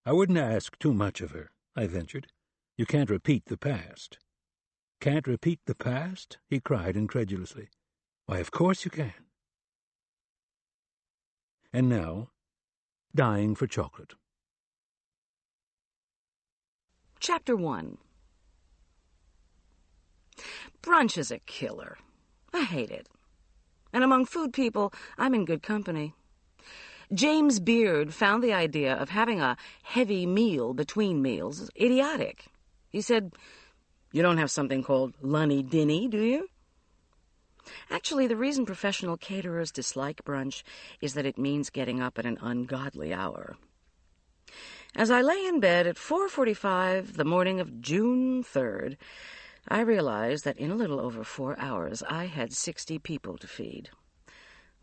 I wouldn't ask too much of her, I ventured. You can't repeat the past. Can't repeat the past? He cried incredulously. Why, of course you can. And now, dying for chocolate. Chapter 1. Brunch is a killer. I hate it. And among food people, I'm in good company. James Beard found the idea of having a heavy meal between meals idiotic. He said, "You don't have something called lunny-dinny, do you?" Actually, the reason professional caterers dislike brunch is that it means getting up at an ungodly hour. As I lay in bed at 4:45 the morning of June 3rd, I realized that in a little over 4 hours I had 60 people to feed.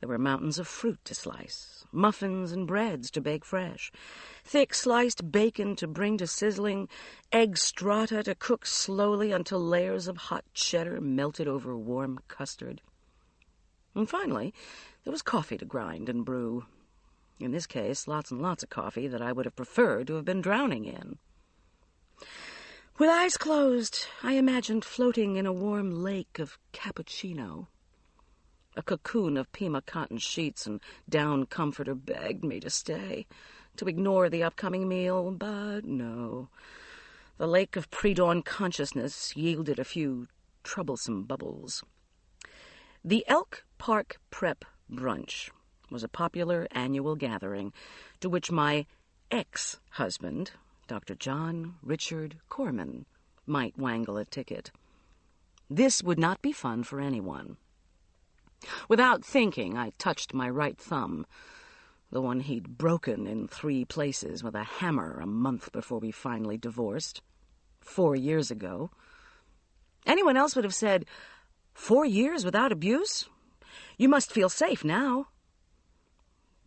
There were mountains of fruit to slice, muffins and breads to bake fresh, thick sliced bacon to bring to sizzling, egg strata to cook slowly until layers of hot cheddar melted over warm custard. And finally, there was coffee to grind and brew. In this case, lots and lots of coffee that I would have preferred to have been drowning in. With eyes closed, I imagined floating in a warm lake of cappuccino. A cocoon of Pima cotton sheets and down comforter begged me to stay, to ignore the upcoming meal, but no. The lake of pre-dawn consciousness yielded a few troublesome bubbles. The Elk Park Prep Brunch was a popular annual gathering to which my ex-husband, Dr. John Richard Corman, might wangle a ticket. This would not be fun for anyone. Without thinking, I touched my right thumb, the one he'd broken in 3 places with a hammer a month before we finally divorced, 4 years ago. Anyone else would have said, 4 years without abuse? You must feel safe now.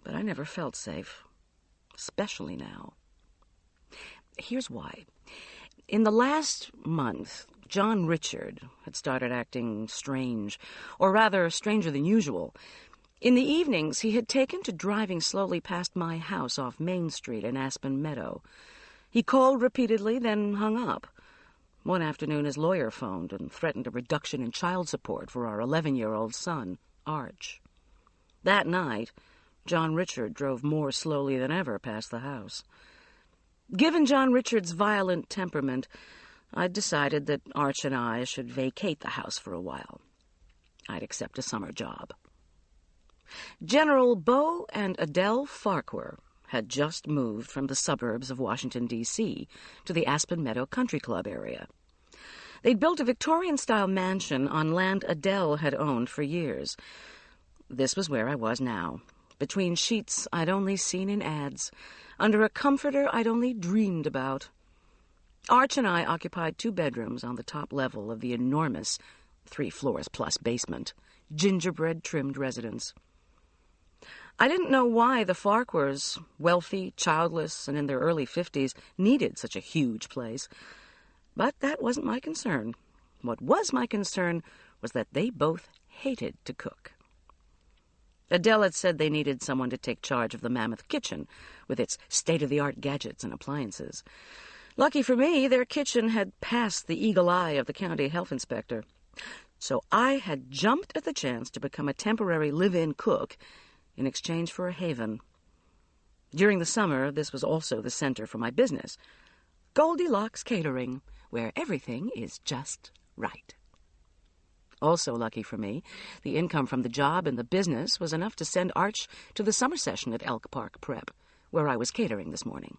But I never felt safe, especially now. Here's why. In the last month, John Richard had started acting strange, or rather stranger than usual. In the evenings, he had taken to driving slowly past my house off Main Street in Aspen Meadow. He called repeatedly, then hung up. One afternoon, his lawyer phoned and threatened a reduction in child support for our 11-year-old son, Arch. That night, John Richard drove more slowly than ever past the house. Given John Richard's violent temperament, I'd decided that Arch and I should vacate the house for a while. I'd accept a summer job. General Beau and Adele Farquhar had just moved from the suburbs of Washington, D.C. to the Aspen Meadow Country Club area. They'd built a Victorian-style mansion on land Adele had owned for years. This was where I was now, between sheets I'd only seen in ads, under a comforter I'd only dreamed about. Arch and I occupied 2 bedrooms on the top level of the enormous 3 floors plus basement, gingerbread-trimmed residence. I didn't know why the Farquhars, wealthy, childless, and in their early 50s, needed such a huge place. But that wasn't my concern. What was my concern was that they both hated to cook. Adele had said they needed someone to take charge of the mammoth kitchen, with its state-of-the-art gadgets and appliances. Lucky for me, their kitchen had passed the eagle eye of the county health inspector. So I had jumped at the chance to become a temporary live-in cook in exchange for a haven. During the summer, this was also the center for my business, Goldilocks Catering, where everything is just right. Also lucky for me, the income from the job and the business was enough to send Arch to the summer session at Elk Park Prep, where I was catering this morning.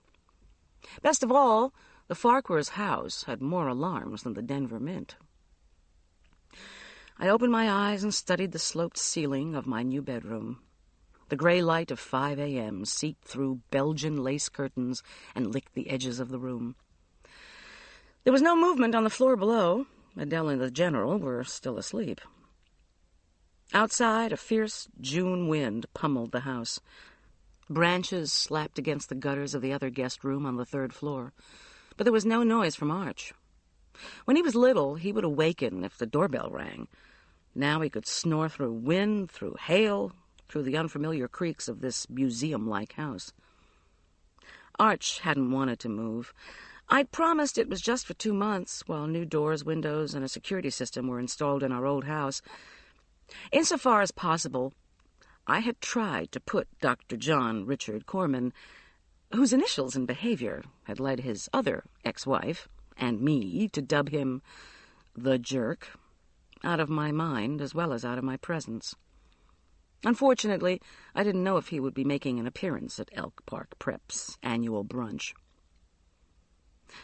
Best of all, the Farquhars' house had more alarms than the Denver Mint. I opened my eyes and studied the sloped ceiling of my new bedroom. The gray light of 5 a.m. seeped through Belgian lace curtains and licked the edges of the room. There was no movement on the floor below. Adele and the General were still asleep. Outside, a fierce June wind pummeled the house. Branches slapped against the gutters of the other guest room on the 3rd floor, but there was no noise from Arch. When he was little, he would awaken if the doorbell rang. Now he could snore through wind, through hail, through the unfamiliar creaks of this museum-like house. Arch hadn't wanted to move. I'd promised it was just for 2 months, while new doors, windows, and a security system were installed in our old house. Insofar as possible, I had tried to put Dr. John Richard Corman, whose initials and behavior had led his other ex-wife and me to dub him the Jerk, out of my mind as well as out of my presence. Unfortunately, I didn't know if he would be making an appearance at Elk Park Prep's annual brunch.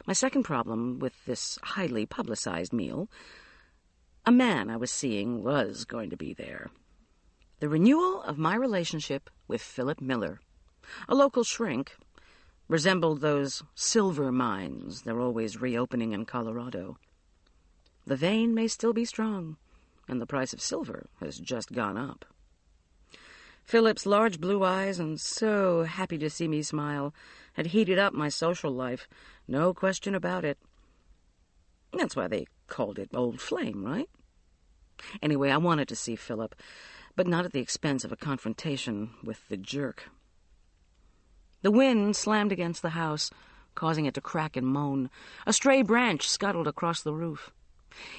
My second problem with this highly publicized meal, a man I was seeing was going to be there. The renewal of my relationship with Philip Miller, a local shrink, resembled those silver mines they're always reopening in Colorado. The vein may still be strong, and the price of silver has just gone up. Philip's large blue eyes, and so happy to see me smile, had heated up my social life, no question about it. That's why they called it Old Flame, right? Anyway, I wanted to see Philip, but not at the expense of a confrontation with the Jerk. The wind slammed against the house, causing it to crack and moan. A stray branch scuttled across the roof.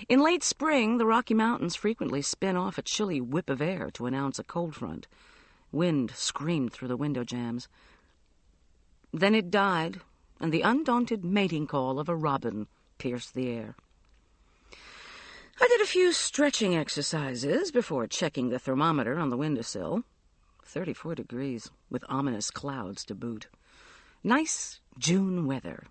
In late spring, the Rocky Mountains frequently spin off a chilly whip of air to announce a cold front. Wind screamed through the window jambs. Then it died, and the undaunted mating call of a robin pierced the air. I did a few stretching exercises before checking the thermometer on the windowsill. 34 degrees, with ominous clouds to boot. Nice June weather.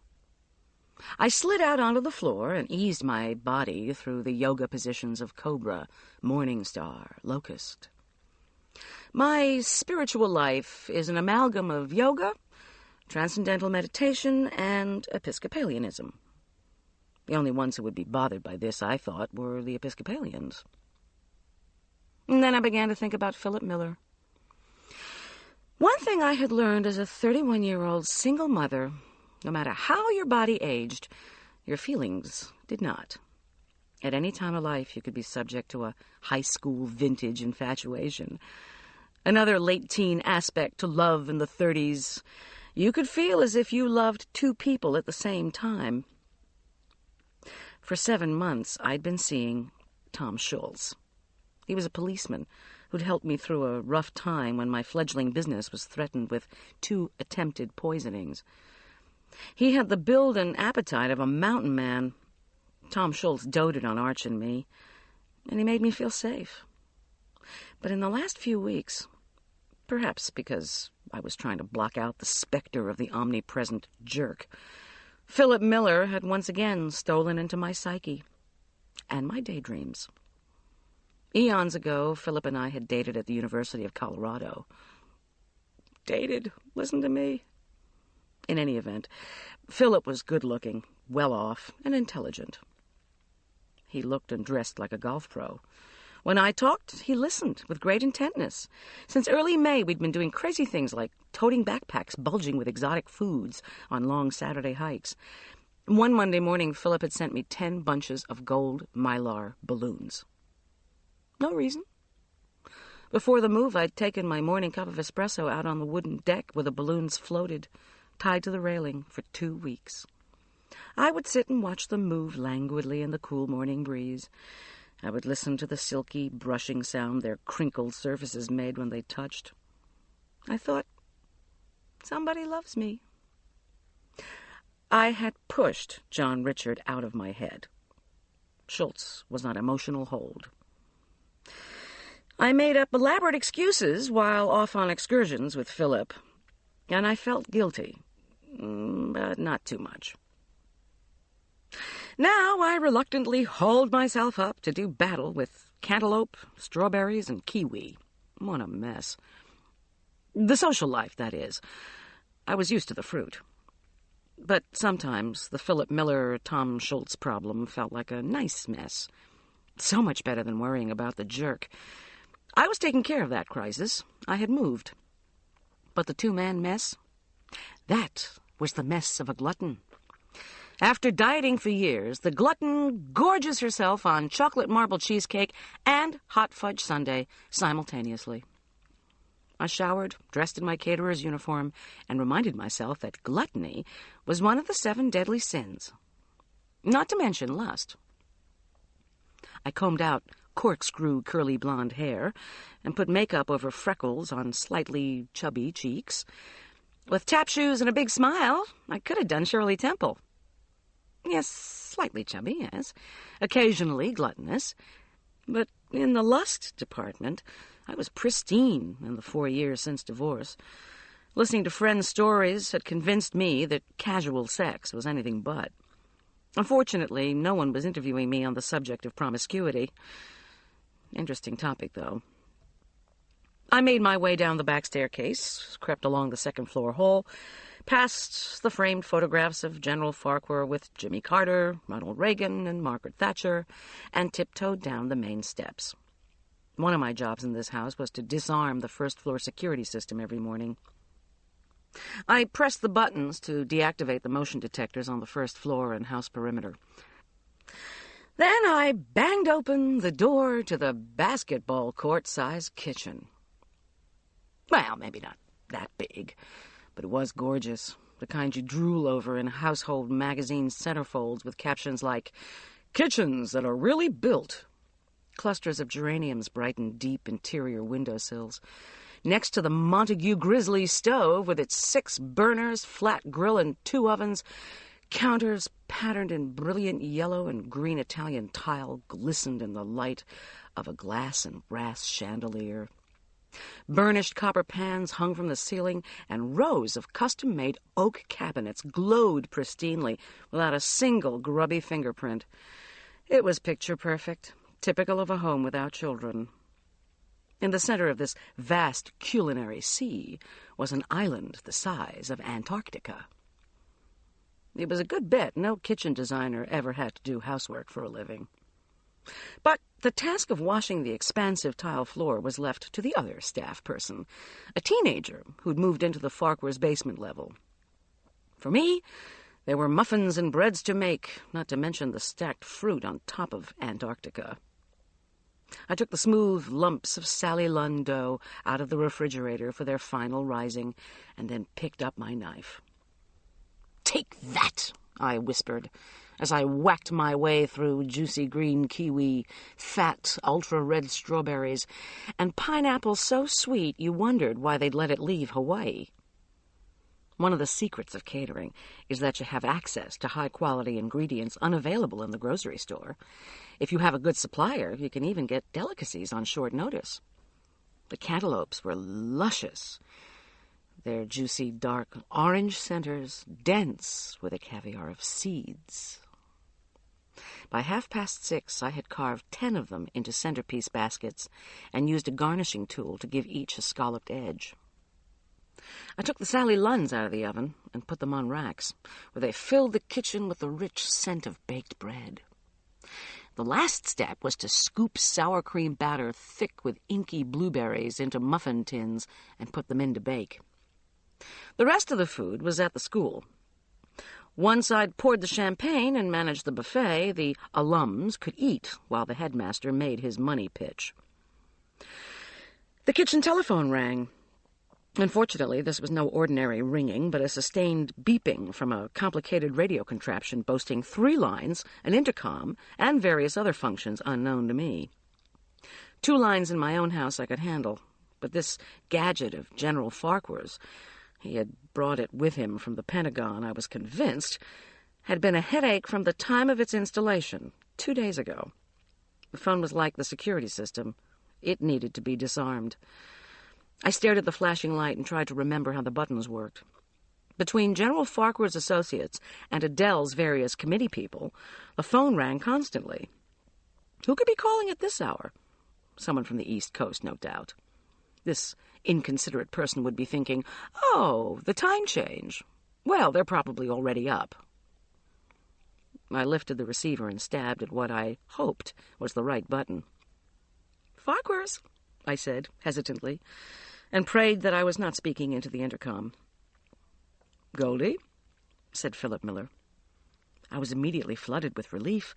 I slid out onto the floor and eased my body through the yoga positions of Cobra, Morning Star, Locust. My spiritual life is an amalgam of yoga, transcendental meditation, and Episcopalianism. The only ones who would be bothered by this, I thought, were the Episcopalians. And then I began to think about Philip Miller. One thing I had learned as a 31-year-old single mother, no matter how your body aged, your feelings did not. At any time of life, you could be subject to a high school vintage infatuation. Another late-teen aspect to love in the 30s, you could feel as if you loved 2 people at the same time. For 7 months, I'd been seeing Tom Schultz. He was a policeman who'd helped me through a rough time when my fledgling business was threatened with 2 attempted poisonings. He had the build and appetite of a mountain man. Tom Schultz doted on Arch and me, and he made me feel safe. But in the last few weeks, perhaps because I was trying to block out the specter of the omnipresent Jerk, Philip Miller had once again stolen into my psyche and my daydreams. Eons ago, Philip and I had dated at the University of Colorado. Dated? Listen to me. In any event, Philip was good-looking, well-off, and intelligent. He looked and dressed like a golf pro. When I talked, he listened with great intentness. Since early May, we'd been doing crazy things like toting backpacks bulging with exotic foods on long Saturday hikes. One Monday morning, Philip had sent me 10 bunches of gold Mylar balloons. No reason. Before the move, I'd taken my morning cup of espresso out on the wooden deck where the balloons floated, tied to the railing, for 2 weeks. I would sit and watch them move languidly in the cool morning breeze. I would listen to the silky, brushing sound their crinkled surfaces made when they touched. I thought, somebody loves me. I had pushed John Richard out of my head. Schultz was on emotional hold. I made up elaborate excuses while off on excursions with Philip, and I felt guilty, but not too much. Now I reluctantly hauled myself up to do battle with cantaloupe, strawberries, and kiwi. What a mess. The social life, that is. I was used to the fruit. But sometimes the Philip Miller, Tom Schultz problem felt like a nice mess. So much better than worrying about the Jerk. I was taking care of that crisis. I had moved. But the 2-man mess? That was the mess of a glutton. After dieting for years, the glutton gorges herself on chocolate marble cheesecake and hot fudge sundae simultaneously. I showered, dressed in my caterer's uniform, and reminded myself that gluttony was one of the 7 deadly sins. Not to mention lust. I combed out corkscrew curly blonde hair and put makeup over freckles on slightly chubby cheeks. With tap shoes and a big smile, I could have done Shirley Temple. Yes, slightly chubby, yes. Occasionally gluttonous. But in the lust department, I was pristine in the 4 years since divorce. Listening to friends' stories had convinced me that casual sex was anything but. Unfortunately, no one was interviewing me on the subject of promiscuity. Interesting topic, though. I made my way down the back staircase, crept along the second-floor hall, past the framed photographs of General Farquhar with Jimmy Carter, Ronald Reagan, and Margaret Thatcher, and tiptoed down the main steps. One of my jobs in this house was to disarm the first-floor security system every morning. I pressed the buttons to deactivate the motion detectors on the first floor and house perimeter. Then I banged open the door to the basketball court-sized kitchen. Well, maybe not that big, but it was gorgeous, the kind you drool over in household magazine centerfolds with captions like, "Kitchens that are really built." Clusters of geraniums brightened deep interior windowsills. Next to the Montague Grizzly stove with its 6 burners, flat grill, and 2 ovens, counters patterned in brilliant yellow and green Italian tile glistened in the light of a glass and brass chandelier. Burnished copper pans hung from the ceiling, and rows of custom-made oak cabinets glowed pristinely without a single grubby fingerprint. It was picture-perfect, typical of a home without children. In the center of this vast culinary sea was an island the size of Antarctica. It was a good bet no kitchen designer ever had to do housework for a living. But the task of washing the expansive tile floor was left to the other staff person, a teenager who'd moved into the Farquhar's basement level. For me, there were muffins and breads to make, not to mention the stacked fruit on top of Antarctica. I took the smooth lumps of Sally Lunn dough out of the refrigerator for their final rising, and then picked up my knife. "Take that," I whispered, as I whacked my way through juicy green kiwi, fat, ultra-red strawberries, and pineapple so sweet you wondered why they'd let it leave Hawaii. One of the secrets of catering is that you have access to high-quality ingredients unavailable in the grocery store. If you have a good supplier, you can even get delicacies on short notice. The cantaloupes were luscious, their juicy, dark orange centers dense with a caviar of seeds. By 6:30, I had carved 10 of them into centerpiece baskets and used a garnishing tool to give each a scalloped edge. I took the Sally Lunns out of the oven and put them on racks, where they filled the kitchen with the rich scent of baked bread. The last step was to scoop sour cream batter thick with inky blueberries into muffin tins and put them in to bake. The rest of the food was at the school. Once I'd poured the champagne and managed the buffet, the alums could eat while the headmaster made his money pitch. The kitchen telephone rang. Unfortunately, this was no ordinary ringing, but a sustained beeping from a complicated radio contraption boasting 3 lines, an intercom, and various other functions unknown to me. 2 lines in my own house I could handle, but this gadget of General Farquhar's, he had brought it with him from the Pentagon, I was convinced, had been a headache from the time of its installation, 2 days ago. The phone was like the security system. It needed to be disarmed. I stared at the flashing light and tried to remember how the buttons worked. Between General Farquhar's associates and Adele's various committee people, the phone rang constantly. Who could be calling at this hour? Someone from the East Coast, no doubt. This inconsiderate person would be thinking, "Oh, the time change. Well, they're probably already up." I lifted the receiver and stabbed at what I hoped was the right button. "Farquhar's," I said, hesitantly, and prayed that I was not speaking into the intercom. "Goldie," said Philip Miller. I was immediately flooded with relief,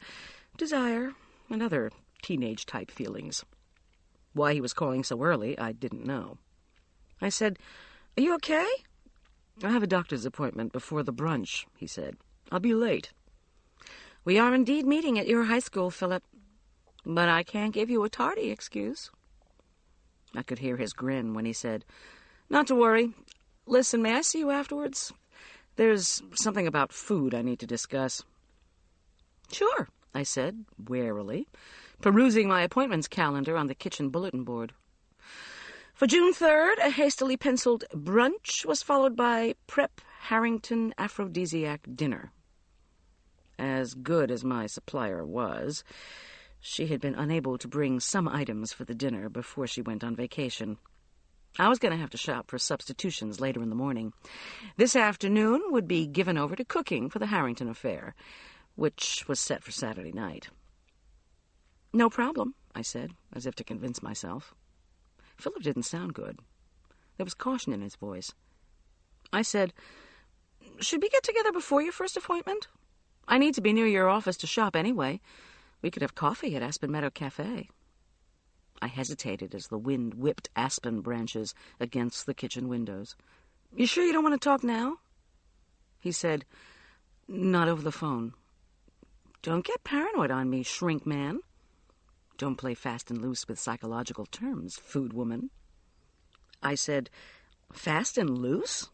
desire, and other teenage-type feelings. Why he was calling so early, I didn't know. I said, "Are you okay?" "I have a doctor's appointment before the brunch," he said. "I'll be late." "We are indeed meeting at your high school, Philip. But I can't give you a tardy excuse." I could hear his grin when he said, "Not to worry. Listen, may I see you afterwards? There's something about food I need to discuss." "Sure," I said, warily, perusing my appointments calendar on the kitchen bulletin board. For June 3rd, a hastily penciled brunch was followed by prep Harrington aphrodisiac dinner. As good as my supplier was, she had been unable to bring some items for the dinner before she went on vacation. I was going to have to shop for substitutions later in the morning. This afternoon would be given over to cooking for the Harrington affair, which was set for Saturday night. "No problem," I said, as if to convince myself. Philip didn't sound good. There was caution in his voice. I said, "Should we get together before your first appointment? I need to be near your office to shop anyway. We could have coffee at Aspen Meadow Cafe." I hesitated as the wind whipped aspen branches against the kitchen windows. "You sure you don't want to talk now?" He said, "Not over the phone." "Don't get paranoid on me, shrink man. Don't play fast and loose with psychological terms, food woman." I said, "Fast and loose?"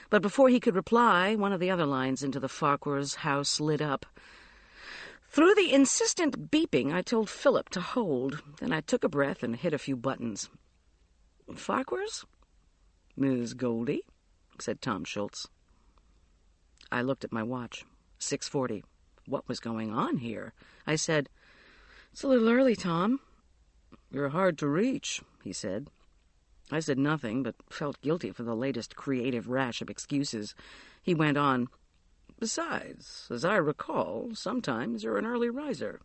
But before he could reply, one of the other lines into the Farquhars' house lit up. Through the insistent beeping, I told Philip to hold. Then I took a breath and hit a few buttons. "Farquhars?" "Ms. Goldie," said Tom Schultz. I looked at my watch. 6:40. What was going on here? I said, "It's a little early, Tom." "You're hard to reach," he said. I said nothing, but felt guilty for the latest creative rash of excuses. He went on, "Besides, as I recall, sometimes you're an early riser."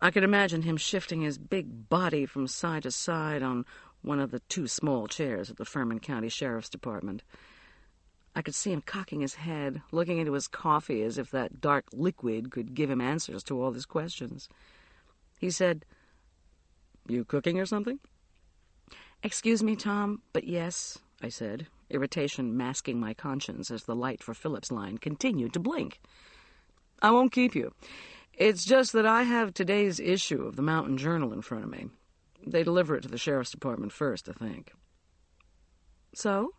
I could imagine him shifting his big body from side to side on one of the two small chairs at the Furman County Sheriff's Department. I could see him cocking his head, looking into his coffee as if that dark liquid could give him answers to all his questions. He said, "You cooking or something?" "Excuse me, Tom, but yes," I said, irritation masking my conscience as the light for Philip's line continued to blink. "I won't keep you. It's just that I have today's issue of the Mountain Journal in front of me. They deliver it to the Sheriff's Department first, I think." "So?"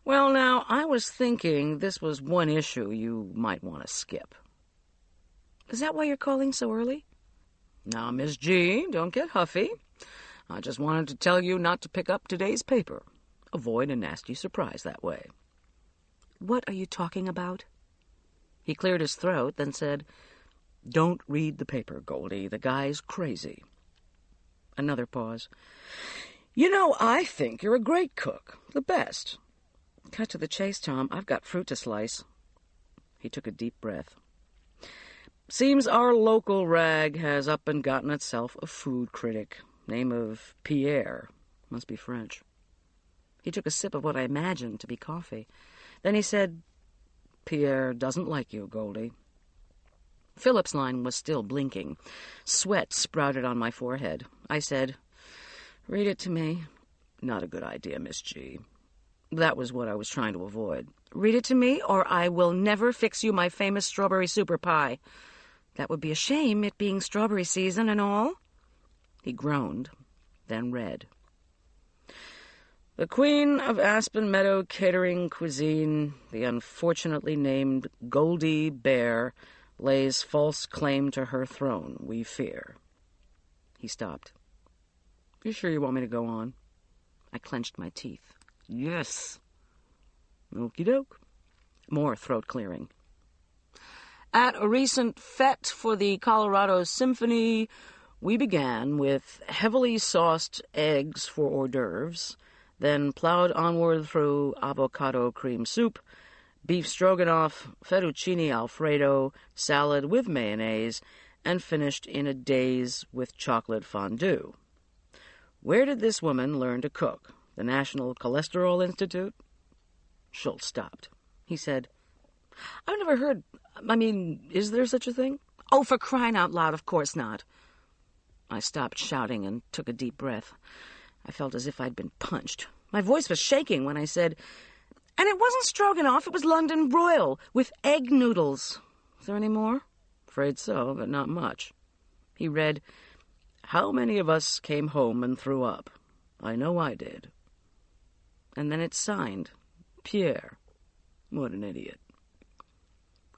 "Well, now, I was thinking this was one issue you might want to skip." "Is that why you're calling so early?" "Now, Miss G, don't get huffy. I just wanted to tell you not to pick up today's paper. Avoid a nasty surprise that way." "What are you talking about?" He cleared his throat, then said, "Don't read the paper, Goldie. The guy's crazy." Another pause. "You know, I think you're a great cook. The best." "Cut to the chase, Tom. I've got fruit to slice." He took a deep breath. "Seems our local rag has up and gotten itself a food critic. Name of Pierre. Must be French." He took a sip of what I imagined to be coffee. Then he said, "Pierre doesn't like you, Goldie." Philip's line was still blinking. Sweat sprouted on my forehead. I said, "Read it to me." "Not a good idea, Miss G." That was what I was trying to avoid. "Read it to me, or I will never fix you my famous strawberry super pie." "That would be a shame, it being strawberry season and all." He groaned, then read. "The Queen of Aspen Meadow Catering Cuisine, the unfortunately named Goldie Bear, lays false claim to her throne, we fear." He stopped. "You sure you want me to go on?" I clenched my teeth. "Yes." "Okie doke." More throat clearing. "At a recent fete for the Colorado Symphony, we began with heavily sauced eggs for hors d'oeuvres, then plowed onward through avocado cream soup, beef stroganoff, fettuccine alfredo, salad with mayonnaise, and finished in a daze with chocolate fondue. Where did this woman learn to cook? The National Cholesterol Institute?" Schultz stopped. He said, "I've never heard... is there such a thing?" "Oh, for crying out loud, of course not." I stopped shouting and took a deep breath. I felt as if I'd been punched. My voice was shaking when I said, "And it wasn't stroganoff, it was London broil with egg noodles. Is there any more?" "Afraid so, but not much." He read, "How many of us came home and threw up? I know I did." And then it's signed, Pierre. What an idiot.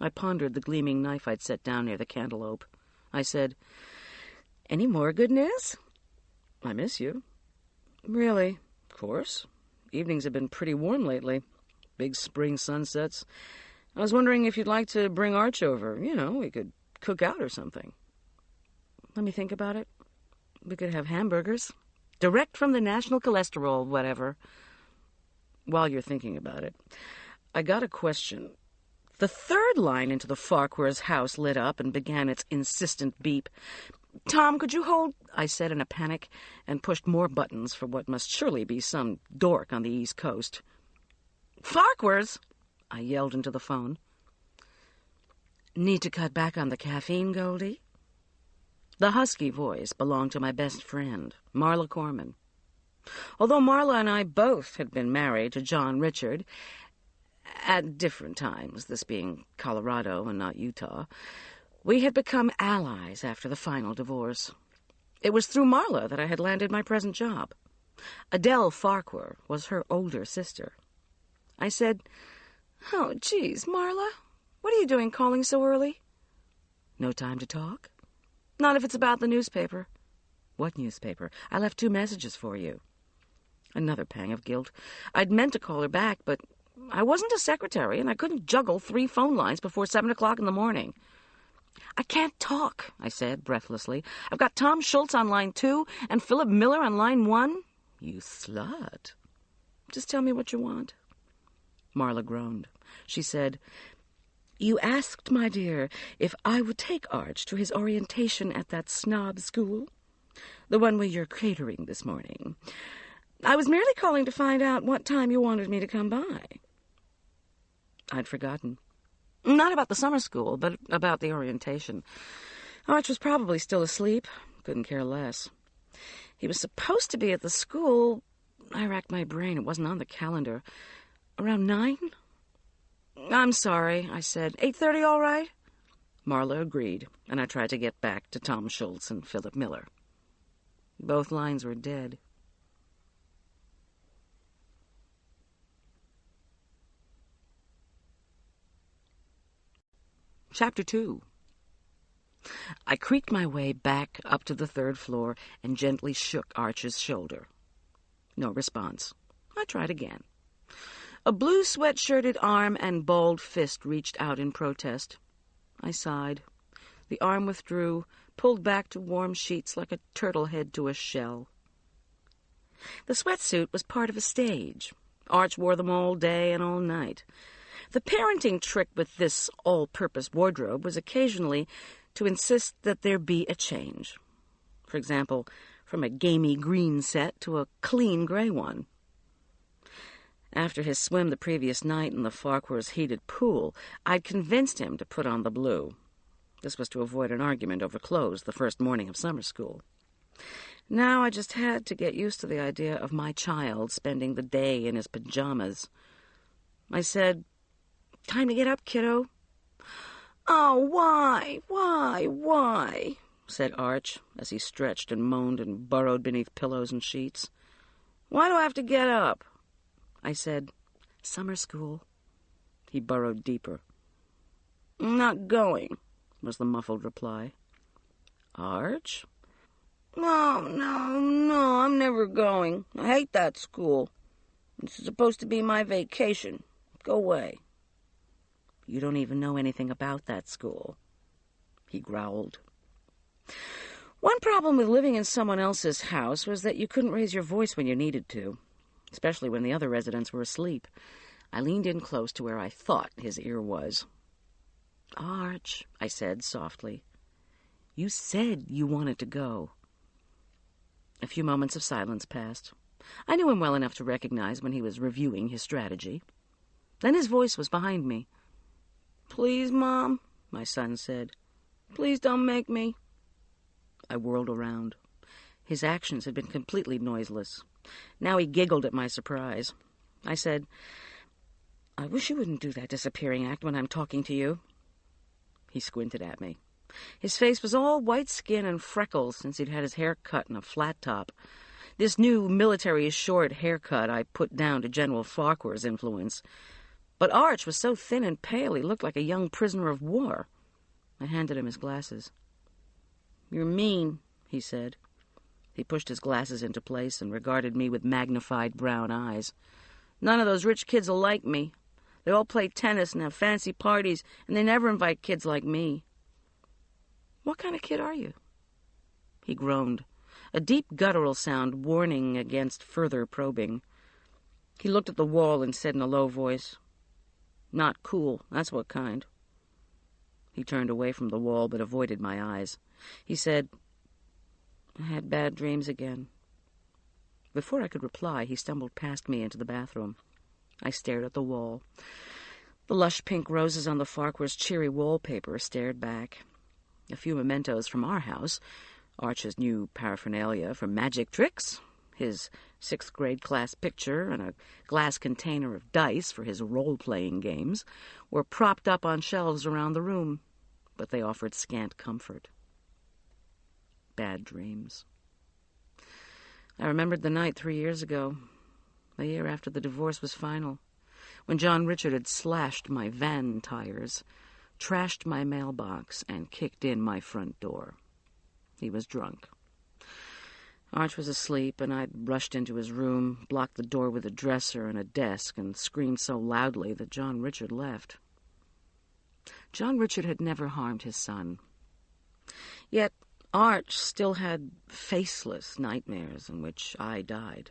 I pondered the gleaming knife I'd set down near the cantaloupe. I said, "Any more good news?" "I miss you." "Really?" "Of course. Evenings have been pretty warm lately. Big spring sunsets. I was wondering if you'd like to bring Arch over. You know, we could cook out or something." "Let me think about it. We could have hamburgers. Direct from the national cholesterol, whatever." "While you're thinking about it, I got a question." The third line into the Farquhar's house lit up and began its insistent beep. "Tom, could you hold—" I said in a panic, and pushed more buttons for what must surely be some dork on the East Coast. "Farquhar's!" I yelled into the phone. "Need to cut back on the caffeine, Goldie?" The husky voice belonged to my best friend, Marla Corman. Although Marla and I both had been married to John Richard, at different times, this being Colorado and not Utah, we had become allies after the final divorce. It was through Marla that I had landed my present job. Adele Farquhar was her older sister. I said, "Oh, geez, Marla, what are you doing calling so early?" "No time to talk?" "Not if it's about the newspaper." "What newspaper? I left 2 messages for you." Another pang of guilt. I'd meant to call her back, but I wasn't a secretary, and I couldn't juggle 3 phone lines before 7 o'clock in the morning. "I can't talk," I said breathlessly. "I've got Tom Schultz on line 2 and Philip Miller on line 1. "You slut." "Just tell me what you want." Marla groaned. She said, "You asked, my dear, if I would take Arch to his orientation at that snob school, the one where you're catering this morning. I was merely calling to find out what time you wanted me to come by." I'd forgotten. Not about the summer school, but about the orientation. Arch was probably still asleep. Couldn't care less. He was supposed to be at the school. I racked my brain. It wasn't on the calendar. Around 9? "I'm sorry," I said. 8:30 all right?" Marla agreed, and I tried to get back to Tom Schultz and Philip Miller. Both lines were dead. Chapter 2. I creaked my way back up to the 3rd floor and gently shook Arch's shoulder. No response. I tried again. A blue sweat-shirted arm and balled fist reached out in protest. I sighed. The arm withdrew, pulled back to warm sheets like a turtle head to a shell. The sweatsuit was part of a stage. Arch wore them all day and all night. The parenting trick with this all-purpose wardrobe was occasionally to insist that there be a change. For example, from a gamey green set to a clean gray one. After his swim the previous night in the Farquhar's heated pool, I'd convinced him to put on the blue. This was to avoid an argument over clothes the first morning of summer school. Now I just had to get used to the idea of my child spending the day in his pajamas. I said, "Time to get up, kiddo." "Oh, why?" said Arch, as he stretched and moaned and burrowed beneath pillows and sheets. "Why do I have to get up?" I said, "Summer school." He burrowed deeper. "I'm not going," was the muffled reply. "Arch?" No, I'm never going. I hate that school. It's supposed to be my vacation. Go away." "You don't even know anything about that school," he growled. One problem with living in someone else's house was that you couldn't raise your voice when you needed to, especially when the other residents were asleep. I leaned in close to where I thought his ear was. "Arch," I said softly, "you said you wanted to go." A few moments of silence passed. I knew him well enough to recognize when he was reviewing his strategy. Then his voice was behind me. "Please, Mom," my son said. "Please don't make me." I whirled around. His actions had been completely noiseless. Now he giggled at my surprise. I said, "I wish you wouldn't do that disappearing act when I'm talking to you." He squinted at me. His face was all white skin and freckles since he'd had his hair cut in a flat top. This new military short haircut I put down to General Farquhar's influence. But Arch was so thin and pale he looked like a young prisoner of war. I handed him his glasses. "You're mean," he said. He pushed his glasses into place and regarded me with magnified brown eyes. "None of those rich kids will like me. They all play tennis and have fancy parties, and they never invite kids like me." "What kind of kid are you?" He groaned, a deep guttural sound warning against further probing. He looked at the wall and said in a low voice, "Not cool, that's what kind." He turned away from the wall but avoided my eyes. He said, "I had bad dreams again." Before I could reply, he stumbled past me into the bathroom. I stared at the wall. The lush pink roses on the Farquhar's cheery wallpaper stared back. A few mementos from our house, Arch's new paraphernalia for magic tricks, his 6th grade class picture, and a glass container of dice for his role-playing games, were propped up on shelves around the room, but they offered scant comfort. Bad dreams. I remembered the night 3 years ago, the year after the divorce was final, when John Richard had slashed my van tires, trashed my mailbox, and kicked in my front door. He was drunk. Arch was asleep, and I'd rushed into his room, blocked the door with a dresser and a desk, and screamed so loudly that John Richard left. John Richard had never harmed his son. Yet Arch still had faceless nightmares in which I died.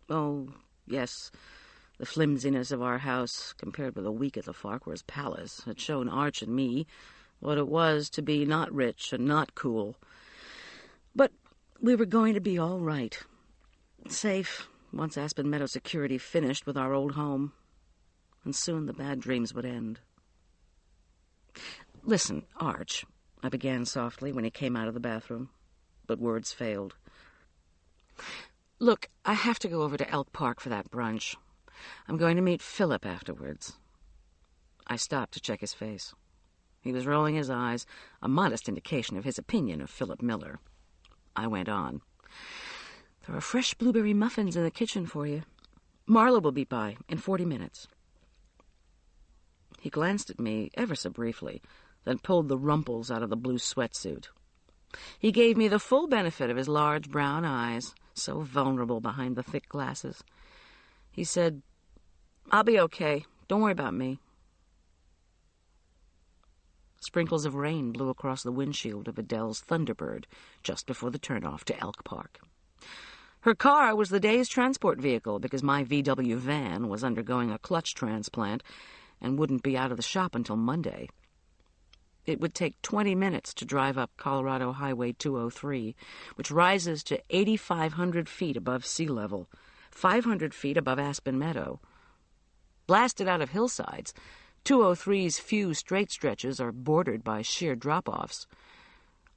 Oh, yes, the flimsiness of our house, compared with a week at the Farquhar's palace, had shown Arch and me what it was to be not rich and not cool. But we were going to be all right. Safe, once Aspen Meadow security finished with our old home. And soon the bad dreams would end. "Listen, Arch," I began softly when he came out of the bathroom, but words failed. "Look, I have to go over to Elk Park for that brunch. I'm going to meet Philip afterwards." I stopped to check his face. He was rolling his eyes, a modest indication of his opinion of Philip Miller. I went on. "There are fresh blueberry muffins in the kitchen for you. Marla will be by in 40 minutes. He glanced at me ever so briefly, then pulled the rumples out of the blue sweatsuit. He gave me the full benefit of his large brown eyes, so vulnerable behind the thick glasses. He said, "I'll be okay. Don't worry about me." Sprinkles of rain blew across the windshield of Adele's Thunderbird just before the turnoff to Elk Park. Her car was the day's transport vehicle because my VW van was undergoing a clutch transplant and wouldn't be out of the shop until Monday. It would take 20 minutes to drive up Colorado Highway 203, which rises to 8,500 feet above sea level, 500 feet above Aspen Meadow. Blasted out of hillsides, 203's few straight stretches are bordered by sheer drop-offs.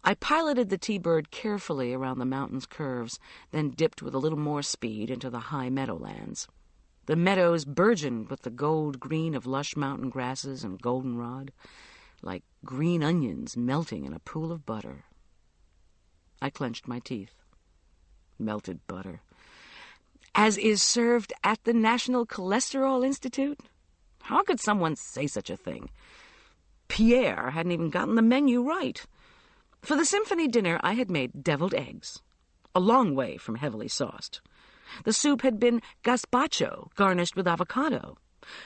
I piloted the T-Bird carefully around the mountain's curves, then dipped with a little more speed into the high meadowlands. The meadows burgeoned with the gold-green of lush mountain grasses and goldenrod, like green onions melting in a pool of butter. I clenched my teeth. Melted butter. As is served at the National Cholesterol Institute? How could someone say such a thing? Pierre hadn't even gotten the menu right. For the symphony dinner, I had made deviled eggs, a long way from heavily sauced. The soup had been gazpacho, garnished with avocado.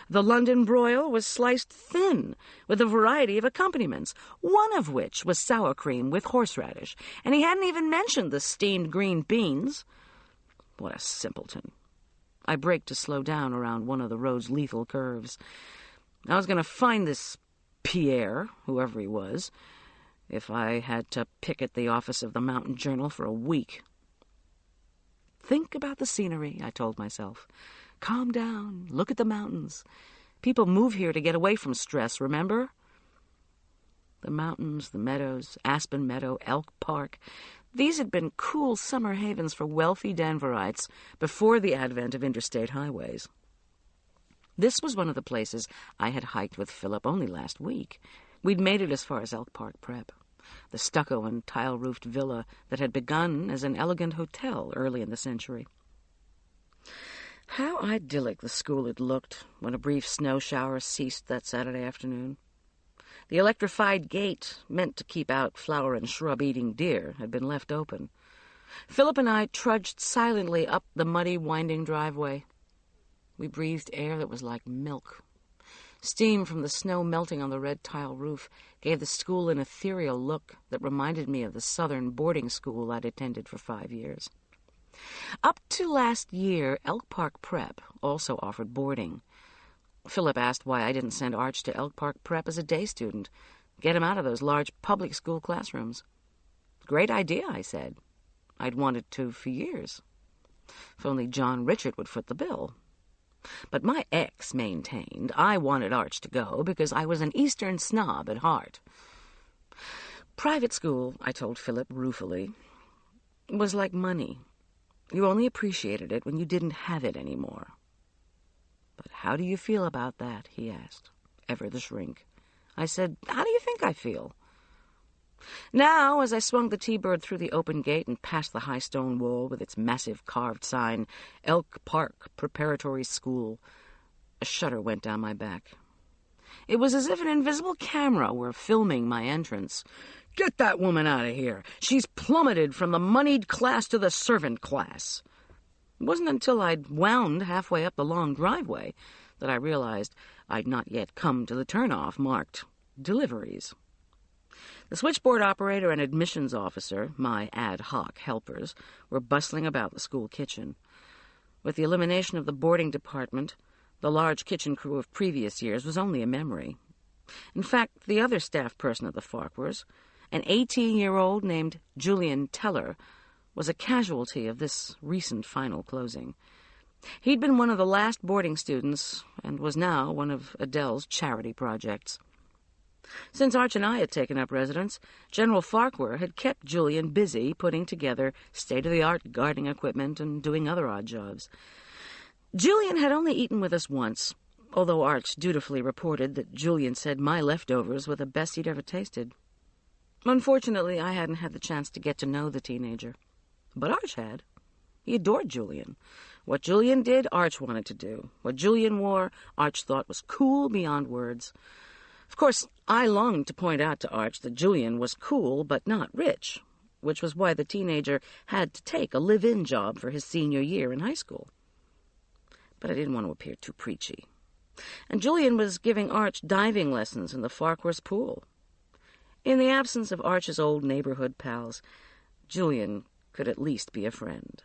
The London broil was sliced thin, with a variety of accompaniments, one of which was sour cream with horseradish, and he hadn't even mentioned the steamed green beans. What a simpleton. I braked to slow down around one of the road's lethal curves. I was going to find this Pierre, whoever he was, if I had to picket the office of the Mountain Journal for a week. Think about the scenery, I told myself. Calm down, look at the mountains. People move here to get away from stress, remember? The mountains, the meadows, Aspen Meadow, Elk Park, These had been cool summer havens for wealthy Denverites before the advent of interstate highways. This was one of the places I had hiked with Philip only last week. We'd made it as far as Elk Park Prep, the stucco and tile-roofed villa that had begun as an elegant hotel early in the century. How idyllic the school had looked when a brief snow shower ceased that Saturday afternoon. The electrified gate, meant to keep out flower and shrub-eating deer, had been left open. Philip and I trudged silently up the muddy, winding driveway. We breathed air that was like milk. Steam from the snow melting on the red tile roof gave the school an ethereal look that reminded me of the southern boarding school I'd attended for 5 years. Up to last year, Elk Park Prep also offered boarding. Philip asked why I didn't send Arch to Elk Park Prep as a day student, get him out of those large public school classrooms. Great idea, I said. I'd wanted to for years. If only John Richard would foot the bill. But my ex maintained I wanted Arch to go because I was an Eastern snob at heart. Private school, I told Philip ruefully, was like money. You only appreciated it when you didn't have it anymore. But how do you feel about that? He asked, ever the shrink. I said, how do you think I feel? Now, as I swung the T-Bird through the open gate and past the high stone wall with its massive carved sign, Elk Park Preparatory School, a shudder went down my back. It was as if an invisible camera were filming my entrance. Get that woman out of here! She's plummeted from the moneyed class to the servant class. It wasn't until I'd wound halfway up the long driveway that I realized I'd not yet come to the turnoff marked deliveries. The switchboard operator and admissions officer, my ad hoc helpers, were bustling about the school kitchen. With the elimination of the boarding department, the large kitchen crew of previous years was only a memory. In fact, the other staff person at the Farquhars, an 18-year-old named Julian Teller, was a casualty of this recent final closing. He'd been one of the last boarding students and was now one of Adele's charity projects. Since Arch and I had taken up residence, General Farquhar had kept Julian busy putting together state-of-the-art gardening equipment and doing other odd jobs. Julian had only eaten with us once, although Arch dutifully reported that Julian said my leftovers were the best he'd ever tasted. Unfortunately, I hadn't had the chance to get to know the teenager. But Arch had. He adored Julian. What Julian did, Arch wanted to do. What Julian wore, Arch thought was cool beyond words. Of course, I longed to point out to Arch that Julian was cool but not rich, which was why the teenager had to take a live-in job for his senior year in high school. But I didn't want to appear too preachy. And Julian was giving Arch diving lessons in the Farquhar's pool. In the absence of Arch's old neighborhood pals, Julian could at least be a friend.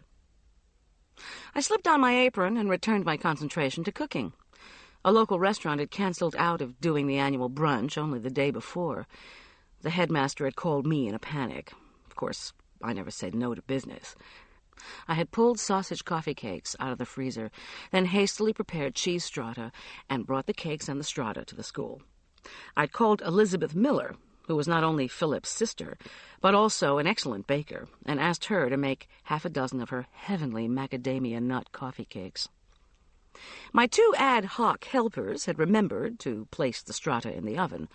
I slipped on my apron and returned my concentration to cooking. A local restaurant had canceled out of doing the annual brunch only the day before. The headmaster had called me in a panic. Of course, I never said no to business. I had pulled sausage coffee cakes out of the freezer, then hastily prepared cheese strata and brought the cakes and the strata to the school. I'd called Elizabeth Miller, who was not only Philip's sister, but also an excellent baker, and asked her to make 6 of her heavenly macadamia nut coffee cakes. My 2 ad hoc helpers had remembered to place the strata in the oven.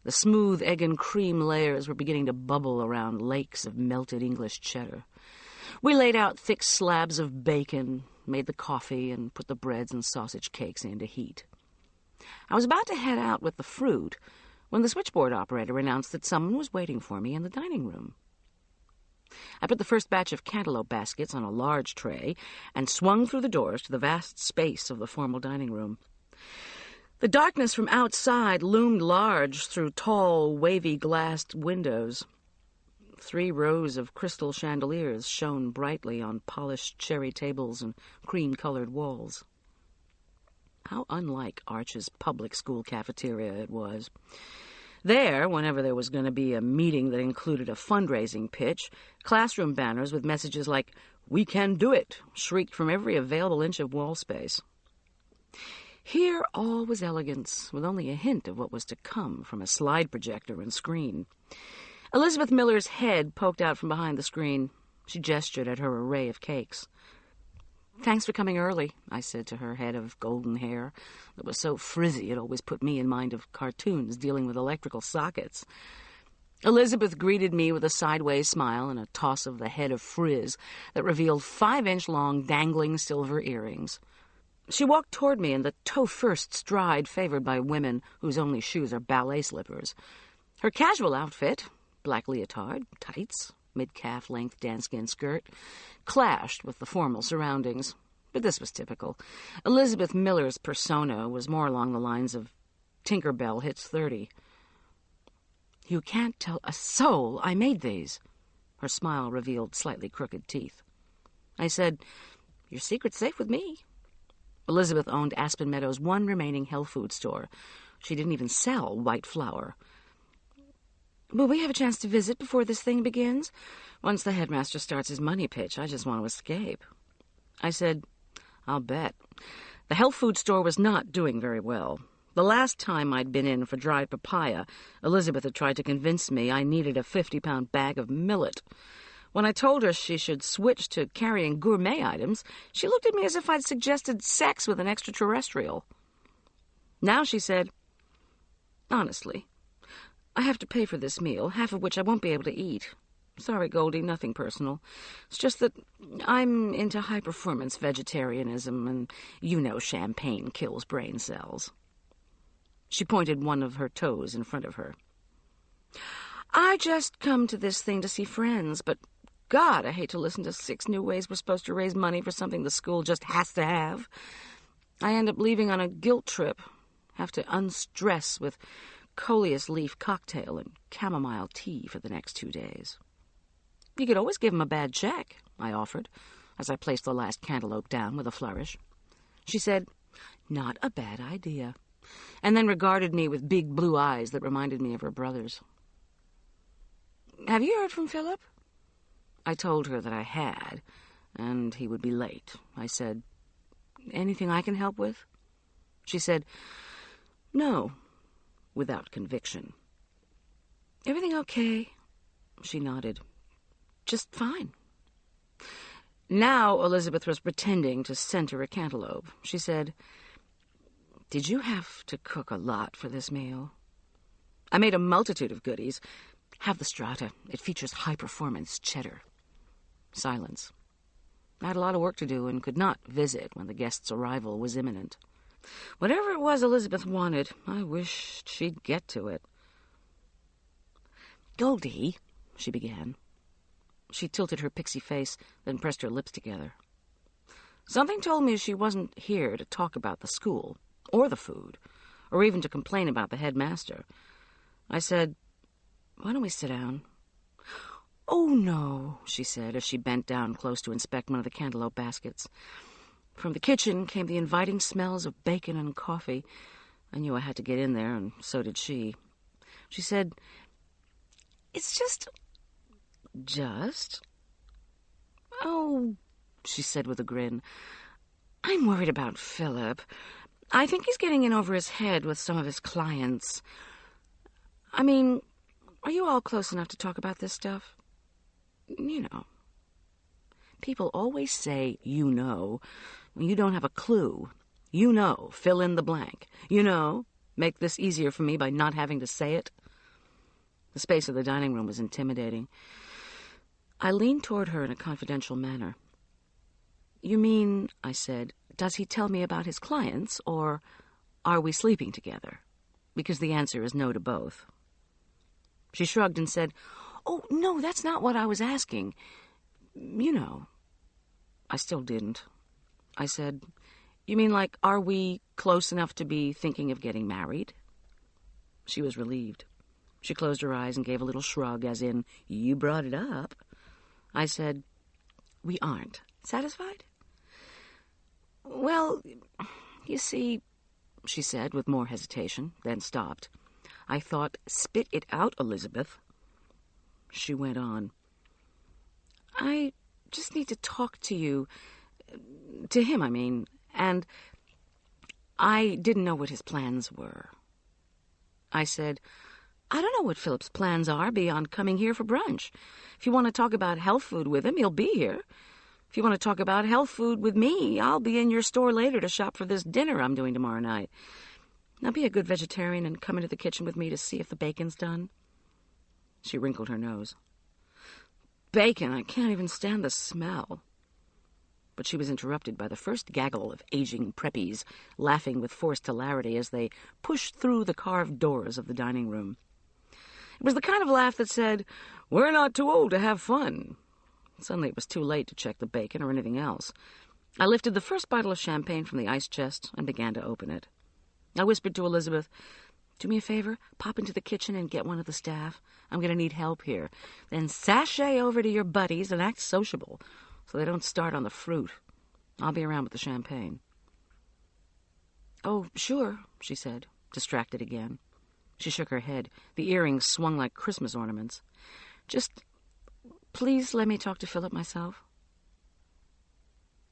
The smooth egg and cream layers were beginning to bubble around lakes of melted English cheddar. We laid out thick slabs of bacon, made the coffee, and put the breads and sausage cakes in to heat. I was about to head out with the fruit when the switchboard operator announced that someone was waiting for me in the dining room. I put the first batch of cantaloupe baskets on a large tray and swung through the doors to the vast space of the formal dining room. The darkness from outside loomed large through tall, wavy-glassed windows. 3 rows of crystal chandeliers shone brightly on polished cherry tables and cream-colored walls. How unlike Arch's public school cafeteria it was. There, whenever there was going to be a meeting that included a fundraising pitch, classroom banners with messages like, "We can do it," shrieked from every available inch of wall space. Here all was elegance, with only a hint of what was to come from a slide projector and screen. Elizabeth Miller's head poked out from behind the screen. She gestured at her array of cakes. "Thanks for coming early," I said to her head of golden hair that was so frizzy it always put me in mind of cartoons dealing with electrical sockets. Elizabeth greeted me with a sideways smile and a toss of the head of frizz that revealed 5-inch-long dangling silver earrings. She walked toward me in the toe-first stride favored by women whose only shoes are ballet slippers. Her casual outfit, black leotard, tights, mid-calf length danskin skirt, clashed with the formal surroundings. But this was typical. Elizabeth Miller's persona was more along the lines of Tinker Bell hits 30. "You can't tell a soul I made these." Her smile revealed slightly crooked teeth. I said, "Your secret's safe with me." Elizabeth owned Aspen Meadows' one remaining health food store. She didn't even sell white flour. "Will we have a chance to visit before this thing begins? Once the headmaster starts his money pitch, I just want to escape." I said, "I'll bet." The health food store was not doing very well. The last time I'd been in for dried papaya, Elizabeth had tried to convince me I needed a 50-pound bag of millet. When I told her she should switch to carrying gourmet items, she looked at me as if I'd suggested sex with an extraterrestrial. Now she said, "Honestly, I have to pay for this meal, half of which I won't be able to eat. Sorry, Goldie, nothing personal. It's just that I'm into high-performance vegetarianism, and you know champagne kills brain cells." She pointed one of her toes in front of her. "I just come to this thing to see friends, but God, I hate to listen to 6 new ways we're supposed to raise money for something the school just has to have. I end up leaving on a guilt trip, have to unstress with coleus leaf cocktail and chamomile tea for the next 2 days." "You could always give him a bad check," I offered, as I placed the last cantaloupe down with a flourish. She said, "Not a bad idea," and then regarded me with big blue eyes that reminded me of her brother's. "Have you heard from Philip?" I told her that I had, and he would be late. I said, "Anything I can help with?" She said, "No," without conviction. "Everything okay?" She nodded. "Just fine." Now Elizabeth was pretending to center a cantaloupe. She said, "Did you have to cook a lot for this meal?" "I made a multitude of goodies. Have the strata. It features high-performance cheddar." Silence. I had a lot of work to do and could not visit when the guest's arrival was imminent. Whatever it was Elizabeth wanted, I wished she'd get to it. "Goldie," she began. She tilted her pixie face, then pressed her lips together. Something told me she wasn't here to talk about the school, or the food, or even to complain about the headmaster. I said, "Why don't we sit down?" "Oh, no," she said, as she bent down close to inspect one of the cantaloupe baskets. From the kitchen came the inviting smells of bacon and coffee. I knew I had to get in there, and so did she. She said, "It's just..." "Just?" "Oh," she said with a grin, "I'm worried about Philip. I think he's getting in over his head with some of his clients. I mean, are you all close enough to talk about this stuff? You know. People always say, you know, when you don't have a clue. You know, fill in the blank. You know, make this easier for me by not having to say it." The space of the dining room was intimidating. I leaned toward her in a confidential manner. "You mean," I said, "does he tell me about his clients, or are we sleeping together? Because the answer is no to both." She shrugged and said, "Oh, no, that's not what I was asking. You know." I still didn't. I said, "You mean like, are we close enough to be thinking of getting married?" She was relieved. She closed her eyes and gave a little shrug, as in, "You brought it up." I said, "We aren't. Satisfied?" "Well, you see," she said with more hesitation, then stopped. I thought, "Spit it out, Elizabeth." She went on, "I just need to talk to you, to him, I mean, and I didn't know what his plans were." I said, I don't know what Philip's plans are beyond coming here for brunch. If you want to talk about health food with him, he'll be here. If you want to talk about health food with me, I'll be in your store later to shop for this dinner I'm doing tomorrow night. Now be a good vegetarian and come into the kitchen with me to see if the bacon's done. She wrinkled her nose. Bacon, I can't even stand the smell. But she was interrupted by the first gaggle of aging preppies, laughing with forced hilarity as they pushed through the carved doors of the dining room. It was the kind of laugh that said, "We're not too old to have fun." Suddenly it was too late to check the bacon or anything else. I lifted the first bottle of champagne from the ice chest and began to open it. I whispered to Elizabeth, "Do me a favor, pop into the kitchen and get one of the staff. I'm going to need help here. Then sashay over to your buddies and act sociable, so they don't start on the fruit. I'll be around with the champagne." "Oh, sure," she said, distracted again. She shook her head. The earrings swung like Christmas ornaments. "Just please let me talk to Philip myself."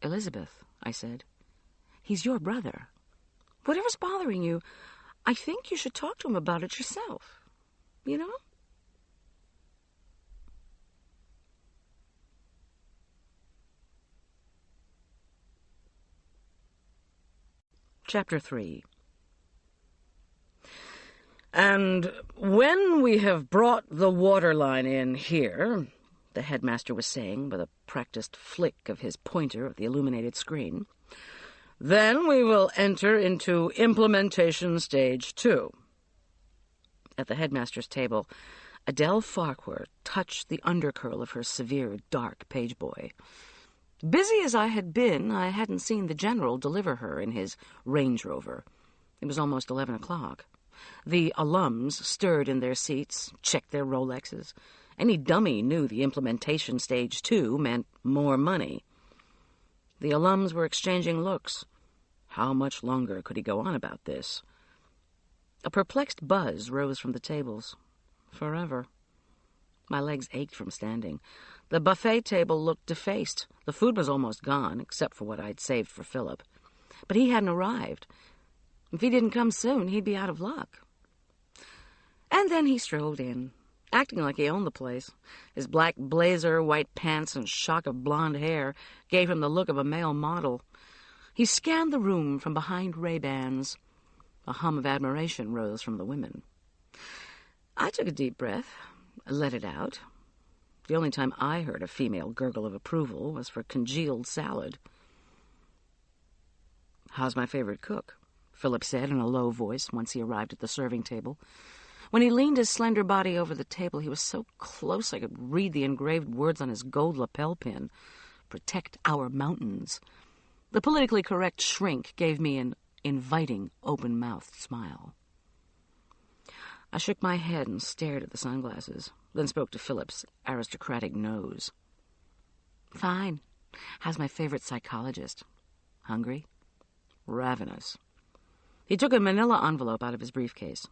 "Elizabeth," I said, "he's your brother. Whatever's bothering you, I think you should talk to him about it yourself. You know?" Chapter 3. "And when we have brought the water line in here," the headmaster was saying with a practiced flick of his pointer at the illuminated screen, "then we will enter into implementation stage 2. At the headmaster's table, Adele Farquhar touched the undercurl of her severe, dark page boy. Busy as I had been, I hadn't seen the general deliver her in his Range Rover. It was almost 11 o'clock. The alums stirred in their seats, checked their Rolexes. Any dummy knew the implementation stage 2 meant more money. The alums were exchanging looks. How much longer could he go on about this? A perplexed buzz rose from the tables. Forever. My legs ached from standing. The buffet table looked defaced. The food was almost gone, except for what I'd saved for Philip. But he hadn't arrived. If he didn't come soon, he'd be out of luck. And then he strolled in, acting like he owned the place. His black blazer, white pants, and shock of blonde hair gave him the look of a male model. He scanned the room from behind Ray-Bans. A hum of admiration rose from the women. I took a deep breath, let it out. The only time I heard a female gurgle of approval was for congealed salad. "How's my favorite cook?" Philip said in a low voice once he arrived at the serving table. When he leaned his slender body over the table, he was so close I could read the engraved words on his gold lapel pin. "Protect our mountains." The politically correct shrink gave me an inviting, open-mouthed smile. I shook my head and stared at the sunglasses, then spoke to Philip's aristocratic nose. "Fine. How's my favorite psychologist? Hungry?" "Ravenous." He took a manila envelope out of his briefcase.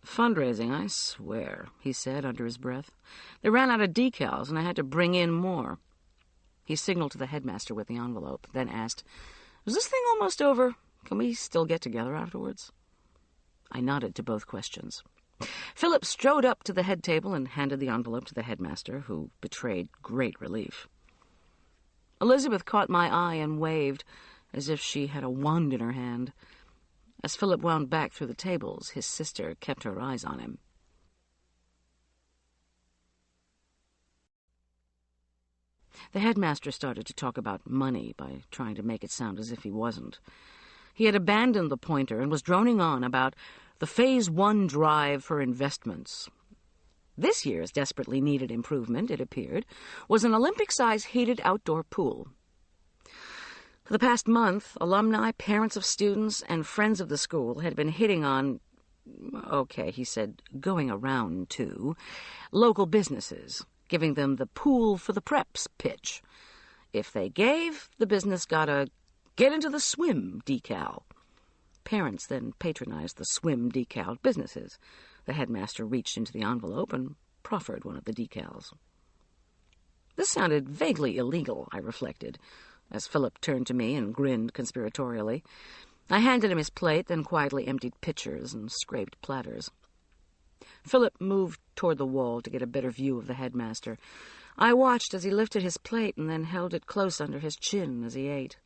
"Fundraising, I swear," he said under his breath. "They ran out of decals, and I had to bring in more." He signaled to the headmaster with the envelope, then asked, "Is this thing almost over? Can we still get together afterwards?" I nodded to both questions. Philip strode up to the head table and handed the envelope to the headmaster, who betrayed great relief. Elizabeth caught my eye and waved, as if she had a wand in her hand. As Philip wound back through the tables, his sister kept her eyes on him. The headmaster started to talk about money by trying to make it sound as if he wasn't. He had abandoned the pointer and was droning on about the Phase 1 drive for investments. This year's desperately needed improvement, it appeared, was an Olympic-size heated outdoor pool. For the past month, alumni, parents of students, and friends of the school had been hitting on, okay, he said, going around to, local businesses, giving them the pool for the preps pitch. If they gave, the business got a "Get into the swim" decal. Parents then patronized the swim decaled businesses. The headmaster reached into the envelope and proffered one of the decals. This sounded vaguely illegal, I reflected, as Philip turned to me and grinned conspiratorially. I handed him his plate, then quietly emptied pitchers and scraped platters. Philip moved toward the wall to get a better view of the headmaster. I watched as he lifted his plate and then held it close under his chin as he ate.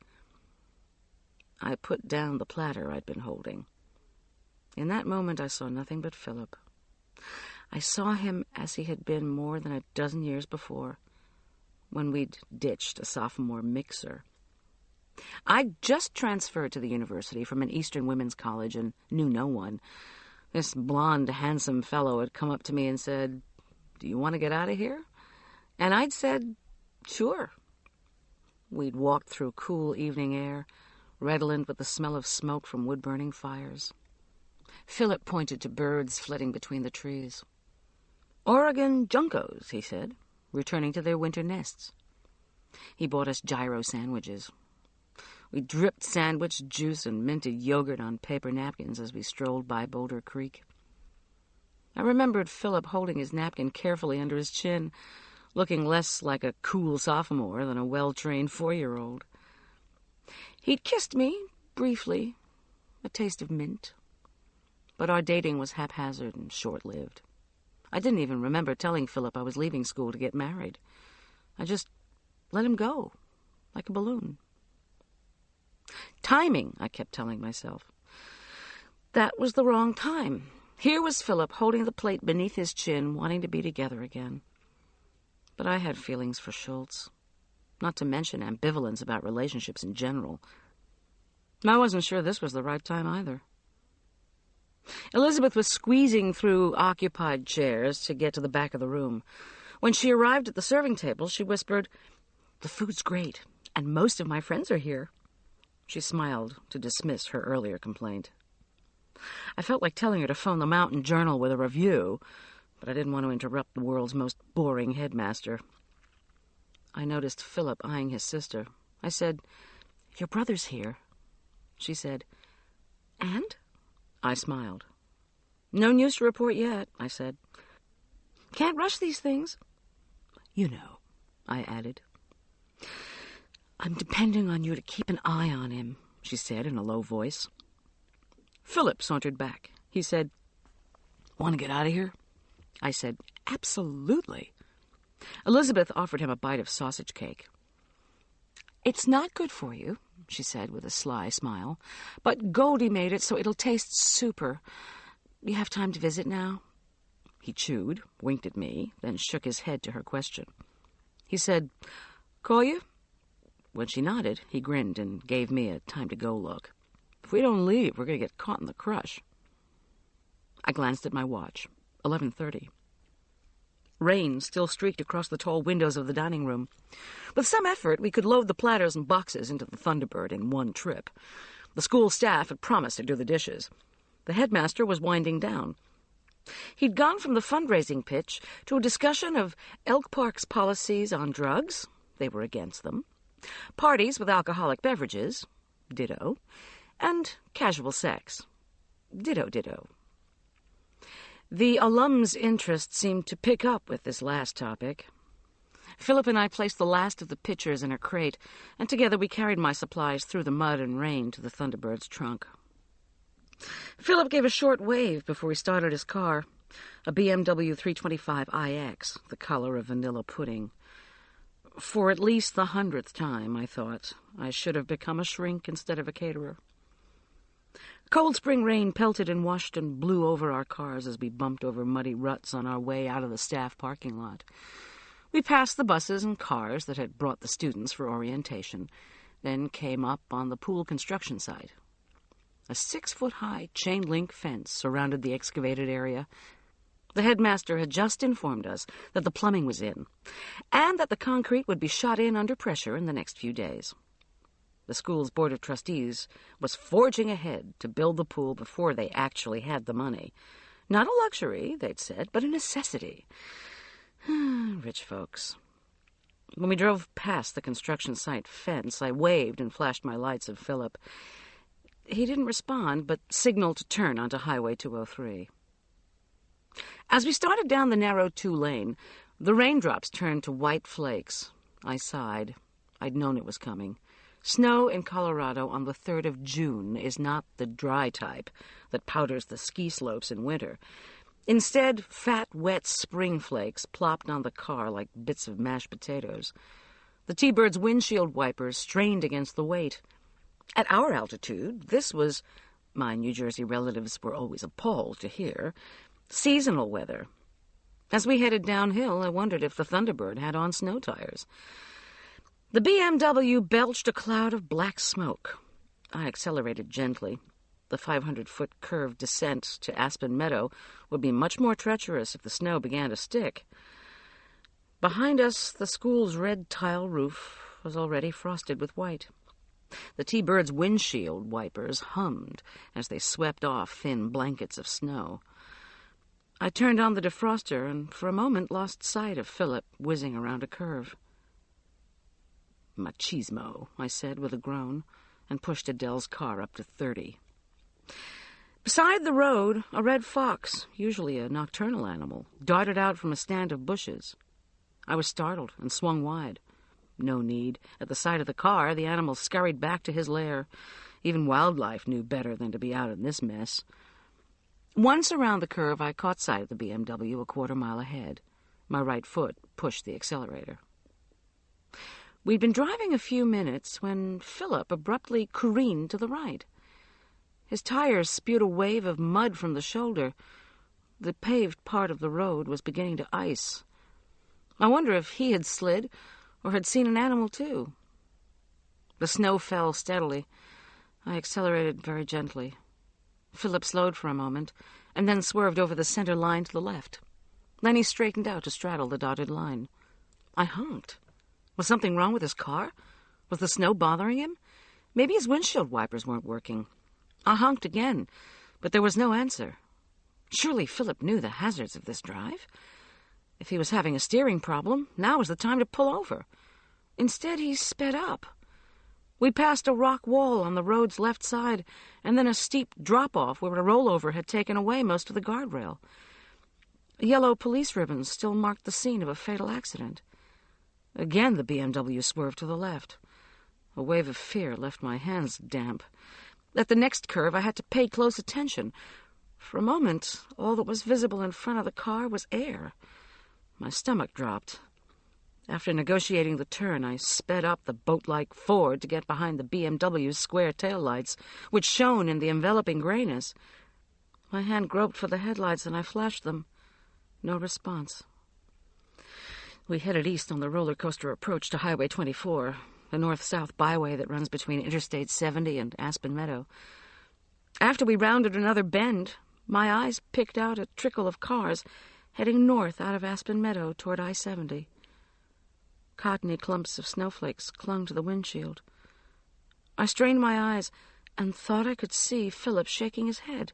I put down the platter I'd been holding. In that moment, I saw nothing but Philip. I saw him as he had been more than a dozen years before, when we'd ditched a sophomore mixer. I'd just transferred to the university from an Eastern women's college and knew no one. This blonde, handsome fellow had come up to me and said, "Do you want to get out of here?" And I'd said, "Sure." We'd walked through cool evening air, redolent with the smell of smoke from wood-burning fires. Philip pointed to birds flitting between the trees. "Oregon juncos," he said, returning to their winter nests. He bought us gyro sandwiches. We dripped sandwich juice and minted yogurt on paper napkins as we strolled by Boulder Creek. I remembered Philip holding his napkin carefully under his chin, looking less like a cool sophomore than a well-trained 4-year-old. He'd kissed me, briefly, a taste of mint. But our dating was haphazard and short-lived. I didn't even remember telling Philip I was leaving school to get married. I just let him go, like a balloon. Timing, I kept telling myself. That was the wrong time. Here was Philip holding the plate beneath his chin, wanting to be together again. But I had feelings for Schultz, not to mention ambivalence about relationships in general. I wasn't sure this was the right time either. Elizabeth was squeezing through occupied chairs to get to the back of the room. When she arrived at the serving table, she whispered, "The food's great, and most of my friends are here." She smiled to dismiss her earlier complaint. I felt like telling her to phone the Mountain Journal with a review, but I didn't want to interrupt the world's most boring headmaster. I noticed Philip eyeing his sister. I said, "Your brother's here." She said, "And?" I smiled. "No news to report yet," I said. "Can't rush these things." "You know," I added. "I'm depending on you to keep an eye on him," she said in a low voice. Philip sauntered back. He said, "Want to get out of here?" I said, "Absolutely." Elizabeth offered him a bite of sausage cake. "It's not good for you," she said with a sly smile, "but Goldie made it so it'll taste super. You have time to visit now?" He chewed, winked at me, then shook his head to her question. He said, "Call you?" When she nodded, he grinned and gave me a time-to-go look. "If we don't leave, we're going to get caught in the crush." I glanced at my watch. 11:30. Rain still streaked across the tall windows of the dining room. With some effort, we could load the platters and boxes into the Thunderbird in one trip. The school staff had promised to do the dishes. The headmaster was winding down. He'd gone from the fundraising pitch to a discussion of Elk Park's policies on drugs. They were against them. Parties with alcoholic beverages. Ditto. And casual sex. Ditto, ditto. The alums' interest seemed to pick up with this last topic. Philip and I placed the last of the pitchers in a crate, and together we carried my supplies through the mud and rain to the Thunderbird's trunk. Philip gave a short wave before he started his car, a BMW 325iX, the color of vanilla pudding. For at least the 100th time, I thought, I should have become a shrink instead of a caterer. Cold spring rain pelted and washed and blew over our cars as we bumped over muddy ruts on our way out of the staff parking lot. We passed the buses and cars that had brought the students for orientation, then came up on the pool construction site. A 6-foot-high chain-link fence surrounded the excavated area. The headmaster had just informed us that the plumbing was in, and that the concrete would be shot in under pressure in the next few days. The school's board of trustees was forging ahead to build the pool before they actually had the money. Not a luxury, they'd said, but a necessity. Rich folks. When we drove past the construction site fence, I waved and flashed my lights at Philip. He didn't respond, but signaled to turn onto Highway 203. As we started down the narrow 2-lane, the raindrops turned to white flakes. I sighed. I'd known it was coming. Snow in Colorado on the 3rd of June is not the dry type that powders the ski slopes in winter. Instead, fat, wet spring flakes plopped on the car like bits of mashed potatoes. The T-Bird's windshield wipers strained against the weight. At our altitude, this was, my New Jersey relatives were always appalled to hear, seasonal weather. As we headed downhill, I wondered if the Thunderbird had on snow tires. The BMW belched a cloud of black smoke. I accelerated gently. The 500-foot curved descent to Aspen Meadow would be much more treacherous if the snow began to stick. Behind us, the school's red tile roof was already frosted with white. The T-Bird's windshield wipers hummed as they swept off thin blankets of snow. I turned on the defroster and for a moment lost sight of Philip whizzing around a curve. "Machismo," I said with a groan, and pushed Adele's car up to 30. Beside the road, a red fox, usually a nocturnal animal, darted out from a stand of bushes. I was startled and swung wide. No need. At the sight of the car, the animal scurried back to his lair. Even wildlife knew better than to be out in this mess. Once around the curve, I caught sight of the BMW a quarter-mile ahead. My right foot pushed the accelerator. We'd been driving a few minutes when Philip abruptly careened to the right. His tires spewed a wave of mud from the shoulder. The paved part of the road was beginning to ice. I wonder if he had slid or had seen an animal too. The snow fell steadily. I accelerated very gently. Philip slowed for a moment and then swerved over the center line to the left. Then he straightened out to straddle the dotted line. I honked. Was something wrong with his car? Was the snow bothering him? Maybe his windshield wipers weren't working. I honked again, but there was no answer. Surely Philip knew the hazards of this drive. If he was having a steering problem, now was the time to pull over. Instead, he sped up. We passed a rock wall on the road's left side, and then a steep drop-off where a rollover had taken away most of the guardrail. Yellow police ribbons still marked the scene of a fatal accident. Again the BMW swerved to the left. A wave of fear left my hands damp. At the next curve, I had to pay close attention. For a moment, all that was visible in front of the car was air. My stomach dropped. After negotiating the turn, I sped up the boat-like Ford to get behind the BMW's square taillights, which shone in the enveloping grayness. My hand groped for the headlights, and I flashed them. No response. We headed east on the roller coaster approach to Highway 24, the north-south byway that runs between Interstate 70 and Aspen Meadow. After we rounded another bend, my eyes picked out a trickle of cars heading north out of Aspen Meadow toward I-70. Cottony clumps of snowflakes clung to the windshield. I strained my eyes and thought I could see Philip shaking his head.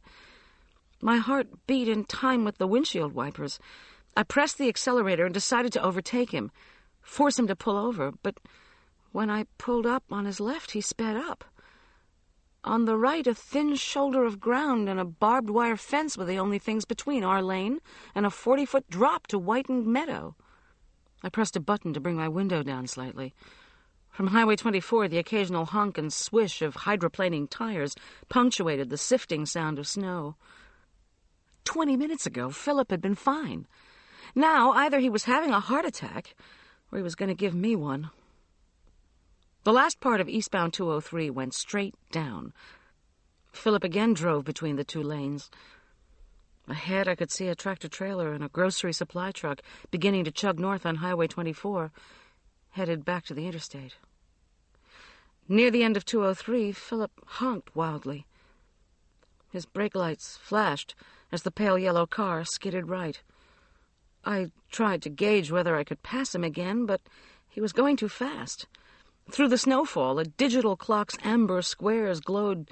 My heart beat in time with the windshield wipers. I pressed the accelerator and decided to overtake him, force him to pull over, but when I pulled up on his left, he sped up. On the right, a thin shoulder of ground and a barbed wire fence were the only things between our lane and a 40-foot drop to whitened meadow. I pressed a button to bring my window down slightly. From Highway 24, the occasional honk and swish of hydroplaning tires punctuated the sifting sound of snow. 20 minutes ago, Philip had been fine. Now, either he was having a heart attack or he was going to give me one. The last part of eastbound 203 went straight down. Philip again drove between the two lanes. Ahead, I could see a tractor-trailer and a grocery supply truck beginning to chug north on Highway 24, headed back to the interstate. Near the end of 203, Philip honked wildly. His brake lights flashed as the pale yellow car skidded right. I tried to gauge whether I could pass him again, but he was going too fast. Through the snowfall, a digital clock's amber squares glowed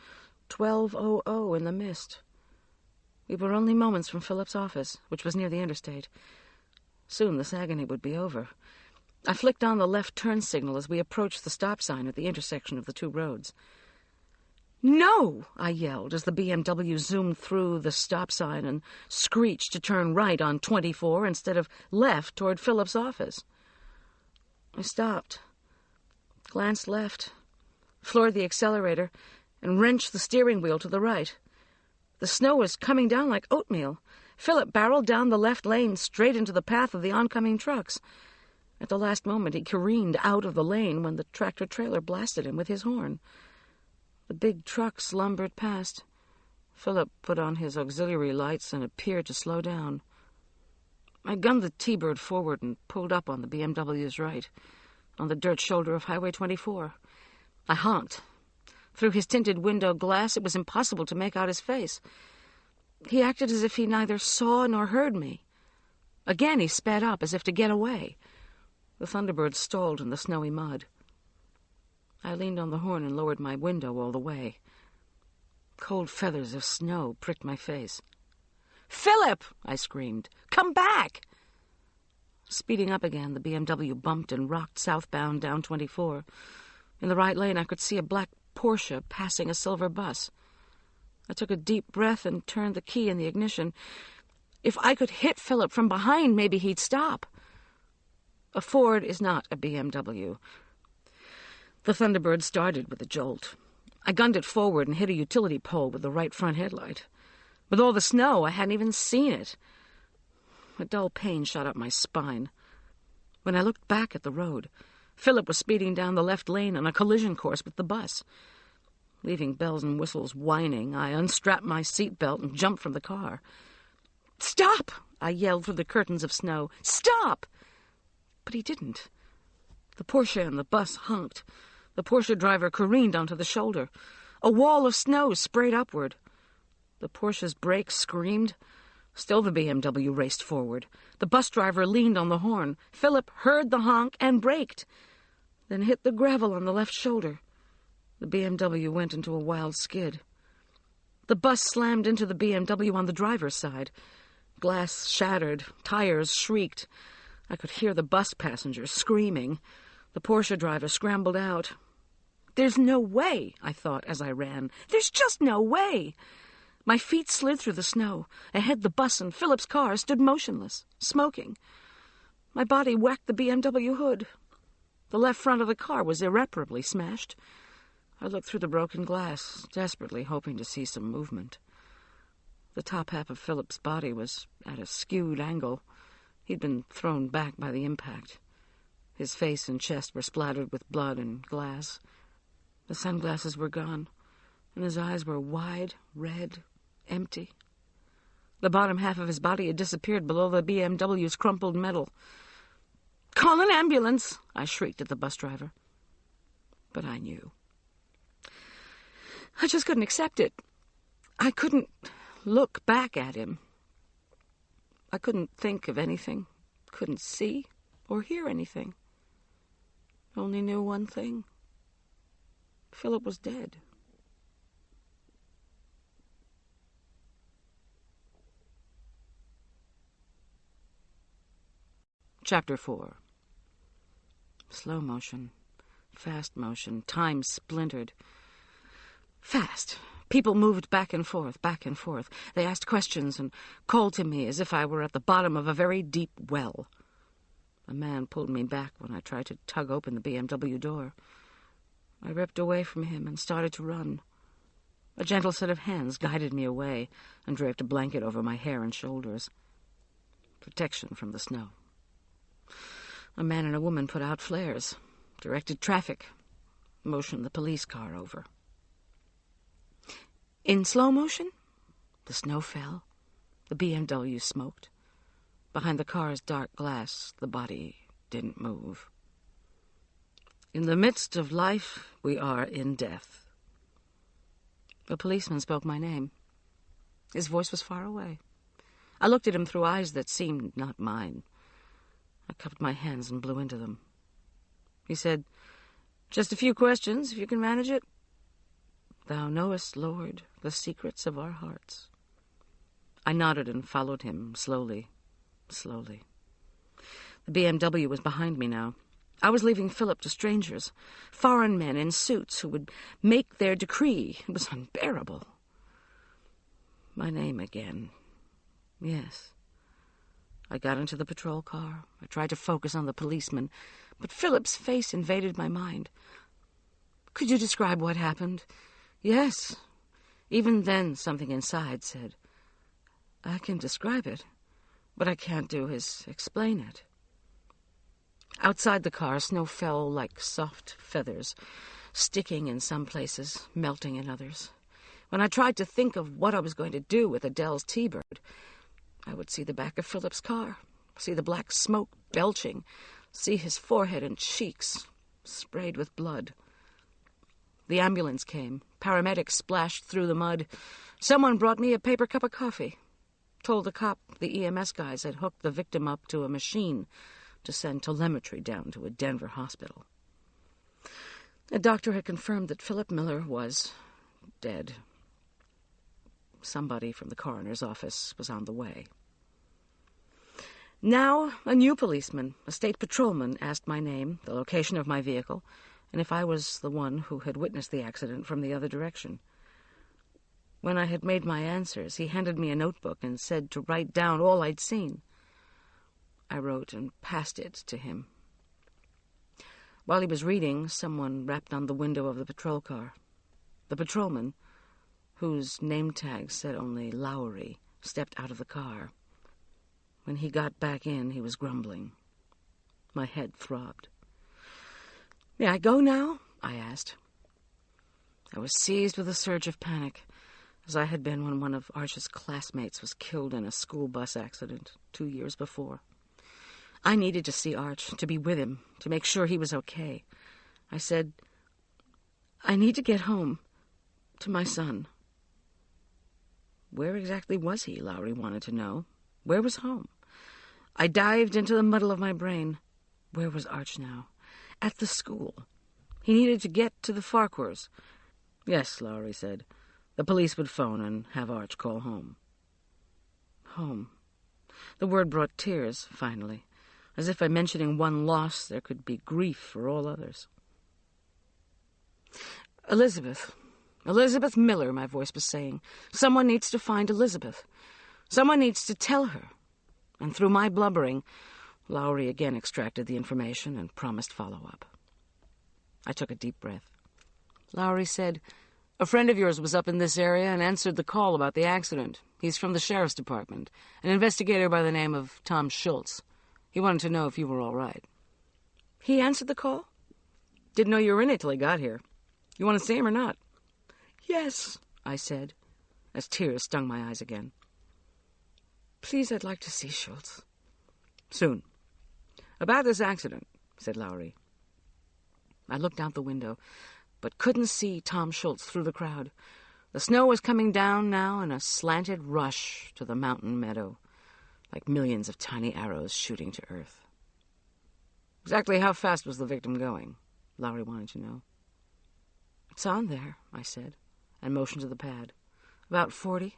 12:00 in the mist. We were only moments from Philip's office, which was near the interstate. Soon this agony would be over. I flicked on the left turn signal as we approached the stop sign at the intersection of the two roads. "No!" I yelled as the BMW zoomed through the stop sign and screeched to turn right on 24 instead of left toward Philip's office. I stopped, glanced left, floored the accelerator, and wrenched the steering wheel to the right. The snow was coming down like oatmeal. Philip barreled down the left lane straight into the path of the oncoming trucks. At the last moment, he careened out of the lane when the tractor-trailer blasted him with his horn. The big trucks lumbered past. Philip put on his auxiliary lights and appeared to slow down. I gunned the T-Bird forward and pulled up on the BMW's right, on the dirt shoulder of Highway 24. I honked. Through his tinted window glass, it was impossible to make out his face. He acted as if he neither saw nor heard me. Again he sped up, as if to get away. The Thunderbird stalled in the snowy mud. I leaned on the horn and lowered my window all the way. Cold feathers of snow pricked my face. "Philip!" I screamed. "Come back!" Speeding up again, the BMW bumped and rocked southbound down 24. In the right lane, I could see a black Porsche passing a silver bus. I took a deep breath and turned the key in the ignition. If I could hit Philip from behind, maybe he'd stop. A Ford is not a BMW. The Thunderbird started with a jolt. I gunned it forward and hit a utility pole with the right front headlight. With all the snow, I hadn't even seen it. A dull pain shot up my spine. When I looked back at the road, Philip was speeding down the left lane on a collision course with the bus. Leaving bells and whistles whining, I unstrapped my seatbelt and jumped from the car. "Stop!" I yelled through the curtains of snow. "Stop!" But he didn't. The Porsche and the bus honked. The Porsche driver careened onto the shoulder. A wall of snow sprayed upward. The Porsche's brakes screamed. Still the BMW raced forward. The bus driver leaned on the horn. Philip heard the honk and braked, then hit the gravel on the left shoulder. The BMW went into a wild skid. The bus slammed into the BMW on the driver's side. Glass shattered. Tires shrieked. I could hear the bus passengers screaming. The Porsche driver scrambled out. "There's no way," I thought as I ran. "There's just no way." My feet slid through the snow. Ahead, the bus and Philip's car stood motionless, smoking. My body whacked the BMW hood. The left front of the car was irreparably smashed. I looked through the broken glass, desperately hoping to see some movement. The top half of Philip's body was at a skewed angle. He'd been thrown back by the impact. His face and chest were splattered with blood and glass. The sunglasses were gone, and his eyes were wide, red, empty. The bottom half of his body had disappeared below the BMW's crumpled metal. "Call an ambulance!" I shrieked at the bus driver. But I knew. I just couldn't accept it. I couldn't look back at him. I couldn't think of anything, couldn't see or hear anything. Only knew one thing. Philip was dead. Chapter 4. Slow motion, fast motion, time splintered. Fast. People moved back and forth, back and forth. They asked questions and called to me as if I were at the bottom of a very deep well. A man pulled me back when I tried to tug open the BMW door. I ripped away from him and started to run. A gentle set of hands guided me away and draped a blanket over my hair and shoulders. Protection from the snow. A man and a woman put out flares, directed traffic, motioned the police car over. In slow motion, the snow fell, the BMW smoked. Behind the car's dark glass, the body didn't move. In the midst of life, we are in death. A policeman spoke my name. His voice was far away. I looked at him through eyes that seemed not mine. I cupped my hands and blew into them. He said, "Just a few questions, if you can manage it." "Thou knowest, Lord, the secrets of our hearts." I nodded and followed him, slowly, slowly. The BMW was behind me now. I was leaving Philip to strangers, foreign men in suits who would make their decree. It was unbearable. My name again. Yes. I got into the patrol car. I tried to focus on the policeman, but Philip's face invaded my mind. "Could you describe what happened?" "Yes." Even then, something inside said, I can describe it. What I can't do is explain it. Outside the car, snow fell like soft feathers, sticking in some places, melting in others. When I tried to think of what I was going to do with Adele's T-Bird, I would see the back of Philip's car, see the black smoke belching, see his forehead and cheeks sprayed with blood. The ambulance came. Paramedics splashed through the mud. Someone brought me a paper cup of coffee. Told the cop the EMS guys had hooked the victim up to a machine to send telemetry down to a Denver hospital. A doctor had confirmed that Philip Miller was dead. Somebody from the coroner's office was on the way. Now, a new policeman, a state patrolman, asked my name, the location of my vehicle, and if I was the one who had witnessed the accident from the other direction. When I had made my answers, he handed me a notebook and said to write down all I'd seen. I wrote and passed it to him. While he was reading, someone rapped on the window of the patrol car. The patrolman, whose name tag said only Lowry, stepped out of the car. When he got back in, he was grumbling. My head throbbed. "May I go now?" I asked. I was seized with a surge of panic, as I had been when one of Arch's classmates was killed in a school bus accident 2 years before. I needed to see Arch, to be with him, to make sure he was okay. I said, "I need to get home, to my son." Where exactly was he, Lowry wanted to know. Where was home? I dived into the muddle of my brain. Where was Arch now? At the school. He needed to get to the Farquhars. Yes, Lowry said. The police would phone and have Arch call home. Home. The word brought tears, finally, as if by mentioning one loss there could be grief for all others. Elizabeth Miller, my voice was saying. Someone needs to find Elizabeth. Someone needs to tell her. And through my blubbering, Lowry again extracted the information and promised follow-up. I took a deep breath. Lowry said, "A friend of yours was up in this area and answered the call about the accident. He's from the sheriff's department, an investigator by the name of Tom Schultz. He wanted to know if you were all right." "He answered the call?" "Didn't know you were in it till he got here. You want to see him or not?" "Yes," I said, as tears stung my eyes again. "Please, I'd like to see Schultz." "Soon. About this accident," said Lowry. I looked out the window, but couldn't see Tom Schultz through the crowd. The snow was coming down now in a slanted rush to the mountain meadow, like millions of tiny arrows shooting to earth. "Exactly how fast was the victim going?" Lowry wanted to know. "It's on there," I said, and motioned to the pad. "About 40.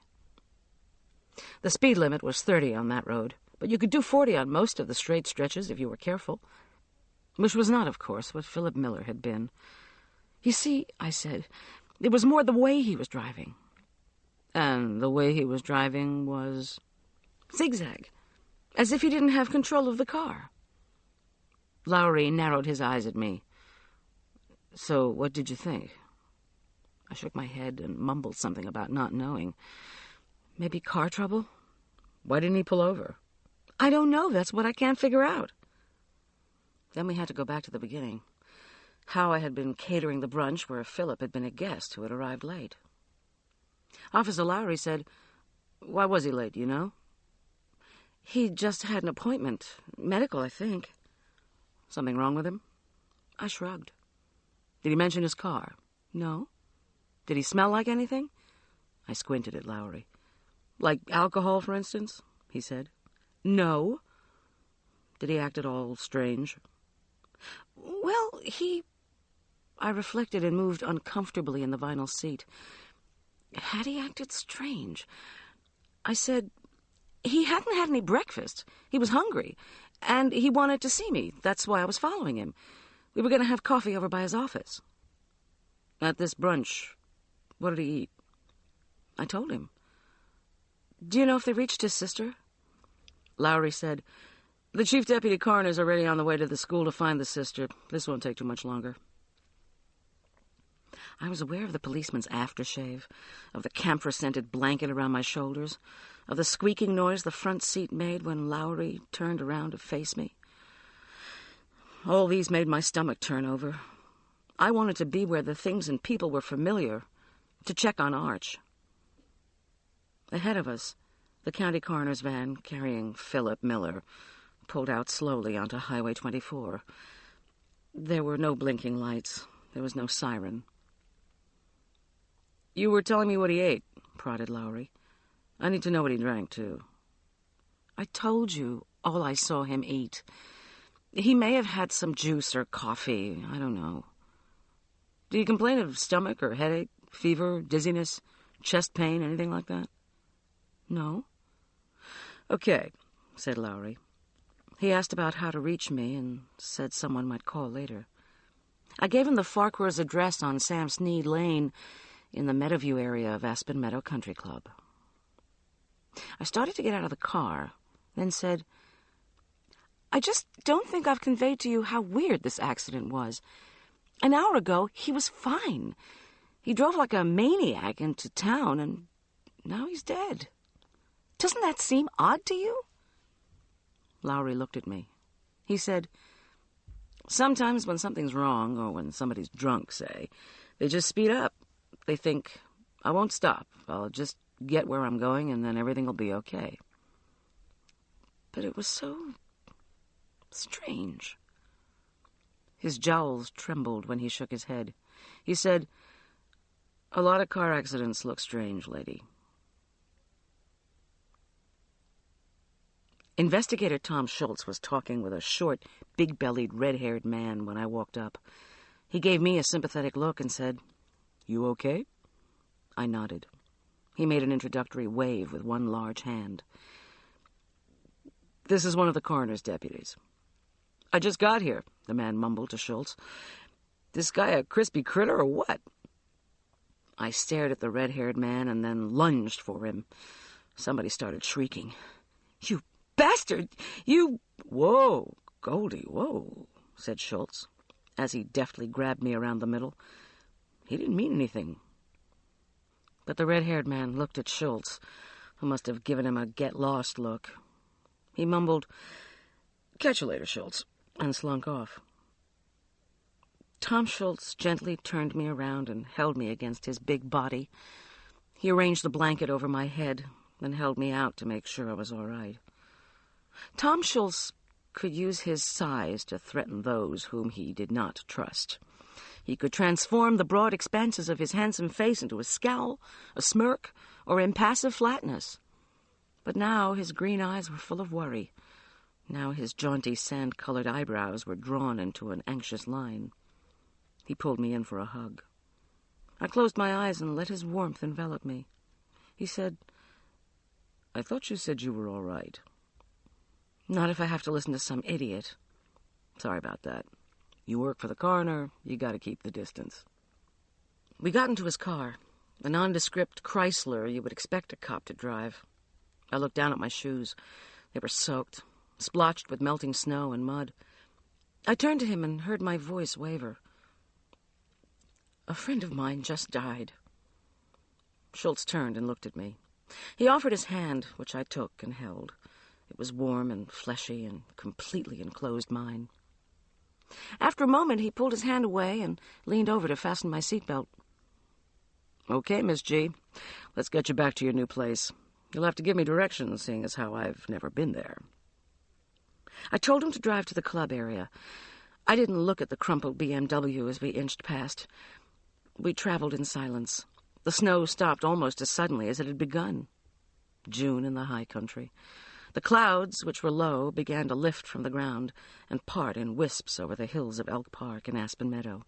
The speed limit was 30 on that road, but you could do 40 on most of the straight stretches if you were careful. Which was not, of course, what Philip Miller had been. "You see," I said, "it was more the way he was driving." "And the way he was driving was?" "Zigzag, as if he didn't have control of the car." Lowry narrowed his eyes at me. "So what did you think?" I shook my head and mumbled something about not knowing. "Maybe car trouble?" "Why didn't he pull over?" "I don't know. That's what I can't figure out." Then we had to go back to the beginning. How I had been catering the brunch where Philip had been a guest who had arrived late. Officer Lowry said, "Why was he late, you know?" "He just had an appointment. Medical, I think." "Something wrong with him?" I shrugged. "Did he mention his car?" "No." "Did he smell like anything?" I squinted at Lowry. "Like alcohol, for instance?" he said. "No." "Did he act at all strange?" "Well, I reflected and moved uncomfortably in the vinyl seat. Had he acted strange? I said, "He hadn't had any breakfast. He was hungry, and he wanted to see me. That's why I was following him. We were going to have coffee over by his office." "At this brunch, what did he eat?" I told him. "Do you know if they reached his sister?" Lowry said, "The chief deputy coroner's already on the way to the school to find the sister. This won't take too much longer." I was aware of the policeman's aftershave, of the camphor-scented blanket around my shoulders, of the squeaking noise the front seat made when Lowry turned around to face me. All these made my stomach turn over. I wanted to be where the things and people were familiar, to check on Arch. Ahead of us, the county coroner's van, carrying Philip Miller, pulled out slowly onto Highway 24. There were no blinking lights. There was no siren. "You were telling me what he ate," prodded Lowry. "I need to know what he drank, too." "I told you all I saw him eat. He may have had some juice or coffee. I don't know." "Do you complain of stomach or headache, fever, dizziness, chest pain, anything like that?" "No." "Okay," said Lowry. He asked about how to reach me and said someone might call later. I gave him the Farquhars' address on Sam Sneed Lane in the Meadowview area of Aspen Meadow Country Club. I started to get out of the car, then said, "I just don't think I've conveyed to you how weird this accident was. An hour ago, he was fine. He drove like a maniac into town, and now he's dead. Doesn't that seem odd to you?" Lowry looked at me. He said, "Sometimes when something's wrong, or when somebody's drunk, say, they just speed up. They think, I won't stop. I'll just get where I'm going, and then everything will be okay." But it was so strange. His jowls trembled when he shook his head. He said, "A lot of car accidents look strange, lady." Investigator Tom Schultz was talking with a short, big-bellied, red-haired man when I walked up. He gave me a sympathetic look and said, "You okay?" I nodded. He made an introductory wave with one large hand. "This is one of the coroner's deputies." "I just got here," the man mumbled to Schultz. "This guy a crispy critter or what?" I stared at the red-haired man and then lunged for him. Somebody started shrieking. "You bastard! You—" "Whoa, Goldie, whoa," said Schultz, as he deftly grabbed me around the middle. He didn't mean anything. But the red-haired man looked at Schultz, who must have given him a get-lost look. He mumbled, "Catch you later, Schultz," and slunk off. Tom Schultz gently turned me around and held me against his big body. He arranged the blanket over my head, then held me out to make sure I was all right. Tom Schultz could use his size to threaten those whom he did not trust. He could transform the broad expanses of his handsome face into a scowl, a smirk, or impassive flatness. But now his green eyes were full of worry. Now his jaunty, sand-colored eyebrows were drawn into an anxious line. He pulled me in for a hug. I closed my eyes and let his warmth envelop me. He said, "I thought you said you were all right." "Not if I have to listen to some idiot." "Sorry about that. You work for the coroner, you gotta keep the distance." We got into his car, a nondescript Chrysler you would expect a cop to drive. I looked down at my shoes. They were soaked, splotched with melting snow and mud. I turned to him and heard my voice waver. "A friend of mine just died." Schultz turned and looked at me. He offered his hand, which I took and held. It was warm and fleshy and completely enclosed mine. After a moment, he pulled his hand away and leaned over to fasten my seatbelt. "Okay, Miss G, let's get you back to your new place. You'll have to give me directions, seeing as how I've never been there." I told him to drive to the club area. I didn't look at the crumpled BMW as we inched past. We traveled in silence. The snow stopped almost as suddenly as it had begun. June in the high country. The clouds, which were low, began to lift from the ground and part in wisps over the hills of Elk Park and Aspen Meadow.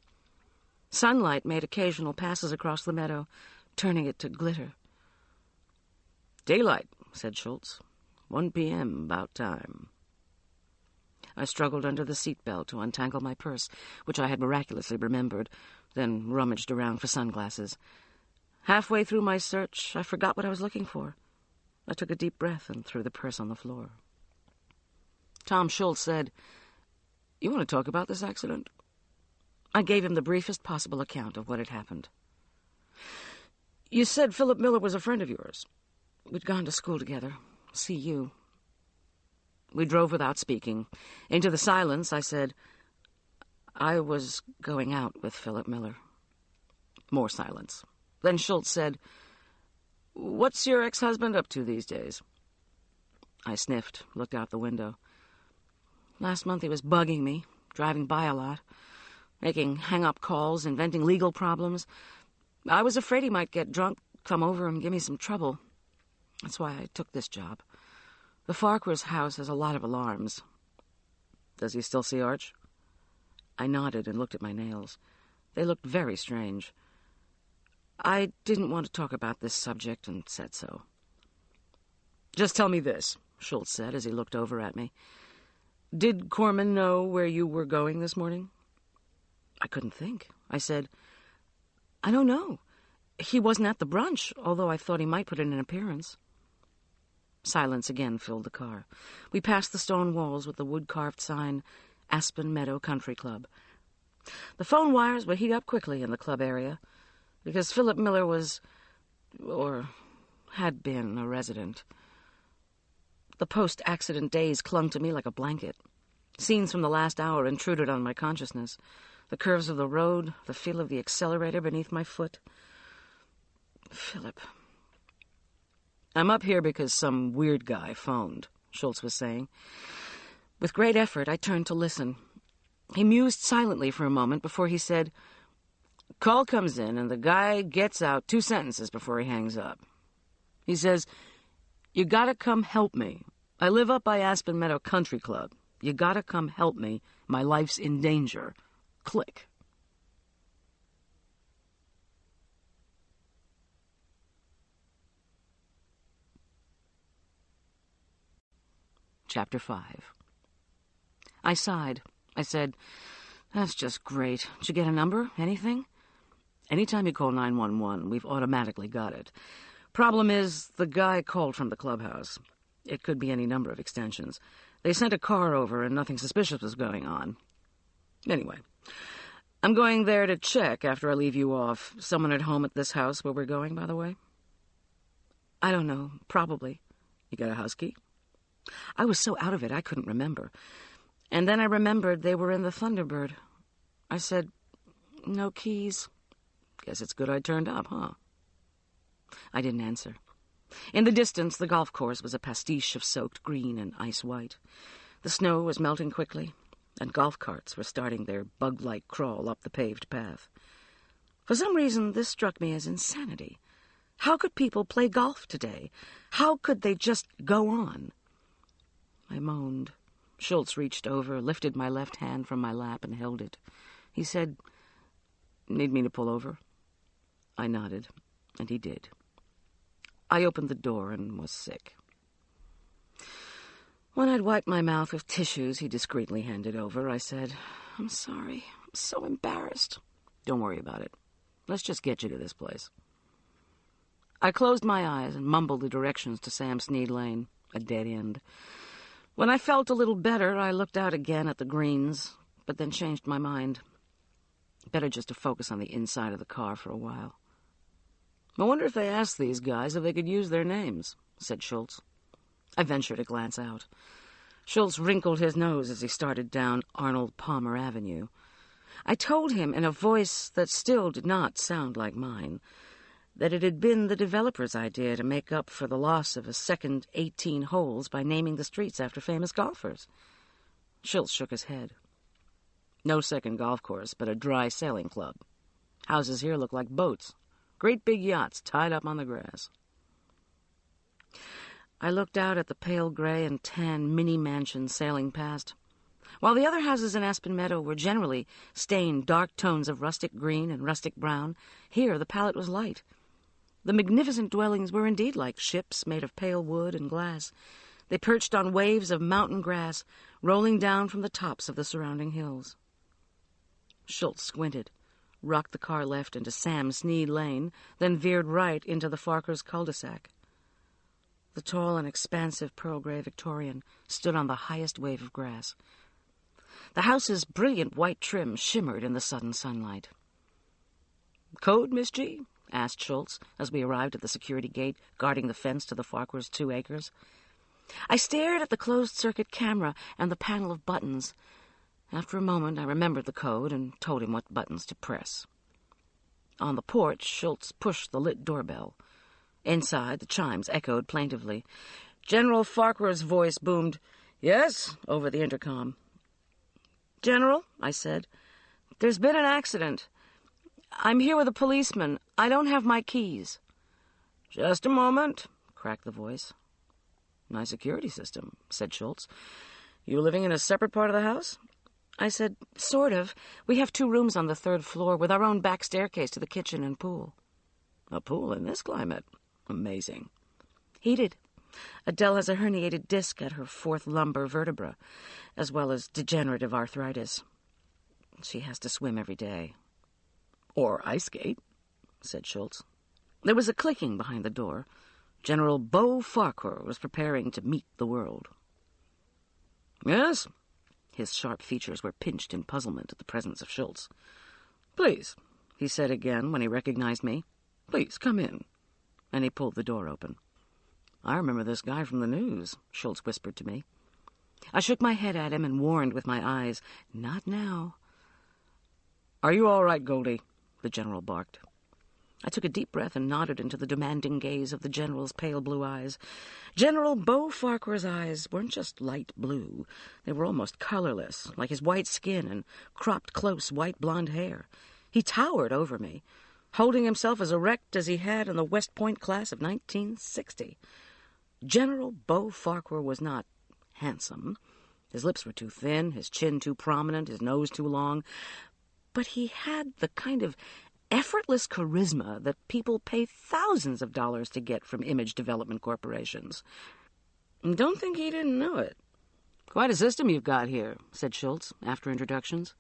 Sunlight made occasional passes across the meadow, turning it to glitter. "Daylight," said Schultz. 1 p.m., about time." I struggled under the seatbelt to untangle my purse, which I had miraculously remembered, then rummaged around for sunglasses. Halfway through my search, I forgot what I was looking for. I took a deep breath and threw the purse on the floor. Tom Schultz said, "You want to talk about this accident?" I gave him the briefest possible account of what had happened. You said Philip Miller was a friend of yours. We'd gone to school together. See you. We drove without speaking. Into the silence, I said, I was going out with Philip Miller. More silence. Then Schultz said, What's your ex-husband up to these days? I sniffed, looked out the window. Last month he was bugging me, driving by a lot, making hang-up calls, inventing legal problems. I was afraid he might get drunk, come over and give me some trouble. That's why I took this job. The Farquhar's house has a lot of alarms. Does he still see Arch? I nodded and looked at my nails. They looked very strange. I didn't want to talk about this subject and said so. Just tell me this, Schultz said as he looked over at me. Did Corman know where you were going this morning? I couldn't think. I said, I don't know. He wasn't at the brunch, although I thought he might put in an appearance. Silence again filled the car. We passed the stone walls with the wood-carved sign, Aspen Meadow Country Club. The phone wires would heat up quickly in the club area, because Philip Miller was, or had been, a resident. The post-accident days clung to me like a blanket. Scenes from the last hour intruded on my consciousness. The curves of the road, the feel of the accelerator beneath my foot. Philip. I'm up here because some weird guy phoned, Schultz was saying. With great effort, I turned to listen. He mused silently for a moment before he said, Call comes in and the guy gets out 2 sentences before he hangs up. He says, You gotta come help me. I live up by Aspen Meadow Country Club. You gotta come help me. My life's in danger. Click. Chapter 5. I sighed. I said, That's just great. Did you get a number? Anything? Anytime you call 911, we've automatically got it. Problem is, the guy called from the clubhouse. It could be any number of extensions. They sent a car over and nothing suspicious was going on. Anyway, I'm going there to check after I leave you off. Someone at home at this house where we're going, by the way? I don't know. Probably. You got a house key? I was so out of it I couldn't remember. And then I remembered they were in the Thunderbird. I said, No keys. Guess it's good I turned up, huh? I didn't answer. In the distance, the golf course was a pastiche of soaked green and ice white. The snow was melting quickly, and golf carts were starting their bug-like crawl up the paved path. For some reason, this struck me as insanity. How could people play golf today? How could they just go on? I moaned. Schultz reached over, lifted my left hand from my lap, and held it. He said, Need me to pull over? I nodded, and he did. I opened the door and was sick. When I'd wiped my mouth with tissues he discreetly handed over, I said, I'm sorry. I'm so embarrassed. Don't worry about it. Let's just get you to this place. I closed my eyes and mumbled the directions to Sam Sneed Lane, a dead end. When I felt a little better, I looked out again at the greens, but then changed my mind. Better just to focus on the inside of the car for a while. I wonder if they asked these guys if they could use their names, said Schultz. I ventured a glance out. Schultz wrinkled his nose as he started down Arnold Palmer Avenue. I told him in a voice that still did not sound like mine that it had been the developer's idea to make up for the loss of a second 18 holes by naming the streets after famous golfers. Schultz shook his head. No second golf course, but a dry sailing club. Houses here look like boats. Great big yachts tied up on the grass. I looked out at the pale gray and tan mini-mansions sailing past. While the other houses in Aspen Meadow were generally stained dark tones of rustic green and rustic brown, here the palette was light. The magnificent dwellings were indeed like ships made of pale wood and glass. They perched on waves of mountain grass, rolling down from the tops of the surrounding hills. Schultz squinted, rocked the car left into Sam Sneed Lane, then veered right into the Farquhar's cul-de-sac. The tall and expansive pearl gray Victorian stood on the highest wave of grass. The house's brilliant white trim shimmered in the sudden sunlight. "Code, Miss G?" asked Schultz as we arrived at the security gate guarding the fence to the Farquhars' 2 acres. I stared at the closed-circuit camera and the panel of buttons. After a moment, I remembered the code and told him what buttons to press. On the porch, Schultz pushed the lit doorbell. Inside, the chimes echoed plaintively. General Farquhar's voice boomed, "Yes," over the intercom. "General," I said, "there's been an accident. I'm here with a policeman. I don't have my keys." "Just a moment," cracked the voice. "Nice security system," said Schultz. "You living in a separate part of the house?" I said, "Sort of. We have 2 rooms on the 3rd floor with our own back staircase to the kitchen and pool." "A pool in this climate? Amazing." "Heated. Adele has a herniated disc at her 4th lumbar vertebra, as well as degenerative arthritis. She has to swim every day." "Or ice skate," said Schultz. There was a clicking behind the door. General Beau Farquhar was preparing to meet the world. "Yes?" His sharp features were pinched in puzzlement at the presence of Schultz. "Please," he said again when he recognized me. "Please, come in." And he pulled the door open. "I remember this guy from the news," Schultz whispered to me. I shook my head at him and warned with my eyes, "Not now." "Are you all right, Goldie?" the general barked. I took a deep breath and nodded into the demanding gaze of the general's pale blue eyes. General Beau Farquhar's eyes weren't just light blue. They were almost colorless, like his white skin and cropped close white blonde hair. He towered over me, holding himself as erect as he had in the West Point class of 1960. General Beau Farquhar was not handsome. His lips were too thin, his chin too prominent, his nose too long. But he had the kind of effortless charisma that people pay thousands of dollars to get from image development corporations. Don't think he didn't know it. "Quite a system you've got here," said Schultz, after introductions.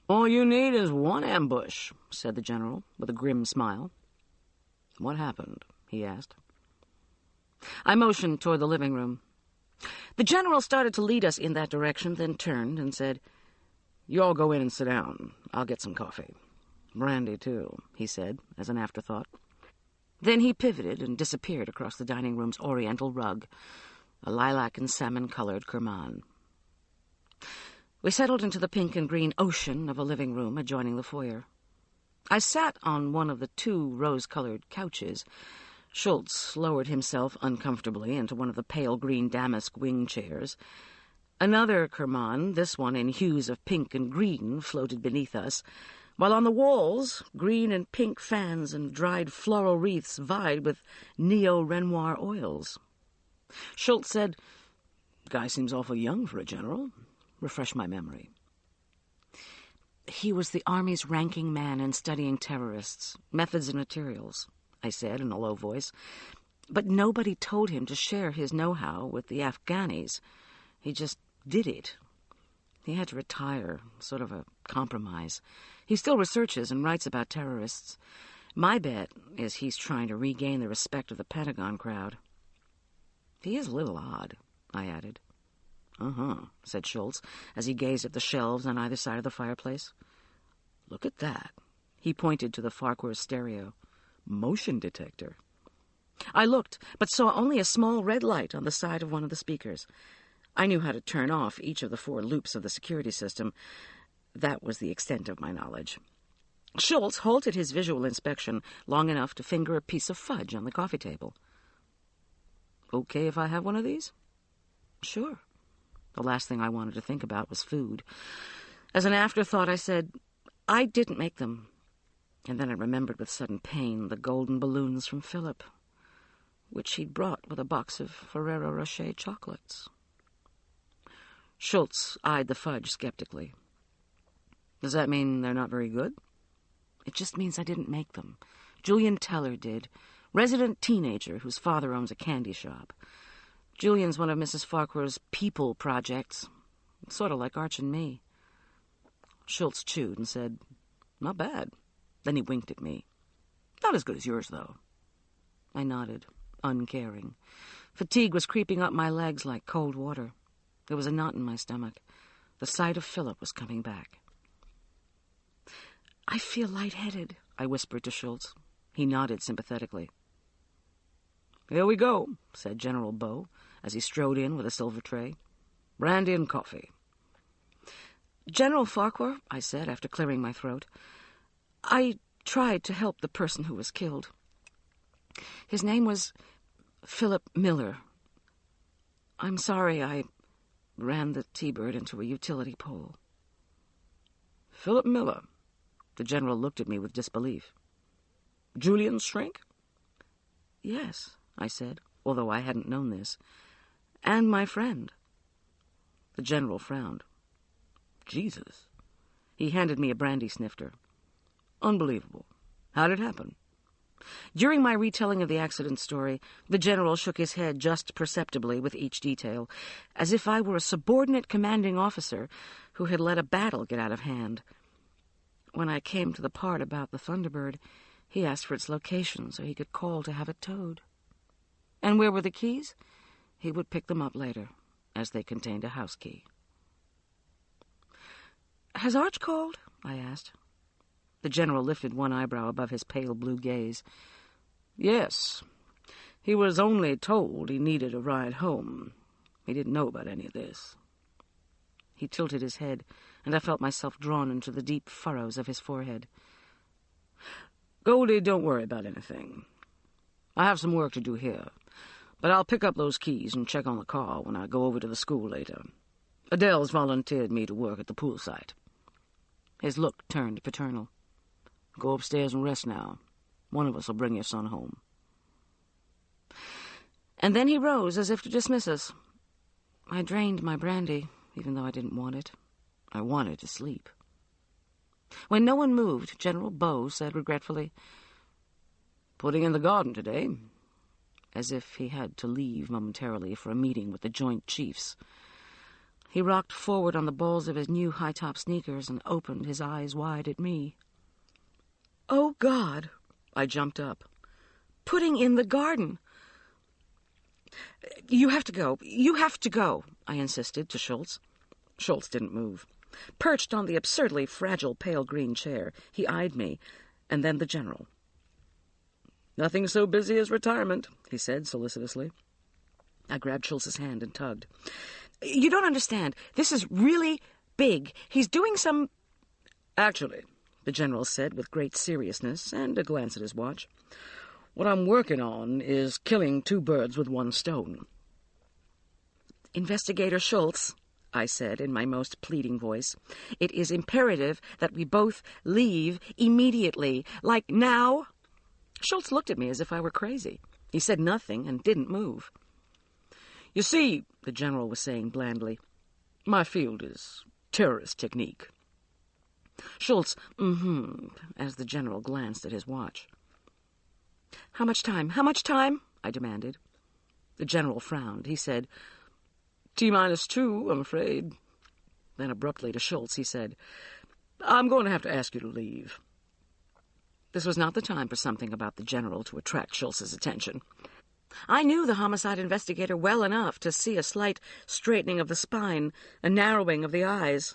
"All you need is one ambush," said the general, with a grim smile. "What happened?" he asked. I motioned toward the living room. The general started to lead us in that direction, then turned and said, "You all go in and sit down. I'll get some coffee. Brandy, too," he said, as an afterthought. Then he pivoted and disappeared across the dining room's oriental rug, a lilac and salmon-colored Kerman. We settled into the pink and green ocean of a living room adjoining the foyer. I sat on one of the 2 rose-colored couches. Schultz lowered himself uncomfortably into one of the pale green damask wing chairs. Another Kerman, this one in hues of pink and green, floated beneath us, while on the walls, green and pink fans and dried floral wreaths vied with neo-Renoir oils. Schultz said, "Guy seems awful young for a general. Refresh my memory." "He was the Army's ranking man in studying terrorists, methods and materials," I said in a low voice. "But nobody told him to share his know-how with the Afghanis. He just did it. He had to retire, sort of a compromise. He still researches and writes about terrorists. My bet is he's trying to regain the respect of the Pentagon crowd." "He is a little odd," I added. "Uh-huh," said Schultz, as he gazed at the shelves on either side of the fireplace. "Look at that." He pointed to the Farquhar stereo. "Motion detector." I looked, but saw only a small red light on the side of one of the speakers. I knew how to turn off each of the 4 loops of the security system. That was the extent of my knowledge. Schultz halted his visual inspection long enough to finger a piece of fudge on the coffee table. "Okay if I have one of these?" "Sure." The last thing I wanted to think about was food. As an afterthought, I said, "I didn't make them." And then I remembered with sudden pain the golden balloons from Philip, which he'd brought with a box of Ferrero Rocher chocolates. Schultz eyed the fudge skeptically. "Does that mean they're not very good?" "It just means I didn't make them. Julian Teller did. Resident teenager whose father owns a candy shop. Julian's one of Mrs. Farquhar's people projects. Sort of like Arch and me." Schultz chewed and said, "Not bad." Then he winked at me. "Not as good as yours, though." I nodded, uncaring. Fatigue was creeping up my legs like cold water. There was a knot in my stomach. The sight of Philip was coming back. "I feel lightheaded," I whispered to Schultz. He nodded sympathetically. "Here we go," said General Bow, as he strode in with a silver tray. "Brandy and coffee." "General Farquhar," I said, after clearing my throat, "I tried to help the person who was killed. His name was Philip Miller. I'm sorry I ran the T-Bird into a utility pole." "Philip Miller?" The general looked at me with disbelief. "Julian's shrink?" "Yes," I said, although I hadn't known this. "And my friend." The general frowned. "Jesus." He handed me a brandy snifter. "Unbelievable. How'd it happen?" During my retelling of the accident story, the general shook his head just perceptibly with each detail, as if I were a subordinate commanding officer who had let a battle get out of hand. When I came to the part about the Thunderbird, he asked for its location so he could call to have it towed. And where were the keys? He would pick them up later, as they contained a house key. "Has Arch called?" I asked. The general lifted one eyebrow above his pale blue gaze. "Yes. He was only told he needed a ride home. He didn't know about any of this." He tilted his head, and I felt myself drawn into the deep furrows of his forehead. "Goldie, don't worry about anything. I have some work to do here, but I'll pick up those keys and check on the car when I go over to the school later. Adele's volunteered me to work at the pool site." His look turned paternal. "Go upstairs and rest now. One of us will bring your son home." And then he rose as if to dismiss us. I drained my brandy, even though I didn't want it. I wanted to sleep. When no one moved, General Bow said regretfully, "Putting in the garden today," as if he had to leave momentarily for a meeting with the Joint Chiefs. He rocked forward on the balls of his new high-top sneakers and opened his eyes wide at me. "Oh, God!" I jumped up. "Putting in the garden!" "You have to go. You have to go," I insisted to Schultz. Schultz didn't move. Perched on the absurdly fragile pale green chair, he eyed me, and then the general. "Nothing so busy as retirement," he said solicitously. I grabbed Schultz's hand and tugged. "You don't understand. This is really big. He's doing some—" "Actually," the general said with great seriousness and a glance at his watch, "what I'm working on is killing two birds with one stone." "Investigator Schultz," I said in my most pleading voice, "it is imperative that we both leave immediately, like now." Schultz looked at me as if I were crazy. He said nothing and didn't move. "You see," the general was saying blandly, "my field is terrorist technique." Schultz as the general glanced at his watch. "How much time? How much time?" I demanded. The general frowned. He said, "T-2, I'm afraid." Then abruptly to Schultz, he said, "I'm going to have to ask you to leave." This was not the time for something about the general to attract Schultz's attention. I knew the homicide investigator well enough to see a slight straightening of the spine, a narrowing of the eyes.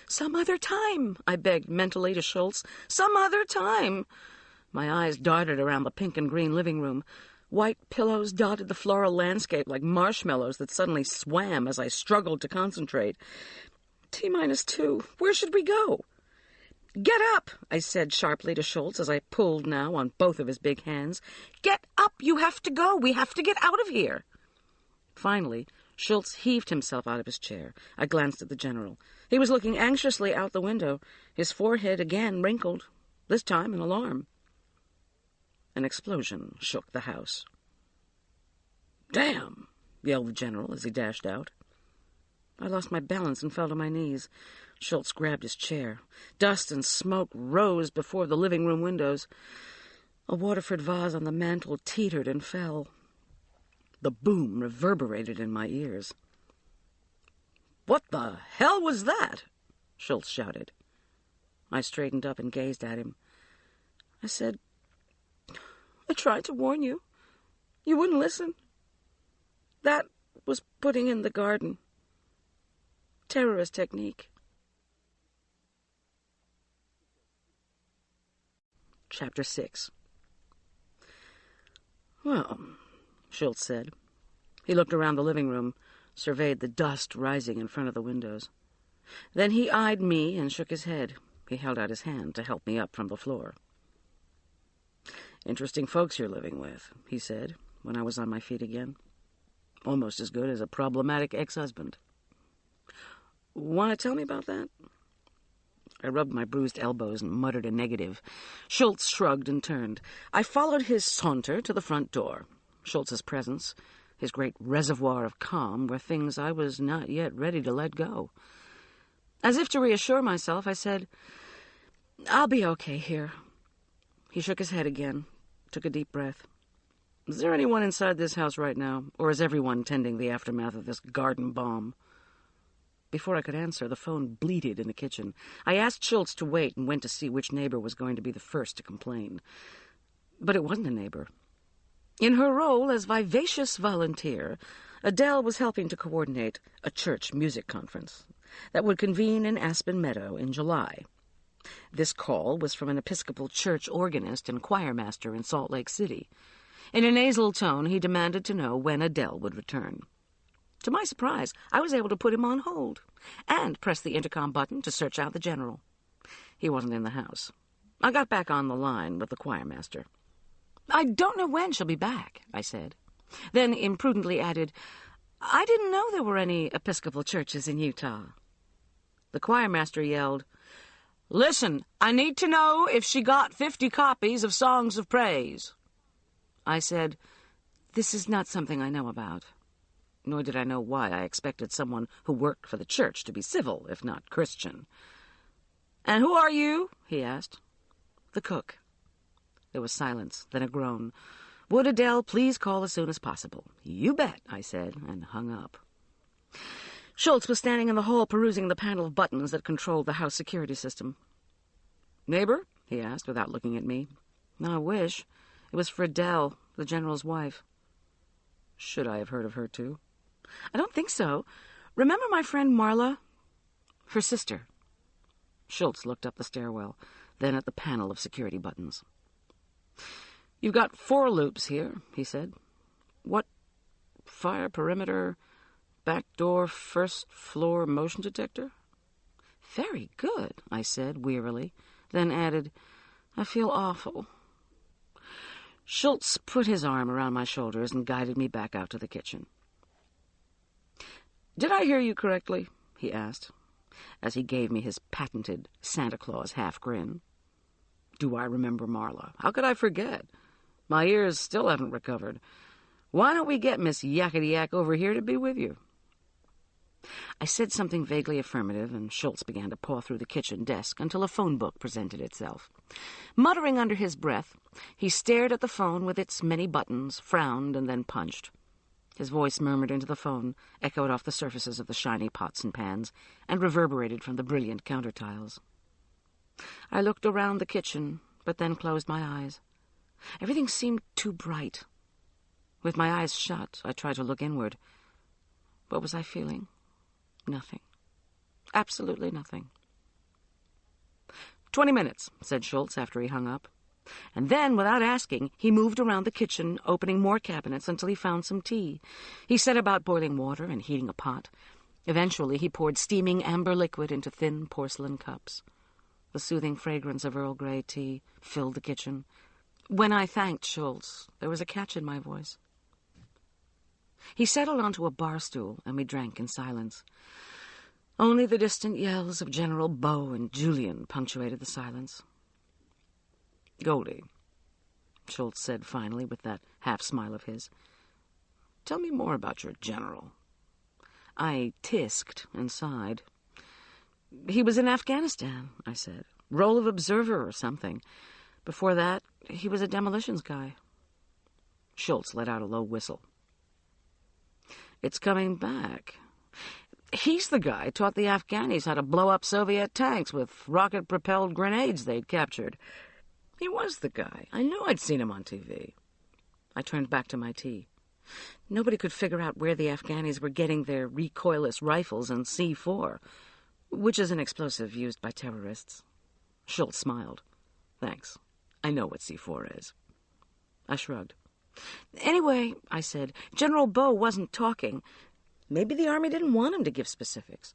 "Some other time," I begged mentally to Schultz. "Some other time." My eyes darted around the pink and green living room. White pillows dotted the floral landscape like marshmallows that suddenly swam as I struggled to concentrate. T-2. Where should we go? "Get up," I said sharply to Schultz as I pulled now on both of his big hands. "Get up! You have to go! We have to get out of here!" Finally, Schultz heaved himself out of his chair. I glanced at the general. He was looking anxiously out the window, his forehead again wrinkled, this time in alarm. An explosion shook the house. "Damn!" yelled the general as he dashed out. I lost my balance and fell to my knees. Schultz grabbed his chair. Dust and smoke rose before the living room windows. A Waterford vase on the mantel teetered and fell. The boom reverberated in my ears. "What the hell was that?" Schultz shouted. I straightened up and gazed at him. I said, "I tried to warn you. You wouldn't listen. That was putting in the garden." terrorist technique. Chapter 6. "Well," Schultz said. He looked around the living room, surveyed the dust rising in front of the windows. Then he eyed me and shook his head. He held out his hand to help me up from the floor. "Interesting folks you're living with," he said, when I was on my feet again. "Almost as good as a problematic ex-husband." "Want to tell me about that?" I rubbed my bruised elbows and muttered a negative. Schultz shrugged and turned. I followed his saunter to the front door. Schultz's presence, his great reservoir of calm, were things I was not yet ready to let go. As if to reassure myself, I said, "I'll be okay here." He shook his head again, took a deep breath. "Is there anyone inside this house right now, or is everyone tending the aftermath of this garden bomb?" Before I could answer, the phone bleated in the kitchen. I asked Schultz to wait and went to see which neighbor was going to be the first to complain. But it wasn't a neighbor. In her role as vivacious volunteer, Adele was helping to coordinate a church music conference that would convene in Aspen Meadow in July. This call was from an Episcopal church organist and choirmaster in Salt Lake City. In a nasal tone, he demanded to know when Adele would return. To my surprise, I was able to put him on hold and press the intercom button to search out the general. He wasn't in the house. I got back on the line with the choirmaster. "I don't know when she'll be back," I said. Then imprudently added, "I didn't know there were any Episcopal churches in Utah." The choirmaster yelled, "Listen, I need to know if she got 50 copies of Songs of Praise." I said, "This is not something I know about." Nor did I know why I expected someone who worked for the church to be civil, if not Christian. "And who are you?" he asked. "The cook." There was silence, then a groan. Would Adele please call as soon as possible? "You bet," I said, and hung up. Schultz was standing in the hall perusing the panel of buttons that controlled the house security system. "Neighbor?" he asked, without looking at me. "I wish. It was for Adele, the general's wife." Should I have heard of her, too? "I don't think so. Remember my friend Marla? Her sister." Schultz looked up the stairwell, then at the panel of security buttons. "You've got 4 loops here," he said. "What? Fire perimeter, back door, first floor motion detector?" "Very good," I said wearily, then added, "I feel awful." Schultz put his arm around my shoulders and guided me back out to the kitchen. "Did I hear you correctly?" he asked, as he gave me his patented Santa Claus half-grin. "Do I remember Marla? How could I forget? My ears still haven't recovered. Why don't we get Miss Yakety-Yak over here to be with you?" I said something vaguely affirmative, and Schultz began to paw through the kitchen desk until a phone book presented itself. Muttering under his breath, he stared at the phone with its many buttons, frowned, and then punched. His voice murmured into the phone, echoed off the surfaces of the shiny pots and pans, and reverberated from the brilliant counter tiles. I looked around the kitchen, but then closed my eyes. Everything seemed too bright. With my eyes shut, I tried to look inward. What was I feeling? Nothing. Absolutely nothing. 20 minutes, said Schultz after he hung up. And then, without asking, he moved around the kitchen, opening more cabinets until he found some tea. He set about boiling water and heating a pot. Eventually, he poured steaming amber liquid into thin porcelain cups. The soothing fragrance of Earl Grey tea filled the kitchen. When I thanked Schultz, there was a catch in my voice. He settled onto a bar stool, and we drank in silence. Only the distant yells of General Beau and Julian punctuated the silence. "Goldie," Schultz said finally with that half-smile of his, "tell me more about your general." I tisked and sighed. "He was in Afghanistan," I said. "Role of observer or something. Before that, he was a demolitions guy." Schultz let out a low whistle. "It's coming back. He's the guy taught the Afghanis how to blow up Soviet tanks with rocket-propelled grenades they'd captured. He was the guy. I knew I'd seen him on TV." I turned back to my tea. Nobody could figure out where the Afghanis were getting their recoilless rifles and C4, which is an explosive used by terrorists. Schultz smiled. Thanks. I know what C4 is. I shrugged. Anyway, I said, General Bowe wasn't talking. Maybe the Army didn't want him to give specifics.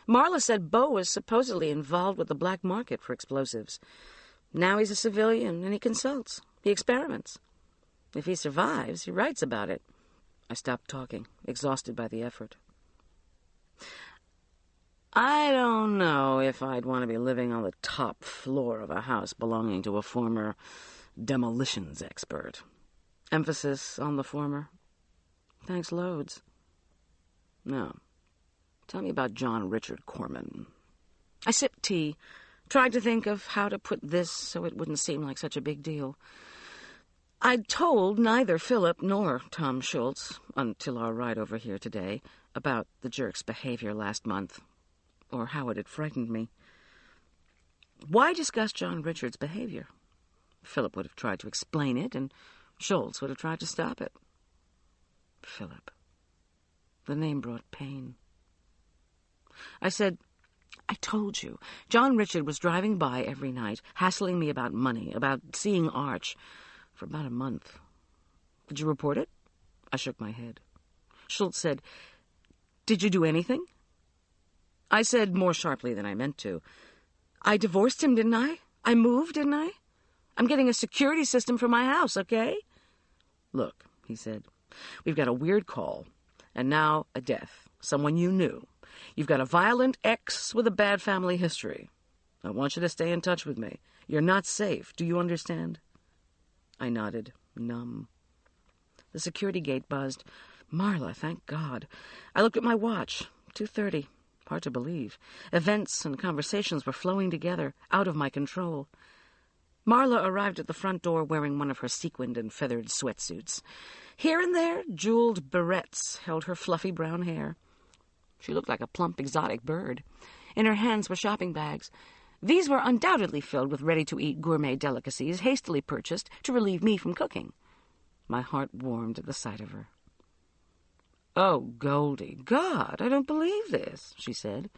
Marla said Bowe was supposedly involved with the black market for explosives. Now he's a civilian, and he consults. He experiments. If he survives, he writes about it. I stopped talking, exhausted by the effort. I don't know if I'd want to be living on the top floor of a house belonging to a former demolitions expert. Emphasis on the former. Thanks loads. No. Tell me about John Richard Corman. I sipped tea, tried to think of how to put this so it wouldn't seem like such a big deal. I'd told neither Philip nor Tom Schultz, until our ride over here today, about the jerk's behavior last month, or how it had frightened me. Why discuss John Richard's behavior? Philip would have tried to explain it, and Schultz would have tried to stop it. Philip. The name brought pain. I said, I told you. John Richard was driving by every night, hassling me about money, about seeing Arch, for about a month. Did you report it? I shook my head. Schultz said, Did you do anything? I said more sharply than I meant to. I divorced him, didn't I? I moved, didn't I? I'm getting a security system for my house, okay? Look, he said, we've got a weird call, and now a death, someone you knew. You've got a violent ex with a bad family history. I want you to stay in touch with me. You're not safe. Do you understand? I nodded, numb. The security gate buzzed. Marla, thank God. I looked at my watch. 2:30. Hard to believe. Events and conversations were flowing together, out of my control. Marla arrived at the front door wearing one of her sequined and feathered sweatsuits. Here and there, jeweled barrettes held her fluffy brown hair. She looked like a plump exotic bird. In her hands were shopping bags. These were undoubtedly filled with ready-to-eat gourmet delicacies hastily purchased to relieve me from cooking. My heart warmed at the sight of her. Oh, Goldie, God, I don't believe this, she said,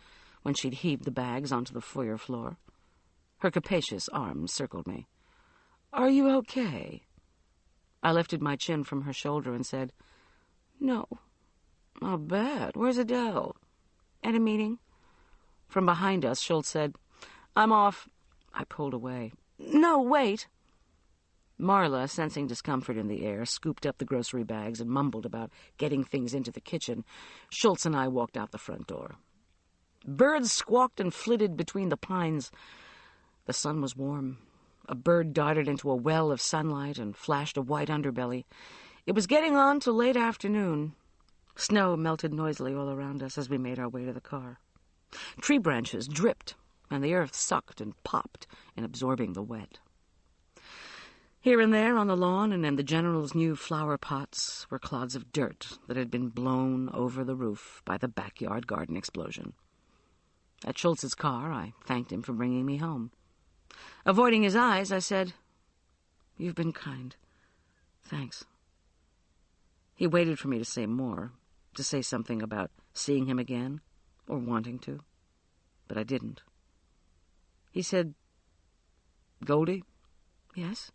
when she'd heaved the bags onto the foyer floor. Her capacious arms circled me. Are you okay? I lifted my chin from her shoulder and said, No. Oh, bad. Where's Adele? At a meeting. From behind us, Schultz said, I'm off. I pulled away. No, wait. Marla, sensing discomfort in the air, scooped up the grocery bags and mumbled about getting things into the kitchen. Schultz and I walked out the front door. Birds squawked and flitted between the pines. The sun was warm. A bird darted into a well of sunlight and flashed a white underbelly. It was getting on to late afternoon. Snow melted noisily all around us as we made our way to the car. Tree branches dripped, and the earth sucked and popped in absorbing the wet. Here and there on the lawn and in the General's new flower pots were clods of dirt that had been blown over the roof by the backyard garden explosion. At Schultz's car, I thanked him for bringing me home. Avoiding his eyes, I said, You've been kind. Thanks. He waited for me to say more, to say something about seeing him again, or wanting to, but I didn't. He said, Goldie? Yes?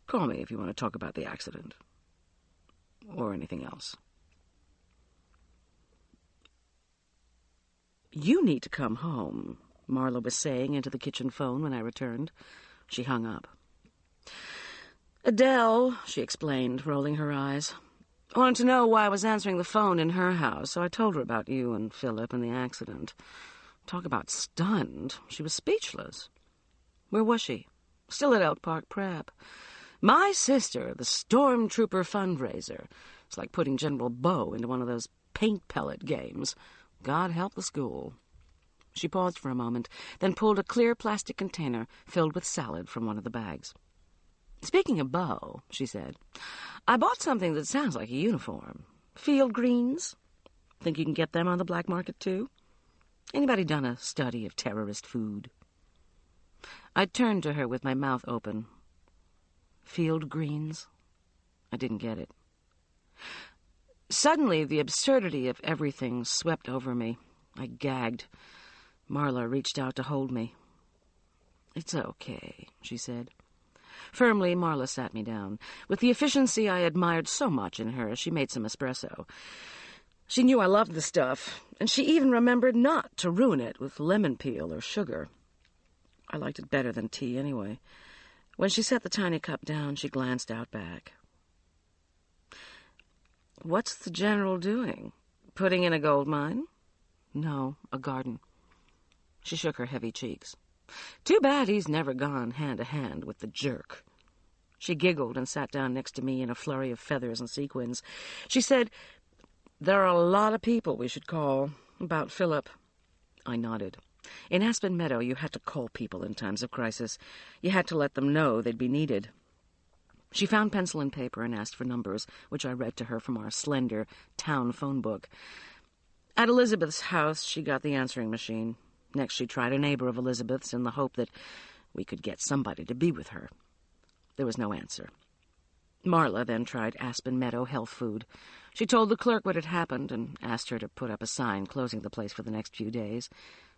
Call me if you want to talk about the accident. Or anything else. You need to come home, Marla was saying into the kitchen phone when I returned. She hung up. Adele, she explained, rolling her eyes, wanted to know why I was answering the phone in her house, so I told her about you and Philip and the accident. Talk about stunned. She was speechless. Where was she? Still at Elk Park Prep. My sister, the stormtrooper fundraiser. It's like putting General Bowe into one of those paint pellet games. God help the school. She paused for a moment, then pulled a clear plastic container filled with salad from one of the bags. Speaking of Bowe, she said, I bought something that sounds like a uniform. Field greens. Think you can get them on the black market, too? Anybody done a study of terrorist food? I turned to her with my mouth open. Field greens? I didn't get it. Suddenly, the absurdity of everything swept over me. I gagged. Marla reached out to hold me. "It's okay," she said. Firmly, Marla sat me down. With the efficiency I admired so much in her, she made some espresso. She knew I loved the stuff, and she even remembered not to ruin it with lemon peel or sugar. I liked it better than tea anyway. When she set the tiny cup down, she glanced out back. "What's the General doing? Putting in a gold mine?" "No, a garden." She shook her heavy cheeks. "Too bad he's never gone hand to hand with the jerk." She giggled and sat down next to me in a flurry of feathers and sequins. She said, "There are a lot of people we should call about Philip." I nodded. In Aspen Meadow, you had to call people in times of crisis. You had to let them know they'd be needed. She found pencil and paper and asked for numbers, which I read to her from our slender town phone book. At Elizabeth's house, she got the answering machine. Next, she tried a neighbor of Elizabeth's in the hope that we could get somebody to be with her. There was no answer. Marla then tried Aspen Meadow Health Food. She told the clerk what had happened and asked her to put up a sign closing the place for the next few days,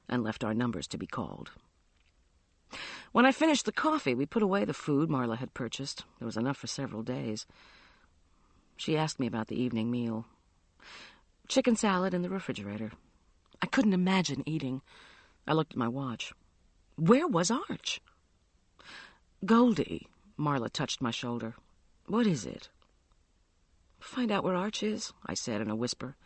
and left our numbers to be called. When I finished the coffee, we put away the food Marla had purchased. There was enough for several days. She asked me about the evening meal. Chicken salad in the refrigerator. I couldn't imagine eating. I looked at my watch. Where was Arch? "Goldie," Marla touched my shoulder. "What is it?" "Find out where Arch is," I said in a whisper.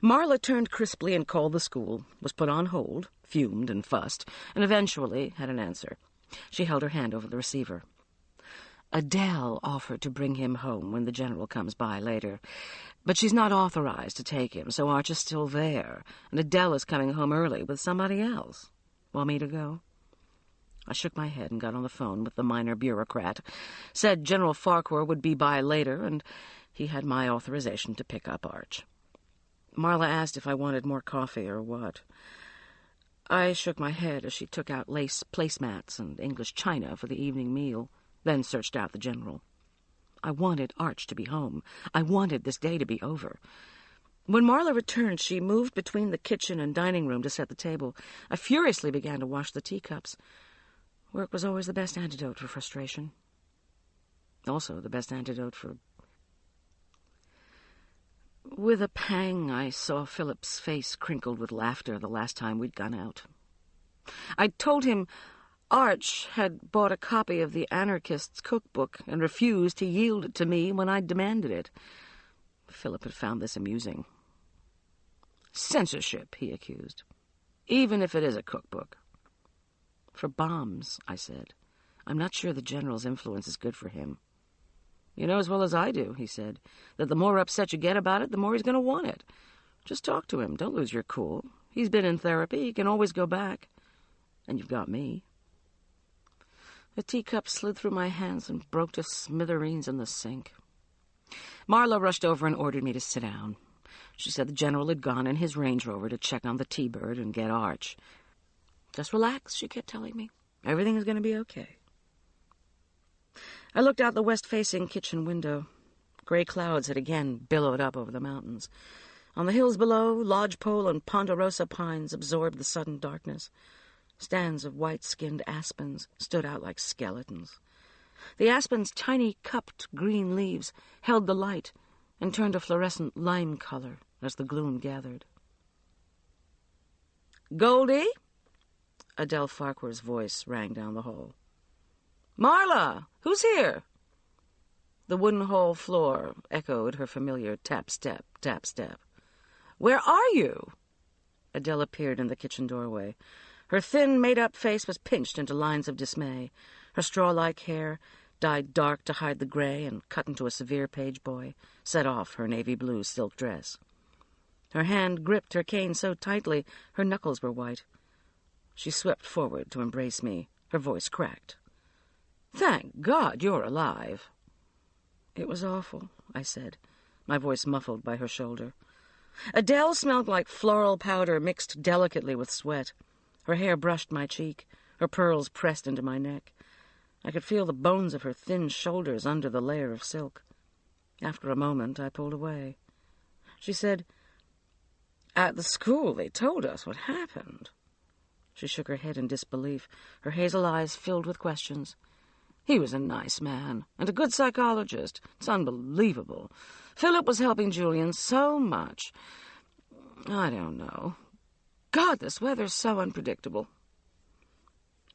Marla turned crisply and called the school, was put on hold, fumed and fussed, and eventually had an answer. She held her hand over the receiver. "Adele offered to bring him home when the General comes by later. But she's not authorized to take him, so Arch is still there, and Adele is coming home early with somebody else. Want me to go?" I shook my head and got on the phone with the minor bureaucrat, said General Farquhar would be by later, and he had my authorization to pick up Arch. Marla asked if I wanted more coffee or what. I shook my head as she took out lace placemats and English china for the evening meal, then searched out the General. I wanted Arch to be home. I wanted this day to be over. When Marla returned, she moved between the kitchen and dining room to set the table. I furiously began to wash the teacups. Work was always the best antidote for frustration. Also the best antidote for... With a pang, I saw Philip's face crinkled with laughter the last time we'd gone out. I told him Arch had bought a copy of the Anarchist's cookbook and refused to yield it to me when I demanded it. Philip had found this amusing. "Censorship," he accused, "even if it is a cookbook." "For bombs," I said. "I'm not sure the General's influence is good for him." "You know as well as I do," he said, "that the more upset you get about it, the more he's going to want it. Just talk to him. Don't lose your cool. He's been in therapy. He can always go back. And you've got me." The teacup slid through my hands and broke to smithereens in the sink. Marla rushed over and ordered me to sit down. She said the General had gone in his Range Rover to check on the T-Bird and get Arch. "Just relax," she kept telling me. "Everything is going to be okay." I looked out the west-facing kitchen window. Gray clouds had again billowed up over the mountains. On the hills below, lodgepole and ponderosa pines absorbed the sudden darkness. Stands of white-skinned aspens stood out like skeletons. The aspen's tiny cupped green leaves held the light and turned a fluorescent lime color as the gloom gathered. "Goldie?" Adele Farquhar's voice rang down the hall. "Marla, who's here?" The wooden hall floor echoed her familiar tap-step, tap-step. "Where are you?" Adele appeared in the kitchen doorway. Her thin, made-up face was pinched into lines of dismay. Her straw-like hair, dyed dark to hide the gray and cut into a severe page boy, set off her navy-blue silk dress. Her hand gripped her cane so tightly her knuckles were white. She swept forward to embrace me. Her voice cracked. "Thank God you're alive." "It was awful," I said, my voice muffled by her shoulder. Adele smelled like floral powder mixed delicately with sweat. Her hair brushed my cheek, her pearls pressed into my neck. I could feel the bones of her thin shoulders under the layer of silk. After a moment, I pulled away. She said, "At the school they told us what happened." She shook her head in disbelief, her hazel eyes filled with questions. "He was a nice man, and a good psychologist. It's unbelievable. Philip was helping Julian so much. I don't know. God, this weather's so unpredictable."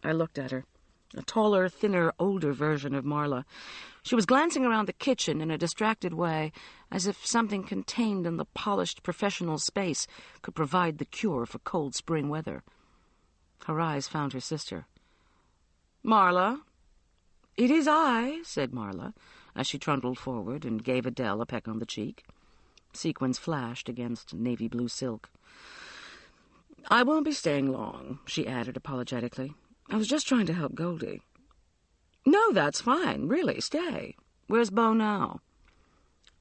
I looked at her, a taller, thinner, older version of Marla. She was glancing around the kitchen in a distracted way, as if something contained in the polished professional space could provide the cure for cold spring weather. Her eyes found her sister. "Marla?" "It is I," said Marla, as she trundled forward and gave Adele a peck on the cheek. Sequins flashed against navy blue silk. "I won't be staying long," she added apologetically. "I was just trying to help Goldie." "No, that's fine. Really, stay. Where's Beau now?"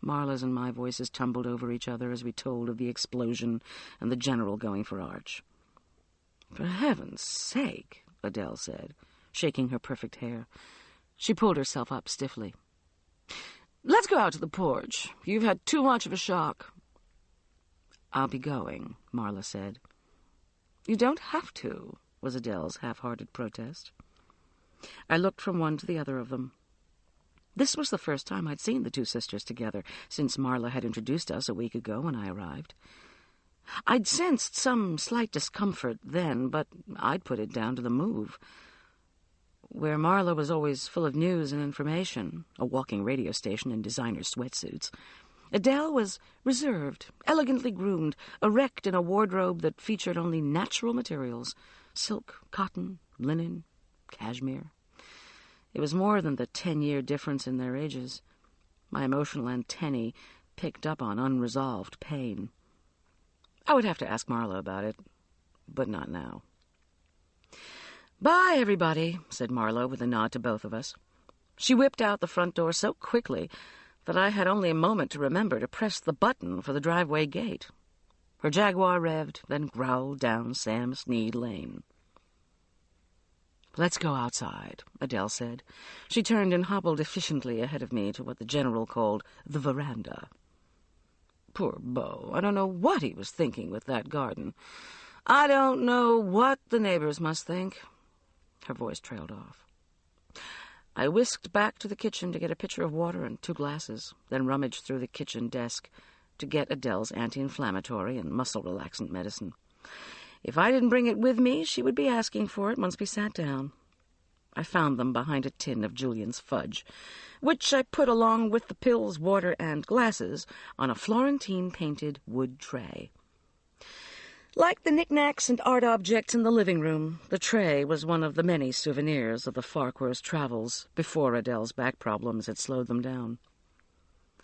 Marla's and my voices tumbled over each other as we told of the explosion and the general going for Arch. "For heaven's sake," Adele said, shaking her perfect hair. She pulled herself up stiffly. "Let's go out to the porch. You've had too much of a shock." "I'll be going," Marla said. "You don't have to," was Adele's half-hearted protest. I looked from one to the other of them. This was the first time I'd seen the two sisters together since Marla had introduced us a week ago when I arrived. I'd sensed some slight discomfort then, but I'd put it down to the move. Where Marla was always full of news and information, a walking radio station in designer sweatsuits, Adele was reserved, elegantly groomed, erect in a wardrobe that featured only natural materials: silk, cotton, linen, cashmere. It was more than the 10-year difference in their ages. My emotional antennae picked up on unresolved pain. I would have to ask Marla about it, but not now. "Bye, everybody," said Marla with a nod to both of us. She whipped out the front door so quickly that I had only a moment to remember to press the button for the driveway gate. Her Jaguar revved, then growled down Sam Sneed Lane. "Let's go outside," Adele said. She turned and hobbled efficiently ahead of me to what the General called the veranda. Poor Beau. I don't know what he was thinking with that garden. I don't know what the neighbors must think. Her voice trailed off. I whisked back to the kitchen to get a pitcher of water and 2 glasses, then rummaged through the kitchen desk to get Adele's anti-inflammatory and muscle-relaxant medicine. If I didn't bring it with me, she would be asking for it once we sat down. I found them behind a tin of Julian's fudge, which I put along with the pills, water, and glasses on a Florentine-painted wood tray. Like the knickknacks and art objects in the living room, the tray was one of the many souvenirs of the Farquhars' travels before Adele's back problems had slowed them down.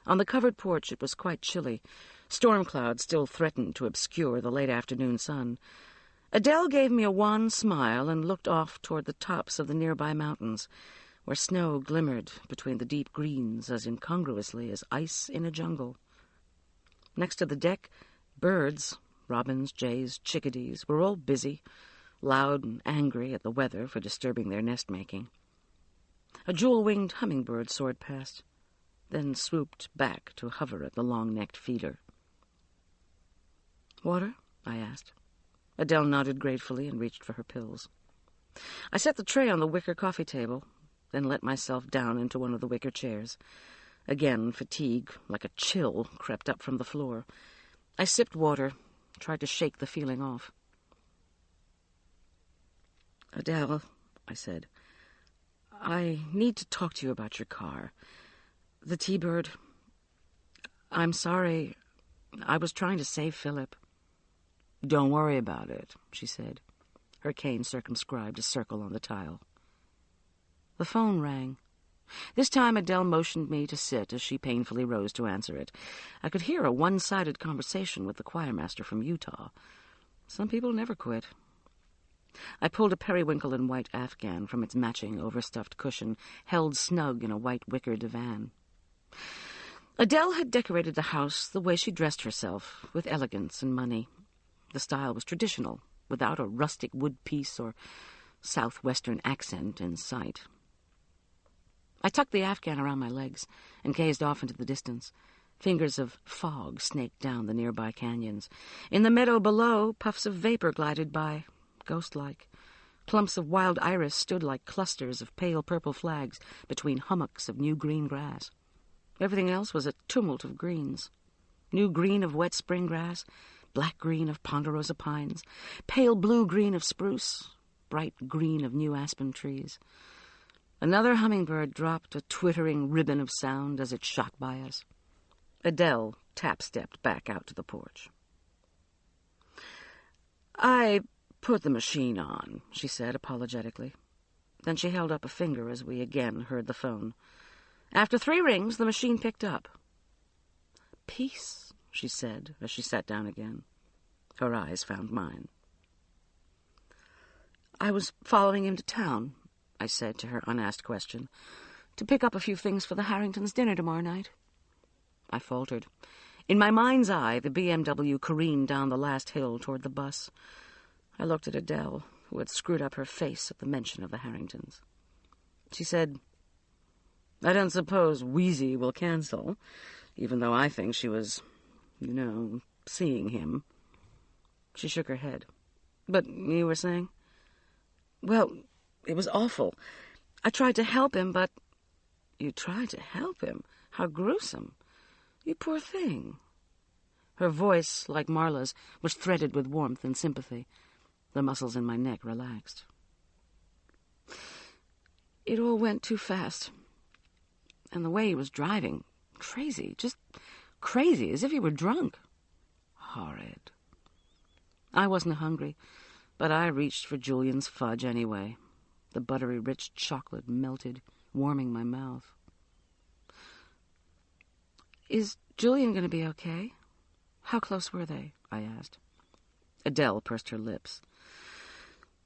On the covered porch it was quite chilly. Storm clouds still threatened to obscure the late afternoon sun. Adele gave me a wan smile and looked off toward the tops of the nearby mountains, where snow glimmered between the deep greens as incongruously as ice in a jungle. Next to the deck, birds, robins, jays, chickadees, were all busy, loud and angry at the weather for disturbing their nest-making. A jewel-winged hummingbird soared past, then swooped back to hover at the long-necked feeder. "Water?" I asked. Adele nodded gratefully and reached for her pills. I set the tray on the wicker coffee table, then let myself down into one of the wicker chairs. Again, fatigue, like a chill, crept up from the floor. I sipped water, tried to shake the feeling off. "Adele," I said, "I need to talk to you about your car. The T-Bird. I'm sorry. I was trying to save Philip." "Don't worry about it," she said. Her cane circumscribed a circle on the tile. The phone rang. This time Adele motioned me to sit as she painfully rose to answer it. I could hear a one-sided conversation with the choirmaster from Utah. Some people never quit. I pulled a periwinkle and white afghan from its matching overstuffed cushion, held snug in a white wicker divan. Adele had decorated the house the way she dressed herself, with elegance and money. The style was traditional, without a rustic wood piece or southwestern accent in sight. I tucked the Afghan around my legs and gazed off into the distance. Fingers of fog snaked down the nearby canyons. In the meadow below, puffs of vapor glided by, ghost-like. Clumps of wild iris stood like clusters of pale purple flags between hummocks of new green grass. Everything else was a tumult of greens. New green of wet spring grass, black green of ponderosa pines, pale blue-green of spruce, bright green of new aspen trees. Another hummingbird dropped a twittering ribbon of sound as it shot by us. Adele tap-stepped back out to the porch. "I put the machine on," she said apologetically. Then she held up a finger as we again heard the phone. After 3 rings, the machine picked up. "Peace," she said as she sat down again. Her eyes found mine. "I was following him to town," I said to her unasked question, "to pick up a few things for the Harringtons' dinner tomorrow night." I faltered. In my mind's eye, the BMW careened down the last hill toward the bus. I looked at Adele, who had screwed up her face at the mention of the Harringtons. She said, "I don't suppose Wheezy will cancel, even though I think she was, seeing him." She shook her head. "But you were saying?" "Well, it was awful. I tried to help him, but—" "You tried to help him? How gruesome. You poor thing." Her voice, like Marla's, was threaded with warmth and sympathy. The muscles in my neck relaxed. "It all went too fast. And the way he was driving, crazy, just crazy, as if he were drunk. Horrid." I wasn't hungry, but I reached for Julian's fudge anyway. The buttery rich chocolate melted, warming my mouth. "Is Julian going to be okay? How close were they?" I asked. Adele pursed her lips.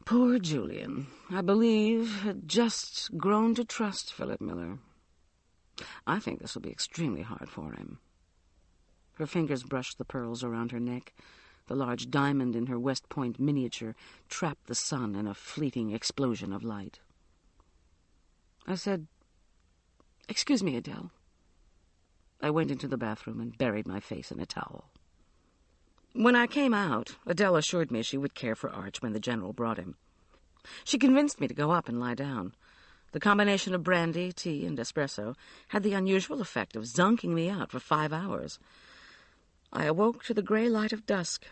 "Poor Julian, I believe, had just grown to trust Philip Miller. I think this will be extremely hard for him." Her fingers brushed the pearls around her neck. The large diamond in her West Point miniature trapped the sun in a fleeting explosion of light. I said, "Excuse me, Adele." I went into the bathroom and buried my face in a towel. When I came out, Adele assured me she would care for Arch when the General brought him. She convinced me to go up and lie down. The combination of brandy, tea, and espresso had the unusual effect of zonking me out for 5 hours. I awoke to the gray light of dusk.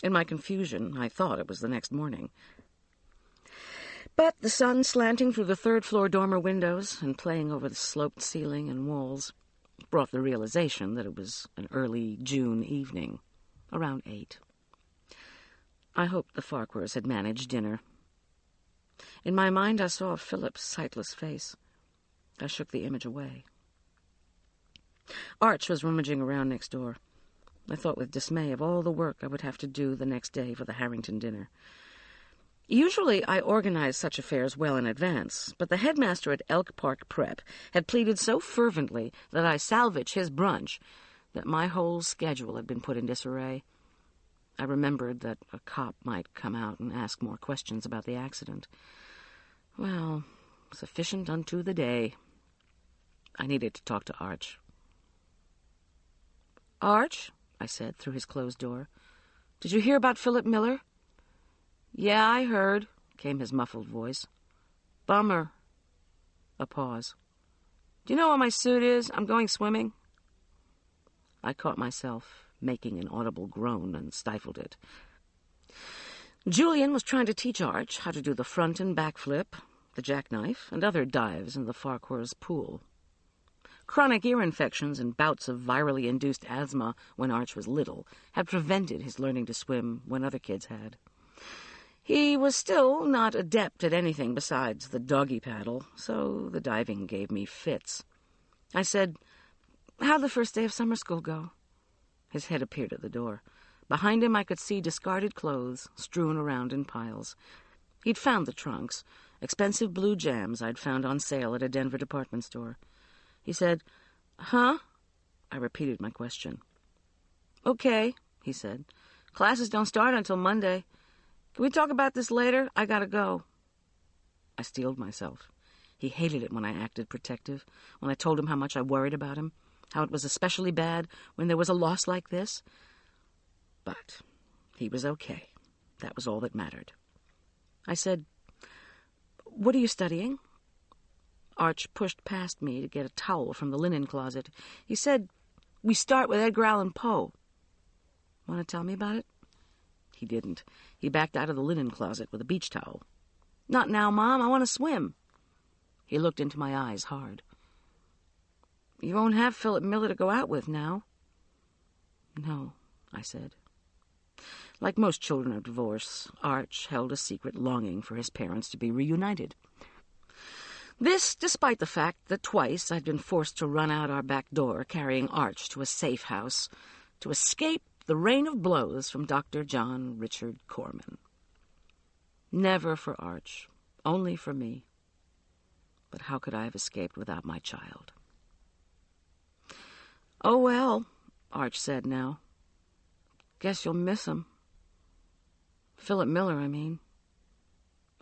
In my confusion, I thought it was the next morning. But the sun slanting through the third-floor dormer windows and playing over the sloped ceiling and walls brought the realization that it was an early June evening, around 8. I hoped the Farquhars had managed dinner. In my mind, I saw Philip's sightless face. I shook the image away. Arch was rummaging around next door. I thought with dismay of all the work I would have to do the next day for the Harrington dinner. Usually I organized such affairs well in advance, but the headmaster at Elk Park Prep had pleaded so fervently that I salvage his brunch that my whole schedule had been put in disarray. I remembered that a cop might come out and ask more questions about the accident. Well, sufficient unto the day. I needed to talk to Arch. "Arch," I said through his closed door, "did you hear about Philip Miller?" "Yeah, I heard," came his muffled voice. "Bummer." A pause. "Do you know what my suit is? I'm going swimming." I caught myself making an audible groan and stifled it. Julian was trying to teach Arch how to do the front and back flip, the jackknife, and other dives in the Farquhars' pool. Chronic ear infections and bouts of virally induced asthma when Arch was little had prevented his learning to swim when other kids had. He was still not adept at anything besides the doggy paddle, so the diving gave me fits. I said, "How'd the first day of summer school go?" His head appeared at the door. Behind him I could see discarded clothes strewn around in piles. He'd found the trunks, expensive blue jams I'd found on sale at a Denver department store. He said, "Huh?" I repeated my question. "Okay," he said. "Classes don't start until Monday. Can we talk about this later? I gotta go." I steeled myself. He hated it when I acted protective, when I told him how much I worried about him, how it was especially bad when there was a loss like this. But he was okay. That was all that mattered. I said, "What are you studying?" Arch pushed past me to get a towel from the linen closet. He said, "We start with Edgar Allan Poe." "Want to tell me about it?" He didn't. He backed out of the linen closet with a beach towel. "Not now, Mom. I want to swim." He looked into my eyes hard. "You won't have Philip Miller to go out with now." "No," I said. Like most children of divorce, Arch held a secret longing for his parents to be reunited. This, despite the fact that twice I'd been forced to run out our back door carrying Arch to a safe house to escape the rain of blows from Dr. John Richard Corman. Never for Arch, only for me. But how could I have escaped without my child? "Oh, well," Arch said now. "Guess you'll miss him. Philip Miller, I mean."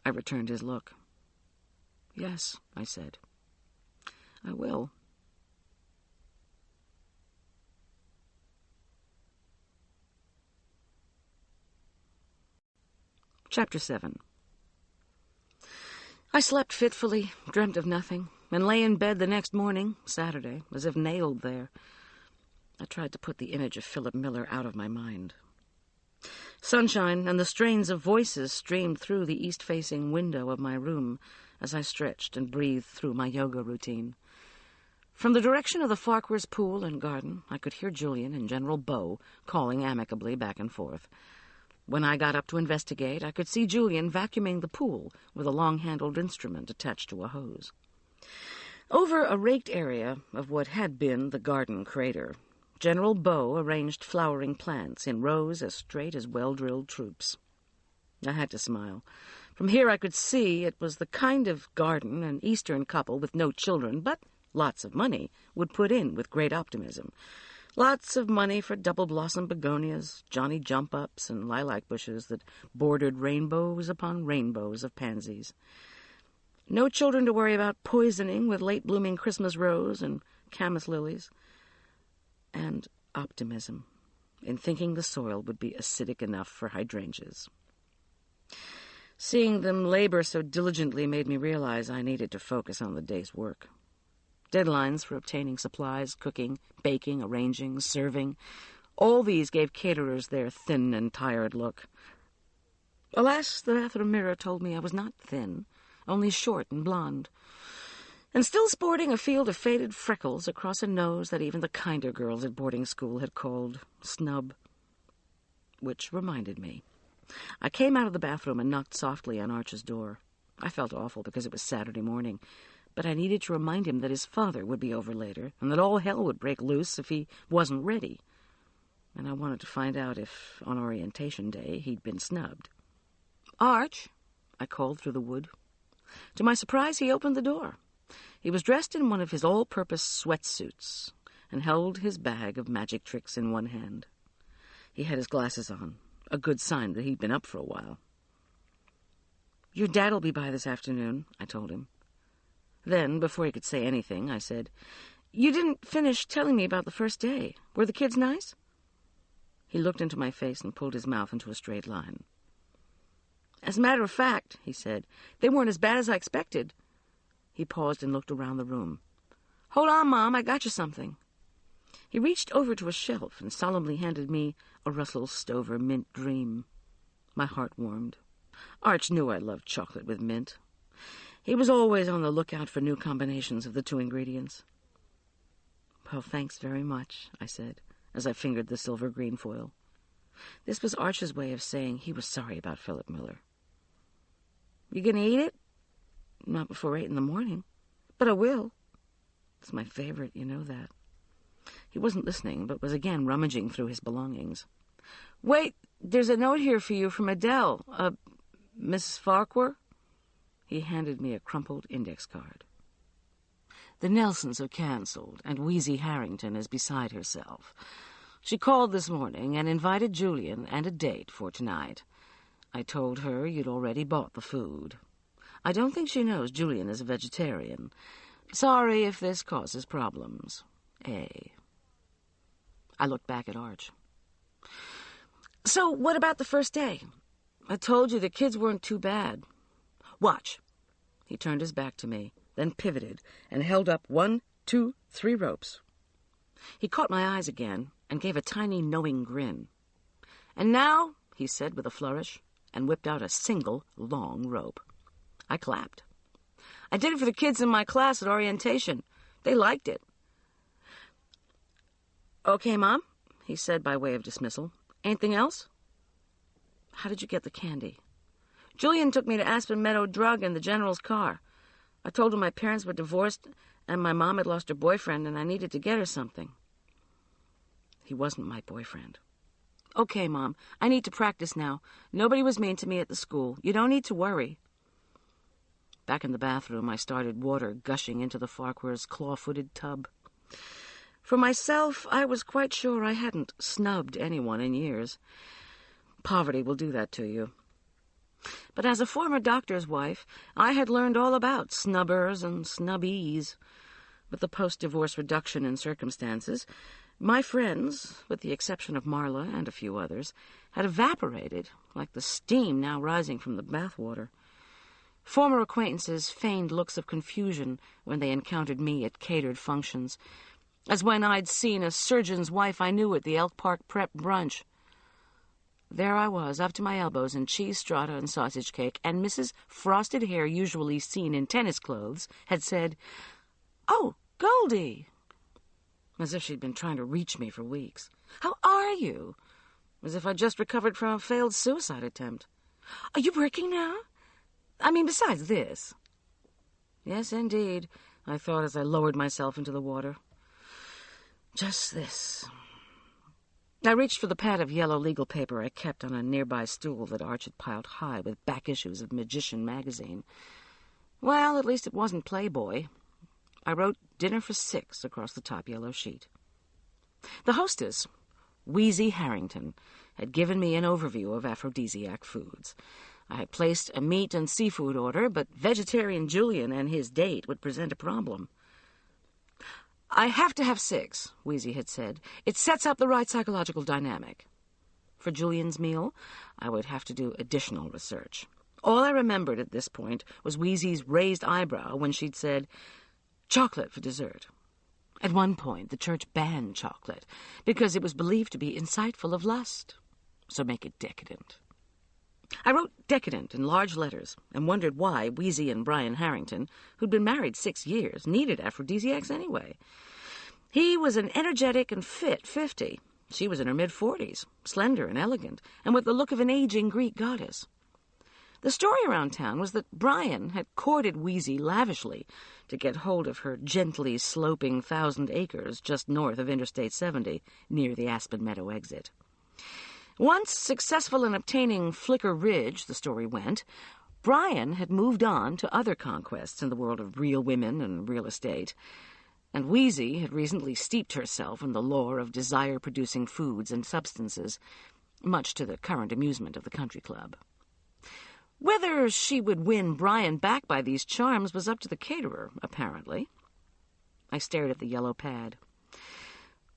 I returned his look. "Yes," I said. "I will." Chapter 7. I slept fitfully, dreamt of nothing, and lay in bed the next morning, Saturday, as if nailed there. I tried to put the image of Philip Miller out of my mind. Sunshine and the strains of voices streamed through the east-facing window of my room as I stretched and breathed through my yoga routine. From the direction of the Farquhars' pool and garden, I could hear Julian and General Beau calling amicably back and forth. When I got up to investigate, I could see Julian vacuuming the pool with a long-handled instrument attached to a hose. Over a raked area of what had been the garden crater, General Beau arranged flowering plants in rows as straight as well-drilled troops. I had to smile. From here I could see it was the kind of garden an Eastern couple with no children, but lots of money, would put in with great optimism. Lots of money for double-blossom begonias, Johnny jump-ups, and lilac bushes that bordered rainbows upon rainbows of pansies. No children to worry about poisoning with late-blooming Christmas rose and camas lilies. And optimism, in thinking the soil would be acidic enough for hydrangeas. Seeing them labor so diligently made me realize I needed to focus on the day's work. Deadlines for obtaining supplies, cooking, baking, arranging, serving, all these gave caterers their thin and tired look. Alas, the bathroom mirror told me I was not thin, only short and blonde, and still sporting a field of faded freckles across a nose that even the kinder girls at boarding school had called snub. Which reminded me. I came out of the bathroom and knocked softly on Arch's door. I felt awful because it was Saturday morning, but I needed to remind him that his father would be over later and that all hell would break loose if he wasn't ready. And I wanted to find out if, on orientation day, he'd been snubbed. "Arch," I called through the wood. To my surprise, he opened the door. He was dressed in one of his all-purpose sweatsuits and held his bag of magic tricks in one hand. He had his glasses on, a good sign that he'd been up for a while. "Your dad'll be by this afternoon," I told him. Then, before he could say anything, I said, "You didn't finish telling me about the first day. Were the kids nice?" He looked into my face and pulled his mouth into a straight line. "As a matter of fact," he said, "they weren't as bad as I expected." He paused and looked around the room. "Hold on, Mom, I got you something." He reached over to a shelf and solemnly handed me a Russell Stover mint dream. My heart warmed. Arch knew I loved chocolate with mint. He was always on the lookout for new combinations of the two ingredients. "Well, thanks very much," I said, as I fingered the silver green foil. This was Arch's way of saying he was sorry about Philip Miller. "You gonna eat it?" "Not before 8 in the morning. But I will. It's my favorite, you know that." He wasn't listening, but was again rummaging through his belongings. "Wait, there's a note here for you from Adele. Mrs. Farquhar?" He handed me a crumpled index card. "The Nelsons have canceled, and Wheezy Harrington is beside herself. She called this morning and invited Julian and a date for tonight. I told her you'd already bought the food. I don't think she knows Julian is a vegetarian. Sorry if this causes problems. A. I looked back at Arch. So, what about the first day? I told you the kids weren't too bad. Watch. He turned his back to me, then pivoted and held up 1, 2, 3 ropes. He caught my eyes again and gave a tiny knowing grin. And now, he said with a flourish, and whipped out a single long rope. I clapped. I did it for the kids in my class at orientation. They liked it. Okay, Mom, he said by way of dismissal. Anything else? How did you get the candy? Julian took me to Aspen Meadow Drug in the General's car. I told him my parents were divorced and my mom had lost her boyfriend and I needed to get her something. He wasn't my boyfriend. Okay, Mom, I need to practice now. Nobody was mean to me at the school. You don't need to worry. Back in the bathroom, I started water gushing into the Farquhars' claw-footed tub. For myself, I was quite sure I hadn't snubbed anyone in years. Poverty will do that to you. But as a former doctor's wife, I had learned all about snubbers and snubbies. With the post-divorce reduction in circumstances, my friends, with the exception of Marla and a few others, had evaporated like the steam now rising from the bathwater. Former acquaintances feigned looks of confusion when they encountered me at catered functions, as when I'd seen a surgeon's wife I knew at the Elk Park prep brunch. There I was, up to my elbows in cheese strata and sausage cake, and Mrs. Frosted Hair, usually seen in tennis clothes, had said, "Oh, Goldie," as if she'd been trying to reach me for weeks. "How are you?" As if I'd just recovered from a failed suicide attempt. "Are you working now? I mean, besides this." Yes, indeed, I thought as I lowered myself into the water. Just this. I reached for the pad of yellow legal paper I kept on a nearby stool that Arch had piled high with back issues of Magician magazine. Well, at least it wasn't Playboy. I wrote "Dinner for 6" across the top yellow sheet. The hostess, Wheezy Harrington, had given me an overview of aphrodisiac foods. I had placed a meat and seafood order, but vegetarian Julian and his date would present a problem. "I have to have 6, Wheezy had said. It sets up the right psychological dynamic." For Julian's meal, I would have to do additional research. All I remembered at this point was Wheezy's raised eyebrow when she'd said, "Chocolate for dessert." At one point, the church banned chocolate because it was believed to be insightful of lust. So make it decadent. I wrote "decadent" in large letters and wondered why Wheezy and Brian Harrington, who'd been married 6 years, needed aphrodisiacs anyway. He was an energetic and fit 50. She was in her mid-40s, slender and elegant, and with the look of an aging Greek goddess. The story around town was that Brian had courted Wheezy lavishly to get hold of her gently sloping 1,000 acres just north of Interstate 70, near the Aspen Meadow exit. Once successful in obtaining Flicker Ridge, the story went, Brian had moved on to other conquests in the world of real women and real estate, and Wheezy had recently steeped herself in the lore of desire-producing foods and substances, much to the current amusement of the country club. Whether she would win Brian back by these charms was up to the caterer, apparently. I stared at the yellow pad.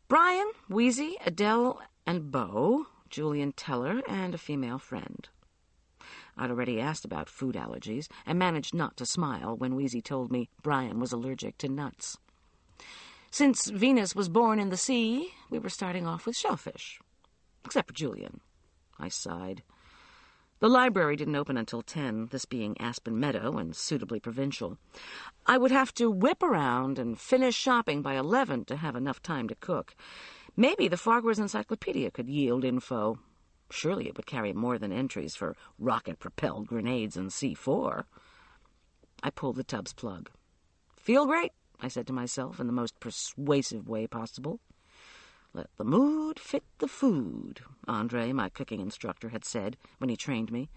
Brian, Wheezy, Adele, and Beau, Julian Teller, and a female friend. I'd already asked about food allergies and managed not to smile when Wheezy told me Brian was allergic to nuts. Since Venus was born in the sea, we were starting off with shellfish. Except for Julian. I sighed. The library didn't open until 10, this being Aspen Meadow and suitably provincial. I would have to whip around and finish shopping by 11 to have enough time to cook. Maybe the Farquhars Encyclopedia could yield info. Surely it would carry more than entries for rocket-propelled grenades and C4. I pulled the tub's plug. "Feel great," I said to myself in the most persuasive way possible. "Let the mood fit the food," Andre, my cooking instructor, had said when he trained me.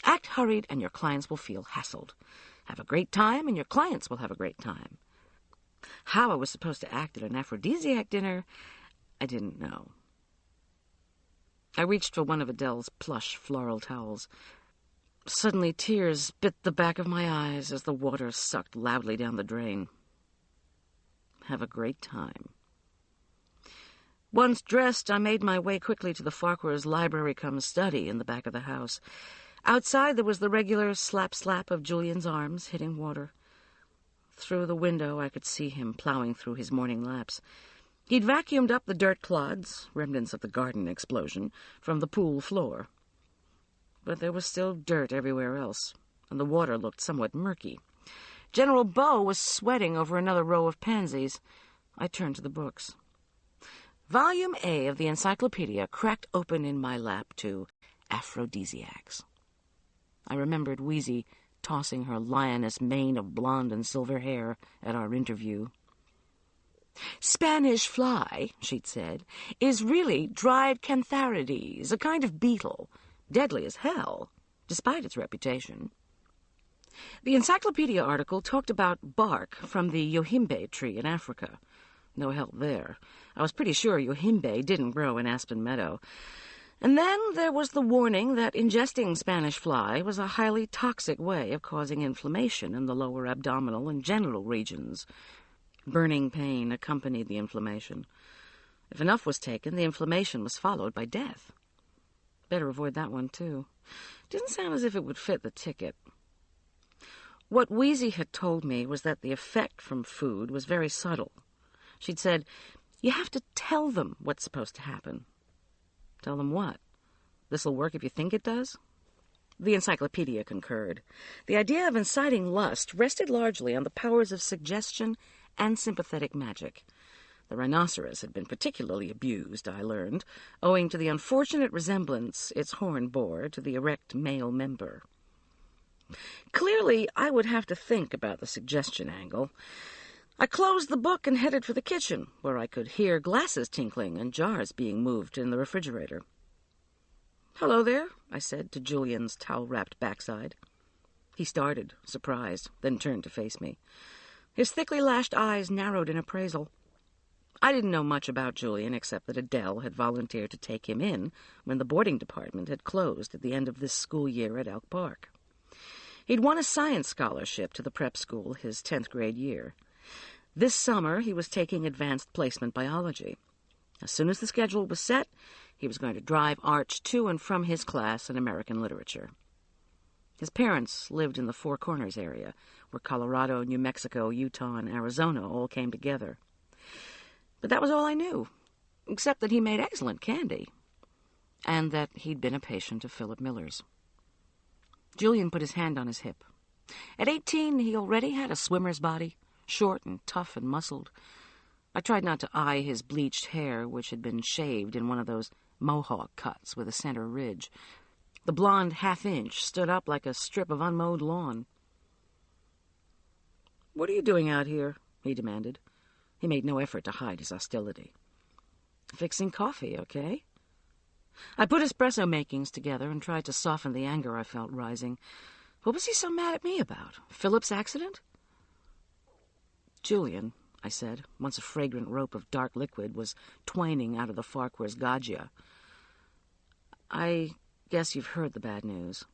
"Act hurried and your clients will feel hassled. Have a great time and your clients will have a great time." How I was supposed to act at an aphrodisiac dinner, I didn't know. I reached for one of Adele's plush floral towels. Suddenly tears bit the back of my eyes as the water sucked loudly down the drain. Have a great time. Once dressed, I made my way quickly to the Farquhars' library-cum-study in the back of the house. Outside there was the regular slap-slap of Julian's arms hitting water. Through the window I could see him plowing through his morning laps. He'd vacuumed up the dirt clods, remnants of the garden explosion, from the pool floor. But there was still dirt everywhere else, and the water looked somewhat murky. General Beau was sweating over another row of pansies. I turned to the books. Volume A of the encyclopedia cracked open in my lap to aphrodisiacs. I remembered Wheezy tossing her lioness mane of blonde and silver hair at our interview. Spanish fly, she'd said, is really dried cantharides, a kind of beetle, deadly as hell, despite its reputation. The encyclopedia article talked about bark from the yohimbe tree in Africa. No help there. I was pretty sure yohimbe didn't grow in Aspen Meadow. And then there was the warning that ingesting Spanish fly was a highly toxic way of causing inflammation in the lower abdominal and genital regions. Burning pain accompanied the inflammation. If enough was taken, the inflammation was followed by death. Better avoid that one, too. Didn't sound as if it would fit the ticket. What Wheezy had told me was that the effect from food was very subtle. She'd said, you have to tell them what's supposed to happen. Tell them what? This'll work if you think it does? The encyclopedia concurred. The idea of inciting lust rested largely on the powers of suggestion and sympathetic magic. The rhinoceros had been particularly abused, I learned, owing to the unfortunate resemblance its horn bore to the erect male member. Clearly, I would have to think about the suggestion angle. I closed the book and headed for the kitchen, where I could hear glasses tinkling and jars being moved in the refrigerator. "Hello there," I said to Julian's towel-wrapped backside. He started, surprised, then turned to face me. His thickly lashed eyes narrowed in appraisal. I didn't know much about Julian except that Adele had volunteered to take him in when the boarding department had closed at the end of this school year at Elk Park. He'd won a science scholarship to the prep school his 10th grade year. This summer, he was taking advanced placement biology. As soon as the schedule was set, he was going to drive Arch to and from his class in American literature. His parents lived in the Four Corners area, where Colorado, New Mexico, Utah, and Arizona all came together. But that was all I knew, except that he made excellent candy, and that he'd been a patient of Philip Miller's. Julian put his hand on his hip. At 18, he already had a swimmer's body, short and tough and muscled. I tried not to eye his bleached hair, which had been shaved in one of those mohawk cuts with a center ridge. The blonde half-inch stood up like a strip of unmowed lawn. "What are you doing out here?" he demanded. He made no effort to hide his hostility. "Fixing coffee, okay?" I put espresso makings together and tried to soften the anger I felt rising. What was he so mad at me about? Philip's accident? "Julian," I said, once a fragrant rope of dark liquid was twining out of the Farquhar's gaggia. "I guess you've heard the bad news."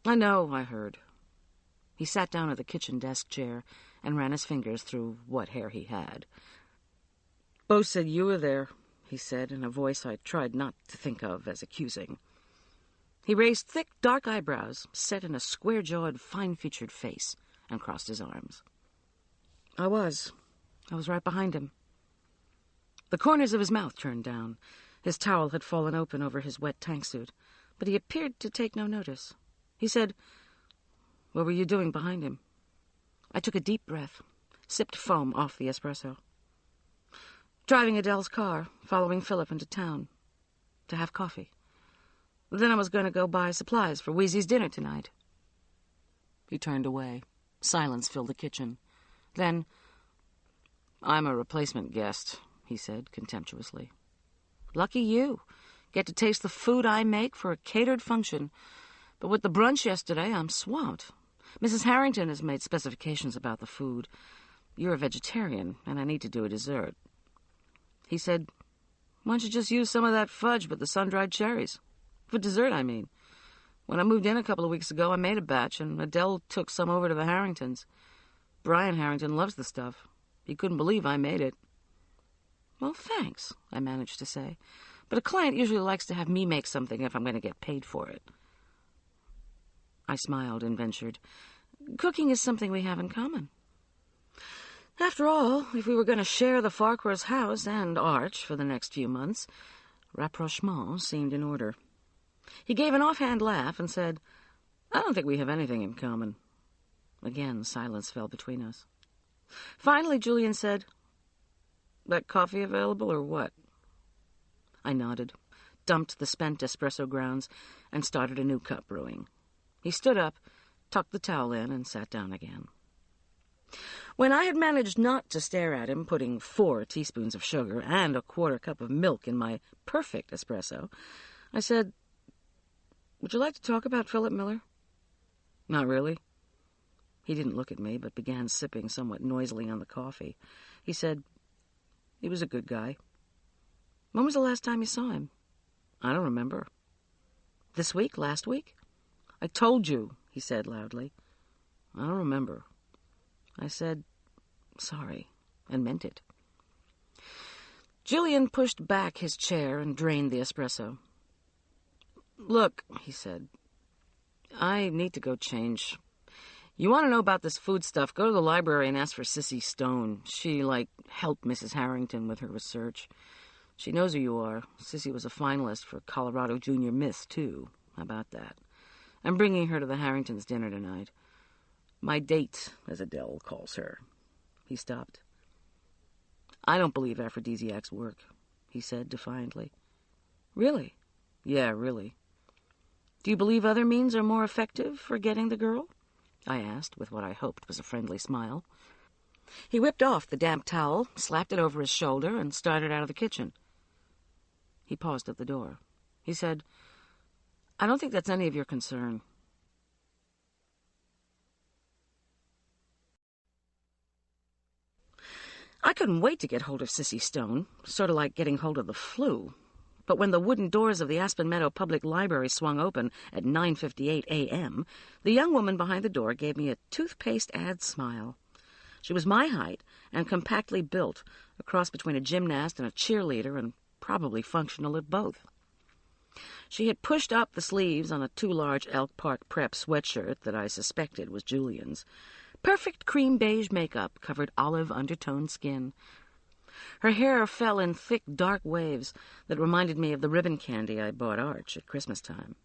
"I know, I heard." He sat down at the kitchen desk chair and ran his fingers through what hair he had. "Beau said you were there," he said in a voice I tried not to think of as accusing. He raised thick, dark eyebrows, set in a square-jawed, fine-featured face, and crossed his arms. I was right behind him. The corners of his mouth turned down. His towel had fallen open over his wet tank suit, but he appeared to take no notice. He said, "What were you doing behind him?" I took a deep breath, sipped foam off the espresso. "Driving Adele's car, following Philip into town, to have coffee. Then I was going to go buy supplies for Wheezy's dinner tonight." He turned away. Silence filled the kitchen. Then, "I'm a replacement guest," he said contemptuously. "Lucky you. Get to taste the food I make for a catered function. But with the brunch yesterday, I'm swamped. Mrs. Harrington has made specifications about the food. You're a vegetarian, and I need to do a dessert." He said, "Why don't you just use some of that fudge with the sun-dried cherries? For dessert, I mean. When I moved in a couple of weeks ago, I made a batch, and Adele took some over to the Harringtons. Brian Harrington loves the stuff. He couldn't believe I made it. Well, thanks, I managed to say. But a client usually likes to have me make something if I'm going to get paid for it. I smiled and ventured, cooking is something we have in common. After all, if we were going to share the Farquhar's house and Arch for the next few months, rapprochement seemed in order. He gave an offhand laugh and said, I don't think we have anything in common. Again, silence fell between us. Finally, Julian said, that coffee available or what? I nodded, dumped the spent espresso grounds, and started a new cup brewing. He stood up, tucked the towel in, and sat down again. When I had managed not to stare at him, putting 4 teaspoons of sugar and a 1/4 cup of milk in my perfect espresso, I said, would you like to talk about Philip Miller? Not really. He didn't look at me, but began sipping somewhat noisily on the coffee. He said, he was a good guy. When was the last time you saw him? I don't remember. This week? Last week? I told you, he said loudly. I don't remember. I said, sorry, and meant it. Julian pushed back his chair and drained the espresso. Look, he said, I need to go change. You want to know about this food stuff, go to the library and ask for Sissy Stone. She, helped Mrs. Harrington with her research. She knows who you are. Sissy was a finalist for Colorado Junior Miss, too. How about that? I'm bringing her to the Harringtons' dinner tonight. My date, as Adele calls her. He stopped. I don't believe aphrodisiacs work, he said defiantly. Really? Yeah, really. Do you believe other means are more effective for getting the girl? I asked, with what I hoped was a friendly smile. He whipped off the damp towel, slapped it over his shoulder, and started out of the kitchen. He paused at the door. He said, I don't think that's any of your concern. I couldn't wait to get hold of Sissy Stone, sort of like getting hold of the flu. But when the wooden doors of the Aspen Meadow Public Library swung open at 9:58 a.m., the young woman behind the door gave me a toothpaste ad smile. She was my height and compactly built, a cross between a gymnast and a cheerleader, and probably functional at both. She had pushed up the sleeves on a too large Elk Park Prep sweatshirt that I suspected was Julian's. Perfect cream beige makeup covered olive undertoned skin. Her hair fell in thick, dark waves that reminded me of the ribbon candy I bought Arch at Christmas time.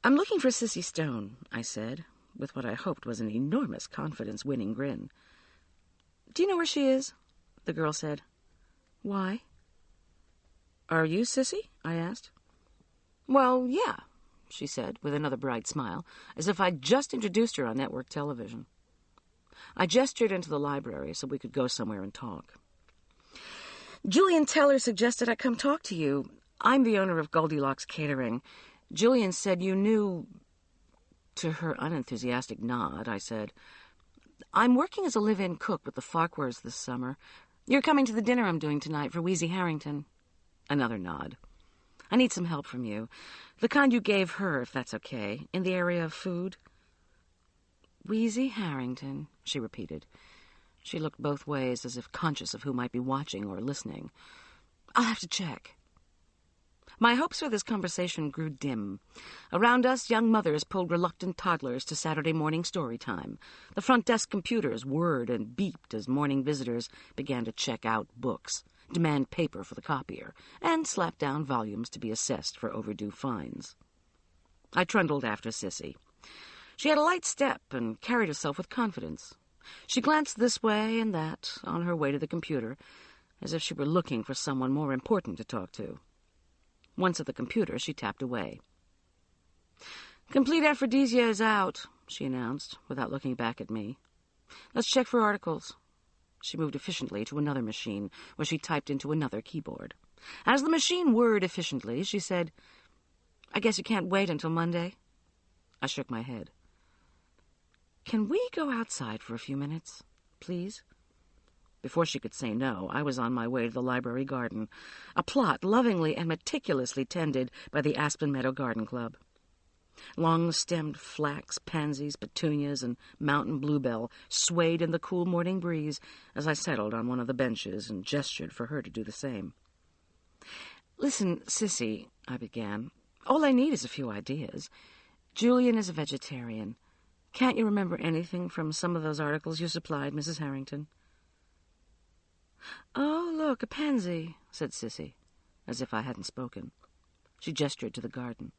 I'm looking for Sissy Stone, I said, with what I hoped was an enormous confidence-winning grin. Do you know where she is? The girl said. Why? Are you Sissy? I asked. Well, yeah, she said, with another bright smile, as if I'd just introduced her on network television. I gestured into the library so we could go somewhere and talk. Julian Teller suggested I come talk to you. I'm the owner of Goldilocks Catering. Julian said you knew... To her unenthusiastic nod, I said, I'm working as a live-in cook with the Farquhars this summer. You're coming to the dinner I'm doing tonight for Wheezy Harrington. Another nod. I need some help from you. The kind you gave her, if that's okay, in the area of food. Wheezy Harrington, she repeated. She looked both ways, as if conscious of who might be watching or listening. I'll have to check. My hopes for this conversation grew dim. Around us, young mothers pulled reluctant toddlers to Saturday morning story time. The front desk computers whirred and beeped as morning visitors began to check out books, demand paper for the copier, and slap down volumes to be assessed for overdue fines. I trundled after Sissy. She had a light step and carried herself with confidence. She glanced this way and that on her way to the computer, as if she were looking for someone more important to talk to. Once at the computer, she tapped away. Complete Aphrodisia is out, she announced, without looking back at me. Let's check for articles. She moved efficiently to another machine, where she typed into another keyboard. As the machine whirred efficiently, she said, I guess you can't wait until Monday? I shook my head. Can we go outside for a few minutes, please? Before she could say no, I was on my way to the library garden, a plot lovingly and meticulously tended by the Aspen Meadow Garden Club. Long-stemmed flax, pansies, petunias, and mountain bluebell swayed in the cool morning breeze as I settled on one of the benches and gestured for her to do the same. "Listen, Sissy," I began, "all I need is a few ideas. Julian is a vegetarian. Can't you remember anything from some of those articles you supplied, Mrs. Harrington?" "Oh, look, a pansy," said Sissy, as if I hadn't spoken. She gestured to the garden.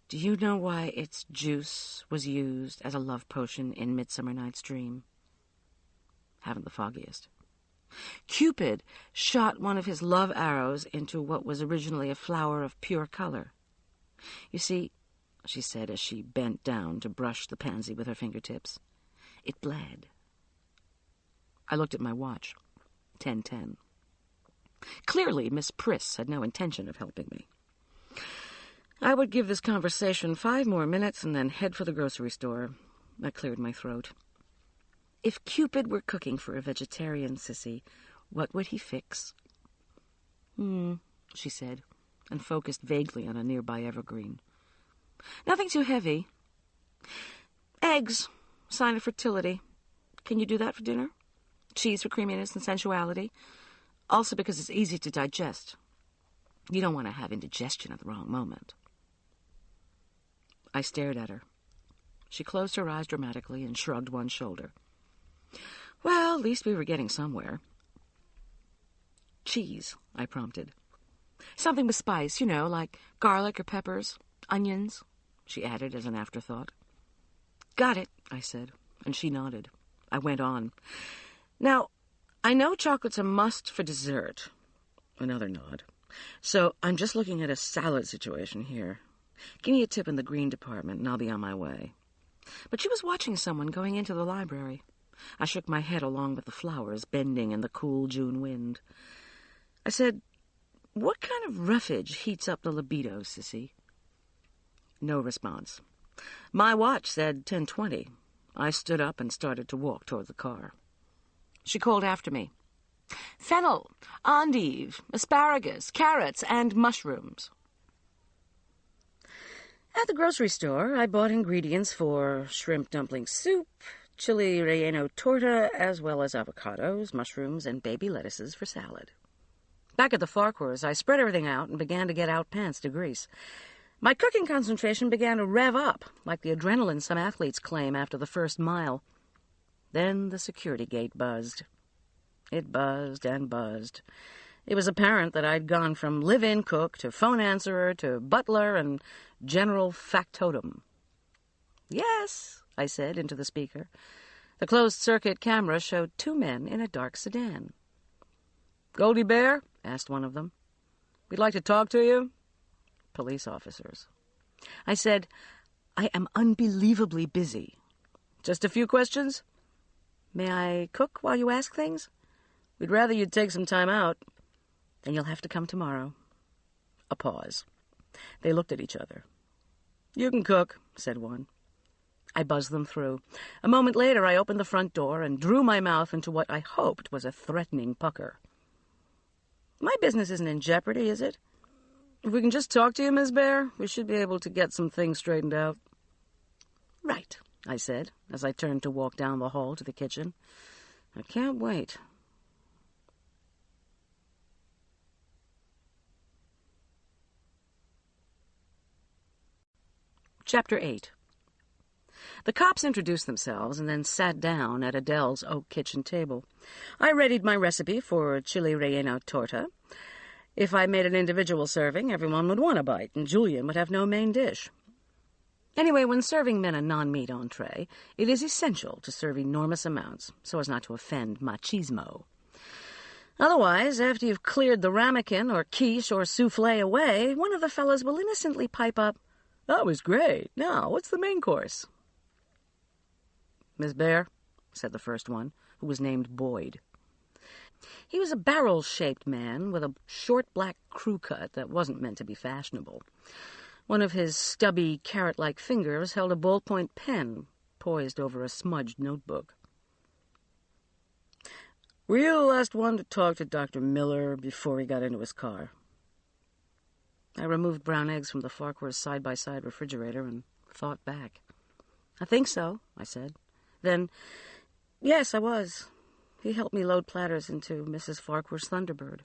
"Do you know why its juice was used as a love potion in Midsummer Night's Dream?" "Haven't the foggiest." Cupid shot one of his love arrows into what was originally a flower of pure color. "You see," she said as she bent down to brush the pansy with her fingertips, "it bled." I looked at my watch. 10:10. Clearly, Miss Priss had no intention of helping me. I would give this conversation 5 more minutes and then head for the grocery store. I cleared my throat. "If Cupid were cooking for a vegetarian, Sissy, what would he fix?" She said, and focused vaguely on a nearby evergreen. "Nothing too heavy. Eggs, sign of fertility. Can you do that for dinner? Cheese for creaminess and sensuality. Also because it's easy to digest. You don't want to have indigestion at the wrong moment." I stared at her. She closed her eyes dramatically and shrugged one shoulder. Well, at least we were getting somewhere. "Cheese," I prompted. "Something with spice, like garlic or peppers, onions," she added as an afterthought. "Got it," I said, and she nodded. I went on. "Now, I know chocolate's a must for dessert." Another nod. "So I'm just looking at a salad situation here. Give me a tip in the green department, and I'll be on my way." But she was watching someone going into the library. I shook my head along with the flowers bending in the cool June wind. I said, "What kind of roughage heats up the libido, Sissy?" No response. My watch said 10:20. I stood up and started to walk toward the car. She called after me. "Fennel, endive, asparagus, carrots, and mushrooms." At the grocery store, I bought ingredients for shrimp dumpling soup, chili relleno torta, as well as avocados, mushrooms, and baby lettuces for salad. Back at the Farquhars, I spread everything out and began to get out pants to grease. My cooking concentration began to rev up, like the adrenaline some athletes claim after the first mile. Then the security gate buzzed. It buzzed and buzzed. It was apparent that I'd gone from live-in cook to phone answerer to butler and general factotum. "Yes," I said into the speaker. The closed-circuit camera showed 2 men in a dark sedan. "Goldie Bear?" asked one of them. "We'd like to talk to you." Police officers. I said, "I am unbelievably busy." "Just a few questions?" "May I cook while you ask things?" "We'd rather you'd take some time out." "Then you'll have to come tomorrow." A pause. They looked at each other. "You can cook," said one. I buzzed them through. A moment later, I opened the front door and drew my mouth into what I hoped was a threatening pucker. "My business isn't in jeopardy, is it? If we can just talk to you, Miss Bear, we should be able to get some things straightened out." "Right," I said, as I turned to walk down the hall to the kitchen. "I can't wait." Chapter 8. The cops introduced themselves and then sat down at Adele's oak kitchen table. I readied my recipe for chili relleno torta. If I made an individual serving, everyone would want a bite, and Julian would have no main dish. Anyway, when serving men a non-meat entree, it is essential to serve enormous amounts, so as not to offend machismo. Otherwise, after you've cleared the ramekin or quiche or souffle away, one of the fellows will innocently pipe up, "That was great. Now, what's the main course?" "Miss Bear," said the first one, who was named Boyd. He was a barrel-shaped man with a short black crew cut that wasn't meant to be fashionable. One of his stubby, carrot-like fingers held a ballpoint pen poised over a smudged notebook. Were you the last one to talk to Dr. Miller before he got into his car? I removed brown eggs from the Farquhar's side-by-side refrigerator and thought back. I think so, I said. Then, yes, I was. He helped me load platters into Mrs. Farquhar's Thunderbird.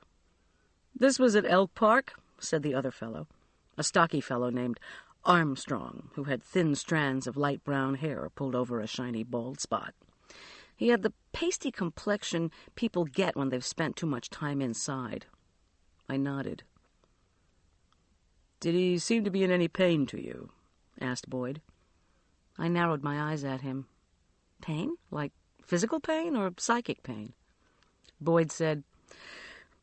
This was at Elk Park, said the other fellow, a stocky fellow named Armstrong, who had thin strands of light brown hair pulled over a shiny bald spot. He had the pasty complexion people get when they've spent too much time inside. I nodded. Did he seem to be in any pain to you? Asked Boyd. I narrowed my eyes at him. Pain? Like physical pain or psychic pain? Boyd said,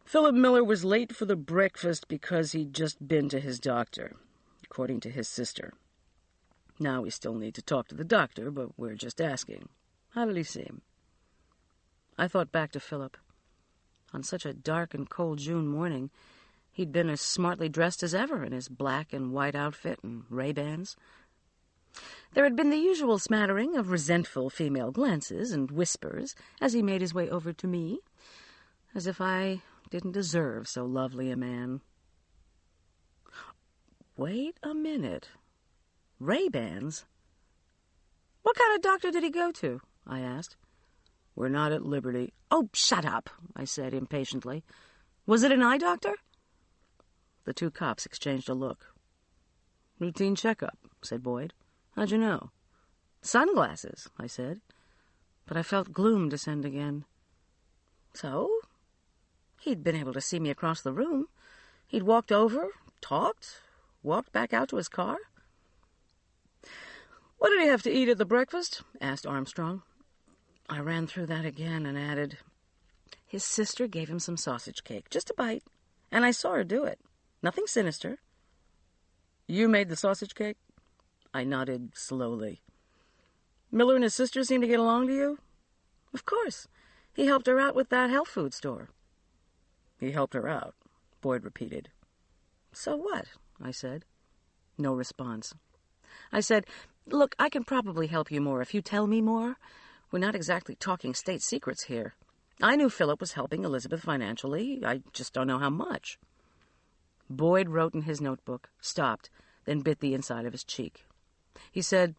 Philip Miller was late for the breakfast because he'd just been to his doctor, according to his sister. Now we still need to talk to the doctor, but we're just asking. How did he seem? I thought back to Philip. On such a dark and cold June morning, he'd been as smartly dressed as ever in his black and white outfit and Ray-Bans. There had been the usual smattering of resentful female glances and whispers as he made his way over to me, as if I didn't deserve so lovely a man. Wait a minute. Ray-Bans? What kind of doctor did he go to? I asked. We're not at liberty. Oh, shut up, I said impatiently. Was it an eye doctor? The two cops exchanged a look. Routine checkup, said Boyd. How'd you know? Sunglasses, I said. But I felt gloom descend again. So? He'd been able to see me across the room. He'd walked over, talked, walked back out to his car. What did he have to eat at the breakfast? Asked Armstrong. I ran through that again and added, his sister gave him some sausage cake, just a bite, and I saw her do it. Nothing sinister. You made the sausage cake? I nodded slowly. Miller and his sister seem to get along to you? Of course. He helped her out with that health food store. He helped her out, Boyd repeated. So what? I said. No response. I said, look, I can probably help you more if you tell me more. We're not exactly talking state secrets here. I knew Philip was helping Elizabeth financially. I just don't know how much. Boyd wrote in his notebook, stopped, then bit the inside of his cheek. He said,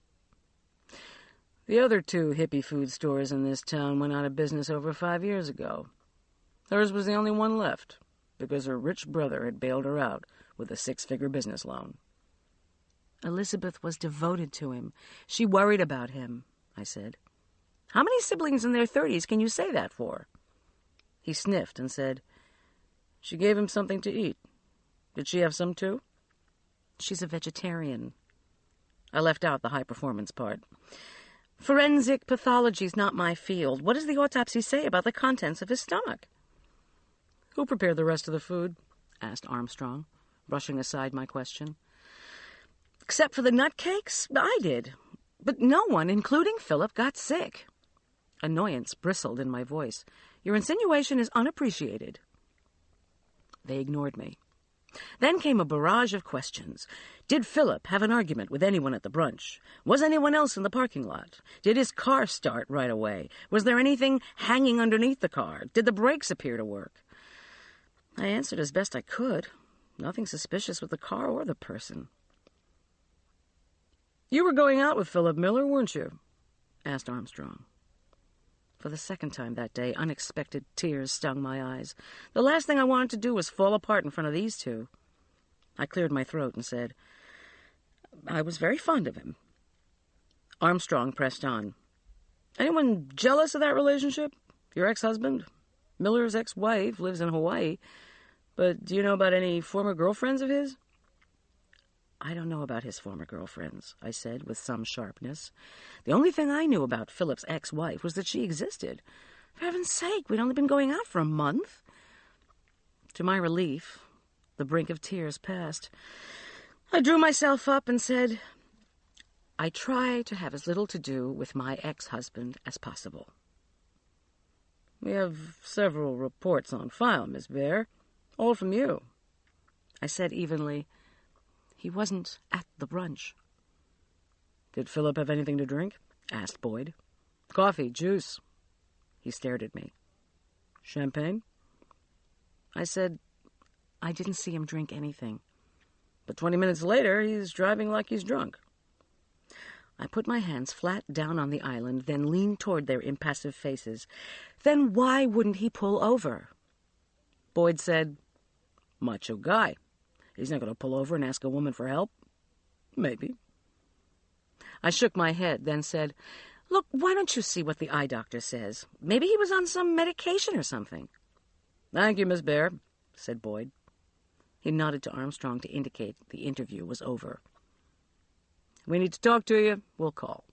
the other two hippie food stores in this town went out of business over 5 years ago. Hers was the only one left, because her rich brother had bailed her out with a 6-figure business loan. Elizabeth was devoted to him. She worried about him, I said. How many siblings in their 30s can you say that for? He sniffed and said, she gave him something to eat. Did she have some too? She's a vegetarian. I left out the high-performance part. Forensic pathology's not my field. What does the autopsy say about the contents of his stomach? Who prepared the rest of the food? Asked Armstrong, brushing aside my question. Except for the nutcakes, I did. But no one, including Philip, got sick. Annoyance bristled in my voice. Your insinuation is unappreciated. They ignored me. Then came a barrage of questions. Did Philip have an argument with anyone at the brunch? Was anyone else in the parking lot? Did his car start right away? Was there anything hanging underneath the car? Did the brakes appear to work? I answered as best I could. Nothing suspicious with the car or the person. You were going out with Philip Miller, weren't you? Asked Armstrong. For the second time that day, unexpected tears stung my eyes. The last thing I wanted to do was fall apart in front of these two. I cleared my throat and said, I was very fond of him. Armstrong pressed on. Anyone jealous of that relationship? Your ex-husband? Miller's ex-wife lives in Hawaii. But do you know about any former girlfriends of his? I don't know about his former girlfriends, I said with some sharpness. The only thing I knew about Philip's ex-wife was that she existed. For heaven's sake, we'd only been going out for a month. To my relief, the brink of tears passed. I drew myself up and said, I try to have as little to do with my ex-husband as possible. We have several reports on file, Miss Bear, all from you. I said evenly, he wasn't at the brunch. Did Philip have anything to drink? Asked Boyd. Coffee, juice. He stared at me. Champagne? I said, I didn't see him drink anything. But 20 minutes later, he's driving like he's drunk. I put my hands flat down on the island, then leaned toward their impassive faces. Then why wouldn't he pull over? Boyd said, macho guy. He's not going to pull over and ask a woman for help. Maybe. I shook my head, then said, Look, why don't you see what the eye doctor says? Maybe he was on some medication or something. Thank you, Miss Bear, said Boyd. He nodded to Armstrong to indicate the interview was over. We need to talk to you. We'll call.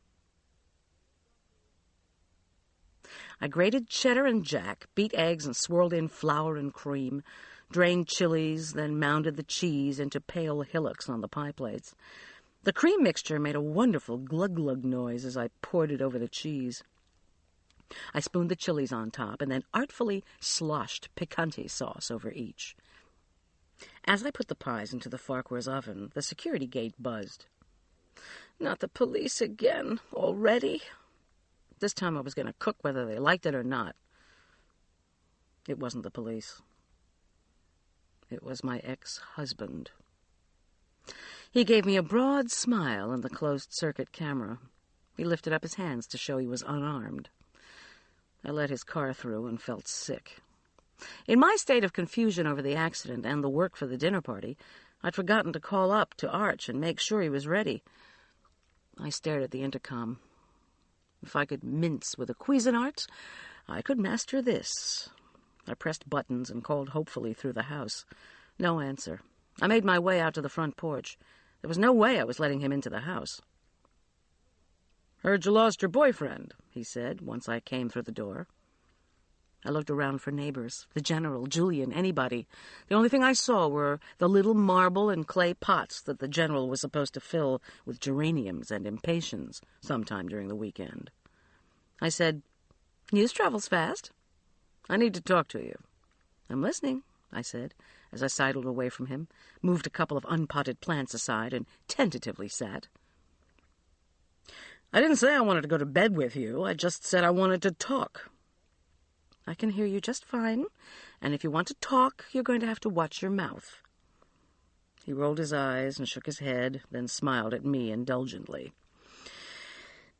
I grated cheddar and jack, beat eggs and swirled in flour and cream, drained chilies, then mounded the cheese into pale hillocks on the pie plates. The cream mixture made a wonderful glug-glug noise as I poured it over the cheese. I spooned the chilies on top and then artfully sloshed picante sauce over each. As I put the pies into the Farquhar's oven, the security gate buzzed. Not the police again, already? This time I was going to cook whether they liked it or not. It wasn't the police. It was my ex-husband. He gave me a broad smile in the closed-circuit camera. He lifted up his hands to show he was unarmed. I let his car through and felt sick. In my state of confusion over the accident and the work for the dinner party, I'd forgotten to call up to Arch and make sure he was ready. I stared at the intercom. If I could mince with a Cuisinart, I could master this. I pressed buttons and called hopefully through the house. No answer. I made my way out to the front porch. There was no way I was letting him into the house. Heard you lost your boyfriend, he said, once I came through the door. I looked around for neighbors, the General, Julian, anybody. The only thing I saw were the little marble and clay pots that the General was supposed to fill with geraniums and impatiens sometime during the weekend. I said, News travels fast. I need to talk to you. I'm listening, I said, as I sidled away from him, moved a couple of unpotted plants aside, and tentatively sat. I didn't say I wanted to go to bed with you. I just said I wanted to talk. I can hear you just fine, and if you want to talk, you're going to have to watch your mouth. He rolled his eyes and shook his head, then smiled at me indulgently.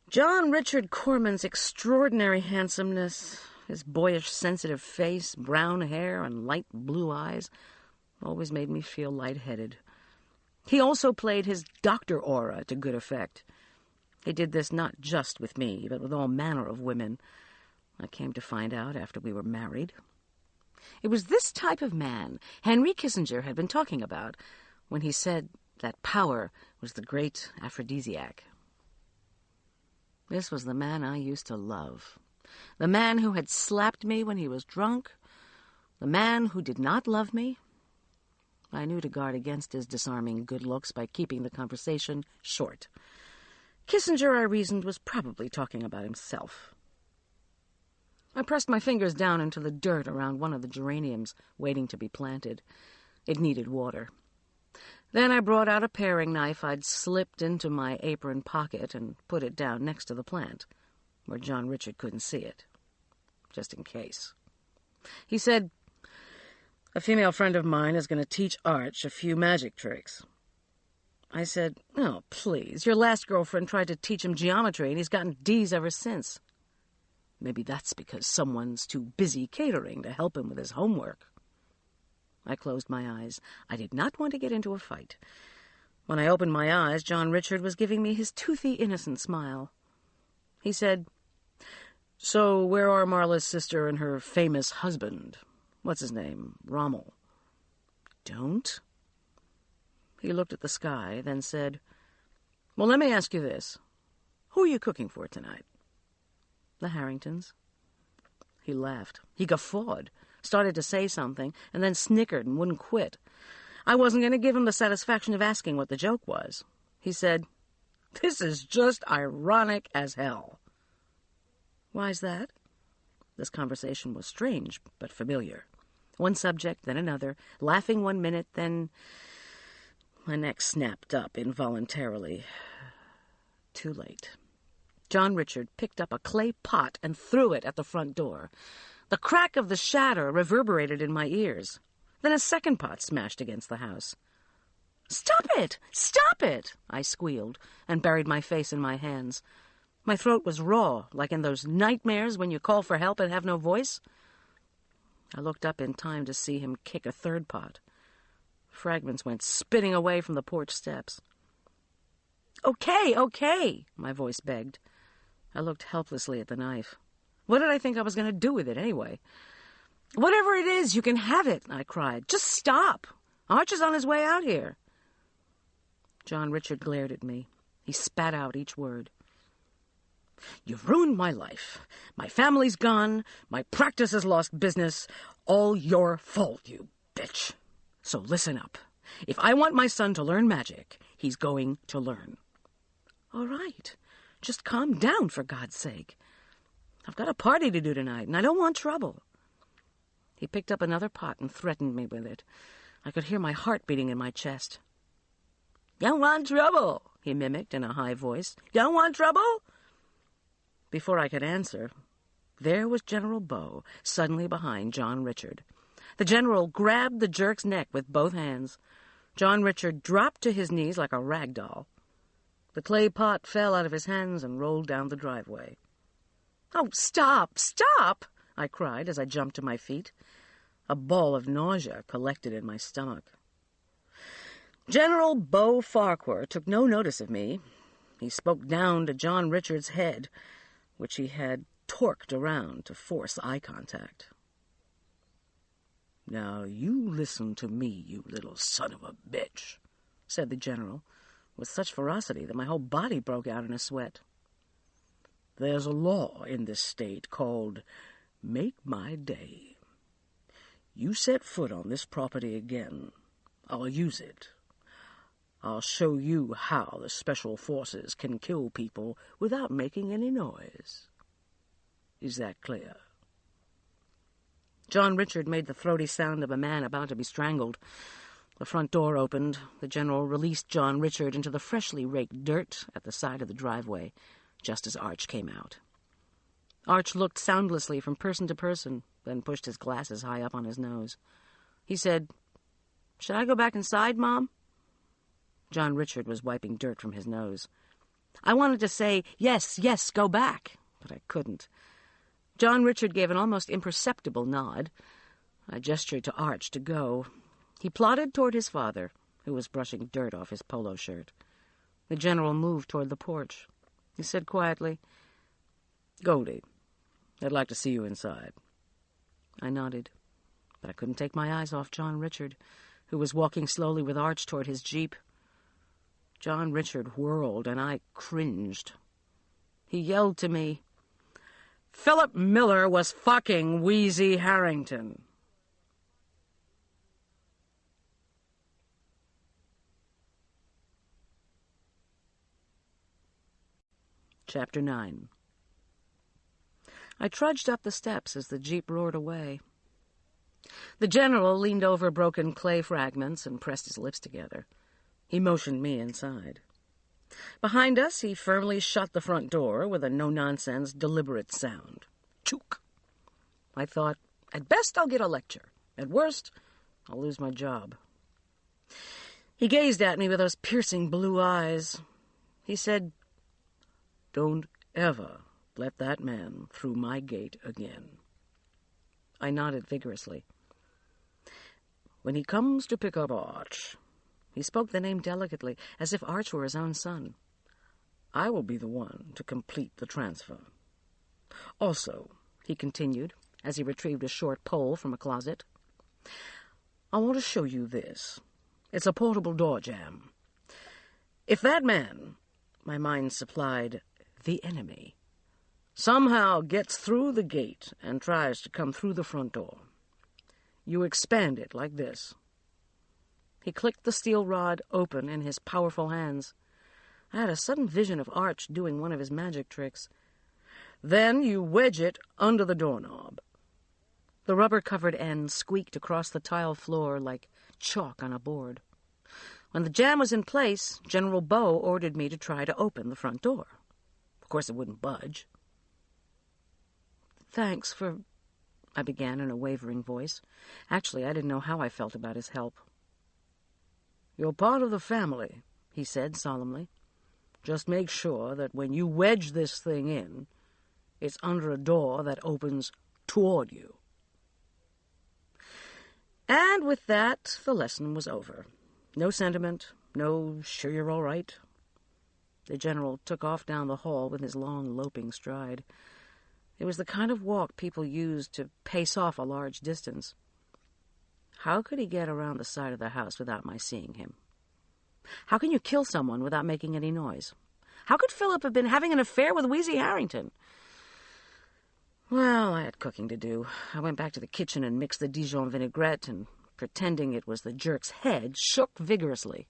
John Richard Corman's extraordinary handsomeness, his boyish, sensitive face, brown hair, and light blue eyes always made me feel lightheaded. He also played his doctor aura to good effect. He did this not just with me, but with all manner of women. I came to find out after we were married. It was this type of man Henry Kissinger had been talking about when he said that power was the great aphrodisiac. This was the man I used to love. The man who had slapped me when he was drunk. The man who did not love me. I knew to guard against his disarming good looks by keeping the conversation short. Kissinger, I reasoned, was probably talking about himself. I pressed my fingers down into the dirt around one of the geraniums waiting to be planted. It needed water. Then I brought out a paring knife I'd slipped into my apron pocket and put it down next to the plant, where John Richard couldn't see it, just in case. He said, A female friend of mine is going to teach Arch a few magic tricks. I said, Oh, please, your last girlfriend tried to teach him geometry and he's gotten D's ever since. Maybe that's because someone's too busy catering to help him with his homework. I closed my eyes. I did not want to get into a fight. When I opened my eyes, John Richard was giving me his toothy, innocent smile. He said, So where are Marla's sister and her famous husband? What's his name? Rommel. Don't? He looked at the sky, then said, Well, let me ask you this. Who are you cooking for tonight? The Harringtons. He laughed. He guffawed, started to say something, and then snickered and wouldn't quit. I wasn't going to give him the satisfaction of asking what the joke was. He said, This is just ironic as hell. Why's that? This conversation was strange, but familiar. One subject, then another, laughing 1 minute, then... My neck snapped up involuntarily. Too late. John Richard picked up a clay pot and threw it at the front door. The crack of the shatter reverberated in my ears. Then a second pot smashed against the house. "Stop it! Stop it!" I squealed and buried my face in my hands. My throat was raw, like in those nightmares when you call for help and have no voice. I looked up in time to see him kick a third pot. Fragments went spinning away from the porch steps. Okay, my voice begged. I looked helplessly at the knife. What did I think I was going to do with it anyway? "Whatever it is, you can have it," I cried. "Just stop. Arch is on his way out here." John Richard glared at me. He spat out each word. "You've ruined my life. My family's gone. My practice has lost business. All your fault, you bitch. So listen up. If I want my son to learn magic, he's going to learn." "All right. Just calm down, for God's sake. I've got a party to do tonight, and I don't want trouble." He picked up another pot and threatened me with it. I could hear my heart beating in my chest. "Don't want trouble," he mimicked in a high voice. "Don't want trouble?" Before I could answer, there was General Bow suddenly behind John Richard. The general grabbed the jerk's neck with both hands. John Richard dropped to his knees like a rag doll. The clay pot fell out of his hands and rolled down the driveway. "Oh, stop, stop!" I cried as I jumped to my feet. A ball of nausea collected in my stomach. General Beau Farquhar took no notice of me. He spoke down to John Richard's head, which he had torqued around to force eye contact. "Now you listen to me, you little son of a bitch," said the general, with such ferocity that my whole body broke out in a sweat. "There's a law in this state called Make My Day. You set foot on this property again, I'll use it. I'll show you how the special forces can kill people without making any noise. Is that clear?" John Richard made the throaty sound of a man about to be strangled. The front door opened. The general released John Richard into the freshly raked dirt at the side of the driveway, just as Arch came out. Arch looked soundlessly from person to person, then pushed his glasses high up on his nose. He said, "Should I go back inside, Mom?" John Richard was wiping dirt from his nose. I wanted to say, yes, go back, but I couldn't. John Richard gave an almost imperceptible nod. I gestured to Arch to go. He plodded toward his father, who was brushing dirt off his polo shirt. The general moved toward the porch. He said quietly, "Goldie, I'd like to see you inside." I nodded, but I couldn't take my eyes off John Richard, who was walking slowly with Arch toward his jeep. John Richard whirled, and I cringed. He yelled to me, "Philip Miller was fucking Wheezy Harrington." Chapter 9. I trudged up the steps as the jeep roared away. The general leaned over broken clay fragments and pressed his lips together. He motioned me inside. Behind us, he firmly shut the front door with a no-nonsense, deliberate sound. Chook! I thought, at best I'll get a lecture. At worst, I'll lose my job. He gazed at me with those piercing blue eyes. He said, "Don't ever let that man through my gate again." I nodded vigorously. "When he comes to pick up Arch," he spoke the name delicately, as if Arch were his own son, "I will be the one to complete the transfer. Also," he continued, as he retrieved a short pole from a closet, "I want to show you this. It's a portable door jamb. If that man," my mind supplied, "the enemy, somehow gets through the gate and tries to come through the front door, you expand it like this." He clicked the steel rod open in his powerful hands. I had a sudden vision of Arch doing one of his magic tricks. Then you wedge it under the doorknob. The rubber-covered end squeaked across the tile floor like chalk on a board. When the jam was in place, General Beau ordered me to try to open the front door. Of course, it wouldn't budge. "Thanks for I began in a wavering voice. Actually, I didn't know how I felt about his help. "You're part of the family," he said solemnly. "Just make sure that when you wedge this thing in, it's under a door that opens toward you." And with that, the lesson was over. No sentiment, no "sure you're all right." The General took off down the hall with his long, loping stride. It was the kind of walk people used to pace off a large distance. How could he get around the side of the house without my seeing him? How can you kill someone without making any noise? How could Philip have been having an affair with Wheezy Harrington? Well, I had cooking to do. I went back to the kitchen and mixed the Dijon vinaigrette, and, pretending it was the jerk's head, shook vigorously.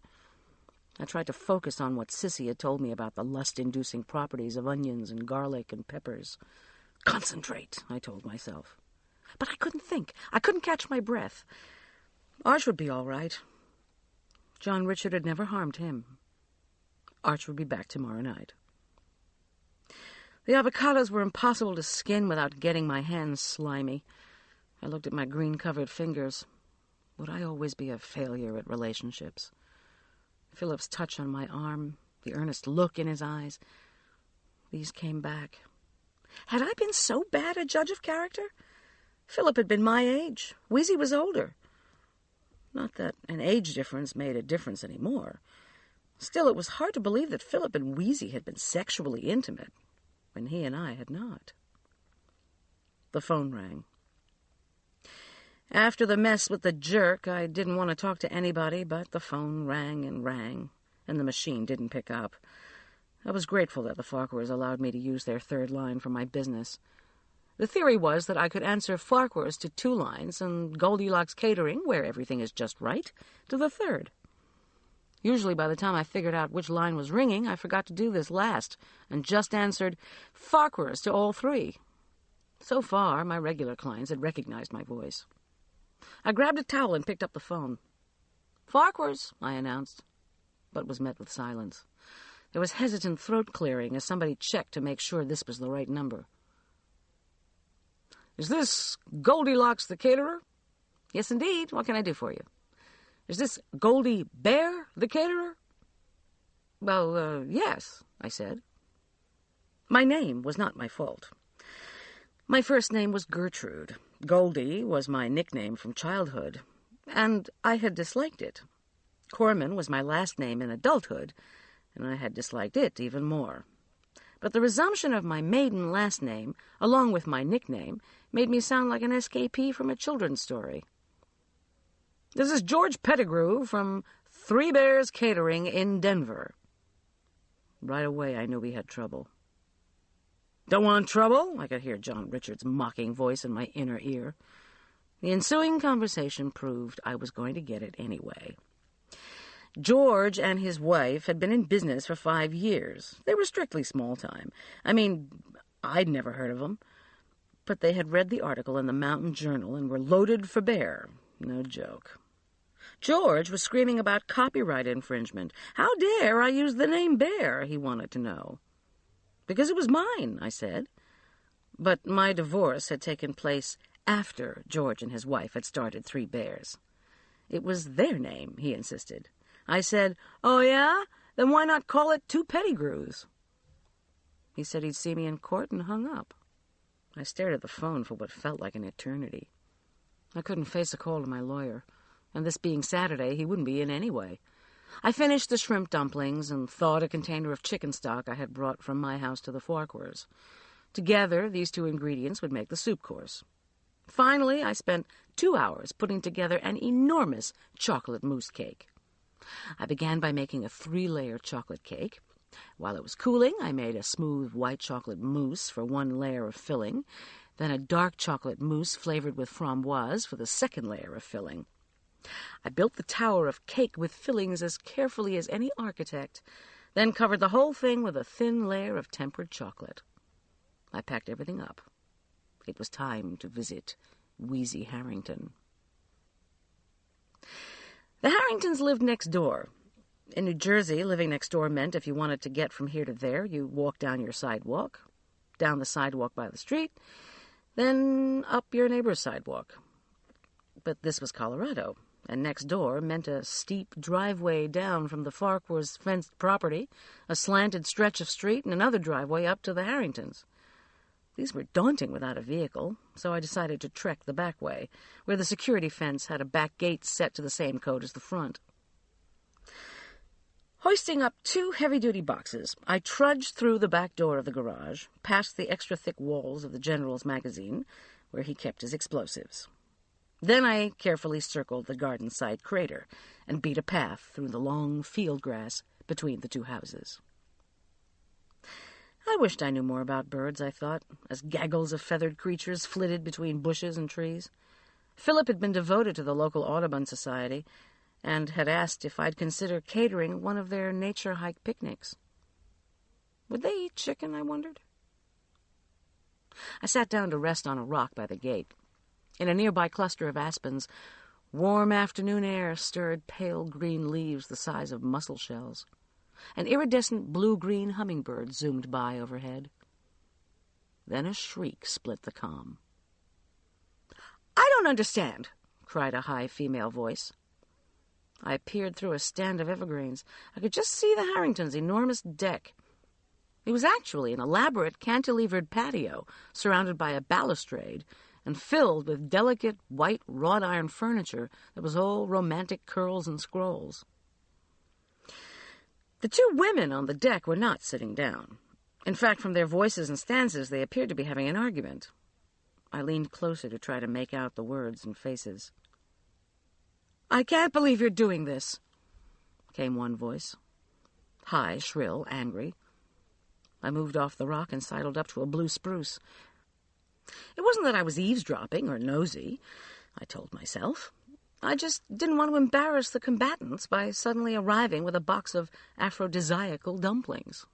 I tried to focus on what Sissy had told me about the lust-inducing properties of onions and garlic and peppers. Concentrate, I told myself. But I couldn't think. I couldn't catch my breath. Arch would be all right. John Richard had never harmed him. Arch would be back tomorrow night. The avocados were impossible to skin without getting my hands slimy. I looked at my green-covered fingers. Would I always be a failure at relationships? Philip's touch on my arm, the earnest look in his eyes, these came back. Had I been so bad a judge of character? Philip had been my age. Wheezy was older. Not that an age difference made a difference anymore. Still, it was hard to believe that Philip and Wheezy had been sexually intimate when he and I had not. The phone rang. After the mess with the jerk, I didn't want to talk to anybody, but the phone rang, and the machine didn't pick up. I was grateful that the Farquhars allowed me to use their third line for my business. The theory was that I could answer Farquhars to 2 lines and Goldilocks Catering, where everything is just right, to the third. Usually by the time I figured out which line was ringing, I forgot to do this last and just answered Farquhars to all 3. So far, my regular clients had recognized my voice. I grabbed a towel and picked up the phone. "Farquhars," I announced, but was met with silence. There was hesitant throat-clearing as somebody checked to make sure this was the right number. "Is this Goldilocks the caterer?" "Yes, indeed. What can I do for you?" "Is this Goldie Bear the caterer?" "Well, yes," I said. My name was not my fault. My first name was Gertrude. Goldie was my nickname from childhood, and I had disliked it. Corman was my last name in adulthood, and I had disliked it even more. But the resumption of my maiden last name, along with my nickname, made me sound like an escapee from a children's story. "This is George Pettigrew from 3 Bears Catering in Denver." Right away I knew we had trouble. "Don't want trouble?" I could hear John Richard's mocking voice in my inner ear. The ensuing conversation proved I was going to get it anyway. George and his wife had been in business for 5 years. They were strictly small-time. I mean, I'd never heard of them. But they had read the article in the Mountain Journal and were loaded for bear. No joke. George was screaming about copyright infringement. How dare I use the name Bear, he wanted to know. "Because it was mine," I said. But my divorce had taken place after George and his wife had started 3 Bears. It was their name, he insisted. I said, "Oh, yeah? Then why not call it 2 Pettigrews?" He said he'd see me in court and hung up. I stared at the phone for what felt like an eternity. I couldn't face a call to my lawyer, and this being Saturday, he wouldn't be in anyway. I finished the shrimp dumplings and thawed a container of chicken stock I had brought from my house to the Farquhars. Together, these 2 ingredients would make the soup course. Finally, I spent 2 hours putting together an enormous chocolate mousse cake. I began by making a 3-layer chocolate cake. While it was cooling, I made a smooth white chocolate mousse for 1 layer of filling, then a dark chocolate mousse flavored with framboise for the 2nd layer of filling. I built the tower of cake with fillings as carefully as any architect, then covered the whole thing with a thin layer of tempered chocolate. I packed everything up. It was time to visit Wheezy Harrington. The Harringtons lived next door. In New Jersey, living next door meant if you wanted to get from here to there, you walked down your sidewalk, down the sidewalk by the street, then up your neighbor's sidewalk. But this was Colorado, and next door meant a steep driveway down from the Farquhars' fenced property, a slanted stretch of street, and another driveway up to the Harringtons. These were daunting without a vehicle, so I decided to trek the back way, where the security fence had a back gate set to the same code as the front. Hoisting up 2 heavy-duty boxes, I trudged through the back door of the garage, past the extra-thick walls of the General's magazine, where he kept his explosives. Then I carefully circled the garden-side crater and beat a path through the long field grass between the 2 houses. I wished I knew more about birds, I thought, as gaggles of feathered creatures flitted between bushes and trees. Philip had been devoted to the local Audubon Society and had asked if I'd consider catering one of their nature hike picnics. Would they eat chicken, I wondered? I sat down to rest on a rock by the gate. In a nearby cluster of aspens, warm afternoon air stirred pale green leaves the size of mussel shells. An iridescent blue-green hummingbird zoomed by overhead. Then a shriek split the calm. "I don't understand," cried a high female voice. I peered through a stand of evergreens. I could just see the Harringtons' enormous deck. It was actually an elaborate cantilevered patio surrounded by a balustrade and filled with delicate white wrought-iron furniture that was all romantic curls and scrolls. The 2 women on the deck were not sitting down. In fact, from their voices and stances, they appeared to be having an argument. I leaned closer to try to make out the words and faces. "I can't believe you're doing this," came one voice. High, shrill, angry. I moved off the rock and sidled up to a blue spruce. It wasn't that I was eavesdropping or nosy, I told myself. I just didn't want to embarrass the combatants by suddenly arriving with a box of aphrodisiacal dumplings.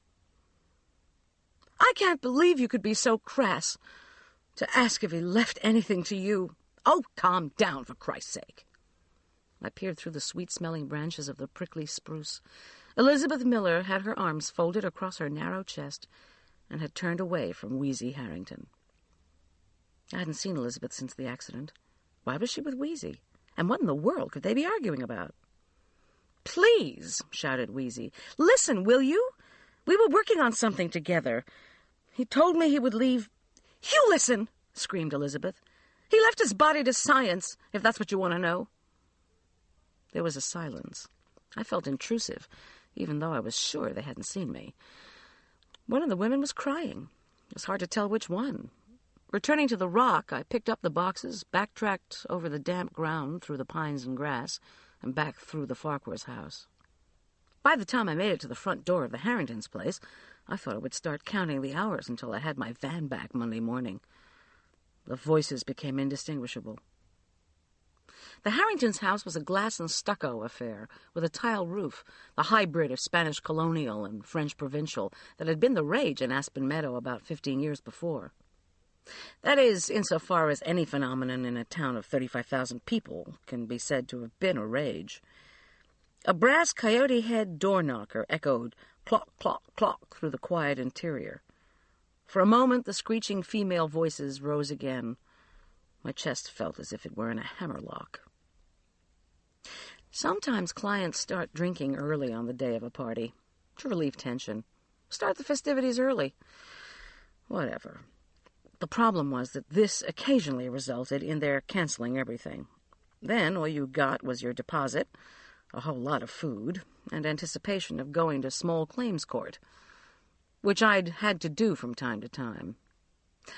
"I can't believe you could be so crass. To ask if he left anything to you. Oh, calm down, for Christ's sake." I peered through the sweet-smelling branches of the prickly spruce. Elizabeth Miller had her arms folded across her narrow chest and had turned away from Wheezy Harrington. I hadn't seen Elizabeth since the accident. Why was she with Wheezy? And what in the world could they be arguing about? "Please," shouted Wheezy. "Listen, will you? We were working on something together. He told me he would leave—" "You listen!" screamed Elizabeth. "He left his body to science, if that's what you want to know." There was a silence. I felt intrusive, even though I was sure they hadn't seen me. One of the women was crying. It was hard to tell which one. Returning to the rock, I picked up the boxes, backtracked over the damp ground through the pines and grass, and back through the Farquhars' house. By the time I made it to the front door of the Harringtons' place, I thought I would start counting the hours until I had my van back Monday morning. The voices became indistinguishable. The Harringtons' house was a glass and stucco affair with a tile roof, the hybrid of Spanish colonial and French provincial that had been the rage in Aspen Meadow about 15 years before. That is, insofar as any phenomenon in a town of 35,000 people can be said to have been a rage. A brass coyote head door knocker echoed clock, clock, clock through the quiet interior. For a moment, the screeching female voices rose again. My chest felt as if it were in a hammerlock. Sometimes clients start drinking early on the day of a party to relieve tension. Start the festivities early. Whatever. The problem was that this occasionally resulted in their canceling everything. Then all you got was your deposit, a whole lot of food, and anticipation of going to small claims court, which I'd had to do from time to time.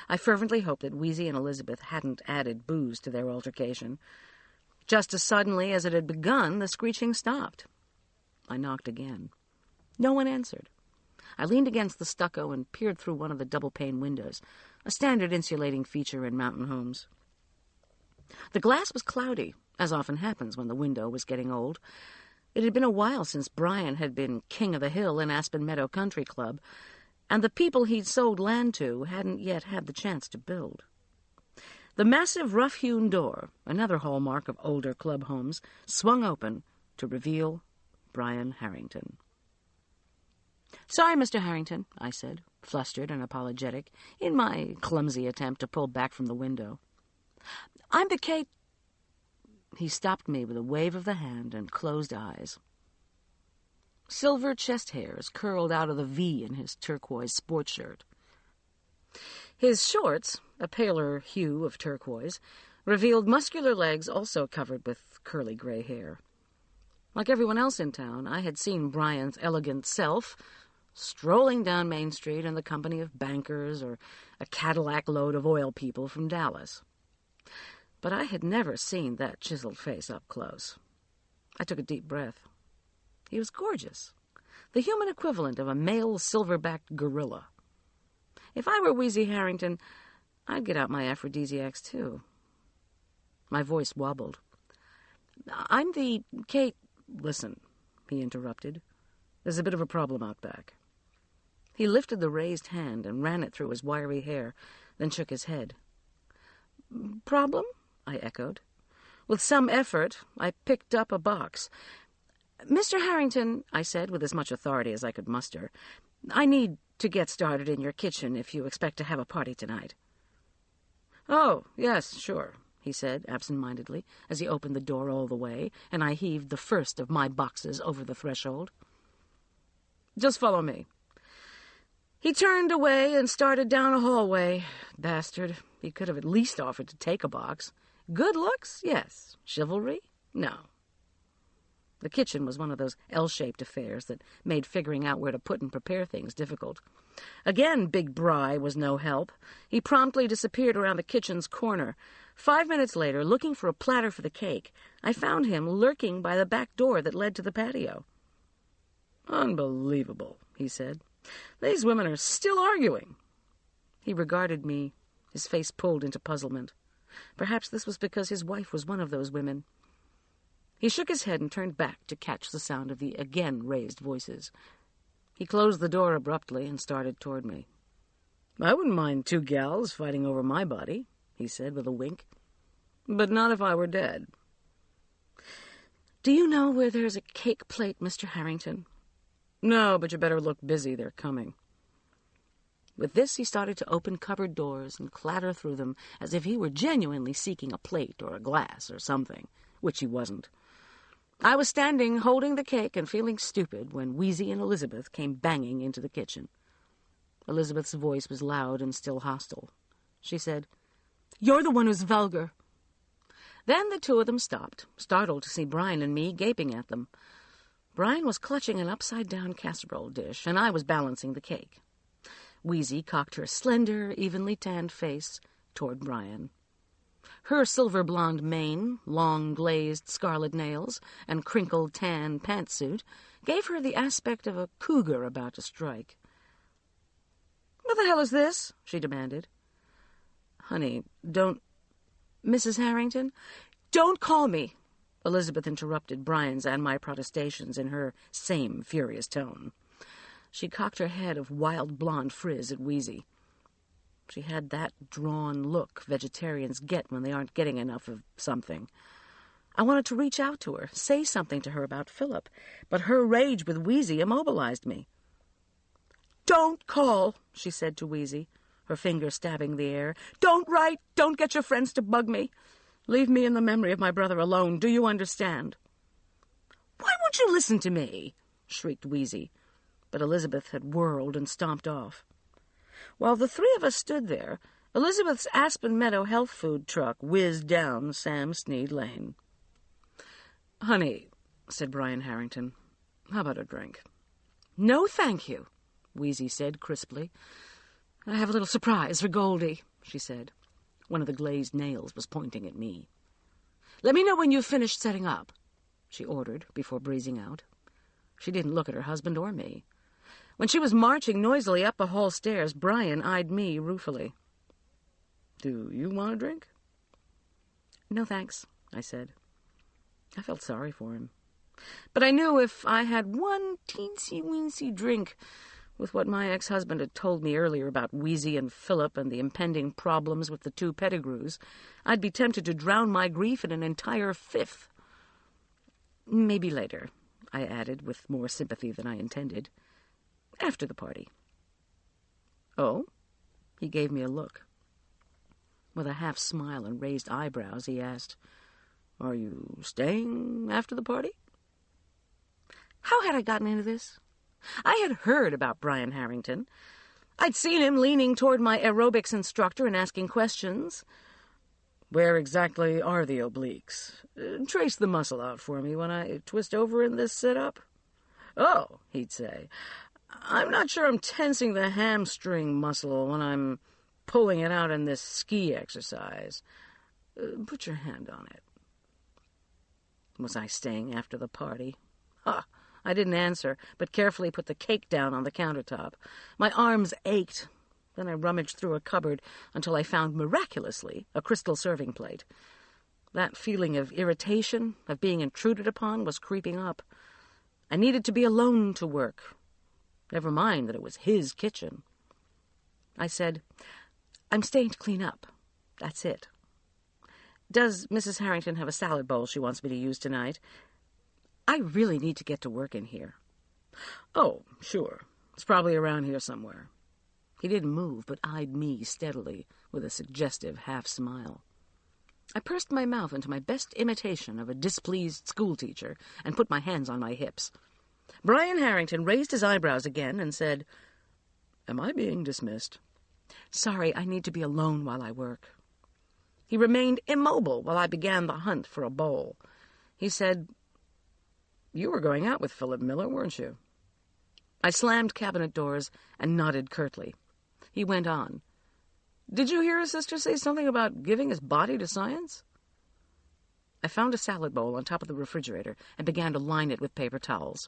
I fervently hoped that Wheezy and Elizabeth hadn't added booze to their altercation. Just as suddenly as it had begun, the screeching stopped. I knocked again. No one answered. I leaned against the stucco and peered through one of the double-pane windows, a standard insulating feature in mountain homes. The glass was cloudy, as often happens when the window was getting old. It had been a while since Brian had been king of the hill in Aspen Meadow Country Club, and the people he'd sold land to hadn't yet had the chance to build. The massive rough-hewn door, another hallmark of older club homes, swung open to reveal Brian Harrington. "Sorry, Mr. Harrington," I said, flustered and apologetic, in my clumsy attempt to pull back from the window. "I'm the Kate—" He stopped me with a wave of the hand and closed eyes. Silver chest hairs curled out of the V in his turquoise sports shirt. His shorts, a paler hue of turquoise, revealed muscular legs also covered with curly gray hair. Like everyone else in town, I had seen Brian's elegant self strolling down Main Street in the company of bankers or a Cadillac load of oil people from Dallas. But I had never seen that chiseled face up close. I took a deep breath. He was gorgeous, the human equivalent of a male silverbacked gorilla. If I were Wheezy Harrington, I'd get out my aphrodisiacs, too. My voice wobbled. "I'm the Kate—" "Listen," he interrupted. "There's a bit of a problem out back." He lifted the raised hand and ran it through his wiry hair, then shook his head. "Problem?" I echoed. With some effort, I picked up a box. "Mr. Harrington," I said with as much authority as I could muster, "I need to get started in your kitchen if you expect to have a party tonight." "Oh, yes, sure," he said absent-mindedly as he opened the door all the way, and I heaved the first of my boxes over the threshold. "Just follow me." He turned away and started down a hallway. Bastard. He could have at least offered to take a box. Good looks? Yes. Chivalry? No. The kitchen was one of those L-shaped affairs that made figuring out where to put and prepare things difficult. Again, Big Bry was no help. He promptly disappeared around the kitchen's corner. 5 minutes later, looking for a platter for the cake, I found him lurking by the back door that led to the patio. "Unbelievable," he said. "These women are still arguing." He regarded me, his face pulled into puzzlement. Perhaps this was because his wife was one of those women. He shook his head and turned back to catch the sound of the again raised voices. He closed the door abruptly and started toward me. "I wouldn't mind 2 gals fighting over my body," he said with a wink. "But not if I were dead." "Do you know where there's a cake plate, Mr. Harrington?" "No, but you better look busy. They're coming." With this, he started to open cupboard doors and clatter through them as if he were genuinely seeking a plate or a glass or something, which he wasn't. I was standing holding the cake and feeling stupid when Wheezy and Elizabeth came banging into the kitchen. Elizabeth's voice was loud and still hostile. She said, "You're the one who's vulgar." Then the two of them stopped, startled to see Brian and me gaping at them. Brian was clutching an upside-down casserole dish, and I was balancing the cake. Wheezy cocked her slender, evenly tanned face toward Brian. Her silver-blonde mane, long glazed scarlet nails, and crinkled tan pantsuit gave her the aspect of a cougar about to strike. "What the hell is this?" she demanded. "Honey, don't—" "Mrs. Harrington?" "Don't call me!" Elizabeth interrupted Brian's and my protestations in her same furious tone. She cocked her head of wild blonde frizz at Wheezy. She had that drawn look vegetarians get when they aren't getting enough of something. I wanted to reach out to her, say something to her about Philip, but her rage with Wheezy immobilized me. "Don't call," she said to Wheezy, her finger stabbing the air. "Don't write. Don't get your friends to bug me. Leave me and the memory of my brother alone. Do you understand?" "Why won't you listen to me?" shrieked Wheezy. But Elizabeth had whirled and stomped off. While the three of us stood there, Elizabeth's Aspen Meadow health food truck whizzed down Sam Sneed Lane. "Honey," said Brian Harrington, "how about a drink?" "No, thank you," Wheezy said crisply. "I have a little surprise for Goldie," she said. One of the glazed nails was pointing at me. "Let me know when you've finished setting up," she ordered before breezing out. She didn't look at her husband or me. When she was marching noisily up the hall stairs, Brian eyed me ruefully. "Do you want a drink?" "No, thanks," I said. I felt sorry for him. But I knew if I had one teensy-weensy drink with what my ex-husband had told me earlier about Wheezy and Philip and the impending problems with the 2 Pettigrews, I'd be tempted to drown my grief in an entire 5th. "Maybe later," I added with more sympathy than I intended. After the party. Oh? He gave me a look. With a half smile and raised eyebrows, he asked, Are you staying after the party? How had I gotten into this? I had heard about Brian Harrington. I'd seen him leaning toward my aerobics instructor and asking questions. Where exactly are the obliques? Trace the muscle out for me when I twist over in this sit-up. Oh, he'd say, I'm not sure I'm tensing the hamstring muscle when I'm pulling it out in this ski exercise. Put your hand on it. Was I staying after the party? I didn't answer, but carefully put the cake down on the countertop. My arms ached. Then I rummaged through a cupboard until I found, miraculously, a crystal serving plate. That feeling of irritation, of being intruded upon, was creeping up. I needed to be alone to work. Never mind that it was his kitchen. I said, I'm staying to clean up. That's it. Does Mrs. Harrington have a salad bowl she wants me to use tonight? I really need to get to work in here. Oh, sure. It's probably around here somewhere. He didn't move, but eyed me steadily with a suggestive half-smile. I pursed my mouth into my best imitation of a displeased schoolteacher and put my hands on my hips. Brian Harrington raised his eyebrows again and said, Am I being dismissed? Sorry, I need to be alone while I work. He remained immobile while I began the hunt for a bowl. He said, You were going out with Philip Miller, weren't you? I slammed cabinet doors and nodded curtly. He went on. Did you hear his sister say something about giving his body to science? I found a salad bowl on top of the refrigerator and began to line it with paper towels.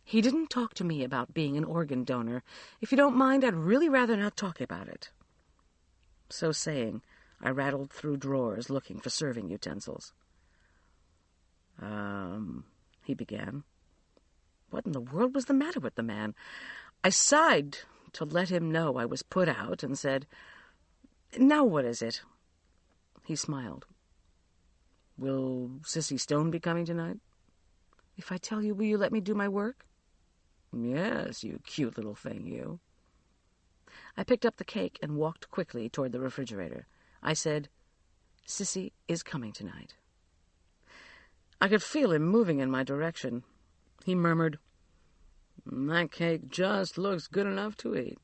He didn't talk to me about being an organ donor. If you don't mind, I'd really rather not talk about it. So saying, I rattled through drawers looking for serving utensils. He began. What in the world was the matter with the man? I sighed to let him know I was put out and said, Now what is it? He smiled. Will Sissy Stone be coming tonight? If I tell you, will you let me do my work? Yes, you cute little thing, you. I picked up the cake and walked quickly toward the refrigerator. I said, Sissy is coming tonight. I could feel him moving in my direction. He murmured, That cake just looks good enough to eat.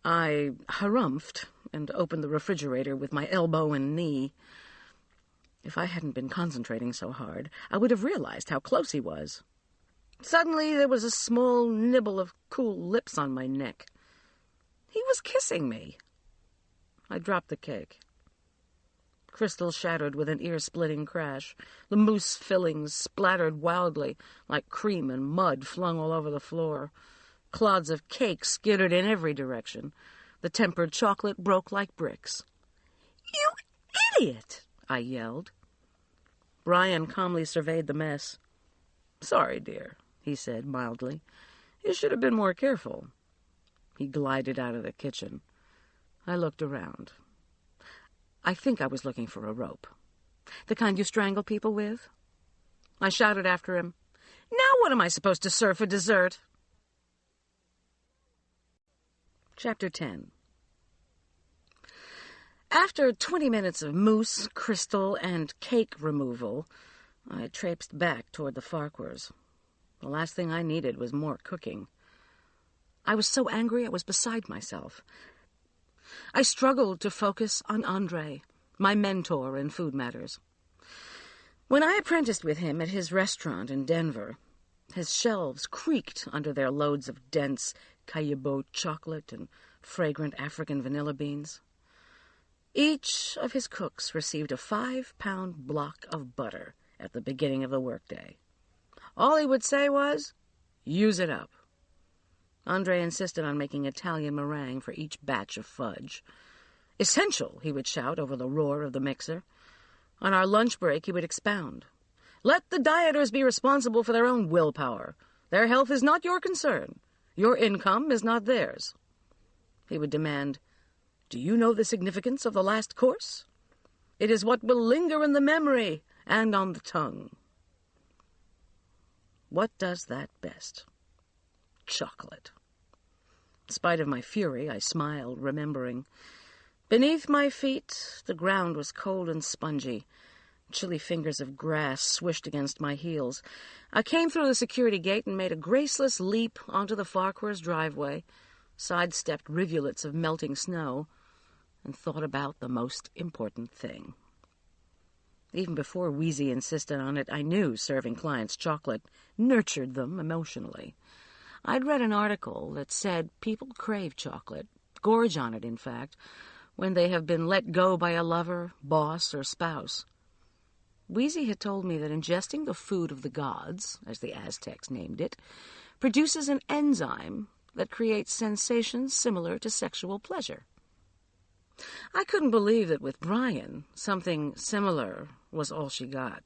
I harumphed and opened the refrigerator with my elbow and knee. If I hadn't been concentrating so hard, I would have realized how close he was. Suddenly there was a small nibble of cool lips on my neck. He was kissing me. I dropped the cake. Crystal shattered with an ear-splitting crash. The mousse fillings splattered wildly, like cream and mud flung all over the floor. Clods of cake skittered in every direction. The tempered chocolate broke like bricks. You idiot! I yelled. Brian calmly surveyed the mess. Sorry, dear, he said mildly. You should have been more careful. He glided out of the kitchen. I looked around. I think I was looking for a rope. The kind you strangle people with? I shouted after him, Now what am I supposed to serve for dessert? Chapter 10. After 20 minutes of mousse, crystal, and cake removal, I traipsed back toward the Farquhars. The last thing I needed was more cooking. I was so angry I was beside myself. I struggled to focus on Andre, my mentor in food matters. When I apprenticed with him at his restaurant in Denver, his shelves creaked under their loads of dense Cayebo chocolate and fragrant African vanilla beans. Each of his cooks received a 5-pound block of butter at the beginning of the workday. All he would say was, Use it up. Andre insisted on making Italian meringue for each batch of fudge. Essential, he would shout over the roar of the mixer. On our lunch break, he would expound. Let the dieters be responsible for their own willpower. Their health is not your concern. Your income is not theirs. He would demand, Do you know the significance of the last course? It is what will linger in the memory and on the tongue. What does that best? chocolate. In spite of my fury, I smiled, remembering. Beneath my feet, the ground was cold and spongy. Chilly fingers of grass swished against my heels. I came through the security gate and made a graceless leap onto the Farquhar's driveway, sidestepped rivulets of melting snow, and thought about the most important thing. Even before Wheezy insisted on it, I knew serving clients chocolate nurtured them emotionally. I'd read an article that said people crave chocolate, gorge on it, in fact, when they have been let go by a lover, boss, or spouse. Wheezy had told me that ingesting the food of the gods, as the Aztecs named it, produces an enzyme that creates sensations similar to sexual pleasure. I couldn't believe that with Brian, something similar was all she got.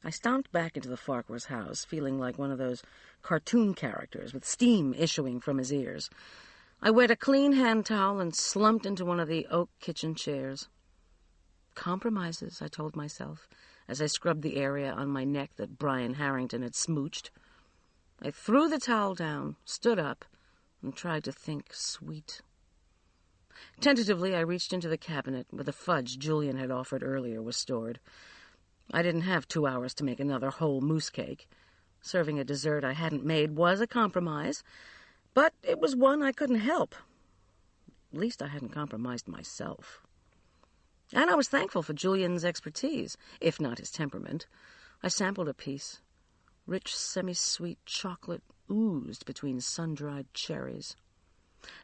I stomped back into the Farquhar's house, feeling like one of those cartoon characters with steam issuing from his ears. I wet a clean hand towel and slumped into one of the oak kitchen chairs. Compromises, I told myself, as I scrubbed the area on my neck that Brian Harrington had smooched. I threw the towel down, stood up, and tried to think sweet. Tentatively, I reached into the cabinet where the fudge Julian had offered earlier was stored. I didn't have 2 hours to make another whole mousse cake. Serving a dessert I hadn't made was a compromise, but it was one I couldn't help. At least I hadn't compromised myself. And I was thankful for Julian's expertise, if not his temperament. I sampled a piece. Rich, semi-sweet chocolate oozed between sun-dried cherries.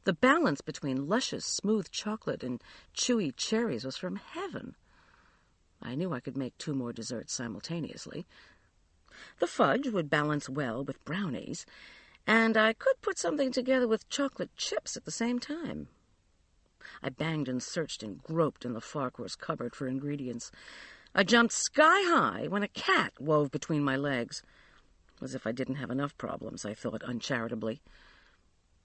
The balance between luscious, smooth chocolate and chewy cherries was from heaven. I knew I could make 2 more desserts simultaneously. The fudge would balance well with brownies, and I could put something together with chocolate chips at the same time. I banged and searched and groped in the Farquhar's cupboard for ingredients. I jumped sky high when a cat wove between my legs. As if I didn't have enough problems, I thought uncharitably.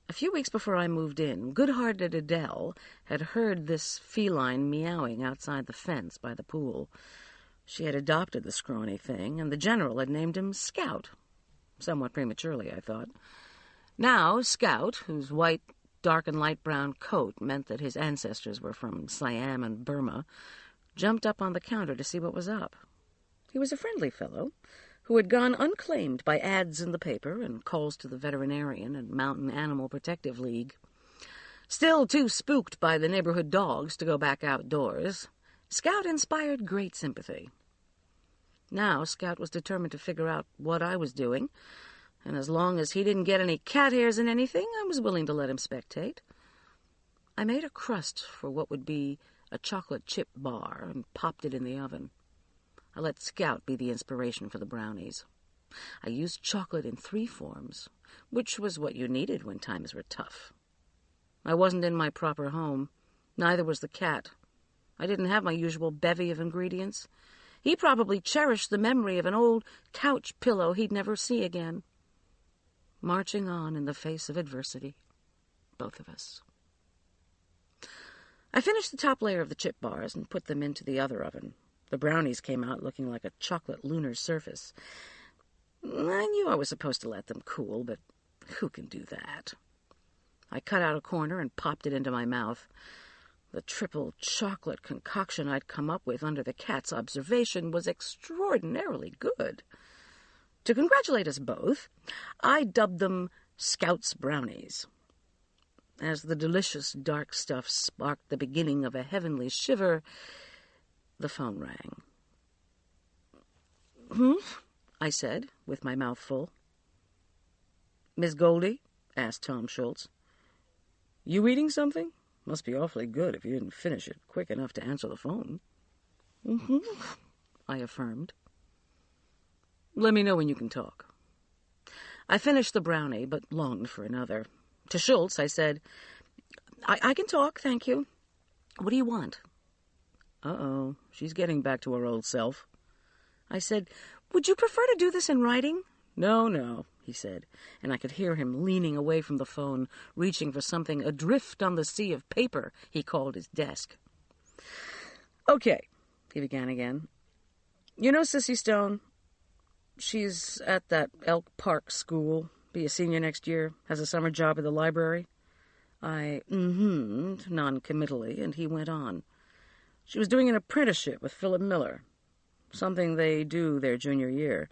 A few weeks before I moved in, good-hearted Adele had heard this feline meowing outside the fence by the pool. She had adopted the scrawny thing, and the general had named him Scout. Somewhat prematurely, I thought. Now, Scout, whose white, dark and light brown coat meant that his ancestors were from Siam and Burma, jumped up on the counter to see what was up. He was a friendly fellow, who had gone unclaimed by ads in the paper and calls to the Veterinarian and Mountain Animal Protective League. Still too spooked by the neighborhood dogs to go back outdoors, Scout inspired great sympathy. Now Scout was determined to figure out what I was doing, and as long as he didn't get any cat hairs in anything, I was willing to let him spectate. I made a crust for what would be a chocolate chip bar and popped it in the oven. I let Scout be the inspiration for the brownies. I used chocolate in 3 forms, which was what you needed when times were tough. I wasn't in my proper home. Neither was the cat. I didn't have my usual bevy of ingredients. He probably cherished the memory of an old couch pillow he'd never see again. Marching on in the face of adversity, both of us. I finished the top layer of the chip bars and put them into the other oven. The brownies came out looking like a chocolate lunar surface. I knew I was supposed to let them cool, but who can do that? I cut out a corner and popped it into my mouth. The triple chocolate concoction I'd come up with under the cat's observation was extraordinarily good. To congratulate us both, I dubbed them Scout's Brownies. As the delicious dark stuff sparked the beginning of a heavenly shiver, the phone rang. I said, with my mouth full. "Miss Goldie?" asked Tom Schultz. "You eating something? Must be awfully good if you didn't finish it quick enough to answer the phone." I affirmed. "Let me know when you can talk." I finished the brownie, but longed for another. To Schultz, I said, I can talk, thank you. What do you want?" Uh-oh, she's getting back to her old self. I said, "Would you prefer to do this in writing?" No, he said, and I could hear him leaning away from the phone, reaching for something adrift on the sea of paper he called his desk. "Okay," he began again. "You know Sissy Stone?" She's at that Elk Park school. Be a senior next year. Has a summer job at the library. I non-committally, and he went on. She was doing an apprenticeship with Philip Miller. Something they do their junior year.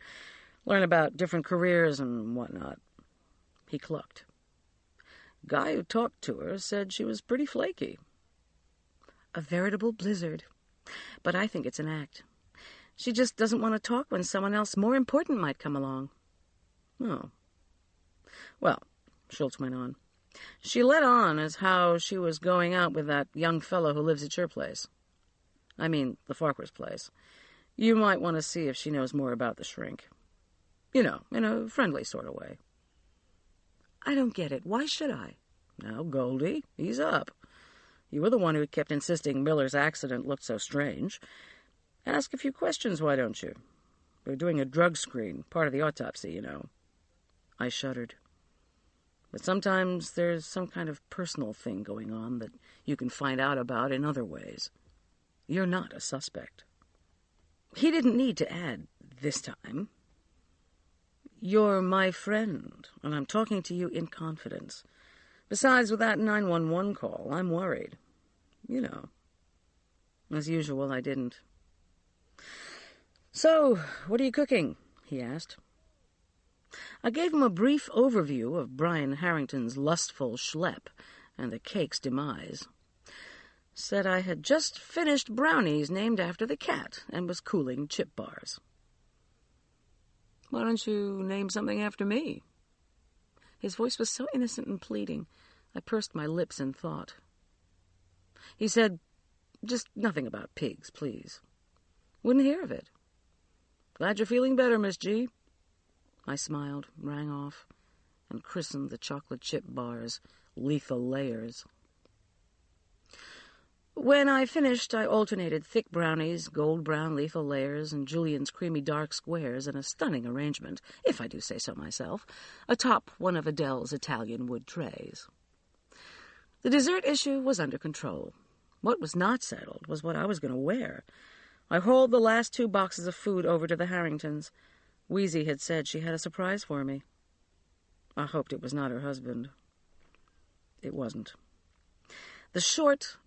Learn about different careers and whatnot. He clucked. Guy who talked to her said she was pretty flaky. A veritable blizzard. But I think it's an act. She just doesn't want to talk when someone else more important might come along. Oh. Well, Schultz went on, she let on as how she was going out with that young fellow who lives at your place. I mean, the Farquhar's place. You might want to see if she knows more about the shrink. You know, in a friendly sort of way. I don't get it. Why should I? Now, Goldie, ease up. You were the one who kept insisting Miller's accident looked so strange. Ask a few questions, why don't you? We're doing a drug screen, part of the autopsy, you know. I shuddered. But sometimes there's some kind of personal thing going on that you can find out about in other ways. You're not a suspect. He didn't need to add, this time. You're my friend, and I'm talking to you in confidence. Besides, with that 911 call, I'm worried. You know. As usual, I didn't. So, what are you cooking? He asked. I gave him a brief overview of Brian Harrington's lustful schlep and the cake's demise. Said I had just finished brownies named after the cat and was cooling chip bars. Why don't you name something after me? His voice was so innocent and pleading, I pursed my lips in thought. He said, just nothing about pigs, please. Wouldn't hear of it. Glad you're feeling better, Miss G. I smiled, rang off, and christened the chocolate chip bars Lethal Layers. When I finished, I alternated thick brownies, gold brown Lethal Layers, and Julian's creamy dark squares in a stunning arrangement, if I do say so myself, atop one of Adele's Italian wood trays. The dessert issue was under control. What was not settled was what I was going to wear. I hauled the last 2 boxes of food over to the Harringtons. Wheezy had said she had a surprise for me. I hoped it was not her husband. It wasn't. The short,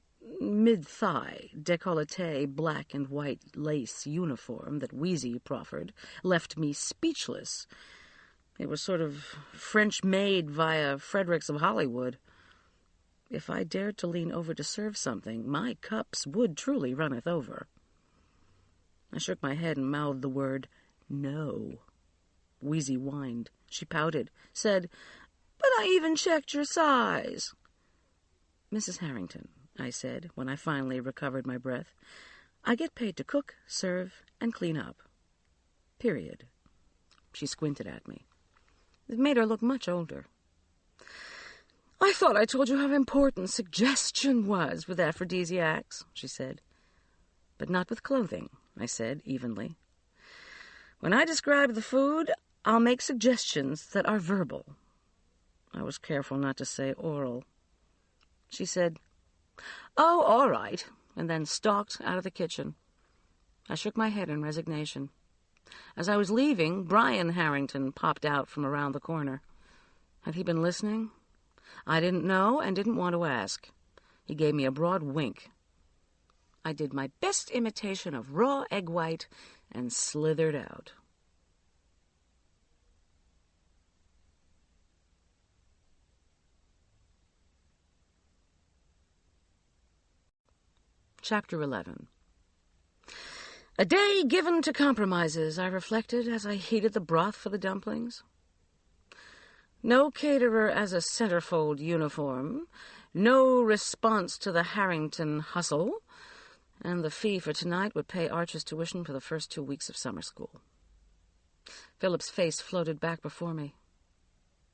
mid-thigh, décolleté, black and white lace uniform that Wheezy proffered left me speechless. It was sort of French-made via Fredericks of Hollywood. If I dared to lean over to serve something, my cups would truly runneth over. I shook my head and mouthed the word, no. Wheezy whined. She pouted, said, but I even checked your size. Mrs. Harrington, I said, when I finally recovered my breath, I get paid to cook, serve, and clean up. Period. She squinted at me. It made her look much older. I thought I told you how important suggestion was with aphrodisiacs, she said. But not with clothing, I said evenly. When I describe the food, I'll make suggestions that are verbal. I was careful not to say oral. She said, oh, all right, and then stalked out of the kitchen. I shook my head in resignation. As I was leaving, Brian Harrington popped out from around the corner. Had he been listening? I didn't know and didn't want to ask. He gave me a broad wink. I did my best imitation of raw egg white and slithered out. Chapter 11. A day given to compromises, I reflected as I heated the broth for the dumplings. No caterer as a centerfold uniform, no response to the Harrington hustle, and the fee for tonight would pay Archer's tuition for the first 2 weeks of summer school. Philip's face floated back before me.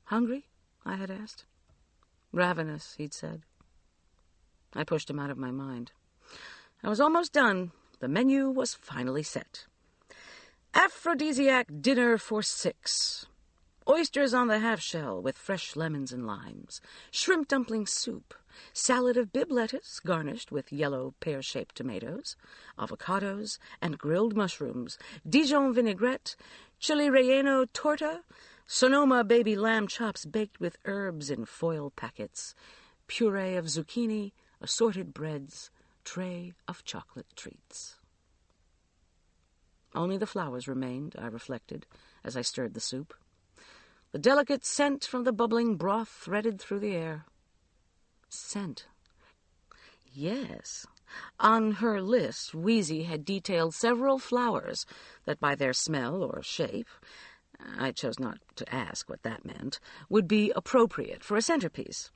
Hungry? I had asked. Ravenous, he'd said. I pushed him out of my mind. I was almost done. The menu was finally set. Aphrodisiac dinner for 6. Oysters on the half-shell with fresh lemons and limes. Shrimp dumpling soup. salad of Bibb lettuce garnished with yellow pear-shaped tomatoes, avocados, and grilled mushrooms, Dijon vinaigrette, chili relleno torta, Sonoma baby lamb chops baked with herbs in foil packets, puree of zucchini, assorted breads, tray of chocolate treats. Only the flowers remained, I reflected, as I stirred the soup. The delicate scent from the bubbling broth threaded through the air. Scent. Yes. On her list, Wheezy had detailed several flowers that by their smell or shape, I chose not to ask what that meant, would be appropriate for a centerpiece.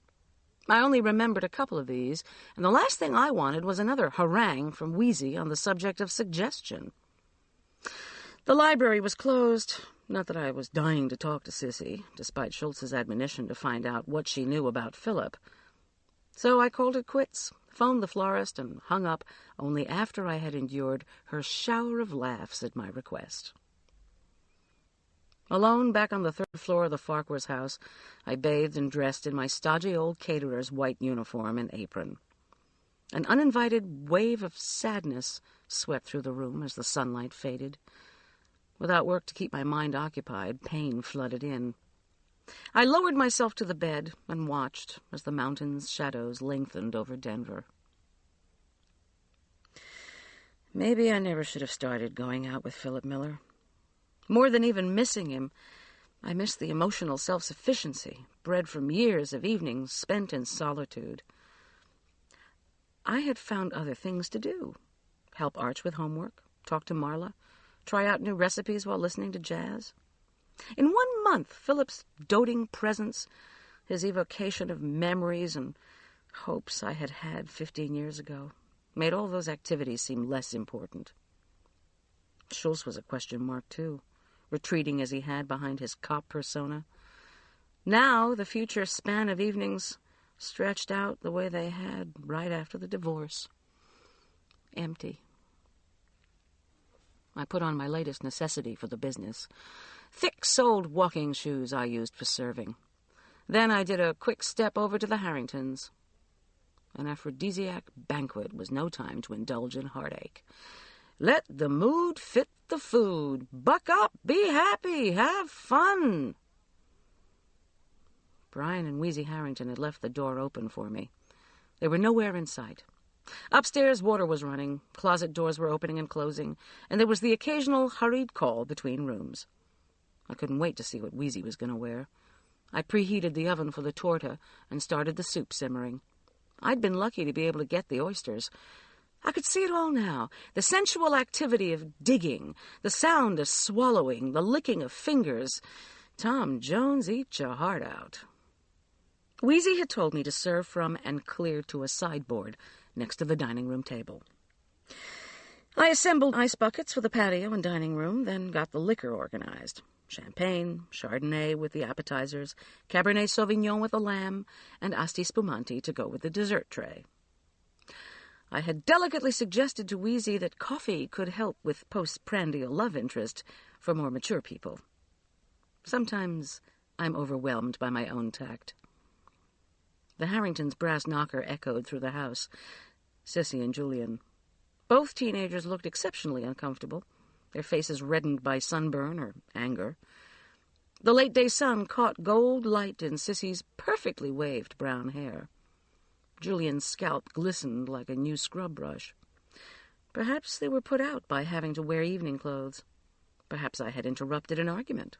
I only remembered a couple of these, and the last thing I wanted was another harangue from Wheezy on the subject of suggestion. The library was closed. Not that I was dying to talk to Sissy, despite Schultz's admonition to find out what she knew about Philip. So I called it quits, phoned the florist, and hung up only after I had endured her shower of laughs at my request. Alone back on the third floor of the Farquhar's house, I bathed and dressed in my stodgy old caterer's white uniform and apron. An uninvited wave of sadness swept through the room as the sunlight faded. Without work to keep my mind occupied, pain flooded in. I lowered myself to the bed and watched as the mountain's shadows lengthened over Denver. Maybe I never should have started going out with Philip Miller. More than even missing him, I missed the emotional self-sufficiency bred from years of evenings spent in solitude. I had found other things to do. Help Arch with homework, talk to Marla, try out new recipes while listening to jazz. In 1 month, Philip's doting presence, his evocation of memories and hopes I had had 15 years ago, made all those activities seem less important. Schultz was a question mark, too, retreating as he had behind his cop persona. Now the future span of evenings stretched out the way they had right after the divorce. Empty. I put on my latest necessity for the business, thick-soled walking shoes I used for serving. Then I did a quick step over to the Harringtons. An aphrodisiac banquet was no time to indulge in heartache. Let the mood fit the food. Buck up, be happy, have fun. Brian and Wheezy Harrington had left the door open for me. They were nowhere in sight. Upstairs, water was running, closet doors were opening and closing, and there was the occasional hurried call between rooms. I couldn't wait to see what Wheezy was going to wear. I preheated the oven for the torta and started the soup simmering. I'd been lucky to be able to get the oysters. I could see it all now, the sensual activity of digging, the sound of swallowing, the licking of fingers. Tom Jones, eat your heart out. Wheezy had told me to serve from and clear to a sideboard next to the dining room table. I assembled ice buckets for the patio and dining room, then got the liquor organized. Champagne, Chardonnay with the appetizers, Cabernet Sauvignon with the lamb, and Asti Spumante to go with the dessert tray. I had delicately suggested to Wheezy that coffee could help with postprandial love interest for more mature people. Sometimes I'm overwhelmed by my own tact. The Harringtons' brass knocker echoed through the house. Sissy and Julian. Both teenagers looked exceptionally uncomfortable, their faces reddened by sunburn or anger. The late-day sun caught gold light in Sissy's perfectly waved brown hair. Julian's scalp glistened like a new scrub brush. Perhaps they were put out by having to wear evening clothes. Perhaps I had interrupted an argument.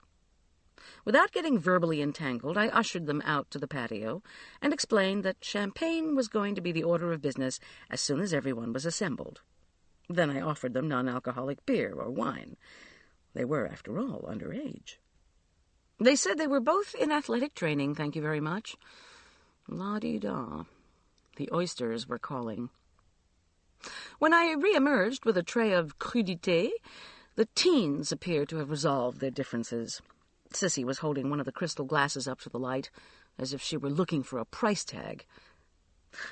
Without getting verbally entangled, I ushered them out to the patio and explained that champagne was going to be the order of business as soon as everyone was assembled. Then I offered them non-alcoholic beer or wine. They were, after all, underage. They said they were both in athletic training, thank you very much. La-dee-da. The oysters were calling. When I re-emerged with a tray of crudité, the teens appeared to have resolved their differences. Sissy was holding one of the crystal glasses up to the light, as if she were looking for a price tag.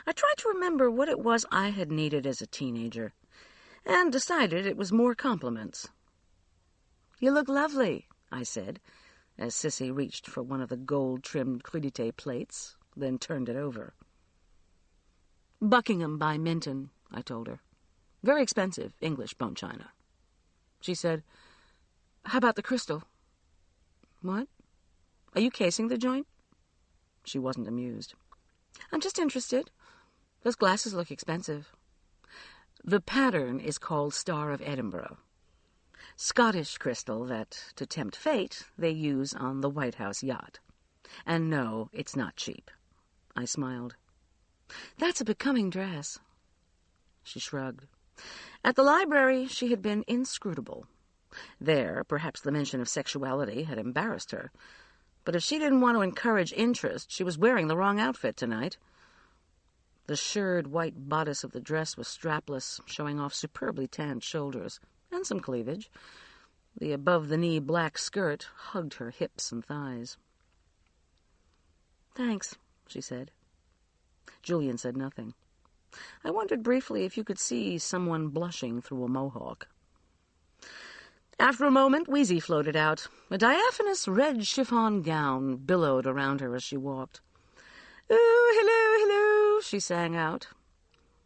I tried to remember what it was I had needed as a teenager, and decided it was more compliments. "You look lovely," I said, as Sissy reached for one of the gold-trimmed crudité plates, then turned it over. Buckingham by Minton, I told her. Very expensive English bone china. She said, "How about the crystal?" "What? Are you casing the joint?" She wasn't amused. "I'm just interested. Those glasses look expensive." "The pattern is called Star of Edinburgh. Scottish crystal that, to tempt fate, they use on the White House yacht. And no, it's not cheap." I smiled. "That's a becoming dress." She shrugged. At the library, she had been inscrutable. There, perhaps the mention of sexuality had embarrassed her. But if she didn't want to encourage interest, she was wearing the wrong outfit tonight. The shirred white bodice of the dress was strapless, showing off superbly tanned shoulders and some cleavage. The above-the-knee black skirt hugged her hips and thighs. "Thanks," she said. Julian said nothing. I wondered briefly if you could see someone blushing through a mohawk. After a moment, Wheezy floated out. A diaphanous red chiffon gown billowed around her as she walked. "Oh, hello, hello," she sang out.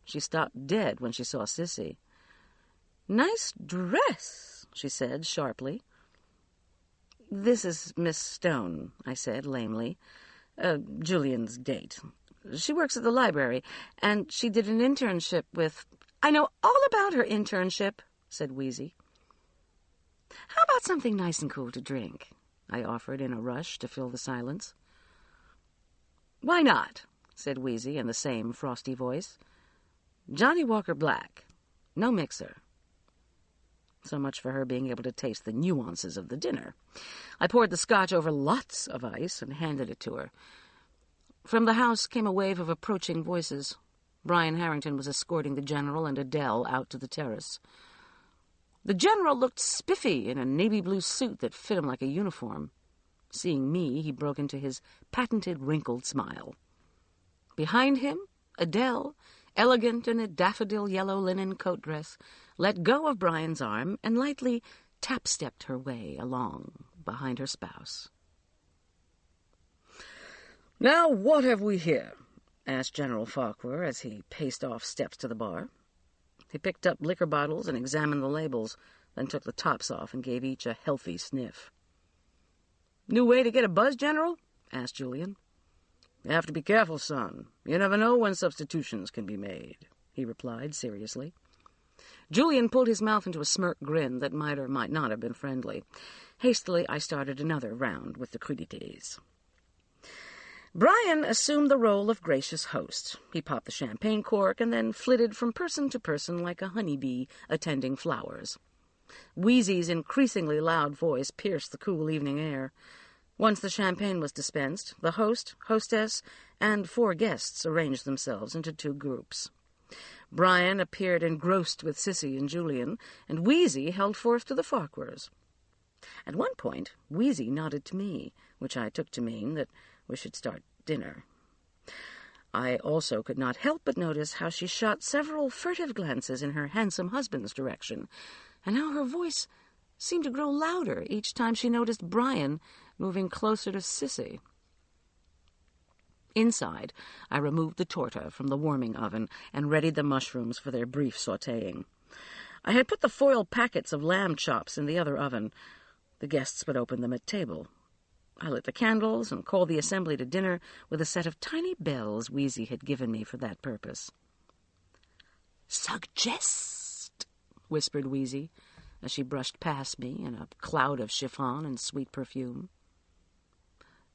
She stopped dead when she saw Sissy. "Nice dress," she said sharply. "This is Miss Stone," I said lamely. "Julian's date. She works at the library, and she did an internship with—" "I know all about her internship," said Wheezy. "How about something nice and cool to drink?" I offered in a rush to fill the silence. "Why not?" said Wheezy in the same frosty voice. "Johnny Walker Black. No mixer." So much for her being able to taste the nuances of the dinner. I poured the scotch over lots of ice and handed it to her. From the house came a wave of approaching voices. Brian Harrington was escorting the General and Adele out to the terrace. The General looked spiffy in a navy blue suit that fit him like a uniform. Seeing me, he broke into his patented wrinkled smile. Behind him, Adele, elegant in a daffodil yellow linen coat dress, let go of Brian's arm and lightly tap-stepped her way along behind her spouse. "Now, what have we here?" asked General Farquhar as he paced off steps to the bar. He picked up liquor bottles and examined the labels, then took the tops off and gave each a healthy sniff. "New way to get a buzz, General?" asked Julian. "You have to be careful, son. You never know when substitutions can be made," he replied seriously. Julian pulled his mouth into a smirk grin that might or might not have been friendly. Hastily, I started another round with the crudités. Brian assumed the role of gracious host. He popped the champagne cork and then flitted from person to person like a honeybee attending flowers. Wheezy's increasingly loud voice pierced the cool evening air. Once the champagne was dispensed, the host, hostess, and 4 guests arranged themselves into 2 groups. Brian appeared engrossed with Sissy and Julian, and Wheezy held forth to the Farquhars. At one point, Wheezy nodded to me, which I took to mean that we should start dinner. I also could not help but notice how she shot several furtive glances in her handsome husband's direction, and how her voice seemed to grow louder each time she noticed Brian moving closer to Sissy. Inside, I removed the torta from the warming oven and readied the mushrooms for their brief sautéing. I had put the foil packets of lamb chops in the other oven. The guests would open them at table. I lit the candles and called the assembly to dinner with a set of tiny bells Wheezy had given me for that purpose. "Suggest," whispered Wheezy, as she brushed past me in a cloud of chiffon and sweet perfume.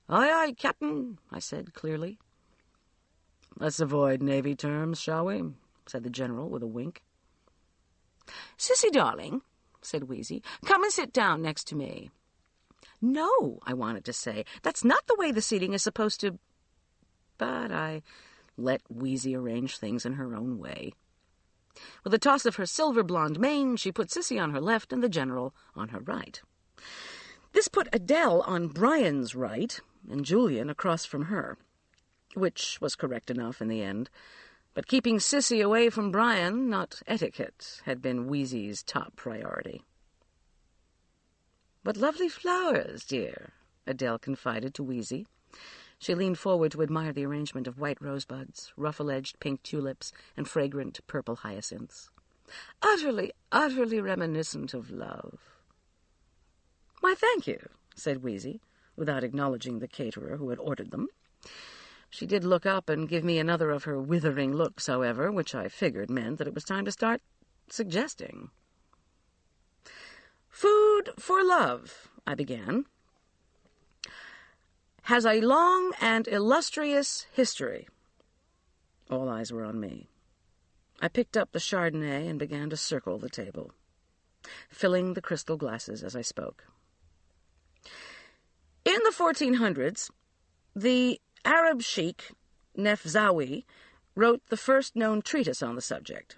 "Aye, aye, Captain," I said clearly. "Let's avoid Navy terms, shall we?" said the General with a wink. "Sissy, darling," said Wheezy, "come and sit down next to me." "No," I wanted to say, "that's not the way the seating is supposed to—" But I let Wheezy arrange things in her own way. With a toss of her silver-blonde mane, she put Sissy on her left and the General on her right. This put Adele on Brian's right and Julian across from her, which was correct enough in the end. But keeping Sissy away from Brian, not etiquette, had been Wheezy's top priority. "What lovely flowers, dear," Adele confided to Wheezy. She leaned forward to admire the arrangement of white rosebuds, ruffle-edged pink tulips, and fragrant purple hyacinths. Utterly, utterly reminiscent of love. "Why, thank you," said Wheezy, without acknowledging the caterer who had ordered them. She did look up and give me another of her withering looks, however, which I figured meant that it was time to start suggesting. "Food for love," I began, "has a long and illustrious history." All eyes were on me. I picked up the Chardonnay and began to circle the table, filling the crystal glasses as I spoke. In the 1400s, the Arab sheikh Nefzawi wrote the first known treatise on the subject.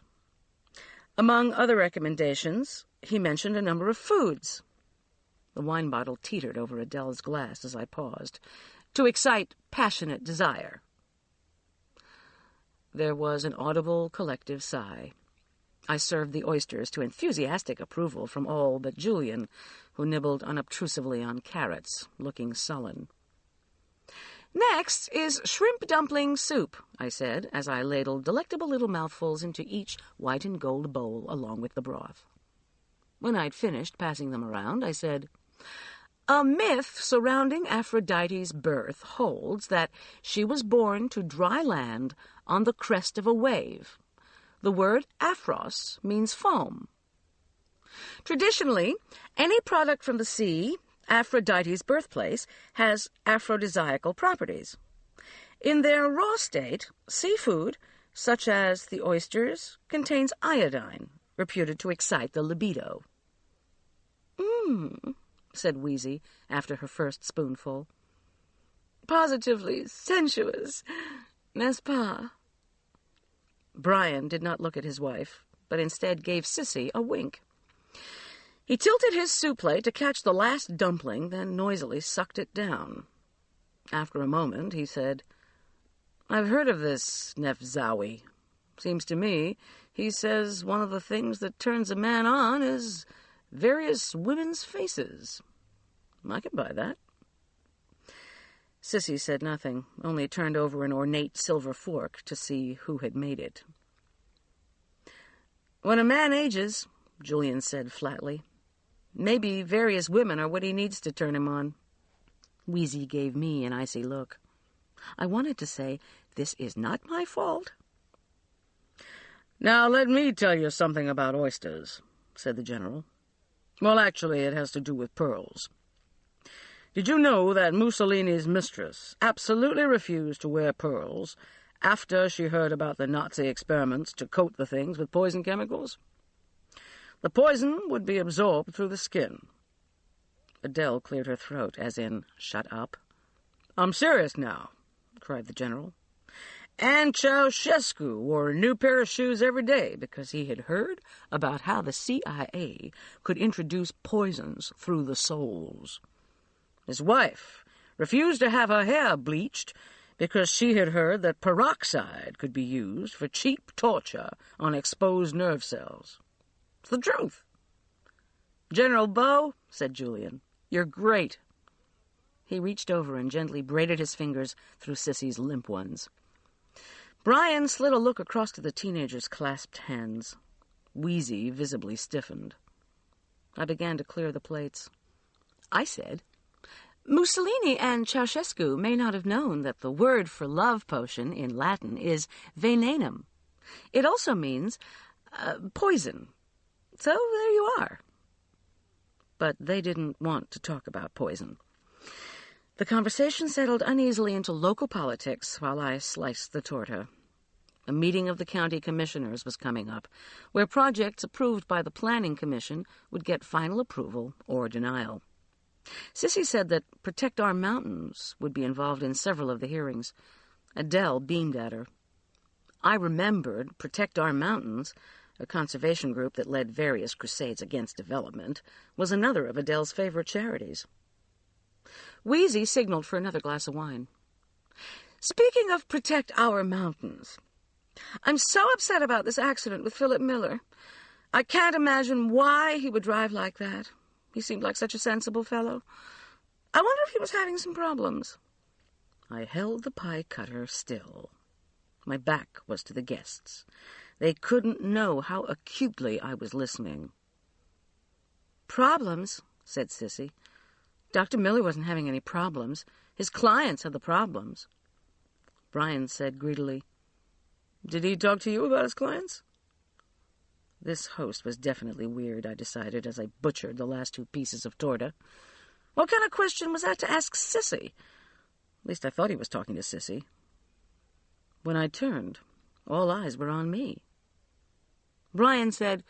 Among other recommendations, he mentioned a number of foods. The wine bottle teetered over Adele's glass as I paused, to excite passionate desire. There was an audible collective sigh. I served the oysters to enthusiastic approval from all but Julian, who nibbled unobtrusively on carrots, looking sullen. "Next is shrimp dumpling soup," I said, as I ladled delectable little mouthfuls into each white and gold bowl along with the broth. When I'd finished passing them around, I said, "A myth surrounding Aphrodite's birth holds that she was born to dry land on the crest of a wave. The word aphros means foam. Traditionally, any product from the sea, Aphrodite's birthplace, has aphrodisiacal properties. In their raw state, seafood, such as the oysters, contains iodine, reputed to excite the libido." Said Wheezy after her first spoonful. "Positively sensuous, n'est-ce pas?" Brian did not look at his wife, but instead gave Sissy a wink. He tilted his soup plate to catch the last dumpling, then noisily sucked it down. After a moment, he said, "I've heard of this Nefzawi. Seems to me he says one of the things that turns a man on is various women's faces. I can buy that." Sissy said nothing, only turned over an ornate silver fork to see who had made it. "When a man ages," Julian said flatly, "maybe various women are what he needs to turn him on." Wheezy gave me an icy look. I wanted to say, "This is not my fault." "Now let me tell you something about oysters," said the general. "Well, actually, it has to do with pearls. Did you know that Mussolini's mistress absolutely refused to wear pearls after she heard about the Nazi experiments to coat the things with poison chemicals? The poison would be absorbed through the skin." Adele cleared her throat, as in, "Shut up." "I'm serious now," cried the general. "And Ceausescu wore a new pair of shoes every day because he had heard about how the CIA could introduce poisons through the soles. His wife refused to have her hair bleached because she had heard that peroxide could be used for cheap torture on exposed nerve cells. It's the truth." "General Beau," said Julian, "you're great." He reached over and gently braided his fingers through Sissy's limp ones. Brian slid a look across to the teenager's clasped hands. Wheezy visibly stiffened. I began to clear the plates. I said, "Mussolini and Ceausescu may not have known that the word for love potion in Latin is venenum. It also means poison. So there you are." But they didn't want to talk about poison. The conversation settled uneasily into local politics while I sliced the torta. A meeting of the county commissioners was coming up, where projects approved by the Planning Commission would get final approval or denial. Sissy said that Protect Our Mountains would be involved in several of the hearings. Adele beamed at her. I remembered Protect Our Mountains, a conservation group that led various crusades against development, was another of Adele's favorite charities. Wheezy signaled for another glass of wine. "Speaking of Protect Our Mountains, I'm so upset about this accident with Philip Miller. I can't imagine why he would drive like that. He seemed like such a sensible fellow. I wonder if he was having some problems." I held the pie cutter still. My back was to the guests. They couldn't know how acutely I was listening. "Problems," said Sissy. "Dr. Miller wasn't having any problems. His clients had the problems." Brian said greedily, "Did he talk to you about his clients?" This host was definitely weird, I decided, as I butchered the last 2 pieces of torta. What kind of question was that to ask Sissy? At least I thought he was talking to Sissy. When I turned, all eyes were on me. Brian said,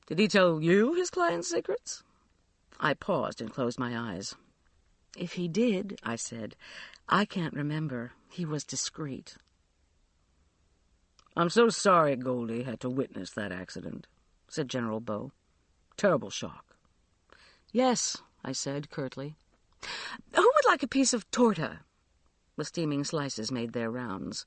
"Did he tell you his client's secrets?" I paused and closed my eyes. "If he did," I said, "I can't remember. He was discreet." "I'm so sorry Goldie had to witness that accident," said General Bow. "Terrible shock." "Yes," I said curtly. "Who would like a piece of torta?" The steaming slices made their rounds.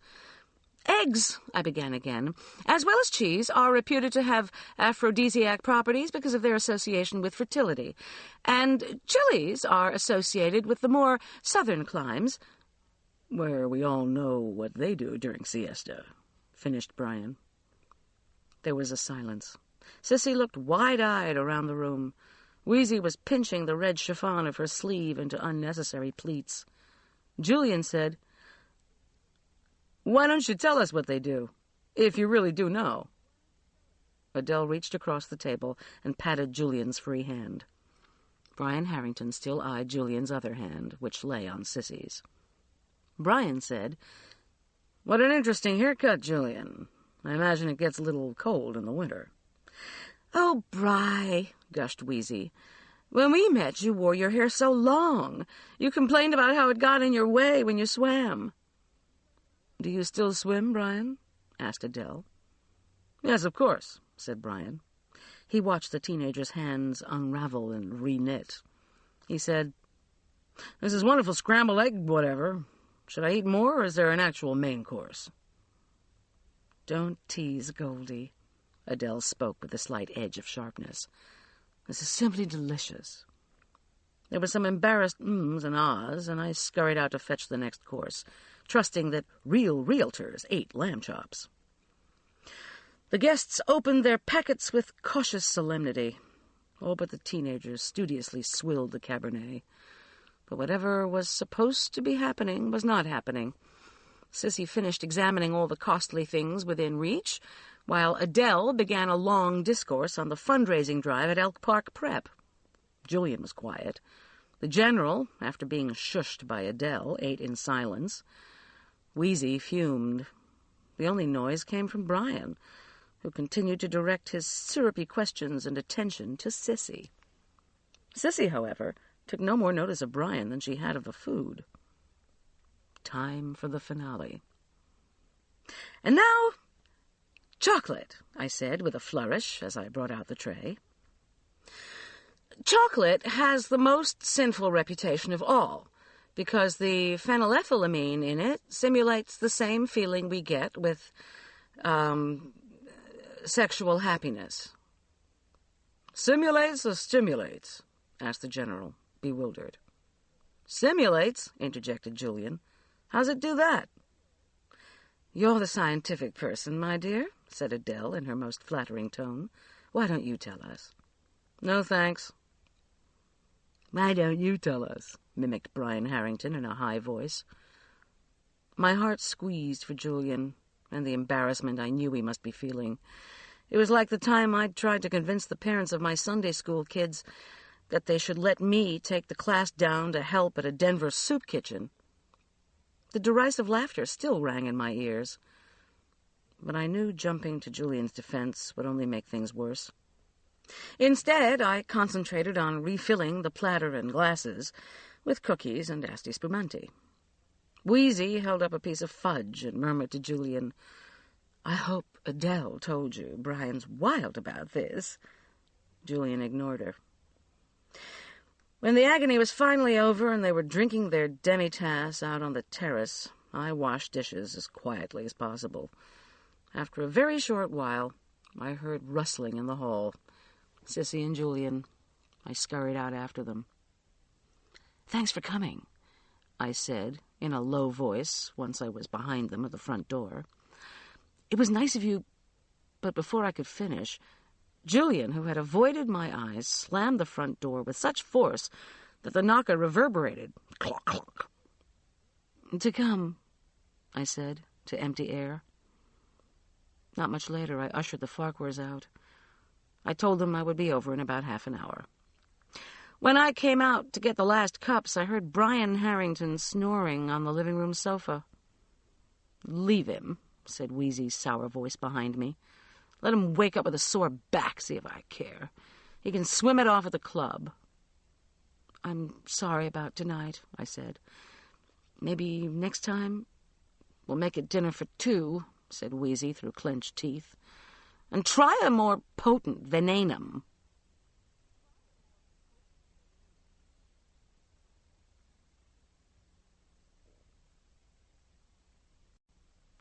"Eggs," I began again, "as well as cheese, are reputed to have aphrodisiac properties because of their association with fertility. And chilies are associated with the more southern climes." "Where we all know what they do during siesta," finished Brian. There was a silence. Sissy looked wide-eyed around the room. Wheezy was pinching the red chiffon of her sleeve into unnecessary pleats. Julian said, "Why don't you tell us what they do, if you really do know?" Adele reached across the table and patted Julian's free hand. Brian Harrington still eyed Julian's other hand, which lay on Sissy's. Brian said, "What an interesting haircut, Julian. I imagine it gets a little cold in the winter." "Oh, Bri," gushed Wheezy. "When we met, you wore your hair so long. You complained about how it got in your way when you swam." "Do you still swim, Brian?" asked Adele. "Yes, of course," said Brian. He watched the teenager's hands unravel and reknit. He said, "This is wonderful scrambled egg whatever. Should I eat more, or is there an actual main course?" "Don't tease Goldie." Adele spoke with a slight edge of sharpness. "This is simply delicious." There were some embarrassed ums and ahs, and I scurried out to fetch the next course, trusting that real realtors ate lamb chops. The guests opened their packets with cautious solemnity. All but the teenagers studiously swilled the Cabernet. But whatever was supposed to be happening was not happening. Sissy finished examining all the costly things within reach, while Adele began a long discourse on the fundraising drive at Elk Park Prep. Julian was quiet. The general, after being shushed by Adele, ate in silence. Wheezy fumed. The only noise came from Brian, who continued to direct his syrupy questions and attention to Sissy. Sissy, however, took no more notice of Brian than she had of the food. Time for the finale. "And now, chocolate," I said with a flourish as I brought out the tray. "Chocolate has the most sinful reputation of all, because the phenylethylamine in it simulates the same feeling we get with, sexual happiness." "Simulates or stimulates?" asked the general, bewildered. "Simulates," interjected Julian. "How's it do that?" "You're the scientific person, my dear," said Adele in her most flattering tone. "Why don't you tell us?" "No, thanks." "Why don't you tell us?" mimicked Brian Harrington in a high voice. My heart squeezed for Julian, and the embarrassment I knew he must be feeling. It was like the time I'd tried to convince the parents of my Sunday school kids that they should let me take the class down to help at a Denver soup kitchen. The derisive laughter still rang in my ears, but I knew jumping to Julian's defense would only make things worse. Instead, I concentrated on refilling the platter and glasses with cookies and asti spumante. Wheezy held up a piece of fudge and murmured to Julian, "I hope Adele told you Brian's wild about this." Julian ignored her. When the agony was finally over and they were drinking their demi-tasse out on the terrace, I washed dishes as quietly as possible. After a very short while, I heard rustling in the hall. Sissy and Julian. I scurried out after them. "Thanks for coming," I said, in a low voice once I was behind them at the front door. "It was nice of you," but before I could finish, Julian, who had avoided my eyes, slammed the front door with such force that the knocker reverberated. Clock, clock. "To come," I said, to empty air. Not much later, I ushered the Farquhars out. I told them I would be over in about half an hour. When I came out to get the last cups, I heard Brian Harrington snoring on the living room sofa. "Leave him," said Wheezy's sour voice behind me. "Let him wake up with a sore back, see if I care. He can swim it off at the club." "I'm sorry about tonight," I said. "Maybe next time we'll make it dinner for two," said Wheezy through clenched teeth. "And try a more potent venenum."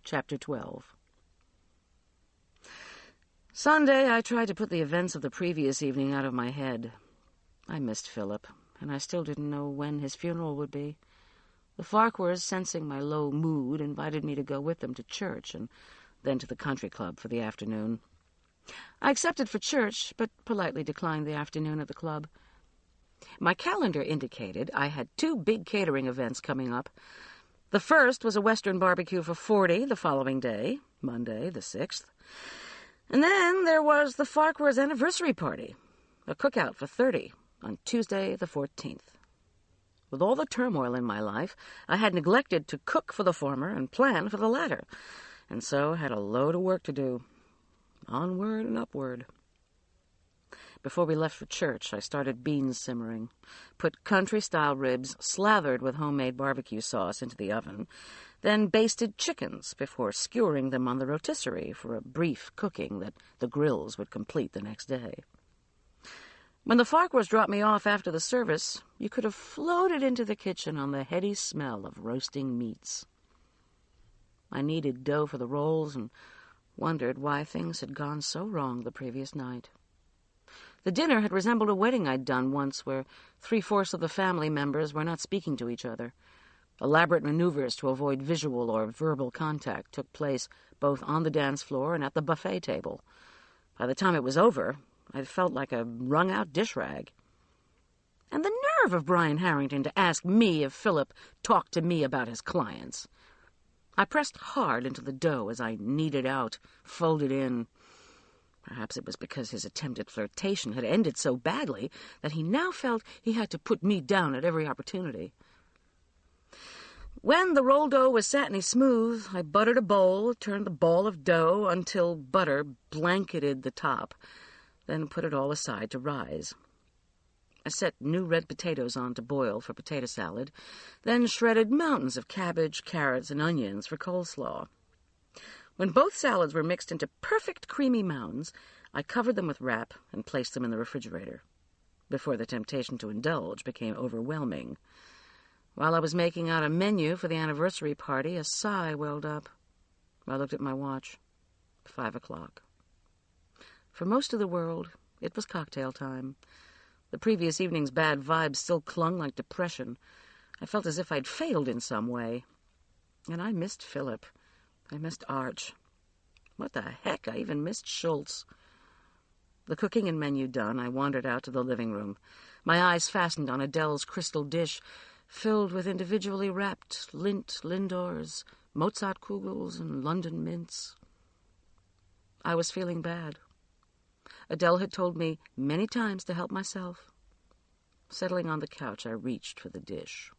Chapter 12. Sunday, I tried to put the events of the previous evening out of my head. I missed Philip, and I still didn't know when his funeral would be. The Farquhars, sensing my low mood, invited me to go with them to church and then to the country club for the afternoon. I accepted for church, but politely declined the afternoon at the club. My calendar indicated I had 2 big catering events coming up. The first was a Western barbecue for 40 the following day, Monday the 6th. And then there was the Farquhars' anniversary party, a cookout for 30, on Tuesday the 14th. With all the turmoil in my life, I had neglected to cook for the former and plan for the latter, and so had a load of work to do. Onward and upward. Before we left for church, I started beans simmering, put country-style ribs slathered with homemade barbecue sauce into the oven, then basted chickens before skewering them on the rotisserie for a brief cooking that the grills would complete the next day. When the Farquhars dropped me off after the service, you could have floated into the kitchen on the heady smell of roasting meats. I kneaded dough for the rolls and wondered why things had gone so wrong the previous night. The dinner had resembled a wedding I'd done once where 3/4 of the family members were not speaking to each other. Elaborate maneuvers to avoid visual or verbal contact took place both on the dance floor and at the buffet table. By the time it was over, I felt like a wrung-out dish rag. And the nerve of Brian Harrington to ask me if Philip talked to me about his clients. I pressed hard into the dough as I kneaded out, folded in. Perhaps it was because his attempt at flirtation had ended so badly that he now felt he had to put me down at every opportunity. When the roll dough was satiny smooth, I buttered a bowl, turned the ball of dough until butter blanketed the top, then put it all aside to rise. I set new red potatoes on to boil for potato salad, then shredded mountains of cabbage, carrots, and onions for coleslaw. When both salads were mixed into perfect creamy mounds, I covered them with wrap and placed them in the refrigerator, before the temptation to indulge became overwhelming. While I was making out a menu for the anniversary party, a sigh welled up. I looked at my watch. 5 o'clock. For most of the world, it was cocktail time. The previous evening's bad vibes still clung like depression. I felt as if I'd failed in some way. And I missed Philip. I missed Arch. What the heck? I even missed Schultz. The cooking and menu done, I wandered out to the living room. My eyes fastened on Adele's crystal dish, filled with individually wrapped Lindt Lindors, Mozartkugels, and London mints. I was feeling bad. Adele had told me many times to help myself. Settling on the couch, I reached for the dish.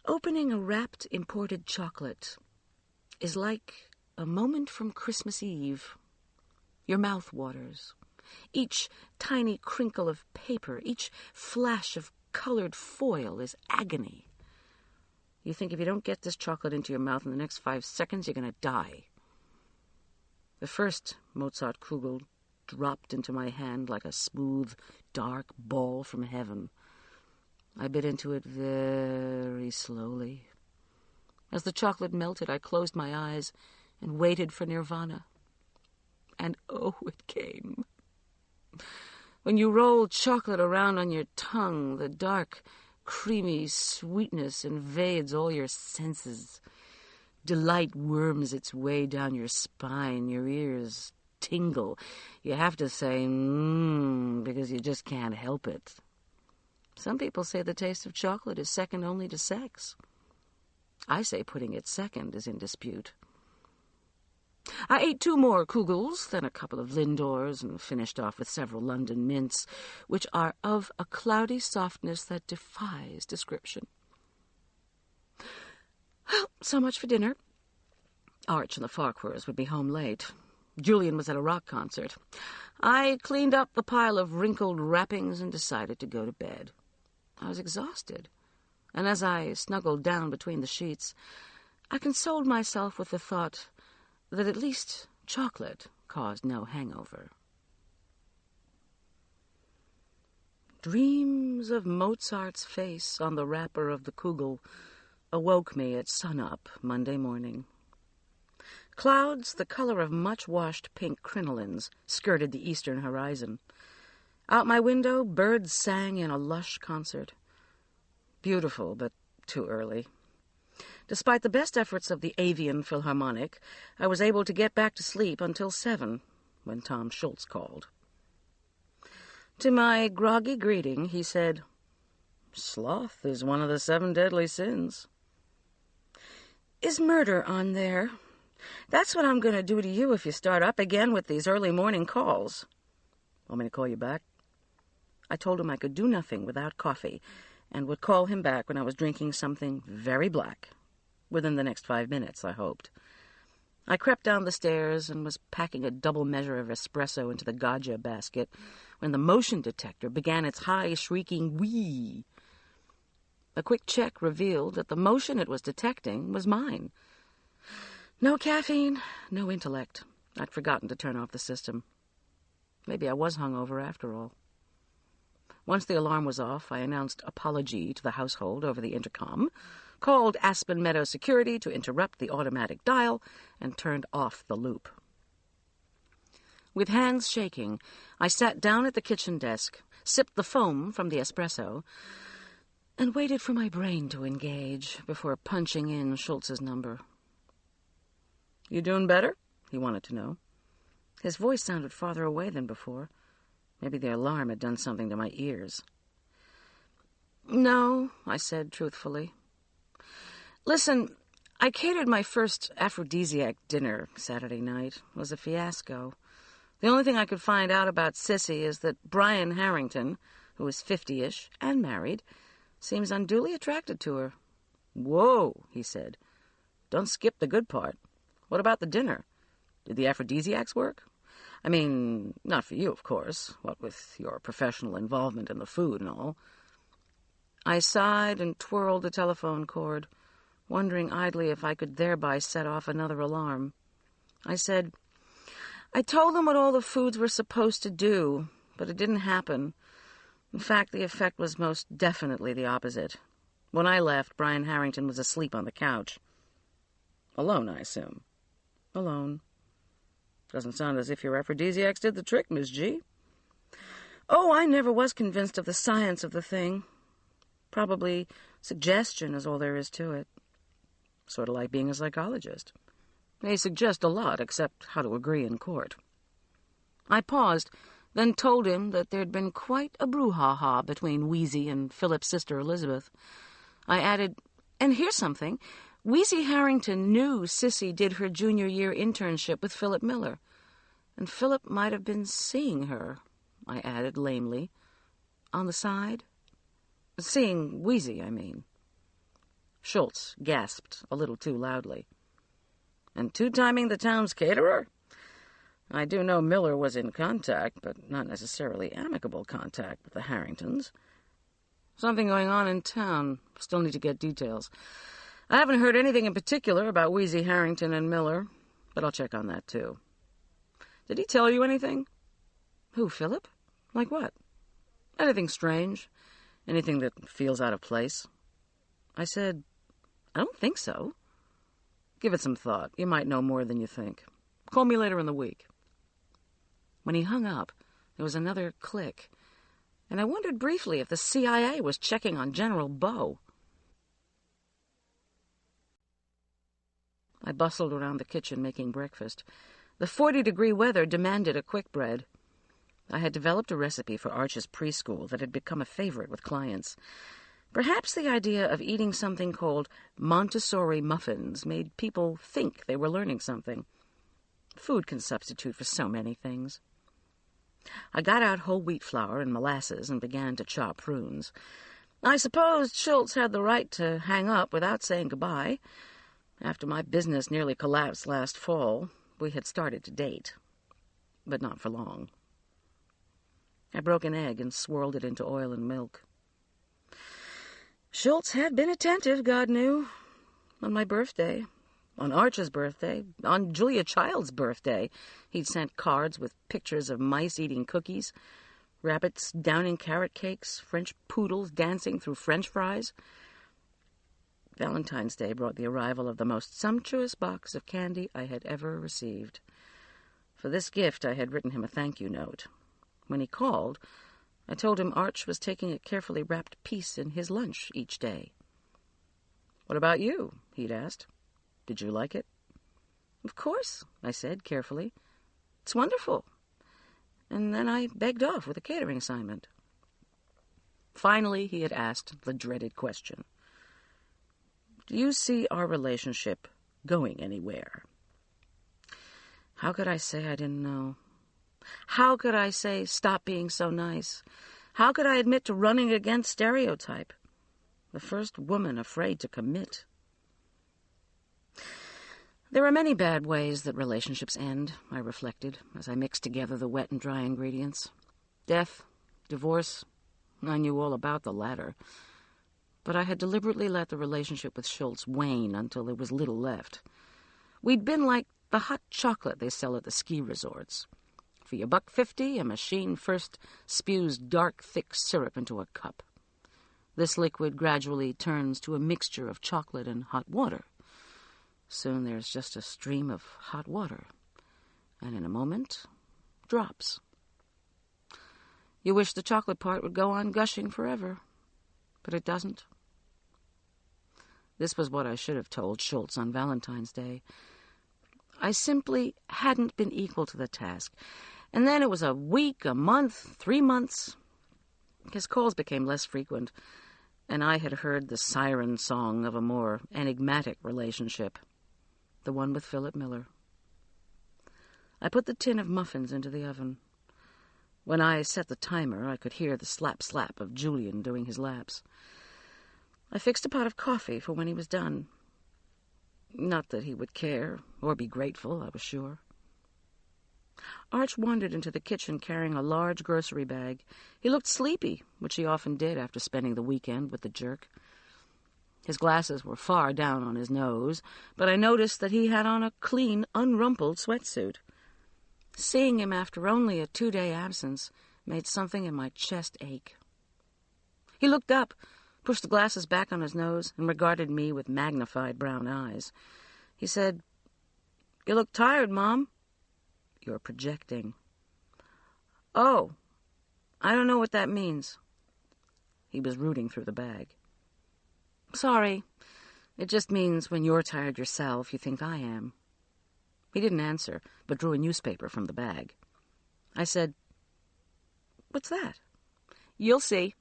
Opening a wrapped imported chocolate is like a moment from Christmas Eve. Your mouth waters. Each tiny crinkle of paper, each flash of colored foil is agony. You think if you don't get this chocolate into your mouth in the next 5 seconds, you're going to die. The first Mozartkugel dropped into my hand like a smooth, dark ball from heaven. I bit into it very slowly. As the chocolate melted, I closed my eyes and waited for nirvana. And oh, it came. When you roll chocolate around on your tongue, the dark, creamy sweetness invades all your senses. Delight worms its way down your spine, your ears tingle. You have to say, because you just can't help it. Some people say the taste of chocolate is second only to sex. I say putting it second is in dispute. I ate 2 more kugels, then a couple of Lindors, and finished off with several London mints, which are of a cloudy softness that defies description. Well, so much for dinner. Arch and the Farquhars would be home late. Julian was at a rock concert. I cleaned up the pile of wrinkled wrappings and decided to go to bed. I was exhausted, and as I snuggled down between the sheets, I consoled myself with the thought that at least chocolate caused no hangover. Dreams of Mozart's face on the wrapper of the kugel awoke me at sunup Monday morning. Clouds the color of much-washed pink crinolines skirted the eastern horizon. Out my window, birds sang in a lush concert. Beautiful, but too early. Despite the best efforts of the Avian Philharmonic, I was able to get back to sleep until 7, when Tom Schultz called. To my groggy greeting, he said, "Sloth is one of the 7 deadly sins." "Is murder on there? That's what I'm going to do to you if you start up again with these early morning calls." "Want me to call you back?" I told him I could do nothing without coffee, and would call him back when I was drinking something very black. Within the next 5 minutes, I hoped. I crept down the stairs and was packing a double measure of espresso into the Gaggia basket when the motion detector began its high, shrieking whee. A quick check revealed that the motion it was detecting was mine. No caffeine, no intellect. I'd forgotten to turn off the system. Maybe I was hungover after all. Once the alarm was off, I announced apology to the household over the intercom, called Aspen Meadow Security to interrupt the automatic dial, and turned off the loop. With hands shaking, I sat down at the kitchen desk, sipped the foam from the espresso, and waited for my brain to engage before punching in Schultz's number. "You doing better?" he wanted to know. His voice sounded farther away than before. Maybe the alarm had done something to my ears. "No," I said truthfully. "Listen, I catered my first aphrodisiac dinner Saturday night. It was a fiasco. The only thing I could find out about Sissy is that Brian Harrington, who is 50-ish and married, seems unduly attracted to her." "Whoa," he said. "Don't skip the good part. What about the dinner? Did the aphrodisiacs work? I mean, not for you, of course, what with your professional involvement in the food and all." I sighed and twirled the telephone cord, wondering idly if I could thereby set off another alarm. I said, "I told them what all the foods were supposed to do, but it didn't happen. In fact, the effect was most definitely the opposite. When I left, Brian Harrington was asleep on the couch." "Alone, I assume?" "Alone." "Doesn't sound as if your aphrodisiacs did the trick, Miss G." "Oh, I never was convinced of the science of the thing. Probably suggestion is all there is to it. Sort of like being a psychologist. They suggest a lot, except how to agree in court." I paused, then told him that there'd been quite a brouhaha between Wheezy and Philip's sister Elizabeth. I added, "And here's something. Wheezy Harrington knew Sissy did her junior year internship with Philip Miller. And Philip might have been seeing her," I added lamely. "On the side? Seeing Wheezy, I mean." Schultz gasped a little too loudly. "And two-timing the town's caterer? I do know Miller was in contact, but not necessarily amicable contact with the Harringtons. Something going on in town. Still need to get details. I haven't heard anything in particular about Wheezy Harrington and Miller, but I'll check on that, too. Did he tell you anything?" "Who, Philip? Like what?" "Anything strange? Anything that feels out of place?" I said, "I don't think so." "Give it some thought. You might know more than you think. Call me later in the week." When he hung up, there was another click, and I wondered briefly if the CIA was checking on General Bow. I bustled around the kitchen making breakfast. The 40-degree weather demanded a quick bread. I had developed a recipe for Arch's preschool that had become a favorite with clients. Perhaps the idea of eating something called Montessori muffins made people think they were learning something. Food can substitute for so many things. I got out whole wheat flour and molasses and began to chop prunes. I supposed Schultz had the right to hang up without saying goodbye. After my business nearly collapsed last fall, we had started to date, but not for long. I broke an egg and swirled it into oil and milk. Schultz had been attentive, God knew. On my birthday, on Arch's birthday, on Julia Child's birthday, he'd sent cards with pictures of mice eating cookies, rabbits downing carrot cakes, French poodles dancing through French fries. Valentine's Day brought the arrival of the most sumptuous box of candy I had ever received. For this gift, I had written him a thank-you note. When he called, I told him Arch was taking a carefully wrapped piece in his lunch each day. "What about you?" he'd asked. "Did you like it?" "Of course," I said carefully. "It's wonderful." And then I begged off with a catering assignment. Finally, he had asked the dreaded question. "Do you see our relationship going anywhere?" How could I say I didn't know? How could I say, stop being so nice? How could I admit to running against stereotype? The first woman afraid to commit. There are many bad ways that relationships end, I reflected, as I mixed together the wet and dry ingredients. Death, divorce, I knew all about the latter. But I had deliberately let the relationship with Schultz wane until there was little left. We'd been like the hot chocolate they sell at the ski resorts. For your $1.50, a machine first spews dark, thick syrup into a cup. This liquid gradually turns to a mixture of chocolate and hot water. Soon there's just a stream of hot water, and in a moment, drops. You wish the chocolate part would go on gushing forever, but it doesn't. This was what I should have told Schultz on Valentine's Day. I simply hadn't been equal to the task. And then it was a week, a month, 3 months. His calls became less frequent, and I had heard the siren song of a more enigmatic relationship, the one with Philip Miller. I put the tin of muffins into the oven. When I set the timer, I could hear the slap-slap of Julian doing his laps. I fixed a pot of coffee for when he was done. Not that he would care, or be grateful, I was sure. Arch wandered into the kitchen carrying a large grocery bag. He looked sleepy, which he often did after spending the weekend with the jerk. His glasses were far down on his nose, but I noticed that he had on a clean, unrumpled sweatsuit. Seeing him after only a 2-day absence made something in my chest ache. He looked up, pushed the glasses back on his nose, and regarded me with magnified brown eyes. He said, "You look tired, Mom." "You're projecting." "Oh, I don't know what that means." He was rooting through the bag. "Sorry. It just means when you're tired yourself, you think I am." He didn't answer, but drew a newspaper from the bag. I said, "What's that?" "You'll see."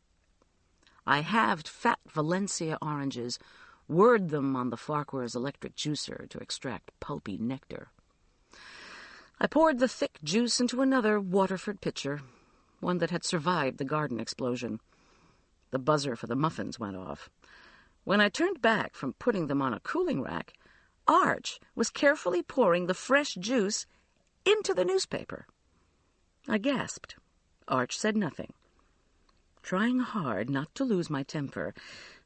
I halved fat Valencia oranges, whirred them on the Farquhar's electric juicer to extract pulpy nectar. I poured the thick juice into another Waterford pitcher, one that had survived the garden explosion. The buzzer for the muffins went off. When I turned back from putting them on a cooling rack, Arch was carefully pouring the fresh juice into the newspaper. I gasped. Arch said nothing. Trying hard not to lose my temper,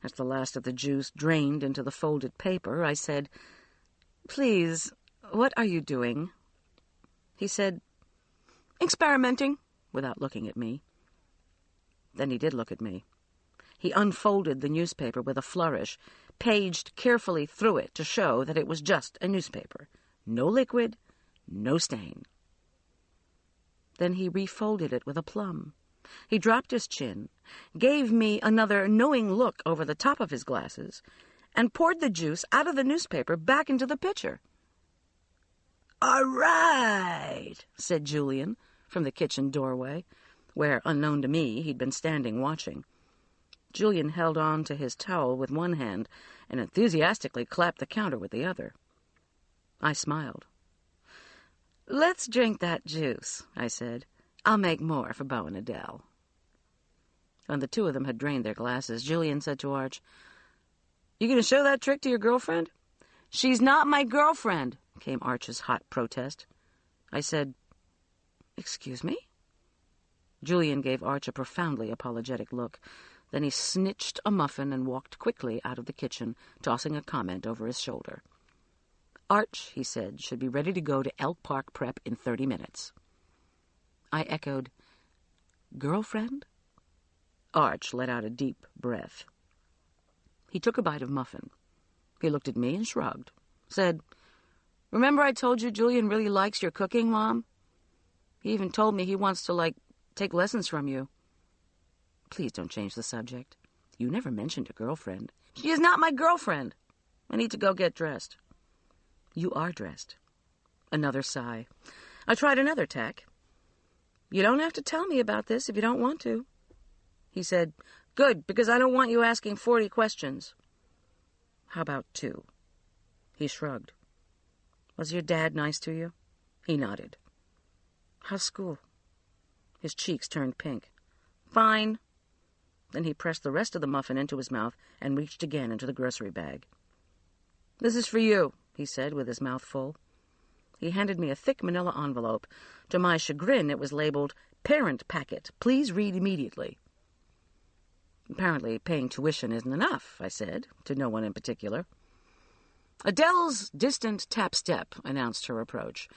as the last of the juice drained into the folded paper, I said, "Please, what are you doing?" He said, "Experimenting," without looking at me. Then he did look at me. He unfolded the newspaper with a flourish, paged carefully through it to show that it was just a newspaper. No liquid, no stain. Then he refolded it with a plum, He dropped his chin, gave me another knowing look over the top of his glasses, and poured the juice out of the newspaper back into the pitcher. "All right," said Julian from the kitchen doorway, where, unknown to me, he'd been standing watching. Julian held on to his towel with one hand and enthusiastically clapped the counter with the other. I smiled. "Let's drink that juice," I said. "I'll make more for Beau and Adele." When the two of them had drained their glasses, Julian said to Arch, "You going to show that trick to your girlfriend?" "She's not my girlfriend," came Arch's hot protest. I said, "Excuse me?" Julian gave Arch a profoundly apologetic look. Then he snitched a muffin and walked quickly out of the kitchen, tossing a comment over his shoulder. "Arch," he said, "should be ready to go to Elk Park Prep in 30 minutes. I echoed, "Girlfriend?" Arch let out a deep breath. He took a bite of muffin. He looked at me and shrugged. Said, "Remember I told you Julian really likes your cooking, Mom? He even told me he wants to, take lessons from you." "Please don't change the subject. You never mentioned a girlfriend." "She is not my girlfriend. I need to go get dressed." "You are dressed." Another sigh. I tried another tack. "You don't have to tell me about this if you don't want to." He said, "Good, because I don't want you asking 40 questions. "How about 2? He shrugged. "Was your dad nice to you?" He nodded. "How's school?" His cheeks turned pink. "Fine." Then he pressed the rest of the muffin into his mouth and reached again into the grocery bag. "This is for you," he said with his mouth full. He handed me a thick manila envelope. To my chagrin, it was labeled, "Parent Packet. Please read immediately." "Apparently paying tuition isn't enough," I said, to no one in particular. "Adele's distant tap-step," announced her approach.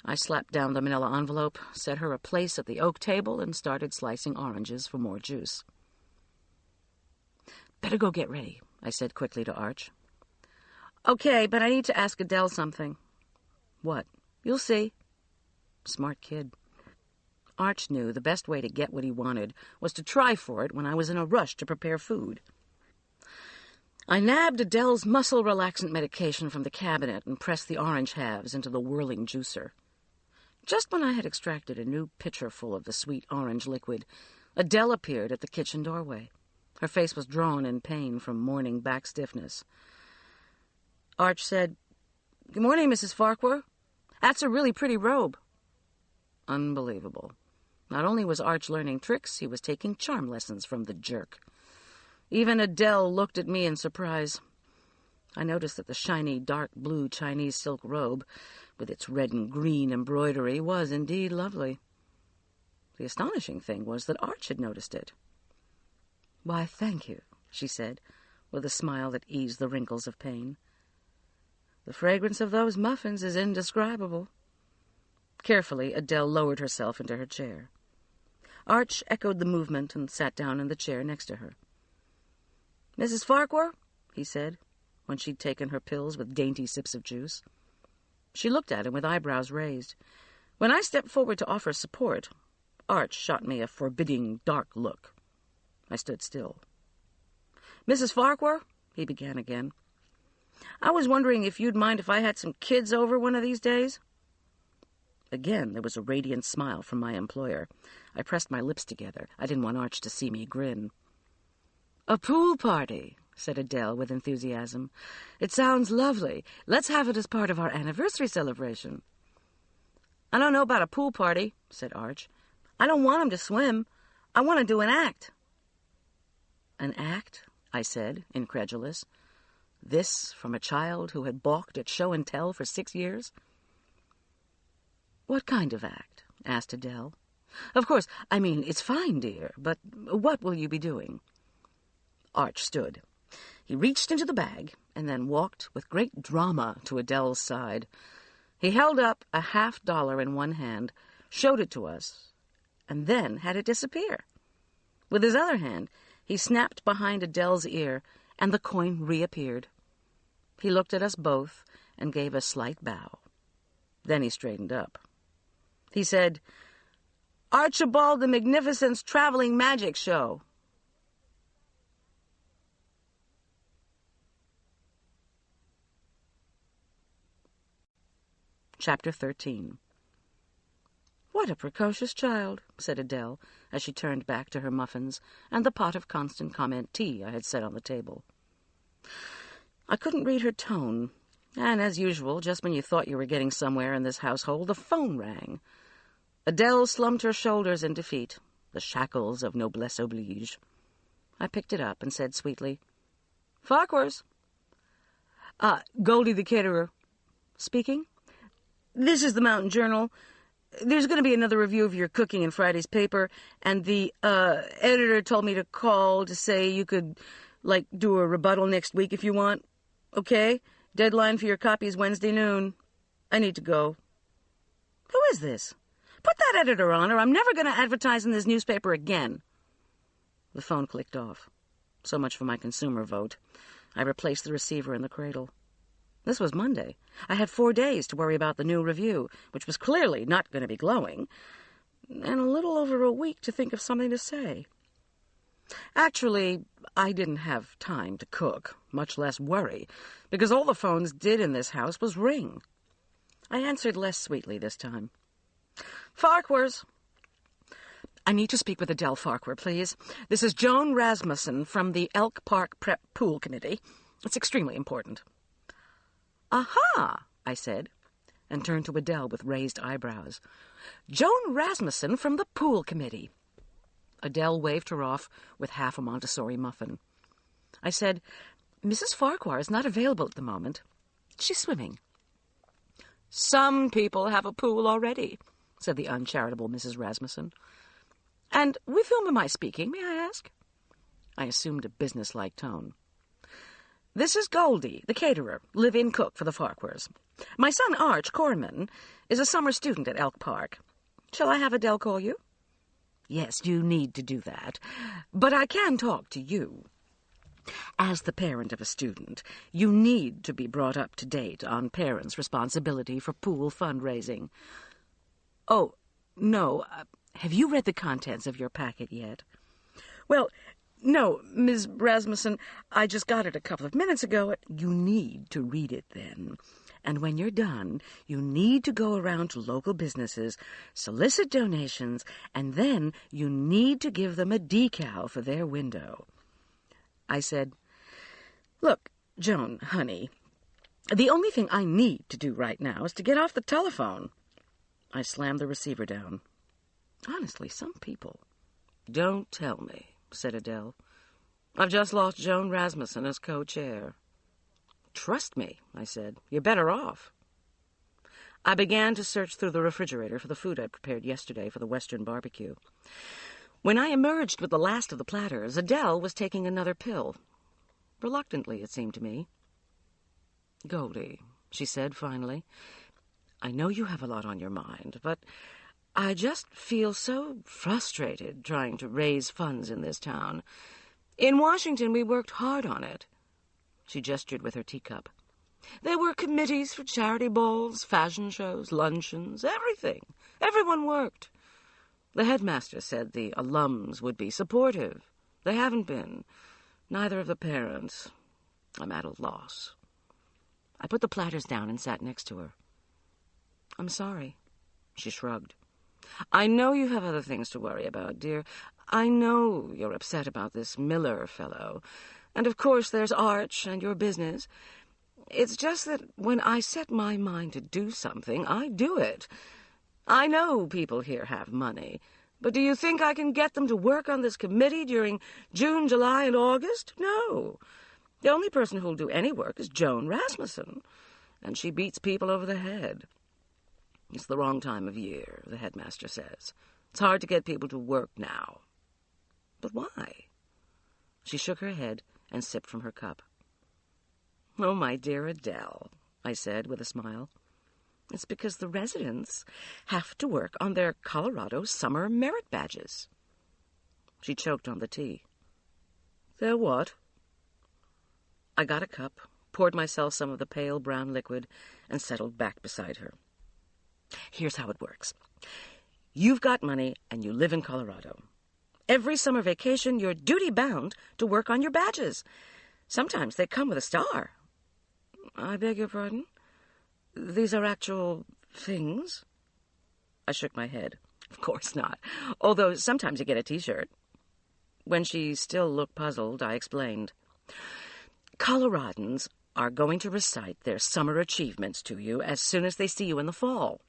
I slapped down the manila envelope, set her a place at the oak table, and started slicing oranges for more juice. "Better go get ready," I said quickly to Arch. "Okay, but I need to ask Adele something." "What?" "You'll see." Smart kid. Arch knew the best way to get what he wanted was to try for it when I was in a rush to prepare food. I nabbed Adele's muscle-relaxant medication from the cabinet and pressed the orange halves into the whirling juicer. Just when I had extracted a new pitcher full of the sweet orange liquid, Adele appeared at the kitchen doorway. Her face was drawn in pain from morning back stiffness. Arch said, "Good morning, Mrs. Farquhar. That's a really pretty robe." Unbelievable. Not only was Arch learning tricks, he was taking charm lessons from the jerk. Even Adele looked at me in surprise. I noticed that the shiny, dark blue Chinese silk robe, with its red and green embroidery, was indeed lovely. The astonishing thing was that Arch had noticed it. "Why, thank you," she said, with a smile that eased the wrinkles of pain. "The fragrance of those muffins is indescribable." Carefully, Adele lowered herself into her chair. Arch echoed the movement and sat down in the chair next to her. "Mrs. Farquhar," he said, when she'd taken her pills with dainty sips of juice. She looked at him with eyebrows raised. When I stepped forward to offer support, Arch shot me a forbidding, dark look. I stood still. "Mrs. Farquhar," he began again, "I was wondering if you'd mind if I had some kids over one of these days?" Again, there was a radiant smile from my employer. I pressed my lips together. I didn't want Arch to see me grin. "A pool party," said Adele with enthusiasm. "It sounds lovely. Let's have it as part of our anniversary celebration." "I don't know about a pool party," said Arch. "I don't want him to swim. I want to do an act." "An act?" I said, incredulous. This from a child who had balked at show and tell for 6 years? "What kind of act?" asked Adele. "Of course, I mean, it's fine, dear, but what will you be doing?" Arch stood. He reached into the bag and then walked with great drama to Adele's side. He held up a $50 in one hand, showed it to us, and then had it disappear. With his other hand, he snapped behind Adele's ear, and the coin reappeared. He looked at us both and gave a slight bow. Then he straightened up. He said, Archibald the Magnificent's traveling magic show. Chapter 13. "What a precocious child," said Adele, as she turned back to her muffins and the pot of constant comment tea I had set on the table. I couldn't read her tone, and as usual, just when you thought you were getting somewhere in this household, the phone rang. Adele slumped her shoulders in defeat, the shackles of noblesse oblige. I picked it up and said sweetly, "Farquhar's." Goldie the caterer. "Speaking?" "This is the Mountain Journal. There's going to be another review of your cooking in Friday's paper, and the editor told me to call to say you could, do a rebuttal next week if you want. Okay? Deadline for your copies Wednesday noon. I need to go." "Who is this? Put that editor on, or I'm never going to advertise in this newspaper again." The phone clicked off. So much for my consumer vote. I replaced the receiver in the cradle. This was Monday. I had 4 days to worry about the new review, which was clearly not going to be glowing, and a little over a week to think of something to say. Actually, I didn't have time to cook, much less worry, because all the phones did in this house was ring. I answered less sweetly this time. "Farquhar's." "I need to speak with Adele Farquhar, please. This is Joan Rasmussen from the Elk Park Prep Pool Committee. It's extremely important." "Aha," I said, and turned to Adele with raised eyebrows. "Joan Rasmussen from the Pool Committee." Adele waved her off with half a Montessori muffin. I said, "Mrs. Farquhar is not available at the moment. She's swimming." "Some people have a pool already," said the uncharitable Mrs. Rasmussen. "And with whom am I speaking, may I ask?" I assumed a businesslike tone. "This is Goldie, the caterer, live-in cook for the Farquhars. My son Arch Corman is a summer student at Elk Park. Shall I have Adele call you?" "Yes, you need to do that. But I can talk to you. As the parent of a student, you need to be brought up to date on parents' responsibility for pool fundraising." "Oh, no. Have you read the contents of your packet yet?" "Well, no, Ms. Rasmussen. I just got it a couple of minutes ago." "You need to read it, then. And when you're done, you need to go around to local businesses, solicit donations, and then you need to give them a decal for their window." I said, "Look, Joan, honey, the only thing I need to do right now is to get off the telephone." I slammed the receiver down. Honestly, some people... "Don't tell me," said Adele. "I've just lost Joan Rasmussen as co-chair." "Trust me," I said. "You're better off." I began to search through the refrigerator for the food I'd prepared yesterday for the Western barbecue. When I emerged with the last of the platters, Adele was taking another pill. Reluctantly, it seemed to me. "Goldie," she said finally, "I know you have a lot on your mind, but I just feel so frustrated trying to raise funds in this town. In Washington, we worked hard on it." She gestured with her teacup. "There were committees for charity balls, fashion shows, luncheons, everything. Everyone worked. The headmaster said the alums would be supportive. They haven't been. Neither of the parents. I'm at a loss." I put the platters down and sat next to her. "I'm sorry." She shrugged. "I know you have other things to worry about, dear. I know you're upset about this Miller fellow. And of course there's Arch and your business. It's just that when I set my mind to do something, I do it. I know people here have money, but do you think I can get them to work on this committee during June, July, and August? No. The only person who'll do any work is Joan Rasmussen, and she beats people over the head. It's the wrong time of year, the headmaster says. It's hard to get people to work now." "But why?" She shook her head and sipped from her cup. "Oh, my dear Adele," I said with a smile. "It's because the residents have to work on their Colorado summer merit badges." She choked on the tea. "Their what?" I got a cup, poured myself some of the pale brown liquid, and settled back beside her. "Here's how it works. You've got money and you live in Colorado. Every summer vacation, you're duty-bound to work on your badges. Sometimes they come with a star. I beg your pardon? These are actual things? I shook my head. Of course not, although sometimes you get a T-shirt. When she still looked puzzled, I explained. Coloradans are going to recite their summer achievements to you as soon as they see you in the fall.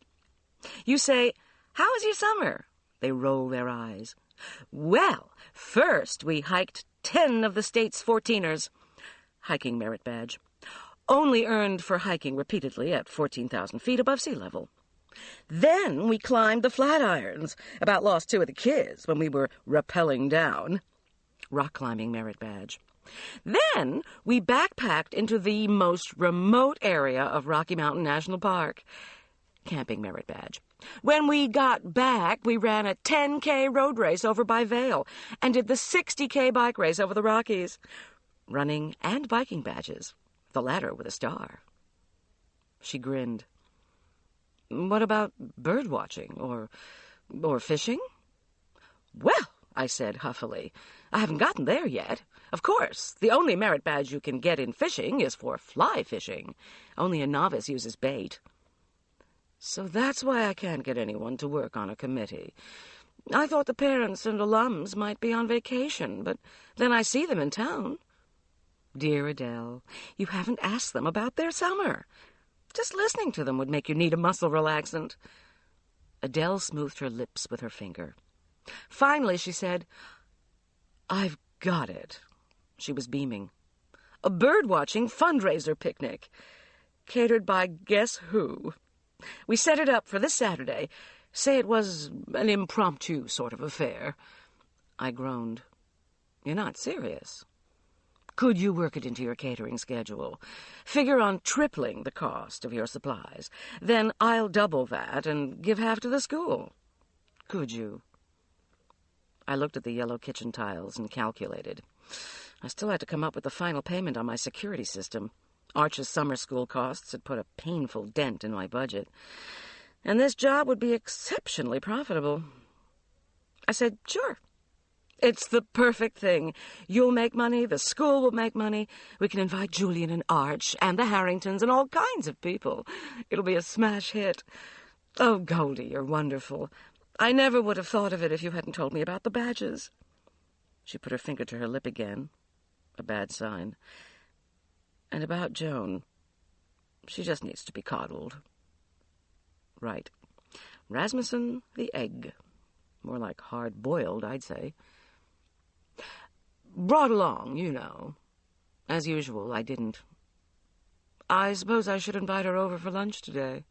You say, "How was your summer?" They roll their eyes. Well, first we hiked 10 of the state's 14ers. Hiking merit badge. Only earned for hiking repeatedly at 14,000 feet above sea level. Then we climbed the Flatirons. About lost 2 of the kids when we were rappelling down. Rock climbing merit badge. Then we backpacked into the most remote area of Rocky Mountain National Park. Camping merit badge. When we got back, we ran a 10K road race over by Vail and did the 60K bike race over the Rockies. Running and biking badges, the latter with a star. She grinned. What about bird watching or fishing? Well, I said huffily, I haven't gotten there yet. Of course, the only merit badge you can get in fishing is for fly fishing. Only a novice uses bait. So that's why I can't get anyone to work on a committee. I thought the parents and alums might be on vacation, but then I see them in town. Dear Adele, you haven't asked them about their summer. Just listening to them would make you need a muscle relaxant. Adele smoothed her lips with her finger. Finally, she said, I've got it. She was beaming. A bird-watching fundraiser picnic, catered by guess who? We set it up for this Saturday. Say it was an impromptu sort of affair. I groaned. You're not serious. Could you work it into your catering schedule? Figure on tripling the cost of your supplies. Then I'll double that and give half to the school. Could you? I looked at the yellow kitchen tiles and calculated. I still had to come up with the final payment on my security system. Arch's summer school costs had put a painful dent in my budget. And this job would be exceptionally profitable. I said, sure. It's the perfect thing. You'll make money, the school will make money. We can invite Julian and Arch and the Harringtons and all kinds of people. It'll be a smash hit. Oh, Goldie, you're wonderful. I never would have thought of it if you hadn't told me about the badges. She put her finger to her lip again. A bad sign. And about Joan. She just needs to be coddled. Right. Rasmussen the egg. More like hard-boiled, I'd say. Brought along, you know. As usual, I didn't. I suppose I should invite her over for lunch today.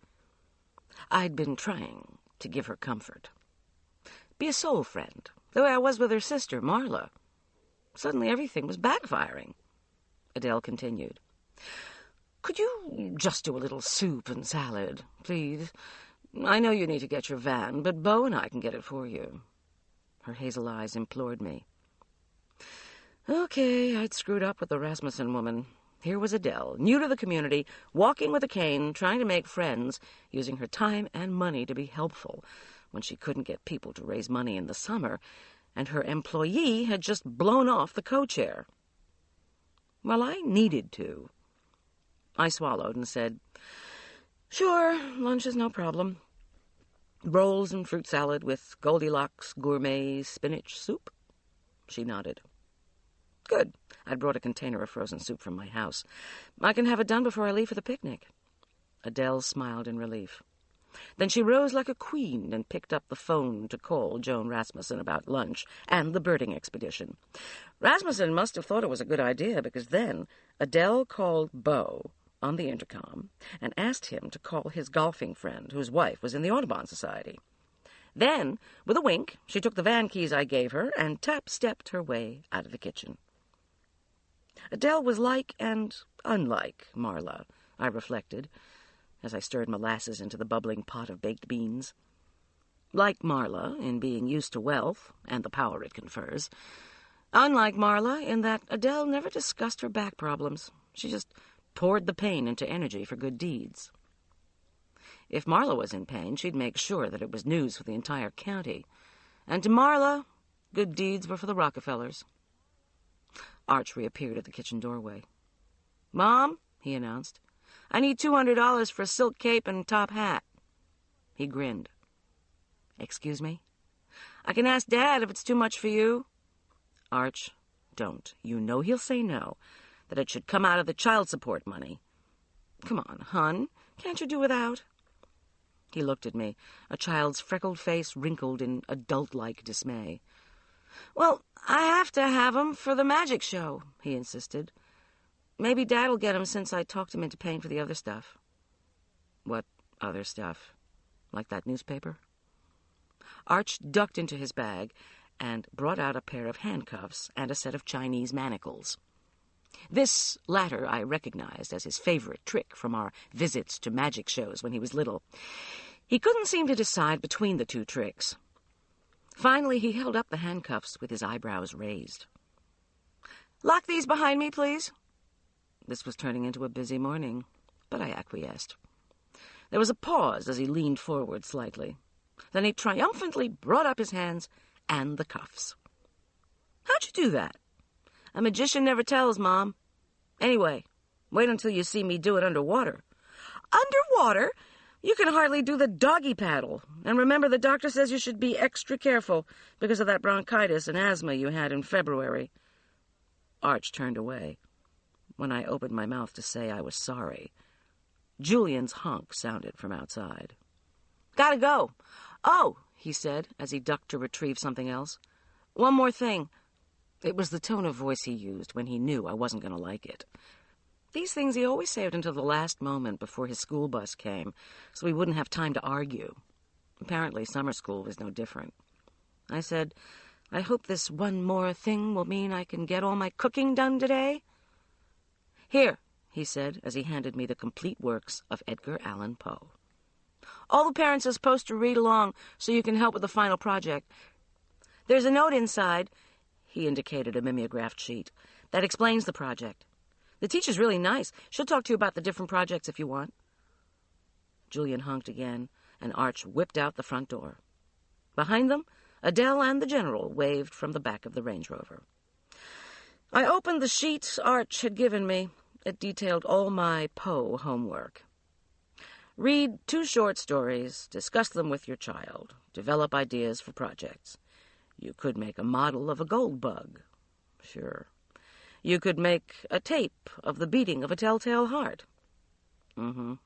I'd been trying to give her comfort. Be a soul friend, the way I was with her sister, Marla. Suddenly everything was backfiring. Adele continued. Could you just do a little soup and salad, please? I know you need to get your van, but Bo and I can get it for you. Her hazel eyes implored me. Okay, I'd screwed up with the Rasmussen woman. Here was Adele, new to the community, walking with a cane, trying to make friends, using her time and money to be helpful when she couldn't get people to raise money in the summer, and her employee had just blown off the co-chair. Well, I needed to. I swallowed and said, sure, lunch is no problem. Rolls and fruit salad with Goldilocks gourmet spinach soup? She nodded. Good. I'd brought a container of frozen soup from my house. I can have it done before I leave for the picnic. Adele smiled in relief. Then she rose like a queen and picked up the phone to call Joan Rasmussen about lunch and the birding expedition. Rasmussen must have thought it was a good idea, because then Adele called Bo on the intercom and asked him to call his golfing friend, whose wife was in the Audubon Society. Then, with a wink, she took the van keys I gave her and tap-stepped her way out of the kitchen. Adele was like and unlike Marla, I reflected, as I stirred molasses into the bubbling pot of baked beans. Like Marla in being used to wealth and the power it confers. Unlike Marla in that Adele never discussed her back problems. She just poured the pain into energy for good deeds. If Marla was in pain, she'd make sure that it was news for the entire county. And to Marla, good deeds were for the Rockefellers. Arch reappeared at the kitchen doorway. "Mom," he announced, "I need $200 for a silk cape and top hat." He grinned. "Excuse me? I can ask Dad if it's too much for you." "Arch, don't. You know he'll say no, that it should come out of the child support money." "Come on, hon. Can't you do without?" He looked at me, a child's freckled face wrinkled in adult-like dismay. "Well, I have to have 'em for the magic show," he insisted. "Maybe Dad'll get 'em since I talked him into paying for the other stuff." "What other stuff? Like that newspaper?" Arch ducked into his bag and brought out a pair of handcuffs and a set of Chinese manacles. This latter I recognized as his favorite trick from our visits to magic shows when he was little. He couldn't seem to decide between the two tricks. Finally, he held up the handcuffs with his eyebrows raised. "Lock these behind me, please." This was turning into a busy morning, but I acquiesced. There was a pause as he leaned forward slightly. Then he triumphantly brought up his hands and the cuffs. "How'd you do that?" "A magician never tells, Mom. Anyway, wait until you see me do it underwater." "Underwater? You can hardly do the doggy paddle. And remember, the doctor says you should be extra careful because of that bronchitis and asthma you had in February." Arch turned away. When I opened my mouth to say I was sorry, Julian's honk sounded from outside. "Gotta go. Oh," he said as he ducked to retrieve something else. "One more thing." It was the tone of voice he used when he knew I wasn't going to like it. These things he always saved until the last moment before his school bus came, so he wouldn't have time to argue. Apparently, summer school was no different. I said, "I hope this one more thing will mean I can get all my cooking done today." "Here," he said as he handed me the complete works of Edgar Allan Poe. "All the parents are supposed to read along so you can help with the final project. There's a note inside," he indicated a mimeographed sheet, "that explains the project. The teacher's really nice. She'll talk to you about the different projects if you want." Julian honked again, and Arch whipped out the front door. Behind them, Adele and the General waved from the back of the Range Rover. I opened the sheet Arch had given me. It detailed all my Poe homework. Read 2 short stories, discuss them with your child, develop ideas for projects. You could make a model of a gold bug. Sure. You could make a tape of the beating of a telltale heart. I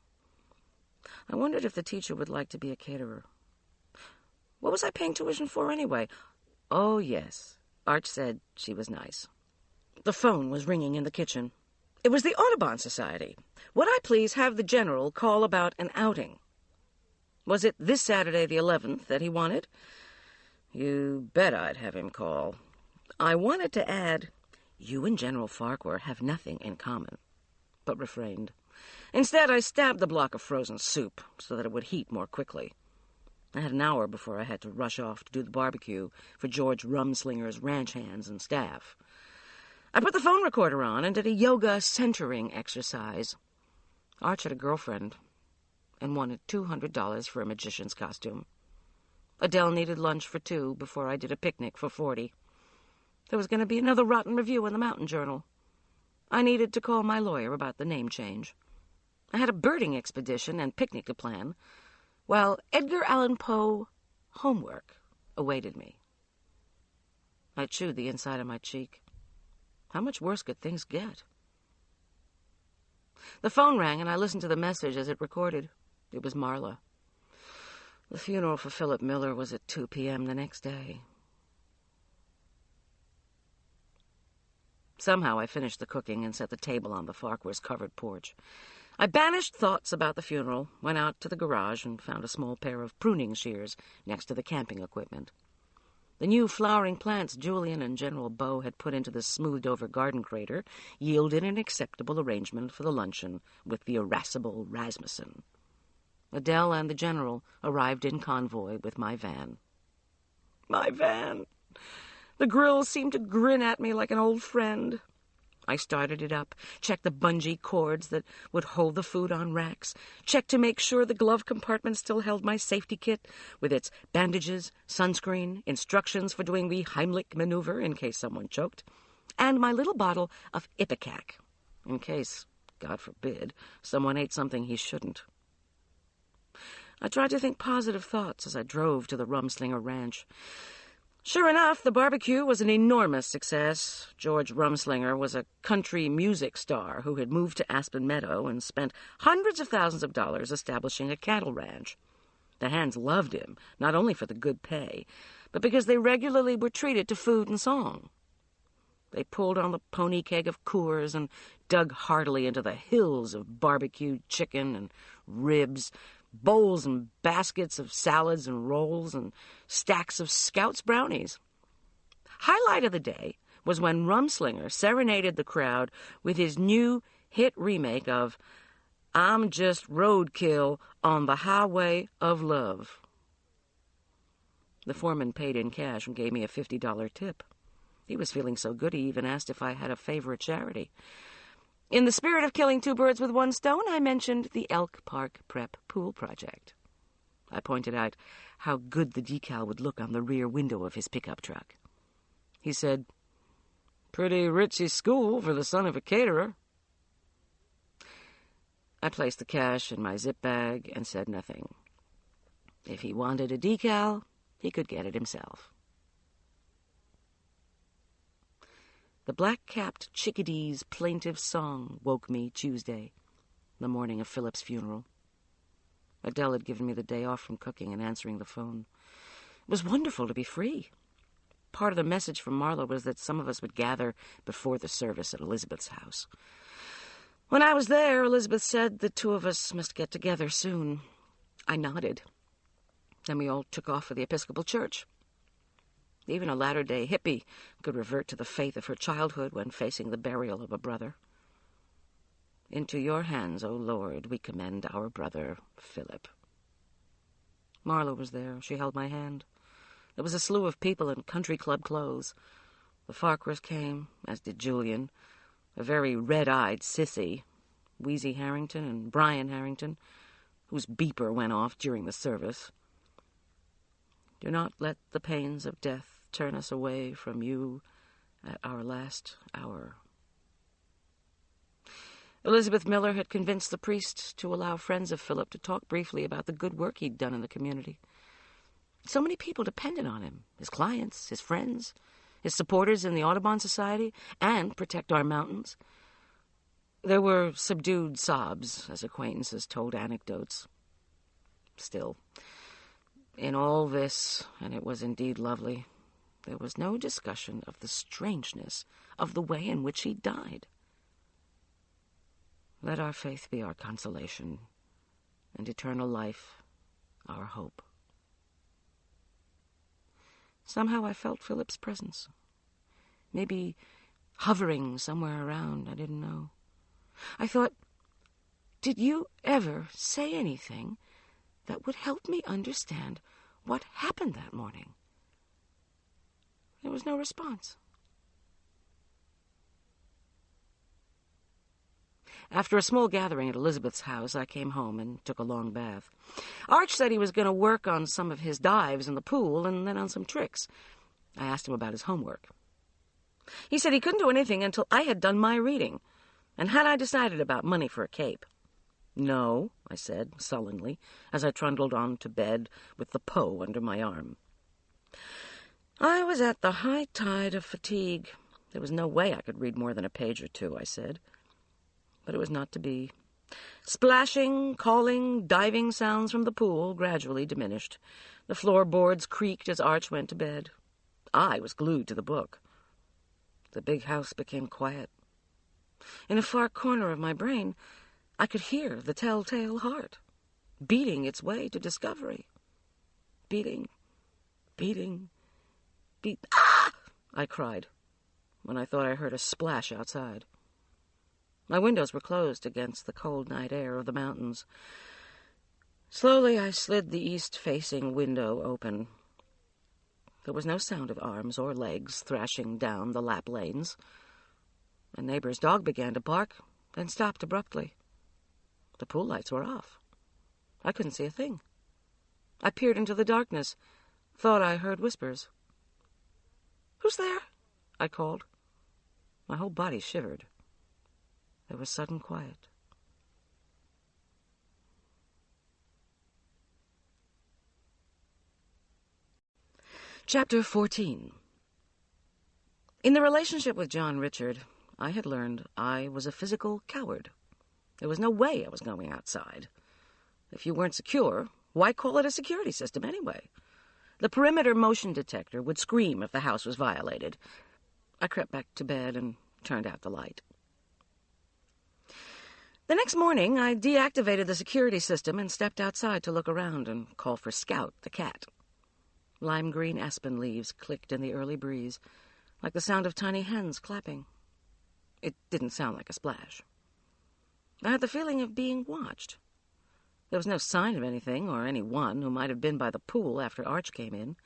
wondered if the teacher would like to be a caterer. What was I paying tuition for anyway? Oh, yes. Arch said she was nice. The phone was ringing in the kitchen. It was the Audubon Society. Would I please have the General call about an outing? Was it this Saturday the 11th that he wanted? You bet I'd have him call. I wanted to add, "You and General Farquhar have nothing in common," but refrained. Instead, I stabbed the block of frozen soup so that it would heat more quickly. I had an hour before I had to rush off to do the barbecue for George Rumslinger's ranch hands and staff. I put the phone recorder on and did a yoga centering exercise. Arch had a girlfriend and wanted $200 for a magician's costume. Adele needed lunch for 2 before I did a picnic for 40. There was going to be another rotten review in the Mountain Journal. I needed to call my lawyer about the name change. I had a birding expedition and picnic to plan, while Edgar Allan Poe homework awaited me. I chewed the inside of my cheek. How much worse could things get? The phone rang, and I listened to the message as it recorded. It was Marla. The funeral for Philip Miller was at 2 p.m. the next day. Somehow I finished the cooking and set the table on the Farquhar's covered porch. I banished thoughts about the funeral, went out to the garage, and found a small pair of pruning shears next to the camping equipment. The new flowering plants Julian and General Beau had put into the smoothed-over garden crater yielded an acceptable arrangement for the luncheon with the irascible Rasmussen. Adele and the General arrived in convoy with my van. My van! The grill seemed to grin at me like an old friend. I started it up, checked the bungee cords that would hold the food on racks, checked to make sure the glove compartment still held my safety kit with its bandages, sunscreen, instructions for doing the Heimlich maneuver in case someone choked, and my little bottle of Ipecac, in case, God forbid, someone ate something he shouldn't. I tried to think positive thoughts as I drove to the Rumslinger Ranch. Sure enough, the barbecue was an enormous success. George Rumslinger was a country music star who had moved to Aspen Meadow and spent hundreds of thousands of dollars establishing a cattle ranch. The hands loved him, not only for the good pay, but because they regularly were treated to food and song. They pulled on the pony keg of Coors and dug heartily into the hills of barbecued chicken and ribs, bowls and baskets of salads and rolls, and stacks of Scouts brownies. Highlight of the day was when Rumslinger serenaded the crowd with his new hit remake of I'm Just Roadkill on the Highway of Love. The foreman paid in cash and gave me a $50 tip. He was feeling so good he even asked if I had a favorite charity. In the spirit of killing two birds with one stone, I mentioned the Elk Park Prep Pool Project. I pointed out how good the decal would look on the rear window of his pickup truck. He said, "Pretty ritzy school for the son of a caterer." I placed the cash in my zip bag and said nothing. If he wanted a decal, he could get it himself. The black-capped chickadee's plaintive song woke me Tuesday, the morning of Philip's funeral. Adele had given me the day off from cooking and answering the phone. It was wonderful to be free. Part of the message from Marla was that some of us would gather before the service at Elizabeth's house. When I was there, Elizabeth said the two of us must get together soon. I nodded. Then we all took off for the Episcopal Church. Even a latter-day hippie could revert to the faith of her childhood when facing the burial of a brother. Into your hands, O Lord, we commend our brother, Philip. Marla was there. She held my hand. There was a slew of people in country club clothes. The Farquhars came, as did Julian, a very red-eyed sissy, Wheezy Harrington and Brian Harrington, whose beeper went off during the service. Do not let the pains of death turn us away from you at our last hour. Elizabeth Miller had convinced the priest to allow friends of Philip to talk briefly about the good work he'd done in the community. So many people depended on him, his clients, his friends, his supporters in the Audubon Society, and Protect Our Mountains. There were subdued sobs as acquaintances told anecdotes. Still, in all this, and it was indeed lovely, there was no discussion of the strangeness of the way in which he died. Let our faith be our consolation, and eternal life our hope. Somehow I felt Philip's presence, maybe hovering somewhere around, I didn't know. I thought, did you ever say anything that would help me understand what happened that morning? There was no response. After a small gathering at Elizabeth's house, I came home and took a long bath. Arch said he was going to work on some of his dives in the pool and then on some tricks. I asked him about his homework. He said he couldn't do anything until I had done my reading, and had I decided about money for a cape. No, I said sullenly, as I trundled on to bed with the Poe under my arm. I was at the high tide of fatigue. There was no way I could read more than a page or two, I said. But it was not to be. Splashing, calling, diving sounds from the pool gradually diminished. The floorboards creaked as Arch went to bed. I was glued to the book. The big house became quiet. In a far corner of my brain, I could hear the telltale heart, beating its way to discovery. Beating, beating, Ah! I cried, when I thought I heard a splash outside. My windows were closed against the cold night air of the mountains. Slowly I slid the east-facing window open. There was no sound of arms or legs thrashing down the lap lanes. A neighbor's dog began to bark, then stopped abruptly. The pool lights were off. I couldn't see a thing. I peered into the darkness, thought I heard whispers. "Who's there?" I called. My whole body shivered. There was sudden quiet. Chapter 14. In the relationship with John Richard, I had learned I was a physical coward. There was no way I was going outside. If you weren't secure, why call it a security system anyway? The perimeter motion detector would scream if the house was violated. I crept back to bed and turned out the light. The next morning, I deactivated the security system and stepped outside to look around and call for Scout, the cat. Lime green aspen leaves clicked in the early breeze, like the sound of tiny hens clapping. It didn't sound like a splash. I had the feeling of being watched. There was no sign of anything or anyone who might have been by the pool after Arch came in.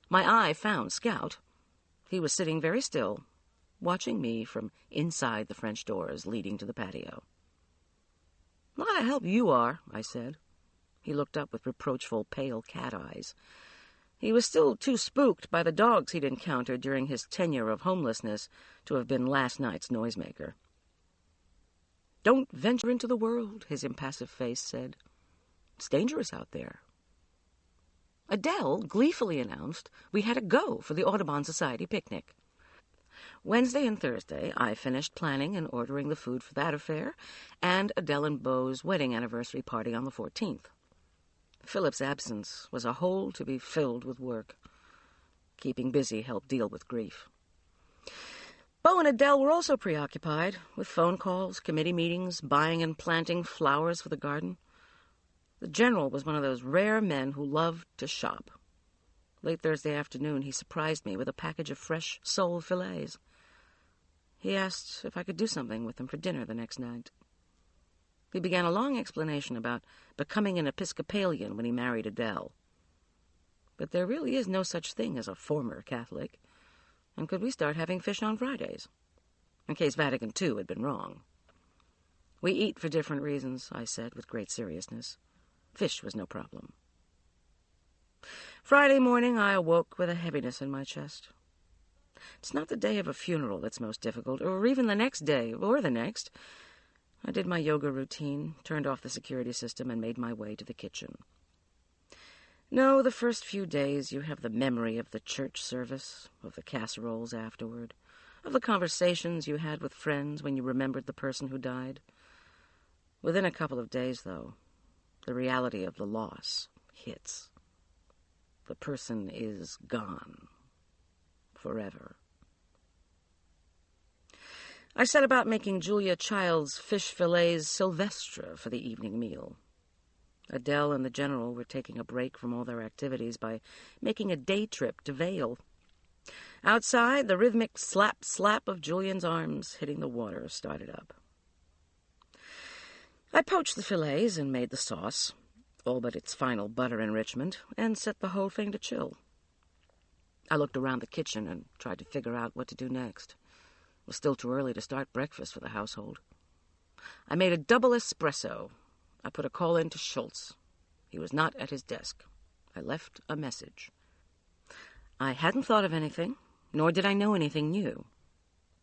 My eye found Scout. He was sitting very still, watching me from inside the French doors leading to the patio. "A lot of help you are," I said. He looked up with reproachful, pale cat eyes. He was still too spooked by the dogs he'd encountered during his tenure of homelessness to have been last night's noisemaker. "Don't venture into the world," his impassive face said. "It's dangerous out there." Adele gleefully announced we had to go for the Audubon Society picnic. Wednesday and Thursday, I finished planning and ordering the food for that affair, and Adele and Beau's wedding anniversary party on the 14th. Philip's absence was a hole to be filled with work. Keeping busy helped deal with grief. Beau and Adele were also preoccupied with phone calls, committee meetings, buying and planting flowers for the garden. The General was one of those rare men who loved to shop. Late Thursday afternoon, he surprised me with a package of fresh sole fillets. He asked if I could do something with them for dinner the next night. He began a long explanation about becoming an Episcopalian when he married Adele. But there really is no such thing as a former Catholic. And could we start having fish on Fridays? In case Vatican II had been wrong. "We eat for different reasons," I said with great seriousness. Fish was no problem. Friday morning, I awoke with a heaviness in my chest. It's not the day of a funeral that's most difficult, or even the next day, or the next. I did my yoga routine, turned off the security system, and made my way to the kitchen. No, the first few days you have the memory of the church service, of the casseroles afterward, of the conversations you had with friends when you remembered the person who died. Within a couple of days, though, the reality of the loss hits. The person is gone. Forever. I set about making Julia Child's fish fillets Sylvestre for the evening meal. Adele and the General were taking a break from all their activities by making a day trip to Vail. Outside, the rhythmic slap-slap of Julian's arms hitting the water started up. I poached the fillets and made the sauce, all but its final butter enrichment, and set the whole thing to chill. I looked around the kitchen and tried to figure out what to do next. It was still too early to start breakfast for the household. I made a double espresso. I put a call in to Schultz. He was not at his desk. I left a message. I hadn't thought of anything, nor did I know anything new,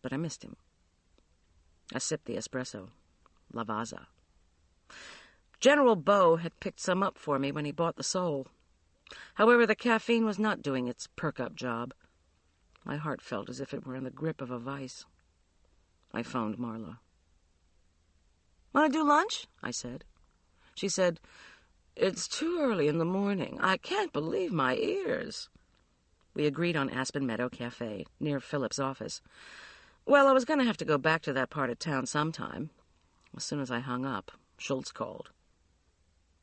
but I missed him. I sipped the espresso. Lavazza. General Beau had picked some up for me when he bought the sole. However, the caffeine was not doing its perk-up job. My heart felt as if it were in the grip of a vice. I phoned Marla. "Want to do lunch?" I said. She said, "It's too early in the morning. I can't believe my ears." We agreed on Aspen Meadow Cafe, near Philip's office. Well, I was going to have to go back to that part of town sometime. As soon as I hung up, Schultz called.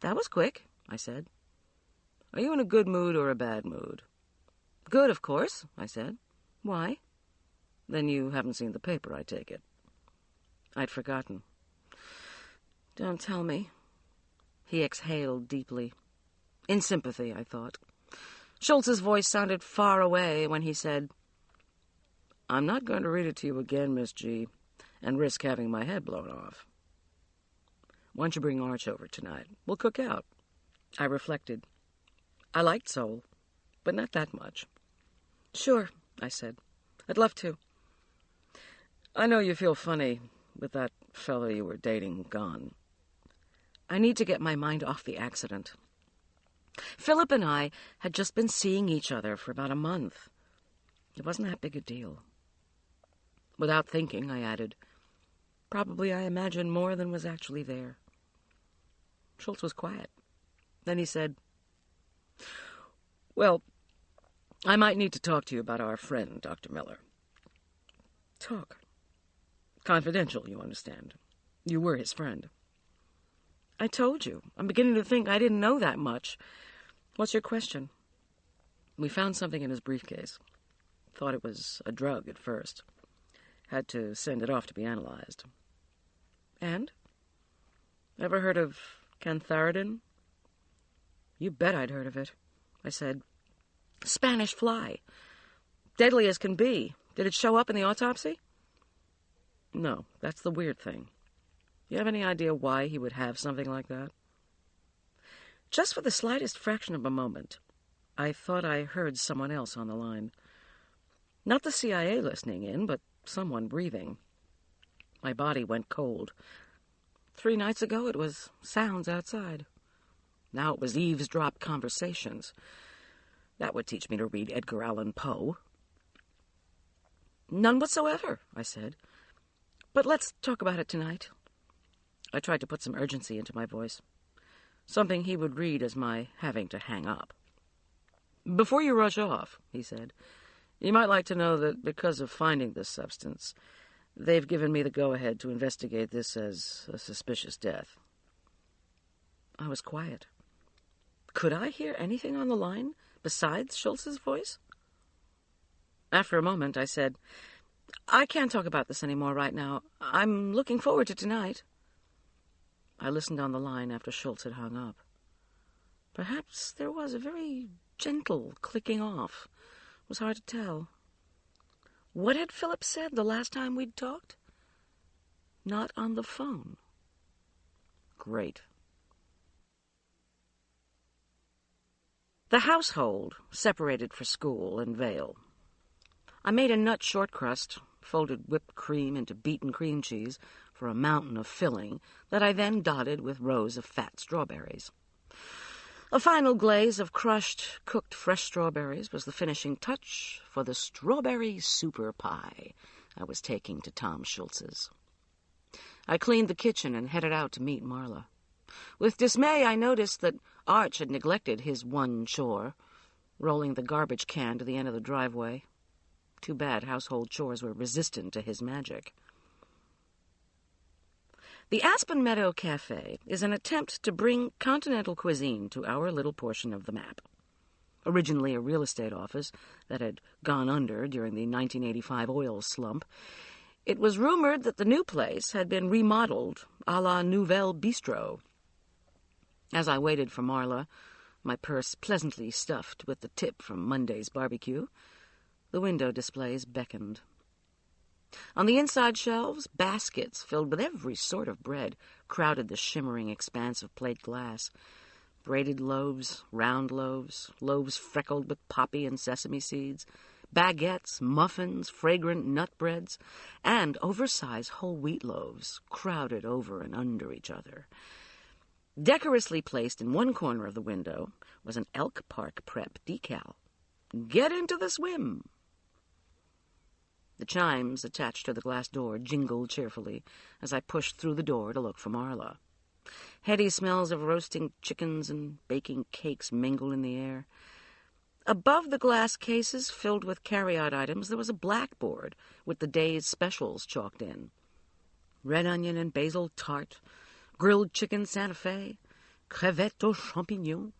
"That was quick," I said. "Are you in a good mood or a bad mood?" "Good, of course," I said. "Why?" "Then you haven't seen the paper, I take it." I'd forgotten. "Don't tell me." He exhaled deeply. In sympathy, I thought. Schultz's voice sounded far away when he said, "I'm not going to read it to you again, Miss G. and risk having my head blown off. Why don't you bring Arch over tonight? We'll cook out. I reflected. I liked Soul, but not that much. Sure, I said. I'd love to. I know you feel funny with that fellow you were dating gone. I need to get my mind off the accident. Philip and I had just been seeing each other for about a month. It wasn't that big a deal. Without thinking, I added, probably I imagined more than was actually there. Schultz was quiet. Then he said, well, I might need to talk to you about our friend, Dr. Miller. Talk. Confidential, you understand. You were his friend. I told you. I'm beginning to think I didn't know that much. What's your question? We found something in his briefcase. Thought it was a drug at first. Had to send it off to be analyzed. And? Ever heard of cantharidin? You bet I'd heard of it. I said, Spanish fly. Deadly as can be. Did it show up in the autopsy? No, that's the weird thing. You have any idea why he would have something like that? Just for the slightest fraction of a moment, I thought I heard someone else on the line. Not the CIA listening in, but someone breathing. My body went cold. 3 nights ago, it was sounds outside. Now it was eavesdrop conversations. That would teach me to read Edgar Allan Poe. None whatsoever, I said. But let's talk about it tonight. I tried to put some urgency into my voice. Something he would read as my having to hang up. Before you rush off, he said, you might like to know that because of finding this substance, they've given me the go-ahead to investigate this as a suspicious death. I was quiet. Could I hear anything on the line besides Schultz's voice? After a moment, I said, I can't talk about this anymore right now. I'm looking forward to tonight. I listened on the line after Schultz had hung up. Perhaps there was a very gentle clicking off. It was hard to tell. What had Philip said the last time we'd talked? Not on the phone. Great. The household separated for school in Vale. I made a nut short crust, folded whipped cream into beaten cream cheese for a mountain of filling that I then dotted with rows of fat strawberries. A final glaze of crushed, cooked fresh strawberries was the finishing touch for the strawberry super pie I was taking to Tom Schultz's. I cleaned the kitchen and headed out to meet Marla. With dismay, I noticed that Arch had neglected his one chore, rolling the garbage can to the end of the driveway. Too bad household chores were resistant to his magic. The Aspen Meadow Cafe is an attempt to bring continental cuisine to our little portion of the map. Originally a real estate office that had gone under during the 1985 oil slump, it was rumored that the new place had been remodeled a la Nouvelle Bistro. As I waited for Marla, my purse pleasantly stuffed with the tip from Monday's barbecue, the window displays beckoned. On the inside shelves, baskets filled with every sort of bread crowded the shimmering expanse of plate glass. Braided loaves, round loaves, loaves freckled with poppy and sesame seeds, baguettes, muffins, fragrant nut breads, and oversized whole wheat loaves crowded over and under each other. Decorously placed in one corner of the window was an Elk Park Prep decal. Get into the swim! The chimes attached to the glass door jingled cheerfully as I pushed through the door to look for Marla. Heady smells of roasting chickens and baking cakes mingled in the air. Above the glass cases filled with carry-out items, there was a blackboard with the day's specials chalked in. Red onion and basil tart, grilled chicken Santa Fe, crevettes aux champignons.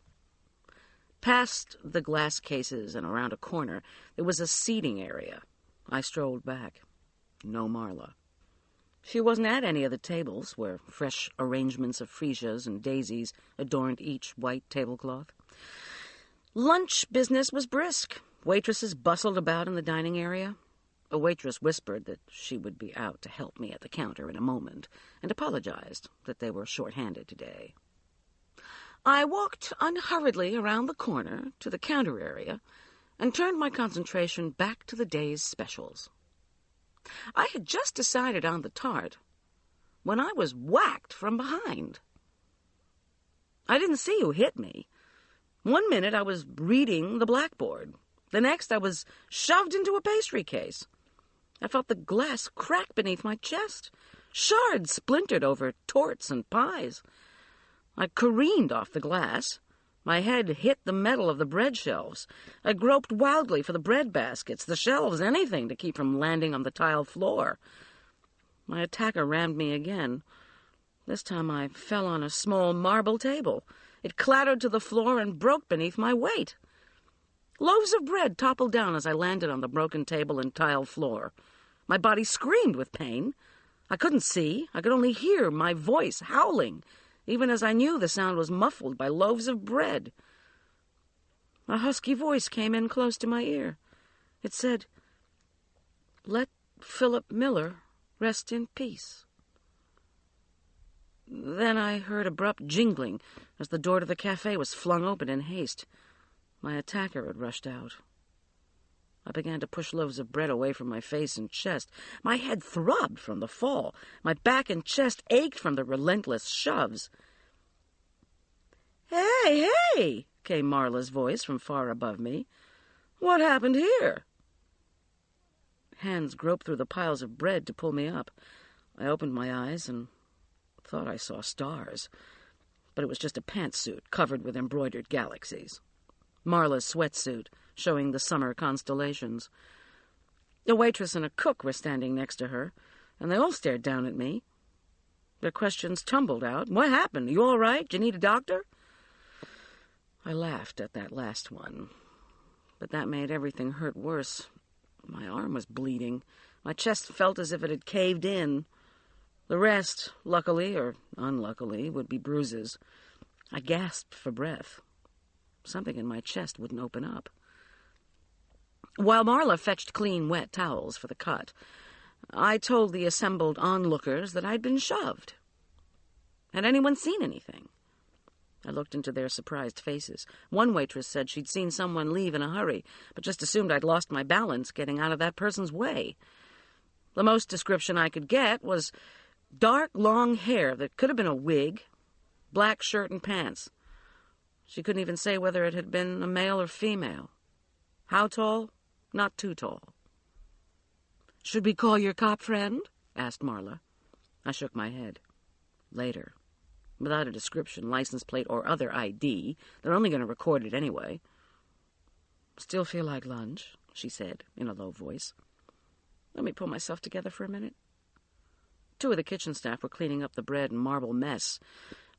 Past the glass cases and around a corner, there was a seating area. I strolled back. No Marla. She wasn't at any of the tables, where fresh arrangements of freesias and daisies adorned each white tablecloth. Lunch business was brisk. Waitresses bustled about in the dining area. A waitress whispered that she would be out to help me at the counter in a moment, and apologized that they were short-handed today. I walked unhurriedly around the corner to the counter area and turned my concentration back to the day's specials. I had just decided on the tart when I was whacked from behind. I didn't see who hit me. 1 minute I was reading the blackboard. The next I was shoved into a pastry case. I felt the glass crack beneath my chest. Shards splintered over torts and pies. I careened off the glass. My head hit the metal of the bread shelves. I groped wildly for the bread baskets, the shelves, anything to keep from landing on the tile floor. My attacker rammed me again. This time I fell on a small marble table. It clattered to the floor and broke beneath my weight. Loaves of bread toppled down as I landed on the broken table and tile floor. My body screamed with pain. I couldn't see. I could only hear my voice howling, even as I knew the sound was muffled by loaves of bread. A husky voice came in close to my ear. It said, "Let Philip Miller rest in peace." Then I heard abrupt jingling as the door to the cafe was flung open in haste. My attacker had rushed out. I began to push loaves of bread away from my face and chest. My head throbbed from the fall. My back and chest ached from the relentless shoves. "Hey, hey!" came Marla's voice from far above me. "What happened here?" Hands groped through the piles of bread to pull me up. I opened my eyes and thought I saw stars, but it was just a pantsuit covered with embroidered galaxies. Marla's sweatsuit, showing the summer constellations. A waitress and a cook were standing next to her, and they all stared down at me. Their questions tumbled out. "What happened? You all right? Do you need a doctor?" I laughed at that last one, but that made everything hurt worse. My arm was bleeding. My chest felt as if it had caved in. The rest, luckily or unluckily, would be bruises. I gasped for breath. Something in my chest wouldn't open up. While Marla fetched clean, wet towels for the cut, I told the assembled onlookers that I'd been shoved. Had anyone seen anything? I looked into their surprised faces. One waitress said she'd seen someone leave in a hurry, but just assumed I'd lost my balance getting out of that person's way. The most description I could get was dark, long hair that could have been a wig, black shirt and pants. She couldn't even say whether it had been a male or female. How tall? Not too tall. "Should we call your cop friend?" asked Marla. I shook my head. Later. Without a description, license plate, or other ID. They're only going to record it anyway. "Still feel like lunch," she said in a low voice. Let me pull myself together for a minute. 2 of the kitchen staff were cleaning up the bread and marble mess.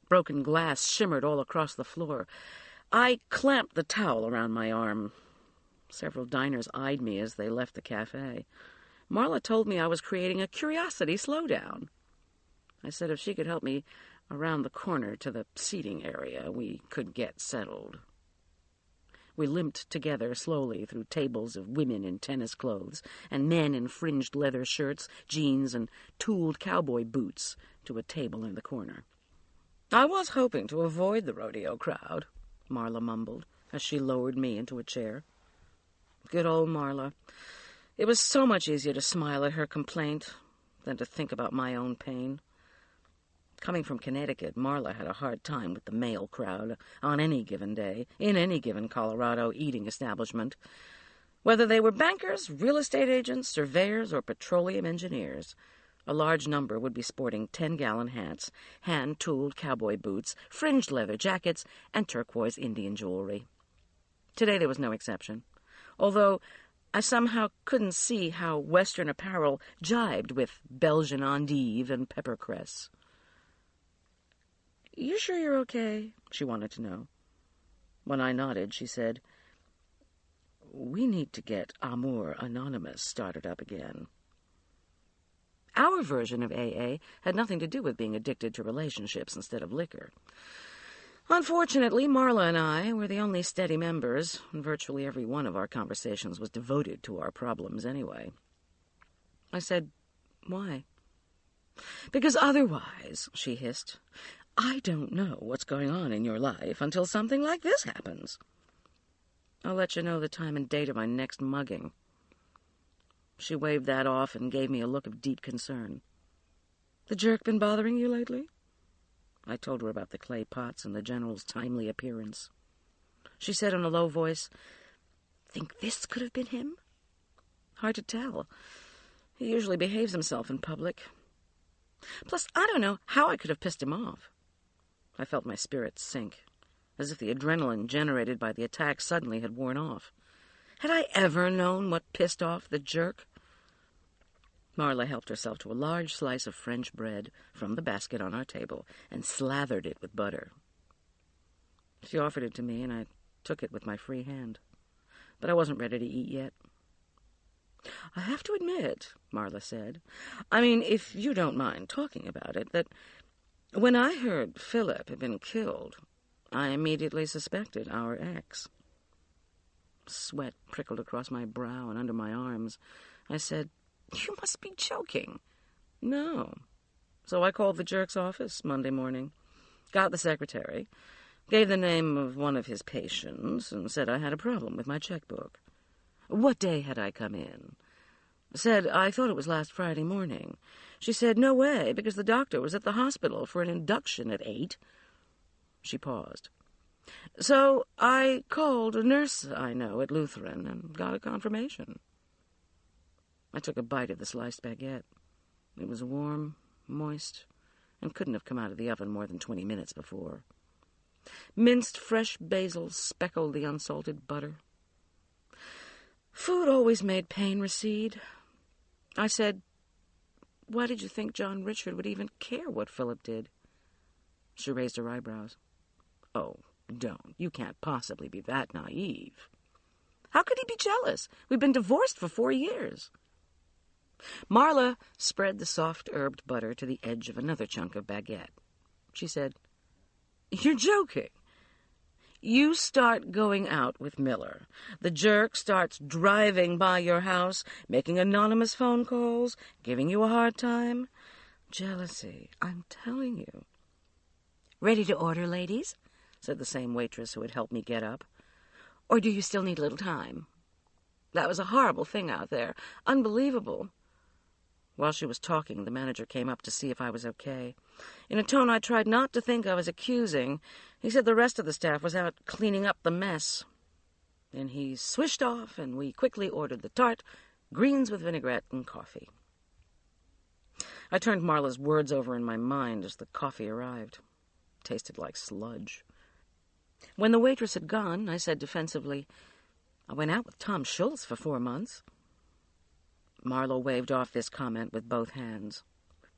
Broken glass shimmered all across the floor. I clamped the towel around my arm. Several diners eyed me as they left the cafe. Marla told me I was creating a curiosity slowdown. I said if she could help me around the corner to the seating area, we could get settled. We limped together slowly through tables of women in tennis clothes and men in fringed leather shirts, jeans, and tooled cowboy boots to a table in the corner. "I was hoping to avoid the rodeo crowd," Marla mumbled as she lowered me into a chair. Good old Marla. It was so much easier to smile at her complaint than to think about my own pain. Coming from Connecticut, Marla had a hard time with the male crowd on any given day, in any given Colorado eating establishment. Whether they were bankers, real estate agents, surveyors, or petroleum engineers, a large number would be sporting 10-gallon hats, hand-tooled cowboy boots, fringed leather jackets, and turquoise Indian jewelry. Today there was no exception, although I somehow couldn't see how Western apparel jibed with Belgian endive and peppercress. "You sure you're okay?" she wanted to know. When I nodded, she said, "We need to get Amour Anonymous started up again." Our version of AA had nothing to do with being addicted to relationships instead of liquor. Unfortunately, Marla and I were the only steady members, and virtually every one of our conversations was devoted to our problems anyway. I said, "Why?" "Because otherwise," she hissed, "I don't know what's going on in your life until something like this happens. I'll let you know the time and date of my next mugging." She waved that off and gave me a look of deep concern. "The jerk been bothering you lately?" I told her about the clay pots and the General's timely appearance. She said in a low voice, "Think this could have been him?" "Hard to tell. He usually behaves himself in public. Plus, I don't know how I could have pissed him off." I felt my spirits sink, as if the adrenaline generated by the attack suddenly had worn off. Had I ever known what pissed off the jerk? Marla helped herself to a large slice of French bread from the basket on our table and slathered it with butter. She offered it to me, and I took it with my free hand. But I wasn't ready to eat yet. "I have to admit," Marla said, "I mean, if you don't mind talking about it, that when I heard Philip had been killed, I immediately suspected our ex." Sweat prickled across my brow and under my arms. I said, "You must be joking." "No." So I called the jerk's office Monday morning, got the secretary, gave the name of one of his patients, and said I had a problem with my checkbook. What day had I come in? Said I thought it was last Friday morning. She said, "No way, because the doctor was at the hospital for an induction at 8. She paused. So I called a nurse I know at Lutheran and got a confirmation. I took a bite of the sliced baguette. It was warm, moist, and couldn't have come out of the oven more than 20 minutes before. Minced fresh basil speckled the unsalted butter. Food always made pain recede. I said, "Why did you think John Richard would even care what Philip did?" She raised her eyebrows. "Oh, don't. You can't possibly be that naive." "How could he be jealous? We've been divorced for 4 years. Marla spread the soft herbed butter to the edge of another chunk of baguette. She said, "You're joking. You start going out with Miller. The jerk starts driving by your house, making anonymous phone calls, giving you a hard time. Jealousy, I'm telling you." "Ready to order, ladies?" said the same waitress who had helped me get up. "Or do you still need a little time? That was a horrible thing out there. Unbelievable." While she was talking, the manager came up to see if I was okay. In a tone I tried not to think I was accusing, he said the rest of the staff was out cleaning up the mess. Then he swished off, and we quickly ordered the tart, greens with vinaigrette, and coffee. I turned Marla's words over in my mind as the coffee arrived. It tasted like sludge. When the waitress had gone, I said defensively, "I went out with Tom Schultz for 4 months. Marla waved off this comment with both hands.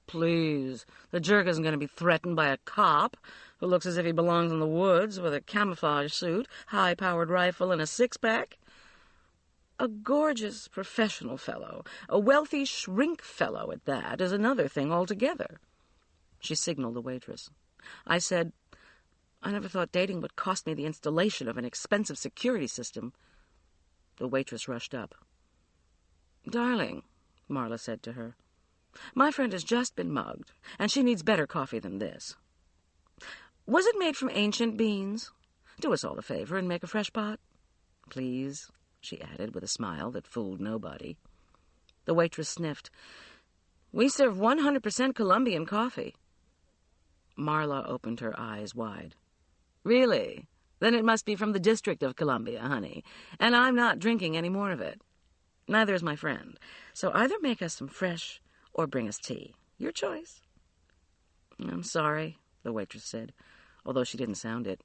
"Please, the jerk isn't going to be threatened by a cop who looks as if he belongs in the woods with a camouflage suit, high-powered rifle, and a six-pack. A gorgeous professional fellow, a wealthy shrink fellow at that, is another thing altogether." She signaled the waitress. I said, "I never thought dating would cost me the installation of an expensive security system." The waitress rushed up. "Darling," Marla said to her, "my friend has just been mugged, and she needs better coffee than this. Was it made from ancient beans? Do us all a favor and make a fresh pot. Please," she added with a smile that fooled nobody. The waitress sniffed. "We serve 100% Colombian coffee." Marla opened her eyes wide. "Really? Then it must be from the District of Columbia, honey, and I'm not drinking any more of it. Neither is my friend. So either make us some fresh or bring us tea. Your choice." "I'm sorry," the waitress said, although she didn't sound it.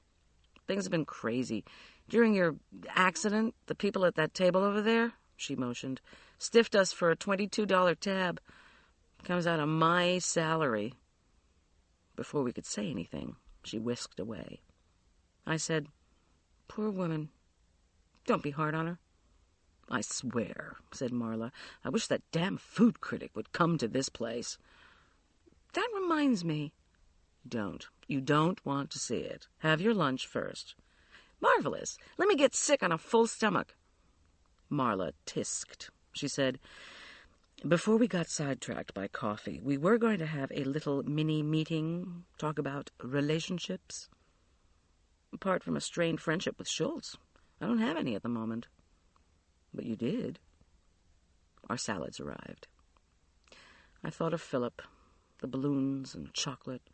"Things have been crazy. During your accident, the people at that table over there," she motioned, "stiffed us for a $22 tab. Comes out of my salary." Before we could say anything, she whisked away. I said, "Poor woman. Don't be hard on her." "I swear," said Marla, "I wish that damn food critic would come to this place." "That reminds me." "Don't. You don't want to see it. Have your lunch first." "Marvelous. Let me get sick on a full stomach." Marla tisked. She said, Before we got sidetracked by coffee, we were going to have a little mini-meeting, talk about relationships. Apart from a strained friendship with Schultz, I don't have any at the moment. But you did. Our salads arrived. I thought of Philip, the balloons and chocolate,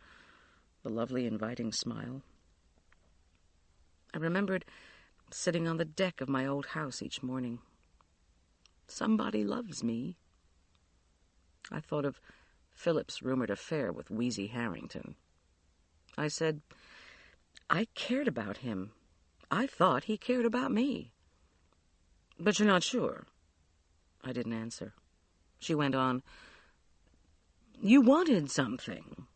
the lovely inviting smile. I remembered sitting on the deck of my old house each morning. Somebody loves me. I thought of Philip's rumored affair with Wheezy Harrington. I said, I cared about him. I thought he cared about me. But you're not sure? I didn't answer. She went on. You wanted something.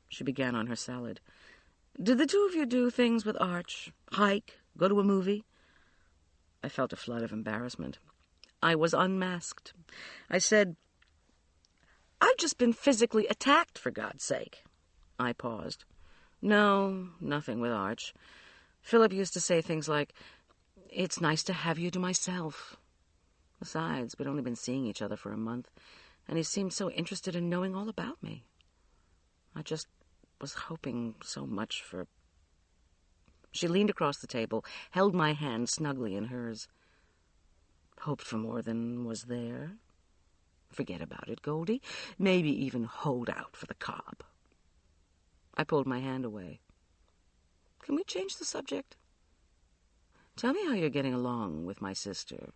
She began on her salad. Did the two of you do things with Arch? Hike? Go to a movie? I felt a flood of embarrassment. I was unmasked. I said, I've just been physically attacked, for God's sake. I paused. No, nothing with Arch. Philip used to say things like, it's nice to have you to myself. Besides, we'd only been seeing each other for a month, and he seemed so interested in knowing all about me. I just was hoping so much for... She leaned across the table, held my hand snugly in hers. Hoped for more than was there. Forget about it, Goldie. Maybe even hold out for the cob. I pulled my hand away. Can we change the subject? Tell me how you're getting along with my sister.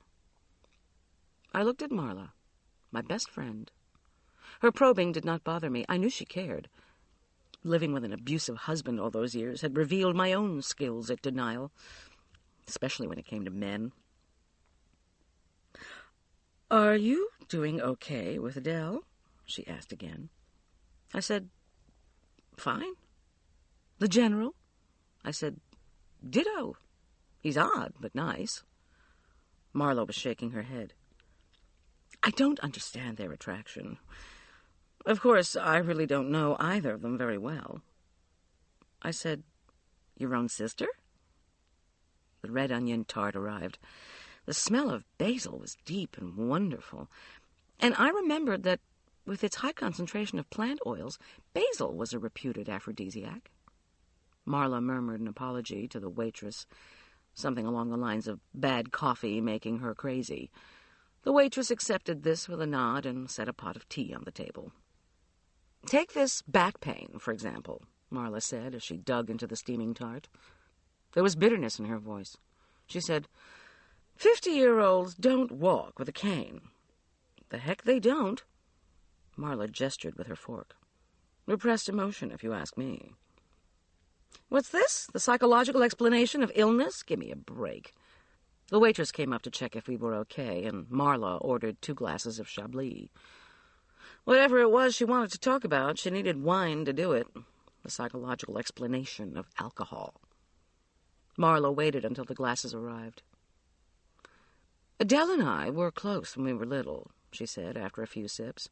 I looked at Marla, my best friend. Her probing did not bother me. I knew she cared. Living with an abusive husband all those years had revealed my own skills at denial, especially when it came to men. Are you doing okay with Adele? She asked again. I said, fine. The General? I said, ditto. He's odd, but nice. Marla was shaking her head. I don't understand their attraction. Of course, I really don't know either of them very well. I said, your own sister? The red onion tart arrived. The smell of basil was deep and wonderful, and I remembered that, with its high concentration of plant oils, basil was a reputed aphrodisiac. Marla murmured an apology to the waitress, something along the lines of bad coffee making her crazy. The waitress accepted this with a nod and set a pot of tea on the table. Take this back pain, for example, Marla said as she dug into the steaming tart. There was bitterness in her voice. She said, 50-year-olds don't walk with a cane. The heck they don't. Marla gestured with her fork. Repressed emotion, if you ask me. What's this? The psychological explanation of illness? Give me a break. The waitress came up to check if we were okay, and Marla ordered 2 glasses of Chablis. Whatever it was she wanted to talk about, she needed wine to do it. The psychological explanation of alcohol. Marla waited until the glasses arrived. Adele and I were close when we were little, she said after a few sips.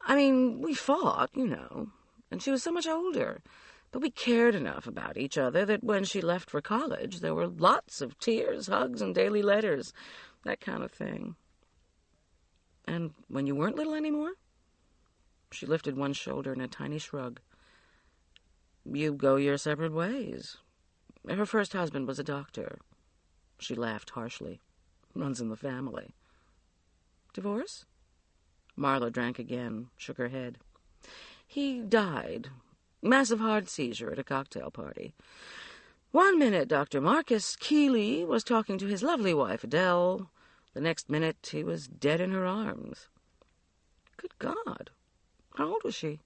I mean, we fought, you know, and she was so much older. But we cared enough about each other that when she left for college, there were lots of tears, hugs, and daily letters, that kind of thing. And when you weren't little anymore? She lifted one shoulder in a tiny shrug. You go your separate ways. Her first husband was a doctor. She laughed harshly. Runs in the family. Divorce? Marla drank again, shook her head. He died. Massive heart seizure at a cocktail party. 1 minute, Dr. Marcus Keeley was talking to his lovely wife, Adele. The next minute, he was dead in her arms. Good God. How old was she?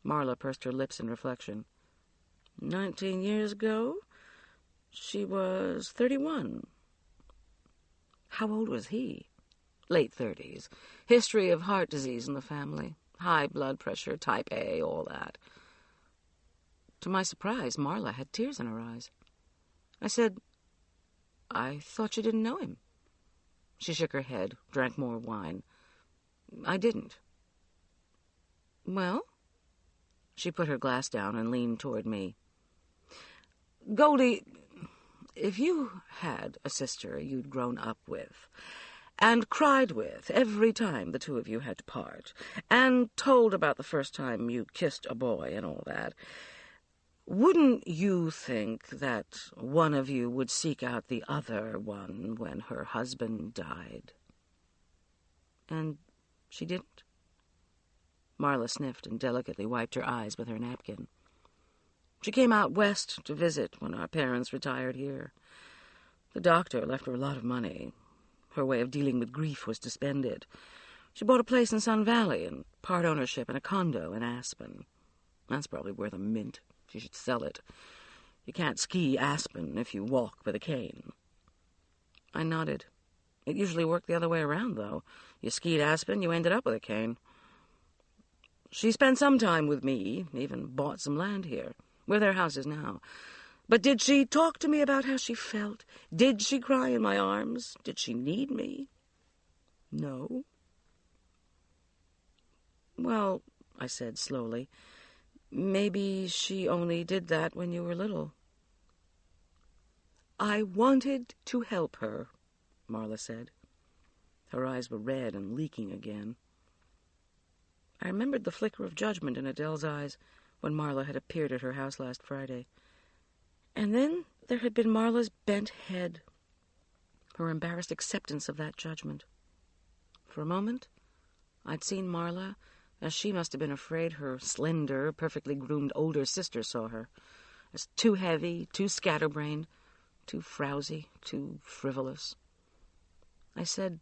Marla pursed her lips in reflection. 19 years ago, she was 31. How old was he? Late 30s. History of heart disease in the family. High blood pressure, type A, all that. To my surprise, Marla had tears in her eyes. I said, I thought you didn't know him. She shook her head, drank more wine. I didn't. Well? She put her glass down and leaned toward me. Goldie, if you had a sister you'd grown up with, and cried with every time the two of you had to part, and told about the first time you kissed a boy and all that, wouldn't you think that one of you would seek out the other one when her husband died? And she didn't? Marla sniffed and delicately wiped her eyes with her napkin. She came out west to visit when our parents retired here. The doctor left her a lot of money. Her way of dealing with grief was to spend it. She bought a place in Sun Valley and part ownership in a condo in Aspen. That's probably worth a mint. She should sell it. You can't ski Aspen if you walk with a cane. I nodded. It usually worked the other way around, though. You skied Aspen, you ended up with a cane. She spent some time with me, even bought some land here, where their house is now. But did she talk to me about how she felt? Did she cry in my arms? Did she need me? No. Well, I said slowly, maybe she only did that when you were little. I wanted to help her, Marla said. Her eyes were red and leaking again. I remembered the flicker of judgment in Adele's eyes when Marla had appeared at her house last Friday. And then there had been Marla's bent head, her embarrassed acceptance of that judgment. For a moment, I'd seen Marla as she must have been afraid her slender, perfectly groomed older sister saw her, as too heavy, too scatterbrained, too frowsy, too frivolous. I said,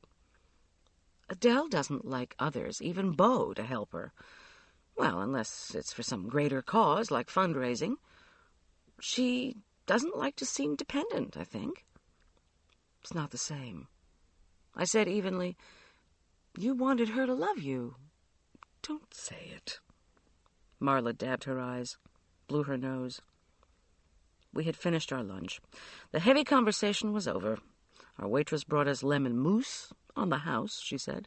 Adele doesn't like others, even Beau, to help her. Well, unless it's for some greater cause, like fundraising. She doesn't like to seem dependent, I think. It's not the same. I said evenly, you wanted her to love you. Don't say it. Marla dabbed her eyes, blew her nose. We had finished our lunch. The heavy conversation was over. Our waitress brought us lemon mousse, on the house, she said,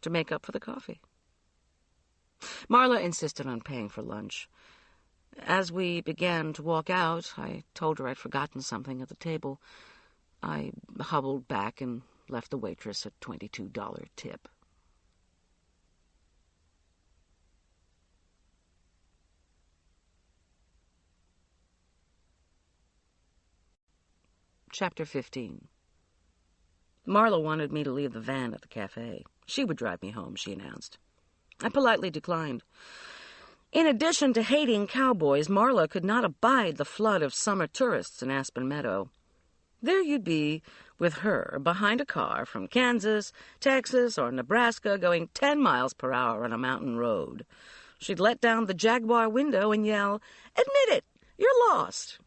to make up for the coffee. Marla insisted on paying for lunch. As we began to walk out, I told her I'd forgotten something at the table. I hobbled back and left the waitress a $22 tip. Chapter 15. Marla wanted me to leave the van at the cafe. She would drive me home, she announced. I politely declined. In addition to hating cowboys, Marla could not abide the flood of summer tourists in Aspen Meadow. There you'd be with her behind a car from Kansas, Texas, or Nebraska going 10 miles per hour on a mountain road. She'd let down the Jaguar window and yell, "Admit it, you're lost."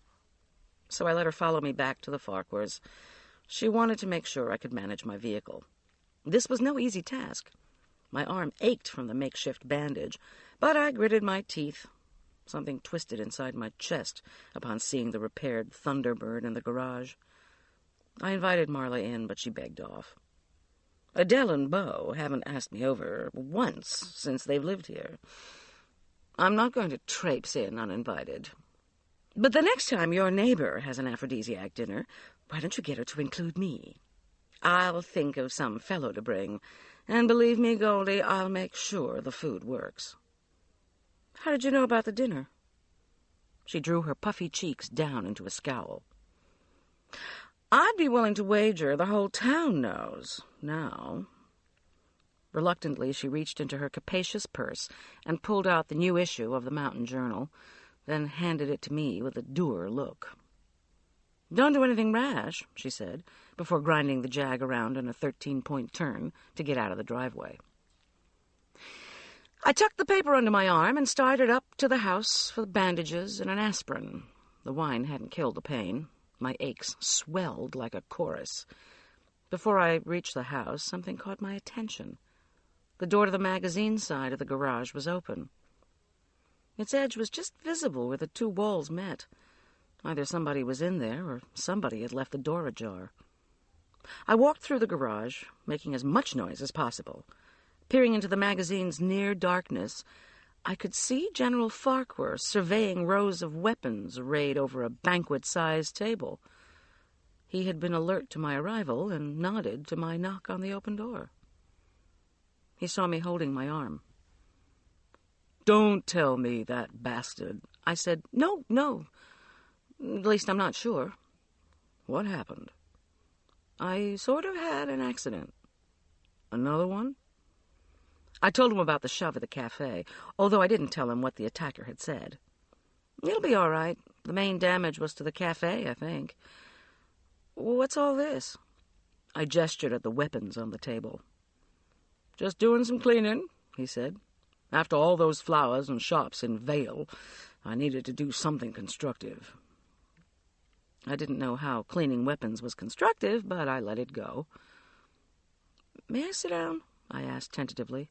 So I let her follow me back to the Farquhars. She wanted to make sure I could manage my vehicle. This was no easy task. My arm ached from the makeshift bandage, but I gritted my teeth. Something twisted inside my chest upon seeing the repaired Thunderbird in the garage. I invited Marla in, but she begged off. Adele and Beau haven't asked me over once since they've lived here. I'm not going to traipse in uninvited. But the next time your neighbor has an aphrodisiac dinner, why don't you get her to include me? I'll think of some fellow to bring, and believe me, Goldie, I'll make sure the food works. How did you know about the dinner? She drew her puffy cheeks down into a scowl. I'd be willing to wager the whole town knows now. Reluctantly, she reached into her capacious purse and pulled out the new issue of the Mountain Journal, then handed it to me with a dour look. Don't do anything rash, she said, before grinding the Jag around in a 13-point turn to get out of the driveway. I tucked the paper under my arm and started up to the house for the bandages and an aspirin. The wine hadn't killed the pain. My aches swelled like a chorus. Before I reached the house, something caught my attention. The door to the magazine side of the garage was open. Its edge was just visible where the two walls met. Either somebody was in there or somebody had left the door ajar. I walked through the garage, making as much noise as possible. Peering into the magazine's near darkness, I could see General Farquhar surveying rows of weapons arrayed over a banquet-sized table. He had been alert to my arrival and nodded to my knock on the open door. He saw me holding my arm. "Don't tell me that bastard." I said, No. At least I'm not sure. "What happened?" I sort of had an accident. "Another one?" I told him about the shove at the cafe, although I didn't tell him what the attacker had said. It'll be all right. The main damage was to the cafe, I think. What's all this? I gestured at the weapons on the table. "Just doing some cleaning," he said. "After all those flowers and shops in Vale, I needed to do something constructive." I didn't know how cleaning weapons was constructive, but I let it go. May I sit down? I asked tentatively.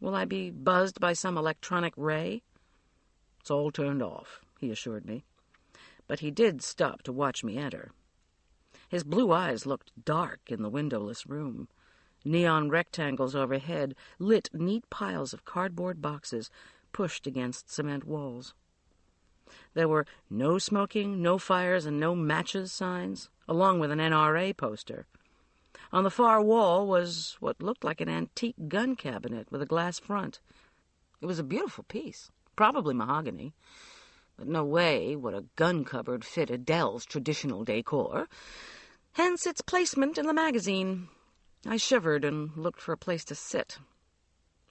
Will I be buzzed by some electronic ray? "It's all turned off," he assured me. But he did stop to watch me enter. His blue eyes looked dark in the windowless room. Neon rectangles overhead lit neat piles of cardboard boxes pushed against cement walls. There were "no smoking, no fires, and no matches" signs, along with an NRA poster. On the far wall was what looked like an antique gun cabinet with a glass front. It was a beautiful piece, probably mahogany, but no way would a gun cupboard fit Adele's traditional decor, hence its placement in the magazine. I shivered and looked for a place to sit.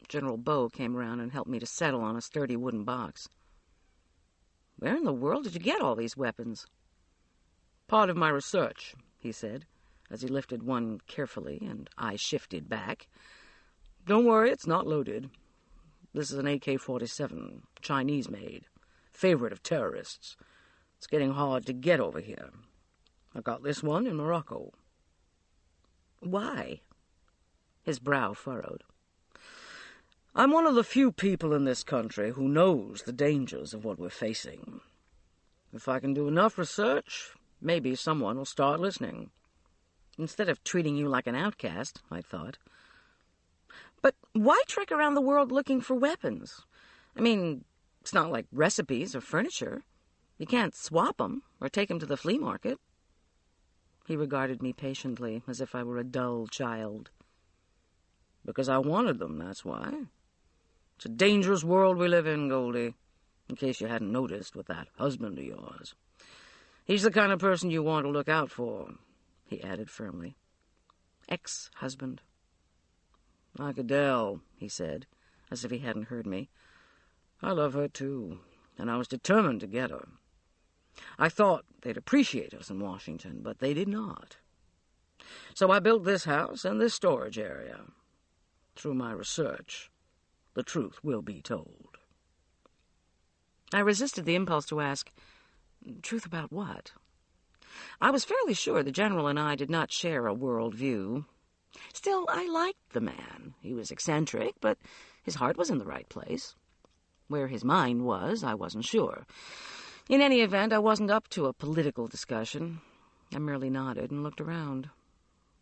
General Bow came around and helped me to settle on a sturdy wooden box. Where in the world did you get all these weapons? "Part of my research," he said, as he lifted one carefully, and I shifted back. "Don't worry, it's not loaded. This is an AK-47, Chinese-made, favorite of terrorists. It's getting hard to get over here. I got this one in Morocco." "Why?" His brow furrowed. "I'm one of the few people in this country who knows the dangers of what we're facing. If I can do enough research, maybe someone will start listening." Instead of treating you like an outcast, I thought. But why trek around the world looking for weapons? I mean, it's not like recipes or furniture. You can't swap them or take them to the flea market. He regarded me patiently, as if I were a dull child. "Because I wanted them, that's why. It's a dangerous world we live in, Goldie, in case you hadn't noticed with that husband of yours. He's the kind of person you want to look out for," he added firmly. "Ex-husband." "Like Adele," he said, as if he hadn't heard me. "I love her, too, and I was determined to get her. I thought they'd appreciate us in Washington, but they did not. So I built this house and this storage area. Through my research, the truth will be told." I resisted the impulse to ask, truth about what? I was fairly sure the General and I did not share a world view. Still, I liked the man. He was eccentric, but his heart was in the right place. Where his mind was, I wasn't sure. In any event, I wasn't up to a political discussion. I merely nodded and looked around.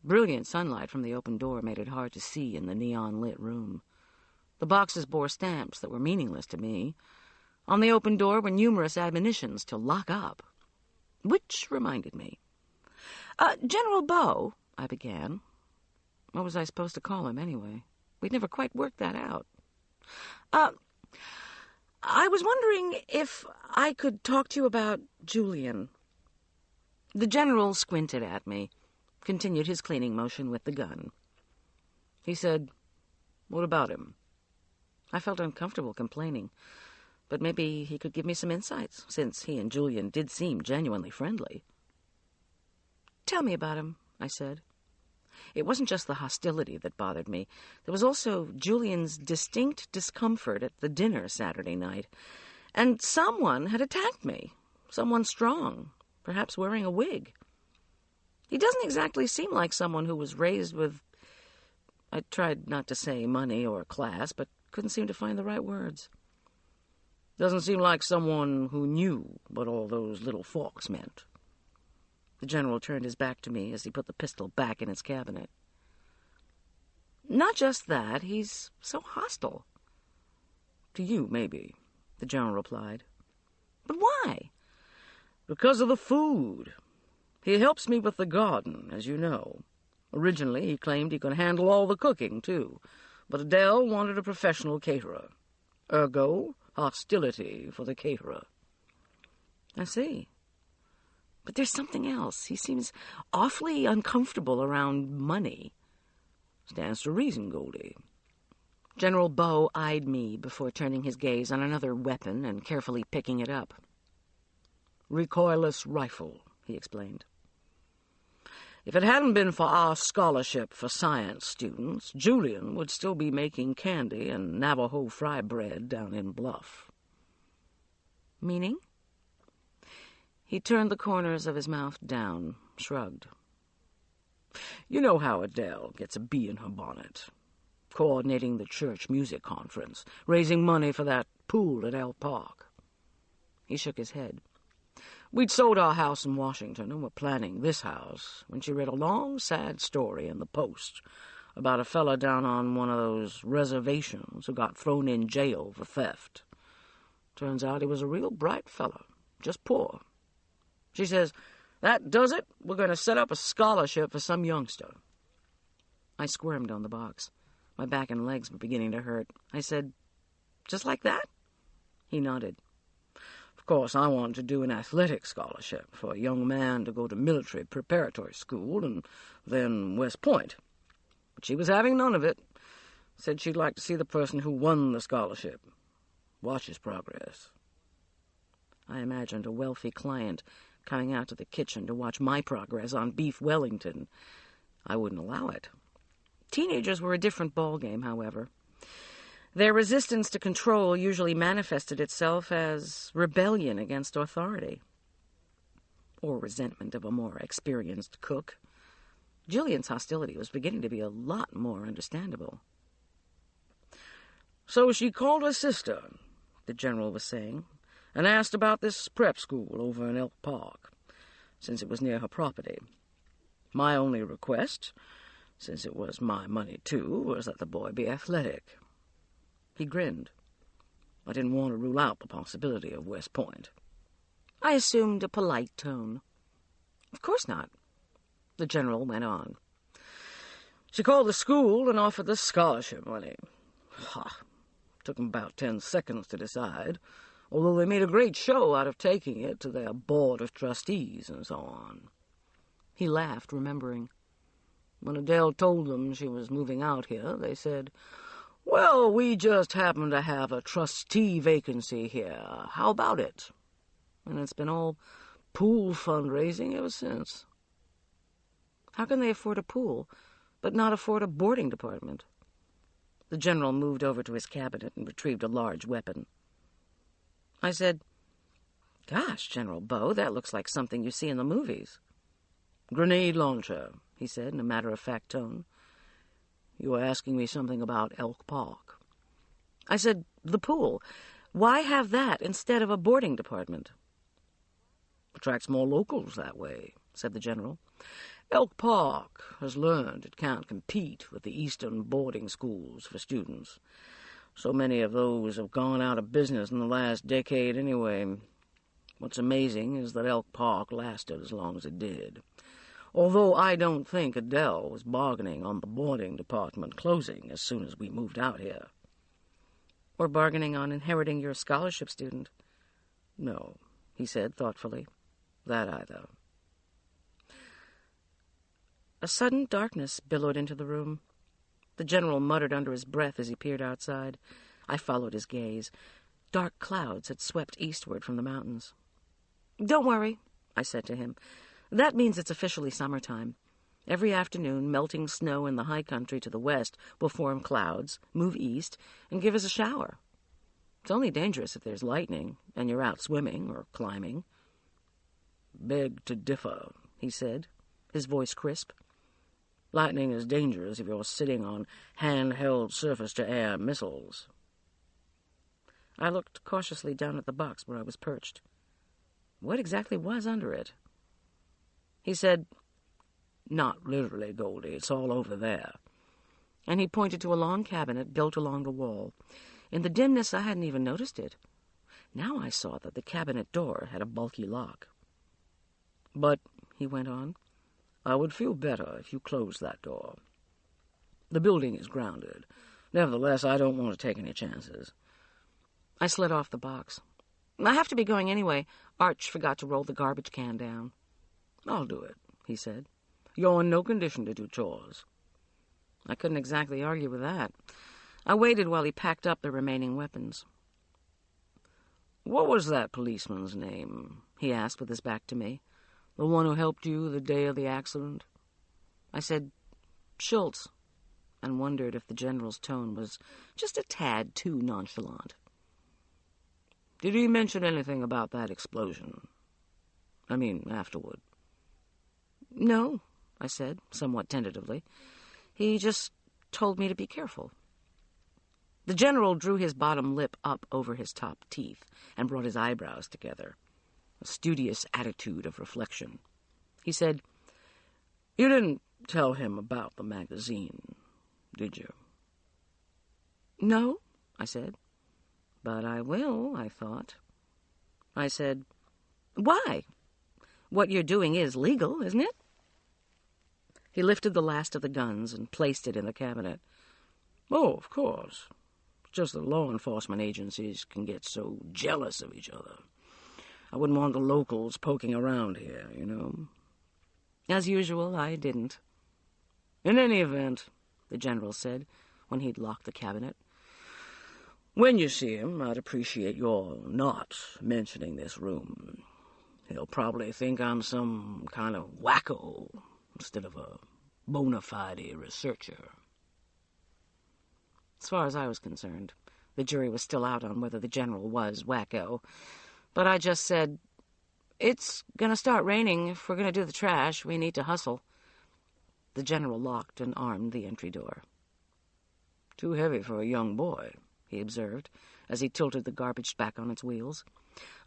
Brilliant sunlight from the open door made it hard to see in the neon-lit room. The boxes bore stamps that were meaningless to me. On the open door were numerous admonitions to lock up. Which reminded me. General Bow," I began. What was I supposed to call him, anyway? We'd never quite worked that out. I was wondering if I could talk to you about Julian." The General squinted at me, continued his cleaning motion with the gun. He said, "What about him?" I felt uncomfortable complaining, but maybe he could give me some insights, since he and Julian did seem genuinely friendly. "Tell me about him," I said. It wasn't just the hostility that bothered me. There was also Julian's distinct discomfort at the dinner Saturday night. And someone had attacked me. Someone strong, perhaps wearing a wig. He doesn't exactly seem like someone who was raised with... I tried not to say money or class, but couldn't seem to find the right words. "Doesn't seem like someone who knew what all those little forks meant." The General turned his back to me as he put the pistol back in its cabinet. "Not just that, he's so hostile." "To you, maybe," the General replied. "But why?" "Because of the food. He helps me with the garden, as you know. Originally, he claimed he could handle all the cooking, too, but Adele wanted a professional caterer. Ergo, hostility for the caterer. I see. But there's something else. He seems awfully uncomfortable around money. Stands to reason, Goldie. General Bow eyed me before turning his gaze on another weapon and carefully picking it up. Recoilless rifle, he explained. If it hadn't been for our scholarship for science students, Julian would still be making candy and Navajo fry bread down in Bluff. Meaning? He turned the corners of his mouth down, shrugged. You know how Adele gets a bee in her bonnet. Coordinating the church music conference, raising money for that pool at Elk Park. He shook his head. We'd sold our house in Washington and were planning this house when she read a long, sad story in the Post about a fella down on one of those reservations who got thrown in jail for theft. Turns out he was a real bright fella, just poor. She says, "That does it. We're going to set up a scholarship for some youngster." I squirmed on the box. My back and legs were beginning to hurt. I said, "Just like that?" He nodded. Of course, I wanted to do an athletic scholarship for a young man to go to military preparatory school and then West Point. But she was having none of it. Said she'd like to see the person who won the scholarship. Watch his progress. I imagined a wealthy client coming out to the kitchen to watch my progress on beef Wellington. I wouldn't allow it. Teenagers were a different ballgame, however. Their resistance to control usually manifested itself as rebellion against authority, or resentment of a more experienced cook. Jillian's hostility was beginning to be a lot more understandable. So she called her sister, the general was saying, and asked about this prep school over in Elk Park, since it was near her property. My only request, since it was my money too, was that the boy be athletic. He grinned. I didn't want to rule out the possibility of West Point. I assumed a polite tone. Of course not. The general went on. She called the school and offered the scholarship money. Took them about 10 seconds to decide, although they made a great show out of taking it to their board of trustees and so on. He laughed, remembering. When Adele told them she was moving out here, they said, "Well, we just happen to have a trustee vacancy here. How about it?" And it's been all pool fundraising ever since. How can they afford a pool, but not afford a boarding department? The general moved over to his cabinet and retrieved a large weapon. I said, "Gosh, General Bow, that looks like something you see in the movies." "Grenade launcher," he said in a matter-of-fact tone. "You were asking me something about Elk Park." I said, "The pool. Why have that instead of a boarding department?" "Attracts more locals that way," said the general. "Elk Park has learned it can't compete with the eastern boarding schools for students. So many of those have gone out of business in the last decade anyway. What's amazing is that Elk Park lasted as long as it did. Although I don't think Adele was bargaining on the boarding department closing as soon as we moved out here." "Or bargaining on inheriting your scholarship student." "No," he said thoughtfully. "That either." A sudden darkness billowed into the room. The general muttered under his breath as he peered outside. I followed his gaze. Dark clouds had swept eastward from the mountains. "Don't worry," I said to him. "That means it's officially summertime. Every afternoon, melting snow in the high country to the west will form clouds, move east, and give us a shower. It's only dangerous if there's lightning and you're out swimming or climbing." "Beg to differ," he said, his voice crisp. "Lightning is dangerous if you're sitting on handheld surface-to-air missiles." I looked cautiously down at the box where I was perched. What exactly was under it? He said, "Not literally, Goldie. It's all over there." And he pointed to a long cabinet built along the wall. In the dimness, I hadn't even noticed it. Now I saw that the cabinet door had a bulky lock. "But," he went on, "I would feel better if you closed that door. The building is grounded. Nevertheless, I don't want to take any chances." I slid off the box. "I have to be going anyway. Arch forgot to roll the garbage can down." "I'll do it," he said. "You're in no condition to do chores." I couldn't exactly argue with that. I waited while he packed up the remaining weapons. "What was that policeman's name?" he asked with his back to me. "The one who helped you the day of the accident?" I said, "Schultz," and wondered if the general's tone was just a tad too nonchalant. "Did he mention anything about that explosion? I mean, afterward?" "No," I said, somewhat tentatively. "He just told me to be careful." The general drew his bottom lip up over his top teeth and brought his eyebrows together, a studious attitude of reflection. He said, "You didn't tell him about the magazine, did you?" "No," I said. "But I will," I thought. I said, "Why? What you're doing is legal, isn't it?" He lifted the last of the guns and placed it in the cabinet. "Oh, of course. It's just that law enforcement agencies can get so jealous of each other. I wouldn't want the locals poking around here, you know." As usual, I didn't. "In any event," the general said, when he'd locked the cabinet, "when you see him, I'd appreciate your not mentioning this room. He'll probably think I'm some kind of wacko instead of a bona fide researcher." As far as I was concerned, the jury was still out on whether the general was wacko. But I just said, "It's going to start raining. If we're going to do the trash, we need to hustle." The general locked and armed the entry door. "Too heavy for a young boy," he observed, as he tilted the garbage back on its wheels.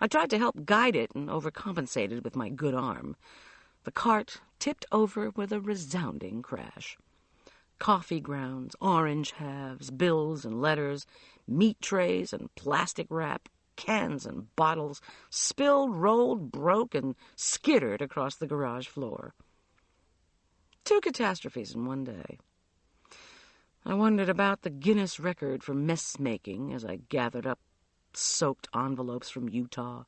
I tried to help guide it and overcompensated with my good arm. The cart tipped over with a resounding crash. Coffee grounds, orange halves, bills and letters, meat trays and plastic wrap, cans and bottles, spilled, rolled, broke, and skittered across the garage floor. 2 catastrophes in one day. I wondered about the Guinness record for mess-making as I gathered up soaked envelopes from Utah,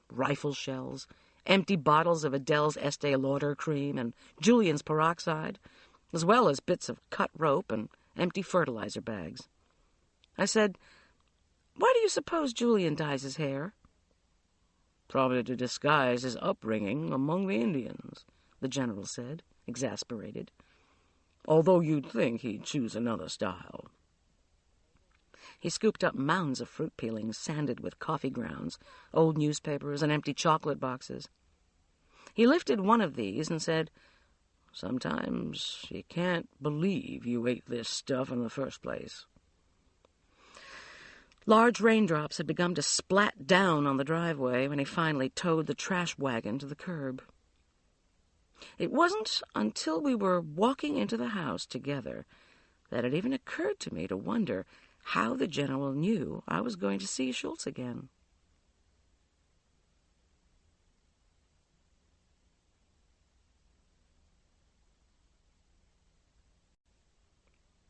rifle shells, empty bottles of Adele's Estee Lauder cream and Julian's peroxide, as well as bits of cut rope and empty fertilizer bags. I said, "Why do you suppose Julian dyes his hair?" "Probably to disguise his upbringing among the Indians," the general said, exasperated. "Although you'd think he'd choose another style." He scooped up mounds of fruit peelings sanded with coffee grounds, old newspapers, and empty chocolate boxes. He lifted one of these and said, "Sometimes you can't believe you ate this stuff in the first place." Large raindrops had begun to splat down on the driveway when he finally towed the trash wagon to the curb. It wasn't until we were walking into the house together that it even occurred to me to wonder how the general knew I was going to see Schultz again.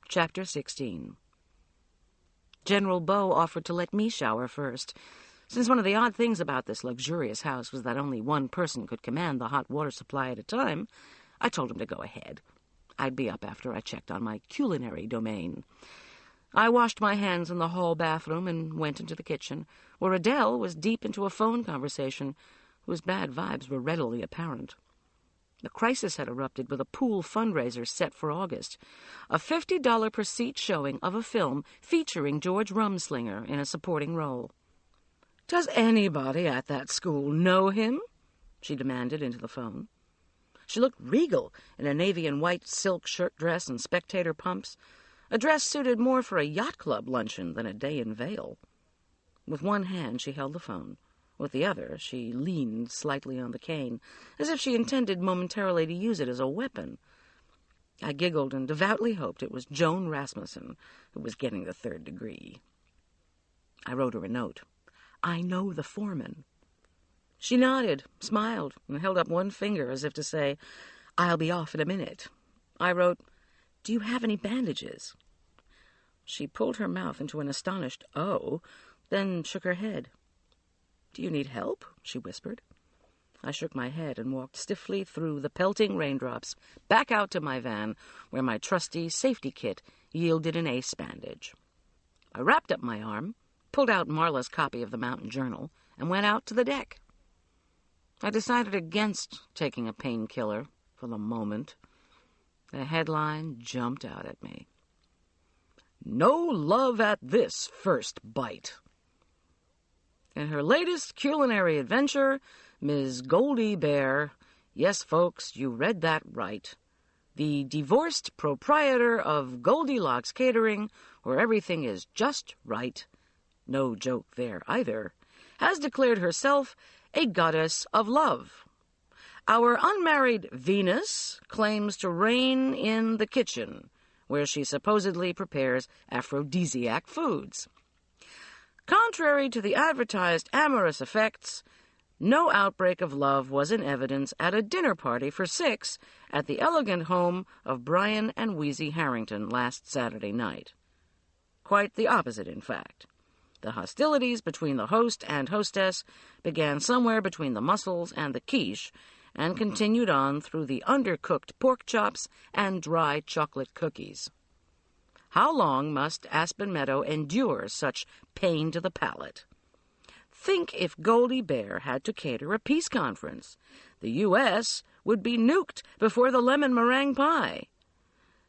Chapter 16. General Bow offered to let me shower first. Since one of the odd things about this luxurious house was that only one person could command the hot water supply at a time, I told him to go ahead. I'd be up after I checked on my culinary domain. I washed my hands in the hall bathroom and went into the kitchen, where Adele was deep into a phone conversation whose bad vibes were readily apparent. The crisis had erupted with a pool fundraiser set for August, a $50 per seat showing of a film featuring George Rumslinger in a supporting role. "Does anybody at that school know him?" she demanded into the phone. She looked regal in a navy and white silk shirt dress and spectator pumps, a dress suited more for a yacht club luncheon than a day in Vail. With one hand she held the phone. With the other, she leaned slightly on the cane, as if she intended momentarily to use it as a weapon. I giggled and devoutly hoped it was Joan Rasmussen who was getting the 3rd degree. I wrote her a note. "I know the foreman." She nodded, smiled, and held up one finger as if to say, "I'll be off in a minute." I wrote, "Do you have any bandages?" She pulled her mouth into an astonished "oh," then shook her head. "Do you need help?" she whispered. I shook my head and walked stiffly through the pelting raindrops, back out to my van, where my trusty safety kit yielded an ace bandage. I wrapped up my arm, pulled out Marla's copy of the Mountain Journal, and went out to the deck. I decided against taking a painkiller for the moment. The headline jumped out at me. "No love at this first bite." In her latest culinary adventure, Ms. Goldie Bear, yes, folks, you read that right, the divorced proprietor of Goldilocks Catering, where everything is just right, no joke there either, has declared herself a goddess of love. Our unmarried Venus claims to reign in the kitchen, where she supposedly prepares aphrodisiac foods. Contrary to the advertised amorous effects, no outbreak of love was in evidence at a dinner party for 6 at the elegant home of Brian and Wheezy Harrington last Saturday night. Quite the opposite, in fact. The hostilities between the host and hostess began somewhere between the mussels and the quiche and continued on through the undercooked pork chops and dry chocolate cookies. How long must Aspen Meadow endure such pain to the palate? Think if Goldie Bear had to cater a peace conference. The U.S. would be nuked before the lemon meringue pie.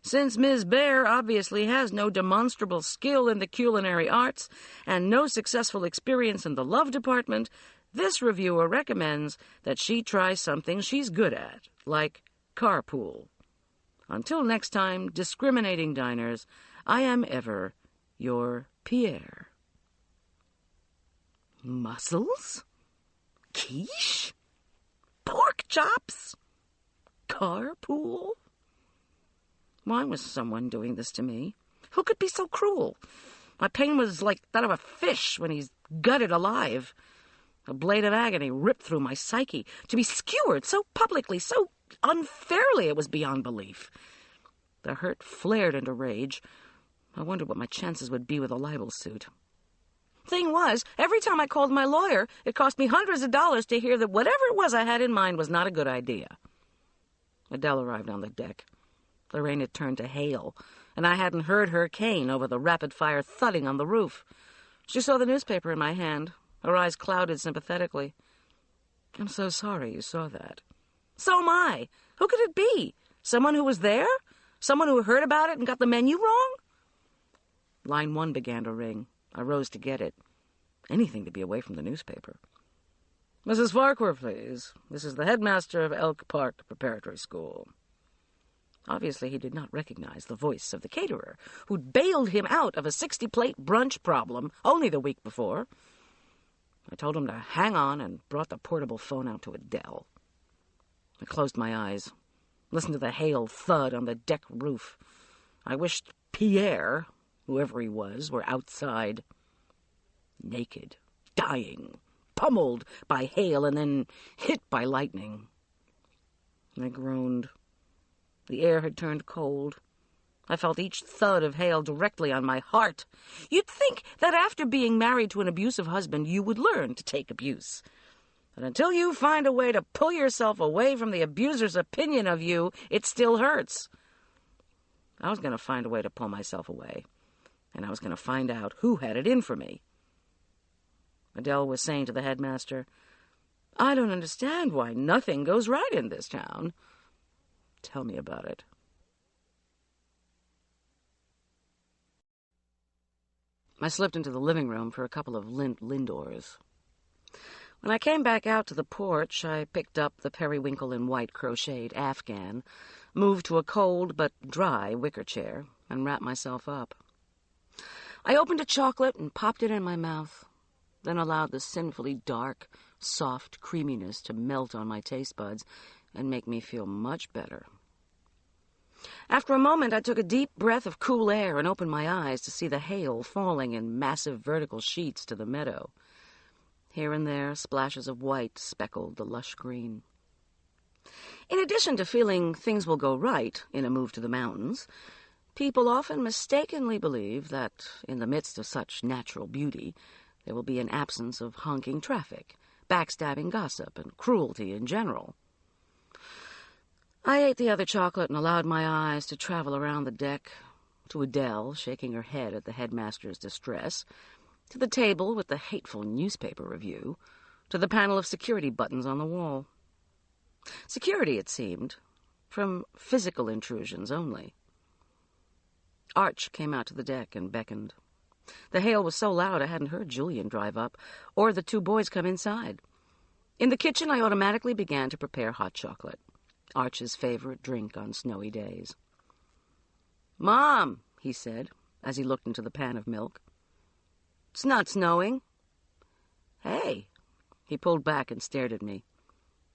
Since Ms. Bear obviously has no demonstrable skill in the culinary arts and no successful experience in the love department, this reviewer recommends that she try something she's good at, like carpool. Until next time, discriminating diners, I am ever your Pierre. Mussels? Quiche? Pork chops? Carpool? Why was someone doing this to me? Who could be so cruel? My pain was like that of a fish when he's gutted alive. A blade of agony ripped through my psyche. To be skewered so publicly, so unfairly, it was beyond belief. The hurt flared into rage. I wondered what my chances would be with a libel suit. Thing was, every time I called my lawyer, it cost me hundreds of dollars to hear that whatever it was I had in mind was not a good idea. Adele arrived on the deck. The rain had turned to hail, and I hadn't heard her cane over the rapid-fire thudding on the roof. She saw the newspaper in my hand. Her eyes clouded sympathetically. "I'm so sorry you saw that." "So am I. Who could it be? Someone who was there? Someone who heard about it and got the menu wrong?" Line 1 began to ring. I rose to get it. Anything to be away from the newspaper. "Mrs. Farquhar, please. This is the headmaster of Elk Park Preparatory School." Obviously, he did not recognize the voice of the caterer, who'd bailed him out of a 60-plate brunch problem only the week before. I told him to hang on and brought the portable phone out to Adele. I closed my eyes, listened to the hail thud on the deck roof. I wished Pierre, whoever he was, were outside. Naked, dying, pummeled by hail and then hit by lightning. I groaned. The air had turned cold. I felt each thud of hail directly on my heart. You'd think that after being married to an abusive husband, you would learn to take abuse. But until you find a way to pull yourself away from the abuser's opinion of you, it still hurts. I was going to find a way to pull myself away, and I was going to find out who had it in for me. Adele was saying to the headmaster, "I don't understand why nothing goes right in this town." "Tell me about it." I slipped into the living room for a couple of Lindors. When I came back out to the porch, I picked up the periwinkle and white crocheted afghan, moved to a cold but dry wicker chair, and wrapped myself up. I opened a chocolate and popped it in my mouth, then allowed the sinfully dark, soft creaminess to melt on my taste buds and make me feel much better. After a moment, I took a deep breath of cool air and opened my eyes to see the hail falling in massive vertical sheets to the meadow. Here and there, splashes of white speckled the lush green. In addition to feeling things will go right in a move to the mountains, people often mistakenly believe that in the midst of such natural beauty, there will be an absence of honking traffic, backstabbing gossip, and cruelty in general. I ate the other chocolate and allowed my eyes to travel around the deck, to Adele shaking her head at the headmaster's distress, to the table with the hateful newspaper review, to the panel of security buttons on the wall. Security, it seemed, from physical intrusions only. Arch came out to the deck and beckoned. The hail was so loud I hadn't heard Julian drive up, or the two boys come inside. In the kitchen, I automatically began to prepare hot chocolate, Arch's favorite drink on snowy days. "Mom," he said, as he looked into the pan of milk. "It's not snowing." "Hey." He pulled back and stared at me.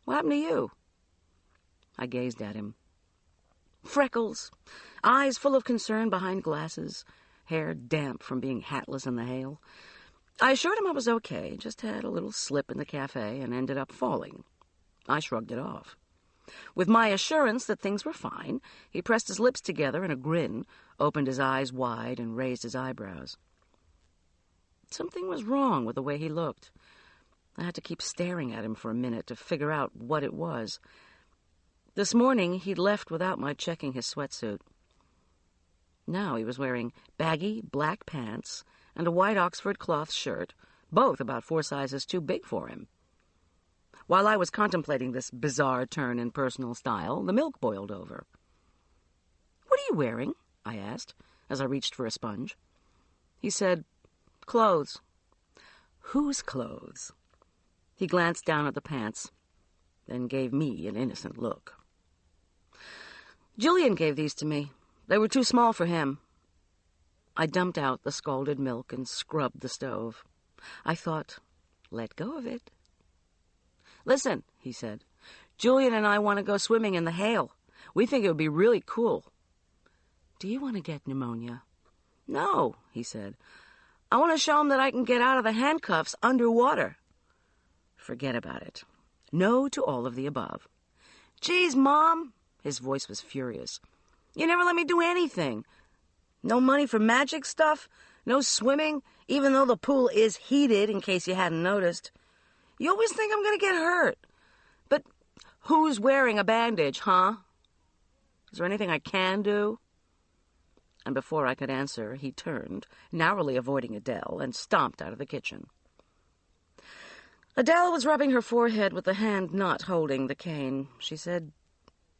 "What happened to you?" I gazed at him. Freckles, eyes full of concern behind glasses, hair damp from being hatless in the hail. I assured him I was okay, just had a little slip in the cafe and ended up falling. I shrugged it off. With my assurance that things were fine, he pressed his lips together in a grin, opened his eyes wide, and raised his eyebrows. Something was wrong with the way he looked. I had to keep staring at him for a minute to figure out what it was. This morning, he'd left without my checking his sweatsuit. Now he was wearing baggy black pants and a white Oxford cloth shirt, both about 4 sizes too big for him. While I was contemplating this bizarre turn in personal style, the milk boiled over. "What are you wearing?" I asked, as I reached for a sponge. He said, "Clothes." "Whose clothes?" He glanced down at the pants, then gave me an innocent look. "Julian gave these to me. They were too small for him." I dumped out the scalded milk and scrubbed the stove. I thought, let go of it. "Listen," he said, "Julian and I want to go swimming in the hail. We think it would be really cool." "Do you want to get pneumonia?" "No," he said. "I want to show him that I can get out of the handcuffs underwater." "Forget about it. No to all of the above." "Geez, Mom," his voice was furious. "You never let me do anything. No money for magic stuff, no swimming, even though the pool is heated, in case you hadn't noticed. You always think I'm going to get hurt. But who's wearing a bandage, huh? Is there anything I can do?" And before I could answer, he turned, narrowly avoiding Adele, and stomped out of the kitchen. Adele was rubbing her forehead with the hand not holding the cane. She said,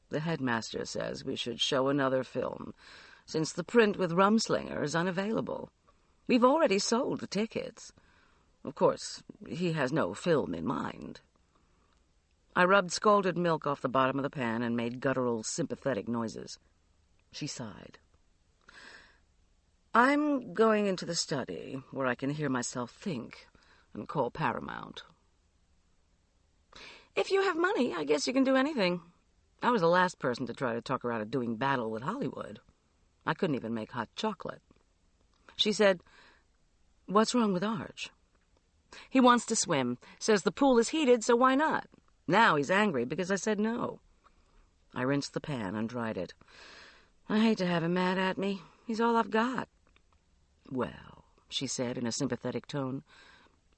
"The headmaster says we should show another film, since the print with Rumslinger is unavailable. We've already sold the tickets. Of course, he has no film in mind." I rubbed scalded milk off the bottom of the pan and made guttural, sympathetic noises. She sighed. "I'm going into the study, where I can hear myself think and call Paramount." "If you have money, I guess you can do anything." I was the last person to try to talk her out of doing battle with Hollywood. I couldn't even make hot chocolate. She said, "What's wrong with Arch?" "He wants to swim, says the pool is heated, so why not? Now he's angry because I said no." I rinsed the pan and dried it. I hate to have him mad at me. He's all I've got. "Well," she said in a sympathetic tone,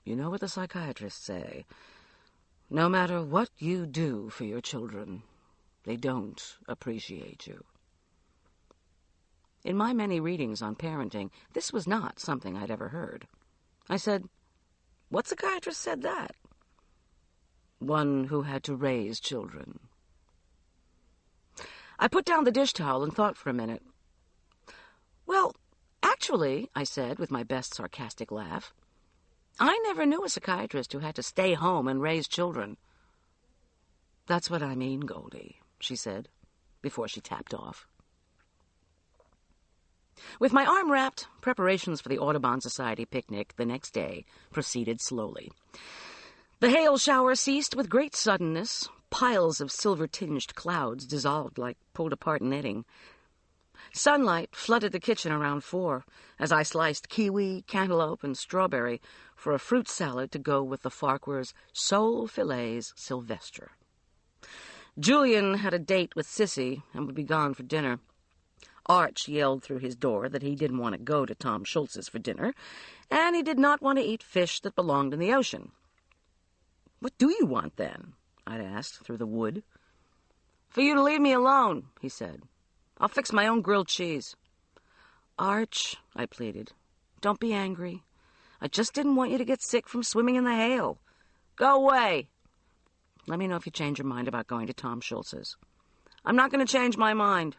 "you know what the psychiatrists say. No matter what you do for your children, they don't appreciate you." In my many readings on parenting, this was not something I'd ever heard. I said, "What psychiatrist said that?" "One who had to raise children." I put down the dish towel and thought for a minute. "Well, actually," I said with my best sarcastic laugh, "I never knew a psychiatrist who had to stay home and raise children." "That's what I mean, Goldie," she said, before she tapped off. With my arm wrapped, preparations for the Audubon Society picnic the next day proceeded slowly. The hail shower ceased with great suddenness. Piles of silver-tinged clouds dissolved like pulled-apart netting. Sunlight flooded the kitchen around 4 as I sliced kiwi, cantaloupe, and strawberry for a fruit salad to go with the Farquhars' sole fillets Sylvester. Julian had a date with Sissy and would be gone for dinner. Arch yelled through his door that he didn't want to go to Tom Schultz's for dinner, and he did not want to eat fish that belonged in the ocean. "What do you want, then?" I'd asked through the wood. "For you to leave me alone," he said. "I'll fix my own grilled cheese." "Arch," I pleaded, "don't be angry. I just didn't want you to get sick from swimming in the hail. Go away. Let me know if you change your mind about going to Tom Schultz's." "I'm not going to change my mind."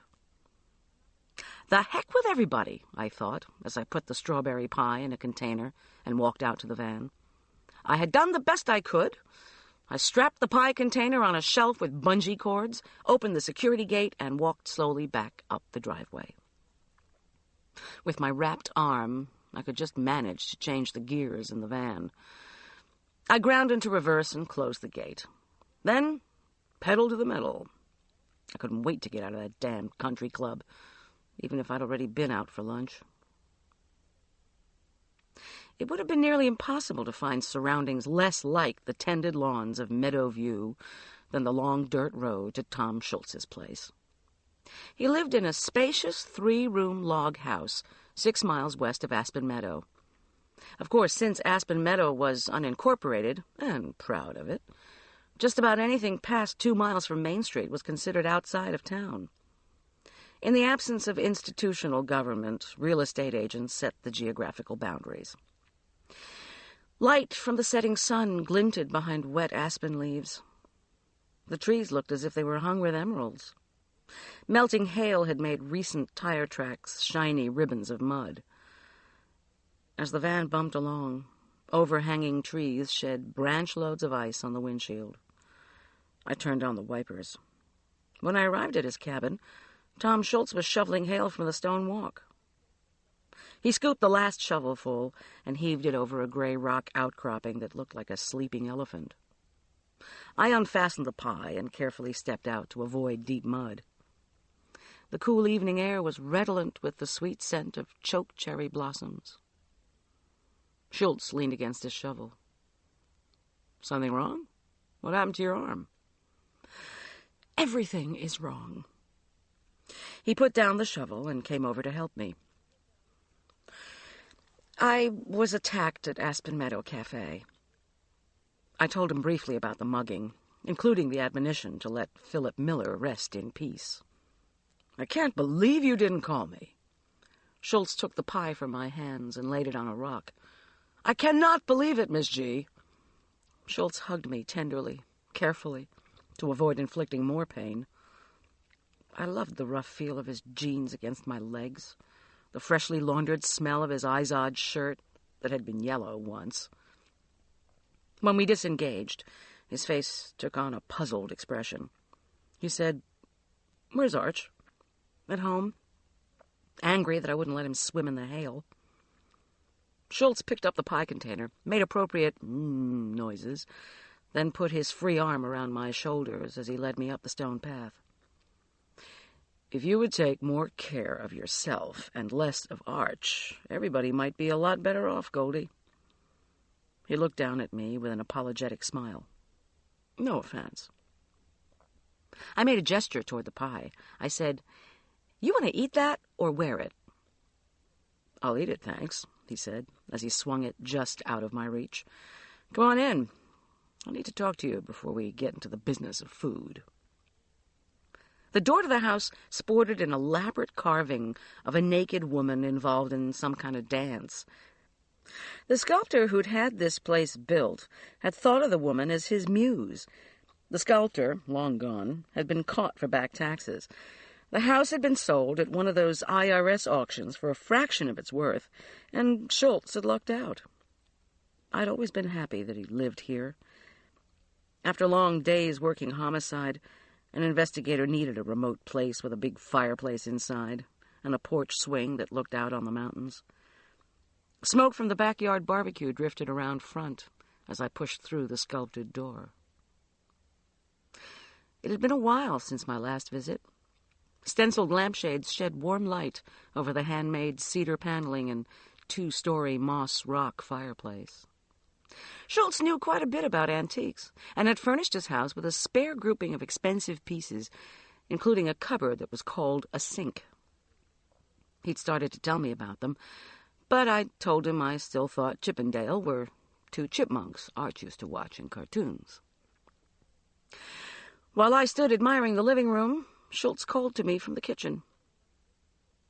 The heck with everybody, I thought, as I put the strawberry pie in a container and walked out to the van. I had done the best I could. I strapped the pie container on a shelf with bungee cords, opened the security gate, and walked slowly back up the driveway. With my wrapped arm, I could just manage to change the gears in the van. I ground into reverse and closed the gate. Then, pedal to the metal. I couldn't wait to get out of that damned country club, even if I'd already been out for lunch. It would have been nearly impossible to find surroundings less like the tended lawns of Meadowview than the long dirt road to Tom Schultz's place. He lived in a spacious 3-room log house 6 miles west of Aspen Meadow. Of course, since Aspen Meadow was unincorporated, and proud of it, just about anything past 2 miles from Main Street was considered outside of town. In the absence of institutional government, real estate agents set the geographical boundaries. Light from the setting sun glinted behind wet aspen leaves. The trees looked as if they were hung with emeralds. Melting hail had made recent tire tracks shiny ribbons of mud. As the van bumped along, overhanging trees shed branch loads of ice on the windshield. I turned on the wipers. When I arrived at his cabin, Tom Schultz was shoveling hail from the stone walk. He scooped the last shovelful and heaved it over a gray rock outcropping that looked like a sleeping elephant. I unfastened the pie and carefully stepped out to avoid deep mud. The cool evening air was redolent with the sweet scent of choke cherry blossoms. Schultz leaned against his shovel. "Something wrong? What happened to your arm?" "Everything is wrong." He put down the shovel and came over to help me. "I was attacked at Aspen Meadow Cafe." I told him briefly about the mugging, including the admonition to let Philip Miller rest in peace. "I can't believe you didn't call me." Schultz took the pie from my hands and laid it on a rock. "I cannot believe it, Miss G." Schultz hugged me tenderly, carefully, to avoid inflicting more pain. I loved the rough feel of his jeans against my legs, the freshly laundered smell of his Izod shirt that had been yellow once. When we disengaged, his face took on a puzzled expression. He said, "Where's Arch?" "At home. Angry that I wouldn't let him swim in the hail." Schultz picked up the pie container, made appropriate noises, then put his free arm around my shoulders as he led me up the stone path. "If you would take more care of yourself and less of Arch, everybody might be a lot better off, Goldie." He looked down at me with an apologetic smile. "No offense." I made a gesture toward the pie. I said, "You want to eat that or wear it?" "I'll eat it, thanks," he said, as he swung it just out of my reach. "Come on in. I need to talk to you before we get into the business of food." The door to the house sported an elaborate carving of a naked woman involved in some kind of dance. The sculptor who'd had this place built had thought of the woman as his muse. The sculptor, long gone, had been caught for back taxes. The house had been sold at one of those IRS auctions for a fraction of its worth, and Schultz had lucked out. I'd always been happy that he'd lived here. After long days working homicide, an investigator needed a remote place with a big fireplace inside and a porch swing that looked out on the mountains. Smoke from the backyard barbecue drifted around front as I pushed through the sculpted door. It had been a while since my last visit. Stenciled lampshades shed warm light over the handmade cedar paneling and two-story moss rock fireplace. Schultz knew quite a bit about antiques and had furnished his house with a spare grouping of expensive pieces, including a cupboard that was called a sink. He'd started to tell me about them, but I told him I still thought Chip and Dale were two chipmunks Art used to watch in cartoons. While I stood admiring the living room, Schultz called to me from the kitchen.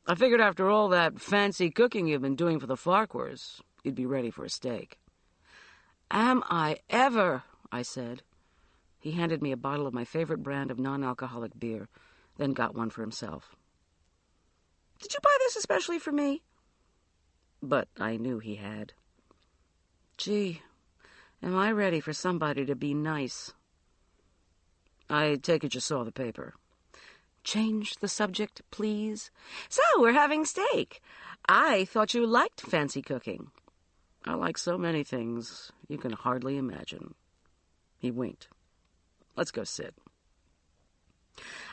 "I figured after all that fancy cooking you've been doing for the Farquhars, you'd be ready for a steak." "Am I ever?" I said. He handed me a bottle of my favorite brand of non-alcoholic beer, then got one for himself. "Did you buy this especially for me?" But I knew he had. Gee, am I ready for somebody to be nice? "I take it you saw the paper." "Change the subject, please." "So, we're having steak. I thought you liked fancy cooking." "I like so many things you can hardly imagine." He winked. "Let's go sit."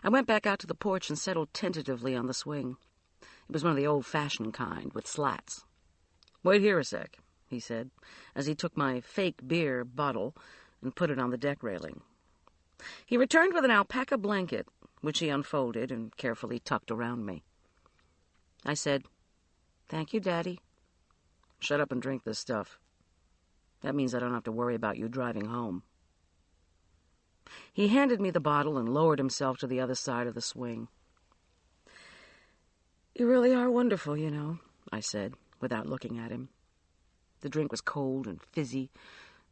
I went back out to the porch and settled tentatively on the swing. It was one of the old-fashioned kind, with slats. "Wait here a sec," he said, as he took my fake beer bottle and put it on the deck railing. He returned with an alpaca blanket, which he unfolded and carefully tucked around me. I said, "Thank you, Daddy." "Shut up and drink this stuff. That means I don't have to worry about you driving home." He handed me the bottle and lowered himself to the other side of the swing. "You really are wonderful, you know," I said, without looking at him. The drink was cold and fizzy.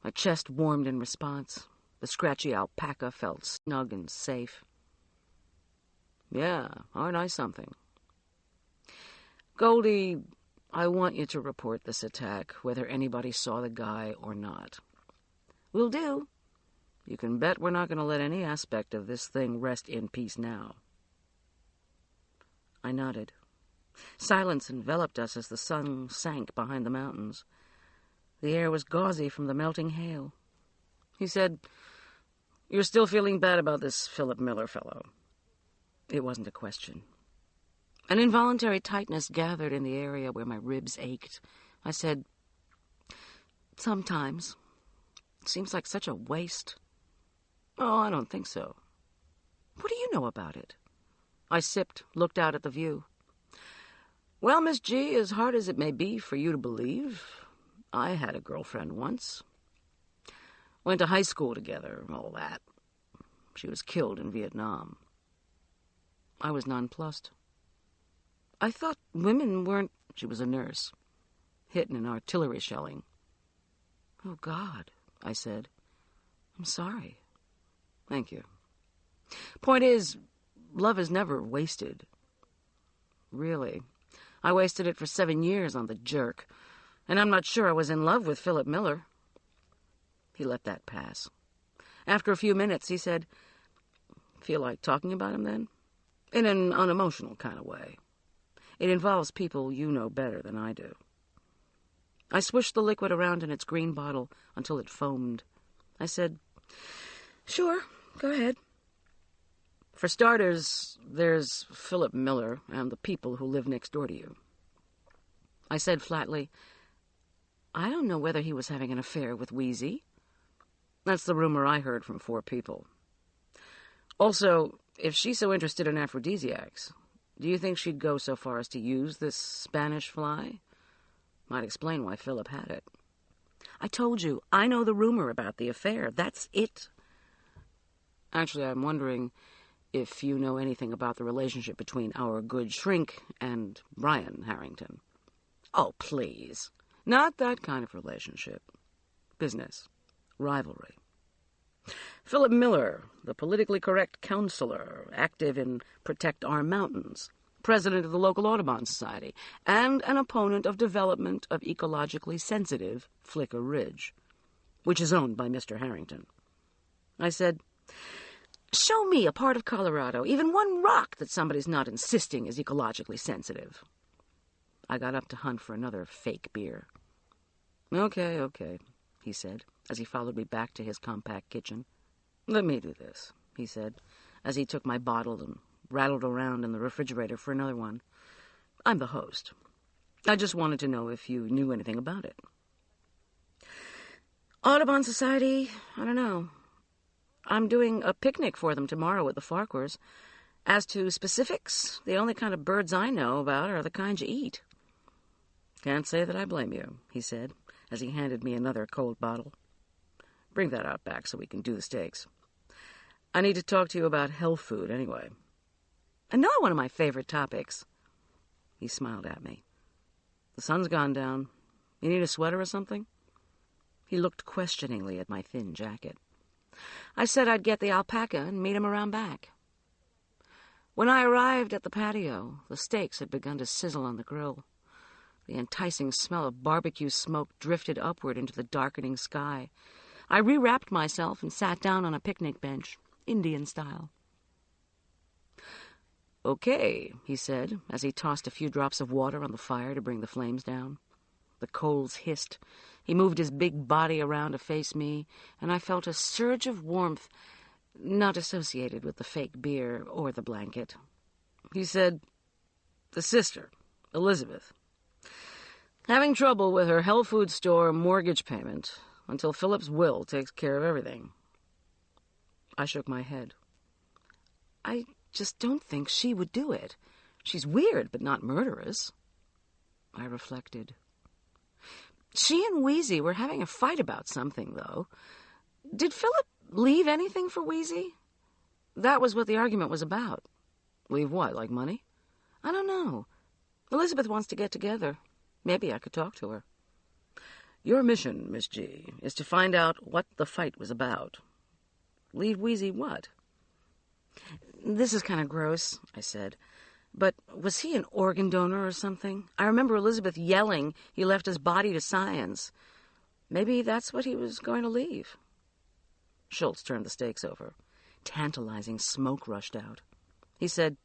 My chest warmed in response. The scratchy alpaca felt snug and safe. "Yeah, aren't I something?" "Goldie, I want you to report this attack, whether anybody saw the guy or not." "Will do. You can bet we're not going to let any aspect of this thing rest in peace now." I nodded. Silence enveloped us as the sun sank behind the mountains. The air was gauzy from the melting hail. He said, "You're still feeling bad about this Philip Miller fellow?" It wasn't a question. An involuntary tightness gathered in the area where my ribs ached. I said, "Sometimes. It seems like such a waste." "Oh, I don't think so." "What do you know about it?" I sipped, looked out at the view. "Well, Miss G, as hard as it may be for you to believe, I had a girlfriend once. Went to high school together, all that. She was killed in Vietnam." I was nonplussed. "I thought women weren't—" "She was a nurse, hit in an artillery shelling." "Oh, God," I said. "I'm sorry." "Thank you. Point is, love is never wasted." "Really? I wasted it for 7 years on the jerk, and I'm not sure I was in love with Philip Miller." He let that pass. After a few minutes, he said, "Feel like talking about him, then? In an unemotional kind of way. It involves people you know better than I do." I swished the liquid around in its green bottle until it foamed. I said, "Sure, go ahead." "For starters, there's Philip Miller and the people who live next door to you." I said flatly, "I don't know whether he was having an affair with Wheezy." "That's the rumor I heard from 4 people. Also, if she's so interested in aphrodisiacs, do you think she'd go so far as to use this Spanish fly? Might explain why Philip had it." "I told you, I know the rumor about the affair. That's it." "Actually, I'm wondering if you know anything about the relationship between our good shrink and Brian Harrington." "Oh, please." "Not that kind of relationship. Business. Rivalry. Philip Miller, the politically correct counselor, active in Protect Our Mountains, president of the local Audubon Society, and an opponent of development of ecologically sensitive Flicker Ridge, which is owned by Mr. Harrington." I said, "Show me a part of Colorado, even one rock that somebody's not insisting is ecologically sensitive." I got up to hunt for another fake beer. Okay, he said, as he followed me back to his compact kitchen. "Let me do this," he said, as he took my bottle and rattled around in the refrigerator for another one. I'm the host. I just wanted to know if you knew anything about it. Audubon Society, I don't know. I'm doing a picnic for them tomorrow at the Farquhars. As to specifics, the only kind of birds I know about are the kinds you eat. Can't say that I blame you, he said, as he handed me another cold bottle. Bring that out back so we can do the steaks. I need to talk to you about health food anyway. Another one of my favorite topics. He smiled at me. The sun's gone down. You need a sweater or something? He looked questioningly at my thin jacket. I said I'd get the alpaca and meet him around back. When I arrived at the patio, the steaks had begun to sizzle on the grill. The enticing smell of barbecue smoke drifted upward into the darkening sky. I rewrapped myself and sat down on a picnic bench, Indian style. Okay, he said, as he tossed a few drops of water on the fire to bring the flames down. The coals hissed. He moved his big body around to face me, and I felt a surge of warmth not associated with the fake beer or the blanket. He said, the sister, Elizabeth, having trouble with her health food store mortgage payment until Philip's will takes care of everything. I shook my head. I just don't think she would do it. She's weird, but not murderous. I reflected. She and Wheezy were having a fight about something, though. Did Philip leave anything for Wheezy? That was what the argument was about. Leave what, like money? I don't know. Elizabeth wants to get together. Maybe I could talk to her. Your mission, Miss G, is to find out what the fight was about. Leave Wheezy what? This is kind of gross, I said. But was he an organ donor or something? I remember Elizabeth yelling he left his body to science. Maybe that's what he was going to leave. Schultz turned the steaks over. Tantalizing smoke rushed out. He said,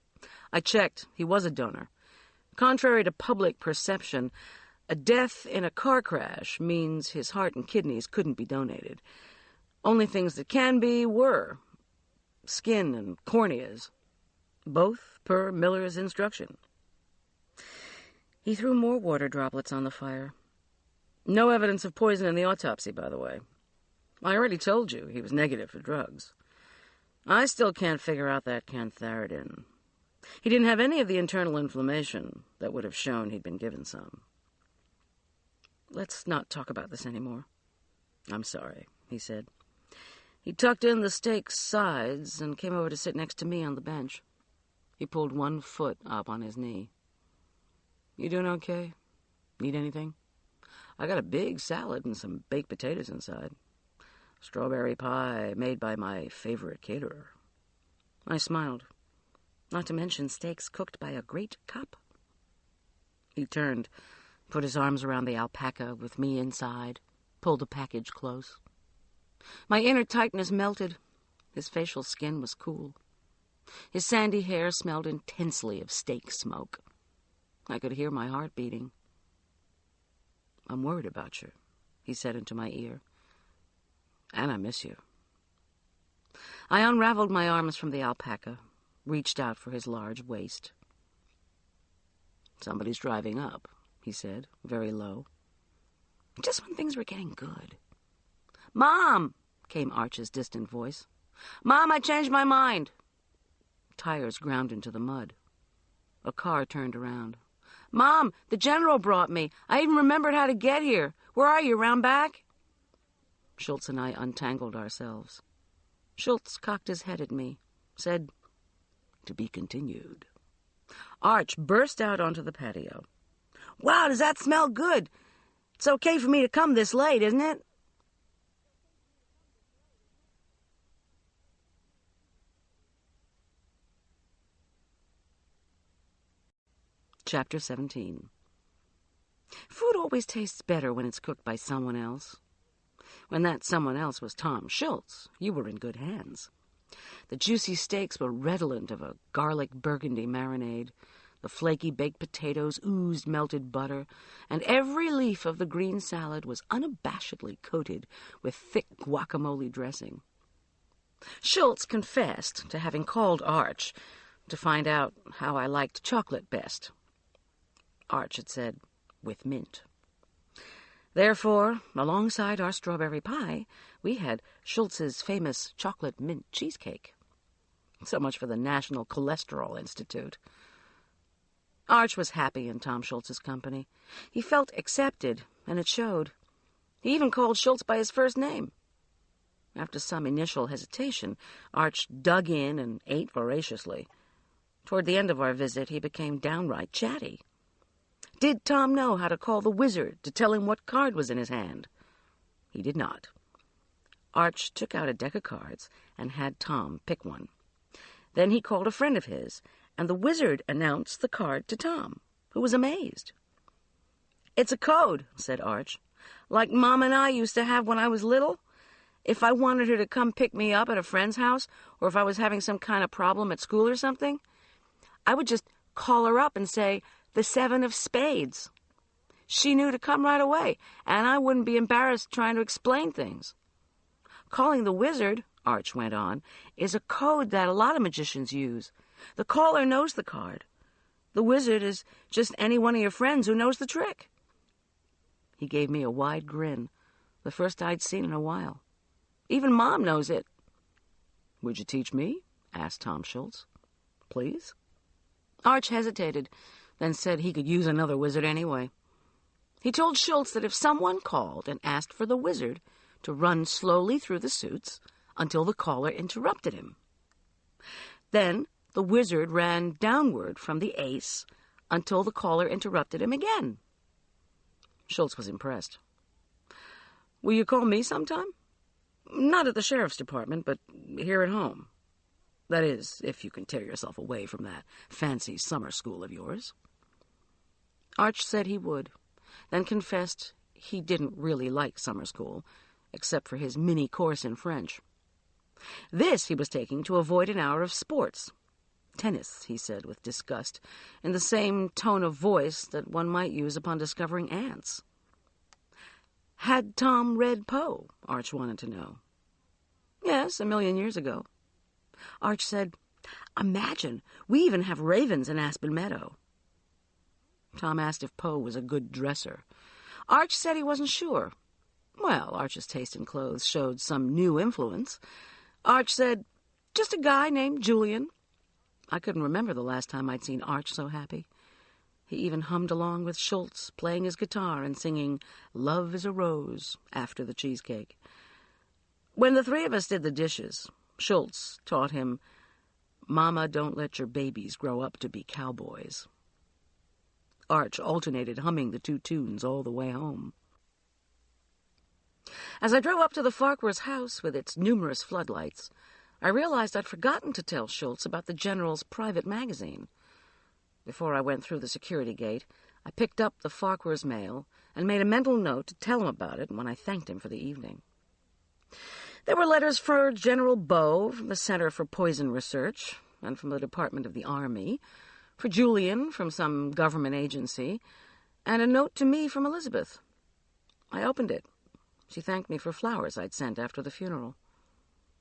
I checked. He was a donor. Contrary to public perception, a death in a car crash means his heart and kidneys couldn't be donated. Only things that can be were skin and corneas, both per Miller's instruction. He threw more water droplets on the fire. No evidence of poison in the autopsy, by the way. I already told you he was negative for drugs. I still can't figure out that cantharidin. He didn't have any of the internal inflammation that would have shown he'd been given some. Let's not talk about this anymore. I'm sorry, he said. He tucked in the steak's sides and came over to sit next to me on the bench. He pulled one foot up on his knee. You doing okay? Need anything? I got a big salad and some baked potatoes inside. Strawberry pie made by my favorite caterer. I smiled. Not to mention steaks cooked by a great cop. He turned, put his arms around the alpaca with me inside, pulled the package close. My inner tightness melted. His facial skin was cool. His sandy hair smelled intensely of steak smoke. I could hear my heart beating. I'm worried about you, he said into my ear. And I miss you. I unraveled my arms from the alpaca, reached out for his large waist. Somebody's driving up, he said, very low. Just when things were getting good. Mom, came Arch's distant voice. Mom, I changed my mind. Tires ground into the mud. A car turned around. Mom, the general brought me. I even remembered how to get here. Where are you, round back? Schultz and I untangled ourselves. Schultz cocked his head at me, said, to be continued. Arch burst out onto the patio. Wow, does that smell good? It's okay for me to come this late, isn't it? Chapter 17. Food always tastes better when it's cooked by someone else. When that someone else was Tom Schultz, you were in good hands. The juicy steaks were redolent of a garlic burgundy marinade. The flaky baked potatoes oozed melted butter, and every leaf of the green salad was unabashedly coated with thick guacamole dressing. Schultz confessed to having called Arch, to find out how I liked chocolate best. Arch had said, with mint. Therefore, alongside our strawberry pie, we had Schultz's famous chocolate mint cheesecake. So much for the National Cholesterol Institute. Arch was happy in Tom Schultz's company. He felt accepted, and it showed. He even called Schultz by his first name. After some initial hesitation, Arch dug in and ate voraciously. Toward the end of our visit, he became downright chatty. Did Tom know how to call the wizard to tell him what card was in his hand? He did not. Arch took out a deck of cards and had Tom pick one. Then he called a friend of his, and the wizard announced the card to Tom, who was amazed. "It's a code," said Arch, "like Mom and I used to have when I was little. If I wanted her to come pick me up at a friend's house, or if I was having some kind of problem at school or something, I would just call her up and say, 'The 7 of spades.' She knew to come right away, and I wouldn't be embarrassed trying to explain things. Calling the wizard," Arch went on, "is a code that a lot of magicians use. The caller knows the card. The wizard is just any one of your friends who knows the trick." He gave me a wide grin, the first I'd seen in a while. "Even Mom knows it." "Would you teach me?" asked Tom Schultz. "Please?" Arch hesitated, then said he could use another wizard anyway. He told Schultz that if someone called and asked for the wizard to run slowly through the suits until the caller interrupted him. Then the wizard ran downward from the ace until the caller interrupted him again. Schultz was impressed. "Will you call me sometime? Not at the sheriff's department, but here at home. That is, if you can tear yourself away from that fancy summer school of yours." Arch said he would, then confessed he didn't really like summer school, except for his mini course in French. This he was taking to avoid an hour of sports. "Tennis," he said with disgust, in the same tone of voice that one might use upon discovering ants. Had Tom read Poe? Arch wanted to know. "Yes, 1,000,000 years ago." Arch said, "Imagine, we even have ravens in Aspen Meadow." Tom asked if Poe was a good dresser. Arch said he wasn't sure. Well, Arch's taste in clothes showed some new influence. Arch said, "Just a guy named Julian." I couldn't remember the last time I'd seen Arch so happy. He even hummed along with Schultz, playing his guitar and singing "Love is a Rose" after the cheesecake. When the three of us did the dishes, Schultz taught him, "Mama, don't let your babies grow up to be cowboys." Arch alternated humming the two tunes all the way home. As I drove up to the Farquhars' house with its numerous floodlights, I realized I'd forgotten to tell Schultz about the General's private magazine. Before I went through the security gate, I picked up the Farquhars' mail and made a mental note to tell him about it when I thanked him for the evening. There were letters for General Bow from the Center for Poison Research and from the Department of the Army, for Julian from some government agency, and a note to me from Elizabeth. I opened it. She thanked me for flowers I'd sent after the funeral.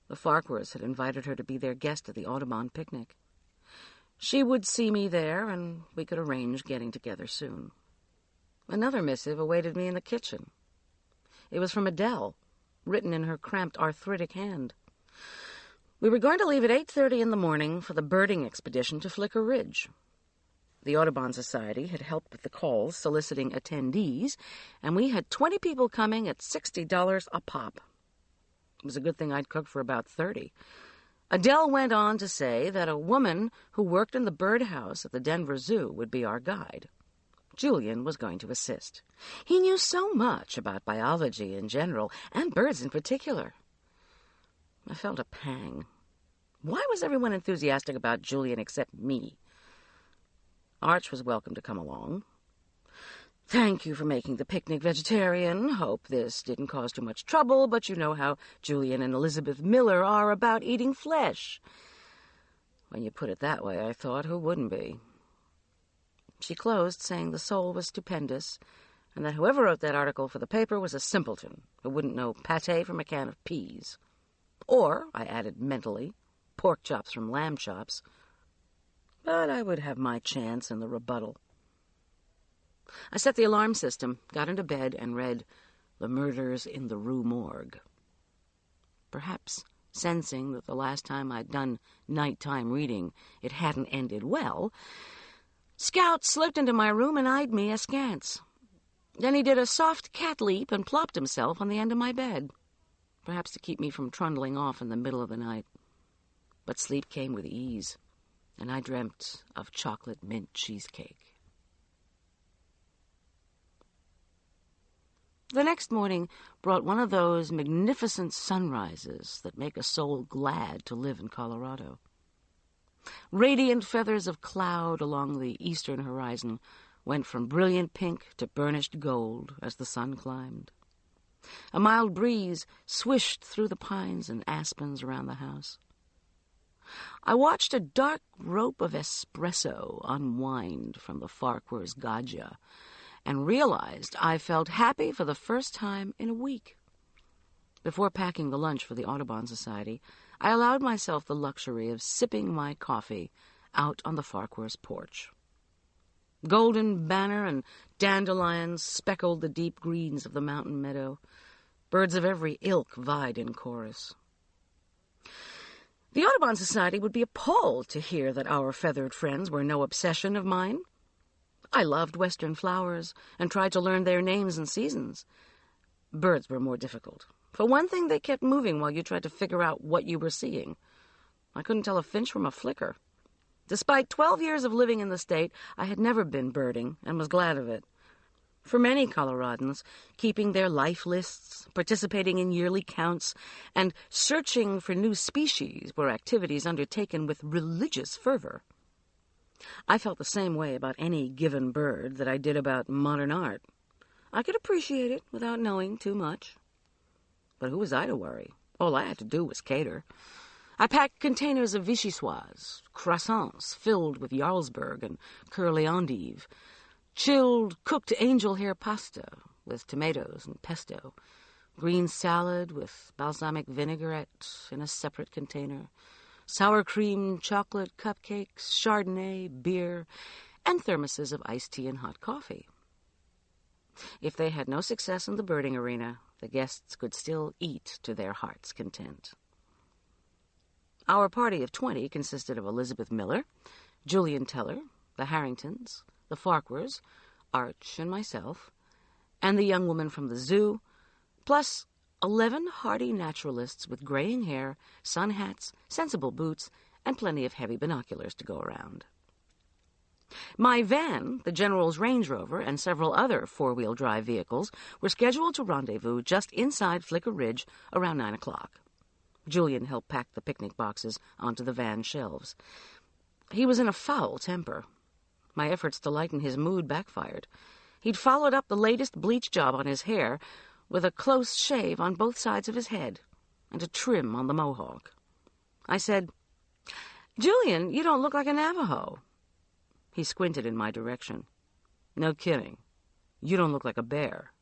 The Farquhars had invited her to be their guest at the Audubon picnic. She would see me there, and we could arrange getting together soon. Another missive awaited me in the kitchen. It was from Adele, written in her cramped arthritic hand. We were going to leave at 8:30 in the morning for the birding expedition to Flicker Ridge. The Audubon Society had helped with the calls soliciting attendees, and we had 20 people coming at $60 a pop. It was a good thing I'd cooked for about 30. Adele went on to say that a woman who worked in the birdhouse at the Denver Zoo would be our guide. Julian was going to assist. He knew so much about biology in general, and birds in particular. I felt a pang. Why was everyone enthusiastic about Julian except me? Arch was welcome to come along. "Thank you for making the picnic vegetarian. Hope this didn't cause too much trouble, but you know how Julian and Elizabeth Miller are about eating flesh." When you put it that way, I thought, who wouldn't be? She closed, saying the soul was stupendous, and that whoever wrote that article for the paper was a simpleton who wouldn't know pâté from a can of peas. Or, I added mentally, pork chops from lamb chops. but I would have my chance in the rebuttal. I set the alarm system, got into bed, and read The Murders in the Rue Morgue. Perhaps sensing that the last time I'd done nighttime reading it hadn't ended well, Scout slipped into my room and eyed me askance. Then he did a soft cat leap and plopped himself on the end of my bed, perhaps to keep me from trundling off in the middle of the night. But sleep came with ease, and I dreamt of chocolate mint cheesecake. The next morning brought one of those magnificent sunrises that make a soul glad to live in Colorado. Radiant feathers of cloud along the eastern horizon went from brilliant pink to burnished gold as the sun climbed. A mild breeze swished through the pines and aspens around the house. I watched a dark rope of espresso unwind from the Farquhar's Gaggia and realized I felt happy for the first time in a week. Before packing the lunch for the Audubon Society, I allowed myself the luxury of sipping my coffee out on the Farquhar's porch. Golden banner and dandelions speckled the deep greens of the mountain meadow. Birds of every ilk vied in chorus. The Audubon Society would be appalled to hear that our feathered friends were no obsession of mine. I loved western flowers and tried to learn their names and seasons. Birds were more difficult. For one thing, they kept moving while you tried to figure out what you were seeing. I couldn't tell a finch from a flicker. Despite 12 years of living in the state, I had never been birding and was glad of it. For many Coloradans, keeping their life lists, participating in yearly counts, and searching for new species were activities undertaken with religious fervor. I felt the same way about any given bird that I did about modern art. I could appreciate it without knowing too much. But who was I to worry? All I had to do was cater. I packed containers of vichyssoise, croissants filled with Jarlsberg and curly endive, chilled cooked angel hair pasta with tomatoes and pesto, green salad with balsamic vinaigrette in a separate container, sour cream, chocolate, cupcakes, Chardonnay, beer, and thermoses of iced tea and hot coffee. If they had no success in the birding arena, the guests could still eat to their heart's content. Our party of 20 consisted of Elizabeth Miller, Julian Teller, the Harringtons, the Farquhars, Arch and myself, and the young woman from the zoo, plus 11 hardy naturalists with graying hair, sun hats, sensible boots, and plenty of heavy binoculars to go around. My van, the General's Range Rover, and several other four-wheel drive vehicles were scheduled to rendezvous just inside Flicker Ridge around 9 o'clock. Julian helped pack the picnic boxes onto the van shelves. He was in a foul temper. My efforts to lighten his mood backfired. He'd followed up the latest bleach job on his hair with a close shave on both sides of his head and a trim on the mohawk. I said, "Julian, you don't look like a Navajo." He squinted in my direction. "No kidding. You don't look like a bear."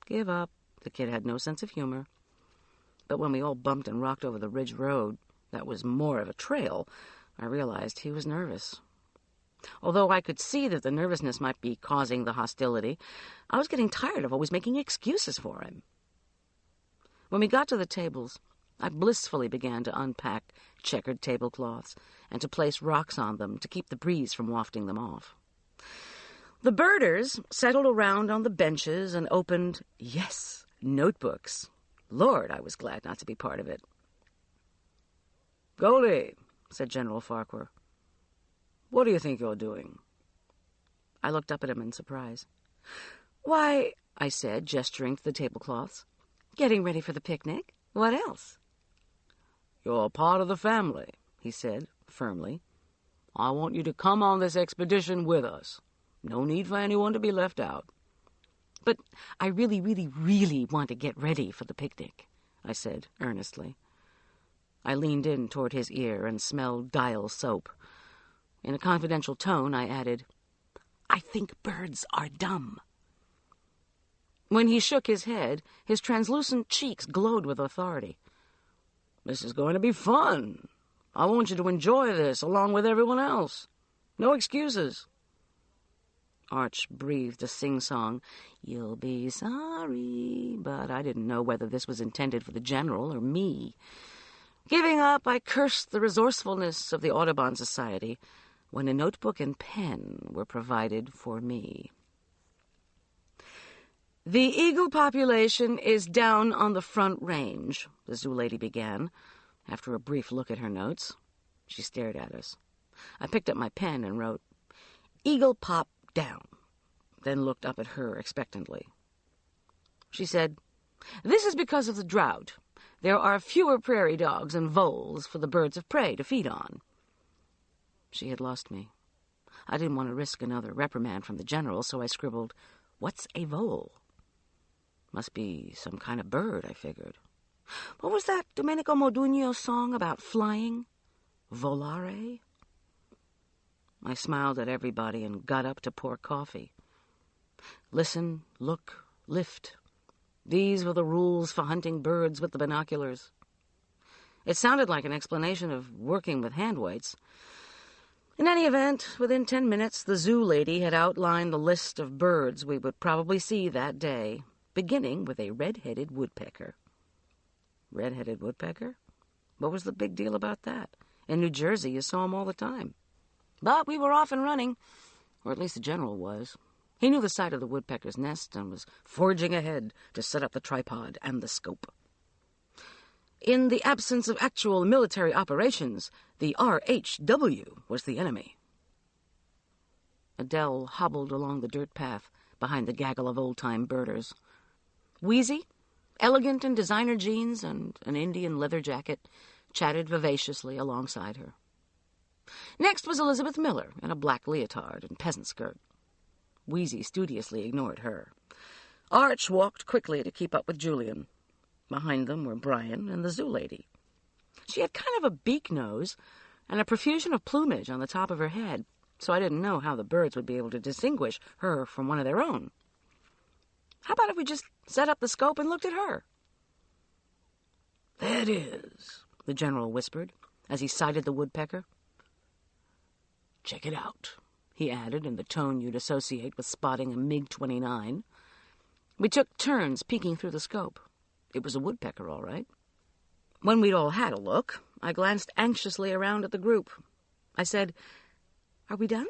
Give up. The kid had no sense of humor. But when we all bumped and rocked over the ridge road that was more of a trail, I realized he was nervous. Although I could see that the nervousness might be causing the hostility, I was getting tired of always making excuses for him. When we got to the tables, I blissfully began to unpack checkered tablecloths and to place rocks on them to keep the breeze from wafting them off. The birders settled around on the benches and opened, yes, notebooks. Lord, I was glad not to be part of it. "Goldie," said General Farquhar, "what do you think you're doing?" I looked up at him in surprise. "Why," I said, gesturing to the tablecloths, "getting ready for the picnic. What else?" "You're part of the family," he said, firmly. "I want you to come on this expedition with us. No need for anyone to be left out." "But I really, really, really want to get ready for the picnic," I said earnestly. I leaned in toward his ear and smelled dial soap. In a confidential tone, I added, "I think birds are dumb." When he shook his head, his translucent cheeks glowed with authority. "This is going to be fun. I want you to enjoy this along with everyone else. No excuses." Arch breathed a sing-song, "You'll be sorry," but I didn't know whether this was intended for the General or me. Giving up, I cursed the resourcefulness of the Audubon Society when a notebook and pen were provided for me. "The eagle population is down on the Front Range," the zoo lady began, after a brief look at her notes. She stared at us. I picked up my pen and wrote, "Eagle pop down," then looked up at her expectantly. She said, "This is because of the drought. There are fewer prairie dogs and voles for the birds of prey to feed on." She had lost me. I didn't want to risk another reprimand from the General, so I scribbled, "What's a vole?" Must be some kind of bird, I figured. What was that Domenico Modugno song about flying? Volare? I smiled at everybody and got up to pour coffee. Listen, look, lift. These were the rules for hunting birds with the binoculars. It sounded like an explanation of working with hand weights. In any event, within 10 minutes, the zoo lady had outlined the list of birds we would probably see that day, beginning with a red-headed woodpecker. Red-headed woodpecker? What was the big deal about that? In New Jersey, you saw them all the time. But we were off and running, or at least the General was. He knew the site of the woodpecker's nest and was forging ahead to set up the tripod and the scope. In the absence of actual military operations, the RHW was the enemy. Adele hobbled along the dirt path behind the gaggle of old-time birders. Wheezy, elegant in designer jeans and an Indian leather jacket, chatted vivaciously alongside her. Next was Elizabeth Miller in a black leotard and peasant skirt. Wheezy studiously ignored her. Arch walked quickly to keep up with Julian. Behind them were Brian and the zoo lady. She had kind of a beak nose and a profusion of plumage on the top of her head, so I didn't know how the birds would be able to distinguish her from one of their own. How about if we just set up the scope and looked at her? "There it is," the General whispered, as he sighted the woodpecker. "Check it out," he added in the tone you'd associate with spotting a MiG-29. We took turns peeking through the scope. It was a woodpecker, all right. When we'd all had a look, I glanced anxiously around at the group. I said, "Are we done?"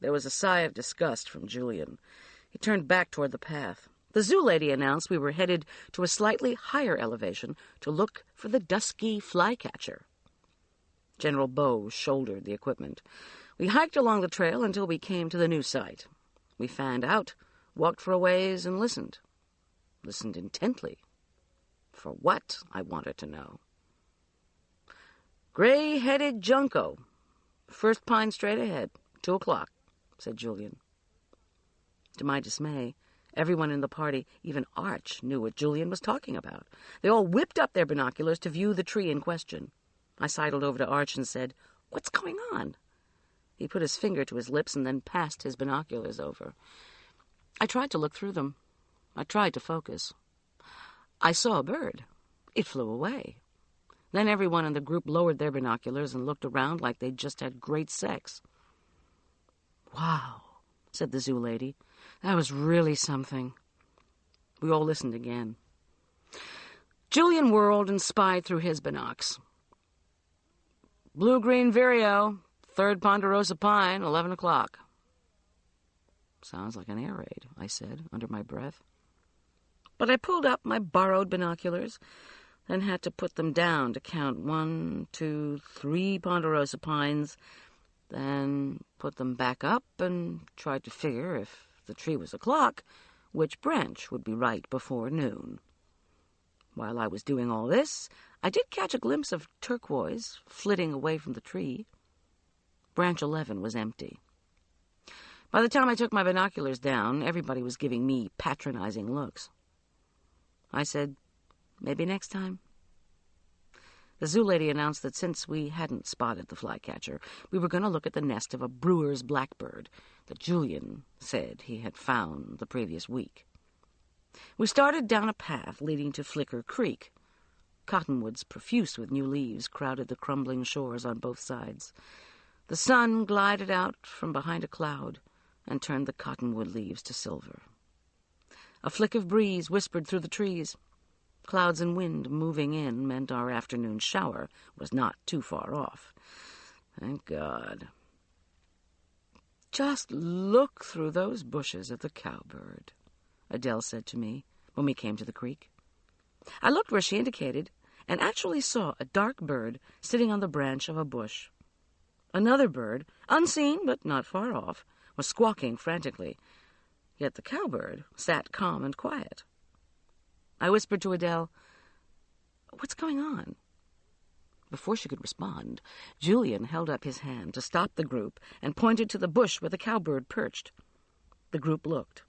There was a sigh of disgust from Julian. He turned back toward the path. The zoo lady announced we were headed to a slightly higher elevation to look for the dusky flycatcher. General Bow shouldered the equipment. We hiked along the trail until we came to the new site. We fanned out, walked for a ways, and listened. Listened intently. For what, I wanted to know. "Gray-headed junco. First pine straight ahead. 2 o'clock, said Julian. To my dismay, everyone in the party, even Arch, knew what Julian was talking about. They all whipped up their binoculars to view the tree in question. I sidled over to Arch and said, "What's going on?" He put his finger to his lips and then passed his binoculars over. I tried to look through them. I tried to focus. I saw a bird. It flew away. Then everyone in the group lowered their binoculars and looked around like they'd just had great sex. "Wow," said the zoo lady. "That was really something." We all listened again. Julian whirled and spied through his binocs. "Blue-green vireo, 3rd Ponderosa pine, 11 o'clock. "Sounds like an air raid," I said under my breath. But I pulled up my borrowed binoculars, then had to put them down to count 1, 2, 3 Ponderosa pines, then put them back up and tried to figure, if the tree was a clock, which branch would be right before noon. While I was doing all this, I did catch a glimpse of turquoise flitting away from the tree. Branch 11 was empty. By the time I took my binoculars down, everybody was giving me patronizing looks. I said, "Maybe next time." The zoo lady announced that since we hadn't spotted the flycatcher, we were going to look at the nest of a brewer's blackbird that Julian said he had found the previous week. We started down a path leading to Flicker Creek. Cottonwoods, profuse with new leaves, crowded the crumbling shores on both sides. The sun glided out from behind a cloud and turned the cottonwood leaves to silver. A flick of breeze whispered through the trees. Clouds and wind moving in meant our afternoon shower was not too far off. Thank God. "Just look through those bushes at the cowbird," Adele said to me when we came to the creek. I looked where she indicated and actually saw a dark bird sitting on the branch of a bush. Another bird, unseen but not far off, was squawking frantically, yet the cowbird sat calm and quiet. I whispered to Adele, "What's going on?" Before she could respond, Julian held up his hand to stop the group and pointed to the bush where the cowbird perched. The group looked.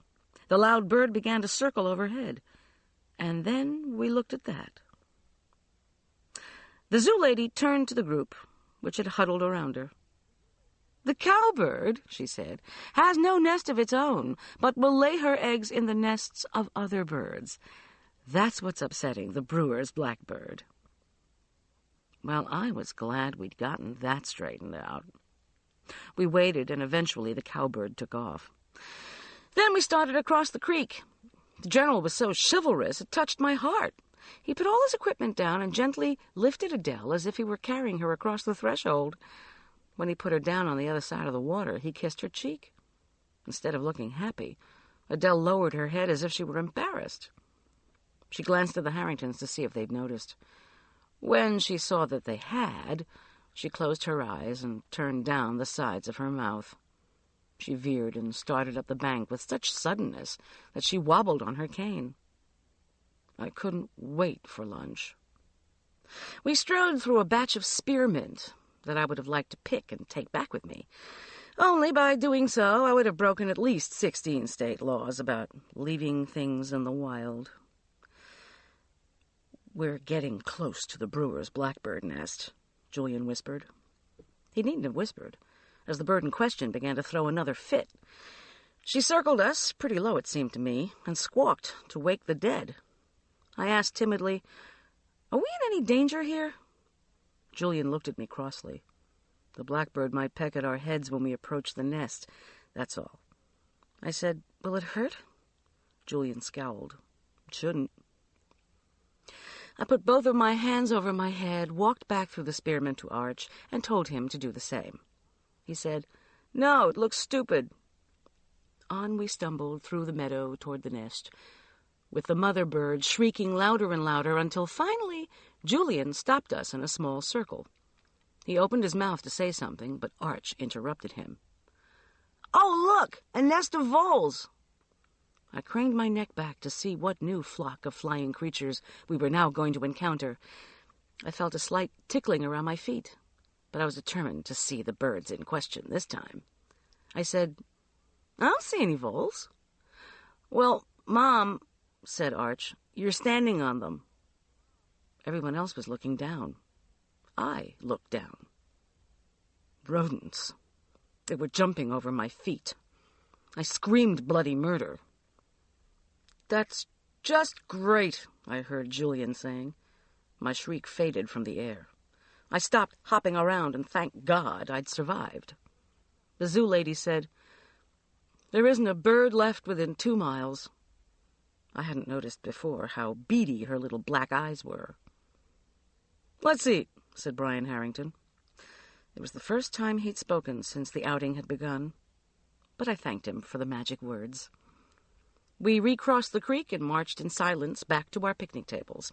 The loud bird began to circle overhead, and then we looked at that. The zoo lady turned to the group, which had huddled around her. "The cowbird," she said, "has no nest of its own, but will lay her eggs in the nests of other birds. That's what's upsetting the brewer's blackbird." Well, I was glad we'd gotten that straightened out. We waited, and eventually the cowbird took off. Then we started across the creek. The general was so chivalrous it touched my heart. He put all his equipment down and gently lifted Adele as if he were carrying her across the threshold. When he put her down on the other side of the water, he kissed her cheek. Instead of looking happy, Adele lowered her head as if she were embarrassed. She glanced at the Harringtons to see if they'd noticed. When she saw that they had, she closed her eyes and turned down the sides of her mouth. She veered and started up the bank with such suddenness that she wobbled on her cane. I couldn't wait for lunch. We strode through a batch of spearmint that I would have liked to pick and take back with me. Only by doing so, I would have broken at least 16 state laws about leaving things in the wild. "We're getting close to the brewer's blackbird nest," Julian whispered. He needn't have whispered, as the bird in question began to throw another fit. She circled us, pretty low it seemed to me, and squawked to wake the dead. I asked timidly, "Are we in any danger here?" Julian looked at me crossly. "The blackbird might peck at our heads when we approach the nest, that's all." I said, "Will it hurt?" Julian scowled. "It shouldn't." I put both of my hands over my head, walked back through the spearmint to Arch, and told him to do the same. He said, "No, it looks stupid." On we stumbled through the meadow toward the nest, with the mother bird shrieking louder and louder until finally Julian stopped us in a small circle. He opened his mouth to say something, but Arch interrupted him. "Oh, look, a nest of voles!" I craned my neck back to see what new flock of flying creatures we were now going to encounter. I felt a slight tickling around my feet, but I was determined to see the birds in question this time. I said, "I don't see any voles." "Well, Mom," said Arch, "you're standing on them." Everyone else was looking down. I looked down. Rodents. They were jumping over my feet. I screamed bloody murder. "That's just great," I heard Julian saying. My shriek faded from the air. I stopped hopping around and thanked God I'd survived. The zoo lady said, "There isn't a bird left within 2 miles. I hadn't noticed before how beady her little black eyes were. "Let's eat," said Brian Harrington. It was the first time he'd spoken since the outing had begun, but I thanked him for the magic words. We recrossed the creek and marched in silence back to our picnic tables.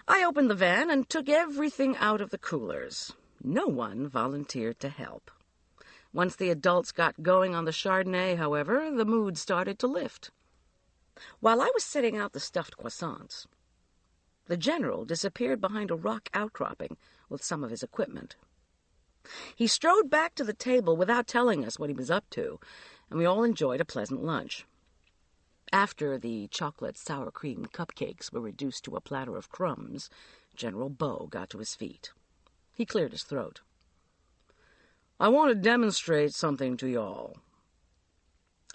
I opened the van and took everything out of the coolers. No one volunteered to help. Once the adults got going on the Chardonnay, however, the mood started to lift. While I was setting out the stuffed croissants, the general disappeared behind a rock outcropping with some of his equipment. He strode back to the table without telling us what he was up to, and we all enjoyed a pleasant lunch. After the chocolate sour cream cupcakes were reduced to a platter of crumbs, General Beau got to his feet. He cleared his throat. "I want to demonstrate something to y'all."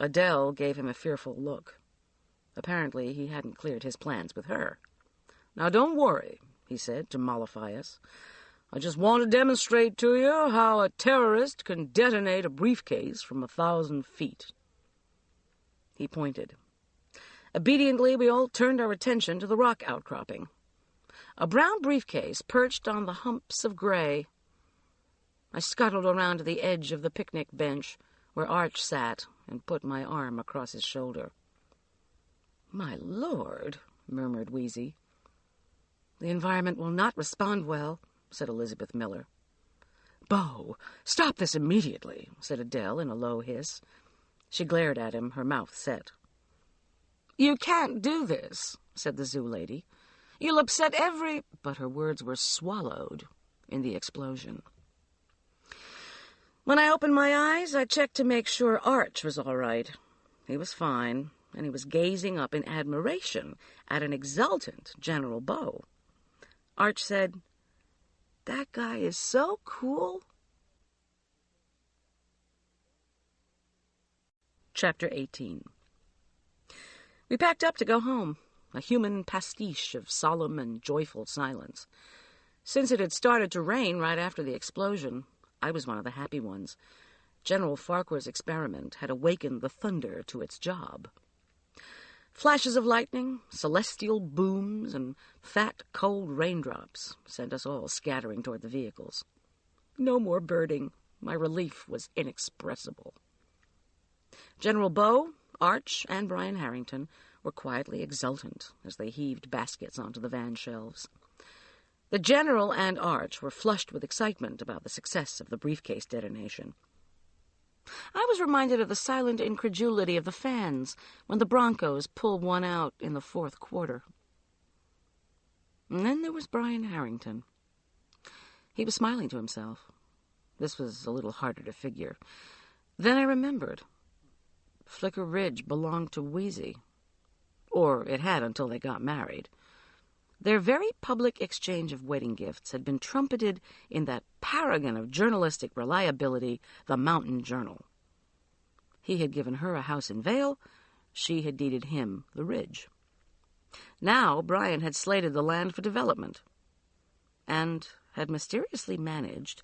Adele gave him a fearful look. Apparently he hadn't cleared his plans with her. "Now don't worry. he said, to mollify us. "I just want to demonstrate to you how a terrorist can detonate a briefcase from 1,000 feet." He pointed. Obediently, we all turned our attention to the rock outcropping. A brown briefcase perched on the humps of gray. I scuttled around to the edge of the picnic bench where Arch sat and put my arm across his shoulder. "My lord," murmured Wheezy. "The environment will not respond well," said Elizabeth Miller. "Bo, stop this immediately," said Adele in a low hiss. She glared at him, her mouth set. "You can't do this," said the zoo lady. "You'll upset every—" But her words were swallowed in the explosion. When I opened my eyes, I checked to make sure Arch was all right. He was fine, and he was gazing up in admiration at an exultant General Bo. Arch said, "That guy is so cool." Chapter 18. We packed up to go home, a human pastiche of solemn and joyful silence. Since it had started to rain right after the explosion, I was one of the happy ones. General Farquhar's experiment had awakened the thunder to its job. Flashes of lightning, celestial booms, and fat, cold raindrops sent us all scattering toward the vehicles. No more birding. My relief was inexpressible. General Bo, Arch, and Brian Harrington were quietly exultant as they heaved baskets onto the van shelves. The General and Arch were flushed with excitement about the success of the briefcase detonation. I was reminded of the silent incredulity of the fans when the Broncos pulled one out in the fourth quarter. And then there was Brian Harrington. He was smiling to himself. This was a little harder to figure. Then I remembered. Flicker Ridge belonged to Wheezy. Or it had until they got married. Their very public exchange of wedding gifts had been trumpeted in that paragon of journalistic reliability, the Mountain Journal. He had given her a house in Vale. She had deeded him the Ridge. Now Brian had slated the land for development and had mysteriously managed,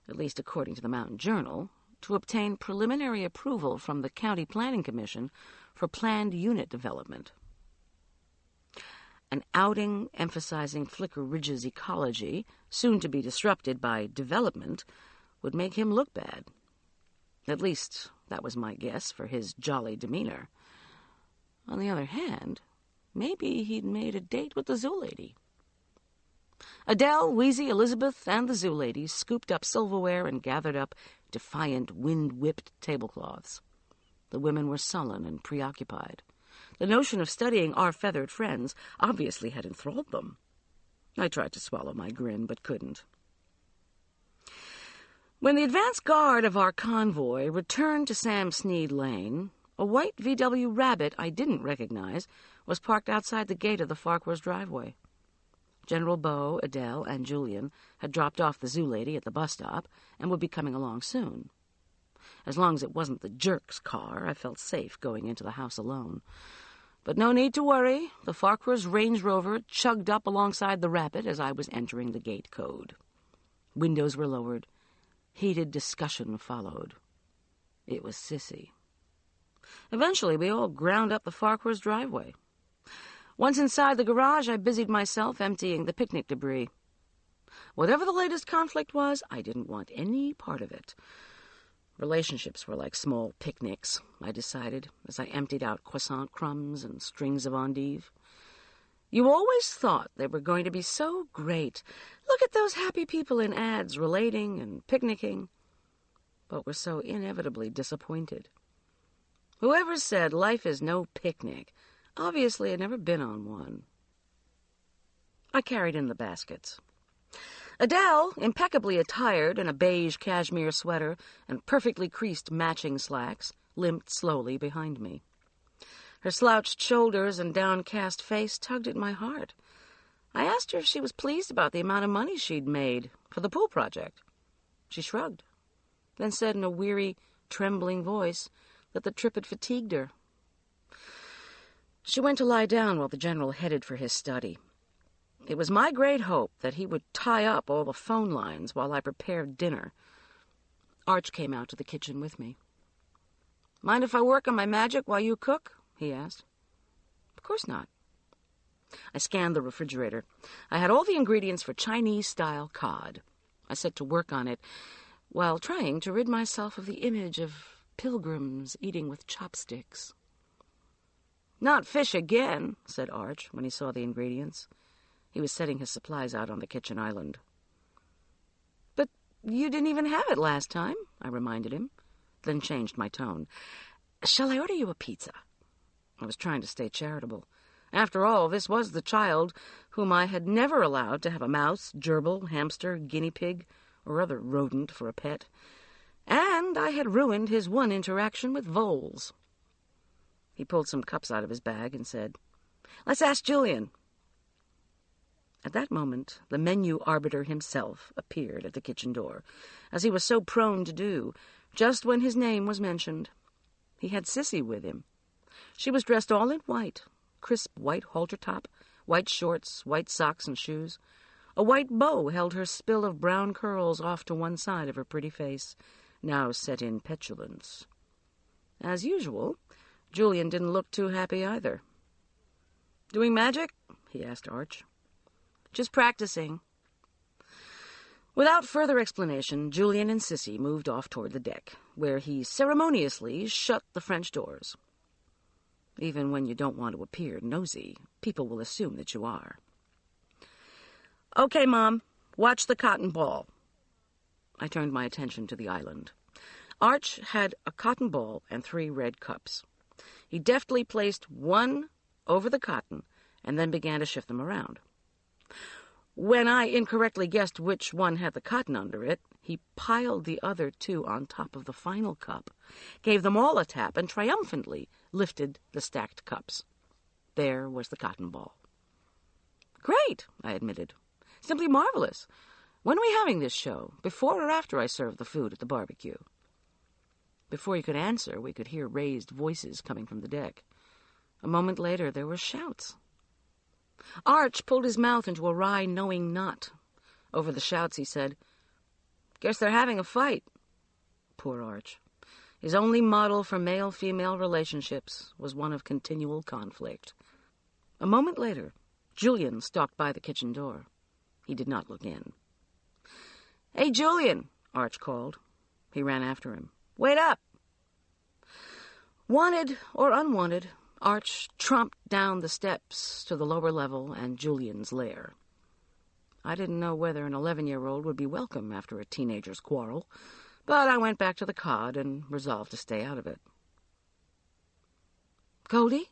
at least according to the Mountain Journal, to obtain preliminary approval from the County Planning Commission for planned unit development. An outing emphasizing Flicker Ridge's ecology, soon to be disrupted by development, would make him look bad. At least, that was my guess for his jolly demeanor. On the other hand, maybe he'd made a date with the zoo lady. Adele, Wheezy, Elizabeth, and the zoo lady scooped up silverware and gathered up defiant, wind-whipped tablecloths. The women were sullen and preoccupied. The notion of studying our feathered friends obviously had enthralled them. I tried to swallow my grin, but couldn't. When the advance guard of our convoy returned to Sam Sneed Lane, a white VW Rabbit I didn't recognize was parked outside the gate of the Farquhars' driveway. General Bo, Adele, and Julian had dropped off the zoo lady at the bus stop and would be coming along soon. As long as it wasn't the jerk's car, I felt safe going into the house alone. But no need to worry. The Farquhars' Range Rover chugged up alongside the Rabbit as I was entering the gate code. Windows were lowered. Heated discussion followed. It was sissy. Eventually, we all ground up the Farquhars' driveway. Once inside the garage, I busied myself emptying the picnic debris. Whatever the latest conflict was, I didn't want any part of it. Relationships were like small picnics, I decided, as I emptied out croissant crumbs and strings of endive. You always thought they were going to be so great. Look at those happy people in ads relating and picnicking. But were so inevitably disappointed. Whoever said life is no picnic obviously had never been on one. I carried in the baskets. Adele, impeccably attired in a beige cashmere sweater and perfectly creased matching slacks, limped slowly behind me. Her slouched shoulders and downcast face tugged at my heart. I asked her if she was pleased about the amount of money she'd made for the pool project. She shrugged, then said in a weary, trembling voice that the trip had fatigued her. She went to lie down while the general headed for his study. It was my great hope that he would tie up all the phone lines while I prepared dinner. Arch came out to the kitchen with me. "Mind if I work on my magic while you cook?" he asked. "Of course not." I scanned the refrigerator. I had all the ingredients for Chinese-style cod. I set to work on it while trying to rid myself of the image of pilgrims eating with chopsticks. "Not fish again," said Arch when he saw the ingredients. He was setting his supplies out on the kitchen island. "But you didn't even have it last time," I reminded him, then changed my tone. "Shall I order you a pizza?" I was trying to stay charitable. After all, this was the child whom I had never allowed to have a mouse, gerbil, hamster, guinea pig, or other rodent for a pet, and I had ruined his one interaction with voles. He pulled some cups out of his bag and said, "Let's ask Julian." At that moment, the menu arbiter himself appeared at the kitchen door, as he was so prone to do, just when his name was mentioned. He had Sissy with him. She was dressed all in white, crisp white halter top, white shorts, white socks and shoes. A white bow held her spill of brown curls off to one side of her pretty face, now set in petulance. As usual, Julian didn't look too happy either. "Doing magic?" he asked Arch. "Just practicing." Without further explanation, Julian and Sissy moved off toward the deck, where he ceremoniously shut the French doors. Even when you don't want to appear nosy, people will assume that you are. "Okay, Mom, watch the cotton ball." I turned my attention to the island. Arch had a cotton ball and 3 red cups. He deftly placed one over the cotton and then began to shift them around. When I incorrectly guessed which one had the cotton under it, he piled the other 2 on top of the final cup, gave them all a tap, and triumphantly lifted the stacked cups. There was the cotton ball. "Great," I admitted. "Simply marvelous. When are we having this show, before or after I serve the food at the barbecue?" Before he could answer, we could hear raised voices coming from the deck. A moment later, there were shouts. Arch pulled his mouth into a wry, knowing knot. Over the shouts, he said, "Guess they're having a fight." Poor Arch. His only model for male-female relationships was one of continual conflict. A moment later, Julian stalked by the kitchen door. He did not look in. "Hey, Julian," Arch called. He ran after him. "Wait up." Wanted or unwanted, Arch tromped down the steps to the lower level and Julian's lair. I didn't know whether an 11-year-old would be welcome after a teenager's quarrel, but I went back to the cod and resolved to stay out of it. "Goldie?"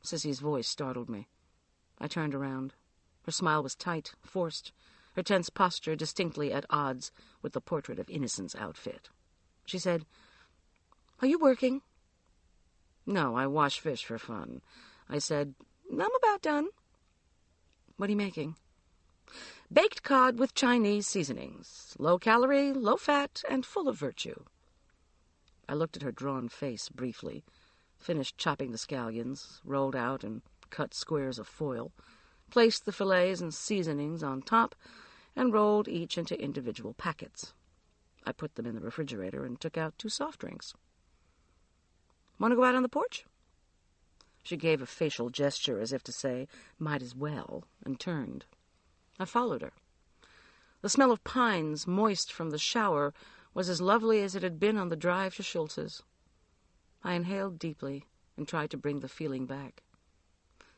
Sissy's voice startled me. I turned around. Her smile was tight, forced, her tense posture distinctly at odds with the portrait of innocence outfit. She said, "Are you working?" "No, I wash fish for fun." I said, "I'm about done." "What are you making?" "Baked cod with Chinese seasonings. Low calorie, low fat, and full of virtue." I looked at her drawn face briefly, finished chopping the scallions, rolled out and cut squares of foil, placed the fillets and seasonings on top, and rolled each into individual packets. I put them in the refrigerator and took out 2 soft drinks. "Want to go out on the porch?" She gave a facial gesture as if to say, "Might as well," and turned. I followed her. The smell of pines, moist from the shower, was as lovely as it had been on the drive to Schultz's. I inhaled deeply and tried to bring the feeling back.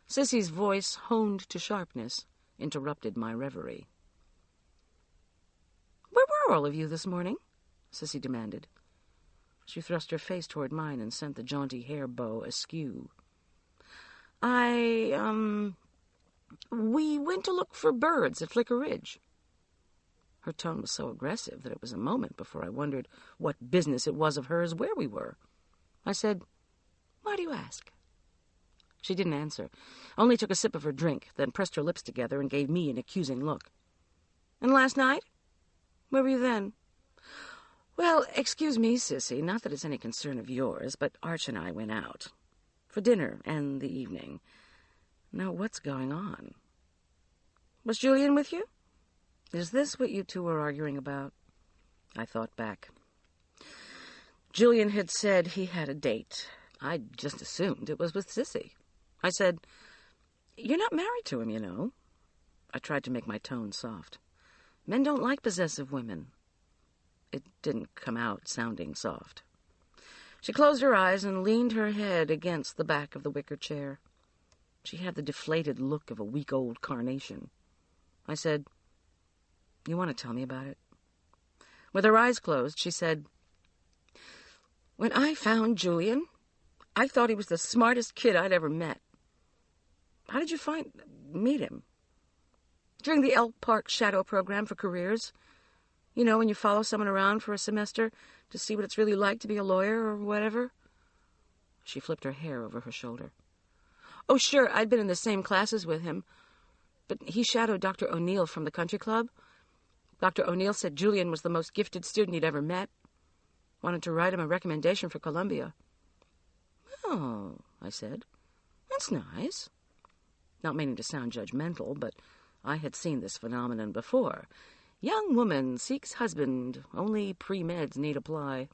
Sissy's voice, honed to sharpness, interrupted my reverie. "Where were all of you this morning?" Sissy demanded. She thrust her face toward mine and sent the jaunty hair bow askew. We went to look for birds at Flicker Ridge." Her tone was so aggressive that it was a moment before I wondered what business it was of hers where we were. I said, "Why do you ask?" She didn't answer, only took a sip of her drink, then pressed her lips together and gave me an accusing look. "And last night? Where were you then?" "Well, excuse me, Sissy, not that it's any concern of yours, but Arch and I went out. For dinner and the evening. Now, what's going on?" Was Julian with you? Is this what you two were arguing about? I thought back. Julian had said he had a date. I just assumed it was with Sissy. I said, "You're not married to him, you know." I tried to make my tone soft. Men don't like possessive women. It didn't come out sounding soft. She closed her eyes and leaned her head against the back of the wicker chair. She had the deflated look of a week-old carnation. I said, "You want to tell me about it?" With her eyes closed, she said, "When I found Julian, I thought he was the smartest kid I'd ever met." "How did you meet him?" "During the Elk Park Shadow Program for Careers. You know, when you follow someone around for a semester to see what it's really like to be a lawyer or whatever." She flipped her hair over her shoulder. "Oh, sure, I'd been in the same classes with him. But he shadowed Dr. O'Neill from the country club. Dr. O'Neill said Julian was the most gifted student he'd ever met. Wanted to write him a recommendation for Columbia." "Oh," I said. "That's nice." Not meaning to sound judgmental, but I had seen this phenomenon before. Young woman seeks husband, only pre-meds need apply.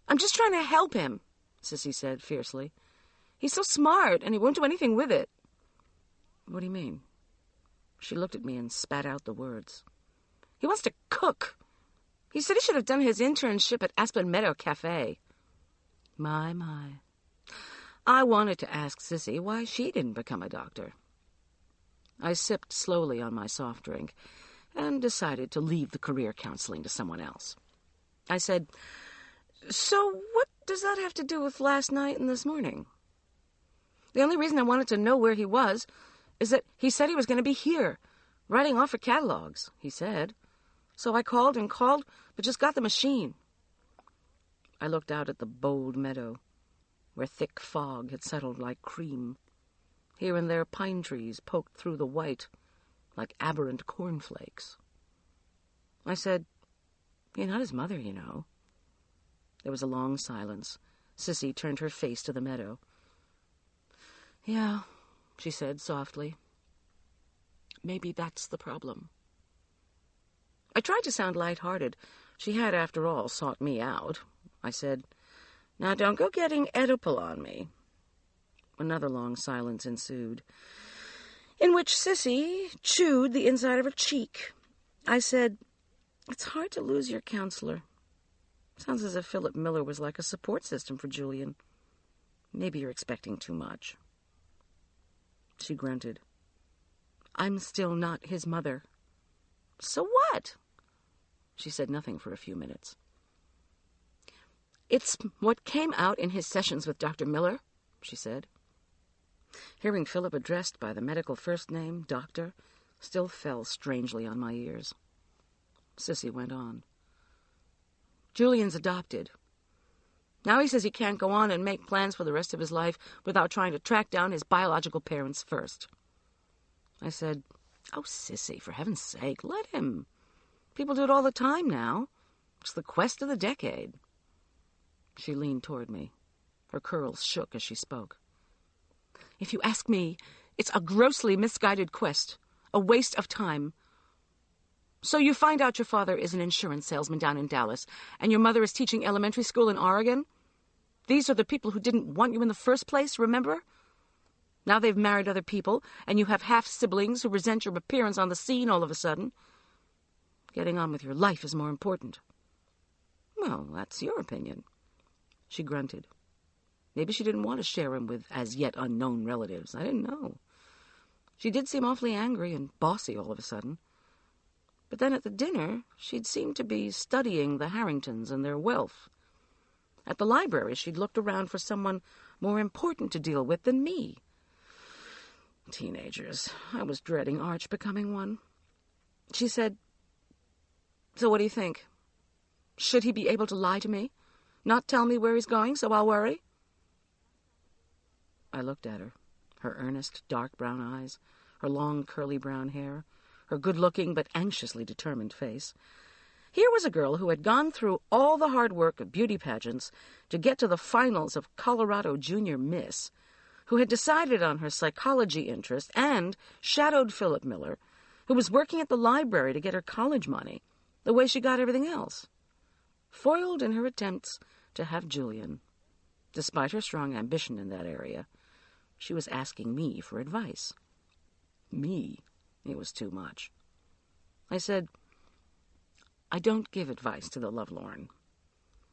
"I'm just trying to help him," Sissy said fiercely. "He's so smart, and he won't do anything with it." "What do you mean?" She looked at me and spat out the words. "He wants to cook. He said he should have done his internship at Aspen Meadow Cafe." My. I wanted to ask Sissy why she didn't become a doctor. I sipped slowly on my soft drink and decided to leave the career counseling to someone else. I said, "So what does that have to do with last night and this morning?" "The only reason I wanted to know where he was is that he said he was going to be here, writing off for catalogs, he said. So I called and called, but just got the machine." I looked out at the bold meadow, where thick fog had settled like cream. Here and there pine trees poked through the white like aberrant cornflakes. I said, "You're not his mother, you know." There was a long silence. Sissy turned her face to the meadow. "Yeah," she said softly. "Maybe that's the problem." I tried to sound light-hearted. She had, after all, sought me out. I said, "Now don't go getting Oedipal on me." Another long silence ensued, in which Sissy chewed the inside of her cheek. I said, "It's hard to lose your counselor. Sounds as if Philip Miller was like a support system for Julian. Maybe you're expecting too much." She grunted. "I'm still not his mother." "So what?" She said nothing for a few minutes. "It's what came out in his sessions with Dr. Miller," she said. Hearing Philip addressed by the medical first name, Doctor, still fell strangely on my ears. Sissy went on. "Julian's adopted. Now he says he can't go on and make plans for the rest of his life without trying to track down his biological parents first." I said, "Oh, Sissy, for heaven's sake, let him. People do it all the time now. It's the quest of the decade." She leaned toward me. Her curls shook as she spoke. "If you ask me, it's a grossly misguided quest, a waste of time. So you find out your father is an insurance salesman down in Dallas, and your mother is teaching elementary school in Oregon. These are the people who didn't want you in the first place, remember? Now they've married other people, and you have half-siblings who resent your appearance on the scene all of a sudden. Getting on with your life is more important." "Well, that's your opinion." She grunted. Maybe she didn't want to share him with as-yet unknown relatives. I didn't know. She did seem awfully angry and bossy all of a sudden. But then at the dinner, she'd seemed to be studying the Harringtons and their wealth. At the library, she'd looked around for someone more important to deal with than me. Teenagers. I was dreading Arch becoming one. She said, "So what do you think? Should he be able to lie to me? Not tell me where he's going, so I'll worry?" I looked at her, her earnest, dark brown eyes, her long, curly brown hair, her good-looking but anxiously determined face. Here was a girl who had gone through all the hard work of beauty pageants to get to the finals of Colorado Junior Miss, who had decided on her psychology interest and shadowed Philip Miller, who was working at the library to get her college money, the way she got everything else. Foiled in her attempts to have Julian. Despite her strong ambition in that area, she was asking me for advice. Me? It was too much. I said, I don't give advice to the lovelorn.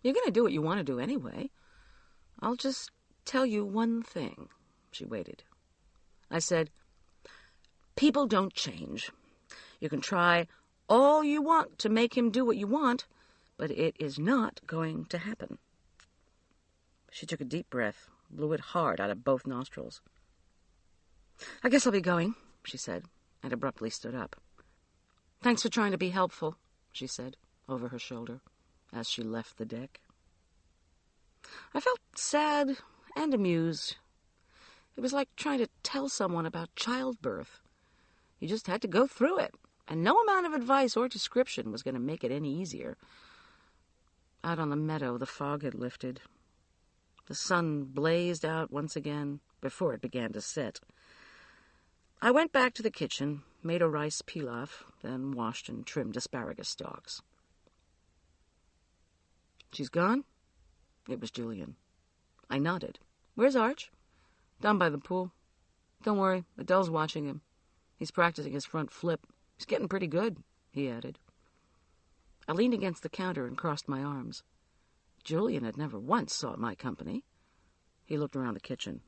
You're going to do what you want to do anyway. I'll just tell you one thing. She waited. I said, people don't change. You can try all you want to make him do what you want, but it is not going to happen. She took a deep breath, blew it hard out of both nostrils. I guess I'll be going, she said, and abruptly stood up. Thanks for trying to be helpful, she said, over her shoulder, as she left the deck. I felt sad and amused. It was like trying to tell someone about childbirth. You just had to go through it, and no amount of advice or description was going to make it any easier. Out on the meadow, the fog had lifted. The sun blazed out once again before it began to set. I went back to the kitchen, made a rice pilaf, then washed and trimmed asparagus stalks. She's gone? It was Julian. I nodded. Where's Arch? Down by the pool. Don't worry, Adele's watching him. He's practicing his front flip. He's getting pretty good, he added. I leaned against the counter and crossed my arms. Julian had never once sought my company. He looked around the kitchen.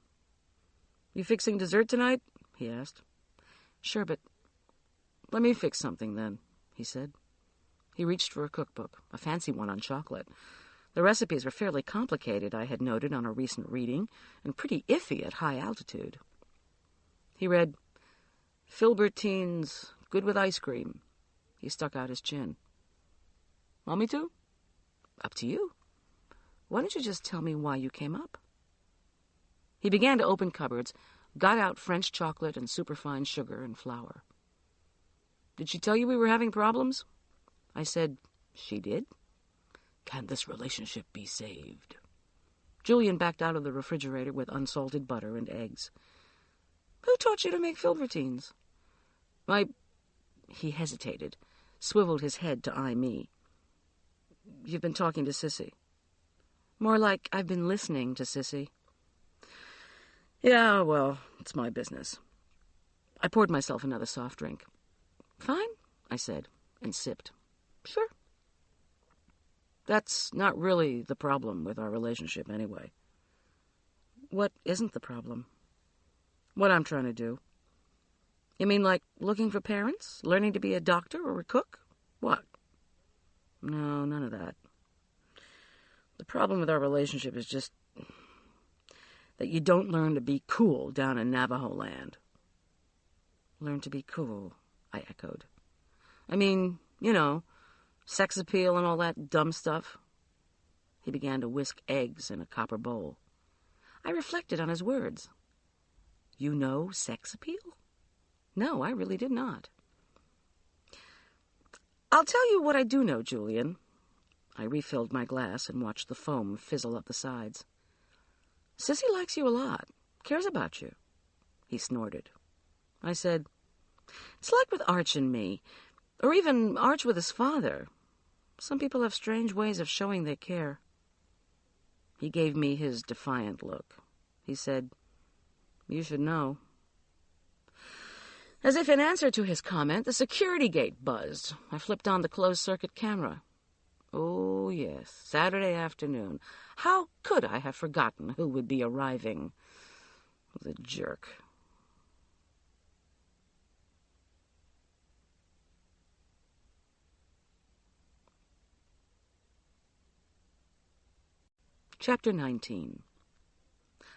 You fixing dessert tonight? He asked. Sure, but let me fix something then, he said. He reached for a cookbook, a fancy one on chocolate. The recipes were fairly complicated, I had noted on a recent reading, and pretty iffy at high altitude. He read, Filbertines, good with ice cream. He stuck out his chin. Want me to? Up to you. Why don't you just tell me why you came up? He began to open cupboards, got out French chocolate and superfine sugar and flour. Did she tell you we were having problems? I said, she did. Can this relationship be saved? Julian backed out of the refrigerator with unsalted butter and eggs. Who taught you to make filbertines? He hesitated, swiveled his head to eye me. You've been talking to Sissy. More like I've been listening to Sissy. Yeah, well, it's my business. I poured myself another soft drink. Fine, I said, and sipped. Sure. That's not really the problem with our relationship anyway. What isn't the problem? What I'm trying to do. You mean like looking for parents? Learning to be a doctor or a cook? What? No, none of that. The problem with our relationship is just that you don't learn to be cool down in Navajo land. Learn to be cool, I echoed. I mean, you know, sex appeal and all that dumb stuff. He began to whisk eggs in a copper bowl. I reflected on his words. You know sex appeal? No, I really did not. I'll tell you what I do know, Julian. I refilled my glass and watched the foam fizzle up the sides. Sissy likes you a lot, cares about you. He snorted. I said, it's like with Arch and me, or even Arch with his father. Some people have strange ways of showing they care. He gave me his defiant look. He said, you should know. As if in answer to his comment, the security gate buzzed. I flipped on the closed-circuit camera. Oh, yes, Saturday afternoon. How could I have forgotten who would be arriving? The jerk. Chapter 19.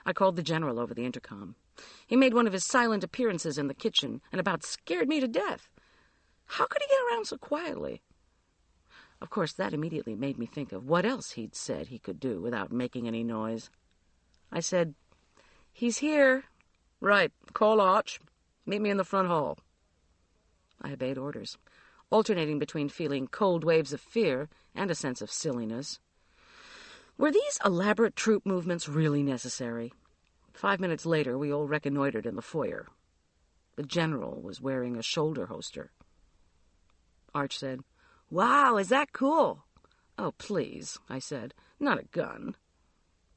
I called the general over the intercom. He made one of his silent appearances in the kitchen and about scared me to death. How could he get around so quietly? Of course, that immediately made me think of what else he'd said he could do without making any noise. I said, he's here. Right, call Arch. Meet me in the front hall. I obeyed orders, alternating between feeling cold waves of fear and a sense of silliness. Were these elaborate troop movements really necessary? 5 minutes later, we all reconnoitered in the foyer. The general was wearing a shoulder holster. Arch said, "Wow, is that cool?" "Oh, please," I said. "Not a gun."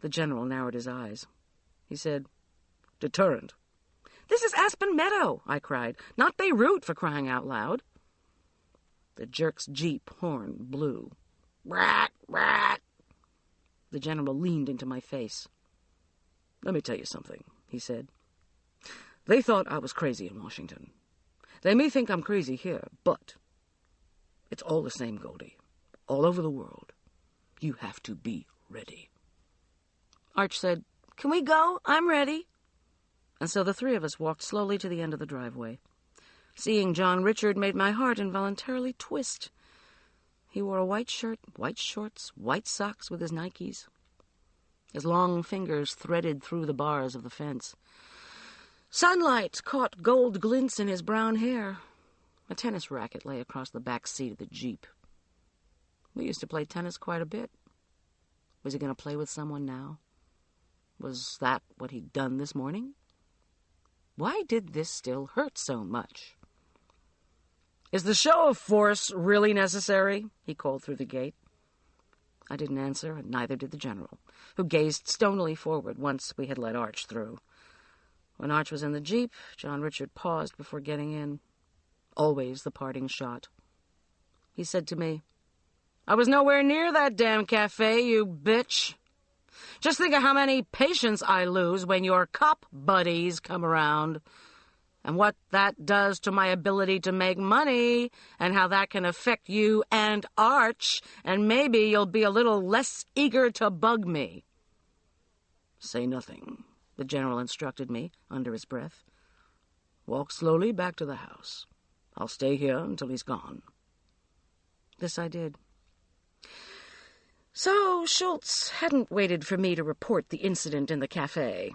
The general narrowed his eyes. He said, "Deterrent." "This is Aspen Meadow," I cried. "Not Beirut, for crying out loud." The jerk's jeep horn blew. "Brat, brat." The general leaned into my face. "Let me tell you something," he said. "They thought I was crazy in Washington. They may think I'm crazy here, but it's all the same, Goldie. All over the world. You have to be ready." Arch said, "Can we go? I'm ready." And so the three of us walked slowly to the end of the driveway. Seeing John Richard made my heart involuntarily twist. He wore a white shirt, white shorts, white socks with his Nikes. His long fingers threaded through the bars of the fence. Sunlight caught gold glints in his brown hair. A tennis racket lay across the back seat of the Jeep. We used to play tennis quite a bit. Was he going to play with someone now? Was that what he'd done this morning? Why did this still hurt so much? "Is the show of force really necessary?" he called through the gate. I didn't answer, and neither did the general, who gazed stonily forward once we had let Arch through. When Arch was in the Jeep, John Richard paused before getting in. Always the parting shot. He said to me, "I was nowhere near that damn cafe, you bitch. Just think of how many patients I lose when your cop buddies come around, and what that does to my ability to make money, and how that can affect you and Arch, and maybe you'll be a little less eager to bug me." "Say nothing," the general instructed me under his breath. "Walk slowly back to the house. I'll stay here until he's gone." This I did. So Schultz hadn't waited for me to report the incident in the cafe.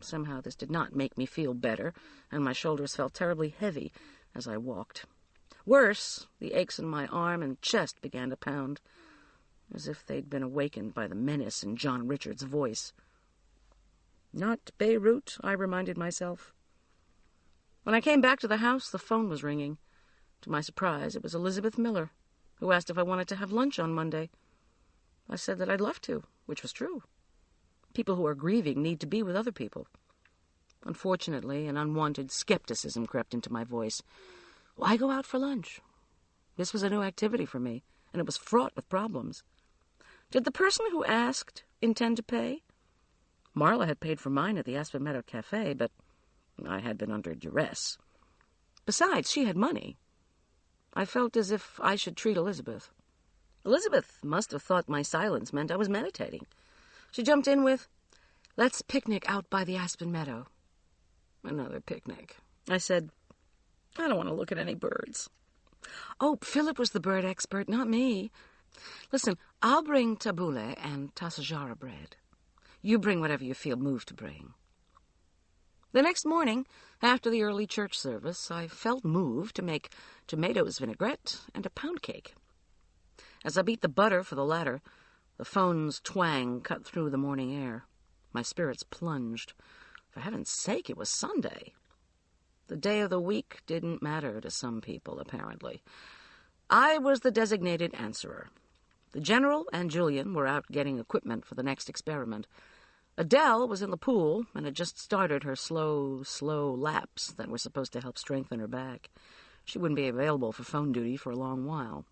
Somehow this did not make me feel better, and my shoulders felt terribly heavy as I walked. Worse, the aches in my arm and chest began to pound, as if they'd been awakened by the menace in John Richard's voice. Not Beirut, I reminded myself. When I came back to the house, the phone was ringing. To my surprise, it was Elizabeth Miller, who asked if I wanted to have lunch on Monday. I said that I'd love to, which was true. People who are grieving need to be with other people. Unfortunately, an unwanted skepticism crept into my voice. Why go out for lunch? This was a new activity for me, and it was fraught with problems. Did the person who asked intend to pay? Marla had paid for mine at the Aspen Meadow Cafe, but I had been under duress. Besides, she had money. I felt as if I should treat Elizabeth. Elizabeth must have thought my silence meant I was meditating. She jumped in with, "Let's picnic out by the Aspen Meadow." Another picnic. I said, "I don't want to look at any birds." "Oh, Philip was the bird expert, not me. Listen, I'll bring tabbouleh and tassajara bread. You bring whatever you feel moved to bring." The next morning, after the early church service, I felt moved to make tomatoes vinaigrette and a pound cake. As I beat the butter for the latter, the phone's twang cut through the morning air. My spirits plunged. For heaven's sake, it was Sunday. The day of the week didn't matter to some people, apparently. I was the designated answerer. The general and Julian were out getting equipment for the next experiment. Adele was in the pool and had just started her slow laps that were supposed to help strengthen her back. She wouldn't be available for phone duty for a long while.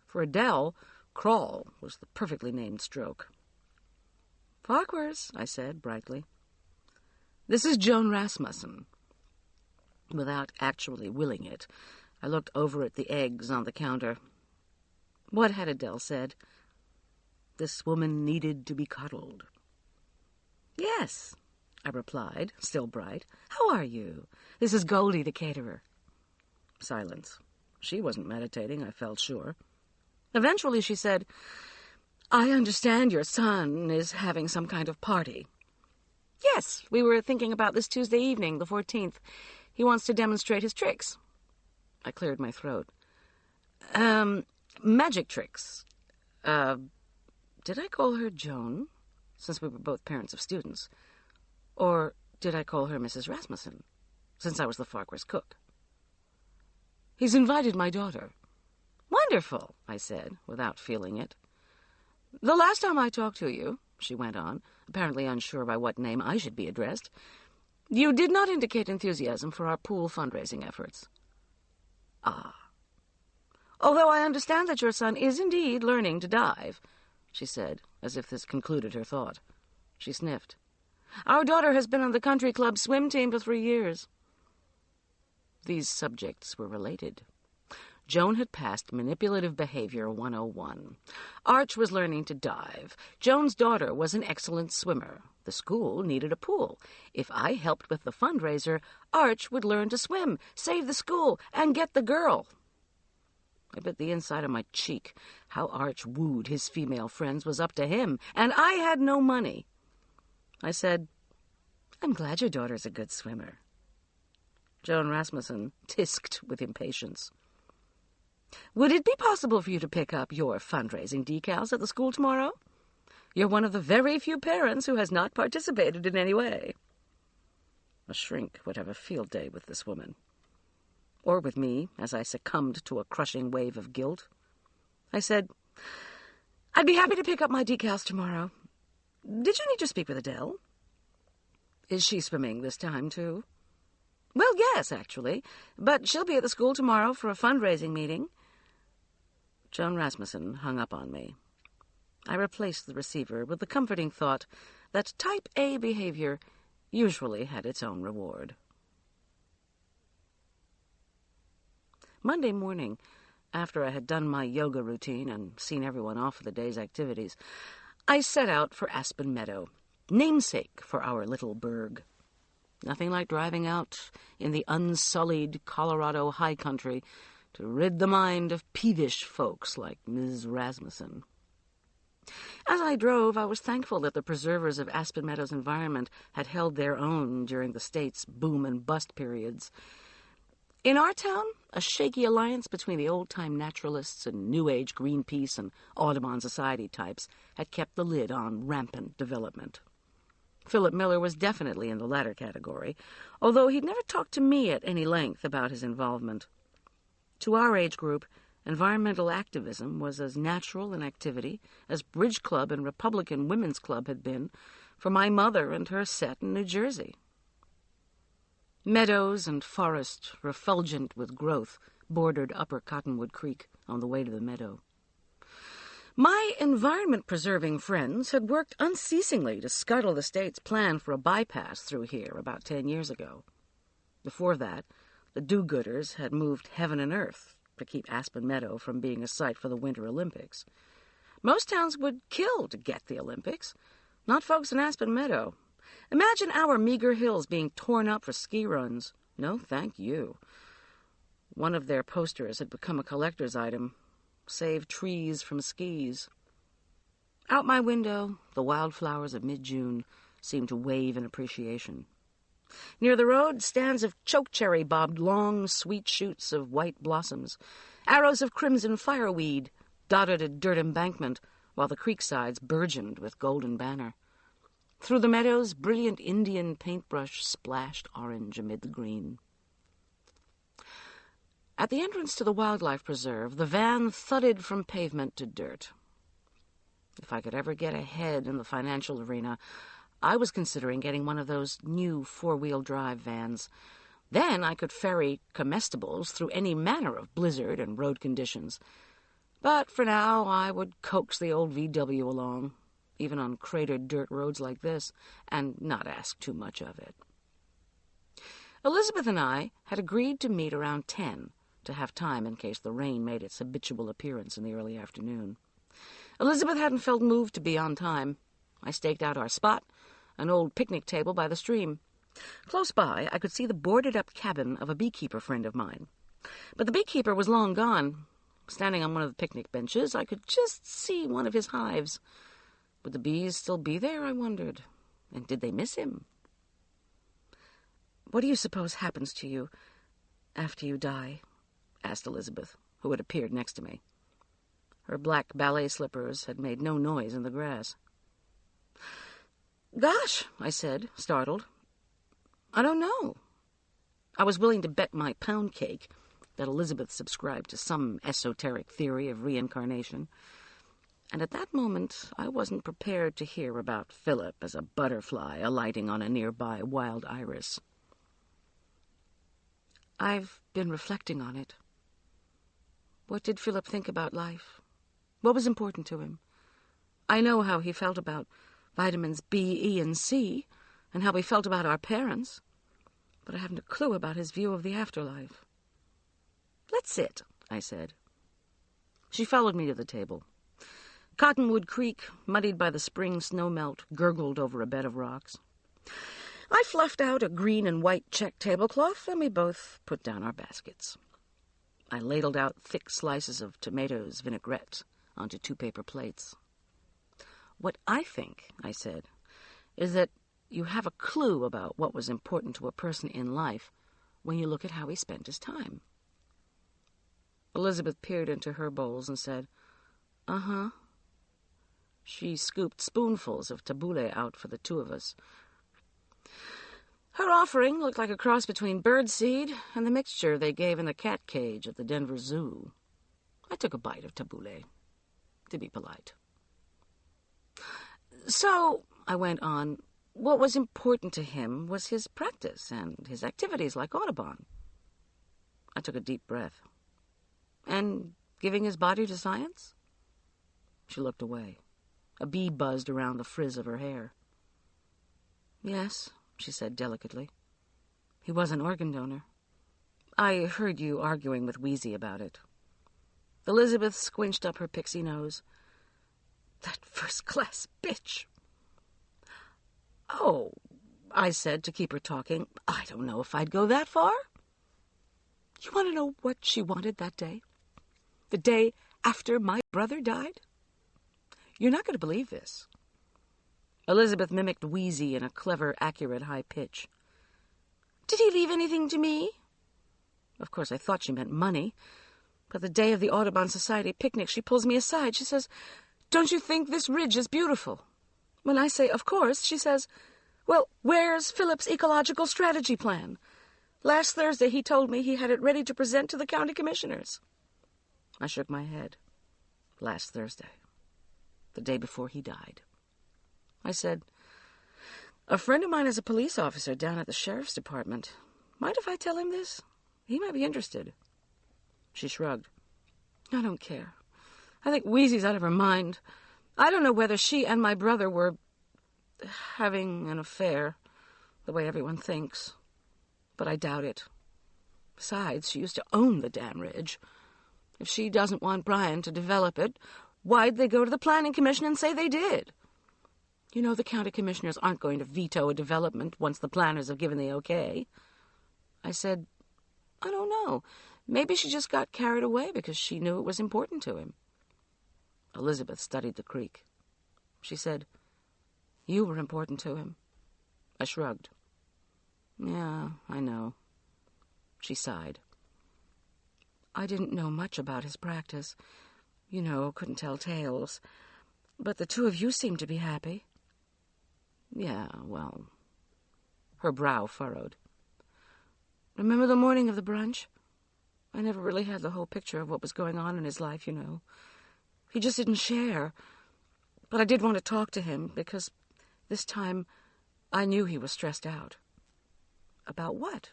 For Adele, crawl was the perfectly named stroke. "Farquhars," I said brightly. "This is Joan Rasmussen." Without actually willing it, I looked over at the eggs on the counter. What had Adele said? This woman needed to be coddled. "Yes," I replied, still bright. "How are you? This is Goldie, the caterer." Silence. She wasn't meditating, I felt sure. Eventually she said, "I understand your son is having some kind of party." "Yes, we were thinking about this Tuesday evening, the 14th. He wants to demonstrate his tricks." I cleared my throat. Magic tricks. Did I call her Joan, since we were both parents of students? Or did I call her Mrs. Rasmussen, since I was the Farquhar's cook? He's invited my daughter. Wonderful, I said, without feeling it. The last time I talked to you, she went on, apparently unsure by what name I should be addressed, you did not indicate enthusiasm for our pool fundraising efforts. Ah. Although I understand that your son is indeed learning to dive, she said, as if this concluded her thought. She sniffed. Our daughter has been on the country club swim team for 3 years. These subjects were related. Joan had passed Manipulative Behavior 101. Arch was learning to dive. Joan's daughter was an excellent swimmer. The school needed a pool. If I helped with the fundraiser, Arch would learn to swim, save the school, and get the girl. I bit the inside of my cheek. How Arch wooed his female friends was up to him, and I had no money. I said, I'm glad your daughter's a good swimmer. Joan Rasmussen tisked with impatience. Would it be possible for you to pick up your fundraising decals at the school tomorrow? You're one of the very few parents who has not participated in any way. A shrink would have a field day with this woman. Or with me, as I succumbed to a crushing wave of guilt. I said, I'd be happy to pick up my decals tomorrow. Did you need to speak with Adele? Is she swimming this time, too? Well, yes, actually, but she'll be at the school tomorrow for a fundraising meeting. Joan Rasmussen hung up on me. I replaced the receiver with the comforting thought that type A behavior usually had its own reward. Monday morning, after I had done my yoga routine and seen everyone off for the day's activities, I set out for Aspen Meadow, namesake for our little burg. Nothing like driving out in the unsullied Colorado high country to rid the mind of peevish folks like Ms. Rasmussen. As I drove, I was thankful that the preservers of Aspen Meadow's environment had held their own during the state's boom and bust periods. In our town, a shaky alliance between the old-time naturalists and New Age Greenpeace and Audubon Society types had kept the lid on rampant development. Philip Miller was definitely in the latter category, although he'd never talked to me at any length about his involvement. To our age group, environmental activism was as natural an activity as Bridge Club and Republican Women's Club had been for my mother and her set in New Jersey. Meadows and forest, refulgent with growth, bordered Upper Cottonwood Creek on the way to the meadow. My environment-preserving friends had worked unceasingly to scuttle the state's plan for a bypass through here about 10 years ago. Before that, the do-gooders had moved heaven and earth to keep Aspen Meadow from being a site for the Winter Olympics. Most towns would kill to get the Olympics, not folks in Aspen Meadow. Imagine our meager hills being torn up for ski runs. No, thank you. One of their posters had become a collector's item. Save trees from skis. Out my window, the wildflowers of mid-June seemed to wave in appreciation. Near the road, stands of chokecherry bobbed long, sweet shoots of white blossoms. Arrows of crimson fireweed dotted a dirt embankment, while the creek sides burgeoned with golden banner. Through the meadows, brilliant Indian paintbrush splashed orange amid the green. At the entrance to the wildlife preserve, the van thudded from pavement to dirt. If I could ever get ahead in the financial arena, I was considering getting one of those new four-wheel drive vans. Then I could ferry comestibles through any manner of blizzard and road conditions. But for now, I would coax the old VW along, even on cratered dirt roads like this, and not ask too much of it. Elizabeth and I had agreed to meet around 10, to have time in case the rain made its habitual appearance in the early afternoon. Elizabeth hadn't felt moved to be on time. I staked out our spot, an old picnic table by the stream. Close by, I could see the boarded-up cabin of a beekeeper friend of mine. But the beekeeper was long gone. Standing on one of the picnic benches, I could just see one of his hives. Would the bees still be there, I wondered? And did they miss him? What do you suppose happens to you after you die? Asked Elizabeth, who had appeared next to me. Her black ballet slippers had made no noise in the grass. Gosh, I said, startled. I don't know. I was willing to bet my pound cake that Elizabeth subscribed to some esoteric theory of reincarnation. And at that moment, I wasn't prepared to hear about Philip as a butterfly alighting on a nearby wild iris. I've been reflecting on it. What did Philip think about life? What was important to him? I know how he felt about vitamins B, E, and C, and how he felt about our parents, but I haven't a clue about his view of the afterlife. Let's sit, I said. She followed me to the table. Cottonwood Creek, muddied by the spring snowmelt, gurgled over a bed of rocks. I fluffed out a green and white check tablecloth, and we both put down our baskets. I ladled out thick slices of tomatoes vinaigrette onto 2 paper plates. What I think, I said, is that you have a clue about what was important to a person in life when you look at how he spent his time. Elizabeth peered into her bowls and said, "Uh-huh." She scooped spoonfuls of tabbouleh out for the 2 of us. Her offering looked like a cross between birdseed and the mixture they gave in the cat cage at the Denver Zoo. I took a bite of tabbouleh, to be polite. So, I went on, what was important to him was his practice and his activities like Audubon. I took a deep breath. And giving his body to science? She looked away. A bee buzzed around the frizz of her hair. Yes, she said delicately. He was an organ donor. I heard you arguing with Wheezy about it. Elizabeth squinched up her pixie nose. That first-class bitch. Oh, I said to keep her talking, I don't know if I'd go that far. You want to know what she wanted that day? The day after my brother died? You're not going to believe this. Elizabeth mimicked Wheezy in a clever, accurate high pitch. Did he leave anything to me? Of course, I thought she meant money. But the day of the Audubon Society picnic, she pulls me aside. She says, "Don't you think this ridge is beautiful?" When I say, "Of course," she says, "Well, where's Philip's ecological strategy plan? Last Thursday he told me he had it ready to present to the county commissioners." I shook my head. Last Thursday. The day before he died. I said, "A friend of mine is a police officer down at the sheriff's department. Mind if I tell him this? He might be interested." She shrugged. "I don't care. I think Wheezy's out of her mind. I don't know whether she and my brother were having an affair, the way everyone thinks. But I doubt it. Besides, she used to own the damn ridge. If she doesn't want Brian to develop it, why'd they go to the planning commission and say they did? You know the county commissioners aren't going to veto a development once the planners have given the okay." I said, "I don't know. Maybe she just got carried away because she knew it was important to him." Elizabeth studied the creek. She said, "You were important to him." I shrugged. "Yeah, I know." She sighed. "I didn't know much about his practice. You know, couldn't tell tales. But the 2 of you seemed to be happy." "Yeah, well..." Her brow furrowed. "Remember the morning of the brunch? I never really had the whole picture of what was going on in his life, you know. He just didn't share. But I did want to talk to him, because this time I knew he was stressed out." "About what?"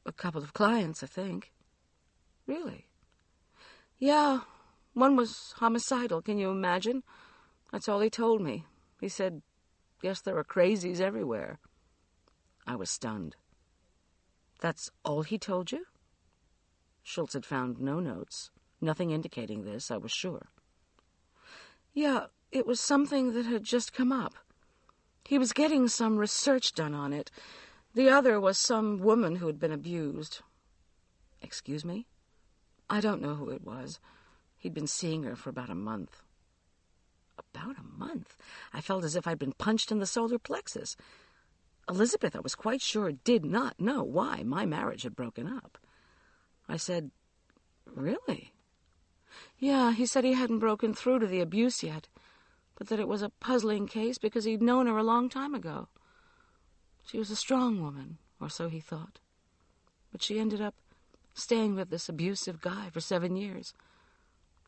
"A couple of clients, I think." "Really?" "Yeah, one was homicidal, can you imagine? That's all he told me. He said, 'Guess there are crazies everywhere.'" I was stunned. "That's all he told you?" Schultz had found no notes, nothing indicating this, I was sure. "Yeah, it was something that had just come up. He was getting some research done on it. The other was some woman who had been abused." "Excuse me?" "I don't know who it was. He'd been seeing her for about a month." About a month? I felt as if I'd been punched in the solar plexus. Elizabeth, I was quite sure, did not know why my marriage had broken up. I said, "Really?" "Yeah, he said he hadn't broken through to the abuse yet, but that it was a puzzling case because he'd known her a long time ago. She was a strong woman, or so he thought. But she ended up staying with this abusive guy for 7 years.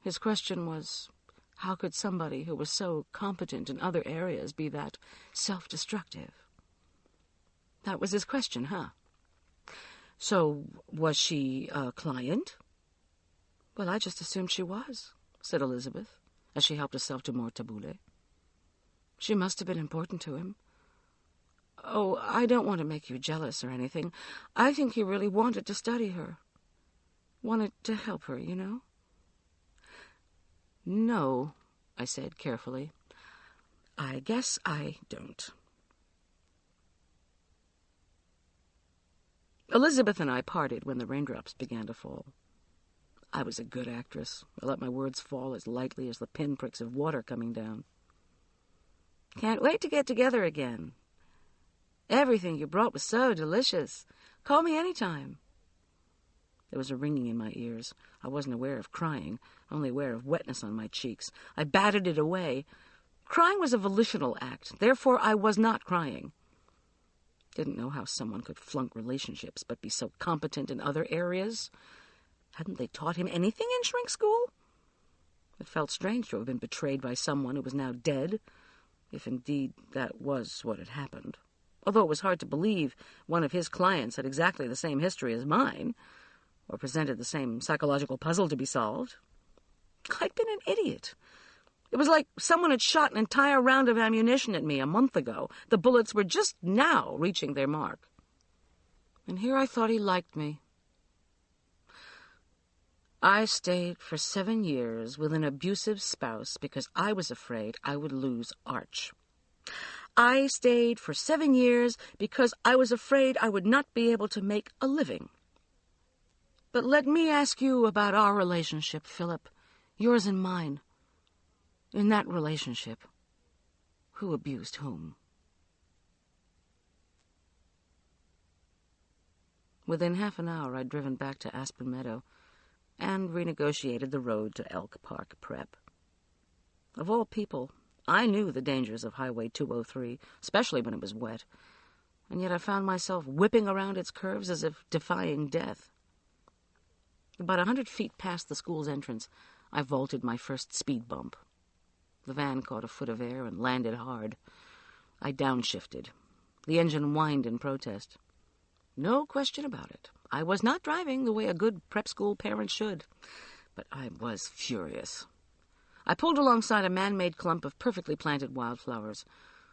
His question was, how could somebody who was so competent in other areas be that self-destructive? That was his question, huh? So, was she a client? Well, I just assumed she was, said Elizabeth, as she helped herself to more tabbouleh. She must have been important to him. Oh, I don't want to make you jealous or anything. I think he really wanted to study her. Wanted to help her, you know? No, I said carefully. I guess I don't. Elizabeth and I parted when the raindrops began to fall. I was a good actress. I let my words fall as lightly as the pinpricks of water coming down. Can't wait to get together again. Everything you brought was so delicious. Call me anytime. There was a ringing in my ears. I wasn't aware of crying, only aware of wetness on my cheeks. I batted it away. Crying was a volitional act. Therefore, I was not crying. Didn't know how someone could flunk relationships but be so competent in other areas. Hadn't they taught him anything in shrink school? It felt strange to have been betrayed by someone who was now dead, if indeed that was what had happened. Although it was hard to believe one of his clients had exactly the same history as mine, or presented the same psychological puzzle to be solved. I'd been an idiot. It was like someone had shot an entire round of ammunition at me a month ago. The bullets were just now reaching their mark. And here I thought he liked me. I stayed for 7 years with an abusive spouse because I was afraid I would lose Arch. I stayed for 7 years because I was afraid I would not be able to make a living. But let me ask you about our relationship, Philip, yours and mine. In that relationship, who abused whom? Within half an hour, I'd driven back to Aspen Meadow and renegotiated the road to Elk Park Prep. Of all people, I knew the dangers of Highway 203, especially when it was wet, and yet I found myself whipping around its curves as if defying death. About 100 feet past the school's entrance, I vaulted my first speed bump. The van caught a foot of air and landed hard. I downshifted. The engine whined in protest. No question about it. I was not driving the way a good prep school parent should, but I was furious. I pulled alongside a man-made clump of perfectly planted wildflowers.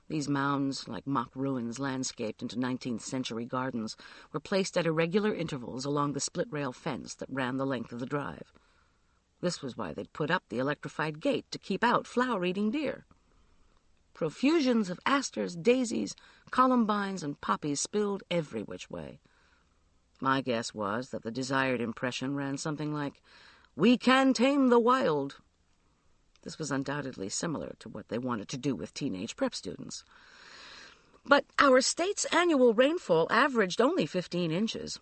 These mounds, like mock ruins landscaped into 19th century gardens, were placed at irregular intervals along the split-rail fence that ran the length of the drive. This was why they'd put up the electrified gate to keep out flower-eating deer. Profusions of asters, daisies, columbines, and poppies spilled every which way. My guess was that the desired impression ran something like, "We can tame the wild." This was undoubtedly similar to what they wanted to do with teenage prep students. But our state's annual rainfall averaged only 15 inches.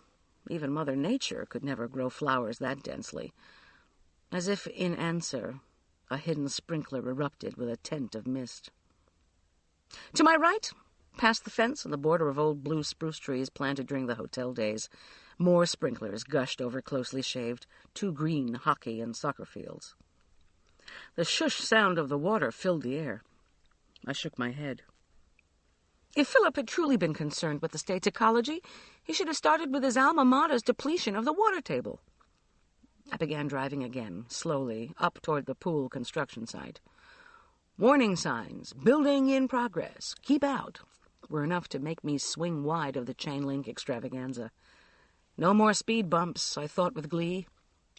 Even Mother Nature could never grow flowers that densely. As if in answer, a hidden sprinkler erupted with a tent of mist. To my right, past the fence and the border of old blue spruce trees planted during the hotel days, more sprinklers gushed over closely shaved, too green hockey and soccer fields. The shush sound of the water filled the air. I shook my head. If Philip had truly been concerned with the state's ecology, he should have started with his alma mater's depletion of the water table. I began driving again, slowly, up toward the pool construction site. Warning signs, building in progress, keep out, were enough to make me swing wide of the chain-link extravaganza. No more speed bumps, I thought with glee,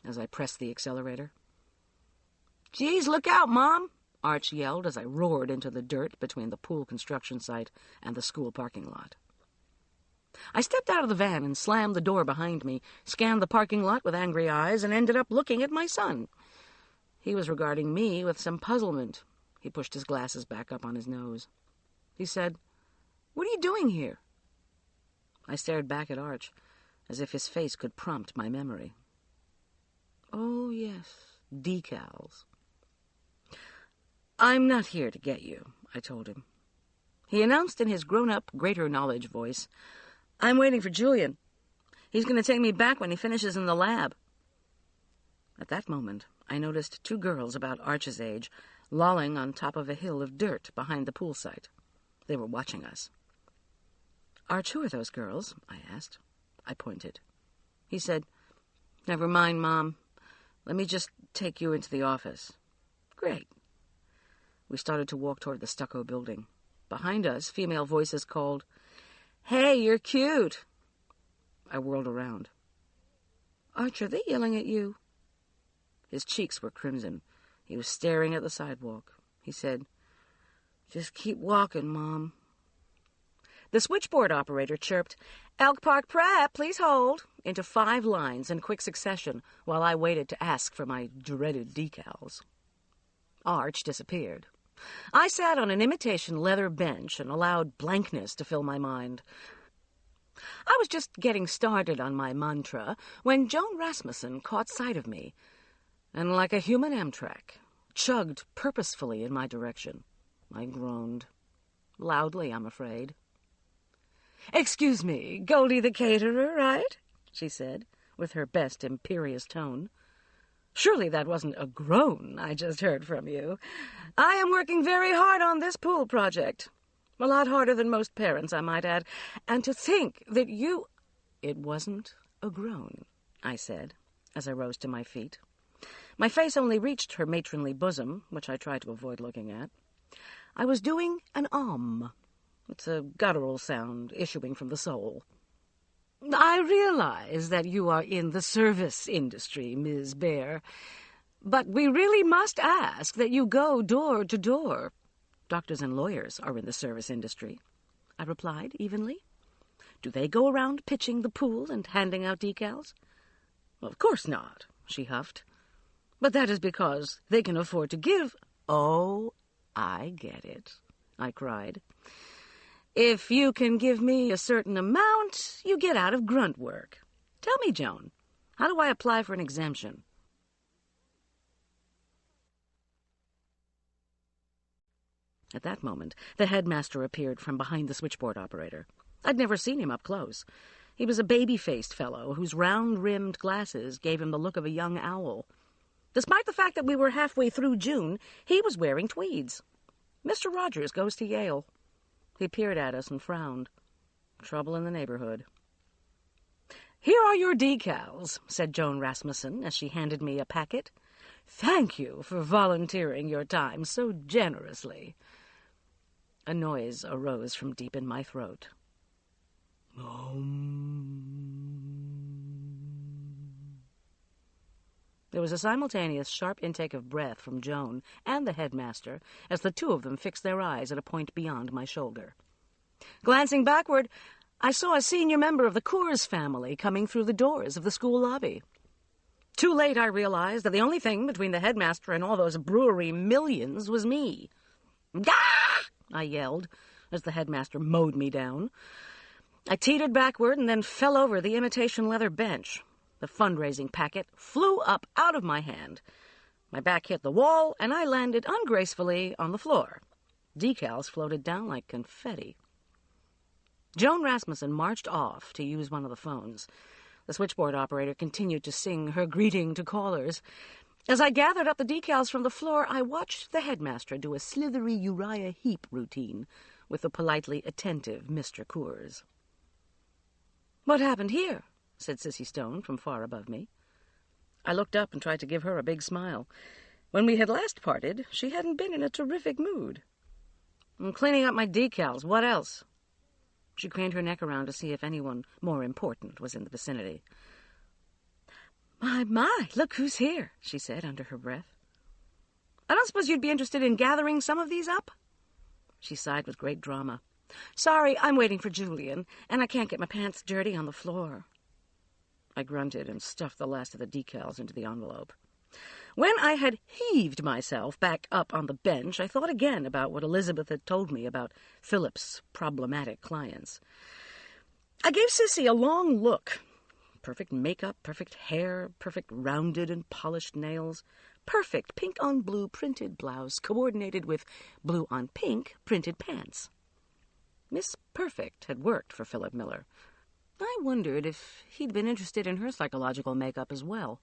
as I pressed the accelerator. "Geez, look out, Mom!" Arch yelled as I roared into the dirt between the pool construction site and the school parking lot. I stepped out of the van and slammed the door behind me, scanned the parking lot with angry eyes, and ended up looking at my son. He was regarding me with some puzzlement. He pushed his glasses back up on his nose. He said, "What are you doing here?" I stared back at Arch, as if his face could prompt my memory. Oh, yes, decals. I'm not here to get you, I told him. He announced in his grown-up, greater knowledge voice, I'm waiting for Julian. He's going to take me back when he finishes in the lab. At that moment, I noticed 2 girls about Arch's age lolling on top of a hill of dirt behind the pool site. They were watching us. Arch, who are those girls? I asked. I pointed. He said, Never mind, Mom. Let me just take you into the office. Great. We started to walk toward the stucco building. Behind us, female voices called, Hey, you're cute. I whirled around. Arch, are they yelling at you? His cheeks were crimson. He was staring at the sidewalk. He said, Just keep walking, Mom. The switchboard operator chirped, Elk Park Prep, please hold, into 5 lines in quick succession while I waited to ask for my dreaded decals. Arch disappeared. I sat on an imitation leather bench and allowed blankness to fill my mind. I was just getting started on my mantra when Joan Rasmussen caught sight of me and, like a human Amtrak, chugged purposefully in my direction. I groaned. Loudly, I'm afraid. Excuse me, Goldie the caterer, right? She said, with her best imperious tone. Surely that wasn't a groan I just heard from you. I am working very hard on this pool project. A lot harder than most parents, I might add. And to think that you... It wasn't a groan, I said, as I rose to my feet. My face only reached her matronly bosom, which I tried to avoid looking at. I was doing an It's a guttural sound issuing from the soul. I realize that you are in the service industry, Ms. Bear, but we really must ask that you go door to door. Doctors and lawyers are in the service industry, I replied evenly. Do they go around pitching the pool and handing out decals? Well, of course not, she huffed. But that is because they can afford to give. Oh, I get it, I cried. If you can give me a certain amount, you get out of grunt work. Tell me, Joan, how do I apply for an exemption? At that moment, the headmaster appeared from behind the switchboard operator. I'd never seen him up close. He was a baby-faced fellow whose round-rimmed glasses gave him the look of a young owl. Despite the fact that we were halfway through June, he was wearing tweeds. Mr. Rogers goes to Yale. He peered at us and frowned. Trouble in the neighborhood. Here are your decals, said Joan Rasmussen as she handed me a packet. Thank you for volunteering your time so generously. A noise arose from deep in my throat. There was a simultaneous sharp intake of breath from Joan and the headmaster as the 2 of them fixed their eyes at a point beyond my shoulder. Glancing backward, I saw a senior member of the Coors family coming through the doors of the school lobby. Too late I realized that the only thing between the headmaster and all those brewery millions was me. Gah! I yelled as the headmaster mowed me down. I teetered backward and then fell over the imitation leather bench. The fundraising packet flew up out of my hand. My back hit the wall, and I landed ungracefully on the floor. Decals floated down like confetti. Joan Rasmussen marched off to use one of the phones. The switchboard operator continued to sing her greeting to callers. As I gathered up the decals from the floor, I watched the headmaster do a slithery Uriah Heep routine with the politely attentive Mr. Coors. What happened here? Said Sissy Stone from far above me. I looked up and tried to give her a big smile. When we had last parted, she hadn't been in a terrific mood. I'm cleaning up my decals. What else? She craned her neck around to see if anyone more important was in the vicinity. My, look who's here, she said under her breath. I don't suppose you'd be interested in gathering some of these up? She sighed with great drama. Sorry, I'm waiting for Julian, and I can't get my pants dirty on the floor. I grunted and stuffed the last of the decals into the envelope. When I had heaved myself back up on the bench, I thought again about what Elizabeth had told me about Philip's problematic clients. I gave Sissy a long look. Perfect makeup, perfect hair, perfect rounded and polished nails, perfect pink-on-blue printed blouse coordinated with blue-on-pink printed pants. Miss Perfect had worked for Philip Miller. I wondered if he'd been interested in her psychological makeup as well.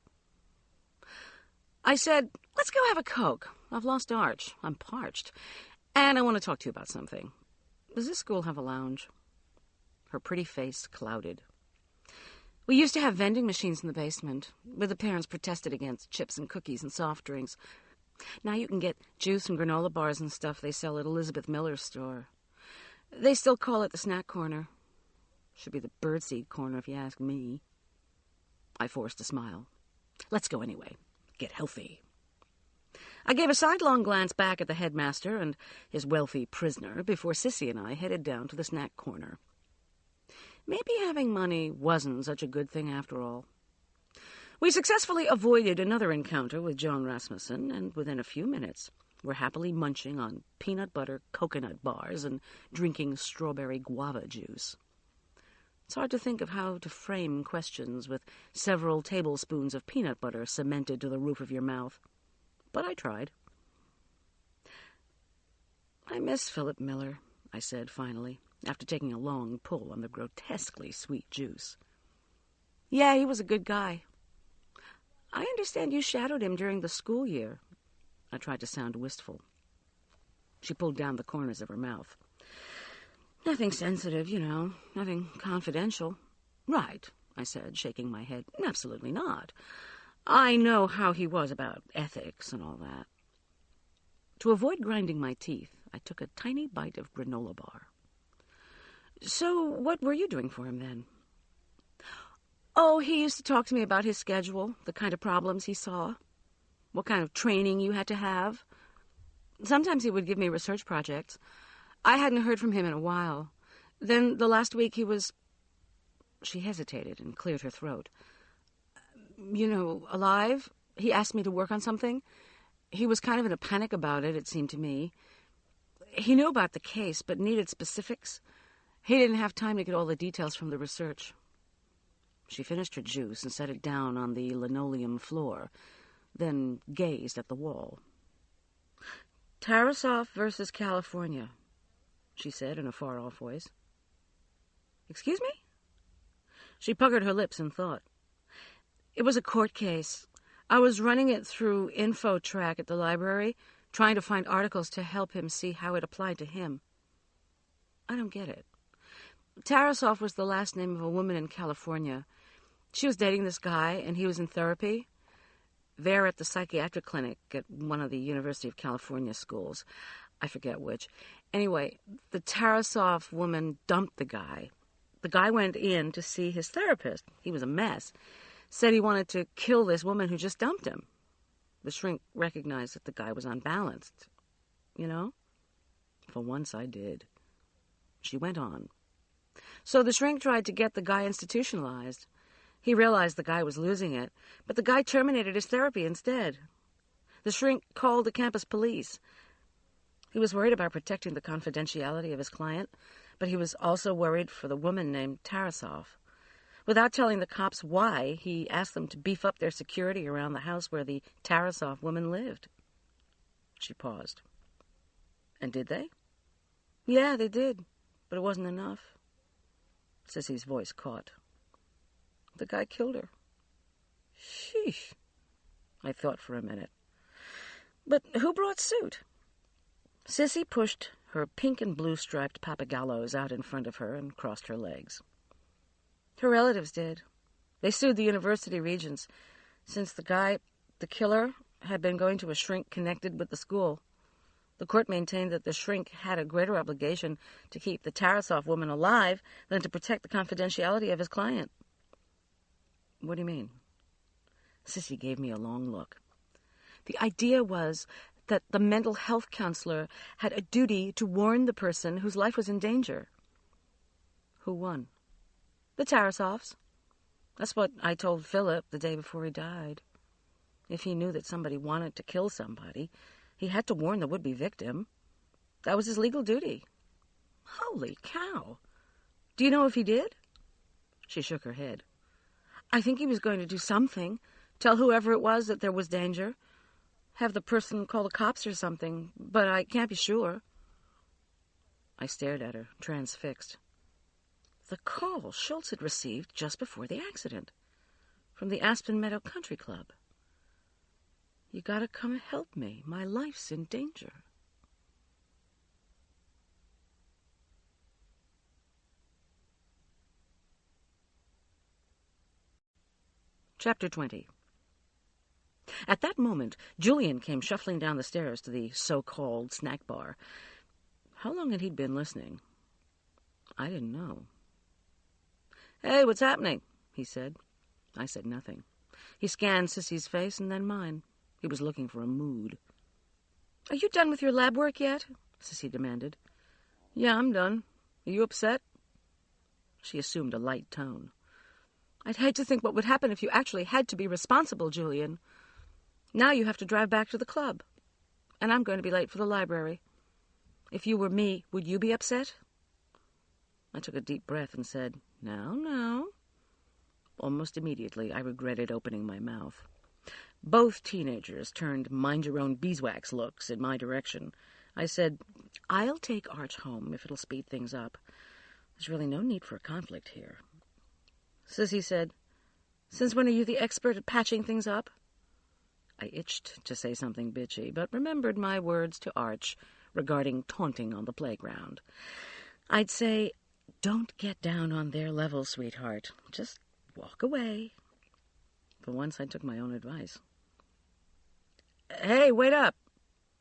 I said, "Let's go have a Coke. I've lost Arch. I'm parched. And I want to talk to you about something. Does this school have a lounge?" Her pretty face clouded. "We used to have vending machines in the basement, but the parents protested against chips and cookies and soft drinks. Now you can get juice and granola bars and stuff they sell at Elizabeth Miller's store. They still call it the snack corner. Should be the birdseed corner if you ask me." I forced a smile. "Let's go anyway. Get healthy." I gave a sidelong glance back at the headmaster and his wealthy prisoner before Sissy and I headed down to the snack corner. Maybe having money wasn't such a good thing after all. We successfully avoided another encounter with Joan Rasmussen, and within a few minutes were happily munching on peanut butter coconut bars and drinking strawberry guava juice. It's hard to think of how to frame questions with several tablespoons of peanut butter cemented to the roof of your mouth, but I tried. "I miss Philip Miller," I said finally, after taking a long pull on the grotesquely sweet juice. "Yeah, he was a good guy. I understand you shadowed him during the school year." I tried to sound wistful. She pulled down the corners of her mouth. "Nothing sensitive, nothing confidential." "Right," I said, shaking my head. "Absolutely not. I know how he was about ethics and all that." To avoid grinding my teeth, I took a tiny bite of granola bar. "So what were you doing for him then?" "Oh, he used to talk to me about his schedule, the kind of problems he saw, what kind of training you had to have. Sometimes he would give me research projects. I hadn't heard from him in a while. Then the last week he was..." She hesitated and cleared her throat. "Alive. He asked me to work on something. He was kind of in a panic about it, it seemed to me. He knew about the case, but needed specifics. He didn't have time to get all the details from the research." She finished her juice and set it down on the linoleum floor, then gazed at the wall. "Tarasov versus California," she said in a far-off voice. "Excuse me?" She puckered her lips in thought. "It was a court case. I was running it through InfoTrack at the library, trying to find articles to help him see how it applied to him." "I don't get it." "Tarasov was the last name of a woman in California. She was dating this guy, and he was in therapy. There at the psychiatric clinic at one of the University of California schools. I forget which. Anyway, the Tarasov woman dumped the guy. The guy went in to see his therapist. He was a mess. Said he wanted to kill this woman who just dumped him. The shrink recognized that the guy was unbalanced. For once I did." She went on. "So the shrink tried to get the guy institutionalized. He realized the guy was losing it, but the guy terminated his therapy instead. The shrink called the campus police. He was worried about protecting the confidentiality of his client, but he was also worried for the woman named Tarasov. Without telling the cops why, he asked them to beef up their security around the house where the Tarasov woman lived." She paused. "And did they?" "Yeah, they did, but it wasn't enough." Sissy's voice caught. "The guy killed her." "Sheesh." I thought for a minute. "But who brought suit?" Sissy pushed her pink and blue striped papagallos out in front of her and crossed her legs. "Her relatives did. They sued the university regents, since the killer, had been going to a shrink connected with the school. The court maintained that the shrink had a greater obligation to keep the Tarasov woman alive than to protect the confidentiality of his client." "What do you mean?" Sissy gave me a long look. "The idea was that the mental health counselor had a duty to warn the person whose life was in danger." "Who won?" "The Tarasovs. That's what I told Philip the day before he died. If he knew that somebody wanted to kill somebody, he had to warn the would-be victim. That was his legal duty." "Holy cow! Do you know if he did?" She shook her head. "I think he was going to do something, tell whoever it was that there was danger. have the person call the cops or something, but I can't be sure. I stared at her, transfixed. The call Schultz had received just before the accident, from the Aspen Meadow Country Club. You gotta come help me. My life's in danger. Chapter 20. At that moment, Julian came shuffling down the stairs to the so-called snack bar. How long had he been listening? I didn't know. "Hey, what's happening?" he said. I said nothing. He scanned Sissy's face and then mine. He was looking for a mood. "Are you done with your lab work yet?" Sissy demanded. "Yeah, I'm done. Are you upset?" She assumed a light tone. "I'd hate to think what would happen if you actually had to be responsible, Julian. Now you have to drive back to the club, and I'm going to be late for the library. If you were me, would you be upset?" I took a deep breath and said, "No." Almost immediately, I regretted opening my mouth. Both teenagers turned mind-your-own-beeswax looks in my direction. I said, "I'll take Arch home if it'll speed things up. There's really no need for a conflict here." Sissy said, "Since when are you the expert at patching things up?" I itched to say something bitchy, but remembered my words to Arch regarding taunting on the playground. I'd say, "Don't get down on their level, sweetheart. Just walk away." For once, I took my own advice. "Hey, wait up!"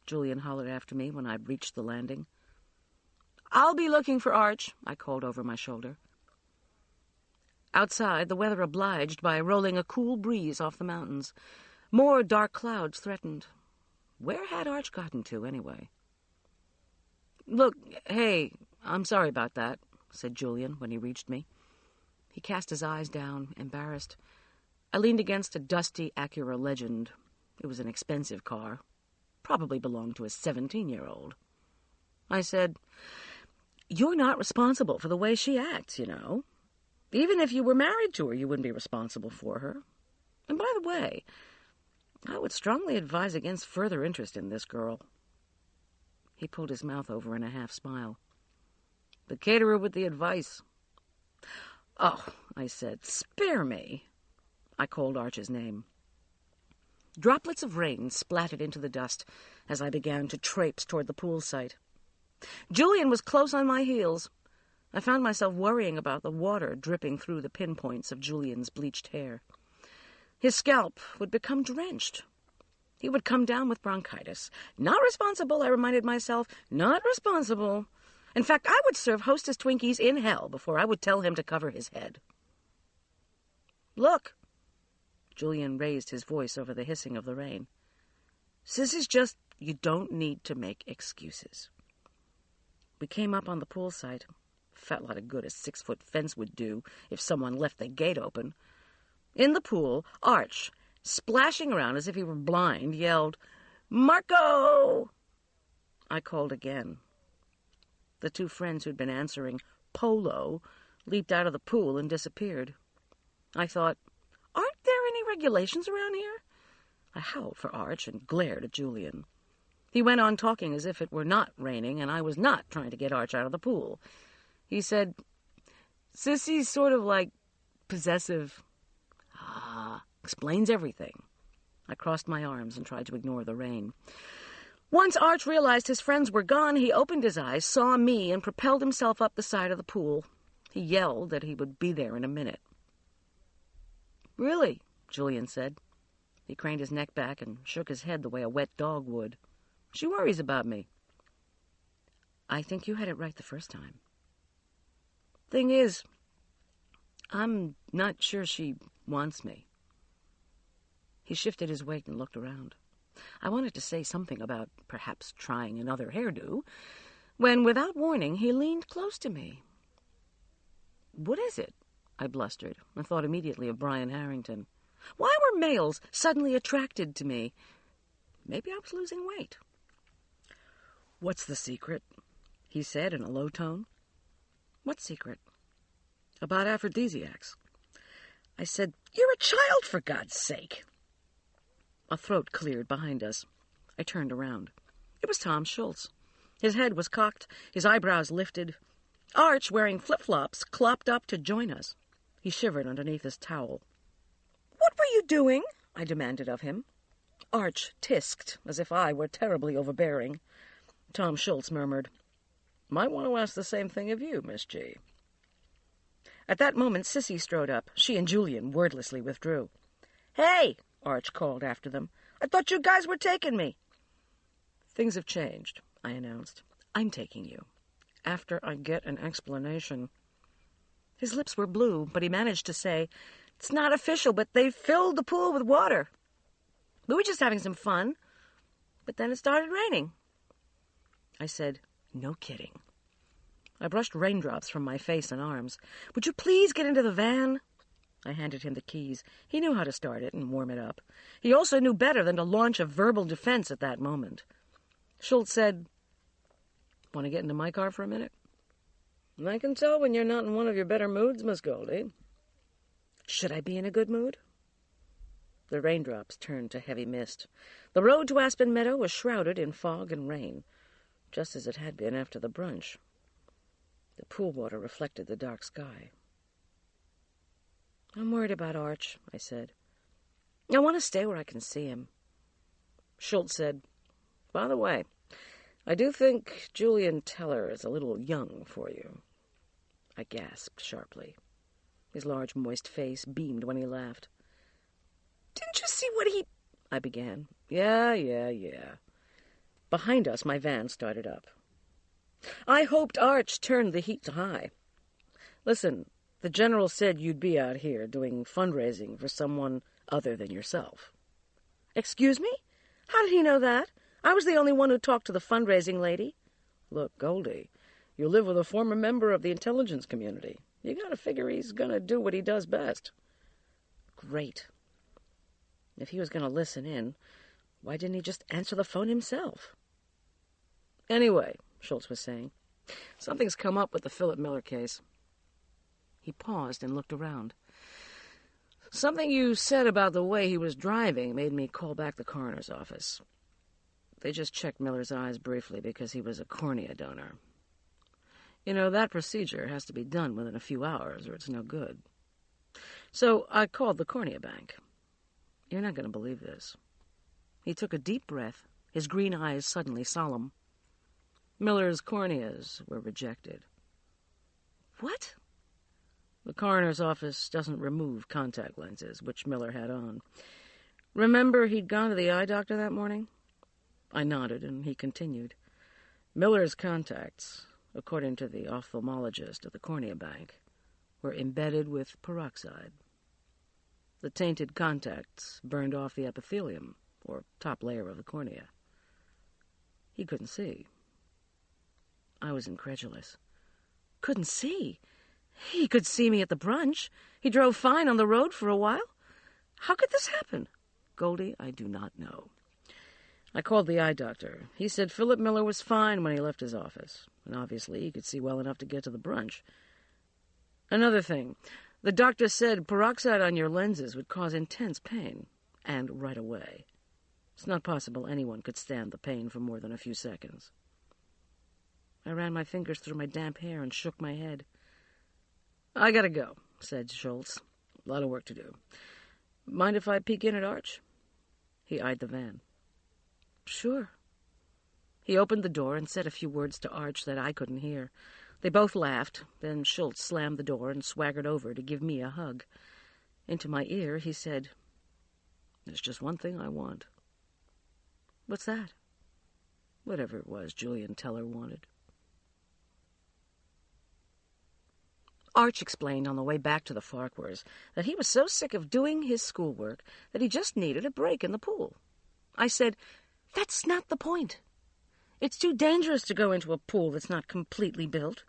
Julian hollered after me when I reached the landing. "I'll be looking for Arch," I called over my shoulder. Outside, the weather obliged by rolling a cool breeze off the mountains. More dark clouds threatened. Where had Arch gotten to, anyway? "Look, hey, I'm sorry about that," said Julian when he reached me. He cast his eyes down, embarrassed. I leaned against a dusty Acura Legend. It was an expensive car. Probably belonged to a 17-year-old. I said, "You're not responsible for the way she acts, you know. Even if you were married to her, you wouldn't be responsible for her. And by the way, I would strongly advise against further interest in this girl." He pulled his mouth over in a half-smile. "The caterer with the advice." "Oh," I said, "spare me." I called Arch's name. Droplets of rain splattered into the dust as I began to traipse toward the pool site. Julian was close on my heels. I found myself worrying about the water dripping through the pinpoints of Julian's bleached hair. His scalp would become drenched. He would come down with bronchitis. Not responsible, I reminded myself. Not responsible. In fact, I would serve Hostess Twinkies in hell before I would tell him to cover his head. "Look." Julian raised his voice over the hissing of the rain. "Sissy's just, you don't need to make excuses." We came up on the pool site. Felt like a good a 6-foot fence would do if someone left the gate open. In the pool, Arch, splashing around as if he were blind, yelled, "Marco!" I called again. The two friends who'd been answering Polo leaped out of the pool and disappeared. I thought, aren't there any regulations around here? I howled for Arch and glared at Julian. He went on talking as if it were not raining and I was not trying to get Arch out of the pool. He said, "Sissy's sort of like possessive." Explains everything. I crossed my arms and tried to ignore the rain. Once Arch realized his friends were gone, he opened his eyes, saw me, and propelled himself up the side of the pool. He yelled that he would be there in a minute. "Really?" Julian said. He craned his neck back and shook his head the way a wet dog would. "She worries about me." "I think you had it right the first time." "Thing is, I'm not sure she wants me." He shifted his weight and looked around. I wanted to say something about perhaps trying another hairdo, when, without warning, he leaned close to me. "What is it?" I blustered, and thought immediately of Brian Harrington. Why were males suddenly attracted to me? Maybe I was losing weight. "What's the secret?" he said in a low tone. "What secret?" "About aphrodisiacs." I said, "You're a child, for God's sake." A throat cleared behind us. I turned around. It was Tom Schultz. His head was cocked, his eyebrows lifted. Arch, wearing flip-flops, clopped up to join us. He shivered underneath his towel. "What were you doing?" I demanded of him. Arch tisked, as if I were terribly overbearing. Tom Schultz murmured, "Might want to ask the same thing of you, Miss G." At that moment, Sissy strode up. She and Julian wordlessly withdrew. "Hey!" Arch called after them. "I thought you guys were taking me." "Things have changed," I announced. "I'm taking you. After I get an explanation." His lips were blue, but he managed to say, "It's not official, but they filled the pool with water. We were just having some fun, but then it started raining." I said, "No kidding." I brushed raindrops from my face and arms. "Would you please get into the van?" I handed him the keys. He knew how to start it and warm it up. He also knew better than to launch a verbal defense at that moment. Schultz said, "Want to get into my car for a minute?" "I can tell when you're not in one of your better moods, Miss Goldie." Should I be in a good mood? The raindrops turned to heavy mist. The road to Aspen Meadow was shrouded in fog and rain, just as it had been after the brunch. The pool water reflected the dark sky. "I'm worried about Arch," I said. "I want to stay where I can see him." Schultz said, "By the way, I do think Julian Teller is a little young for you." I gasped sharply. His large, moist face beamed when he laughed. "Didn't you see what he—" I began. Yeah. Behind us, my van started up. I hoped Arch turned the heat to high. "Listen, the general said you'd be out here doing fundraising for someone other than yourself." "Excuse me? How did he know that? I was the only one who talked to the fundraising lady." "Look, Goldie, you live with a former member of the intelligence community. You gotta figure he's gonna do what he does best." Great. If he was gonna listen in, why didn't he just answer the phone himself? "Anyway," Schultz was saying, "something's come up with the Philip Miller case." He paused and looked around. "Something you said about the way he was driving made me call back the coroner's office. They just checked Miller's eyes briefly because he was a cornea donor. You know, that procedure has to be done within a few hours or it's no good. So I called the cornea bank. You're not going to believe this." He took a deep breath, his green eyes suddenly solemn. Miller's corneas were rejected. "What?" "The coroner's office doesn't remove contact lenses, which Miller had on. Remember he'd gone to the eye doctor that morning?" I nodded, and he continued. "Miller's contacts, according to the ophthalmologist at the cornea bank, were embedded with peroxide. The tainted contacts burned off the epithelium, or top layer of the cornea. He couldn't see." I was incredulous. "Couldn't see? He could see me at the brunch. He drove fine on the road for a while. How could this happen?" "Goldie, I do not know. I called the eye doctor. He said Philip Miller was fine when he left his office, and obviously he could see well enough to get to the brunch. Another thing, the doctor said peroxide on your lenses would cause intense pain, and right away. It's not possible anyone could stand the pain for more than a few seconds." I ran my fingers through my damp hair and shook my head. "I gotta go," said Schultz. "A lot of work to do. Mind if I peek in at Arch?" He eyed the van. "Sure." He opened the door and said a few words to Arch that I couldn't hear. They both laughed. Then Schultz slammed the door and swaggered over to give me a hug. Into my ear, he said, "There's just one thing I want." "What's that?" "Whatever it was Julian Teller wanted." Arch explained on the way back to the Farquhars that he was so sick of doing his schoolwork that he just needed a break in the pool. I said, "That's not the point. It's too dangerous to go into a pool that's not completely built.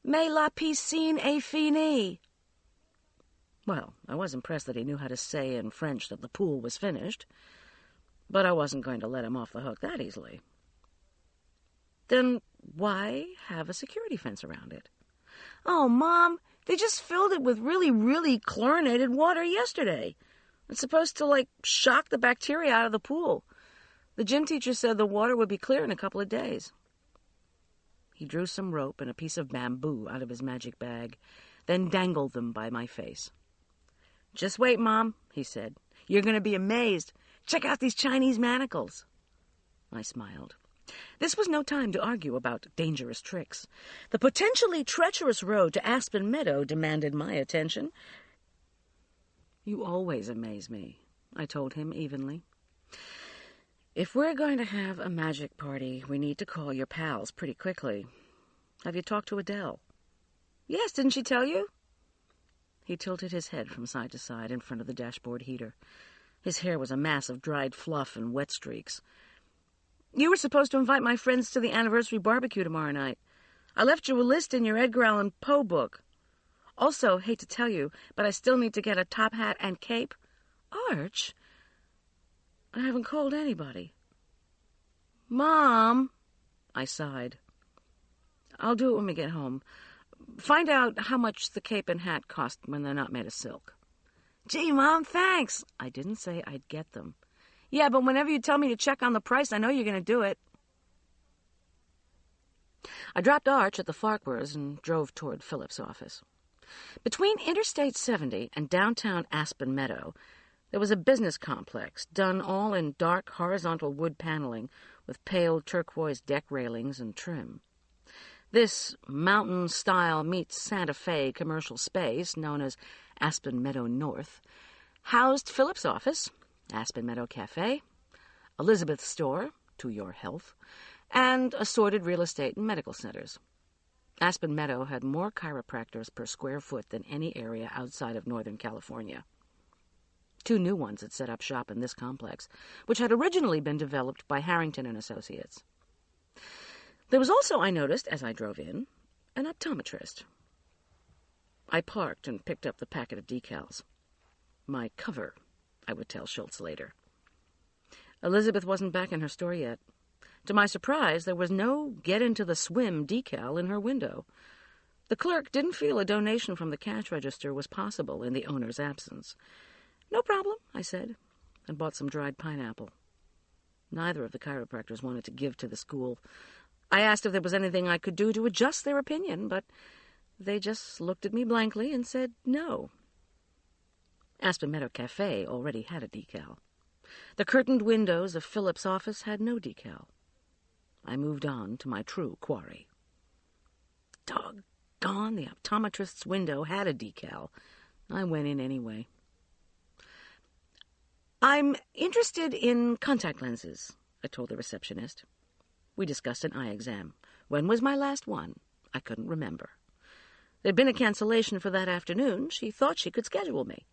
Mais la piscine est finie." Well, I was impressed that he knew how to say in French that the pool was finished, but I wasn't going to let him off the hook that easily. "Then why have a security fence around it?" "Oh, Mom, they just filled it with really, really chlorinated water yesterday. It's supposed to, shock the bacteria out of the pool. The gym teacher said the water would be clear in a couple of days. He drew some rope and a piece of bamboo out of his magic bag, then dangled them by my face. "Just wait, Mom," he said. "You're going to be amazed. Check out these Chinese manacles." I smiled. This was no time to argue about dangerous tricks. The potentially treacherous road to Aspen Meadow demanded my attention. "You always amaze me," I told him evenly. "If we're going to have a magic party, we need to call your pals pretty quickly. Have you talked to Adele?" "Yes, didn't she tell you?" He tilted his head from side to side in front of the dashboard heater. His hair was a mass of dried fluff and wet streaks. "You were supposed to invite my friends to the anniversary barbecue tomorrow night. I left you a list in your Edgar Allan Poe book. Also, hate to tell you, but I still need to get a top hat and cape." "Arch, I haven't called anybody." "Mom," I sighed. "I'll do it when we get home. Find out how much the cape and hat cost when they're not made of silk." "Gee, Mom, thanks." "I didn't say I'd get them." "Yeah, but whenever you tell me to check on the price, I know you're going to do it." I dropped Arch at the Farquhars and drove toward Philip's office. Between Interstate 70 and downtown Aspen Meadow, there was a business complex done all in dark horizontal wood paneling with pale turquoise deck railings and trim. This mountain-style meets Santa Fe commercial space, known as Aspen Meadow North, housed Philip's office, Aspen Meadow Cafe, Elizabeth's store, To Your Health, and assorted real estate and medical centers. Aspen Meadow had more chiropractors per square foot than any area outside of Northern California. 2 new ones had set up shop in this complex, which had originally been developed by Harrington and Associates. There was also, I noticed as I drove in, an optometrist. I parked and picked up the packet of decals. My cover, I would tell Schultz later. Elizabeth wasn't back in her store yet. To my surprise, there was no Get Into the Swim decal in her window. The clerk didn't feel a donation from the cash register was possible in the owner's absence. "No problem," I said, and bought some dried pineapple. Neither of the chiropractors wanted to give to the school. I asked if there was anything I could do to adjust their opinion, but they just looked at me blankly and said no. Aspen Meadow Cafe already had a decal. The curtained windows of Philip's office had no decal. I moved on to my true quarry. Doggone, the optometrist's window had a decal. I went in anyway. "I'm interested in contact lenses," I told the receptionist. We discussed an eye exam. When was my last one? I couldn't remember. There'd been a cancellation for that afternoon. She thought she could schedule me.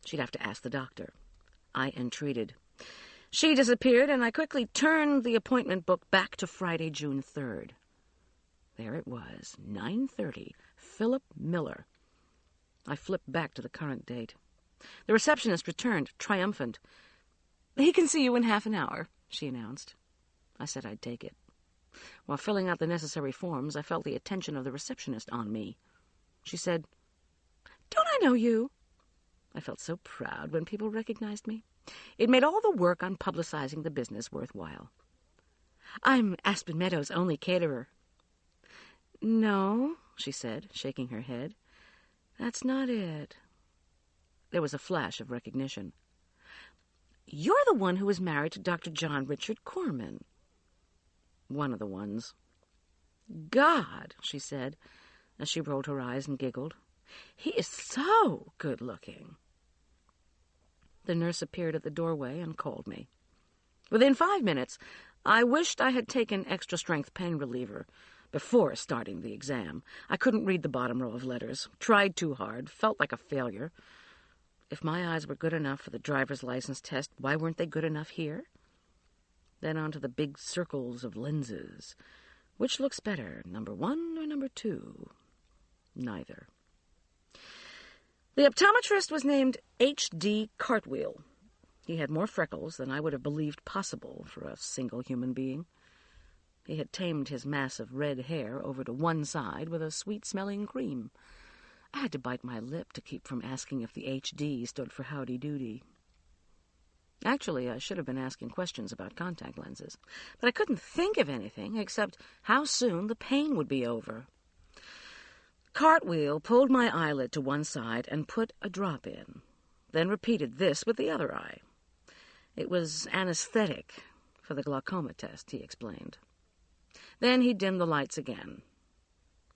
She'd have to ask the doctor. I entreated. She disappeared, and I quickly turned the appointment book back to Friday, June 3rd. There it was, 9:30, Philip Miller. I flipped back to the current date. The receptionist returned, triumphant. "He can see you in half an hour," she announced. I said I'd take it. While filling out the necessary forms, I felt the attention of the receptionist on me. She said, "Don't I know you?" I felt so proud when people recognized me. It made all the work on publicizing the business worthwhile. "I'm Aspen Meadow's only caterer." "No," she said, shaking her head. "That's not it." There was a flash of recognition. "You're the one who was married to Dr. John Richard Corman." "One of the ones." "God," she said, as she rolled her eyes and giggled. "He is so good-looking." The nurse appeared at the doorway and called me. Within 5 minutes, I wished I had taken extra-strength pain reliever before starting the exam. I couldn't read the bottom row of letters, tried too hard, felt like a failure. If my eyes were good enough for the driver's license test, why weren't they good enough here? Then on to the big circles of lenses. Which looks better, number 1 or number 2? Neither. The optometrist was named H.D. Cartwheel. He had more freckles than I would have believed possible for a single human being. He had tamed his mass of red hair over to one side with a sweet-smelling cream. I had to bite my lip to keep from asking if the H.D. stood for howdy-doody. Actually, I should have been asking questions about contact lenses, but I couldn't think of anything except how soon the pain would be over. Cartwheel pulled my eyelid to one side and put a drop in, then repeated this with the other eye. It was anesthetic for the glaucoma test, he explained. Then he dimmed the lights again.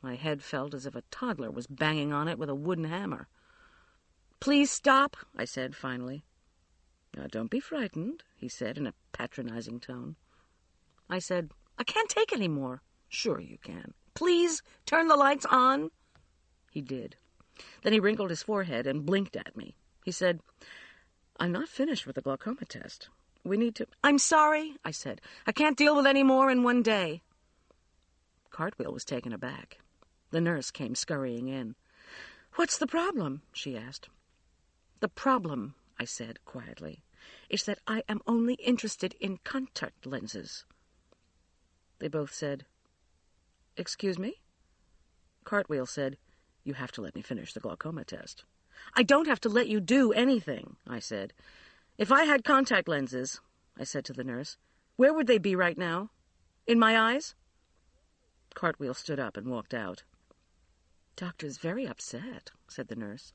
My head felt as if a toddler was banging on it with a wooden hammer. "Please stop," I said finally. "Now, don't be frightened," he said in a patronizing tone. I said, "I can't take any more." "Sure you can. Please turn the lights on." He did. Then he wrinkled his forehead and blinked at me. He said, "I'm not finished with the glaucoma test. We need to—" "I'm sorry," I said. "I can't deal with any more in one day." Cartwheel was taken aback. The nurse came scurrying in. "What's the problem?" she asked. "The problem," I said quietly, "is that I am only interested in contact lenses." They both said, "Excuse me?" Cartwheel said, "You have to let me finish the glaucoma test." "I don't have to let you do anything," I said. "If I had contact lenses," I said to the nurse, "where would they be right now? In my eyes?" Cartwheel stood up and walked out. "Doctor's very upset," said the nurse.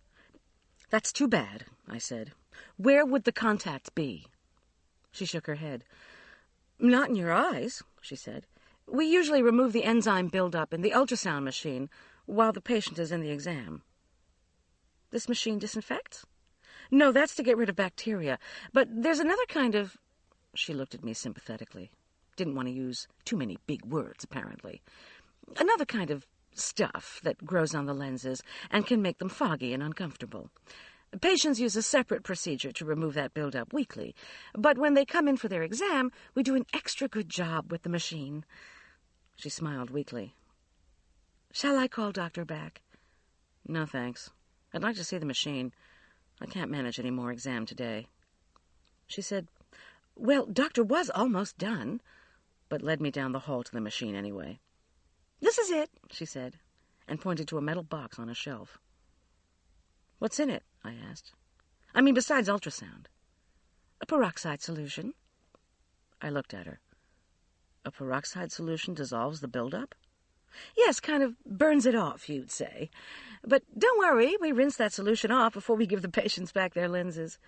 "That's too bad," I said. "Where would the contacts be?" She shook her head. "Not in your eyes," she said. "We usually remove the enzyme buildup in the ultrasound machine while the patient is in the exam." "This machine disinfects?" "No, that's to get rid of bacteria. But there's another kind of—" She looked at me sympathetically. Didn't want to use too many big words, apparently. "Another kind of stuff that grows on the lenses and can make them foggy and uncomfortable. Patients use a separate procedure to remove that buildup weekly, but when they come in for their exam, we do an extra good job with the machine." She smiled weakly. "Shall I call Doctor back?" "No, thanks. I'd like to see the machine. I can't manage any more exam today." She said, "Well, Doctor was almost done," but led me down the hall to the machine anyway. "This is it," she said, and pointed to a metal box on a shelf. "What's in it?" I asked. "I mean, besides ultrasound." "A peroxide solution." I looked at her. "A peroxide solution dissolves the buildup?" "Yes, kind of burns it off, you'd say. But don't worry, we rinse that solution off before we give the patients back their lenses."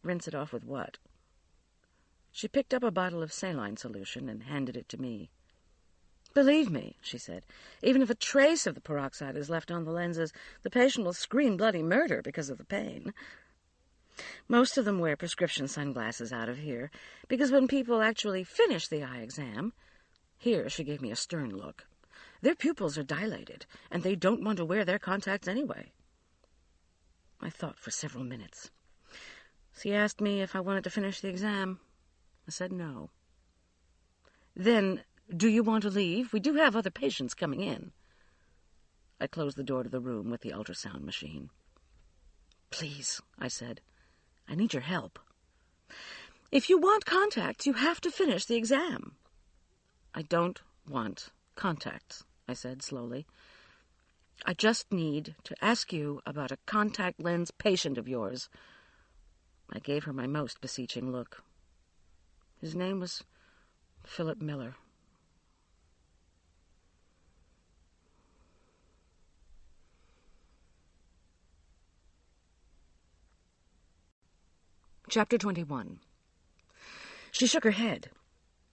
"Rinse it off with what?" She picked up a bottle of saline solution and handed it to me. "Believe me," she said, "even if a trace of the peroxide is left on the lenses, the patient will scream bloody murder because of the pain. Most of them wear prescription sunglasses out of here, because when people actually finish the eye exam—" Here she gave me a stern look. "Their pupils are dilated, and they don't want to wear their contacts anyway." I thought for several minutes. She asked me if I wanted to finish the exam. I said no. "Then, do you want to leave? We do have other patients coming in." I closed the door to the room with the ultrasound machine. "Please," I said, "I need your help." "If you want contacts, you have to finish the exam." "I don't want contacts," I said slowly. "I just need to ask you about a contact lens patient of yours." I gave her my most beseeching look. His name was Philip Miller. Chapter 21. She shook her head.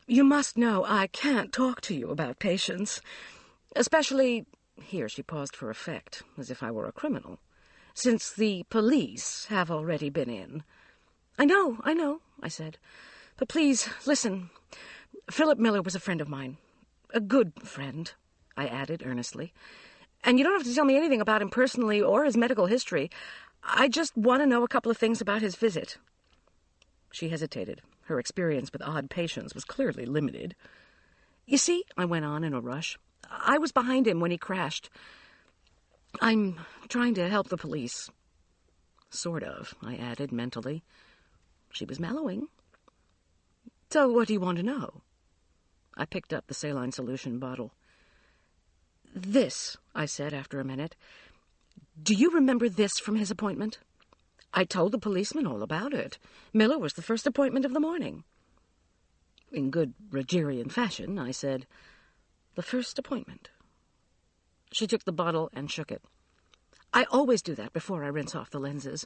"You must know I can't talk to you about patients, especially—" Here she paused for effect, as if I were a criminal. "Since the police have already been in." I know, I said. "But please, listen. Philip Miller was a friend of mine. A good friend," I added earnestly. "And you don't have to tell me anything about him personally or his medical history. I just want to know a couple of things about his visit." She hesitated. Her experience with odd patients was clearly limited. "You see," I went on in a rush, "I was behind him when he crashed. I'm trying to help the police." "Sort of," I added mentally. She was mellowing. "So what do you want to know?" I picked up the saline solution bottle. "This," I said after a minute. "Do you remember this from his appointment?" I told the policeman all about it. Miller was the first appointment of the morning. In good Rogerian fashion, I said, "The first appointment." She took the bottle and shook it. I always do that before I rinse off the lenses.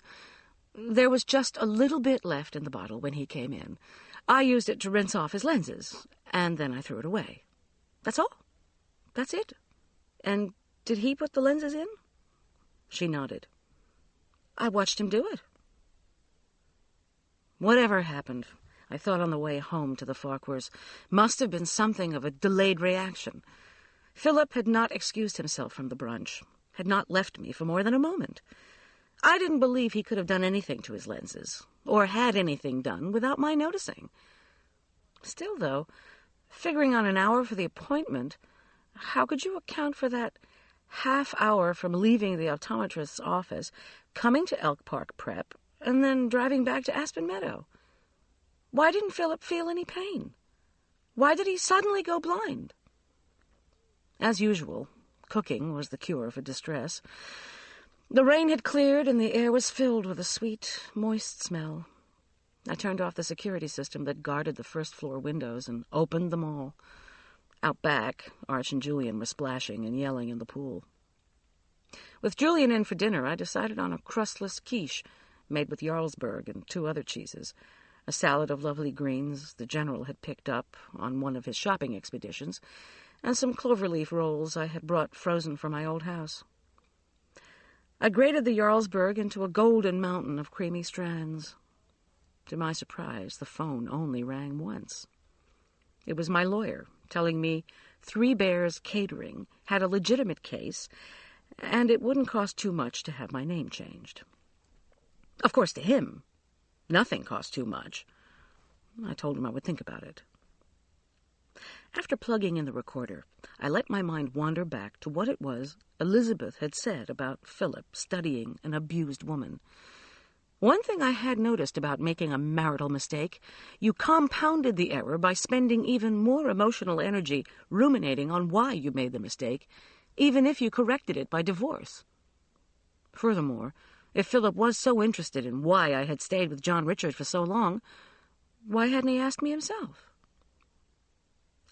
There was just a little bit left in the bottle when he came in. I used it to rinse off his lenses, and then I threw it away. That's all. That's it. And did he put the lenses in? She nodded. I watched him do it. Whatever happened, I thought on the way home to the Farquhars, must have been something of a delayed reaction. Philip had not excused himself from the brunch, had not left me for more than a moment. I didn't believe he could have done anything to his lenses, or had anything done without my noticing. Still, though, figuring on an hour for the appointment, how could you account for that half hour from leaving the optometrist's office, coming to Elk Park Prep, and then driving back to Aspen Meadow? Why didn't Philip feel any pain? Why did he suddenly go blind? As usual, cooking was the cure for distress. The rain had cleared, and the air was filled with a sweet, moist smell. I turned off the security system that guarded the first-floor windows and opened them all. Out back, Arch and Julian were splashing and yelling in the pool. With Julian in for dinner, I decided on a crustless quiche made with Jarlsberg and 2 other cheeses, a salad of lovely greens the General had picked up on one of his shopping expeditions, and some cloverleaf rolls I had brought frozen from my old house. I grated the Jarlsberg into a golden mountain of creamy strands. To my surprise, the phone only rang once. It was my lawyer, telling me 3 Bears Catering had a legitimate case, and it wouldn't cost too much to have my name changed. Of course, to him, nothing cost too much. I told him I would think about it. After plugging in the recorder, I let my mind wander back to what it was Elizabeth had said about Philip studying an abused woman. One thing I had noticed about making a marital mistake, you compounded the error by spending even more emotional energy ruminating on why you made the mistake, even if you corrected it by divorce. Furthermore, if Philip was so interested in why I had stayed with John Richard for so long, why hadn't he asked me himself?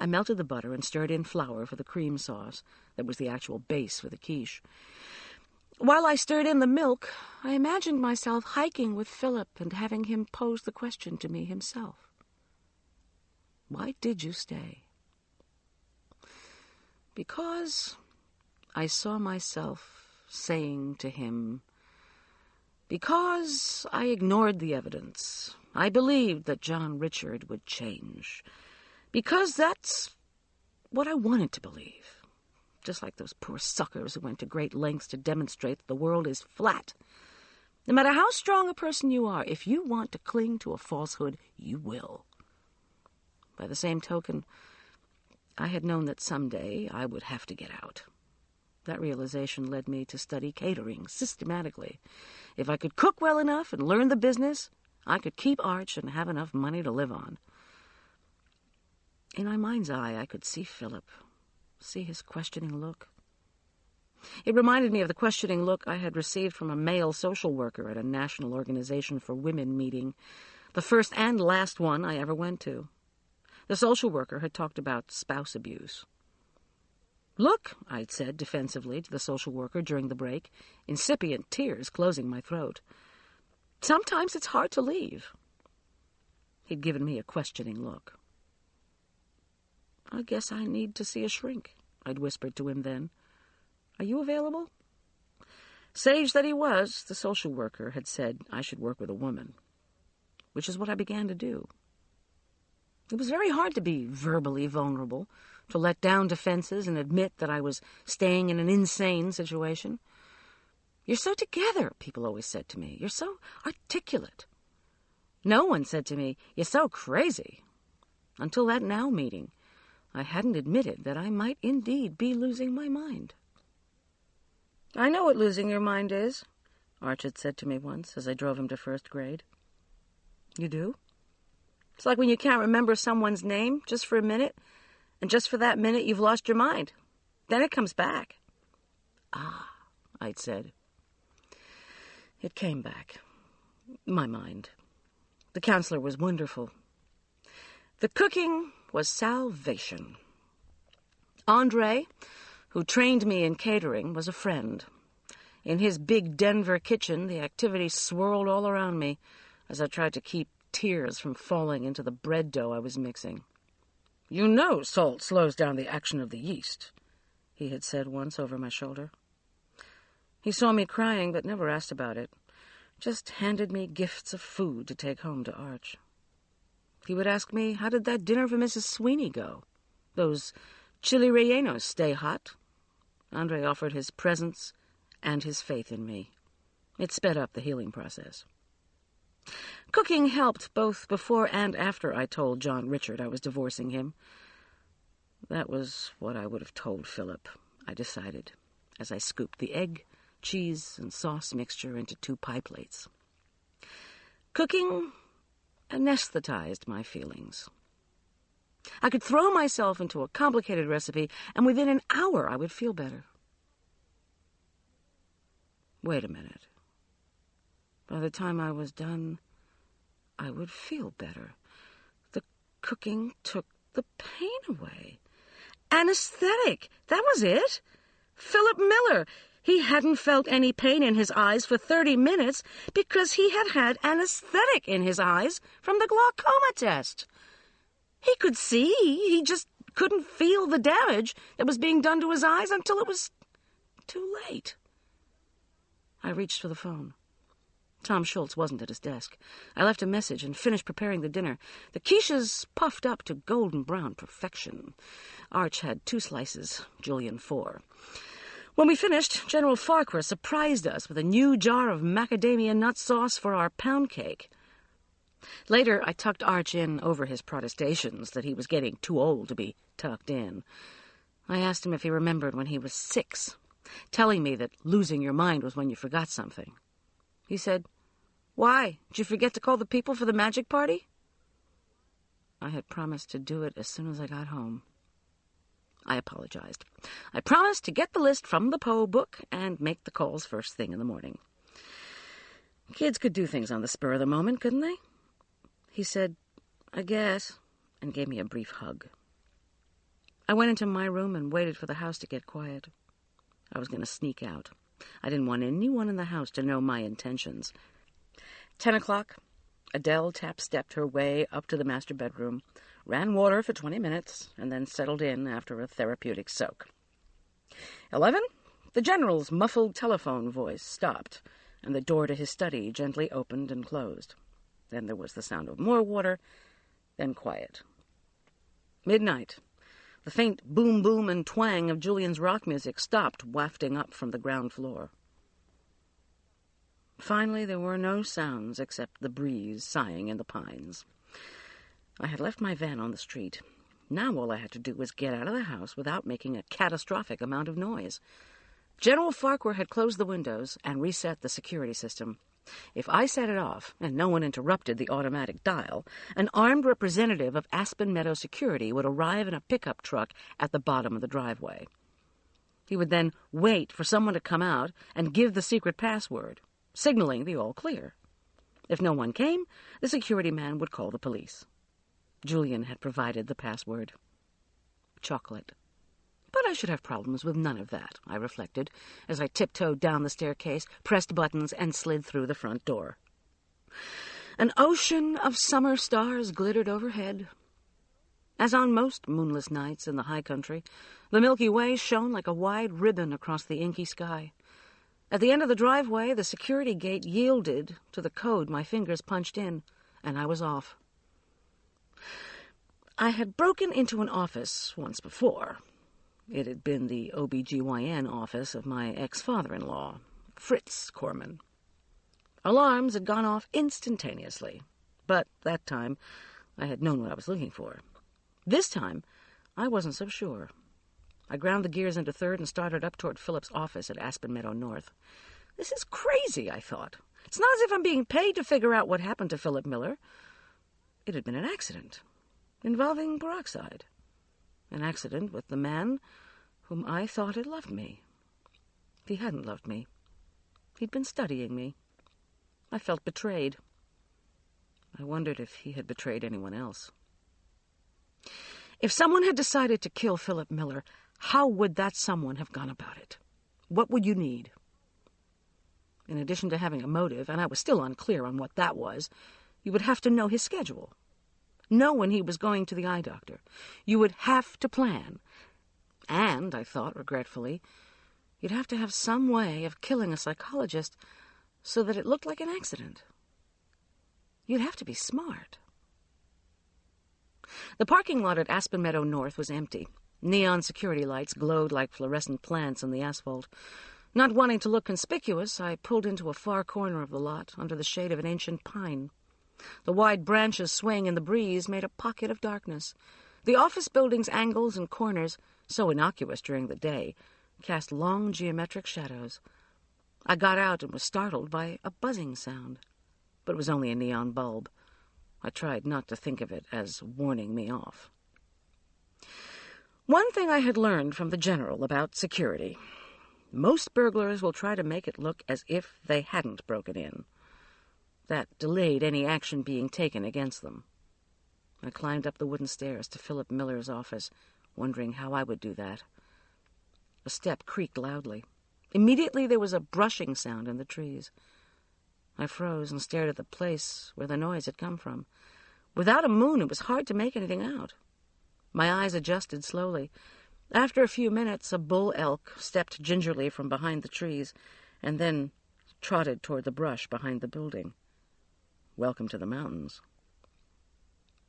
I melted the butter and stirred in flour for the cream sauce that was the actual base for the quiche. While I stirred in the milk, I imagined myself hiking with Philip and having him pose the question to me himself. Why did you stay? Because I saw myself saying to him, because I ignored the evidence. I believed that John Richard would change. Because that's what I wanted to believe. Just like those poor suckers who went to great lengths to demonstrate that the world is flat. No matter how strong a person you are, if you want to cling to a falsehood, you will. By the same token, I had known that someday I would have to get out. That realization led me to study catering systematically. If I could cook well enough and learn the business, I could keep Arch and have enough money to live on. In my mind's eye, I could see Philip, see his questioning look. It reminded me of the questioning look I had received from a male social worker at a National Organization for Women meeting, the first and last one I ever went to. The social worker had talked about spouse abuse. "Look," I'd said defensively to the social worker during the break, incipient tears closing my throat. "Sometimes it's hard to leave." He'd given me a questioning look. "I guess I need to see a shrink," I'd whispered to him then. "Are you available?" Sage that he was, the social worker had said I should work with a woman, which is what I began to do. It was very hard to be verbally vulnerable, to let down defenses and admit that I was staying in an insane situation. "You're so together," people always said to me. "You're so articulate." No one said to me, "You're so crazy." Until that now meeting, I hadn't admitted that I might indeed be losing my mind. "I know what losing your mind is," Arch had said to me once as I drove him to first grade. "You do?" "It's like when you can't remember someone's name just for a minute, and just for that minute you've lost your mind. Then it comes back." "Ah," I'd said. It came back. My mind. The counselor was wonderful. The cooking was salvation. Andre, who trained me in catering, was a friend. In his big Denver kitchen, the activity swirled all around me as I tried to keep tears from falling into the bread dough I was mixing. "You know salt slows down the action of the yeast," he had said once over my shoulder. He saw me crying but never asked about it, just handed me gifts of food to take home to Arch. He would ask me, how did that dinner for Mrs. Sweeney go? Those chili rellenos stay hot? Andre offered his presence and his faith in me. It sped up the healing process. Cooking helped both before and after I told John Richard I was divorcing him. That was what I would have told Philip, I decided, as I scooped the egg, cheese, and sauce mixture into 2 pie plates. Cooking anesthetized my feelings. I could throw myself into a complicated recipe, and within an hour I would feel better. Wait a minute. By the time I was done, I would feel better. The cooking took the pain away. Anesthetic! That was it! Philip Miller! He hadn't felt any pain in his eyes for 30 minutes because he had had anesthetic in his eyes from the glaucoma test. He could see, he just couldn't feel the damage that was being done to his eyes until it was too late. I reached for the phone. Tom Schultz wasn't at his desk. I left a message and finished preparing the dinner. The quiches puffed up to golden brown perfection. Arch had 2 slices, Julian 4. When we finished, General Farquhar surprised us with a new jar of macadamia nut sauce for our pound cake. Later, I tucked Arch in over his protestations that he was getting too old to be tucked in. I asked him if he remembered when he was 6, telling me that losing your mind was when you forgot something. He said, "Why? Did you forget to call the people for the magic party?" I had promised to do it as soon as I got home. I apologized. I promised to get the list from the Poe book and make the calls first thing in the morning. Kids could do things on the spur of the moment, couldn't they? He said, "I guess," and gave me a brief hug. I went into my room and waited for the house to get quiet. I was going to sneak out. I didn't want anyone in the house to know my intentions. 10 o'clock, Adele tap-stepped her way up to the master bedroom, ran water for 20 minutes, and then settled in after a therapeutic soak. 11, the general's muffled telephone voice stopped, and the door to his study gently opened and closed. Then there was the sound of more water, then quiet. Midnight. The faint boom-boom and twang of Julian's rock music stopped wafting up from the ground floor. Finally, there were no sounds except the breeze sighing in the pines. I had left my van on the street. Now all I had to do was get out of the house without making a catastrophic amount of noise. General Farquhar had closed the windows and reset the security system. If I set it off, and no one interrupted the automatic dial, an armed representative of Aspen Meadow Security would arrive in a pickup truck at the bottom of the driveway. He would then wait for someone to come out and give the secret password, signaling the all clear. If no one came, the security man would call the police. Julian had provided the password. Chocolate. But I should have problems with none of that, I reflected, as I tiptoed down the staircase, pressed buttons, and slid through the front door. An ocean of summer stars glittered overhead. As on most moonless nights in the high country, the Milky Way shone like a wide ribbon across the inky sky. At the end of the driveway, the security gate yielded to the code my fingers punched in, and I was off. I had broken into an office once before. It had been the OB-GYN office of my ex-father-in-law, Fritz Corman. Alarms had gone off instantaneously, but that time I had known what I was looking for. This time, I wasn't so sure. I ground the gears into third and started up toward Philip's office at Aspen Meadow North. This is crazy, I thought. It's not as if I'm being paid to figure out what happened to Philip Miller. It had been an accident involving peroxide. An accident with the man whom I thought had loved me. He hadn't loved me. He'd been studying me. I felt betrayed. I wondered if he had betrayed anyone else. If someone had decided to kill Philip Miller, how would that someone have gone about it? What would you need? In addition to having a motive, and I was still unclear on what that was, you would have to know his schedule. Know when he was going to the eye doctor. You would have to plan. And, I thought regretfully, you'd have to have some way of killing a psychologist so that it looked like an accident. You'd have to be smart. The parking lot at Aspen Meadow North was empty. Neon security lights glowed like fluorescent plants on the asphalt. Not wanting to look conspicuous, I pulled into a far corner of the lot under the shade of an ancient pine. The wide branches swaying in the breeze made a pocket of darkness. The office building's angles and corners, so innocuous during the day, cast long geometric shadows. I got out and was startled by a buzzing sound, but it was only a neon bulb. I tried not to think of it as warning me off. One thing I had learned from the general about security: most burglars will try to make it look as if they hadn't broken in. That delayed any action being taken against them. I climbed up the wooden stairs to Philip Miller's office, wondering how I would do that. A step creaked loudly. Immediately there was a brushing sound in the trees. I froze and stared at the place where the noise had come from. Without a moon, it was hard to make anything out. My eyes adjusted slowly. After a few minutes, a bull elk stepped gingerly from behind the trees and then trotted toward the brush behind the building. Welcome to the mountains.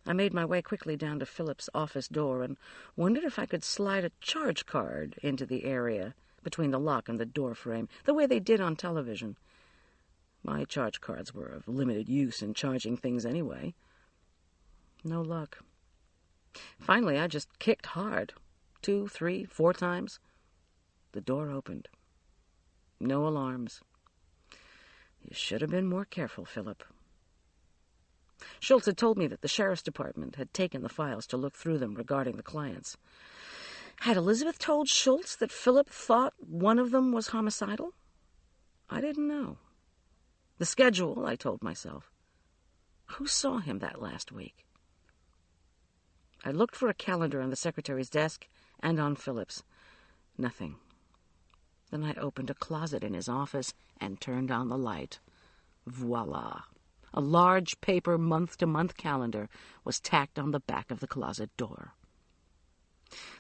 I made my way quickly down to Philip's office door and wondered if I could slide a charge card into the area between the lock and the door frame, the way they did on television. My charge cards were of limited use in charging things anyway. No luck. Finally, I just kicked hard. 2, 3, 4 times. The door opened. No alarms. You should have been more careful, Philip. Schultz had told me that the sheriff's department had taken the files to look through them regarding the clients. Had Elizabeth told Schultz that Philip thought one of them was homicidal? I didn't know. The schedule, I told myself. Who saw him that last week? I looked for a calendar on the secretary's desk and on Philip's. Nothing. Then I opened a closet in his office and turned on the light. Voila! A large paper month-to-month calendar was tacked on the back of the closet door.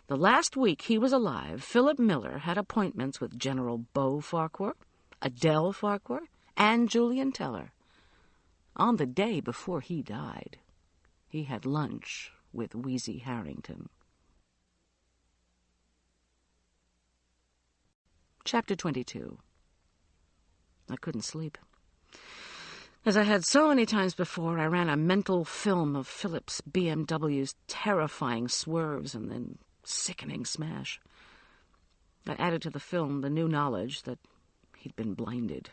The last week he was alive, Philip Miller had appointments with General Beau Farquhar, Adele Farquhar, and Julian Teller. On the day before he died, he had lunch with Wheezy Harrington. Chapter 22. I couldn't sleep. As I had so many times before, I ran a mental film of Philip's BMW's terrifying swerves and then sickening smash. I added to the film the new knowledge that he'd been blinded.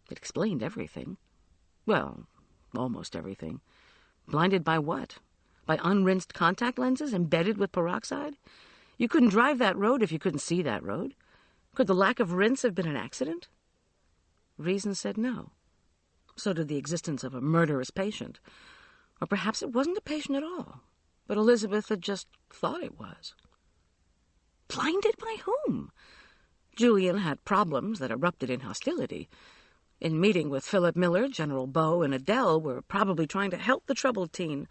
It explained everything. Well, almost everything. Blinded by what? By unrinsed contact lenses embedded with peroxide? You couldn't drive that road if you couldn't see that road. Could the lack of rinse have been an accident? Reason said no. So did the existence of a murderous patient. Or perhaps it wasn't a patient at all, but Elizabeth had just thought it was. Blinded by whom? Julian had problems that erupted in hostility. In meeting with Philip Miller, General Beau and Adele were probably trying to help the troubled teen.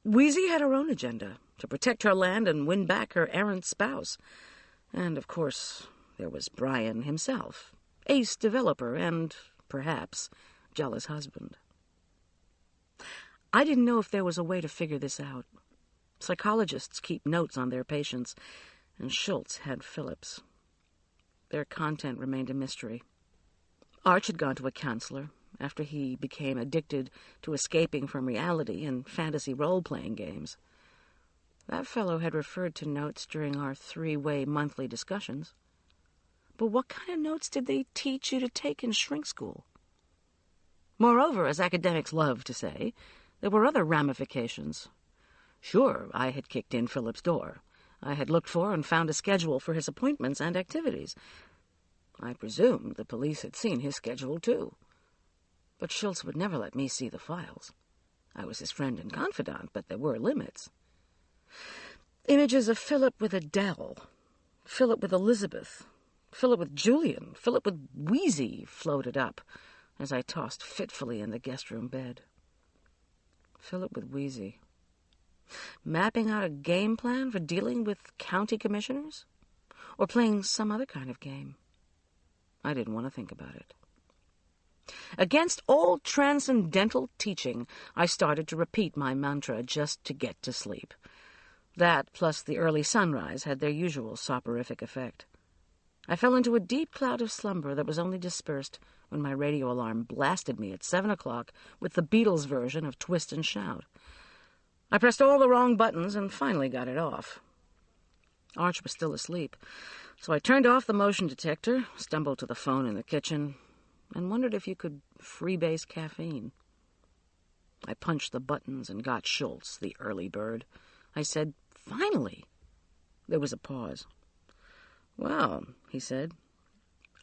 Wheezy had her own agenda, to protect her land and win back her errant spouse. And, of course, there was Brian himself, ace developer and, perhaps, jealous husband. I didn't know if there was a way to figure this out. Psychologists keep notes on their patients, and Schultz had Philip's. Their content remained a mystery. Arch had gone to a counselor after he became addicted to escaping from reality and fantasy role-playing games. That fellow had referred to notes during our 3-way monthly discussions. But what kind of notes did they teach you to take in shrink school? Moreover, as academics love to say, there were other ramifications. Sure, I had kicked in Philip's door. I had looked for and found a schedule for his appointments and activities. I presumed the police had seen his schedule, too. But Schultz would never let me see the files. I was his friend and confidant, but there were limits. Images of Philip with Adele, Philip with Elizabeth, Philip with Julian, Philip with Wheezy floated up as I tossed fitfully in the guest-room bed. Philip with Wheezy. Mapping out a game plan for dealing with county commissioners? Or playing some other kind of game? I didn't want to think about it. Against all transcendental teaching, I started to repeat my mantra just to get to sleep. That, plus the early sunrise, had their usual soporific effect. I fell into a deep cloud of slumber that was only dispersed when my radio alarm blasted me at 7 o'clock with the Beatles version of Twist and Shout. I pressed all the wrong buttons and finally got it off. Arch was still asleep, so I turned off the motion detector, stumbled to the phone in the kitchen, and wondered if you could freebase caffeine. I punched the buttons and got Schultz, the early bird. I said, "Finally." There was a pause. "Well," he said,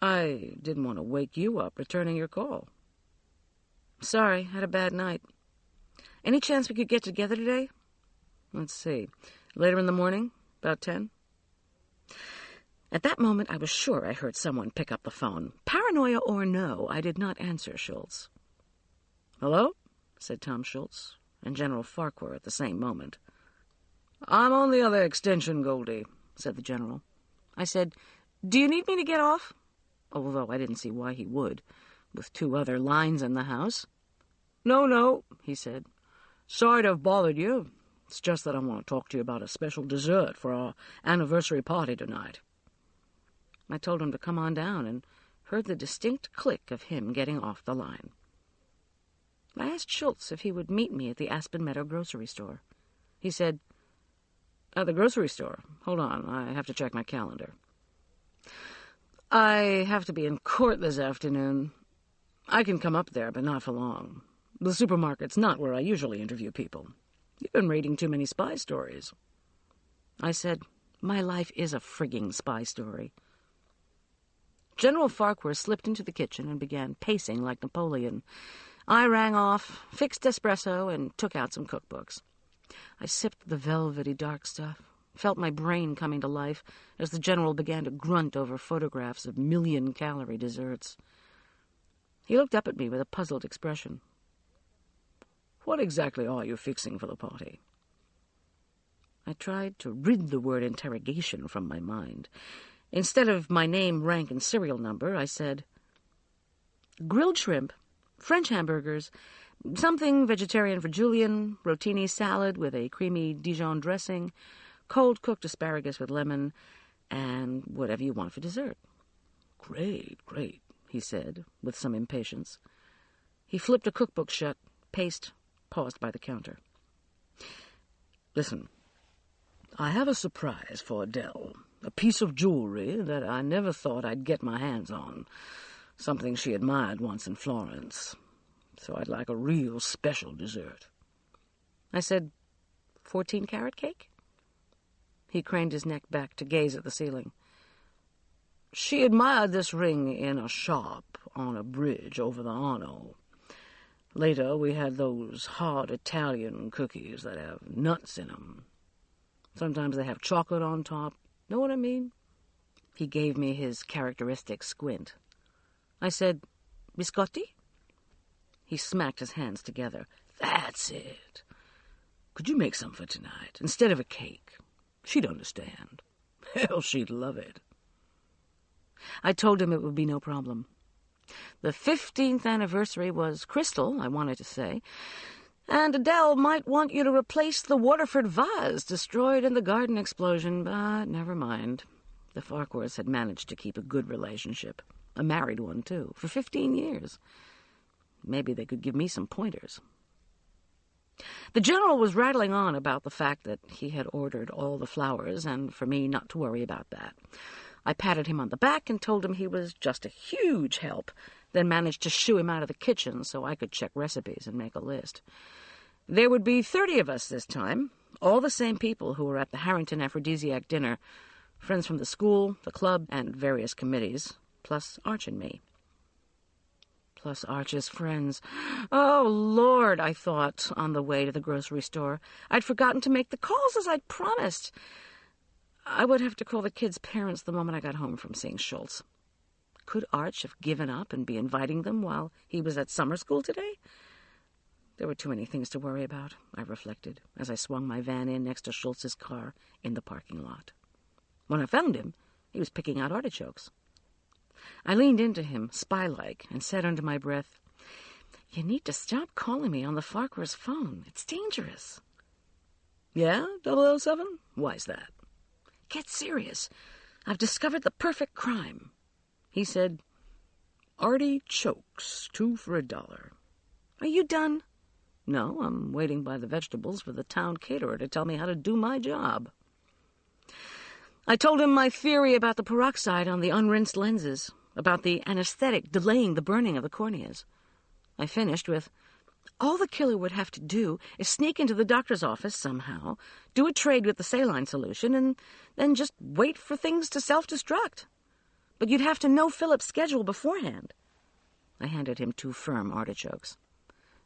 "I didn't want to wake you up returning your call." "Sorry, had a bad night. Any chance we could get together today?" "Let's see. Later in the morning? About 10? At that moment, I was sure I heard someone pick up the phone. Paranoia or no, I did not answer Schultz. "Hello?" said Tom Schultz, and General Farquhar at the same moment. "I'm on the other extension, Goldie," said the general. I said, "Do you need me to get off?" Although I didn't see why he would, with 2 other lines in the house. No, he said. "Sorry to have bothered you. It's just that I want to talk to you about a special dessert for our anniversary party tonight." I told him to come on down and heard the distinct click of him getting off the line. I asked Schultz if he would meet me at the Aspen Meadow grocery store. He said, "At the grocery store? Hold on, I have to check my calendar." "I have to be in court this afternoon. I can come up there, but not for long. The supermarket's not where I usually interview people. You've been reading too many spy stories." I said, "My life is a frigging spy story." General Farquhar slipped into the kitchen and began pacing like Napoleon. I rang off, fixed espresso, and took out some cookbooks. I sipped the velvety dark stuff, felt my brain coming to life as the general began to grunt over photographs of 1,000,000-calorie desserts. He looked up at me with a puzzled expression. "What exactly are you fixing for the party?" I tried to rid the word interrogation from my mind. Instead of my name, rank, and serial number, I said, "Grilled shrimp, French hamburgers, something vegetarian for Julian, rotini salad with a creamy Dijon dressing, cold-cooked asparagus with lemon, and whatever you want for dessert." Great, he said, with some impatience. He flipped a cookbook shut, paced, paused by the counter. "Listen, I have a surprise for Adele. A piece of jewelry that I never thought I'd get my hands on. Something she admired once in Florence. So I'd like a real special dessert." I said, 14-carat cake? He craned his neck back to gaze at the ceiling. "She admired this ring in a shop on a bridge over the Arno. Later, we had those hard Italian cookies that have nuts in 'em. Sometimes they have chocolate on top. Know what I mean?" He gave me his characteristic squint. I said, "Biscotti?" He smacked his hands together. "That's it. Could you make some for tonight, instead of a cake? She'd understand. Hell, she'd love it." I told him it would be no problem. The 15th anniversary was crystal, I wanted to say, and Adele might want you to replace the Waterford vase destroyed in the garden explosion, but never mind. The Farquhars had managed to keep a good relationship, a married one, too, for 15 years. Maybe they could give me some pointers. The general was rattling on about the fact that he had ordered all the flowers, and for me not to worry about that. I patted him on the back and told him he was just a huge help, then managed to shoo him out of the kitchen so I could check recipes and make a list. There would be 30 of us this time, all the same people who were at the Harrington Aphrodisiac dinner, friends from the school, the club, and various committees, plus Arch and me. plus Arch's friends. Oh, Lord, I thought on the way to the grocery store. I'd forgotten to make the calls as I'd promised. I would have to call the kids' parents the moment I got home from seeing Schultz. Could Arch have given up and be inviting them while he was at summer school today? There were too many things to worry about, I reflected, as I swung my van in next to Schultz's car in the parking lot. When I found him, he was picking out artichokes. I leaned into him, spy-like, and said under my breath, "You need to stop calling me on the Farquhar's phone. It's dangerous." "Yeah, 007? Why's that?" "Get serious. I've discovered the perfect crime." He said, "Artichokes, 2 for $1." "Are you done?" "No, I'm waiting by the vegetables for the town caterer to tell me how to do my job." I told him my theory about the peroxide on the unrinsed lenses, about the anesthetic delaying the burning of the corneas. I finished with, all the killer would have to do is sneak into the doctor's office somehow, do a trade with the saline solution, and then just wait for things to self-destruct. But you'd have to know Philip's schedule beforehand. I handed him 2 firm artichokes.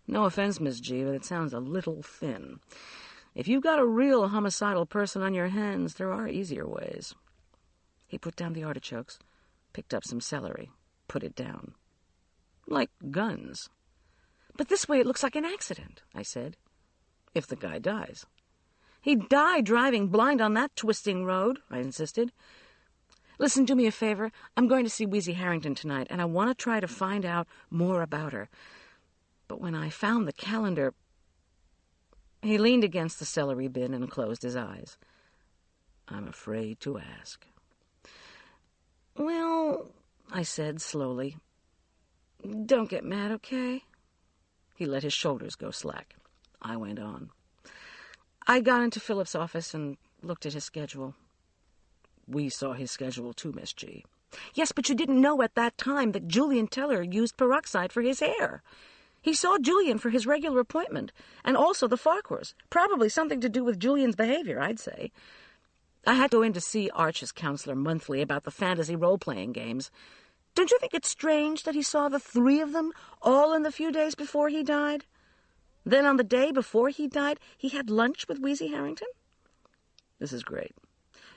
"No offense, Miss G, but it sounds a little thin. If you've got a real homicidal person on your hands, there are easier ways." He put down the artichokes, picked up some celery, put it down. "Like guns." "But this way it looks like an accident," I said. "If the guy dies." "He'd die driving blind on that twisting road," I insisted. "Listen, do me a favor. I'm going to see Wheezy Harrington tonight, and I want to try to find out more about her. But when I found the calendar..." He leaned against the celery bin and closed his eyes. "I'm afraid to ask." "Well," I said slowly, "don't get mad, okay?" He let his shoulders go slack. I went on. "I got into Philip's office and looked at his schedule." "We saw his schedule too, Miss G." "Yes, but you didn't know at that time that Julian Teller used peroxide for his hair. He saw Julian for his regular appointment, and also the Farquhars. Probably something to do with Julian's behavior, I'd say. I had to go in to see Arch's counselor monthly about the fantasy role-playing games. Don't you think it's strange that he saw the 3 of them all in the few days before he died? Then on the day before he died, he had lunch with Wheezy Harrington?" "This is great.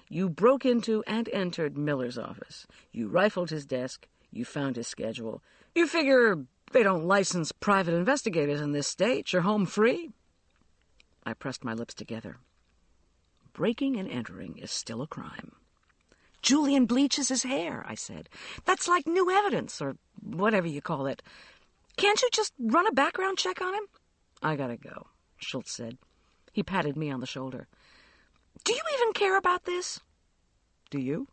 You broke into and entered Miller's office. You rifled his desk. You found his schedule. You figure they don't license private investigators in this state. You're home free." I pressed my lips together. Breaking and entering is still a crime. "Julian bleaches his hair," I said. "That's like new evidence, or whatever you call it. Can't you just run a background check on him?" "I gotta go," Schultz said. He patted me on the shoulder. "Do you even care about this?" "Do you?"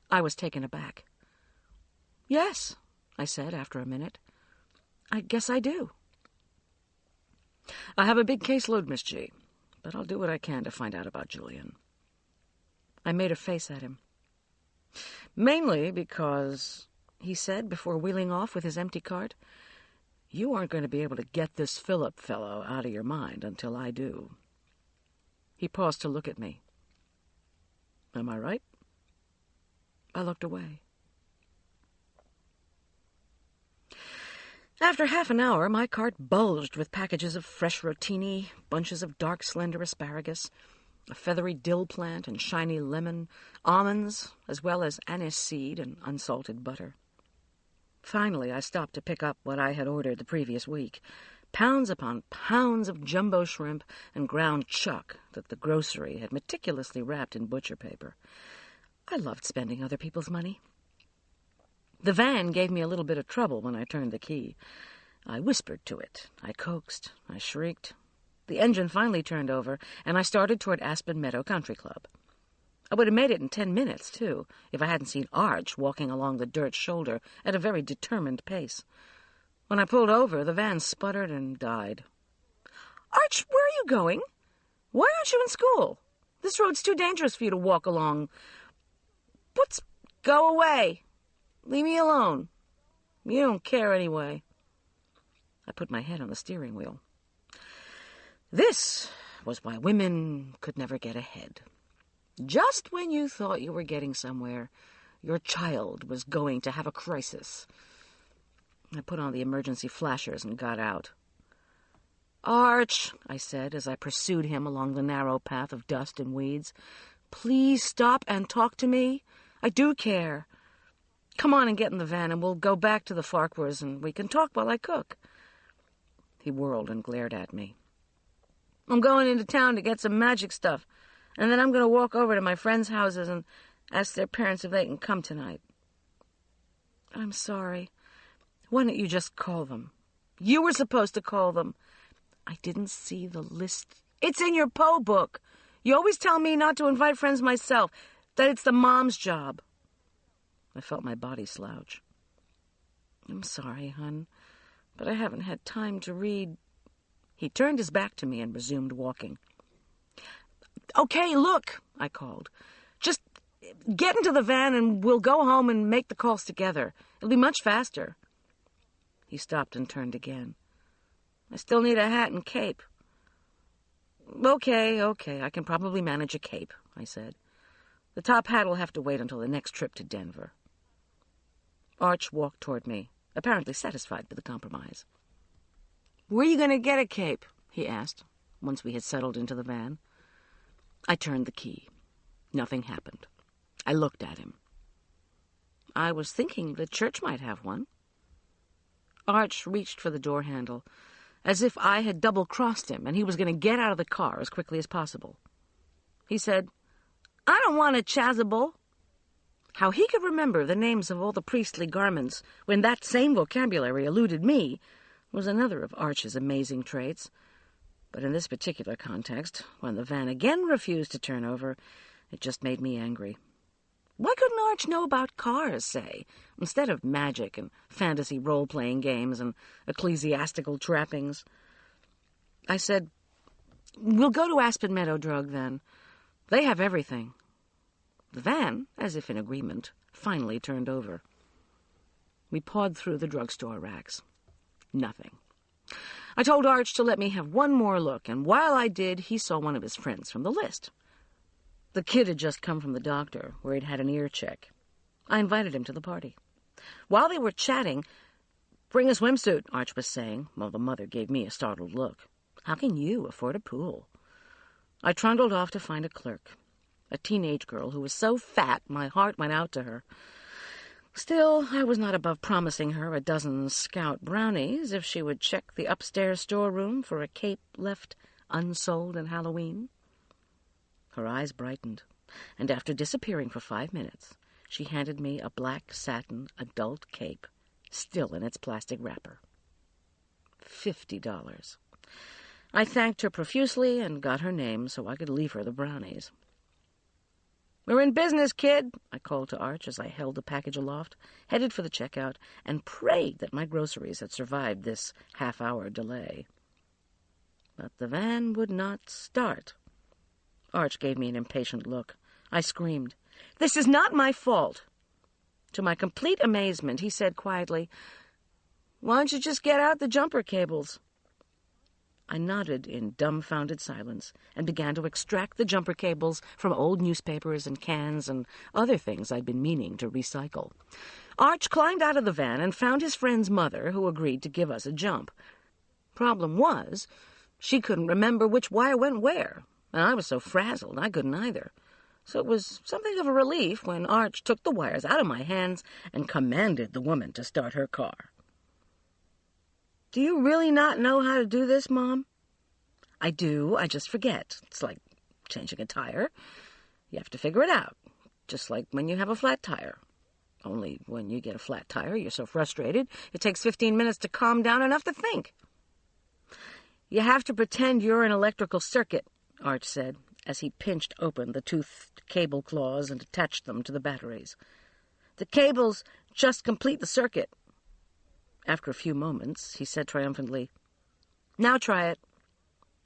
I was taken aback. "Yes," I said after a minute. "I guess I do." "I have a big caseload, Miss G, but I'll do what I can to find out about Julian." I made a face at him. "Mainly because," he said before wheeling off with his empty cart, "you aren't going to be able to get this Philip fellow out of your mind until I do." He paused to look at me. "Am I right?" I looked away. After half an hour, my cart bulged with packages of fresh rotini, bunches of dark, slender asparagus, a feathery dill plant and shiny lemon, almonds, as well as anise seed and unsalted butter. Finally, I stopped to pick up what I had ordered the previous week, pounds upon pounds of jumbo shrimp and ground chuck that the grocery had meticulously wrapped in butcher paper. I loved spending other people's money. The van gave me a little bit of trouble when I turned the key. I whispered to it. I coaxed. I shrieked. The engine finally turned over, and I started toward Aspen Meadow Country Club. I would have made it in 10 minutes, too, if I hadn't seen Arch walking along the dirt shoulder at a very determined pace. When I pulled over, the van sputtered and died. "Arch, where are you going? Why aren't you in school? This road's too dangerous for you to walk along. Go away. Leave me alone. You don't care anyway." I put my head on the steering wheel. This was why women could never get ahead. Just when you thought you were getting somewhere, your child was going to have a crisis. I put on the emergency flashers and got out. "Arch," I said as I pursued him along the narrow path of dust and weeds, "please stop and talk to me. I do care. Come on and get in the van and we'll go back to the Farquhars and we can talk while I cook." He whirled and glared at me. "I'm going into town to get some magic stuff, and then I'm going to walk over to my friends' houses and ask their parents if they can come tonight." "I'm sorry. Why don't you just call them?" "You were supposed to call them." "I didn't see the list." "It's in your Poe book. You always tell me not to invite friends myself, that it's the mom's job." I felt my body slouch. "I'm sorry, hon, but I haven't had time to read." He turned his back to me and resumed walking. "Okay, look," I called. "Just get into the van and we'll go home and make the calls together. It'll be much faster." He stopped and turned again. "I still need a hat and cape." Okay, I can probably manage a cape," I said. "The top hat will have to wait until the next trip to Denver." Arch walked toward me, apparently satisfied with the compromise. "Where are you going to get a cape?" he asked, once we had settled into the van. I turned the key. Nothing happened. I looked at him. "I was thinking the church might have one." Arch reached for the door handle, as if I had double-crossed him and he was going to get out of the car as quickly as possible. He said, "I don't want a chasuble." How he could remember the names of all the priestly garments when that same vocabulary eluded me was another of Arch's amazing traits. But in this particular context, when the van again refused to turn over, it just made me angry. Why couldn't Arch know about cars, say, instead of magic and fantasy role-playing games and ecclesiastical trappings? I said, "We'll go to Aspen Meadow Drug, then. They have everything." The van, as if in agreement, finally turned over. We pawed through the drugstore racks. Nothing. I told Arch to let me have one more look, and while I did, he saw one of his friends from the list. The kid had just come from the doctor, where he'd had an ear check. I invited him to the party. While they were chatting, "Bring a swimsuit," Arch was saying, while the mother gave me a startled look. "How can you afford a pool?" I trundled off to find a clerk, a teenage girl who was so fat my heart went out to her. Still, I was not above promising her a dozen Scout brownies if she would check the upstairs storeroom for a cape left unsold at Halloween. Her eyes brightened, and after disappearing for 5 minutes, she handed me a black satin adult cape, still in its plastic wrapper. $50. I thanked her profusely and got her name so I could leave her the brownies. "We're in business, kid," I called to Arch as I held the package aloft, headed for the checkout, and prayed that my groceries had survived this half-hour delay. But the van would not start. Arch gave me an impatient look. I screamed, "This is not my fault." To my complete amazement, he said quietly, "Why don't you just get out the jumper cables?" I nodded in dumbfounded silence and began to extract the jumper cables from old newspapers and cans and other things I'd been meaning to recycle. Arch climbed out of the van and found his friend's mother, who agreed to give us a jump. Problem was, she couldn't remember which wire went where, and I was so frazzled I couldn't either. So it was something of a relief when Arch took the wires out of my hands and commanded the woman to start her car. "Do you really not know how to do this, Mom?" "I do, I just forget. It's like changing a tire. You have to figure it out, just like when you have a flat tire. Only when you get a flat tire, you're so frustrated, it takes 15 minutes to calm down enough to think." "You have to pretend you're an electrical circuit," Arch said, as he pinched open the toothed cable claws and attached them to the batteries. "The cables just complete the circuit." After a few moments, he said triumphantly, "Now try it."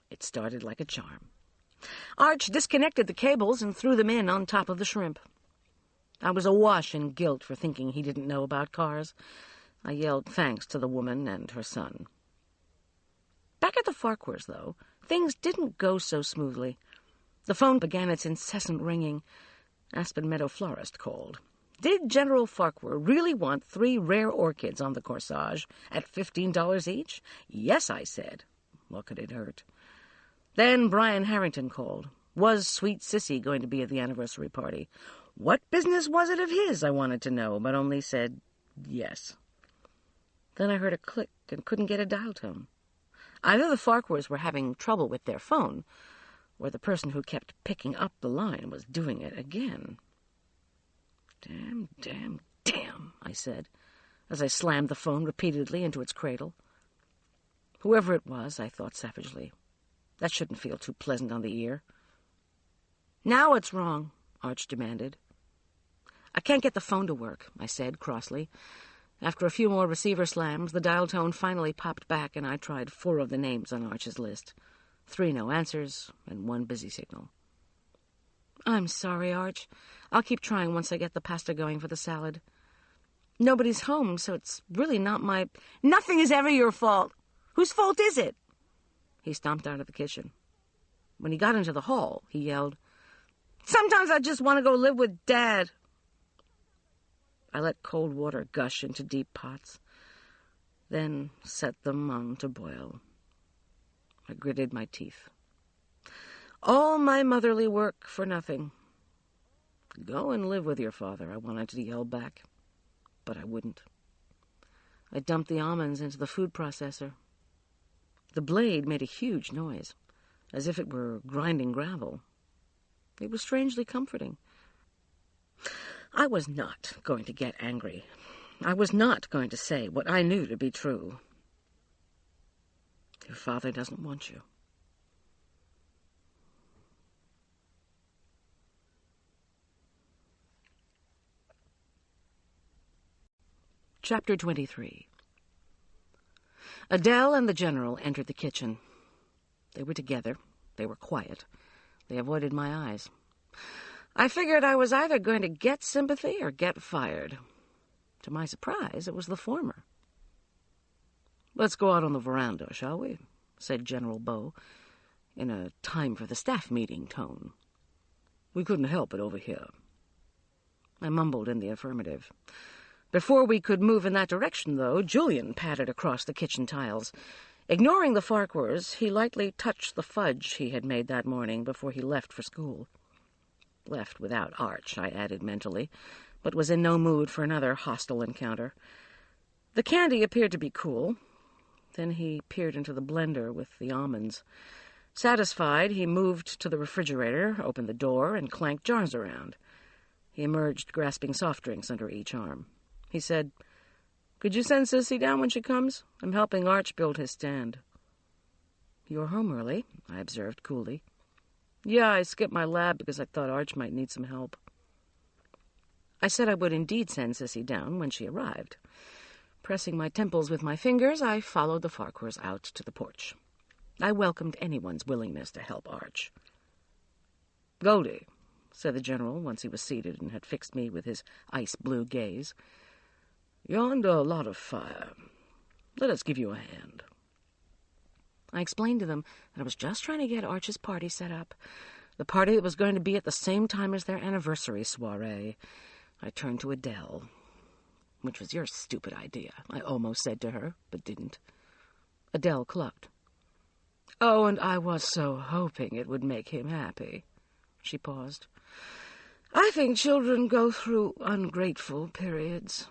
It started like a charm. Arch disconnected the cables and threw them in on top of the shrimp. I was awash in guilt for thinking he didn't know about cars. I yelled thanks to the woman and her son. Back at the Farquhars, though, things didn't go so smoothly. The phone began its incessant ringing. Aspen Meadow Florist called. Did General Farquhar really want 3 rare orchids on the corsage at $15 each? Yes, I said. What could it hurt? Then Brian Harrington called. Was Sweet Sissy going to be at the anniversary party? What business was it of his, I wanted to know, but only said yes. Then I heard a click and couldn't get a dial tone. Either the Farquhars were having trouble with their phone, or the person who kept picking up the line was doing it again. Damn, damn, damn, I said, as I slammed the phone repeatedly into its cradle. Whoever it was, I thought savagely, that shouldn't feel too pleasant on the ear. Now what's wrong? Arch demanded. I can't get the phone to work, I said crossly. After a few more receiver slams, the dial tone finally popped back, and I tried 4 of the names on Arch's list. 3 no answers, and 1 busy signal. I'm sorry, Arch. I'll keep trying once I get the pasta going for the salad. Nobody's home, so it's really not my... Nothing is ever your fault. Whose fault is it? He stomped out of the kitchen. When he got into the hall, he yelled, Sometimes I just want to go live with Dad. I let cold water gush into deep pots, then set them on to boil. I gritted my teeth. All my motherly work for nothing. Go and live with your father, I wanted to yell back, but I wouldn't. I dumped the almonds into the food processor. The blade made a huge noise, as if it were grinding gravel. It was strangely comforting. I was not going to get angry. I was not going to say what I knew to be true. Your father doesn't want you. Chapter 23. Adele and the General entered the kitchen. They were together. They were quiet. They avoided my eyes. I figured I was either going to get sympathy or get fired. To my surprise, it was the former. Let's go out on the veranda, shall we? Said General Beau, in a time-for-the-staff-meeting tone. We couldn't help it over here. I mumbled in the affirmative. Before we could move in that direction, though, Julian pattered across the kitchen tiles. Ignoring the Farquhars, he lightly touched the fudge he had made that morning before he left for school. Left without Arch, I added mentally, but was in no mood for another hostile encounter. The candy appeared to be cool. Then he peered into the blender with the almonds. Satisfied, he moved to the refrigerator, opened the door, and clanked jars around. He emerged, grasping soft drinks under each arm. He said, Could you send Sissy down when she comes? I'm helping Arch build his stand. You're home early, I observed coolly. Yeah, I skipped my lab because I thought Arch might need some help. I said I would indeed send Sissy down when she arrived. Pressing my temples with my fingers, I followed the Farquhars out to the porch. I welcomed anyone's willingness to help Arch. Goldie, said the General once he was seated and had fixed me with his ice-blue gaze, you're under a lot of fire. Let us give you a hand. I explained to them that I was just trying to get Arch's party set up, the party that was going to be at the same time as their anniversary soiree. I turned to Adele. Which was your stupid idea, I almost said to her, but didn't. Adele clucked. Oh, and I was so hoping it would make him happy. She paused. I think children go through ungrateful periods.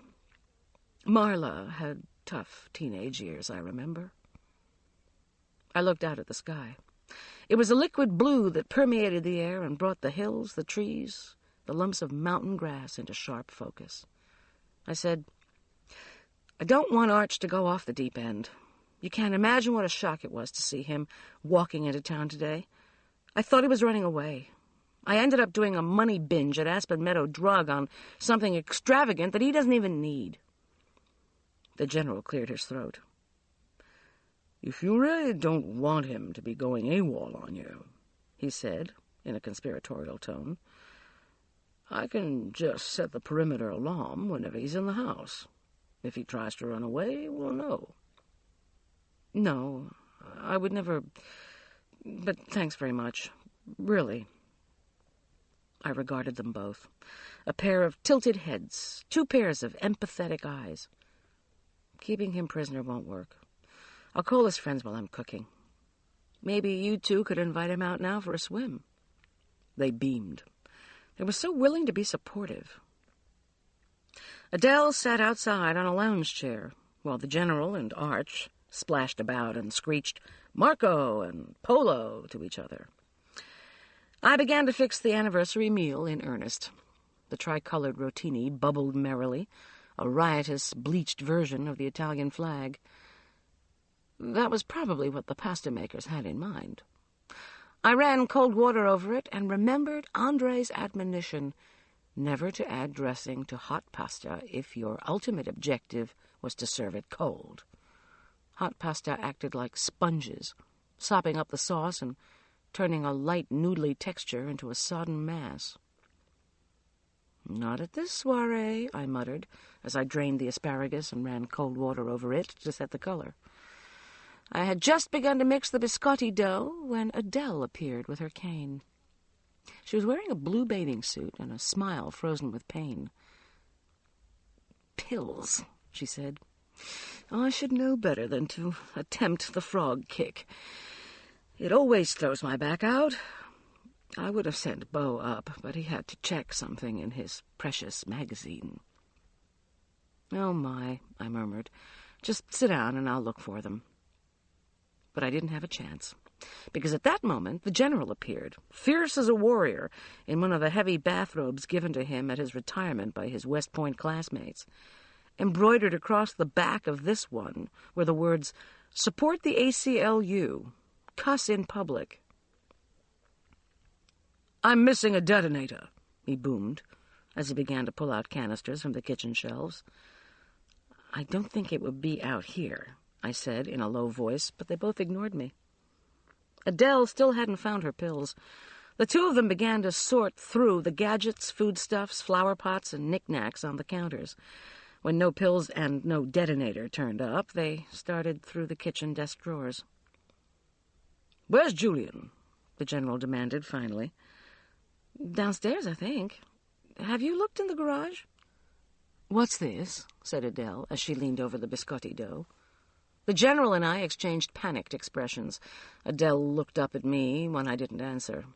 Marla had tough teenage years, I remember. I looked out at the sky. It was a liquid blue that permeated the air and brought the hills, the trees, the lumps of mountain grass into sharp focus. I said, I don't want Arch to go off the deep end. You can't imagine what a shock it was to see him walking into town today. I thought he was running away. I ended up doing a money binge at Aspen Meadow Drug on something extravagant that he doesn't even need. The General cleared his throat. If you really don't want him to be going AWOL on you, he said, in a conspiratorial tone, I can just set the perimeter alarm whenever he's in the house. If he tries to run away, we'll know. No, I would never... But thanks very much. Really. I regarded them both. A pair of tilted heads, 2 pairs of empathetic eyes. Keeping him prisoner won't work. I'll call his friends while I'm cooking. Maybe you two could invite him out now for a swim. They beamed. They were so willing to be supportive. Adele sat outside on a lounge chair, while the General and Arch splashed about and screeched Marco and Polo to each other. I began to fix the anniversary meal in earnest. The tricolored rotini bubbled merrily, a riotous, bleached version of the Italian flag. That was probably what the pasta makers had in mind. I ran cold water over it and remembered Andre's admonition never to add dressing to hot pasta if your ultimate objective was to serve it cold. Hot pasta acted like sponges, sopping up the sauce and turning a light, noodly texture into a sodden mass. "Not at this soiree," I muttered, as I drained the asparagus and ran cold water over it to set the color. I had just begun to mix the biscotti dough when Adele appeared with her cane. She was wearing a blue bathing suit and a smile frozen with pain. "Pills," she said. "I should know better than to attempt the frog kick. It always throws my back out. I would have sent Beau up, but he had to check something in his precious magazine." "Oh, my," I murmured. "Just sit down and I'll look for them." But I didn't have a chance, because at that moment the General appeared, fierce as a warrior, in one of the heavy bathrobes given to him at his retirement by his West Point classmates. Embroidered across the back of this one were the words, "Support the ACLU. Cuss in public." "I'm missing a detonator," he boomed, as he began to pull out canisters from the kitchen shelves. "I don't think it would be out here," I said in a low voice, but they both ignored me. Adele still hadn't found her pills. The two of them began to sort through the gadgets, foodstuffs, flower pots, and knickknacks on the counters. When no pills and no detonator turned up, they started through the kitchen desk drawers. "Where's Julian?" the General demanded finally. "Downstairs, I think. Have you looked in the garage?" "What's this?" said Adele, as she leaned over the biscotti dough. The General and I exchanged panicked expressions. Adele looked up at me when I didn't answer.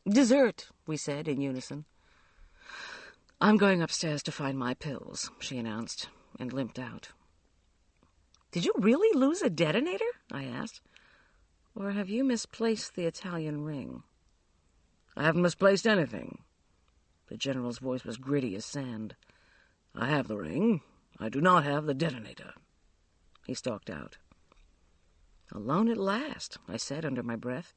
"Dessert," we said in unison. "I'm going upstairs to find my pills," she announced, and limped out. "Did you really lose a detonator?" I asked. "Or have you misplaced the Italian ring?" "I haven't misplaced anything." The General's voice was gritty as sand. "I have the ring. I do not have the detonator." He stalked out. "Alone at last," I said under my breath.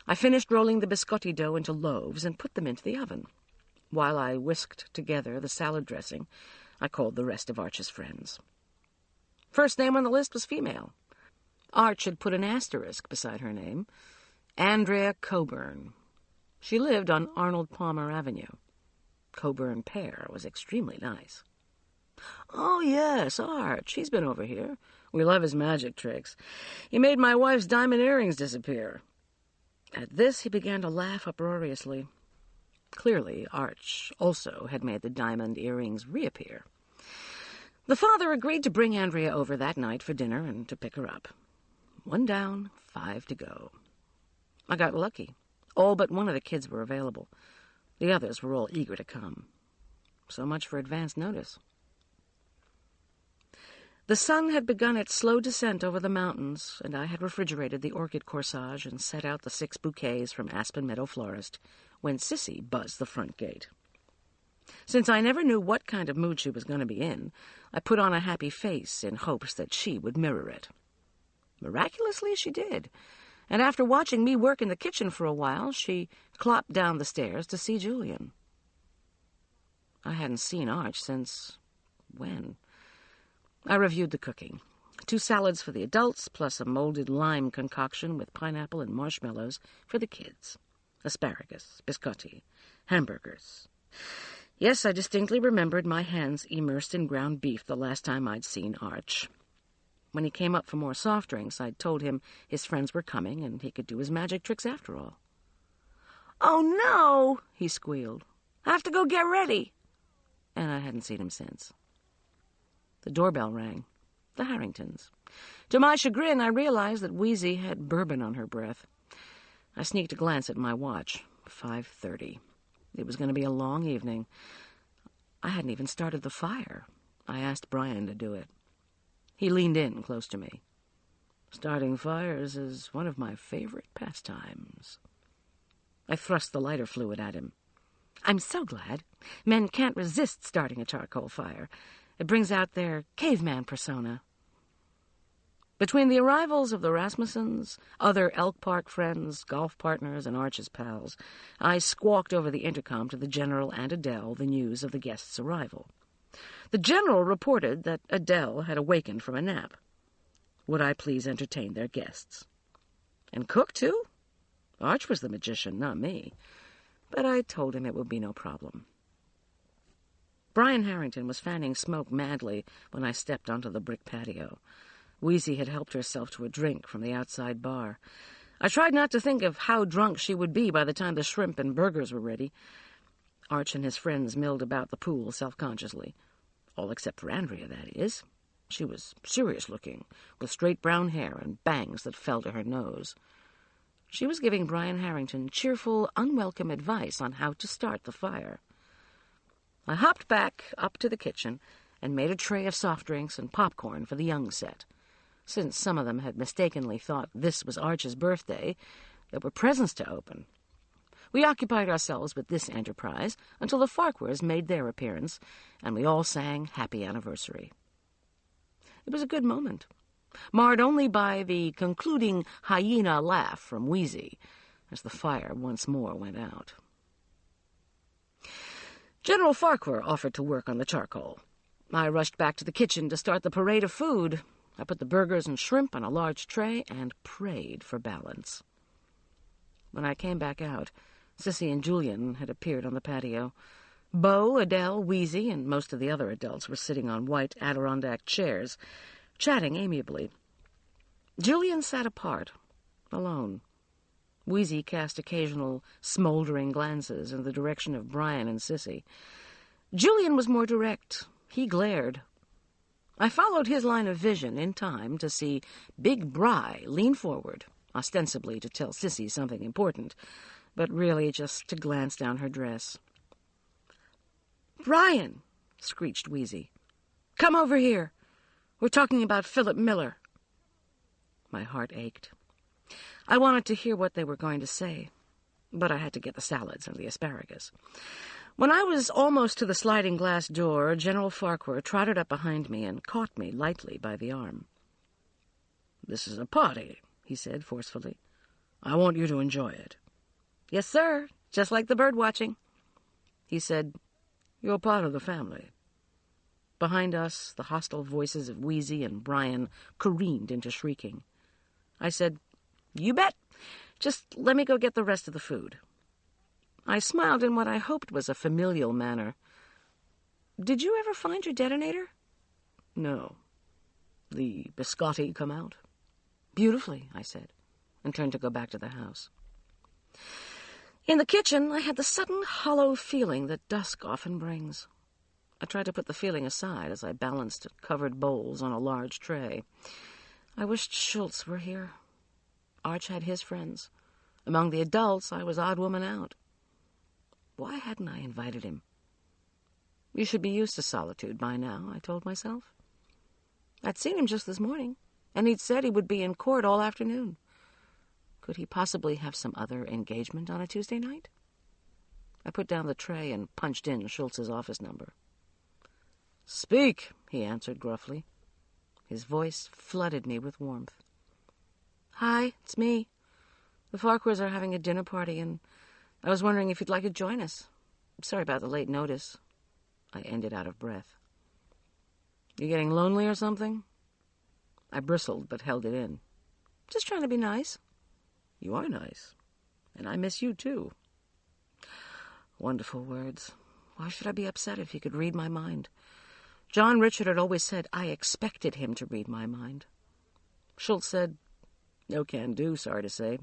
I finished rolling the biscotti dough into loaves and put them into the oven. While I whisked together the salad dressing, I called the rest of Arch's friends. First name on the list was female. Arch had put an asterisk beside her name. Andrea Coburn. She lived on Arnold Palmer Avenue. Coburn Pear was extremely nice. "Oh, yes, Arch. He's been over here. We love his magic tricks. He made my wife's diamond earrings disappear." At this, he began to laugh uproariously. Clearly, Arch also had made the diamond earrings reappear. The father agreed to bring Andrea over that night for dinner and to pick her up. 1 down, 5 to go. I got lucky. All but one of the kids were available. The others were all eager to come. So much for advance notice. The sun had begun its slow descent over the mountains, and I had refrigerated the orchid corsage and set out the 6 bouquets from Aspen Meadow Florist when Sissy buzzed the front gate. Since I never knew what kind of mood she was going to be in, I put on a happy face in hopes that she would mirror it. Miraculously, she did, and after watching me work in the kitchen for a while, she clopped down the stairs to see Julian. I hadn't seen Arch since... when? I reviewed the cooking. 2 salads for the adults, plus a molded lime concoction with pineapple and marshmallows for the kids. Asparagus, biscotti, hamburgers. Yes, I distinctly remembered my hands immersed in ground beef the last time I'd seen Arch. When he came up for more soft drinks, I'd told him his friends were coming and he could do his magic tricks after all. "Oh, no," he squealed. "I have to go get ready." And I hadn't seen him since. The doorbell rang. The Harringtons. To my chagrin, I realized that Wheezy had bourbon on her breath. I sneaked a glance at my watch. 5:30. It was going to be a long evening. I hadn't even started the fire. I asked Brian to do it. He leaned in close to me. "Starting fires is one of my favorite pastimes." I thrust the lighter fluid at him. "I'm so glad. Men can't resist starting a charcoal fire. It brings out their caveman persona." Between the arrivals of the Rasmussens, other Elk Park friends, golf partners, and Arch's pals, I squawked over the intercom to the General and Adele the news of the guests' arrival. The General reported that Adele had awakened from a nap. Would I please entertain their guests? And cook, too? Arch was the magician, not me. But I told him it would be no problem. Brian Harrington was fanning smoke madly when I stepped onto the brick patio. Wheezy had helped herself to a drink from the outside bar. I tried not to think of how drunk she would be by the time the shrimp and burgers were ready. Arch and his friends milled about the pool self-consciously. All except for Andrea, that is. She was serious-looking, with straight brown hair and bangs that fell to her nose. She was giving Brian Harrington cheerful, unwelcome advice on how to start the fire. I hopped back up to the kitchen and made a tray of soft drinks and popcorn for the young set. Since some of them had mistakenly thought this was Arch's birthday, there were presents to open. We occupied ourselves with this enterprise until the Farquhars made their appearance, and we all sang Happy Anniversary. It was a good moment, marred only by the concluding hyena laugh from Wheezy as the fire once more went out. General Farquhar offered to work on the charcoal. I rushed back to the kitchen to start the parade of food. I put the burgers and shrimp on a large tray and prayed for balance. When I came back out, Sissy and Julian had appeared on the patio. Beau, Adele, Wheezy, and most of the other adults were sitting on white Adirondack chairs, chatting amiably. Julian sat apart, alone. Wheezy cast occasional smoldering glances in the direction of Brian and Sissy. Julian was more direct. He glared. I followed his line of vision in time to see Big Bry lean forward, ostensibly to tell Sissy something important, but really just to glance down her dress. "Brian," screeched Wheezy, "come over here. We're talking about Philip Miller." My heart ached. I wanted to hear what they were going to say, but I had to get the salads and the asparagus. When I was almost to the sliding glass door, General Farquhar trotted up behind me and caught me lightly by the arm. "This is a party," he said forcefully. "I want you to enjoy it." "Yes, sir, just like the bird watching." He said, "You're part of the family." Behind us, the hostile voices of Wheezy and Brian careened into shrieking. I said, "You bet. Just let me go get the rest of the food." I smiled in what I hoped was a familial manner. "Did you ever find your detonator?" "No." "The biscotti come out?" "Beautifully," I said, and turned to go back to the house. In the kitchen, I had the sudden hollow feeling that dusk often brings. I tried to put the feeling aside as I balanced covered bowls on a large tray. I wished Schultz were here. Arch had his friends. Among the adults, I was odd woman out. Why hadn't I invited him? You should be used to solitude by now, I told myself. I'd seen him just this morning, and he'd said he would be in court all afternoon. Could he possibly have some other engagement on a Tuesday night? I put down the tray and punched in Schultz's office number. "Speak," he answered gruffly. His voice flooded me with warmth. "Hi, it's me. The Farquhars are having a dinner party, and I was wondering if you'd like to join us. Sorry about the late notice." I ended out of breath. "You getting lonely or something?" I bristled, but held it in. "Just trying to be nice." "You are nice. And I miss you, too." Wonderful words. Why should I be upset if he could read my mind? John Richard had always said I expected him to read my mind. Schultz said, "No can do, sorry to say.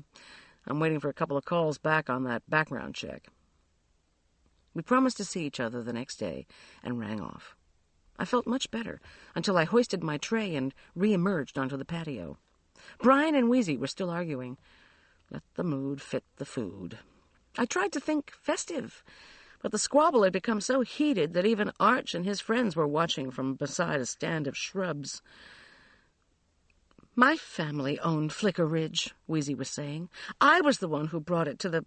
I'm waiting for a couple of calls back on that background check. We promised to see each other the next day and rang off. I felt much better until I hoisted my tray and re-emerged onto the patio. Brian and Wheezy were still arguing. Let the mood fit the food. I tried to think festive, but the squabble had become so heated that even Arch and his friends were watching from beside a stand of shrubs. My family owned Flicker Ridge, Wheezy was saying. I was the one who brought it to the...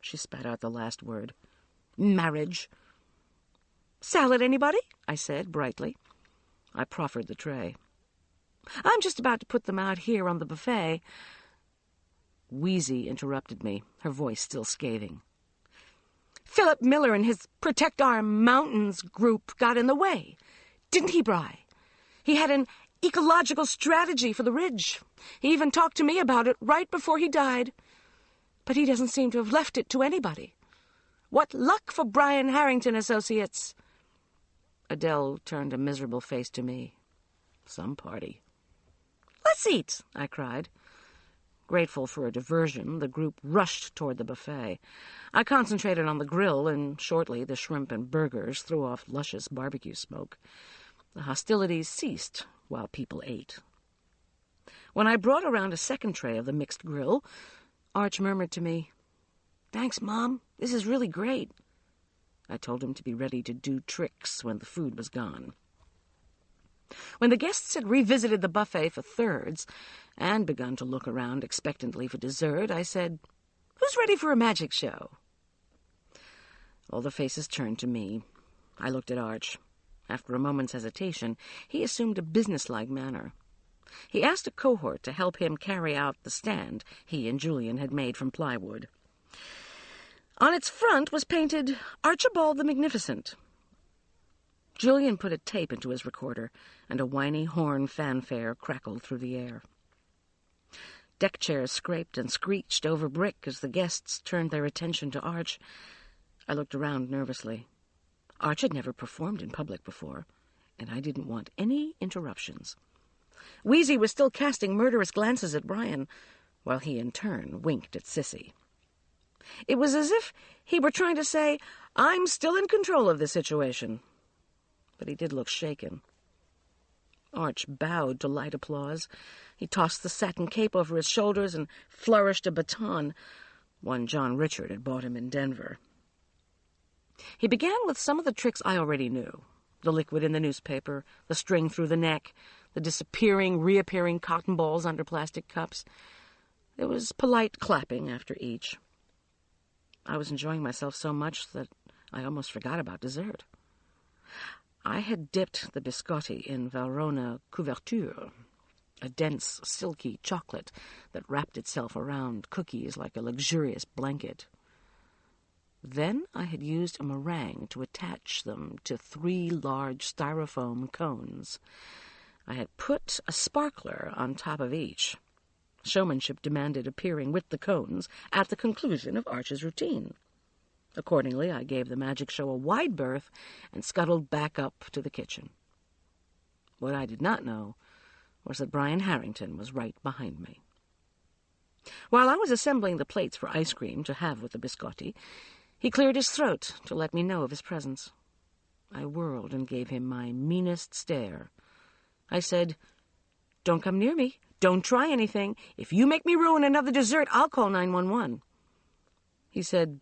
She spat out the last word. Marriage. Salad, anybody? I said, brightly. I proffered the tray. I'm just about to put them out here on the buffet. Wheezy interrupted me, her voice still scathing. Philip Miller and his Protect Our Mountains group got in the way. Didn't he, Bri? He had an ecological strategy for the ridge. He even talked to me about it right before he died. But he doesn't seem to have left it to anybody. What luck for Brian Harrington Associates. Adele turned a miserable face to me. Some party. Let's eat, I cried. Grateful for a diversion, the group rushed toward the buffet. I concentrated on the grill, and shortly the shrimp and burgers threw off luscious barbecue smoke. The hostilities ceased while people ate. When I brought around a second tray of the mixed grill, Arch murmured to me, Thanks, Mom. This is really great. I told him to be ready to do tricks when the food was gone. When the guests had revisited the buffet for thirds and begun to look around expectantly for dessert, I said, Who's ready for a magic show? All the faces turned to me. I looked at Arch. After a moment's hesitation, he assumed a businesslike manner. He asked a cohort to help him carry out the stand he and Julian had made from plywood. On its front was painted Archibald the Magnificent. Julian put a tape into his recorder, and a whiny horn fanfare crackled through the air. Deck chairs scraped and screeched over brick as the guests turned their attention to Arch. I looked around nervously. Arch had never performed in public before, and I didn't want any interruptions. Wheezy was still casting murderous glances at Brian, while he in turn winked at Sissy. It was as if he were trying to say, I'm still in control of this situation. But he did look shaken. Arch bowed to light applause. He tossed the satin cape over his shoulders and flourished a baton, one John Richard had bought him in Denver. He began with some of the tricks I already knew. The liquid in the newspaper, the string through the neck, the disappearing, reappearing cotton balls under plastic cups. There was polite clapping after each. I was enjoying myself so much that I almost forgot about dessert. I had dipped the biscotti in Valrhona couverture, a dense, silky chocolate that wrapped itself around cookies like a luxurious blanket. Then I had used a meringue to attach them to 3 large styrofoam cones. I had put a sparkler on top of each. Showmanship demanded appearing with the cones at the conclusion of Arch's routine. Accordingly, I gave the magic show a wide berth and scuttled back up to the kitchen. What I did not know was that Brian Harrington was right behind me. While I was assembling the plates for ice cream to have with the biscotti, he cleared his throat to let me know of his presence. I whirled and gave him my meanest stare. I said, Don't come near me. Don't try anything. If you make me ruin another dessert, I'll call 911. He said,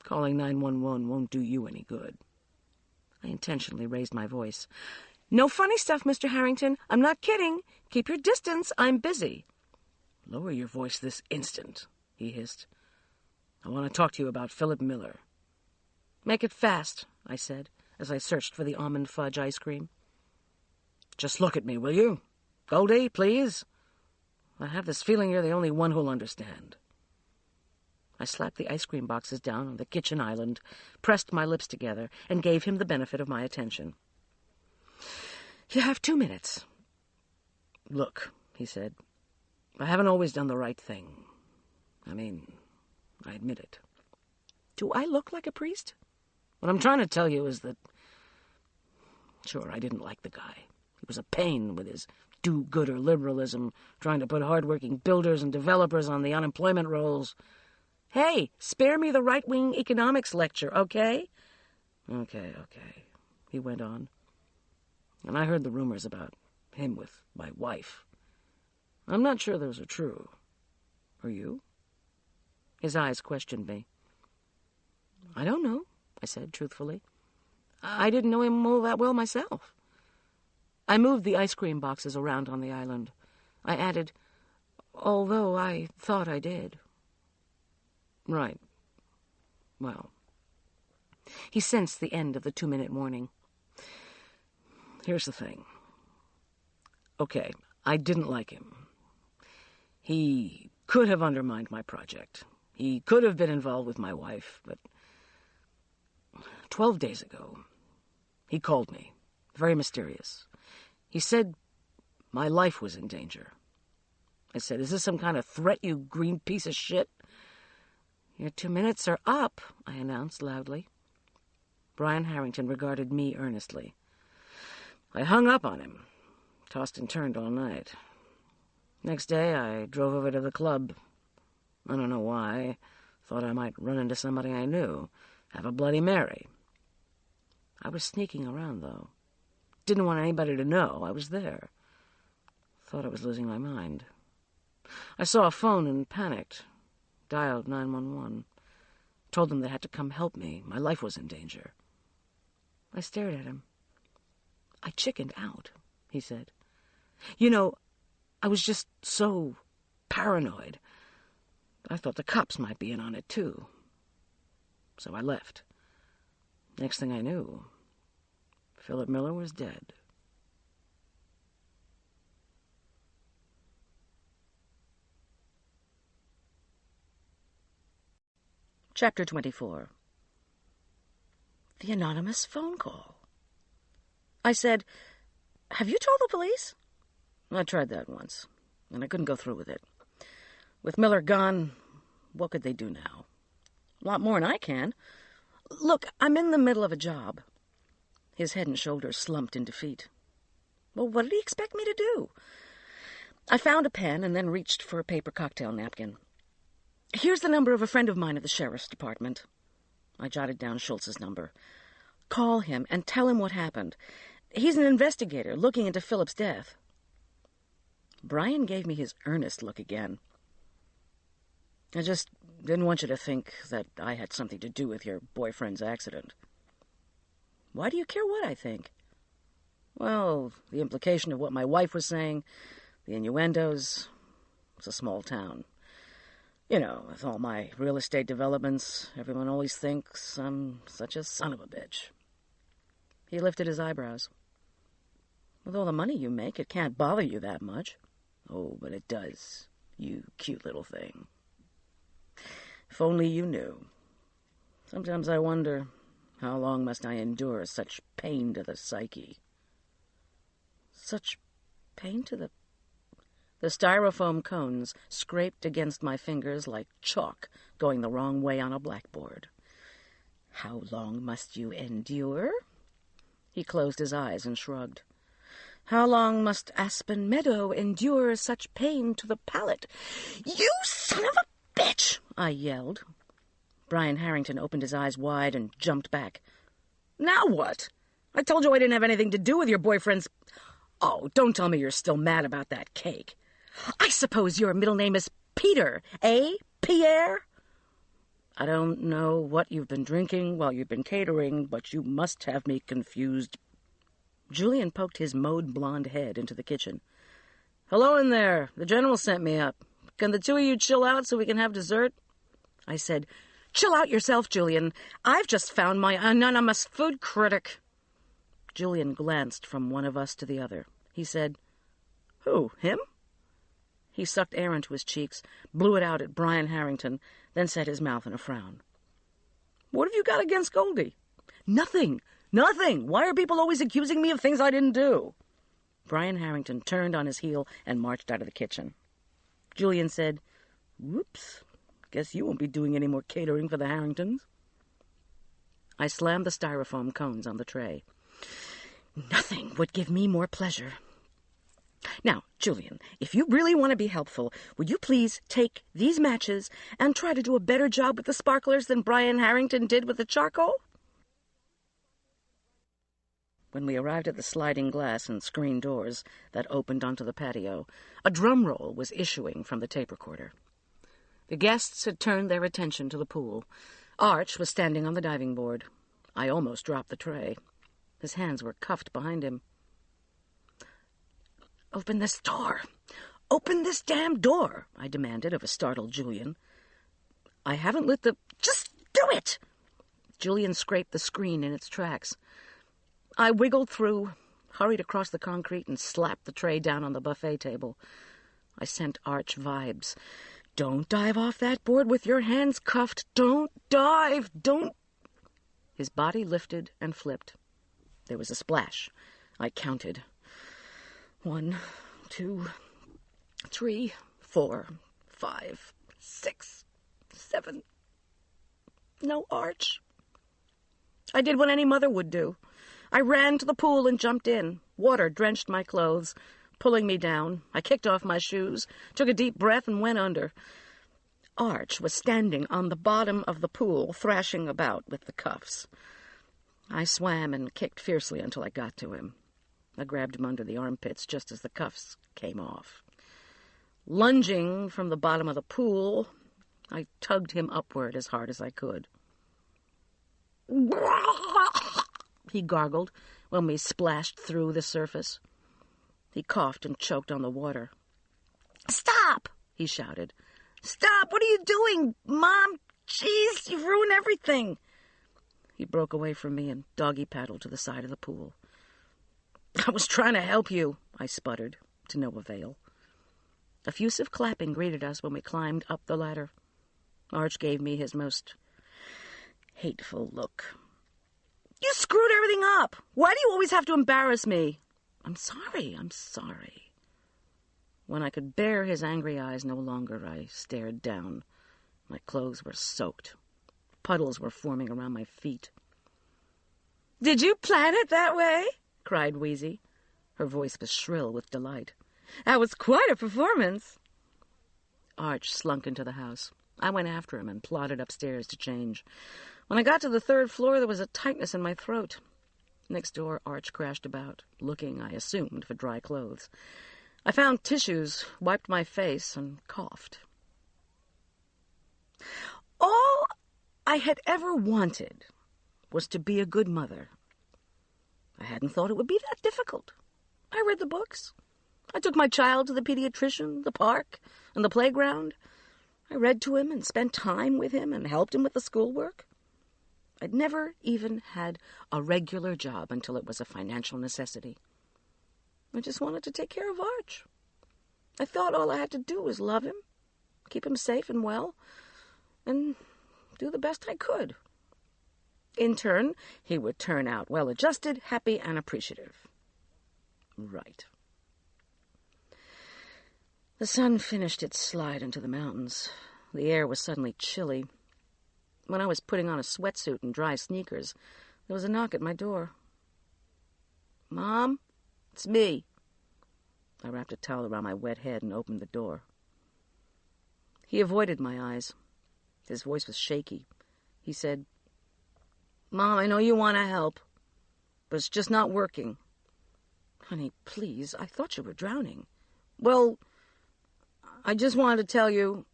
Calling 911 won't do you any good. I intentionally raised my voice. No funny stuff, Mr. Harrington. I'm not kidding. Keep your distance. I'm busy. Lower your voice this instant, he hissed. I want to talk to you about Philip Miller. Make it fast, I said, as I searched for the almond fudge ice cream. Just look at me, will you? Goldie, please. I have this feeling you're the only one who'll understand. I slapped the ice cream boxes down on the kitchen island, pressed my lips together, and gave him the benefit of my attention. You have 2 minutes. Look, he said, I haven't always done the right thing. I admit it. Do I look like a priest? What I'm trying to tell you is that, sure, I didn't like the guy. He was a pain with his do-gooder liberalism, trying to put hard-working builders and developers on the unemployment rolls. Hey, spare me the right-wing economics lecture, okay? Okay, he went on. And I heard the rumors about him with my wife. I'm not sure those are true. Are you? His eyes questioned me. I don't know, I said truthfully. I didn't know him all that well myself. I moved the ice cream boxes around on the island. I added, although I thought I did. Right. Well. He sensed the end of the 2-minute warning. Here's the thing. Okay, I didn't like him. He could have undermined my project. He could have been involved with my wife, but 12 days ago, he called me, very mysterious. He said my life was in danger. I said, is this some kind of threat, you green piece of shit? Your 2 minutes are up, I announced loudly. Brian Harrington regarded me earnestly. I hung up on him, tossed and turned all night. Next day, I drove over to the club. I don't know why. Thought I might run into somebody I knew, have a Bloody Mary. I was sneaking around, though. Didn't want anybody to know I was there. Thought I was losing my mind. I saw a phone and panicked. Dialed 911. Told them they had to come help me. My life was in danger. I stared at him. I chickened out, he said. You know, I was just so paranoid. I thought the cops might be in on it, too. So I left. Next thing I knew, Philip Miller was dead. Chapter 24. The anonymous phone call. I said, have you told the police? I tried that once, and I couldn't go through with it. With Miller gone, what could they do now? A lot more than I can. Look, I'm in the middle of a job. His head and shoulders slumped in defeat. Well, what did he expect me to do? I found a pen and then reached for a paper cocktail napkin. Here's the number of a friend of mine at the sheriff's department. I jotted down Schultz's number. Call him and tell him what happened. He's an investigator looking into Philip's death. Brian gave me his earnest look again. I just didn't want you to think that I had something to do with your boyfriend's accident. Why do you care what I think? Well, the implication of what my wife was saying, the innuendos. It's a small town. You know, with all my real estate developments, everyone always thinks I'm such a son of a bitch. He lifted his eyebrows. With all the money you make, it can't bother you that much. Oh, but it does, you cute little thing. If only you knew. Sometimes I wonder, how long must I endure such pain to the psyche? Such pain to the... The styrofoam cones scraped against my fingers like chalk going the wrong way on a blackboard. How long must you endure? He closed his eyes and shrugged. How long must Aspen Meadow endure such pain to the palate? You son of a bitch! I yelled. Brian Harrington opened his eyes wide and jumped back. Now what? I told you I didn't have anything to do with your boyfriend's... Oh, don't tell me you're still mad about that cake. I suppose your middle name is Peter, eh, Pierre? I don't know what you've been drinking while you've been catering, but you must have me confused. Julian poked his mowed blonde head into the kitchen. Hello in there. The general sent me up. Can the two of you chill out so we can have dessert? I said, Chill out yourself, Julian. I've just found my anonymous food critic. Julian glanced from one of us to the other. He said, Who, him? He sucked air into his cheeks, blew it out at Brian Harrington, then set his mouth in a frown. What have you got against Goldie? Nothing. Nothing. Why are people always accusing me of things I didn't do? Brian Harrington turned on his heel and marched out of the kitchen. Julian said, Whoops. Guess you won't be doing any more catering for the Harringtons. I slammed the styrofoam cones on the tray. Nothing would give me more pleasure. Now, Julian, if you really want to be helpful, would you please take these matches and try to do a better job with the sparklers than Brian Harrington did with the charcoal? When we arrived at the sliding glass and screen doors that opened onto the patio, a drum roll was issuing from the tape recorder. The guests had turned their attention to the pool. Arch was standing on the diving board. I almost dropped the tray. His hands were cuffed behind him. "Open this door! Open this damn door!" I demanded of a startled Julian. "I haven't lit the—" "Just do it!" Julian scraped the screen in its tracks. I wiggled through, hurried across the concrete, and slapped the tray down on the buffet table. I sent Arch vibes. "Don't dive off that board with your hands cuffed. Don't dive. Don't—" His body lifted and flipped. There was a splash. I counted. 1, 2, 3, 4, 5, 6, 7. No Arch. I did what any mother would do. I ran to the pool and jumped in. Water drenched my clothes, pulling me down. I kicked off my shoes, took a deep breath, and went under. Arch was standing on the bottom of the pool, thrashing about with the cuffs. I swam and kicked fiercely until I got to him. I grabbed him under the armpits just as the cuffs came off. Lunging from the bottom of the pool, I tugged him upward as hard as I could. He gargled when we splashed through the surface. He coughed and choked on the water. "Stop!" he shouted. "Stop! What are you doing? Mom! Jeez, you've ruined everything!" He broke away from me and doggy-paddled to the side of the pool. "I was trying to help you," I sputtered, to no avail. Effusive clapping greeted us when we climbed up the ladder. Arch gave me his most hateful look. "You screwed everything up! Why do you always have to embarrass me?" I'm sorry. When I could bear his angry eyes no longer, I stared down. My clothes were soaked. Puddles were forming around my feet. "Did you plan it that way?" cried Wheezy. Her voice was shrill with delight. "That was quite a performance." Arch slunk into the house. I went after him and plodded upstairs to change. When I got to the 3rd floor, there was a tightness in my throat. Next door, Arch crashed about, looking, I assumed, for dry clothes. I found tissues, wiped my face, and coughed. All I had ever wanted was to be a good mother. I hadn't thought it would be that difficult. I read the books. I took my child to the pediatrician, the park, and the playground. I read to him and spent time with him and helped him with the schoolwork. I'd never even had a regular job until it was a financial necessity. I just wanted to take care of Arch. I thought all I had to do was love him, keep him safe and well, and do the best I could. In turn, he would turn out well-adjusted, happy, and appreciative. Right. The sun finished its slide into the mountains. The air was suddenly chilly. When I was putting on a sweatsuit and dry sneakers, there was a knock at my door. "Mom, it's me." I wrapped a towel around my wet head and opened the door. He avoided my eyes. His voice was shaky. He said, "Mom, I know you want to help, but it's just not working." "Honey, please, I thought you were drowning." "Well, I just wanted to tell you,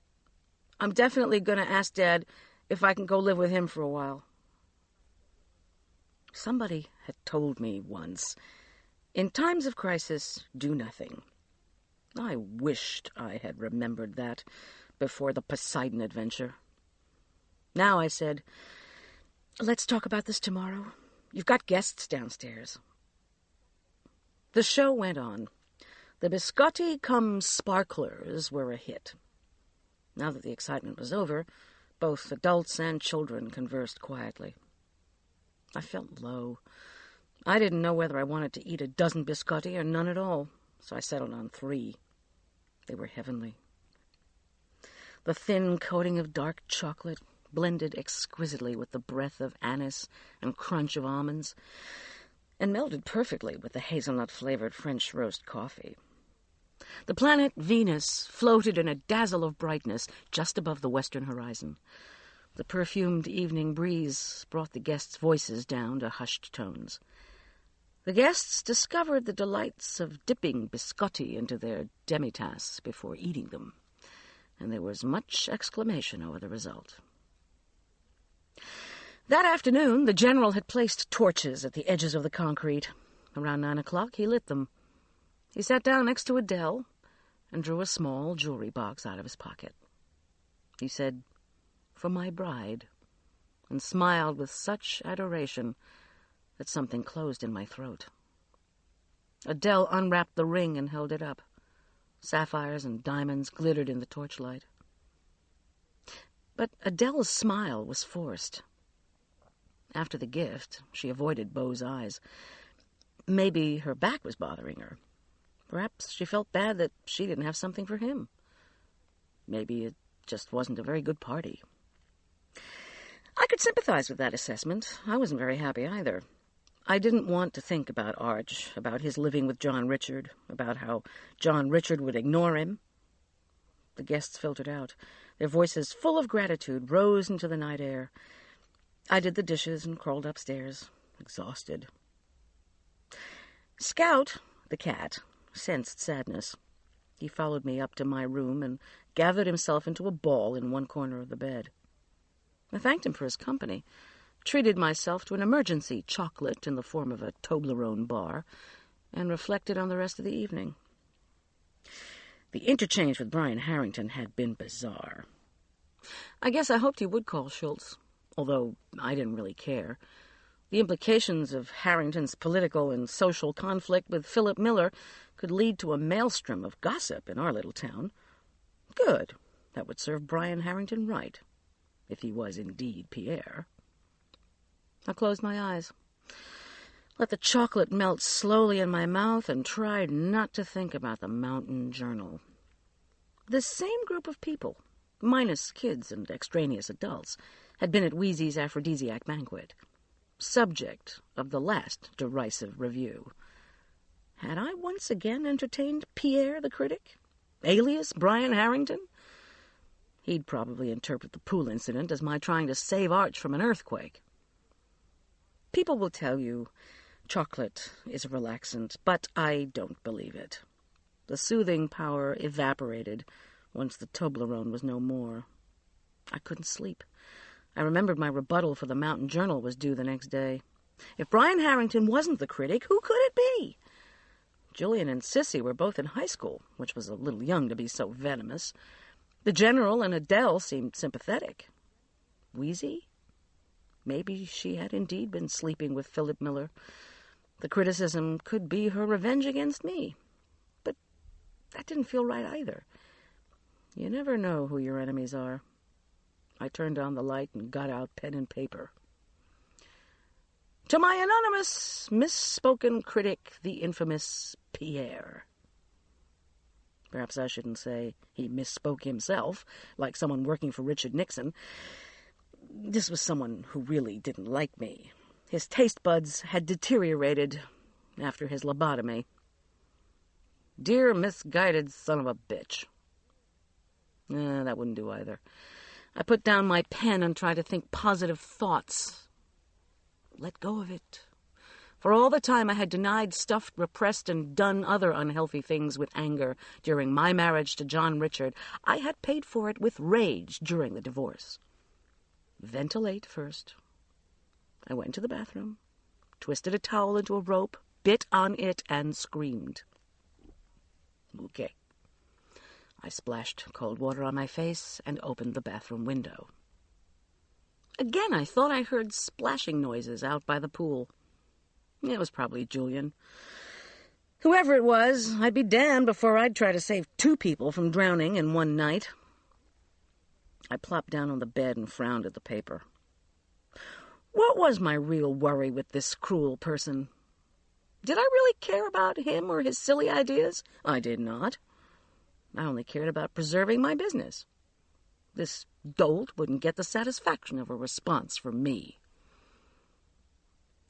I'm definitely going to ask Dad if I can go live with him for a while." Somebody had told me once, in times of crisis, do nothing. I wished I had remembered that before the Poseidon adventure. Now I said, "Let's talk about this tomorrow. You've got guests downstairs." The show went on. The biscotti cum sparklers were a hit. Now that the excitement was over, both adults and children conversed quietly. I felt low. I didn't know whether I wanted to eat a dozen biscotti or none at all, so I settled on 3. They were heavenly. The thin coating of dark chocolate blended exquisitely with the breath of anise and crunch of almonds, and melded perfectly with the hazelnut-flavored French roast coffee. The planet Venus floated in a dazzle of brightness just above the western horizon. The perfumed evening breeze brought the guests' voices down to hushed tones. The guests discovered the delights of dipping biscotti into their demi-tasses before eating them, and there was much exclamation over the result. That afternoon, the general had placed torches at the edges of the concrete. Around 9 o'clock, he lit them. He sat down next to Adele and drew a small jewelry box out of his pocket. He said, "For my bride," and smiled with such adoration that something closed in my throat. Adele unwrapped the ring and held it up. Sapphires and diamonds glittered in the torchlight. But Adele's smile was forced. After the gift, she avoided Beau's eyes. Maybe her back was bothering her. Perhaps she felt bad that she didn't have something for him. Maybe it just wasn't a very good party. I could sympathize with that assessment. I wasn't very happy either. I didn't want to think about Arch, about his living with John Richard, about how John Richard would ignore him. The guests filtered out. Their voices, full of gratitude, rose into the night air. I did the dishes and crawled upstairs, exhausted. Scout, the cat, sensed sadness. He followed me up to my room and gathered himself into a ball in one corner of the bed. I thanked him for his company, treated myself to an emergency chocolate in the form of a Toblerone bar, and reflected on the rest of the evening. The interchange with Brian Harrington had been bizarre. I guess I hoped he would call Schultz, although I didn't really care. The implications of Harrington's political and social conflict with Philip Miller could lead to a maelstrom of gossip in our little town. Good. That would serve Brian Harrington right, if he was indeed Pierre. I closed my eyes, let the chocolate melt slowly in my mouth, and tried not to think about the Mountain Journal. The same group of people, minus kids and extraneous adults, had been at Wheezy's aphrodisiac banquet, subject of the last derisive review. Had I once again entertained Pierre the critic, alias Brian Harrington? He'd probably interpret the pool incident as my trying to save Arch from an earthquake. People will tell you chocolate is a relaxant, but I don't believe it. The soothing power evaporated once the Toblerone was no more. I couldn't sleep. I remembered my rebuttal for the Mountain Journal was due the next day. If Brian Harrington wasn't the critic, who could it be? Julian and Sissy were both in high school, which was a little young to be so venomous. The General and Adele seemed sympathetic. Wheezy? Maybe she had indeed been sleeping with Philip Miller. The criticism could be her revenge against me. But that didn't feel right either. You never know who your enemies are. I turned on the light and got out pen and paper. To my anonymous, misspoken critic, the infamous Pierre. Perhaps I shouldn't say he misspoke himself, like someone working for Richard Nixon. This was someone who really didn't like me. His taste buds had deteriorated after his lobotomy. Dear misguided son of a bitch. That wouldn't do either. I put down my pen and tried to think positive thoughts. Let go of it. For all the time I had denied, stuffed, repressed, and done other unhealthy things with anger during my marriage to John Richard, I had paid for it with rage during the divorce. Ventilate first. I went to the bathroom, twisted a towel into a rope, bit on it, and screamed. Okay. I splashed cold water on my face and opened the bathroom window. Again, I thought I heard splashing noises out by the pool. It was probably Julian. Whoever it was, I'd be damned before I'd try to save 2 people from drowning in one night. I plopped down on the bed and frowned at the paper. What was my real worry with this cruel person? Did I really care about him or his silly ideas? I did not. I only cared about preserving my business. This dolt wouldn't get the satisfaction of a response from me.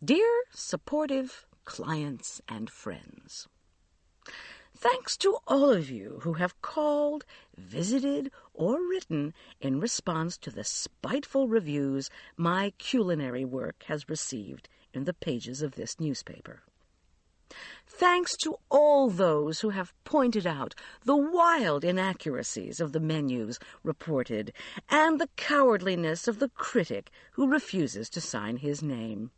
Dear supportive clients and friends, Thanks to all of you who have called, visited, or written in response to the spiteful reviews my culinary work has received in the pages of this newspaper. Thanks to all those who have pointed out the wild inaccuracies of the menus reported and the cowardliness of the critic who refuses to sign his name.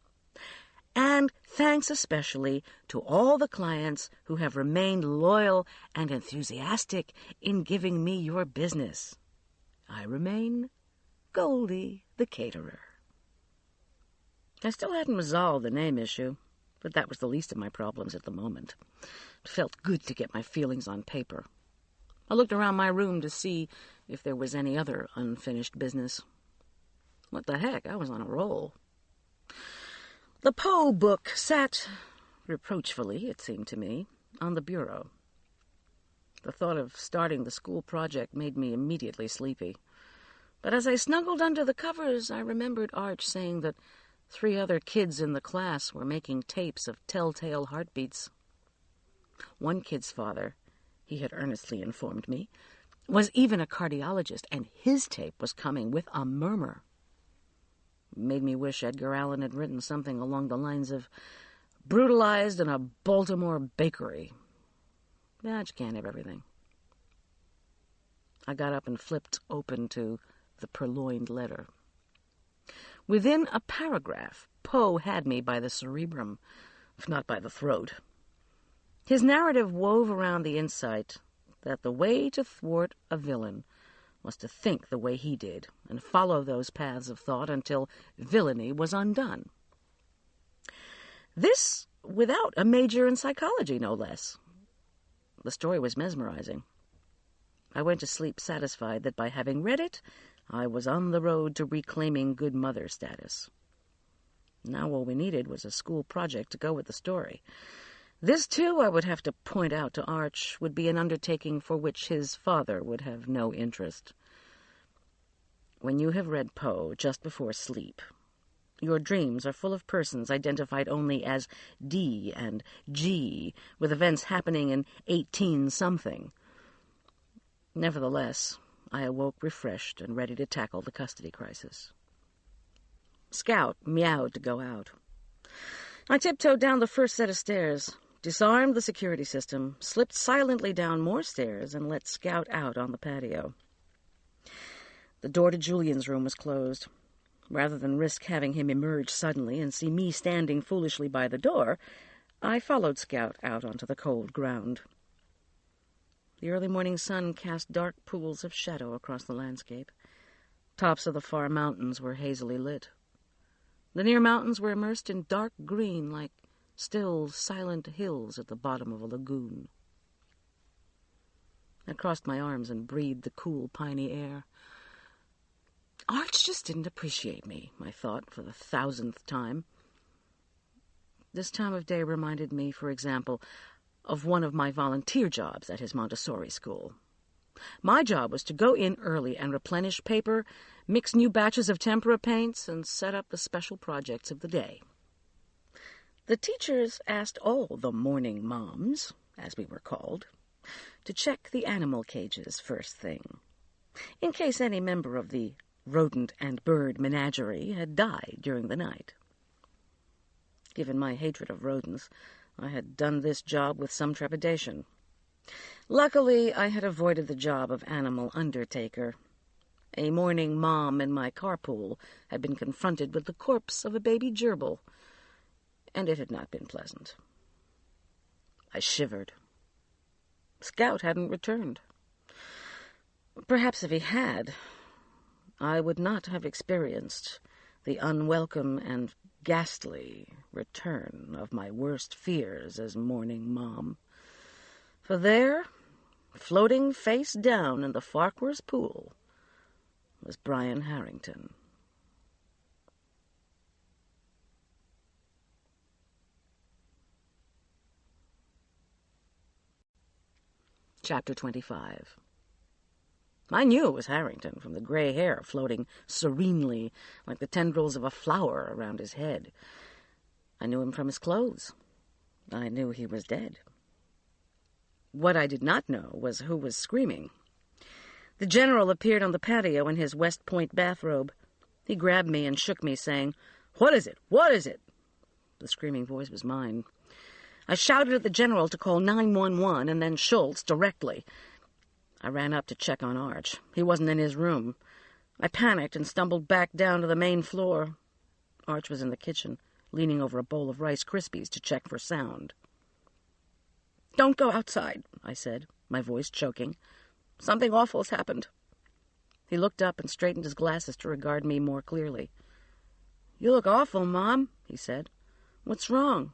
And thanks especially to all the clients who have remained loyal and enthusiastic in giving me your business. I remain Goldie the Caterer. I still hadn't resolved the name issue, but that was the least of my problems at the moment. It felt good to get my feelings on paper. I looked around my room to see if there was any other unfinished business. What the heck? I was on a roll. The Poe book sat, reproachfully, it seemed to me, on the bureau. The thought of starting the school project made me immediately sleepy. But as I snuggled under the covers, I remembered Arch saying that 3 other kids in the class were making tapes of telltale heartbeats. One kid's father, he had earnestly informed me, was even a cardiologist, and his tape was coming with a murmur. It made me wish Edgar Allan had written something along the lines of brutalized in a Baltimore bakery. I just can't have everything. I got up and flipped open to the purloined letter. Within a paragraph, Poe had me by the cerebrum, if not by the throat. His narrative wove around the insight that the way to thwart a villain was to think the way he did and follow those paths of thought until villainy was undone. This without a major in psychology, no less. The story was mesmerizing. I went to sleep satisfied that by having read it, I was on the road to reclaiming good mother status. Now all we needed was a school project to go with the story. This, too, I would have to point out to Arch, would be an undertaking for which his father would have no interest. When you have read Poe just before sleep, your dreams are full of persons identified only as D and G, with events happening in 18-something. Nevertheless, I awoke refreshed and ready to tackle the custody crisis. Scout meowed to go out. I tiptoed down the first set of stairs, disarmed the security system, slipped silently down more stairs, and let Scout out on the patio. The door to Julian's room was closed. Rather than risk having him emerge suddenly and see me standing foolishly by the door, I followed Scout out onto the cold ground. The early morning sun cast dark pools of shadow across the landscape. Tops of the far mountains were hazily lit. The near mountains were immersed in dark green like still, silent hills at the bottom of a lagoon. I crossed my arms and breathed the cool, piney air. Arch just didn't appreciate me, I thought, for the 1000th time. This time of day reminded me, for example, of one of my volunteer jobs at his Montessori school. My job was to go in early and replenish paper, mix new batches of tempera paints, and set up the special projects of the day. The teachers asked all the morning moms, as we were called, to check the animal cages first thing, in case any member of the rodent and bird menagerie had died during the night. Given my hatred of rodents, I had done this job with some trepidation. Luckily, I had avoided the job of animal undertaker. A morning mom in my carpool had been confronted with the corpse of a baby gerbil, and it had not been pleasant. I shivered. Scout hadn't returned. Perhaps if he had, I would not have experienced the unwelcome and ghastly return of my worst fears as morning mom. For there, floating face down in the Farquhar's pool, was Brian Harrington. Chapter 25. I knew it was Harrington from the gray hair floating serenely like the tendrils of a flower around his head. I knew him from his clothes. I knew he was dead. What I did not know was who was screaming. The general appeared on the patio in his West Point bathrobe. He grabbed me and shook me, saying, "What is it? What is it?" The screaming voice was mine. I shouted at the general to call 911 and then Schultz directly. I ran up to check on Arch. He wasn't in his room. I panicked and stumbled back down to the main floor. Arch was in the kitchen, leaning over a bowl of Rice Krispies to check for sound. "Don't go outside," I said, my voice choking. "Something awful's happened." He looked up and straightened his glasses to regard me more clearly. "You look awful, Mom," he said. "What's wrong?"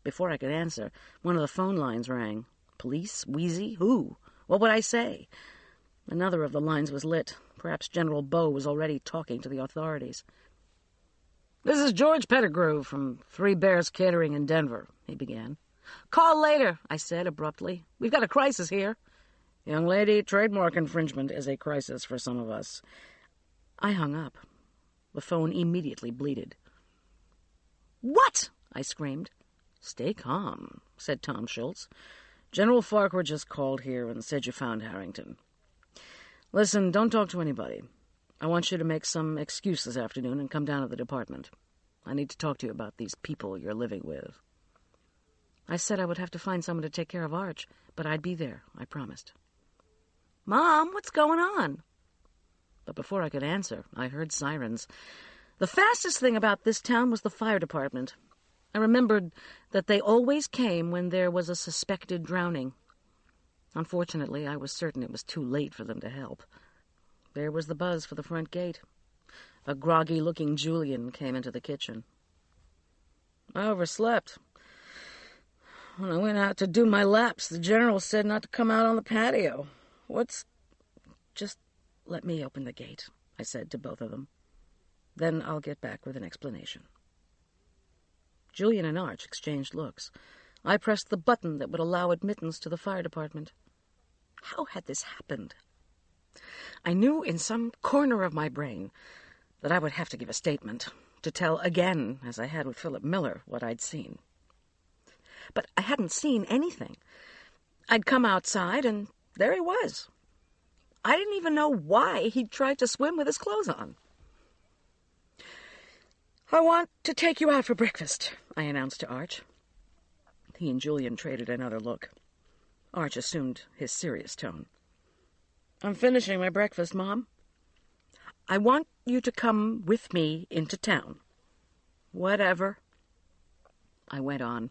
Before I could answer, one of the phone lines rang. Police? Wheezy? Who? What would I say? Another of the lines was lit. Perhaps General Bow was already talking to the authorities. "This is George Pettigrew from Three Bears Catering in Denver," he began. "Call later," I said abruptly. "We've got a crisis here." "Young lady, trademark infringement is a crisis for some of us." I hung up. The phone immediately bleated. "What?" I screamed. "Stay calm," said Tom Schultz. "General Farquhar just called here and said you found Harrington. Listen, don't talk to anybody. I want you to make some excuse this afternoon and come down to the department. I need to talk to you about these people you're living with." I said I would have to find someone to take care of Arch, but I'd be there, I promised. "Mom, what's going on?" But before I could answer, I heard sirens. The fastest thing about this town was the fire department. I remembered that they always came when there was a suspected drowning. Unfortunately, I was certain it was too late for them to help. There was the buzz for the front gate. A groggy-looking Julian came into the kitchen. "I overslept. When I went out to do my laps, the general said not to come out on the patio. What's—" "Just let me open the gate," I said to both of them. "Then I'll get back with an explanation." Julian and Arch exchanged looks. I pressed the button that would allow admittance to the fire department. How had this happened? I knew in some corner of my brain that I would have to give a statement, to tell again, as I had with Philip Miller, what I'd seen. But I hadn't seen anything. I'd come outside, and there he was. I didn't even know why he'd tried to swim with his clothes on. "I want to take you out for breakfast," I announced to Arch. He and Julian traded another look. Arch assumed his serious tone. "I'm finishing my breakfast, Mom." "I want you to come with me into town." "Whatever." I went on.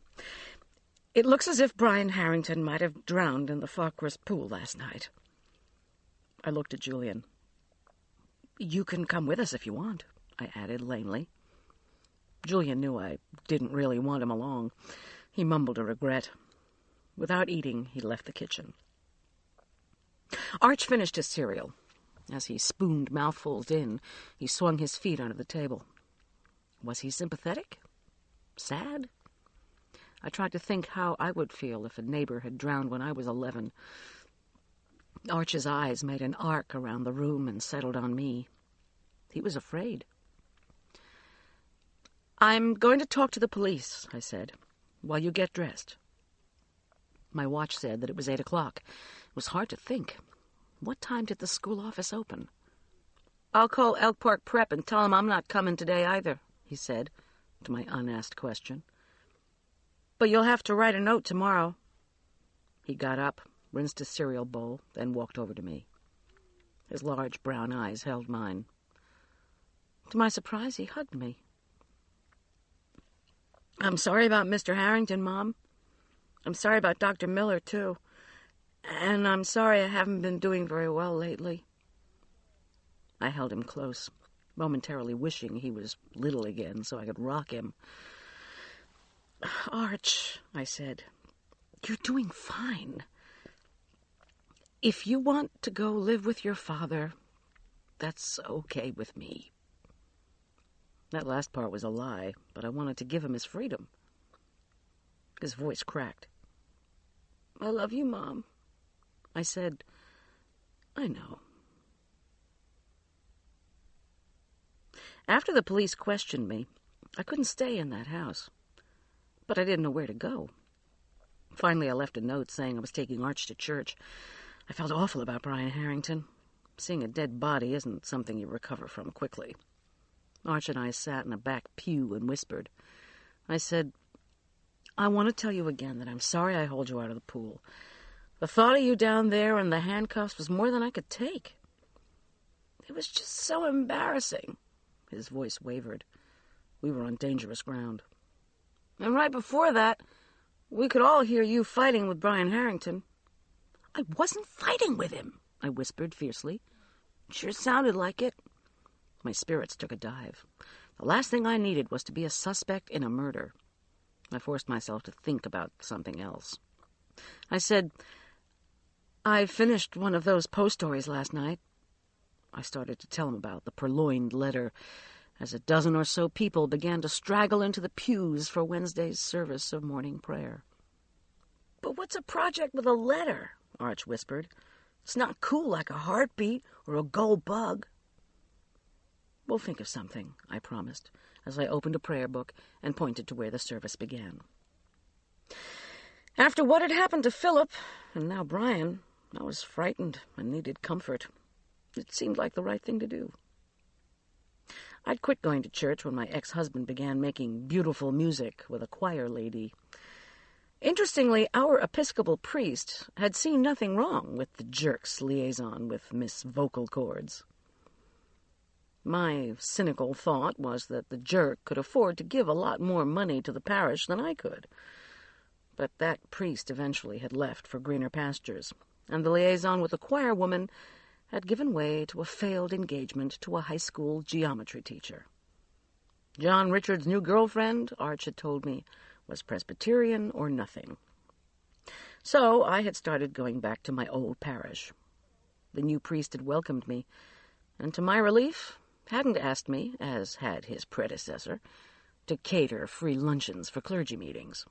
"It looks as if Brian Harrington might have drowned in the Farquhar's pool last night." I looked at Julian. "You can come with us if you want," I added lamely. Julian knew I didn't really want him along. He mumbled a regret. Without eating, he left the kitchen. Arch finished his cereal. As he spooned mouthfuls in, he swung his feet under the table. Was he sympathetic? Sad? I tried to think how I would feel if a neighbor had drowned when I was 11. Arch's eyes made an arc around the room and settled on me. He was afraid. "I'm going to talk to the police," I said, "while you get dressed." My watch said that it was 8 o'clock. It was hard to think. What time did the school office open? "I'll call Elk Park Prep and tell them I'm not coming today either," he said, to my unasked question. "But you'll have to write a note tomorrow." He got up, rinsed his cereal bowl, then walked over to me. His large brown eyes held mine. To my surprise, he hugged me. "I'm sorry about Mr. Harrington, Mom. I'm sorry about Dr. Miller, too. And I'm sorry I haven't been doing very well lately." I held him close, momentarily wishing he was little again so I could rock him. "Arch," I said, "you're doing fine. If you want to go live with your father, that's okay with me." That last part was a lie, but I wanted to give him his freedom. His voice cracked. "I love you, Mom." I said, "I know." After the police questioned me, I couldn't stay in that house, but I didn't know where to go. Finally, I left a note saying I was taking Arch to church. I felt awful about Brian Harrington. Seeing a dead body isn't something you recover from quickly. Arch and I sat in a back pew and whispered. I said, I want to tell you again that I'm sorry I hauled you out of the pool. The thought of you down there in the handcuffs was more than I could take. It was just so embarrassing. His voice wavered. We were on dangerous ground. And right before that, we could all hear you fighting with Brian Harrington. I wasn't fighting with him, I whispered fiercely. It sure sounded like it. My spirits took a dive. The last thing I needed was to be a suspect in a murder. I forced myself to think about something else. I said, I finished one of those post stories last night. I started to tell him about the purloined letter as a dozen or so people began to straggle into the pews for Wednesday's service of morning prayer. But what's a project with a letter? Arch whispered. It's not cool like a heartbeat or a gold bug. We'll think of something, I promised, as I opened a prayer book and pointed to where the service began. After what had happened to Philip, and now Brian, I was frightened and needed comfort. It seemed like the right thing to do. I'd quit going to church when my ex-husband began making beautiful music with a choir lady. Interestingly, our Episcopal priest had seen nothing wrong with the jerk's liaison with Miss Vocal Cords. My cynical thought was that the jerk could afford to give a lot more money to the parish than I could. But that priest eventually had left for greener pastures, and the liaison with the choir woman had given way to a failed engagement to a high school geometry teacher. John Richard's new girlfriend, Arch had told me, was Presbyterian or nothing. So I had started going back to my old parish. The new priest had welcomed me, and to my relief, hadn't asked me, as had his predecessor, to cater free luncheons for clergy meetings.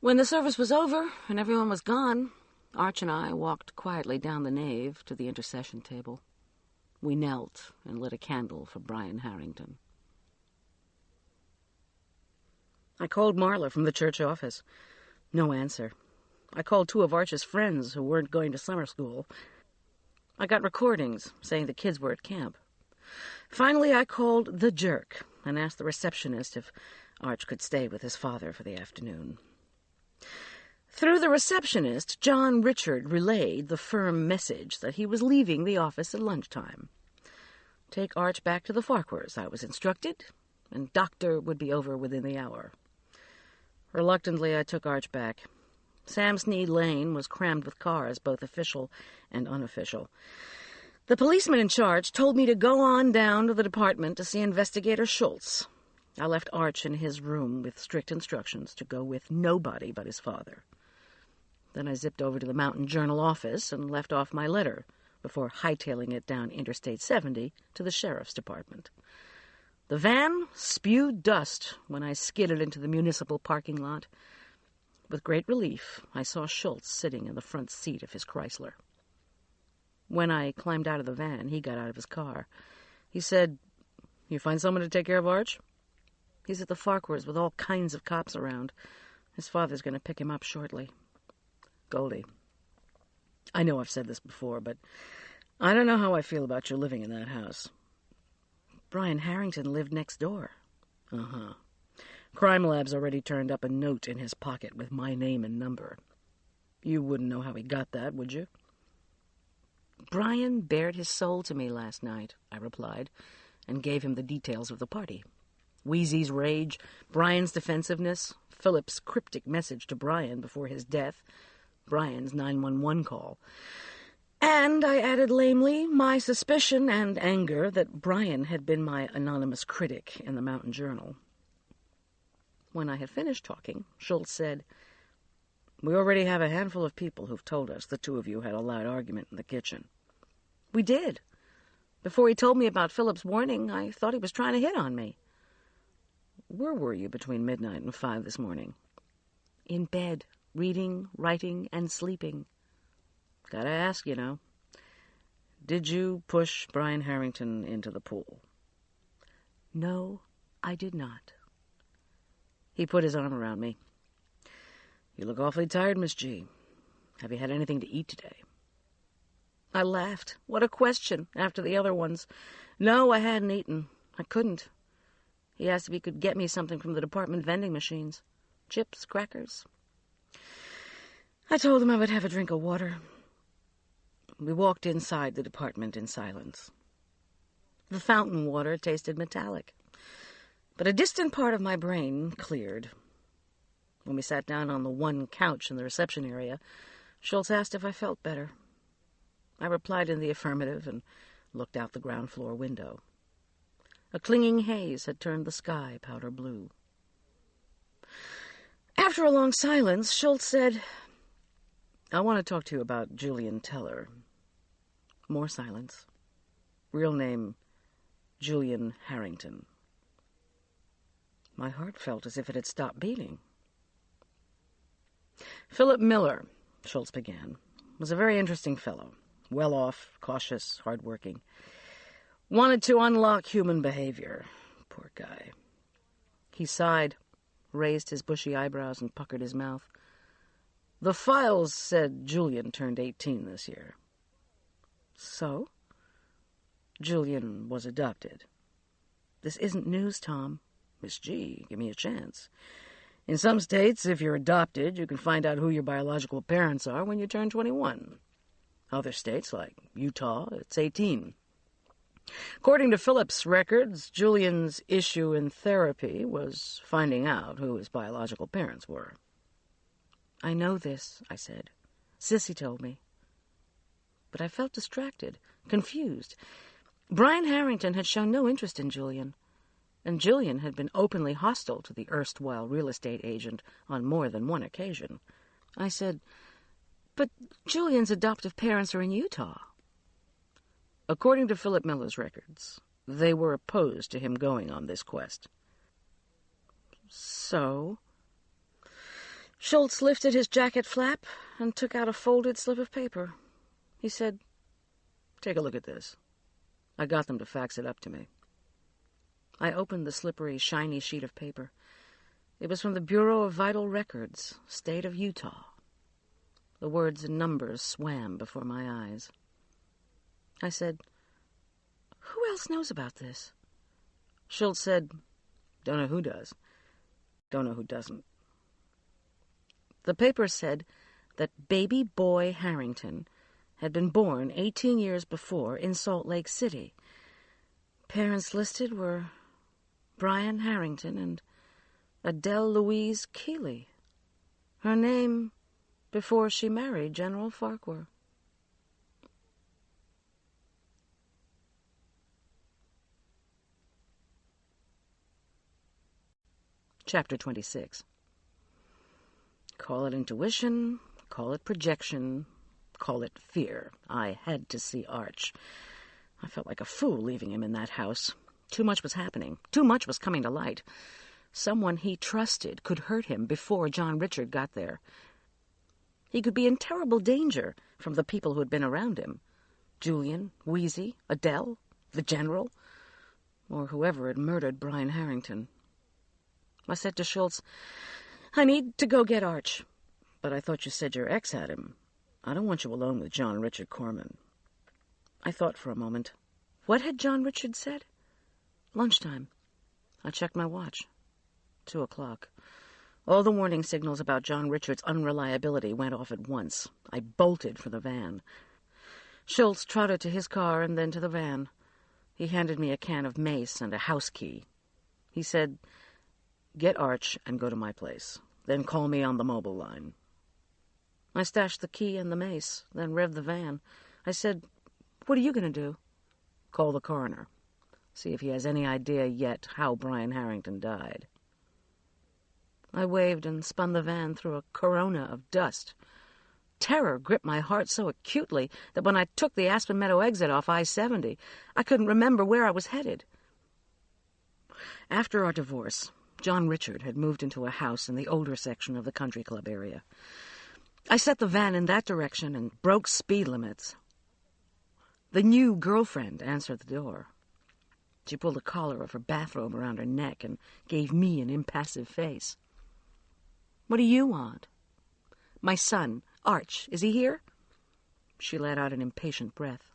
When the service was over and everyone was gone, Arch and I walked quietly down the nave to the intercession table. We knelt and lit a candle for Brian Harrington. I called Marla from the church office. No answer. I called 2 of Arch's friends who weren't going to summer school. I got recordings saying the kids were at camp. Finally, I called the jerk and asked the receptionist if Arch could stay with his father for the afternoon. Through the receptionist, John Richard relayed the firm message that he was leaving the office at lunchtime. Take Arch back to the Farquhars, I was instructed, and Doctor would be over within the hour. Reluctantly, I took Arch back. Sam Sneed Lane was crammed with cars, both official and unofficial. The policeman in charge told me to go on down to the department to see Investigator Schultz. I left Arch in his room with strict instructions to go with nobody but his father. Then I zipped over to the Mountain Journal office and left off my letter before hightailing it down Interstate 70 to the sheriff's department. The van spewed dust when I skidded into the municipal parking lot. With great relief, I saw Schultz sitting in the front seat of his Chrysler. When I climbed out of the van, he got out of his car. He said, "You find someone to take care of Arch?" "He's at the Farquhars with all kinds of cops around. His father's going to pick him up shortly." "Goldie, I know I've said this before, but I don't know how I feel about you living in that house." "Brian Harrington lived next door." "Uh-huh. Crime Lab's already turned up a note in his pocket with my name and number. You wouldn't know how he got that, would you?" "Brian bared his soul to me last night," I replied, and gave him the details of the party. Wheezy's rage, Brian's defensiveness, Philip's cryptic message to Brian before his death, Brian's 911 call. And I added lamely my suspicion and anger that Brian had been my anonymous critic in the Mountain Journal. When I had finished talking, Schultz said, "We already have a handful of people who've told us the 2 of you had a loud argument in the kitchen." "We did. Before he told me about Philip's warning, I thought he was trying to hit on me." "Where were you between midnight and 5 this morning?" "In bed, reading, writing, and sleeping." "Gotta ask, you know. Did you push Brian Harrington into the pool?" "No, I did not." He put his arm around me. "You look awfully tired, Miss G. Have you had anything to eat today?" I laughed. What a question, after the other ones. No, I hadn't eaten. I couldn't. He asked if he could get me something from the department vending machines. Chips, crackers. I told him I would have a drink of water. We walked inside the department in silence. The fountain water tasted metallic, but a distant part of my brain cleared. When we sat down on the one couch in the reception area, Schultz asked if I felt better. I replied in the affirmative and looked out the ground floor window. A clinging haze had turned the sky powder blue. After a long silence, Schultz said, "I want to talk to you about Julian Teller." More silence. Real name, Julian Harrington. My heart felt as if it had stopped beating. "Philip Miller," Schultz began, "was a very interesting fellow. Well-off, cautious, hard-working. Wanted to unlock human behavior. Poor guy." He sighed, raised his bushy eyebrows, and puckered his mouth. "The files said Julian turned 18 this year." "So?" "Julian was adopted." "This isn't news, Tom." "Miss G, give me a chance. In some states, if you're adopted, you can find out who your biological parents are when you turn 21. Other states, like Utah, it's 18. According to Philip's records, Julian's issue in therapy was finding out who his biological parents were." "I know this," I said. "Sissy told me." But I felt distracted, confused. Brian Harrington had shown no interest in Julian, and Julian had been openly hostile to the erstwhile real estate agent on more than one occasion. I said, "But Julian's adoptive parents are in Utah." According to Philip Miller's records, they were opposed to him going on this quest. "So?" Schultz lifted his jacket flap and took out a folded slip of paper. He said, "Take a look at this. I got them to fax it up to me." I opened the slippery, shiny sheet of paper. It was from the Bureau of Vital Records, State of Utah. The words and numbers swam before my eyes. I said, "Who else knows about this?" Schultz said, "Don't know who does. Don't know who doesn't." The paper said that baby boy Harrington had been born 18 years before in Salt Lake City. Parents listed were Brian Harrington and Adele Louise Keeley. Her name before she married General Farquhar. Chapter 26. Call it intuition, call it projection, call it fear. I had to see Arch. I felt like a fool leaving him in that house. Too much was happening. Too much was coming to light. Someone he trusted could hurt him before John Richard got there. He could be in terrible danger from the people who had been around him. Julian, Wheezy, Adele, the General, or whoever had murdered Brian Harrington. I said to Schultz, "I need to go get Arch. But I thought you said your ex had him. I don't want you alone with John Richard Corman." I thought for a moment. What had John Richard said? Lunchtime. I checked my watch. 2:00. All the warning signals about John Richard's unreliability went off at once. I bolted for the van. Schultz trotted to his car and then to the van. He handed me a can of mace and a house key. He said, "Get Arch and go to my place. Then call me on the mobile line." I stashed the key and the mace, then revved the van. I said, "What are you going to do?" "Call the coroner. See if he has any idea yet how Brian Harrington died." I waved and spun the van through a corona of dust. Terror gripped my heart so acutely that when I took the Aspen Meadow exit off I-70, I couldn't remember where I was headed. After our divorce, John Richard had moved into a house in the older section of the country club area. I set the van in that direction and broke speed limits. The new girlfriend answered the door. She pulled the collar of her bathrobe around her neck and gave me an impassive face. "What do you want?" My son, Arch, is he here?" She let out an impatient breath.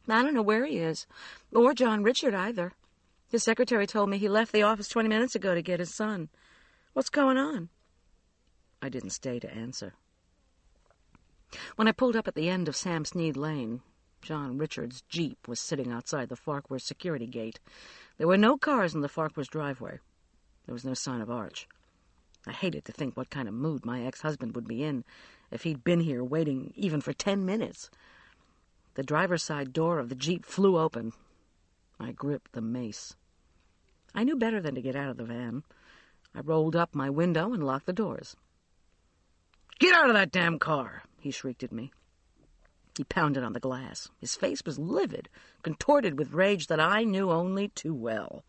"I don't know where he is, or John Richard either. His secretary told me he left the office 20 minutes ago to get his son. What's going on?" I didn't stay to answer. When I pulled up at the end of Sam Sneed Lane, John Richard's Jeep was sitting outside the Farquhar security gate. There were no cars in the Farquhar's driveway. There was no sign of Arch. I hated to think what kind of mood my ex-husband would be in if he'd been here waiting even for 10 minutes. The driver's side door of the Jeep flew open. I gripped the mace. I knew better than to get out of the van. I rolled up my window and locked the doors. "Get out of that damn car!" he shrieked at me. He pounded on the glass. His face was livid, contorted with rage that I knew only too well.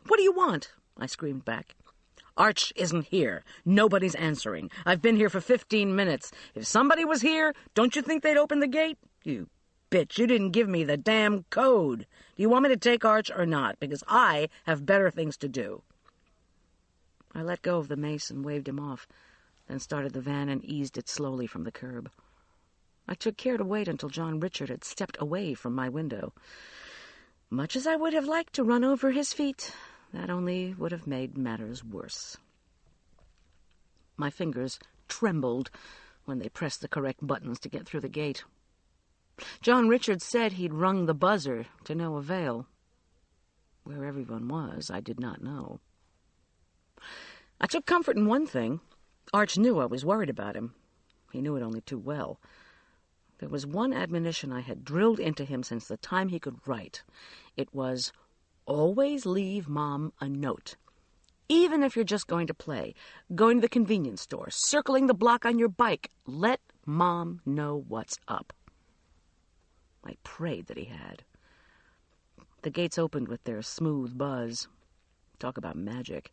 "What do you want?" I screamed back. "Arch isn't here. Nobody's answering. I've been here for 15 minutes. If somebody was here, don't you think they'd open the gate? You bitch, you didn't give me the damn code. Do you want me to take Arch or not? Because I have better things to do." I let go of the mace and waved him off, then started the van and eased it slowly from the curb. I took care to wait until John Richard had stepped away from my window. Much as I would have liked to run over his feet, that only would have made matters worse. My fingers trembled when they pressed the correct buttons to get through the gate. John Richard said he'd rung the buzzer to no avail. Where everyone was, I did not know. I took comfort in one thing. Arch knew I was worried about him. He knew it only too well. There was one admonition I had drilled into him since the time he could write. It was, always leave Mom a note. Even if you're just going to play, going to the convenience store, circling the block on your bike, let Mom know what's up. I prayed that he had. The gates opened with their smooth buzz. Talk about magic.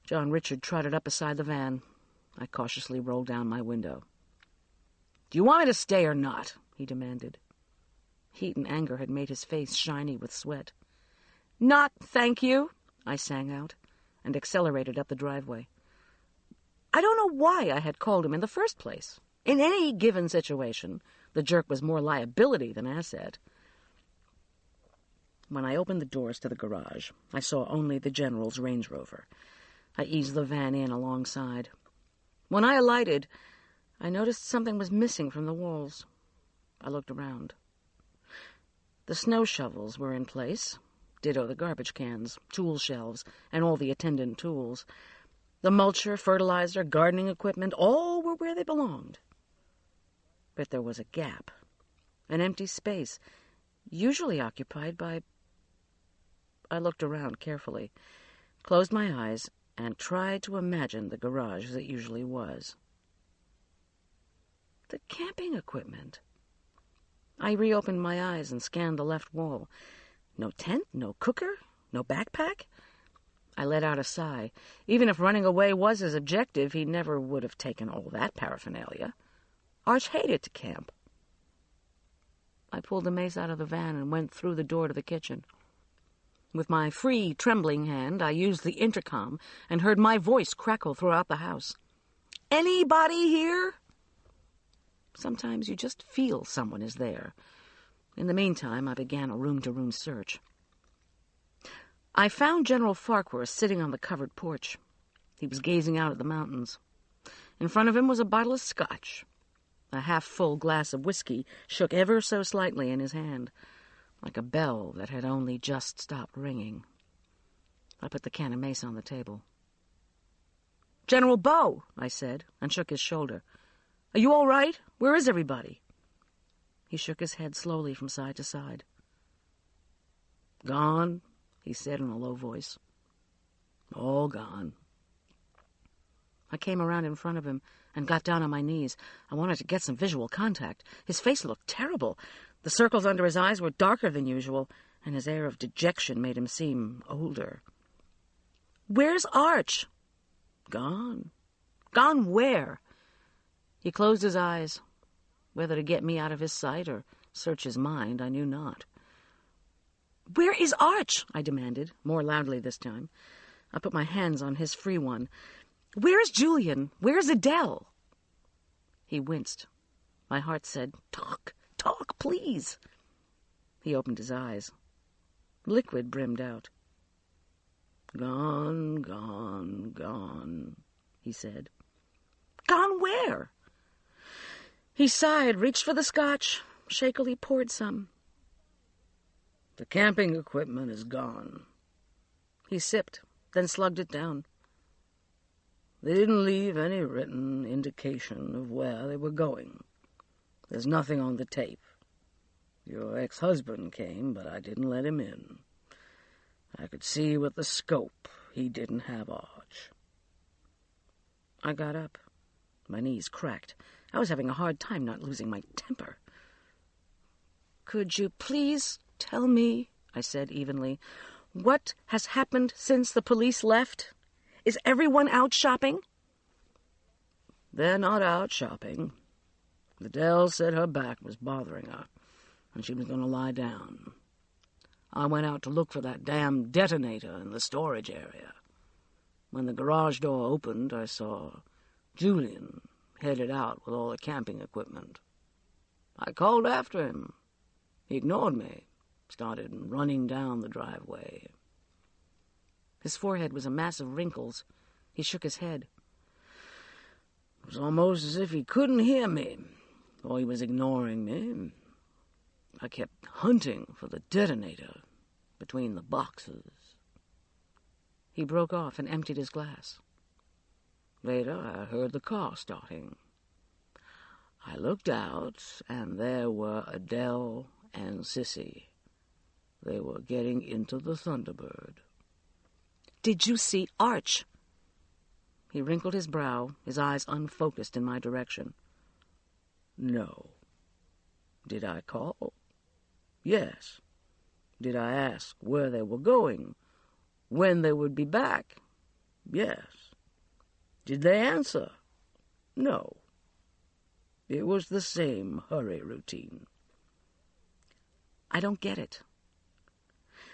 John Richard trotted up beside the van. I cautiously rolled down my window. "Do you want me to stay or not?" he demanded. Heat and anger had made his face shiny with sweat. "Not, thank you," I sang out, and accelerated up the driveway. I don't know why I had called him in the first place. In any given situation, the jerk was more liability than asset. When I opened the doors to the garage, I saw only the General's Range Rover. I eased the van in alongside. When I alighted, I noticed something was missing from the walls. I looked around. The snow shovels were in place, ditto the garbage cans, tool shelves, and all the attendant tools. The mulcher, fertilizer, gardening equipment, all were where they belonged. But there was a gap, an empty space, usually occupied by... I looked around carefully, closed my eyes, and tried to imagine the garage as it usually was. The camping equipment. I reopened my eyes and scanned the left wall. No tent, no cooker, no backpack. I let out a sigh. Even if running away was his objective, he never would have taken all that paraphernalia. Arch hated to camp. I pulled the mace out of the van and went through the door to the kitchen. With my free, trembling hand, I used the intercom and heard my voice crackle throughout the house. "Anybody here?" Sometimes you just feel someone is there. In the meantime, I began a room-to-room search. I found General Farquhar sitting on the covered porch. He was gazing out at the mountains. In front of him was a bottle of scotch. A half-full glass of whiskey shook ever so slightly in his hand, like a bell that had only just stopped ringing. I put the can of mace on the table. "General Bow," I said, and shook his shoulder. "Are you all right? Where is everybody?" He shook his head slowly from side to side. "Gone," he said in a low voice. "All gone." I came around in front of him and got down on my knees. I wanted to get some visual contact. His face looked terrible. The circles under his eyes were darker than usual, and his air of dejection made him seem older. "Where's Arch?" "Gone." "Gone where?" He closed his eyes. Whether to get me out of his sight or search his mind, I knew not. "Where is Arch?" I demanded, more loudly this time. I put my hands on his free one. Where's Julian? Where's Adele? He winced. My heart said, Talk, please. He opened his eyes. Liquid brimmed out. Gone, gone, gone, he said. Gone where? He sighed, reached for the scotch, shakily poured some. The camping equipment is gone. He sipped, then slugged it down. They didn't leave any written indication of where they were going. There's nothing on the tape. Your ex-husband came, but I didn't let him in. I could see with the scope he didn't have Arch. I got up. My knees cracked. I was having a hard time not losing my temper. Could you please tell me, I said evenly, what has happened since the police left? Is everyone out shopping? They're not out shopping. Adele said her back was bothering her, and she was going to lie down. I went out to look for that damn detonator in the storage area. When the garage door opened, I saw Julian headed out with all the camping equipment. I called after him. He ignored me, started running down the driveway. His forehead was a mass of wrinkles. He shook his head. It was almost as if he couldn't hear me, or he was ignoring me. I kept hunting for the detonator between the boxes. He broke off and emptied his glass. Later, I heard the car starting. I looked out, and there were Adele and Sissy. They were getting into the Thunderbird. Did you see Arch? He wrinkled his brow, his eyes unfocused in my direction. No. Did I call? Yes. Did I ask where they were going? When they would be back? Yes. Did they answer? No. It was the same hurry routine. I don't get it.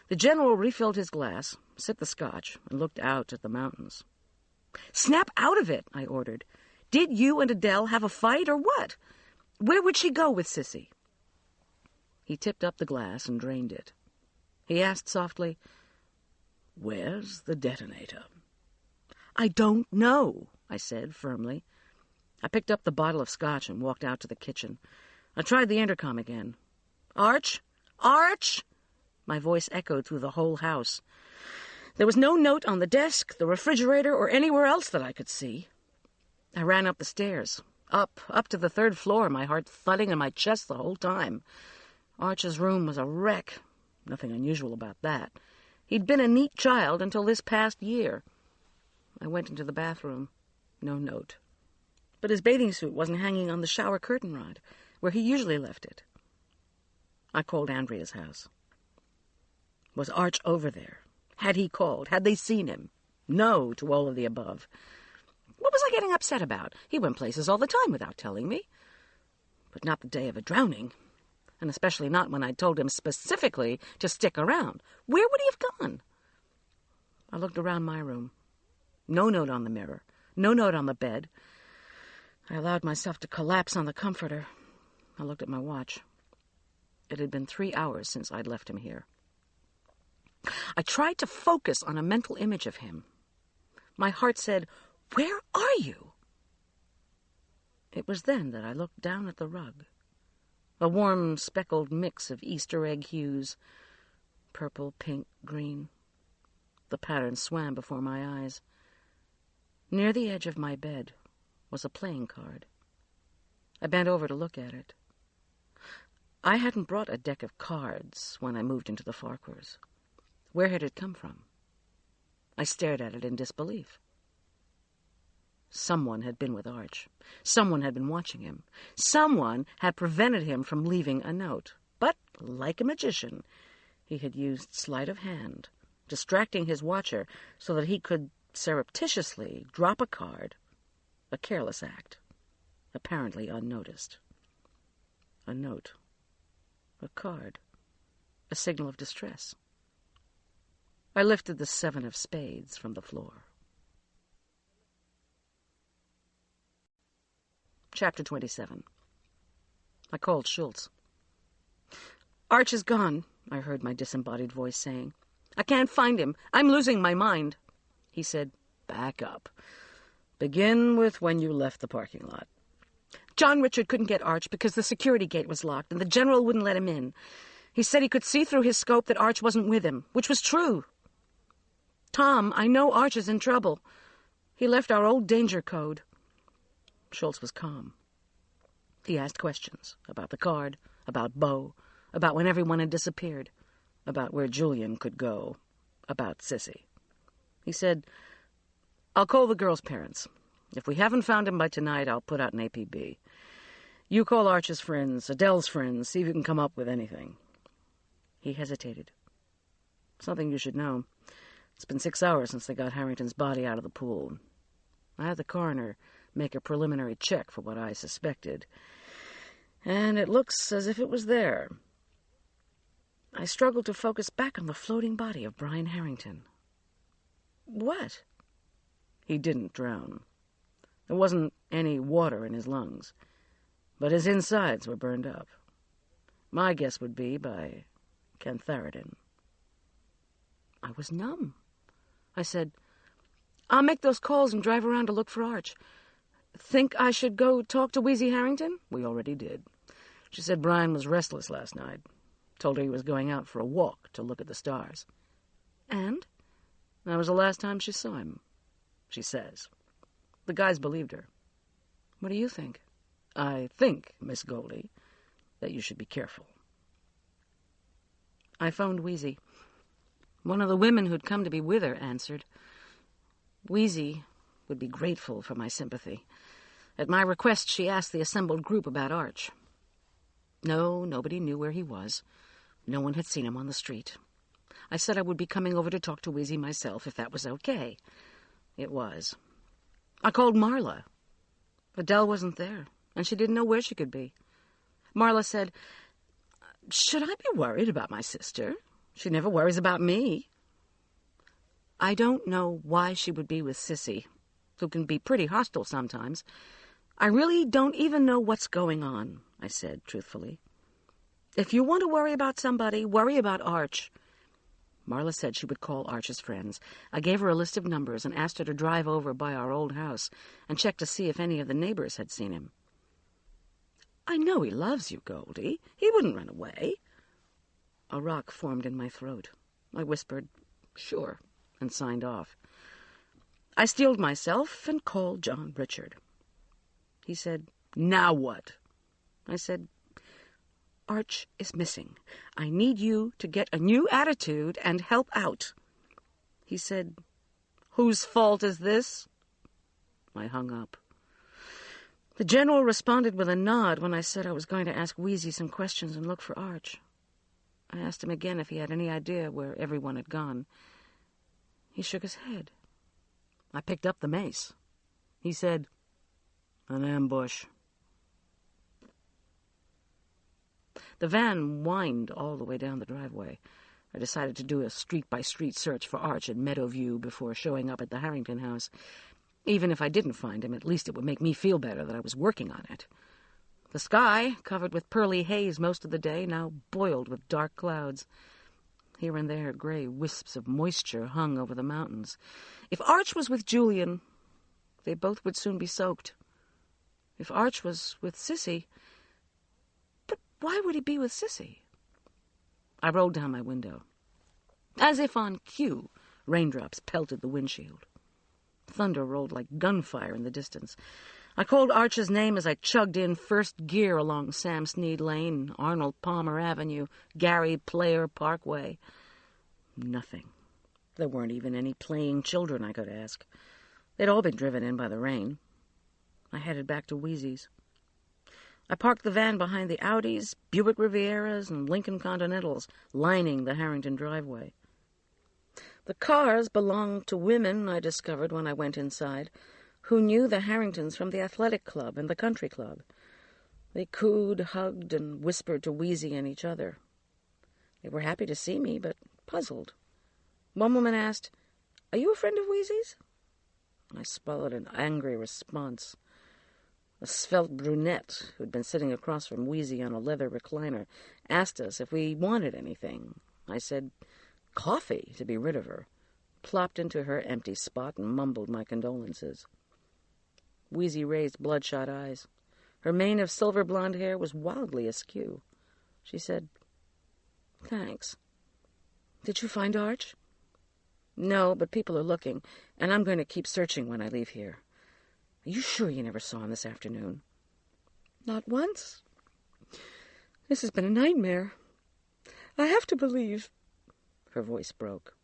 The general refilled his glass, sipped the scotch, and looked out at the mountains. Snap out of it, I ordered. Did you and Adele have a fight or what? Where would she go with Sissy? He tipped up the glass and drained it. He asked softly, Where's the detonator? I don't know, I said firmly. I picked up the bottle of scotch and walked out to the kitchen. I tried the intercom again. Arch? Arch? My voice echoed through the whole house. There was no note on the desk, the refrigerator, or anywhere else that I could see. I ran up the stairs, up to the third floor, my heart thudding in my chest the whole time. Arch's room was a wreck. Nothing unusual about that. He'd been a neat child until this past year. I went into the bathroom. No note. But his bathing suit wasn't hanging on the shower curtain rod, where he usually left it. I called Andrea's house. Was Arch over there? Had he called? Had they seen him? No to all of the above. What was I getting upset about? He went places all the time without telling me. But not the day of a drowning. And especially not when I'd told him specifically to stick around. Where would he have gone? I looked around my room. No note on the mirror. No note on the bed. I allowed myself to collapse on the comforter. I looked at my watch. It had been 3 hours since I'd left him here. I tried to focus on a mental image of him. My heart said, Where are you? It was then that I looked down at the rug. A warm, speckled mix of Easter egg hues. Purple, pink, green. The pattern swam before my eyes. Near the edge of my bed was a playing card. I bent over to look at it. I hadn't brought a deck of cards when I moved into the Farquhars. Where had it come from? I stared at it in disbelief. Someone had been with Arch. Someone had been watching him. Someone had prevented him from leaving a note. But, like a magician, he had used sleight of hand, distracting his watcher so that he could surreptitiously drop a card, a careless act, apparently unnoticed. A note. A card. A signal of distress. I lifted the 7 of spades from the floor. Chapter 27. I called Schultz. "Arch is gone," I heard my disembodied voice saying. "I can't find him. I'm losing my mind." He said, "Back up. Begin with when you left the parking lot." "John Richard couldn't get Arch because the security gate was locked and the general wouldn't let him in. He said he could see through his scope that Arch wasn't with him, which was true. Tom, I know Arch is in trouble. He left our old danger code." Schultz was calm. He asked questions about the card, about Beau, about when everyone had disappeared, about where Julian could go, about Sissy. He said, "I'll call the girl's parents. If we haven't found him by tonight, I'll put out an APB. You call Arch's friends, Adele's friends, see if you can come up with anything." He hesitated. "Something you should know. It's been 6 hours since they got Harrington's body out of the pool. I had the coroner make a preliminary check for what I suspected, and it looks as if it was there." I struggled to focus back on the floating body of Brian Harrington. "What?" "He didn't drown. There wasn't any water in his lungs, but his insides were burned up. My guess would be by cantharidin." I was numb. I said, "I'll make those calls and drive around to look for Arch. Think I should go talk to Wheezy Harrington?" "We already did. She said Brian was restless last night. Told her he was going out for a walk to look at the stars." "And?" "That was the last time she saw him, she says." The guys believed her. "What do you think?" "I think, Miss Goldie, that you should be careful." I phoned Wheezy. One of the women who'd come to be with her answered. Wheezy would be grateful for my sympathy. At my request, she asked the assembled group about Arch. No, nobody knew where he was. No one had seen him on the street. I said I would be coming over to talk to Wheezy myself, if that was okay. It was. I called Marla. Adele wasn't there, and she didn't know where she could be. Marla said, "Should I be worried about my sister? She never worries about me." I don't know why she would be with Sissy, who can be pretty hostile sometimes. "I really don't even know what's going on," I said truthfully. "If you want to worry about somebody, worry about Arch." Marla said she would call Arch's friends. I gave her a list of numbers and asked her to drive over by our old house and check to see if any of the neighbors had seen him. "I know he loves you, Goldie. He wouldn't run away." A rock formed in my throat. I whispered, "Sure," and signed off. I steeled myself and called John Richard. He said, "Now what?" I said, "Arch is missing. I need you to get a new attitude and help out." He said, "Whose fault is this?" I hung up. The general responded with a nod when I said I was going to ask Wheezy some questions and look for Arch. I asked him again if he had any idea where everyone had gone. He shook his head. I picked up the mace. He said, "An ambush." The van whined all the way down the driveway. I decided to do a street-by-street search for Arch in Meadowview before showing up at the Harrington house. Even if I didn't find him, at least it would make me feel better that I was working on it. The sky, covered with pearly haze most of the day, now boiled with dark clouds. Here and there, gray wisps of moisture hung over the mountains. If Arch was with Julian, they both would soon be soaked. If Arch was with Sissy... But why would he be with Sissy? I rolled down my window. As if on cue, raindrops pelted the windshield. Thunder rolled like gunfire in the distance. I called Arch's name as I chugged in first gear along Sam Sneed Lane, Arnold Palmer Avenue, Gary Player Parkway. Nothing. There weren't even any playing children I could ask. They'd all been driven in by the rain. I headed back to Wheezy's. I parked the van behind the Audis, Buick Rivieras, and Lincoln Continentals lining the Harrington driveway. The cars belonged to women, I discovered when I went inside, who knew the Harringtons from the athletic club and the country club. They cooed, hugged, and whispered to Wheezy and each other. They were happy to see me, but puzzled. One woman asked, "Are you a friend of Wheezy's?" I swallowed an angry response. A svelte brunette who'd been sitting across from Wheezy on a leather recliner asked us if we wanted anything. I said, coffee, to be rid of her, plopped into her empty spot and mumbled my condolences. Wheezy raised bloodshot eyes. Her mane of silver blonde hair was wildly askew. She said, "Thanks. Did you find Arch?" "No, but people are looking, and I'm going to keep searching when I leave here. Are you sure you never saw him this afternoon?" "Not once. This has been a nightmare. I have to believe..." Her voice broke.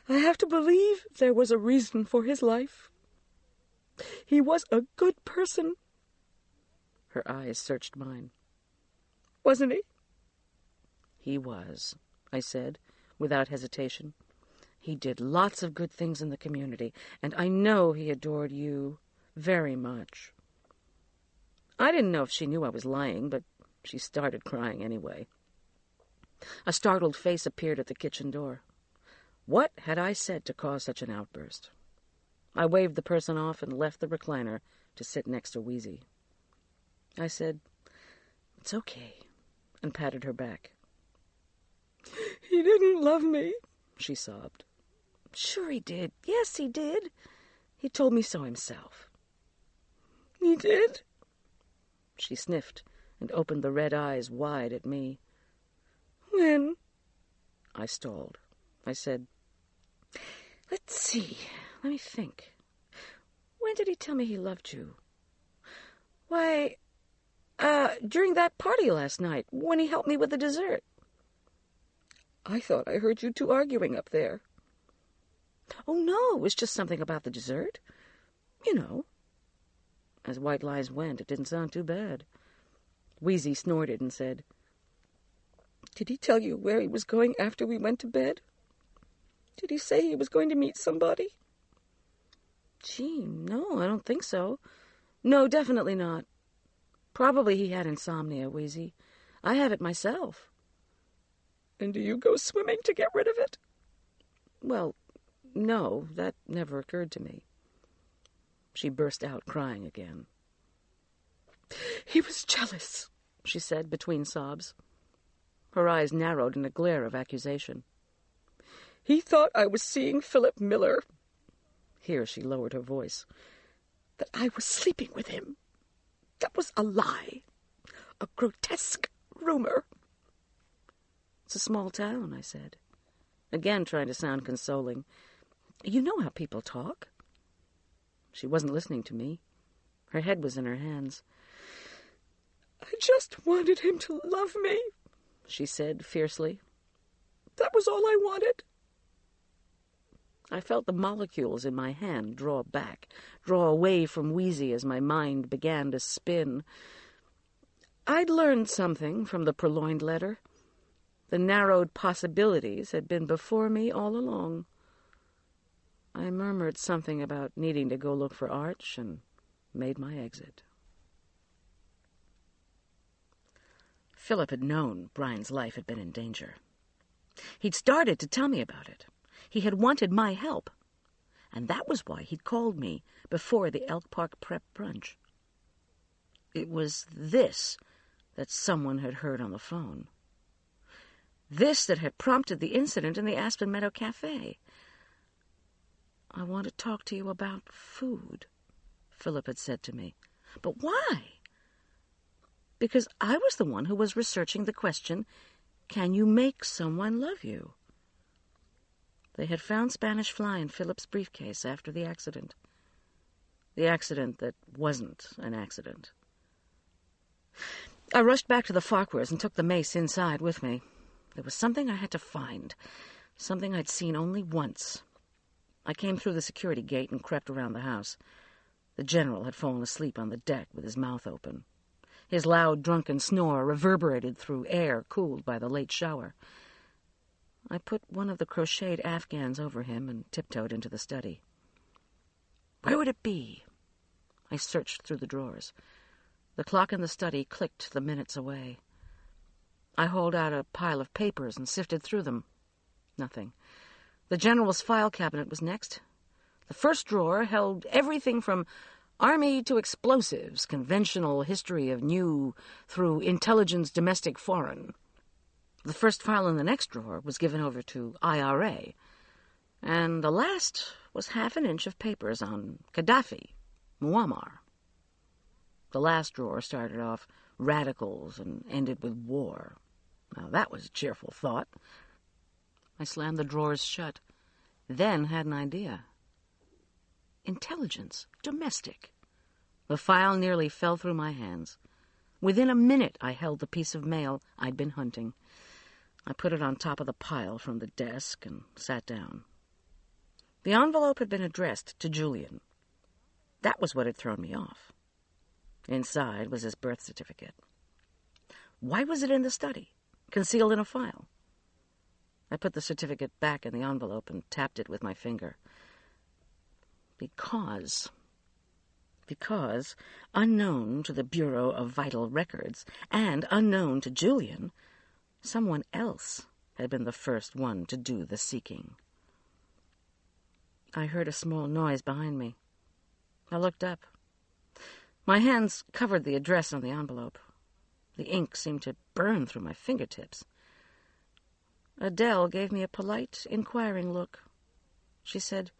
"I have to believe there was a reason for his life. He was a good person." Her eyes searched mine. "Wasn't he?" "He was," I said, without hesitation. "He did lots of good things in the community, and I know he adored you very much." I didn't know if she knew I was lying, but she started crying anyway. A startled face appeared at the kitchen door. What had I said to cause such an outburst? I waved the person off and left the recliner to sit next to Wheezy. I said, "It's okay," and patted her back. "He didn't love me," she sobbed. "Sure he did. Yes, he did. He told me so himself." "He did?" She sniffed and opened the red eyes wide at me. "When?" I stalled. I said, "Let's see. Let me think. When did he tell me he loved you?" "Why, during that party last night, when he helped me with the dessert." "I thought I heard you two arguing up there." "Oh, no, it was just something about the dessert. You know." As white lies went, it didn't sound too bad. Wheezy snorted and said, "Did he tell you where he was going after we went to bed? Did he say he was going to meet somebody?" "Gee, no, I don't think so. No, definitely not. Probably he had insomnia, Wheezy. I have it myself." "And do you go swimming to get rid of it?" "Well, no, that never occurred to me." She burst out crying again. "He was jealous," she said between sobs. Her eyes narrowed in a glare of accusation. "He thought I was seeing Philip Miller." Here she lowered her voice. "That I was sleeping with him. That was a lie. A grotesque rumor." "It's a small town," I said, again trying to sound consoling. "You know how people talk." She wasn't listening to me. Her head was in her hands. "I just wanted him to love me," she said fiercely. "That was all I wanted." I felt the molecules in my hand draw back, draw away from Wheezy as my mind began to spin. I'd learned something from the purloined letter. The narrowed possibilities had been before me all along. I murmured something about needing to go look for Arch and made my exit. Philip had known Brian's life had been in danger. He'd started to tell me about it. He had wanted my help, and that was why he'd called me before the Elk Park prep brunch. It was this that someone had heard on the phone. This that had prompted the incident in the Aspen Meadow Cafe. "I want to talk to you about food," Philip had said to me. "But why?" "Because I was the one who was researching the question, can you make someone love you?" They had found Spanish fly in Philip's briefcase after the accident. The accident that wasn't an accident. I rushed back to the Farquhars and took the mace inside with me. There was something I had to find, something I'd seen only once. I came through the security gate and crept around the house. The general had fallen asleep on the deck with his mouth open. His loud, drunken snore reverberated through air cooled by the late shower. I put one of the crocheted afghans over him and tiptoed into the study. Where would it be? I searched through the drawers. The clock in the study clicked the minutes away. I hauled out a pile of papers and sifted through them. Nothing. The general's file cabinet was next. The first drawer held everything from Army to explosives, conventional history of new through intelligence domestic foreign. The first file in the next drawer was given over to IRA, and the last was half an inch of papers on Gaddafi, Muammar. The last drawer started off radicals and ended with war. Now that was a cheerful thought. I slammed the drawers shut, then had an idea. Intelligence, domestic. The file nearly fell through my hands. Within a minute, I held the piece of mail I'd been hunting. I put it on top of the pile from the desk and sat down. The envelope had been addressed to Julian. That was what had thrown me off. Inside was his birth certificate. Why was it in the study, concealed in a file? I put the certificate back in the envelope and tapped it with my finger. Because, unknown to the Bureau of Vital Records and unknown to Julian, someone else had been the first one to do the seeking. I heard a small noise behind me. I looked up. My hands covered the address on the envelope. The ink seemed to burn through my fingertips. Adele gave me a polite, inquiring look. She said,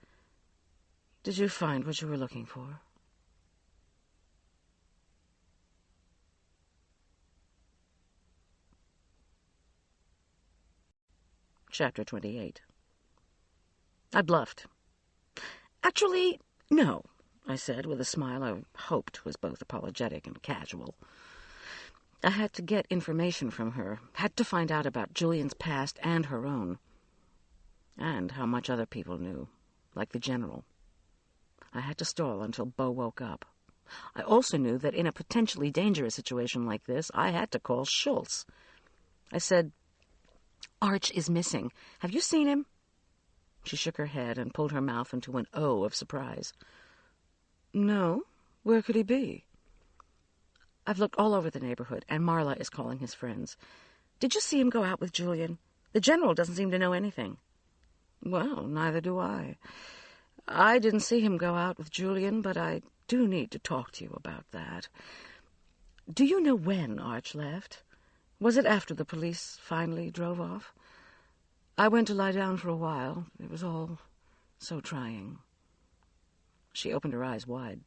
"Did you find what you were looking for?" Chapter 28. I bluffed. "Actually, no," I said with a smile I hoped was both apologetic and casual. I had to get information from her, had to find out about Julian's past and her own, and how much other people knew, like the general. I had to stall until Bo woke up. I also knew that in a potentially dangerous situation like this, I had to call Schultz. I said, "Arch is missing. Have you seen him?" She shook her head and pulled her mouth into an O of surprise. "No. Where could he be?" "I've looked all over the neighborhood, and Marla is calling his friends. Did you see him go out with Julian? The general doesn't seem to know anything." "Well, neither do I. I didn't see him go out with Julian, but I do need to talk to you about that. Do you know when Arch left? Was it after the police finally drove off? I went to lie down for a while. It was all so trying." She opened her eyes wide.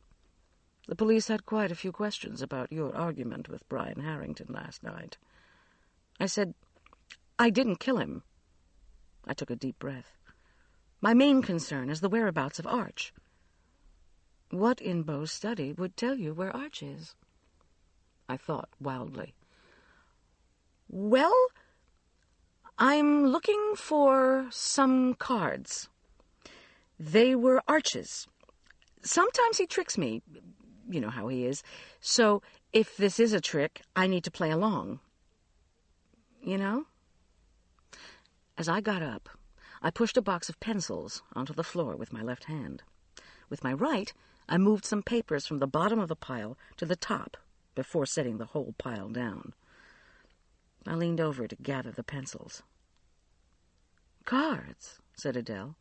"The police had quite a few questions about your argument with Brian Harrington last night." I said, "I didn't kill him." I took a deep breath. "My main concern is the whereabouts of Arch." "What in Bo's study would tell you where Arch is?" I thought wildly. "Well, I'm looking for some cards. They were Arch's. Sometimes he tricks me. You know how he is. So if this is a trick, I need to play along. You know?" As I got up, I pushed a box of pencils onto the floor with my left hand. With my right, I moved some papers from the bottom of the pile to the top before setting the whole pile down. I leaned over to gather the pencils. "Cards," said Adele.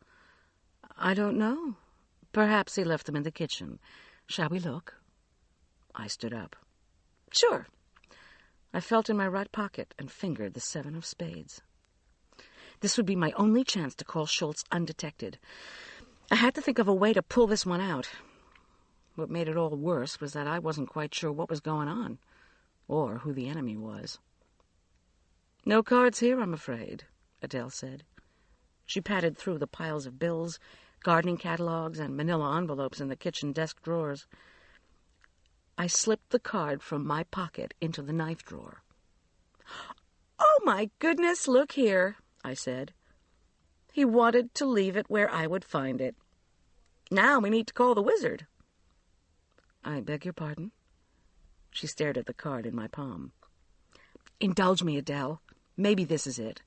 "I don't know. Perhaps he left them in the kitchen. Shall we look?" I stood up. "Sure." I felt in my right pocket and fingered the 7 of spades. This would be my only chance to call Schultz undetected. I had to think of a way to pull this one out. What made it all worse was that I wasn't quite sure what was going on, or who the enemy was. "No cards here, I'm afraid," Adele said. She patted through the piles of bills, gardening catalogs, and manila envelopes in the kitchen desk drawers. I slipped the card from my pocket into the knife drawer. "Oh, my goodness, look here," I said. "He wanted to leave it where I would find it. Now we need to call the wizard." "I beg your pardon?" She stared at the card in my palm. "Indulge me, Adele. Maybe this is it.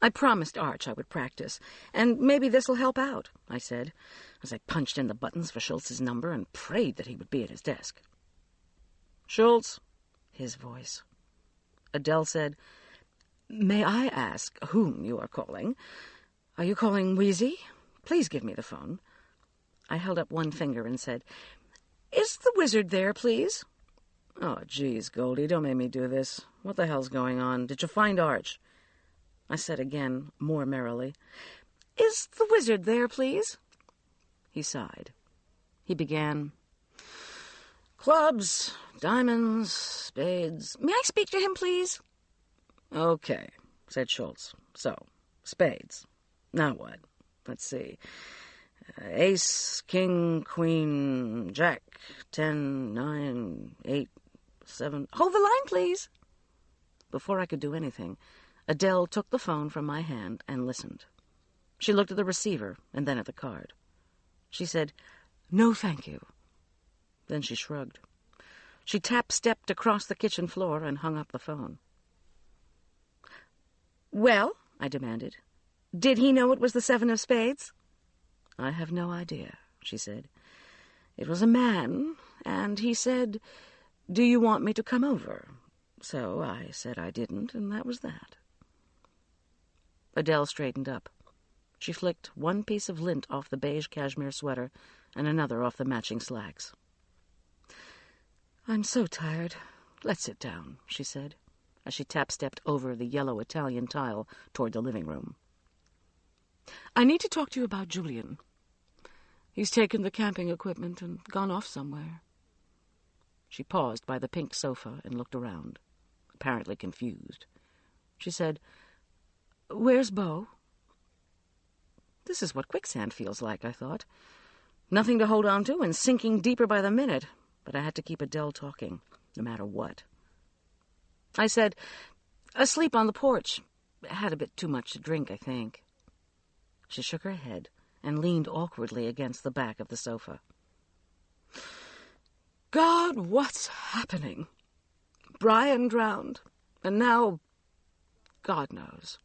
I promised Arch I would practice, and maybe this'll help out," I said, as I punched in the buttons for Schultz's number and prayed that he would be at his desk. "Schultz," his voice. Adele said, "May I ask whom you are calling? Are you calling Wheezy? Please give me the phone." I held up one finger and said, Is the wizard there, please? Oh, geez, Goldie, don't make me do this. What the hell's going on? Did you find Arch? I said again, more merrily. Is the wizard there, please? He sighed. He began, clubs, diamonds, spades. May I speak to him, please? Okay, said Schultz. So, spades. Now what? Let's see. Ace, king, queen, jack, 10, 9, 8, 7... Hold the line, please. Before I could do anything, Adele took the phone from my hand and listened. She looked at the receiver and then at the card. She said, "No, thank you." Then she shrugged. She tap-stepped across the kitchen floor and hung up the phone. Well, I demanded. Did he know it was the 7 of spades? I have no idea, she said. It was a man, and he said, "Do you want me to come over?" So I said I didn't, and that was that. Adele straightened up. She flicked one piece of lint off the beige cashmere sweater and another off the matching slacks. "I'm so tired. Let's sit down," she said, as she tap-stepped over the yellow Italian tile toward the living room. "I need to talk to you about Julian. He's taken the camping equipment and gone off somewhere." She paused by the pink sofa and looked around, apparently confused. She said, "Where's Beau?" This is what quicksand feels like, I thought. Nothing to hold on to and sinking deeper by the minute, but I had to keep Adele talking, no matter what. I said, "Asleep on the porch. Had a bit too much to drink, I think." She shook her head and leaned awkwardly against the back of the sofa. "God, what's happening? Brian drowned, and now, God knows."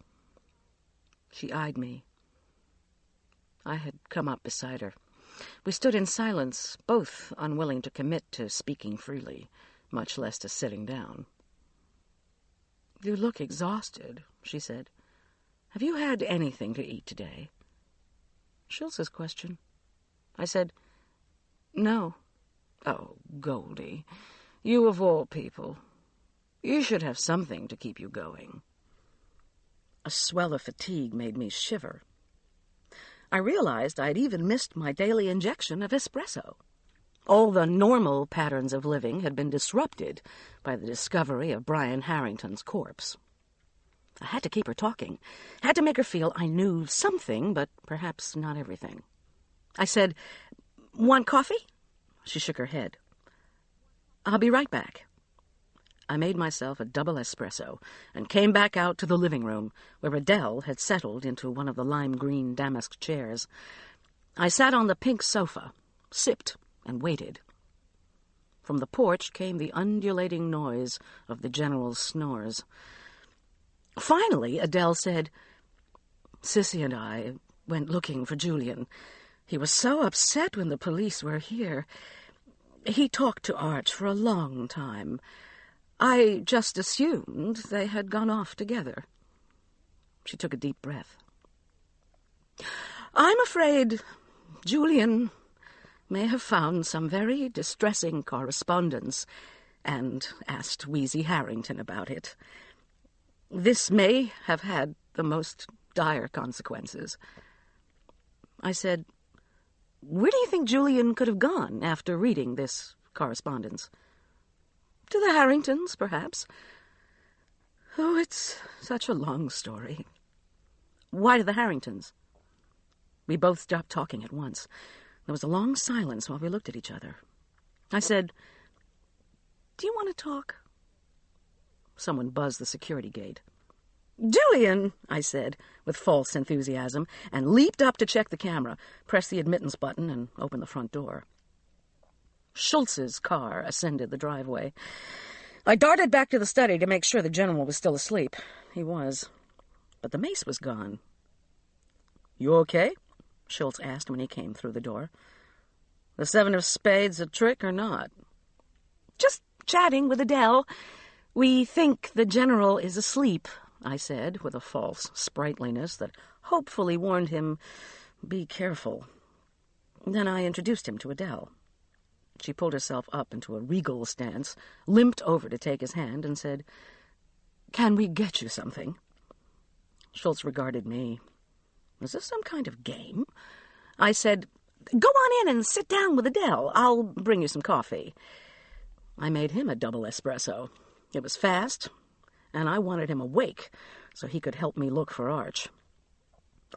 She eyed me. I had come up beside her. We stood in silence, both unwilling to commit to speaking freely, much less to sitting down. "You look exhausted," she said. "Have you had anything to eat today?" Schultz's question. I said, "No." "Oh, Goldie, you of all people. You should have something to keep you going." A swell of fatigue made me shiver. I realized I'd even missed my daily injection of espresso. All the normal patterns of living had been disrupted by the discovery of Brian Harrington's corpse. I had to keep her talking, had to make her feel I knew something, but perhaps not everything. I said, "Want coffee?" She shook her head. "I'll be right back." I made myself a double espresso and came back out to the living room, where Adele had settled into one of the lime-green damask chairs. I sat on the pink sofa, sipped, and waited. From the porch came the undulating noise of the general's snores. Finally, Adele said, "Sissy and I went looking for Julian. He was so upset when the police were here. He talked to Arch for a long time. I just assumed they had gone off together." She took a deep breath. "I'm afraid Julian may have found some very distressing correspondence and asked Wheezy Harrington about it. This may have had the most dire consequences." I said, "Where do you think Julian could have gone after reading this correspondence?" "To the Harringtons, perhaps." "Oh, it's such a long story." "Why to the Harringtons?" We both stopped talking at once. There was a long silence while we looked at each other. I said, "Do you want to talk?" Someone buzzed the security gate. "Julian," I said, with false enthusiasm, and leaped up to check the camera, pressed the admittance button, and opened the front door. Schultz's car ascended the driveway. I darted back to the study to make sure the general was still asleep. He was. But the mace was gone. "You okay?" Schultz asked when he came through the door. "The 7 of spades a trick or not?" "Just chatting with Adele. We think the general is asleep," I said, with a false sprightliness that hopefully warned him, "Be careful." Then I introduced him to Adele. She pulled herself up into a regal stance, limped over to take his hand, and said, "Can we get you something?" Schultz regarded me. Was this some kind of game? I said, "Go on in and sit down with Adele. I'll bring you some coffee." I made him a double espresso. It was fast, and I wanted him awake so he could help me look for Arch.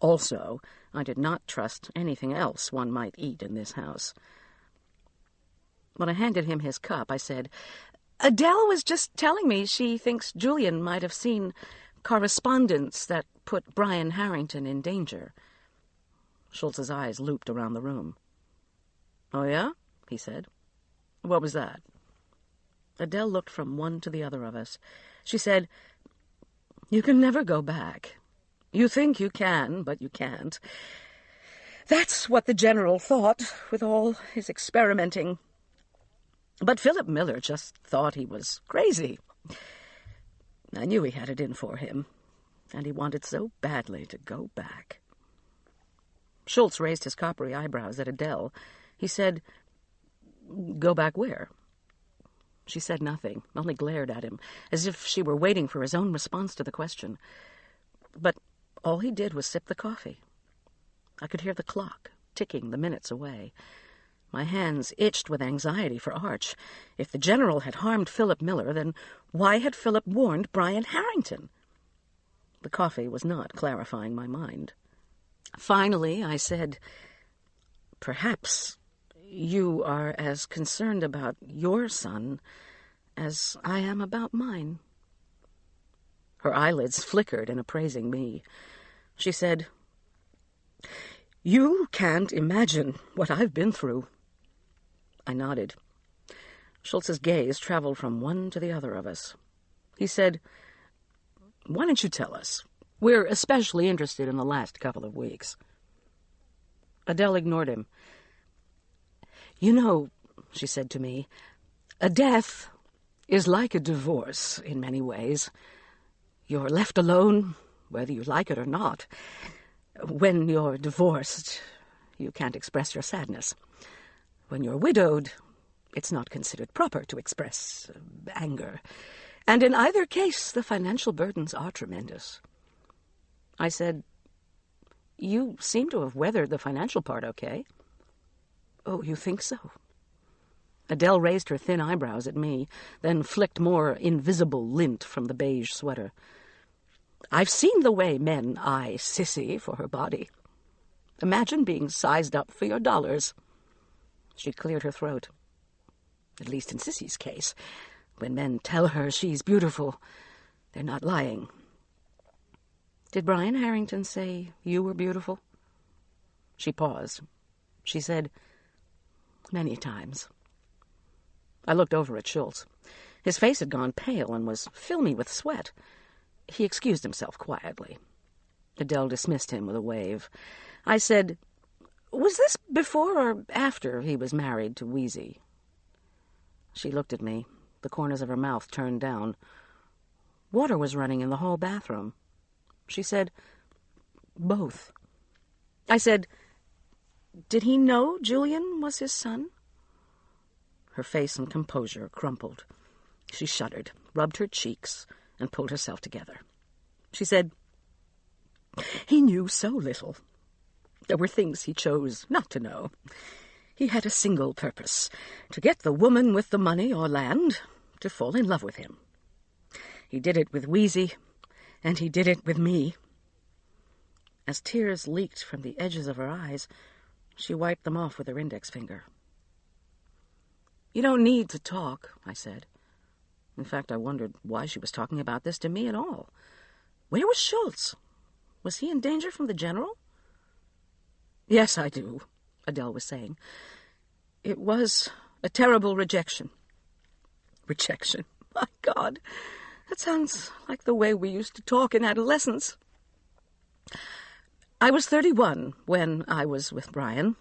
Also, I did not trust anything else one might eat in this house. When I handed him his cup, I said, "Adele was just telling me she thinks Julian might have seen correspondence that put Brian Harrington in danger." Schultz's eyes looped around the room. "Oh, yeah?" he said. "What was that?" Adele looked from one to the other of us. She said, "You can never go back. You think you can, but you can't. That's what the general thought with all his experimenting. But Philip Miller just thought he was crazy. I knew he had it in for him, and he wanted so badly to go back." Schultz raised his coppery eyebrows at Adele. He said, "Go back where?" She said nothing, only glared at him, as if she were waiting for his own response to the question. But all he did was sip the coffee. I could hear the clock ticking the minutes away. My hands itched with anxiety for Arch. If the general had harmed Philip Miller, then why had Philip warned Brian Harrington? The coffee was not clarifying my mind. Finally, I said, "Perhaps you are as concerned about your son as I am about mine." Her eyelids flickered in appraising me. She said, "You can't imagine what I've been through." I nodded. Schultz's gaze traveled from one to the other of us. He said, "Why don't you tell us? We're especially interested in the last couple of weeks." Adele ignored him. "You know," she said to me, "a death is like a divorce in many ways. You're left alone, whether you like it or not. When you're divorced, you can't express your sadness. When you're widowed, it's not considered proper to express anger. And in either case, the financial burdens are tremendous." I said, "You seem to have weathered the financial part okay." "Oh, you think so?" Adele raised her thin eyebrows at me, then flicked more invisible lint from the beige sweater. "I've seen the way men eye Sissy for her body. Imagine being sized up for your dollars." She cleared her throat. "At least in Sissy's case, when men tell her she's beautiful, they're not lying." "Did Brian Harrington say you were beautiful?" She paused. She said, "Many times." I looked over at Schultz. His face had gone pale and was filmy with sweat. He excused himself quietly. Adele dismissed him with a wave. I said, "Was this before or after he was married to Wheezy?" She looked at me, the corners of her mouth turned down. Water was running in the hall bathroom. She said, "Both." I said, "Did he know Julian was his son?" Her face and composure crumpled. She shuddered, rubbed her cheeks, and pulled herself together. She said, "He knew so little. There were things he chose not to know. He had a single purpose, to get the woman with the money or land to fall in love with him. He did it with Wheezy, and he did it with me." As tears leaked from the edges of her eyes, she wiped them off with her index finger. "You don't need to talk," I said. In fact, I wondered why she was talking about this to me at all. Where was Schultz? Was he in danger from the general? "Yes, I do," Adele was saying. "It was a terrible rejection." Rejection? My God, that sounds like the way we used to talk in adolescence. I was 31 when I was with Brian.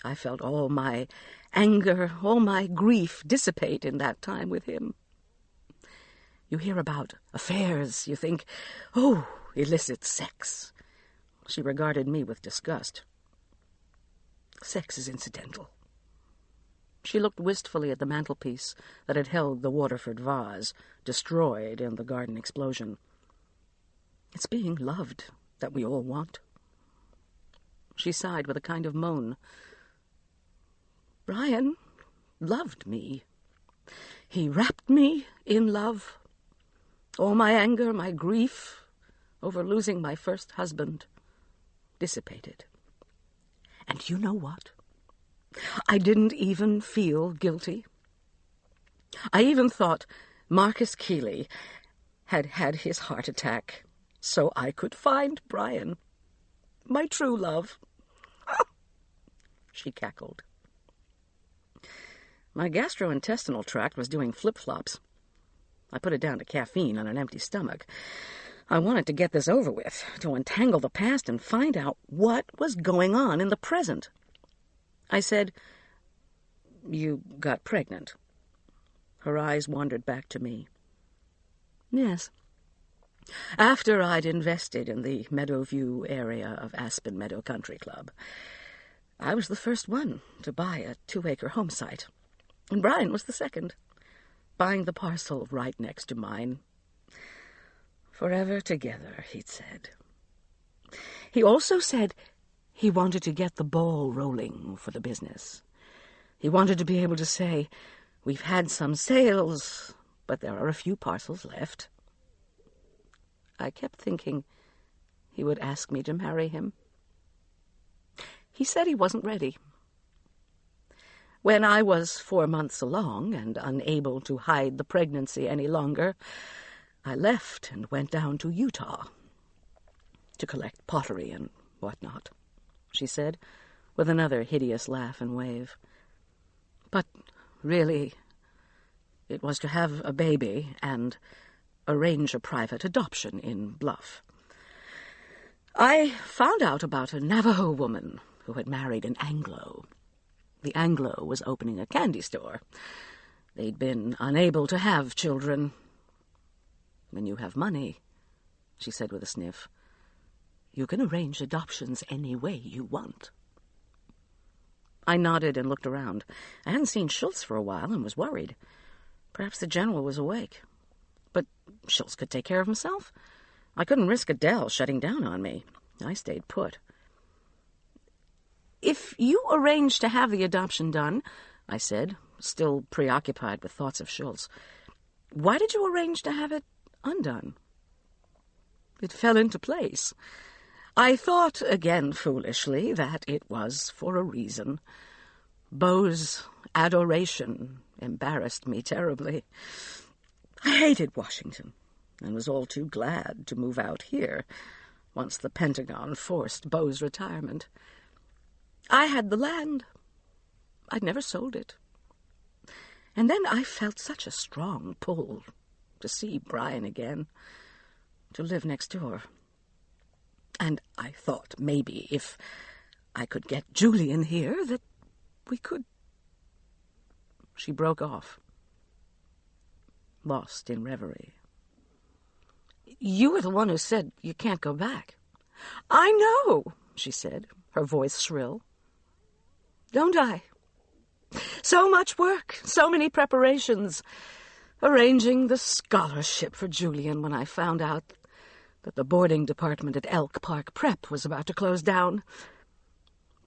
I felt all my anger, all my grief dissipate in that time with him. You hear about affairs, you think, oh, illicit sex. She regarded me with disgust. Sex is incidental. She looked wistfully at the mantelpiece that had held the Waterford vase, destroyed in the garden explosion. It's being loved that we all want. She sighed with a kind of moan. Brian loved me. He wrapped me in love. All my anger, my grief over losing my first husband dissipated. And you know what? I didn't even feel guilty. I even thought Marcus Keeley had had his heart attack so I could find Brian, my true love. She cackled. My gastrointestinal tract was doing flip-flops. I put it down to caffeine on an empty stomach. I wanted to get this over with, to untangle the past and find out what was going on in the present. I said, "You got pregnant." Her eyes wandered back to me. Yes. After I'd invested in the Meadowview area of Aspen Meadow Country Club, I was the first one to buy a 2-acre home site, and Brian was the second, buying the parcel right next to mine. Forever together, he'd said. He also said he wanted to get the ball rolling for the business. He wanted to be able to say, "We've had some sales, but there are a few parcels left." I kept thinking he would ask me to marry him. He said he wasn't ready. When I was 4 months along and unable to hide the pregnancy any longer, I left and went down to Utah to collect pottery and whatnot, she said, with another hideous laugh and wave. But really, it was to have a baby and arrange a private adoption in Bluff. I found out about a Navajo woman who had married an Anglo. The Anglo was opening a candy store. They'd been unable to have children. When you have money, she said with a sniff, you can arrange adoptions any way you want. I nodded and looked around. I hadn't seen Schultz for a while and was worried. Perhaps the general was awake. But Schultz could take care of himself. I couldn't risk Adele shutting down on me. I stayed put. If you arranged to have the adoption done, I said, still preoccupied with thoughts of Schultz, why did you arrange to have it undone? It fell into place. I thought, again foolishly, that it was for a reason. Beau's adoration embarrassed me terribly. I hated Washington and was all too glad to move out here once the Pentagon forced Beau's retirement. I had the land. I'd never sold it. And then I felt such a strong pull to see Brian again, to live next door. And I thought maybe if I could get Julian here, that we could... She broke off, lost in reverie. You were the one who said you can't go back. I know, she said, her voice shrill. Don't I? So much work, so many preparations. Arranging the scholarship for Julian when I found out that the boarding department at Elk Park Prep was about to close down.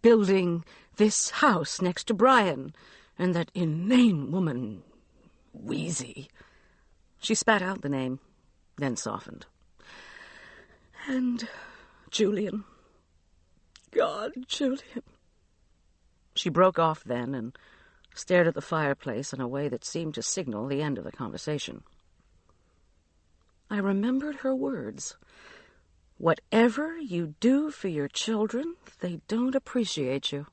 Building this house next to Brian and that inane woman, Wheezy. She spat out the name, then softened. And Julian. God, Julian. She broke off then and stared at the fireplace in a way that seemed to signal the end of the conversation. I remembered her words. Whatever you do for your children, they don't appreciate you.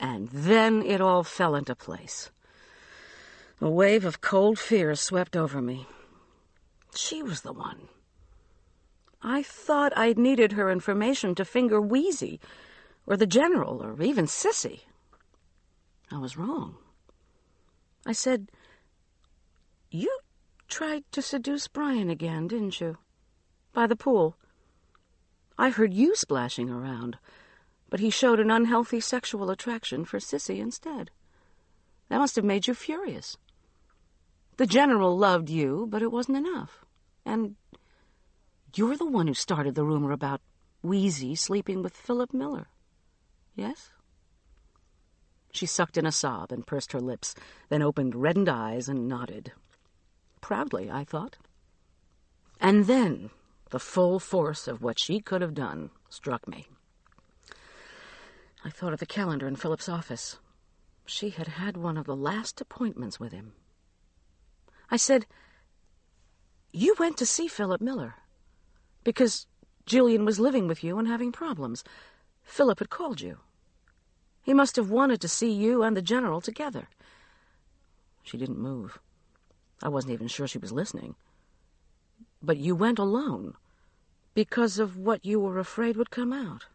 And then it all fell into place. A wave of cold fear swept over me. She was the one. I thought I'd needed her information to finger Wheezy, or the general, or even Sissy. I was wrong. I said, you tried to seduce Brian again, didn't you? By the pool. I heard you splashing around, but he showed an unhealthy sexual attraction for Sissy instead. That must have made you furious. The general loved you, but it wasn't enough. And you're the one who started the rumor about Wheezy sleeping with Philip Miller. Yes? She sucked in a sob and pursed her lips, then opened reddened eyes and nodded. Proudly, I thought. And then the full force of what she could have done struck me. I thought of the calendar in Philip's office. She had had one of the last appointments with him. I said, "You went to see Philip Miller because Julian was living with you and having problems. Philip had called you. He must have wanted to see you and the general together." She didn't move. I wasn't even sure she was listening. "But you went alone because of what you were afraid would come out.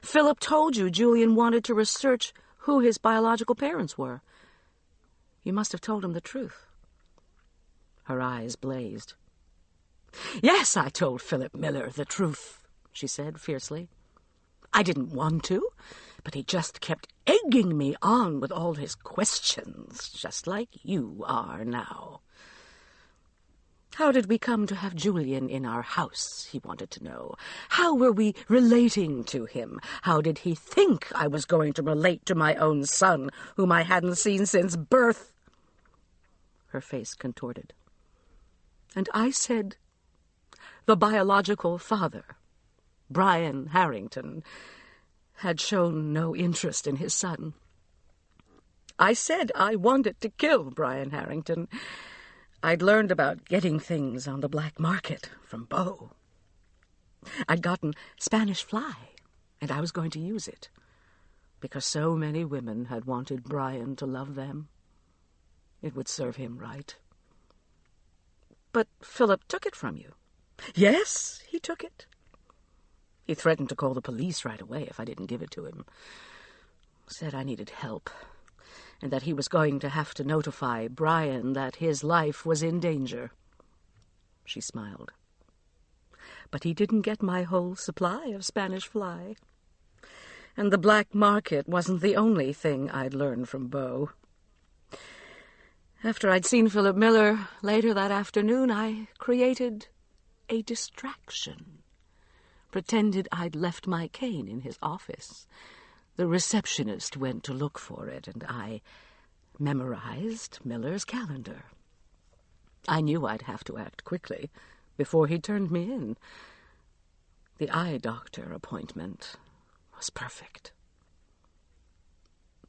Philip told you Julian wanted to research who his biological parents were. You must have told him the truth." Her eyes blazed. "Yes, I told Philip Miller the truth," she said fiercely. "I didn't want to, but he just kept egging me on with all his questions, just like you are now. How did we come to have Julian in our house, he wanted to know. How were we relating to him? How did he think I was going to relate to my own son, whom I hadn't seen since birth?" Her face contorted. And I said, the biological father, Brian Harrington, had shown no interest in his son. I said I wanted to kill Brian Harrington. I'd learned about getting things on the black market from Beau. I'd gotten Spanish fly, and I was going to use it, because so many women had wanted Brian to love them. It would serve him right. But Philip took it from you. Yes, he took it. He threatened to call the police right away if I didn't give it to him. Said I needed help, and that he was going to have to notify Brian that his life was in danger. She smiled. But he didn't get my whole supply of Spanish fly. And the black market wasn't the only thing I'd learned from Beau. After I'd seen Philip Miller later that afternoon, I created a distraction. Pretended I'd left my cane in his office. The receptionist went to look for it, and I memorized Miller's calendar. I knew I'd have to act quickly before he turned me in. The eye doctor appointment was perfect.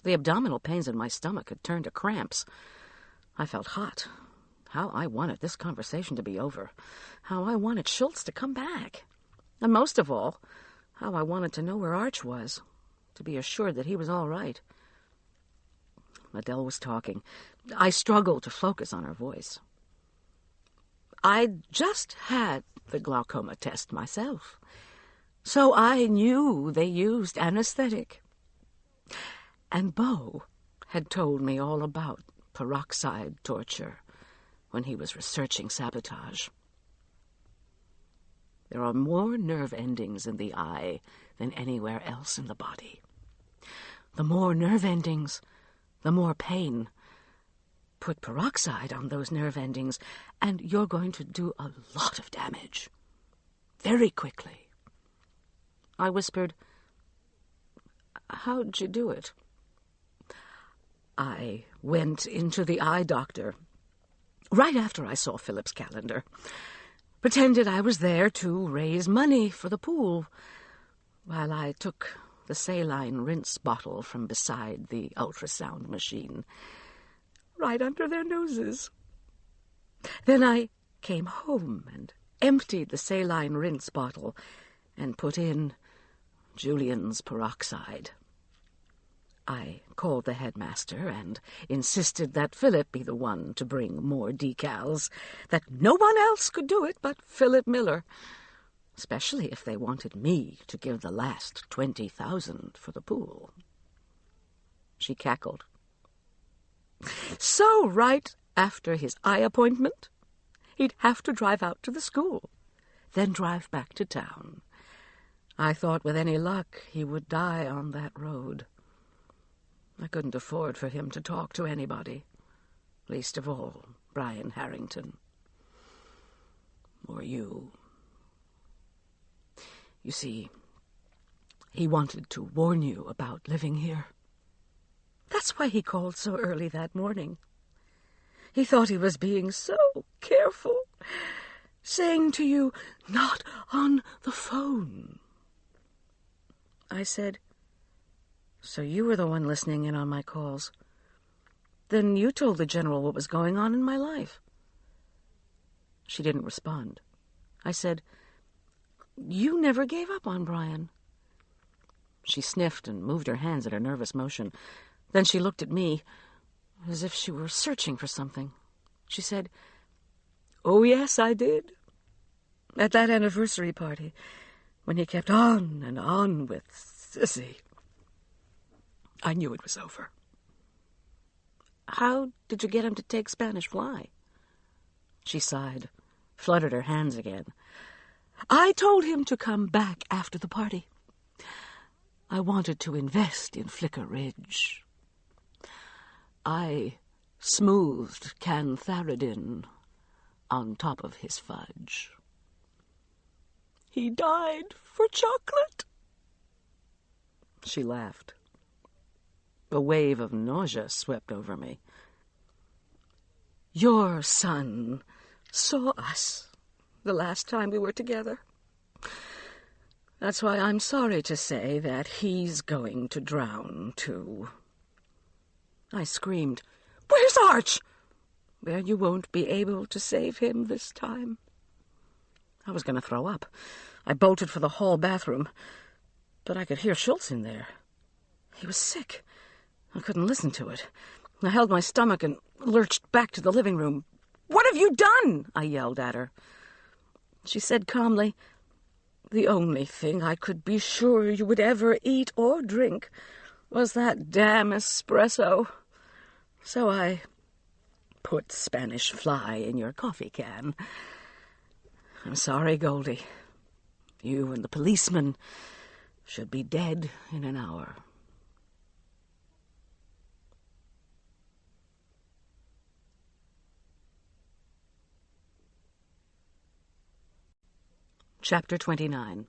The abdominal pains in my stomach had turned to cramps. I felt hot. How I wanted this conversation to be over. How I wanted Schultz to come back. And most of all, how I wanted to know where Arch was, to be assured that he was all right. Adele was talking. I struggled to focus on her voice. I'd just had the glaucoma test myself, so I knew they used anesthetic. And Beau had told me all about peroxide torture when he was researching sabotage. There are more nerve endings in the eye than anywhere else in the body. The more nerve endings, the more pain. Put peroxide on those nerve endings, and you're going to do a lot of damage. Very quickly. I whispered, "How'd you do it?" I went into the eye doctor right after I saw Philip's calendar. Pretended I was there to raise money for the pool while I took the saline rinse bottle from beside the ultrasound machine, right under their noses. Then I came home and emptied the saline rinse bottle and put in Julian's peroxide. I called the headmaster and insisted that Philip be the one to bring more decals, that no one else could do it but Philip Miller, especially if they wanted me to give the last 20,000 for the pool. She cackled. So right after his eye appointment, he'd have to drive out to the school, then drive back to town. I thought with any luck he would die on that road. I I couldn't afford for him to talk to anybody, least of all Brian Harrington. Or you. You see, he wanted to warn you about living here. That's why he called so early that morning. He thought he was being so careful, saying to you, "Not on the phone." I said, "So you were the one listening in on my calls. Then you told the General what was going on in my life." She didn't respond. I said, "You never gave up on Brian." She sniffed and moved her hands in a nervous motion. Then she looked at me, as if she were searching for something. She said, "Oh, yes, I did. At that anniversary party, when he kept on and on with Sissy. I knew it was over." "How did you get him to take Spanish Fly?" She sighed, fluttered her hands again. "I told him to come back after the party. I wanted to invest in Flicker Ridge. I smoothed cantharidin on top of his fudge. He died for chocolate." She laughed. A wave of nausea swept over me. "Your son saw us the last time we were together. That's why I'm sorry to say that he's going to drown, too." I screamed, "Where's Arch?" "Well, you won't be able to save him this time." I was going to throw up. I bolted for the hall bathroom, but I could hear Schultz in there. He was sick. I couldn't listen to it. I held my stomach and lurched back to the living room. "What have you done?" I yelled at her. She said calmly, "The only thing I could be sure you would ever eat or drink was that damn espresso. So I put Spanish Fly in your coffee can. I'm sorry, Goldie. You and the policeman should be dead in an hour." Chapter 29.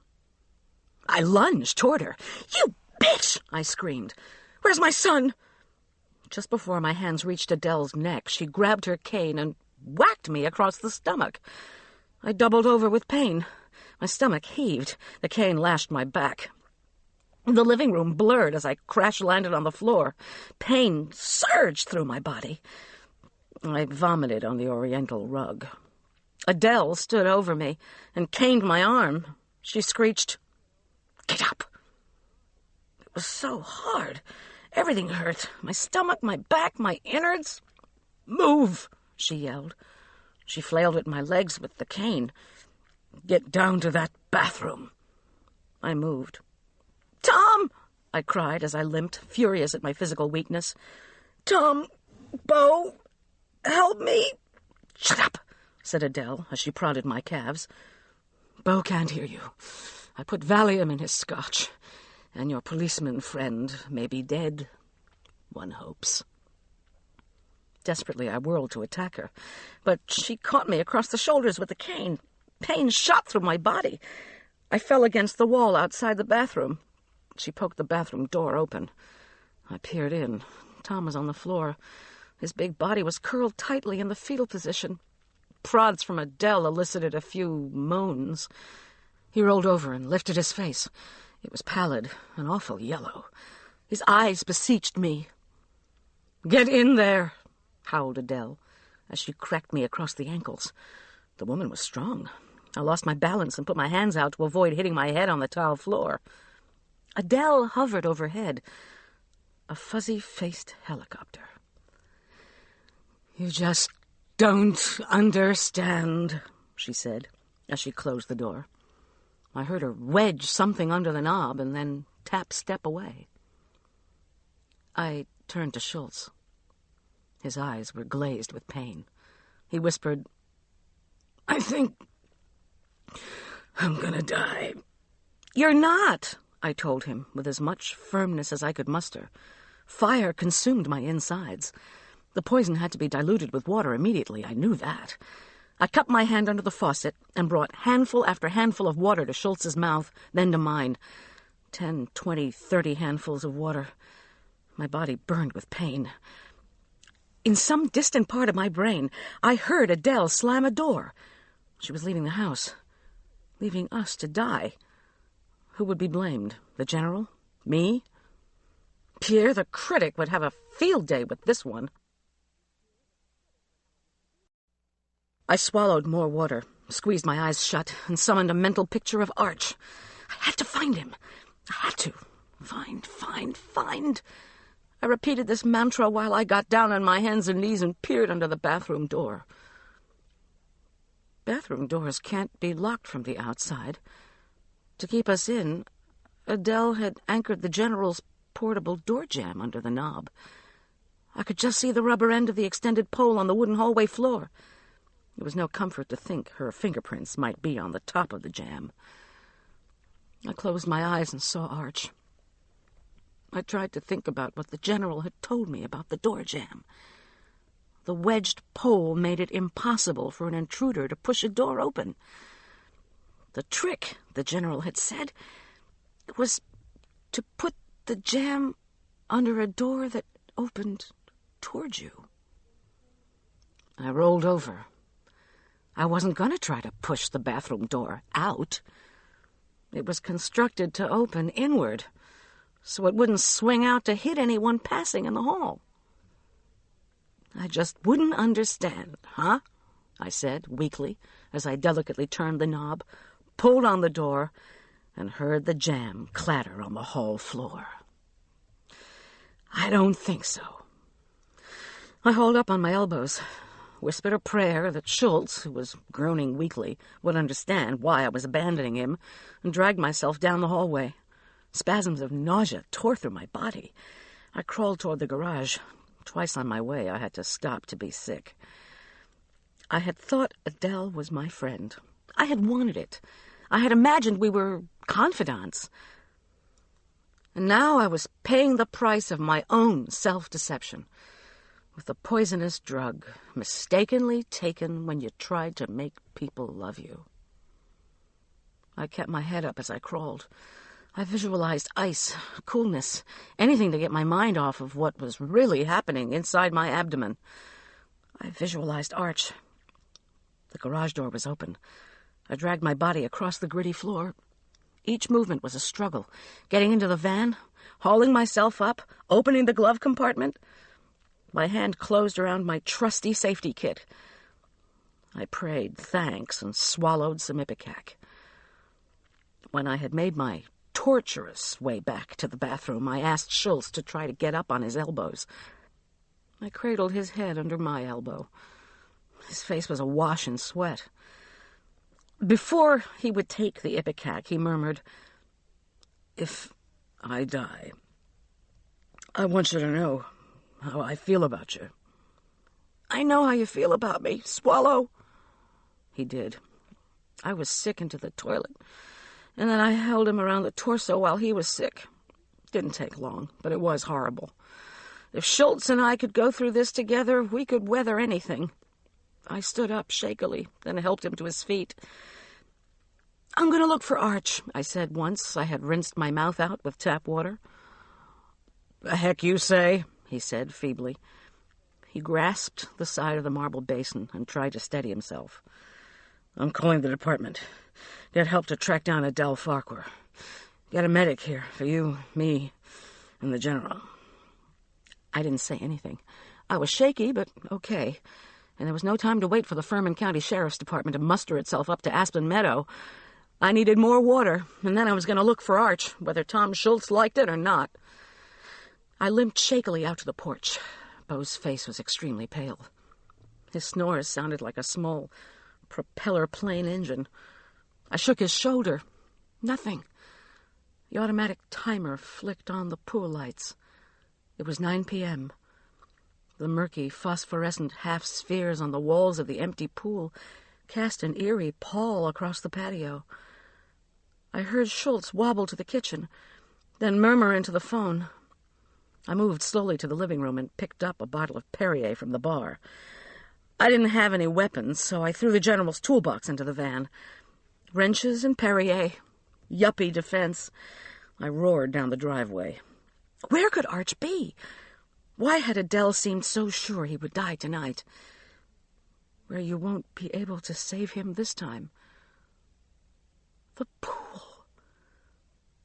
I lunged toward her. "You bitch!" I screamed. "Where's my son?" Just before my hands reached Adele's neck, she grabbed her cane and whacked me across the stomach. I doubled over with pain. My stomach heaved. The cane lashed my back. The living room blurred as I crash-landed on the floor. Pain surged through my body. I vomited on the oriental rug. Adele stood over me and caned my arm. She screeched, "Get up!" It was so hard. Everything hurt. My stomach, my back, my innards. "Move!" she yelled. She flailed at my legs with the cane. "Get down to that bathroom." I moved. "Tom!" I cried as I limped, furious at my physical weakness. "Tom, Bo, help me!" "Shut up!" said Adele as she prodded my calves. "Bo can't hear you. I put Valium in his scotch, and your policeman friend may be dead, one hopes." Desperately, I whirled to attack her, but she caught me across the shoulders with the cane. Pain shot through my body. I fell against the wall outside the bathroom. She poked the bathroom door open. I peered in. Tom was on the floor. His big body was curled tightly in the fetal position. Prods from Adele elicited a few moans. He rolled over and lifted his face. It was pallid and awful yellow. His eyes beseeched me. "Get in there," howled Adele, as she cracked me across the ankles. The woman was strong. I lost my balance and put my hands out to avoid hitting my head on the tile floor. Adele hovered overhead, a fuzzy-faced helicopter. "You just don't understand," she said, as she closed the door. I heard her wedge something under the knob and then tap step away. I turned to Schultz. His eyes were glazed with pain. He whispered, "I think I'm gonna die." "You're not," I told him with as much firmness as I could muster. Fire consumed my insides. The poison had to be diluted with water immediately. I knew that. I cupped my hand under the faucet and brought handful after handful of water to Schultz's mouth, then to mine. 10, 20, 30 handfuls of water. My body burned with pain. In some distant part of my brain, I heard Adele slam a door. She was leaving the house, leaving us to die. Who would be blamed? The general? Me? Pierre, the critic, would have a field day with this one. I swallowed more water, squeezed my eyes shut, and summoned a mental picture of Arch. I had to find him. I had to. Find. I repeated this mantra while I got down on my hands and knees and peered under the bathroom door. Bathroom doors can't be locked from the outside. To keep us in, Adele had anchored the general's portable door jamb under the knob. I could just see the rubber end of the extended pole on the wooden hallway floor. It was no comfort to think her fingerprints might be on the top of the jamb. I closed my eyes and saw Arch. I tried to think about what the general had told me about the door jamb. The wedged pole made it impossible for an intruder to push a door open. The trick, the general had said, was to put the jamb under a door that opened toward you. I rolled over. I wasn't going to try to push the bathroom door out. It was constructed to open inward, so it wouldn't swing out to hit anyone passing in the hall. I just wouldn't understand, huh? I said weakly, as I delicately turned the knob, pulled on the door, and heard the jamb clatter on the hall floor. I don't think so. I hauled up on my elbows, whispered a prayer that Schultz, who was groaning weakly, would understand why I was abandoning him, and dragged myself down the hallway. Spasms of nausea tore through my body. I crawled toward the garage. Twice on my way, I had to stop to be sick. I had thought Adele was my friend. I had wanted it. I had imagined we were confidants. And now I was paying the price of my own self-deception with the poisonous drug mistakenly taken when you tried to make people love you. I kept my head up as I crawled. I visualized ice, coolness, anything to get my mind off of what was really happening inside my abdomen. I visualized Arch. The garage door was open. I dragged my body across the gritty floor. Each movement was a struggle. Getting into the van, hauling myself up, opening the glove compartment. My hand closed around my trusty safety kit. I prayed thanks and swallowed some ipecac. When I had made my torturous way back to the bathroom, I asked Schultz to try to get up on his elbows. I cradled his head under my elbow. His face was awash in sweat. Before he would take the ipecac, he murmured, "If I die, I want you to know how I feel about you." "I know how you feel about me. Swallow." He did. I was sick into the toilet, and then I held him around the torso while he was sick. Didn't take long, but it was horrible. If Schultz and I could go through this together, we could weather anything. I stood up shakily, then helped him to his feet. "I'm going to look for Arch," I said once I had rinsed my mouth out with tap water. "The heck you say?" he said feebly. He grasped the side of the marble basin and tried to steady himself. "I'm calling the department. Get help to track down Adele Farquhar. Get a medic here for you, me, and the general." I didn't say anything. I was shaky, but okay. And there was no time to wait for the Furman County Sheriff's Department to muster itself up to Aspen Meadow. I needed more water, and then I was going to look for Arch, whether Tom Schultz liked it or not. I limped shakily out to the porch. Beau's face was extremely pale. His snores sounded like a small propeller plane engine. I shook his shoulder. Nothing. The automatic timer flicked on the pool lights. It was 9 p.m. The murky, phosphorescent half-spheres on the walls of the empty pool cast an eerie pall across the patio. I heard Schultz wobble to the kitchen, then murmur into the phone. I moved slowly to the living room and picked up a bottle of Perrier from the bar. I didn't have any weapons, so I threw the General's toolbox into the van. Wrenches and Perrier. Yuppie defense. I roared down the driveway. Where could Arch be? Why had Adele seemed so sure he would die tonight? Where you won't be able to save him this time. The pool.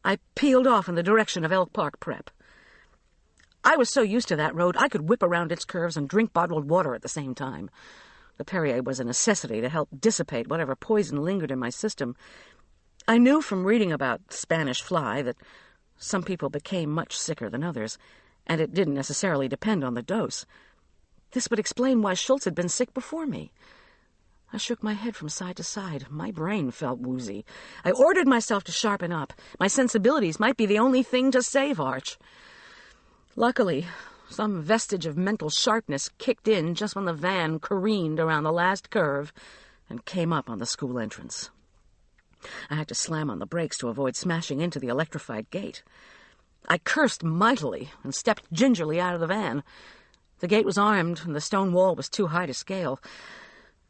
I peeled off in the direction of Elk Park Prep. I was so used to that road, I could whip around its curves and drink bottled water at the same time. The Perrier was a necessity to help dissipate whatever poison lingered in my system. I knew from reading about Spanish fly that some people became much sicker than others, and it didn't necessarily depend on the dose. This would explain why Schultz had been sick before me. I shook my head from side to side. My brain felt woozy. I ordered myself to sharpen up. My sensibilities might be the only thing to save Arch. Luckily, some vestige of mental sharpness kicked in just when the van careened around the last curve and came up on the school entrance. I had to slam on the brakes to avoid smashing into the electrified gate. I cursed mightily and stepped gingerly out of the van. The gate was armed, and the stone wall was too high to scale.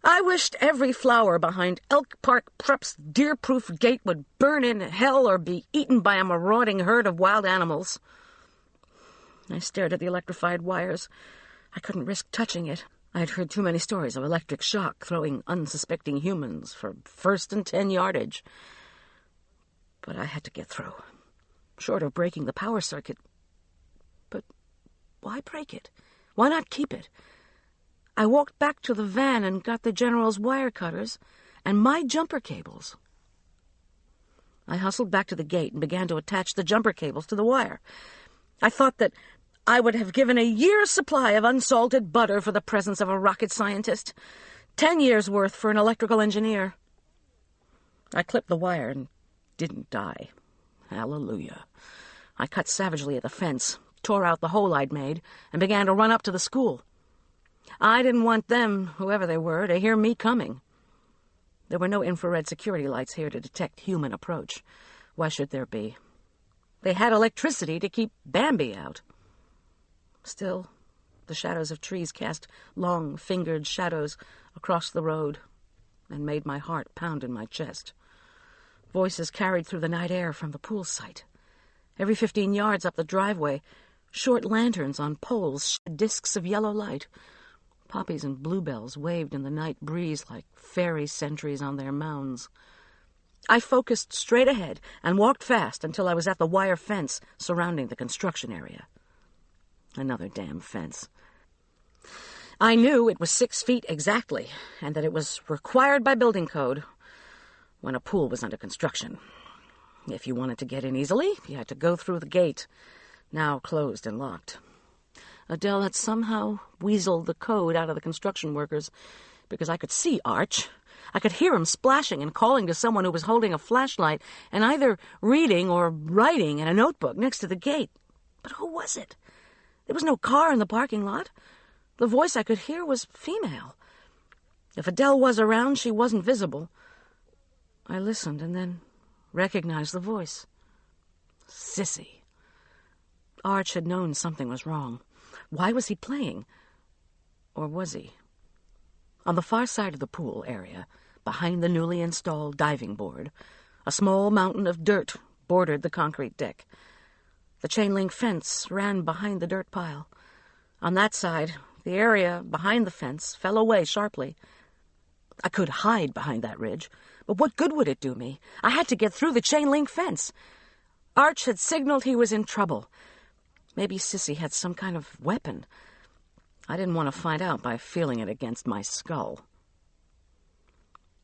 I wished every flower behind Elk Park Prep's deer-proof gate would burn in hell or be eaten by a marauding herd of wild animals. I stared at the electrified wires. I couldn't risk touching it. I had heard too many stories of electric shock throwing unsuspecting humans for first and 10 yardage. But I had to get through, short of breaking the power circuit. But why break it? Why not keep it? I walked back to the van and got the General's wire cutters and my jumper cables. I hustled back to the gate and began to attach the jumper cables to the wire. I thought that I would have given a year's supply of unsalted butter for the presence of a rocket scientist, 10 years' worth for an electrical engineer. I clipped the wire and didn't die. Hallelujah. I cut savagely at the fence, tore out the hole I'd made, and began to run up to the school. I didn't want them, whoever they were, to hear me coming. There were no infrared security lights here to detect human approach. Why should there be? They had electricity to keep Bambi out. Still, the shadows of trees cast long-fingered shadows across the road and made my heart pound in my chest. Voices carried through the night air from the pool site. Every 15 yards up the driveway, short lanterns on poles shed discs of yellow light. Poppies and bluebells waved in the night breeze like fairy sentries on their mounds. I focused straight ahead and walked fast until I was at the wire fence surrounding the construction area. Another damn fence. I knew it was 6 feet exactly, and that it was required by building code when a pool was under construction. If you wanted to get in easily, you had to go through the gate, now closed and locked. Adele had somehow weaseled the code out of the construction workers because I could see Arch. I could hear him splashing and calling to someone who was holding a flashlight and either reading or writing in a notebook next to the gate. But who was it? There was no car in the parking lot. The voice I could hear was female. If Adele was around, she wasn't visible. I listened and then recognized the voice. Sissy. Arch had known something was wrong. Why was he playing? Or was he? On the far side of the pool area, behind the newly installed diving board, a small mountain of dirt bordered the concrete deck. The chain-link fence ran behind the dirt pile. On that side, the area behind the fence fell away sharply. I could hide behind that ridge, but what good would it do me? I had to get through the chain-link fence. Arch had signaled he was in trouble. Maybe Sissy had some kind of weapon. I didn't want to find out by feeling it against my skull.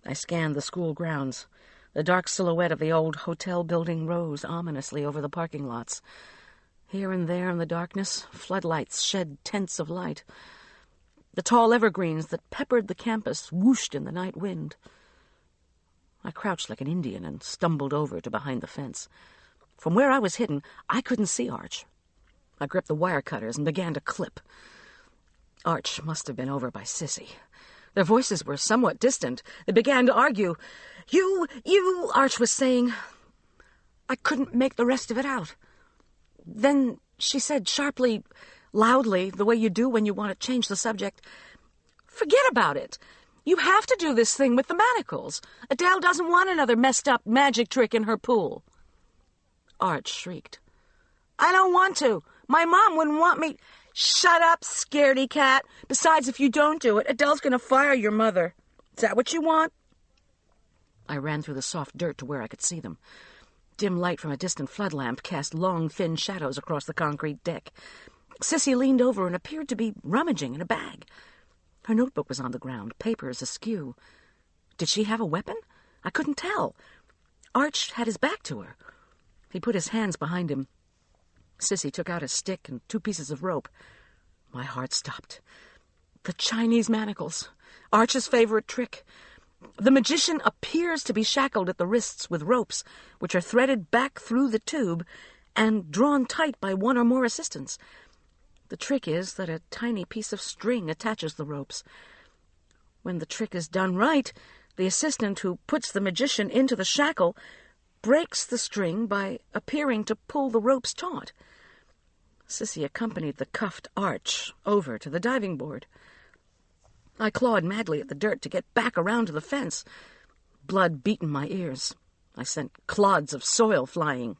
I scanned the school grounds. The dark silhouette of the old hotel building rose ominously over the parking lots. Here and there in the darkness, floodlights shed tints of light. The tall evergreens that peppered the campus whooshed in the night wind. I crouched like an Indian and stumbled over to behind the fence. From where I was hidden, I couldn't see Arch. I gripped the wire cutters and began to clip. Arch must have been over by Sissy. Their voices were somewhat distant. They began to argue. You, Arch was saying. I couldn't make the rest of it out. Then She said sharply, loudly, the way you do when you want to change the subject, "Forget about it. You have to do this thing with the manacles. Adele doesn't want another messed-up magic trick in her pool." Arch shrieked. "I don't want to. My mom wouldn't want me—" "Shut up, scaredy cat. Besides, if you don't do it, Adele's going to fire your mother. Is that what you want?" I ran through the soft dirt to where I could see them. Dim light from a distant flood lamp cast long, thin shadows across the concrete deck. Sissy leaned over and appeared to be rummaging in a bag. Her notebook was on the ground, papers askew. Did she have a weapon? I couldn't tell. Arch had his back to her. He put his hands behind him. Sissy took out a stick and 2 pieces of rope. My heart stopped. The Chinese manacles. Arch's favorite trick. The magician appears to be shackled at the wrists with ropes, which are threaded back through the tube and drawn tight by 1 or more assistants. The trick is that a tiny piece of string attaches the ropes. When the trick is done right, the assistant who puts the magician into the shackle breaks the string by appearing to pull the ropes taut. Sissy accompanied the cuffed Arch over to the diving board. I clawed madly at the dirt to get back around to the fence. Blood beat in my ears. I sent clods of soil flying.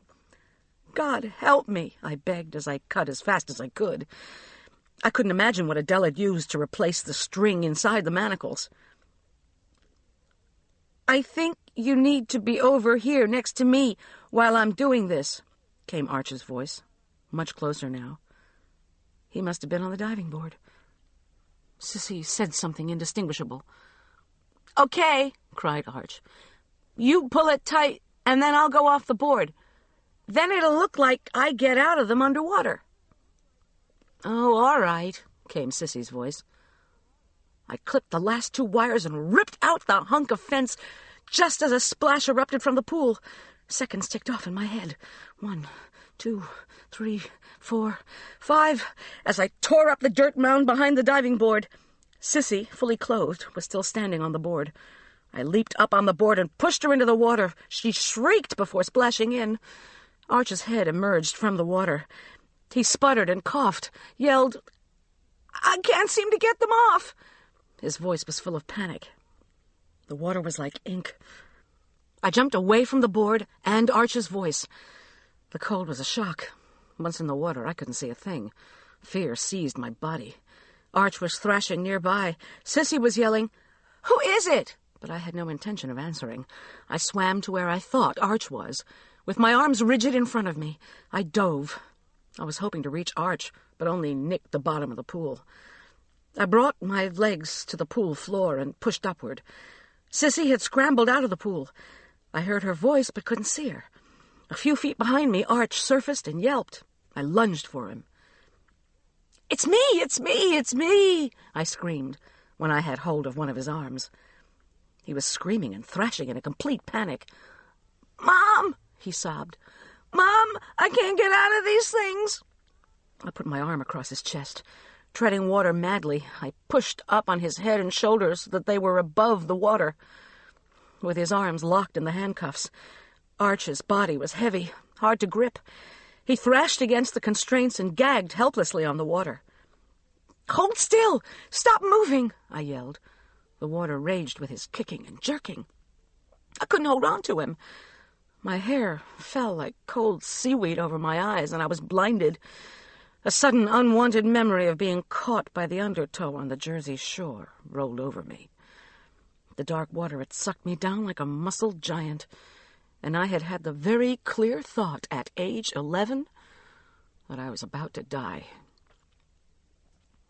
"God help me," I begged as I cut as fast as I could. I couldn't imagine what Adele had used to replace the string inside the manacles. "I think you need to be over here next to me while I'm doing this," came Arch's voice, much closer now. He must have been on the diving board. Sissy said something indistinguishable. "Okay," cried Arch. "You pull it tight, and then I'll go off the board. Then it'll look like I get out of them underwater." "Oh, all right," came Sissy's voice. I clipped the last 2 wires and ripped out the hunk of fence just as a splash erupted from the pool. Seconds ticked off in my head. 1, 2, 3, 4, 5, as I tore up the dirt mound behind the diving board. Sissy, fully clothed, was still standing on the board. I leaped up on the board and pushed her into the water. She shrieked before splashing in. Arch's head emerged from the water. He sputtered and coughed, yelled, "I can't seem to get them off." His voice was full of panic. The water was like ink. I jumped away from the board and Arch's voice. The cold was a shock. Once in the water, I couldn't see a thing. Fear seized my body. Arch was thrashing nearby. Sissy was yelling, "Who is it?" But I had no intention of answering. I swam to where I thought Arch was. With my arms rigid in front of me, I dove. I was hoping to reach Arch, but only nicked the bottom of the pool. I brought my legs to the pool floor and pushed upward. Sissy had scrambled out of the pool. I heard her voice, but couldn't see her. A few feet behind me, Arch surfaced and yelped. I lunged for him. "It's me! It's me! It's me!" I screamed when I had hold of one of his arms. He was screaming and thrashing in a complete panic. "Mom!" he sobbed. "Mom, I can't get out of these things!" I put my arm across his chest. Treading water madly, I pushed up on his head and shoulders so that they were above the water. With his arms locked in the handcuffs, Arch's body was heavy, hard to grip. He thrashed against the constraints and gagged helplessly on the water. "Hold still! Stop moving!" I yelled. The water raged with his kicking and jerking. I couldn't hold on to him. My hair fell like cold seaweed over my eyes, and I was blinded. A sudden unwanted memory of being caught by the undertow on the Jersey shore rolled over me. The dark water had sucked me down like a muscled giant, and I had had the very clear thought at age 11 that I was about to die.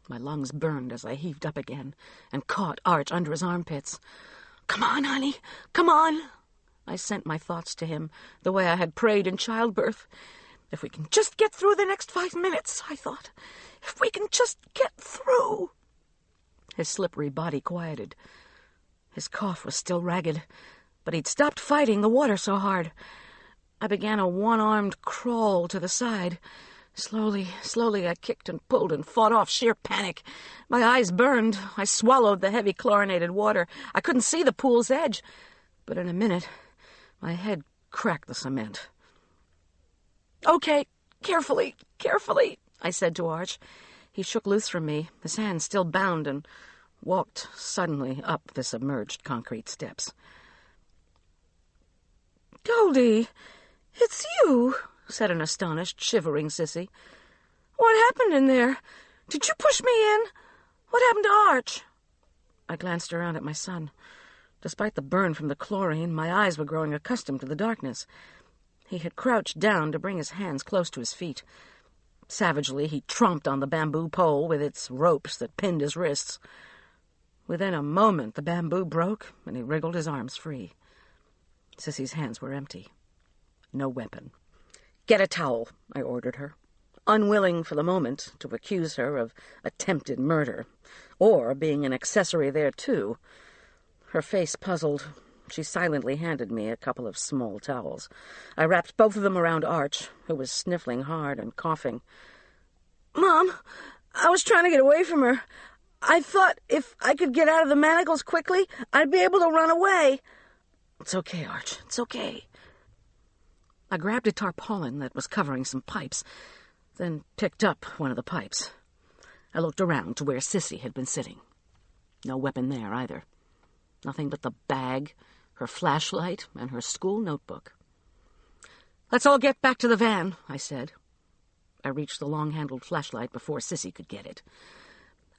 My lungs burned as I heaved up again and caught Arch under his armpits. "Come on, honey, come on!" I sent my thoughts to him the way I had prayed in childbirth. "If we can just get through the next 5 minutes," I thought. "If we can just get through." His slippery body quieted. His cough was still ragged, but he'd stopped fighting the water so hard. I began a one-armed crawl to the side. Slowly, I kicked and pulled and fought off sheer panic. My eyes burned. I swallowed the heavy chlorinated water. I couldn't see the pool's edge, but in a minute, my head cracked the cement. "Okay, Carefully, carefully, I said to Arch. He shook loose from me, his hands still bound, and walked suddenly up the submerged concrete steps. "Goldie, it's you," said an astonished, shivering Sissy. "What happened in there? Did you push me in? What happened to Arch?" I glanced around at my son. Despite the burn from the chlorine, my eyes were growing accustomed to the darkness. He had crouched down to bring his hands close to his feet. Savagely, he tromped on the bamboo pole with its ropes that pinned his wrists. Within a moment, the bamboo broke, and he wriggled his arms free. Sissy's hands were empty. No weapon. "Get a towel," I ordered her, unwilling for the moment to accuse her of attempted murder, or being an accessory thereto. Her face puzzled. She silently handed me a couple of small towels. I wrapped both of them around Arch, who was sniffling hard and coughing. "Mom, I was trying to get away from her. I thought if I could get out of the manacles quickly, I'd be able to run away." "It's okay, Arch. It's okay." I grabbed a tarpaulin that was covering some pipes, then picked up one of the pipes. I looked around to where Sissy had been sitting. No weapon there, either. Nothing but the bag, her flashlight, and her school notebook. "Let's all get back to the van," I said. I reached the long-handled flashlight before Sissy could get it.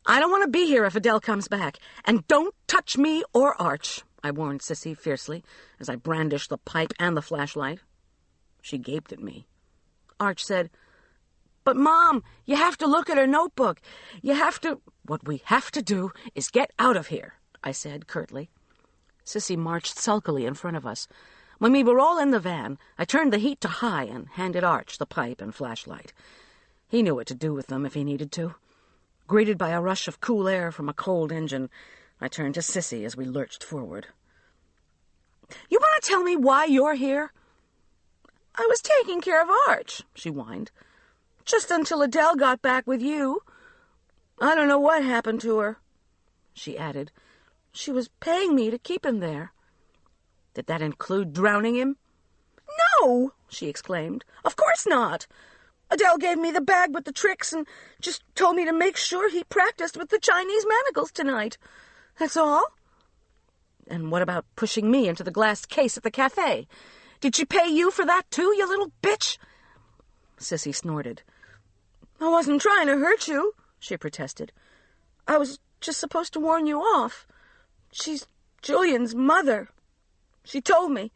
"I don't want to be here if Adele comes back, and don't touch me or Arch," I warned Sissy fiercely as I brandished the pipe and the flashlight. She gaped at me. Arch said, "But, Mom, you have to look at her notebook. You have to—" "What we have to do is get out of here," I said curtly. Sissy marched sulkily in front of us. When we were all in the van, I turned the heat to high and handed Arch the pipe and flashlight. He knew what to do with them if he needed to. Greeted by a rush of cool air from a cold engine, I turned to Sissy as we lurched forward. "You want to tell me why you're here?" "I was taking care of Arch," she whined. "Just until Adele got back with you. I don't know what happened to her," she added. "She was paying me to keep him there." "Did that include drowning him?" "No!" she exclaimed. "Of course not. Adele gave me the bag with the tricks and just told me to make sure he practiced with the Chinese manacles tonight. That's all." "And what about pushing me into the glass case at the cafe? Did she pay you for that too, you little bitch?" Sissy snorted. "I wasn't trying to hurt you," she protested. "I was just supposed to warn you off. She's Julian's mother. She told me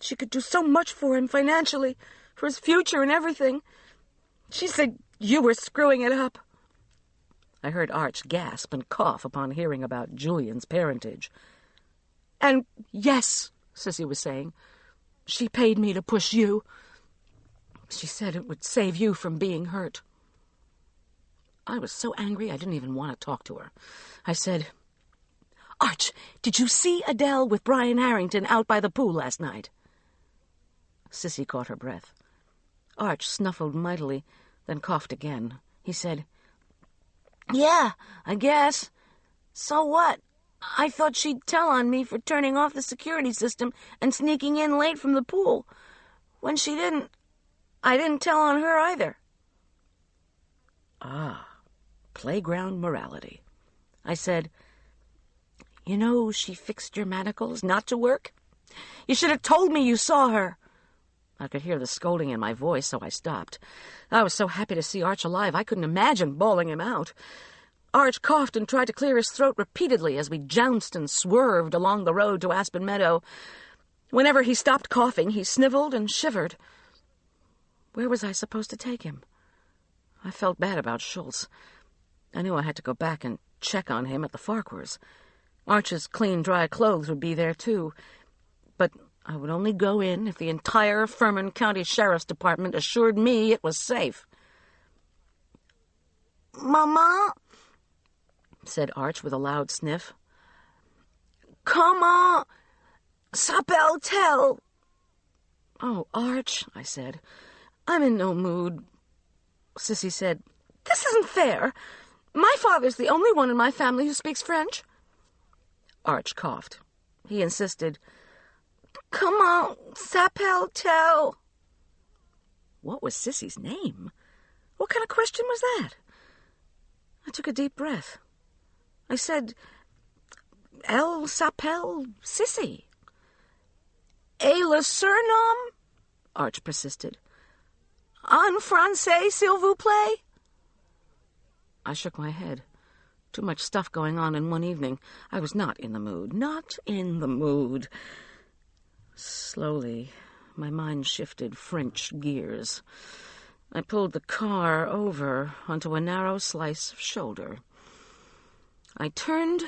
she could do so much for him financially, for his future and everything. She said you were screwing it up." I heard Arch gasp and cough upon hearing about Julian's parentage. "And yes," Sissy was saying, "she paid me to push you. She said it would save you from being hurt." I was so angry I didn't even want to talk to her. I said, "Arch, did you see Adele with Brian Harrington out by the pool last night?" Sissy caught her breath. Arch snuffled mightily, then coughed again. He said, "Yeah, I guess. So what? I thought she'd tell on me for turning off the security system and sneaking in late from the pool. When she didn't, I didn't tell on her either." Ah, playground morality. I said, "You know she fixed your manacles not to work? You should have told me you saw her." I could hear the scolding in my voice, so I stopped. I was so happy to see Arch alive, I couldn't imagine bawling him out. Arch coughed and tried to clear his throat repeatedly as we jounced and swerved along the road to Aspen Meadow. Whenever he stopped coughing, he sniveled and shivered. Where was I supposed to take him? I felt bad about Schultz. I knew I had to go back and check on him at the Farquhars. Arch's clean, dry clothes would be there, too. But I would only go in if the entire Furman County Sheriff's Department assured me it was safe. "Mama," said Arch with a loud sniff. "Comment s'appelle-t-elle?" "Oh, Arch," I said, "I'm in no mood." Sissy said, "This isn't fair. My father's the only one in my family who speaks French." Arch coughed. He insisted, "Comment s'appelle-t-elle?" What was Sissy's name? What kind of question was that? I took a deep breath. I said, Elle s'appelle Sissy. Et le surnom? Arch persisted. En français, s'il vous plaît? I shook my head. Too much stuff going on in one evening. I was not in the mood. Not in the mood. Slowly, my mind shifted French gears. I pulled the car over onto a narrow slice of shoulder. I turned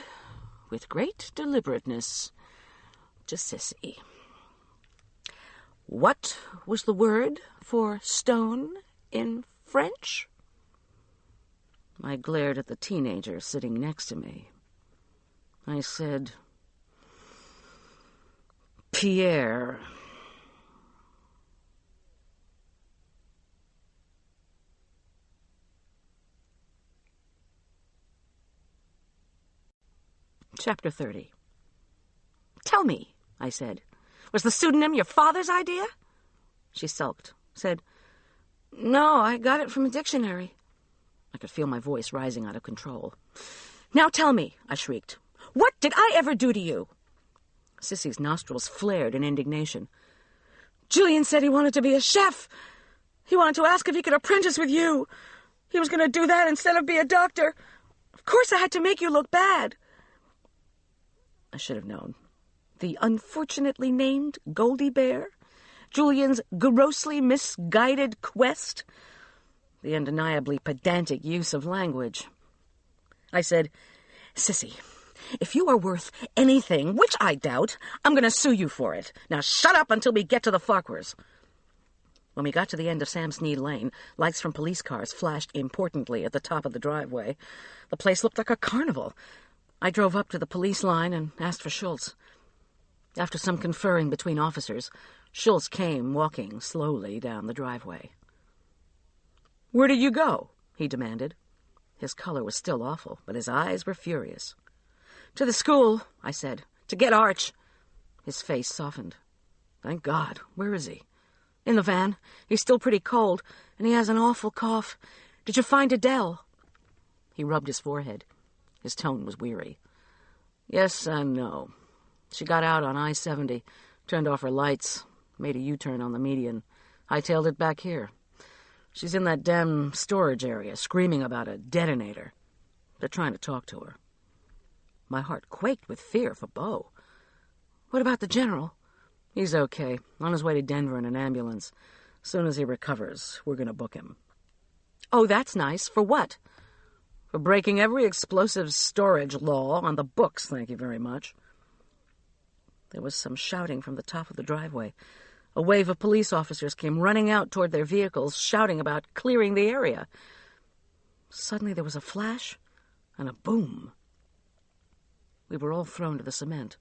with great deliberateness to Sissy. What was the word for stone in French? I glared at the teenager sitting next to me. I said, Pierre. Chapter 30. Tell me, I said, was the pseudonym your father's idea? She sulked, said, No, I got it from a dictionary. I could feel my voice rising out of control. Now tell me, I shrieked, what did I ever do to you? Sissy's nostrils flared in indignation. Julian said he wanted to be a chef. He wanted to ask if he could apprentice with you. He was going to do that instead of be a doctor. Of course I had to make you look bad. I should have known. The unfortunately named Goldie Bear? Julian's grossly misguided quest? The undeniably pedantic use of language. I said, Sissy, if you are worth anything, which I doubt, I'm going to sue you for it. Now shut up until we get to the Farquhars. When we got to the end of Sam Sneed Lane, lights from police cars flashed importantly at the top of the driveway. The place looked like a carnival. I drove up to the police line and asked for Schultz. After some conferring between officers, Schultz came walking slowly down the driveway. Where did you go? He demanded. His color was still awful, but his eyes were furious. To the school, I said, to get Arch. His face softened. Thank God. Where is he? In the van. He's still pretty cold, and he has an awful cough. Did you find Adele? He rubbed his forehead. His tone was weary. Yes and no. She got out on I-70, turned off her lights, made a U-turn on the median, hightailed it back here. She's in that damn storage area, screaming about a detonator. They're trying to talk to her. My heart quaked with fear for Beau. What about the general? He's okay, on his way to Denver in an ambulance. As soon as he recovers, we're going to book him. Oh, that's nice. For what? For breaking every explosive storage law on the books, thank you very much. There was some shouting from the top of the driveway. A wave of police officers came running out toward their vehicles, shouting about clearing the area. Suddenly there was a flash and a boom. We were all thrown to the cement.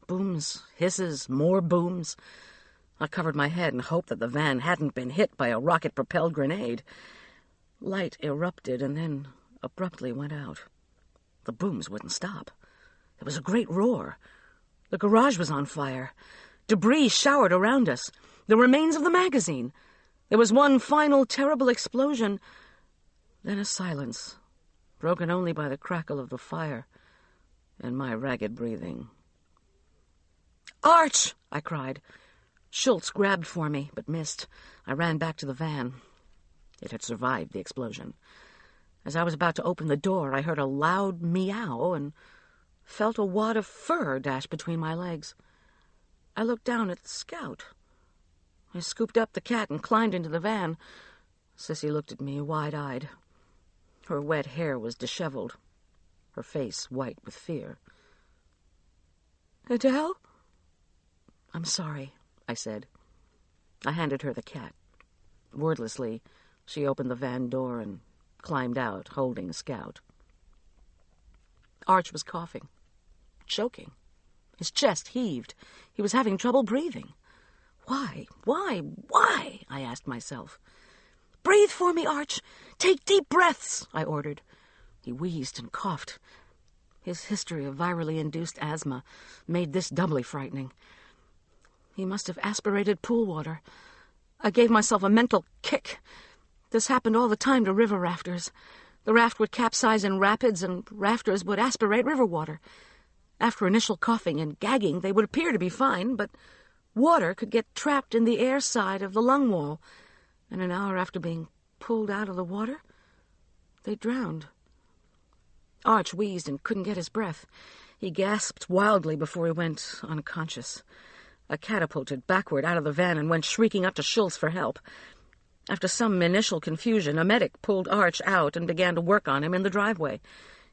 Booms, hisses, more booms. I covered my head and hoped that the van hadn't been hit by a rocket-propelled grenade. Light erupted and then abruptly went out. The booms wouldn't stop. There was a great roar. The garage was on fire. Debris showered around us. The remains of the magazine. There was one final terrible explosion. Then a silence, broken only by the crackle of the fire and my ragged breathing. Arch! I cried. Schultz grabbed for me, but missed. I ran back to the van. It had survived the explosion. As I was about to open the door, I heard a loud meow and felt a wad of fur dash between my legs. I looked down at the Scout. I scooped up the cat and climbed into the van. Sissy looked at me wide-eyed. Her wet hair was disheveled, her face white with fear. Adele? I'm sorry, I said. I handed her the cat. Wordlessly, she opened the van door and climbed out, holding Scout. Arch was coughing, choking. His chest heaved. He was having trouble breathing. Why, I asked myself. Breathe for me, Arch. Take deep breaths, I ordered. He wheezed and coughed. His history of virally induced asthma made this doubly frightening. He must have aspirated pool water. I gave myself a mental kick. This happened all the time to river rafters. The raft would capsize in rapids, and rafters would aspirate river water. After initial coughing and gagging, they would appear to be fine, but water could get trapped in the air side of the lung wall, and an hour after being pulled out of the water, they drowned. Arch wheezed and couldn't get his breath. He gasped wildly before he went unconscious. I catapulted backward out of the van and went shrieking up to Schultz for help. After some initial confusion, a medic pulled Arch out and began to work on him in the driveway.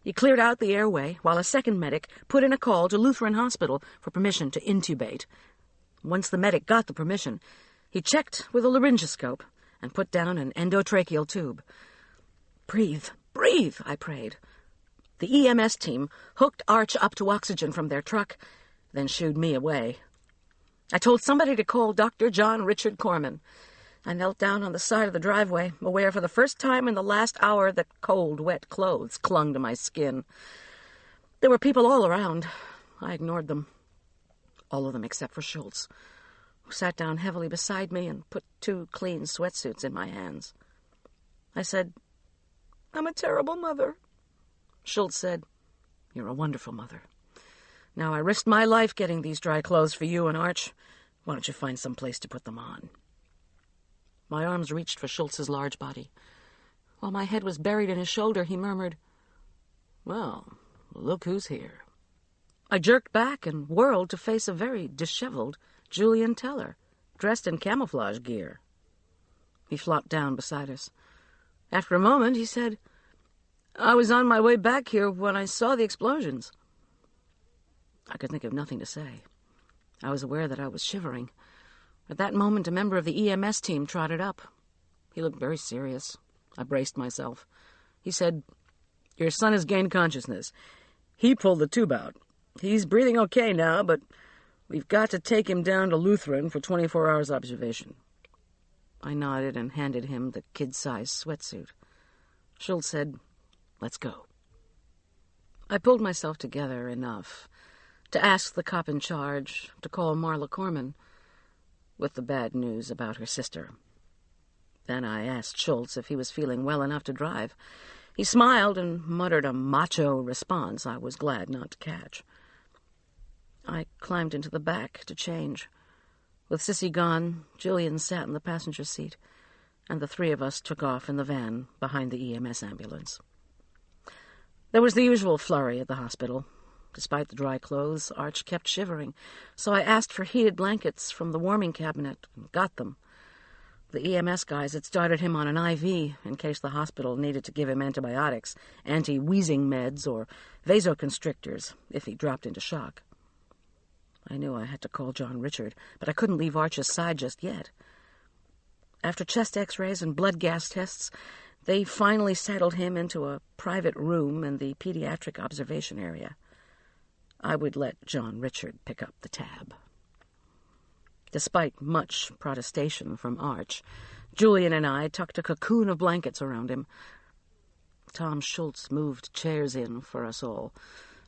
He cleared out the airway, while a second medic put in a call to Lutheran Hospital for permission to intubate. Once the medic got the permission, he checked with a laryngoscope and put down an endotracheal tube. "Breathe, breathe," I prayed. The EMS team hooked Arch up to oxygen from their truck, then shooed me away. I told somebody to call Dr. John Richard Corman. I knelt down on the side of the driveway, aware for the first time in the last hour that cold, wet clothes clung to my skin. There were people all around. I ignored them. All of them except for Schultz, who sat down heavily beside me and put 2 clean sweatsuits in my hands. I said, "I'm a terrible mother." Schultz said, "You're a wonderful mother. Now I risked my life getting these dry clothes for you and Arch. Why don't you find some place to put them on?" My arms reached for Schultz's large body. While my head was buried in his shoulder, he murmured, "Well, look who's here." I jerked back and whirled to face a very disheveled Julian Teller, dressed in camouflage gear. He flopped down beside us. After a moment, he said, "I was on my way back here when I saw the explosions." I could think of nothing to say. I was aware that I was shivering. At that moment, a member of the EMS team trotted up. He looked very serious. I braced myself. He said, "Your son has gained consciousness. He pulled the tube out. He's breathing okay now, but we've got to take him down to Lutheran for 24 hours observation." I nodded and handed him the kid-sized sweatsuit. Schultz said, "Let's go." I pulled myself together enough to ask the cop in charge to call Marla Corman with the bad news about her sister. Then I asked Schultz if he was feeling well enough to drive. He smiled and muttered a macho response I was glad not to catch. I climbed into the back to change. With Sissy gone, Julian sat in the passenger seat, and the 3 of us took off in the van behind the EMS ambulance. There was the usual flurry at the hospital. Despite the dry clothes, Arch kept shivering, so I asked for heated blankets from the warming cabinet and got them. The EMS guys had started him on an IV in case the hospital needed to give him antibiotics, anti-wheezing meds, or vasoconstrictors if he dropped into shock. I knew I had to call John Richard, but I couldn't leave Arch's side just yet. After chest x-rays and blood gas tests, they finally settled him into a private room in the pediatric observation area. I would let John Richard pick up the tab. Despite much protestation from Arch, Julian and I tucked a cocoon of blankets around him. Tom Schultz moved chairs in for us all,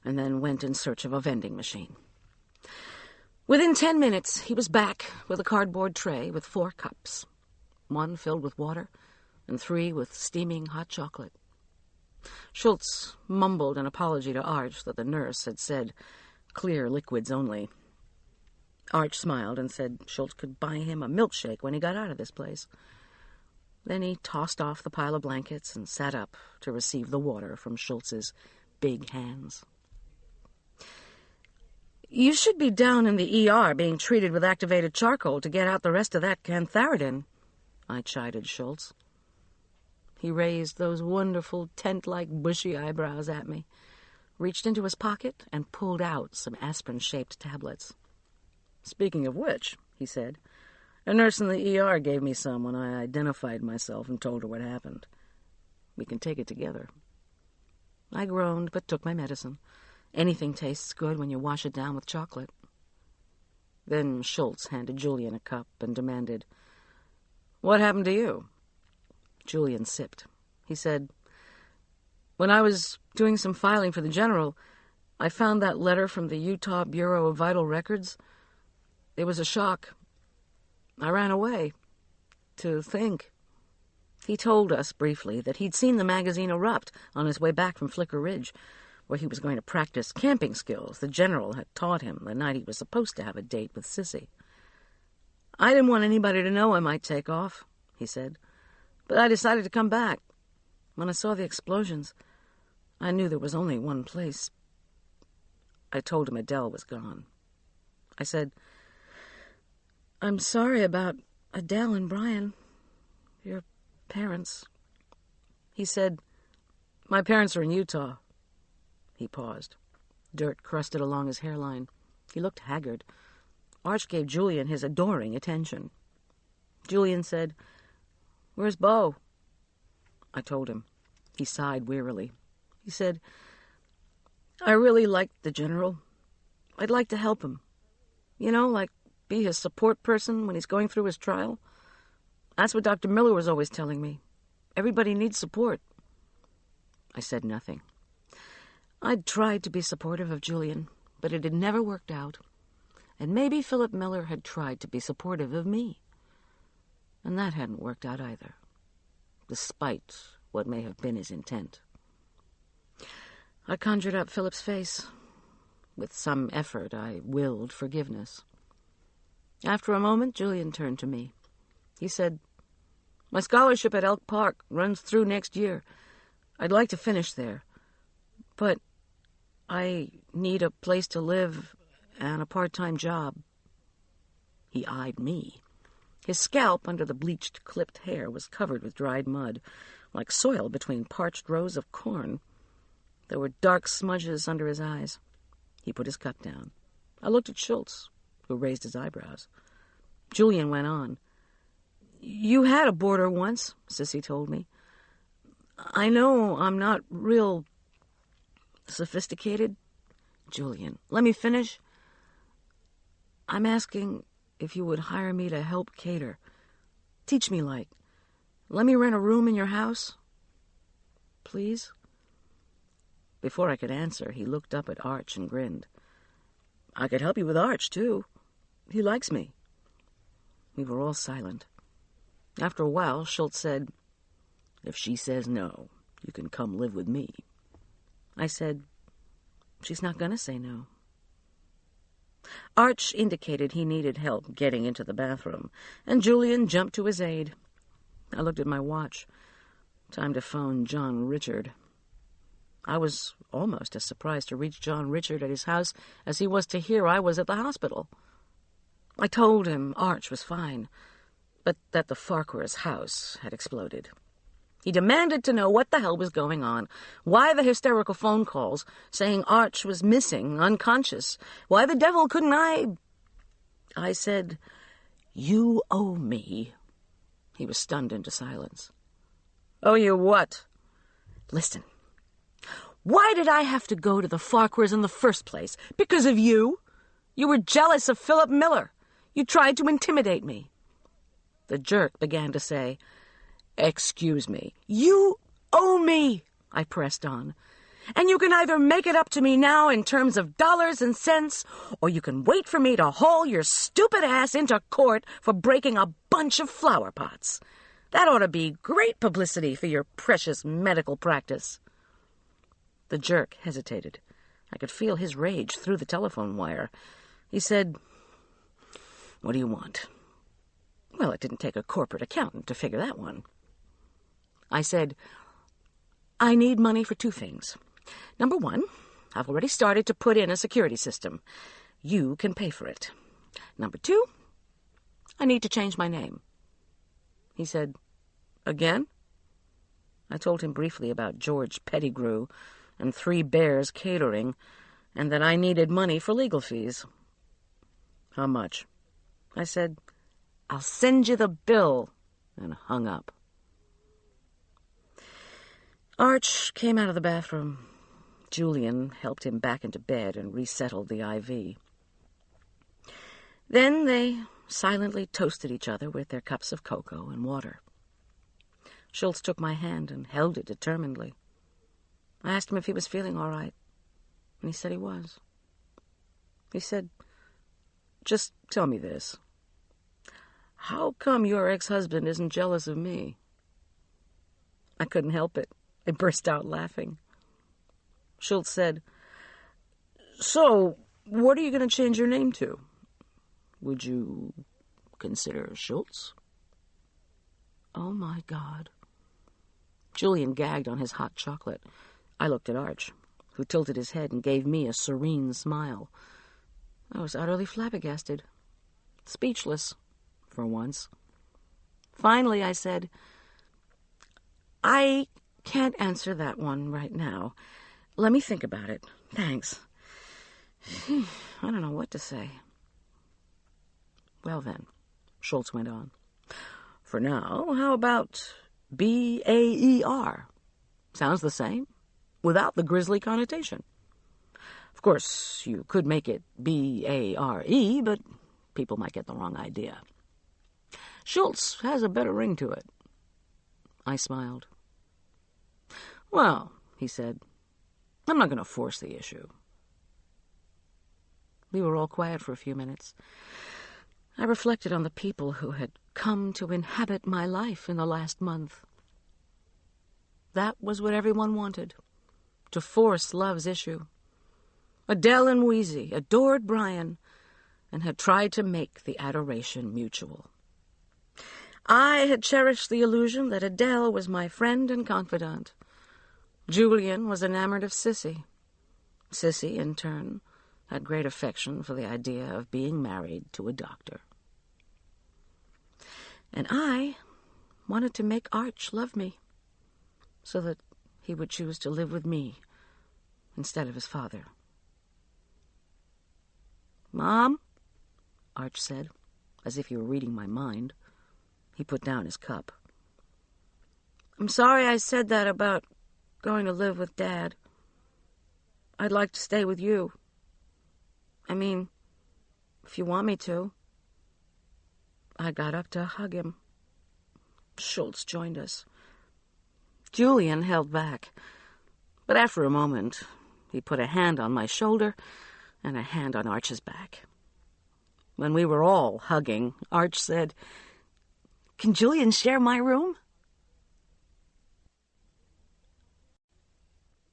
and then went in search of a vending machine. Within 10 minutes, he was back with a cardboard tray with 4 cups, 1 filled with water and 3 with steaming hot chocolate. Schultz mumbled an apology to Arch that the nurse had said clear liquids only. Arch smiled and said Schultz could buy him a milkshake when he got out of this place. Then he tossed off the pile of blankets and sat up to receive the water from Schultz's big hands. "You should be down in the ER being treated with activated charcoal to get out the rest of that cantharidin," I chided Schultz. He raised those wonderful tent-like bushy eyebrows at me, reached into his pocket, and pulled out some aspirin-shaped tablets. "Speaking of which," he said, "a nurse in the ER gave me some when I identified myself and told her what happened. We can take it together." I groaned, but took my medicine. Anything tastes good when you wash it down with chocolate. Then Schultz handed Julian a cup and demanded, "What happened to you?" Julian sipped. He said, "When I was doing some filing for the General, I found that letter from the Utah Bureau of Vital Records. It was a shock. I ran away. to think. He told us briefly that he'd seen the magazine Erupt on his way back from Flicker Ridge, where he was going to practice camping skills the general had taught him the night he was supposed to have a date with Sissy. "I didn't want anybody to know I might take off," he said, "but I decided to come back. When I saw the explosions, I knew there was only one place." I told him Adele was gone. I said, "I'm sorry about Adele and Brian, your parents." He said, "My parents are in Utah." He paused. Dirt crusted along his hairline. He looked haggard. Arch gave Julian his adoring attention. Julian said, "Where's Bo?" I told him. He sighed wearily. He said, "I really liked the general. I'd like to help him. You know, like be his support person when he's going through his trial. That's what Dr. Miller was always telling me. Everybody needs support." I said nothing. I'd tried to be supportive of Julian, but it had never worked out. And maybe Philip Miller had tried to be supportive of me. And that hadn't worked out either, despite what may have been his intent. I conjured up Philip's face. With some effort, I willed forgiveness. After a moment, Julian turned to me. He said, "My scholarship at Elk Park runs through next year. I'd like to finish there, but I need a place to live and a part-time job." He eyed me. His scalp under the bleached, clipped hair was covered with dried mud, like soil between parched rows of corn. There were dark smudges under his eyes. He put his cup down. I looked at Schultz, who raised his eyebrows. Julian went on. "You had a boarder once," Sissy told me. "I know I'm not real sophisticated." "Julian, let me finish. I'm asking if you would hire me to help cater. Teach me, like. Let me rent a room in your house. Please?" Before I could answer, he looked up at Arch and grinned. "I could help you with Arch, too. He likes me." We were all silent. After a while, Schultz said, "If she says no, you can come live with me." I said, "She's not going to say no." Arch indicated he needed help getting into the bathroom, and Julian jumped to his aid. I looked at my watch. Time to phone John Richard. I was almost as surprised to reach John Richard at his house as he was to hear I was at the hospital. I told him Arch was fine, but that the Farquhars' house had exploded. He demanded to know what the hell was going on, why the hysterical phone calls saying Arch was missing, unconscious, why the devil couldn't I said, "You owe me." He was stunned into silence. "Owe you what?" "Listen. Why did I have to go to the Farquhars in the first place? Because of you? You were jealous of Philip Miller. You tried to intimidate me." The jerk began to say, "Excuse me." "You owe me," I pressed on. "And you can either make it up to me now in terms of dollars and cents, or you can wait for me to haul your stupid ass into court for breaking a bunch of flower pots. That ought to be great publicity for your precious medical practice." The jerk hesitated. I could feel his rage through the telephone wire. He said, "What do you want?" Well, it didn't take a corporate accountant to figure that one. I said, "I need money for two things. Number one, I've already started to put in a security system. You can pay for it. Number two, I need to change my name." He said, "Again?" I told him briefly about George Pettigrew and Three Bears Catering, and that I needed money for legal fees. "How much?" I said, "I'll send you the bill," and hung up. Arch came out of the bathroom. Julian helped him back into bed and resettled the IV. Then they silently toasted each other with their cups of cocoa and water. Schultz took my hand and held it determinedly. I asked him if he was feeling all right, and he said he was. He said, "Just tell me this. How come your ex-husband isn't jealous of me? I couldn't help it. I burst out laughing. Schultz said, So, what are you going to change your name to? Would you consider Schultz? Oh, my God. Julian gagged on his hot chocolate. I looked at Arch, who tilted his head and gave me a serene smile. I was utterly flabbergasted, speechless, for once. Finally, I said, I can't answer that one right now. Let me think about it. Thanks. I don't know what to say. Well then, Schultz went on. For now, how about B-A-E-R? Sounds the same, without the grisly connotation. Of course, you could make it B-A-R-E, but people might get the wrong idea. Schultz has a better ring to it. I smiled. Well, he said, I'm not going to force the issue. We were all quiet for a few minutes. I reflected on the people who had come to inhabit my life in the last month. That was what everyone wanted, to force love's issue. Adele and Wheezy adored Brian and had tried to make the adoration mutual. I had cherished the illusion that Adele was my friend and confidant. Julian was enamored of Sissy. Sissy, in turn, had great affection for the idea of being married to a doctor. And I wanted to make Arch love me, so that he would choose to live with me instead of his father. Mom, Arch said, as if he were reading my mind. He put down his cup. I'm sorry I said that about going to live with Dad. I'd like to stay with you. I mean, if you want me to. I got up to hug him. Schultz joined us. Julian held back, but after a moment, he put a hand on my shoulder and a hand on Arch's back. When we were all hugging, Arch said, Can Julian share my room?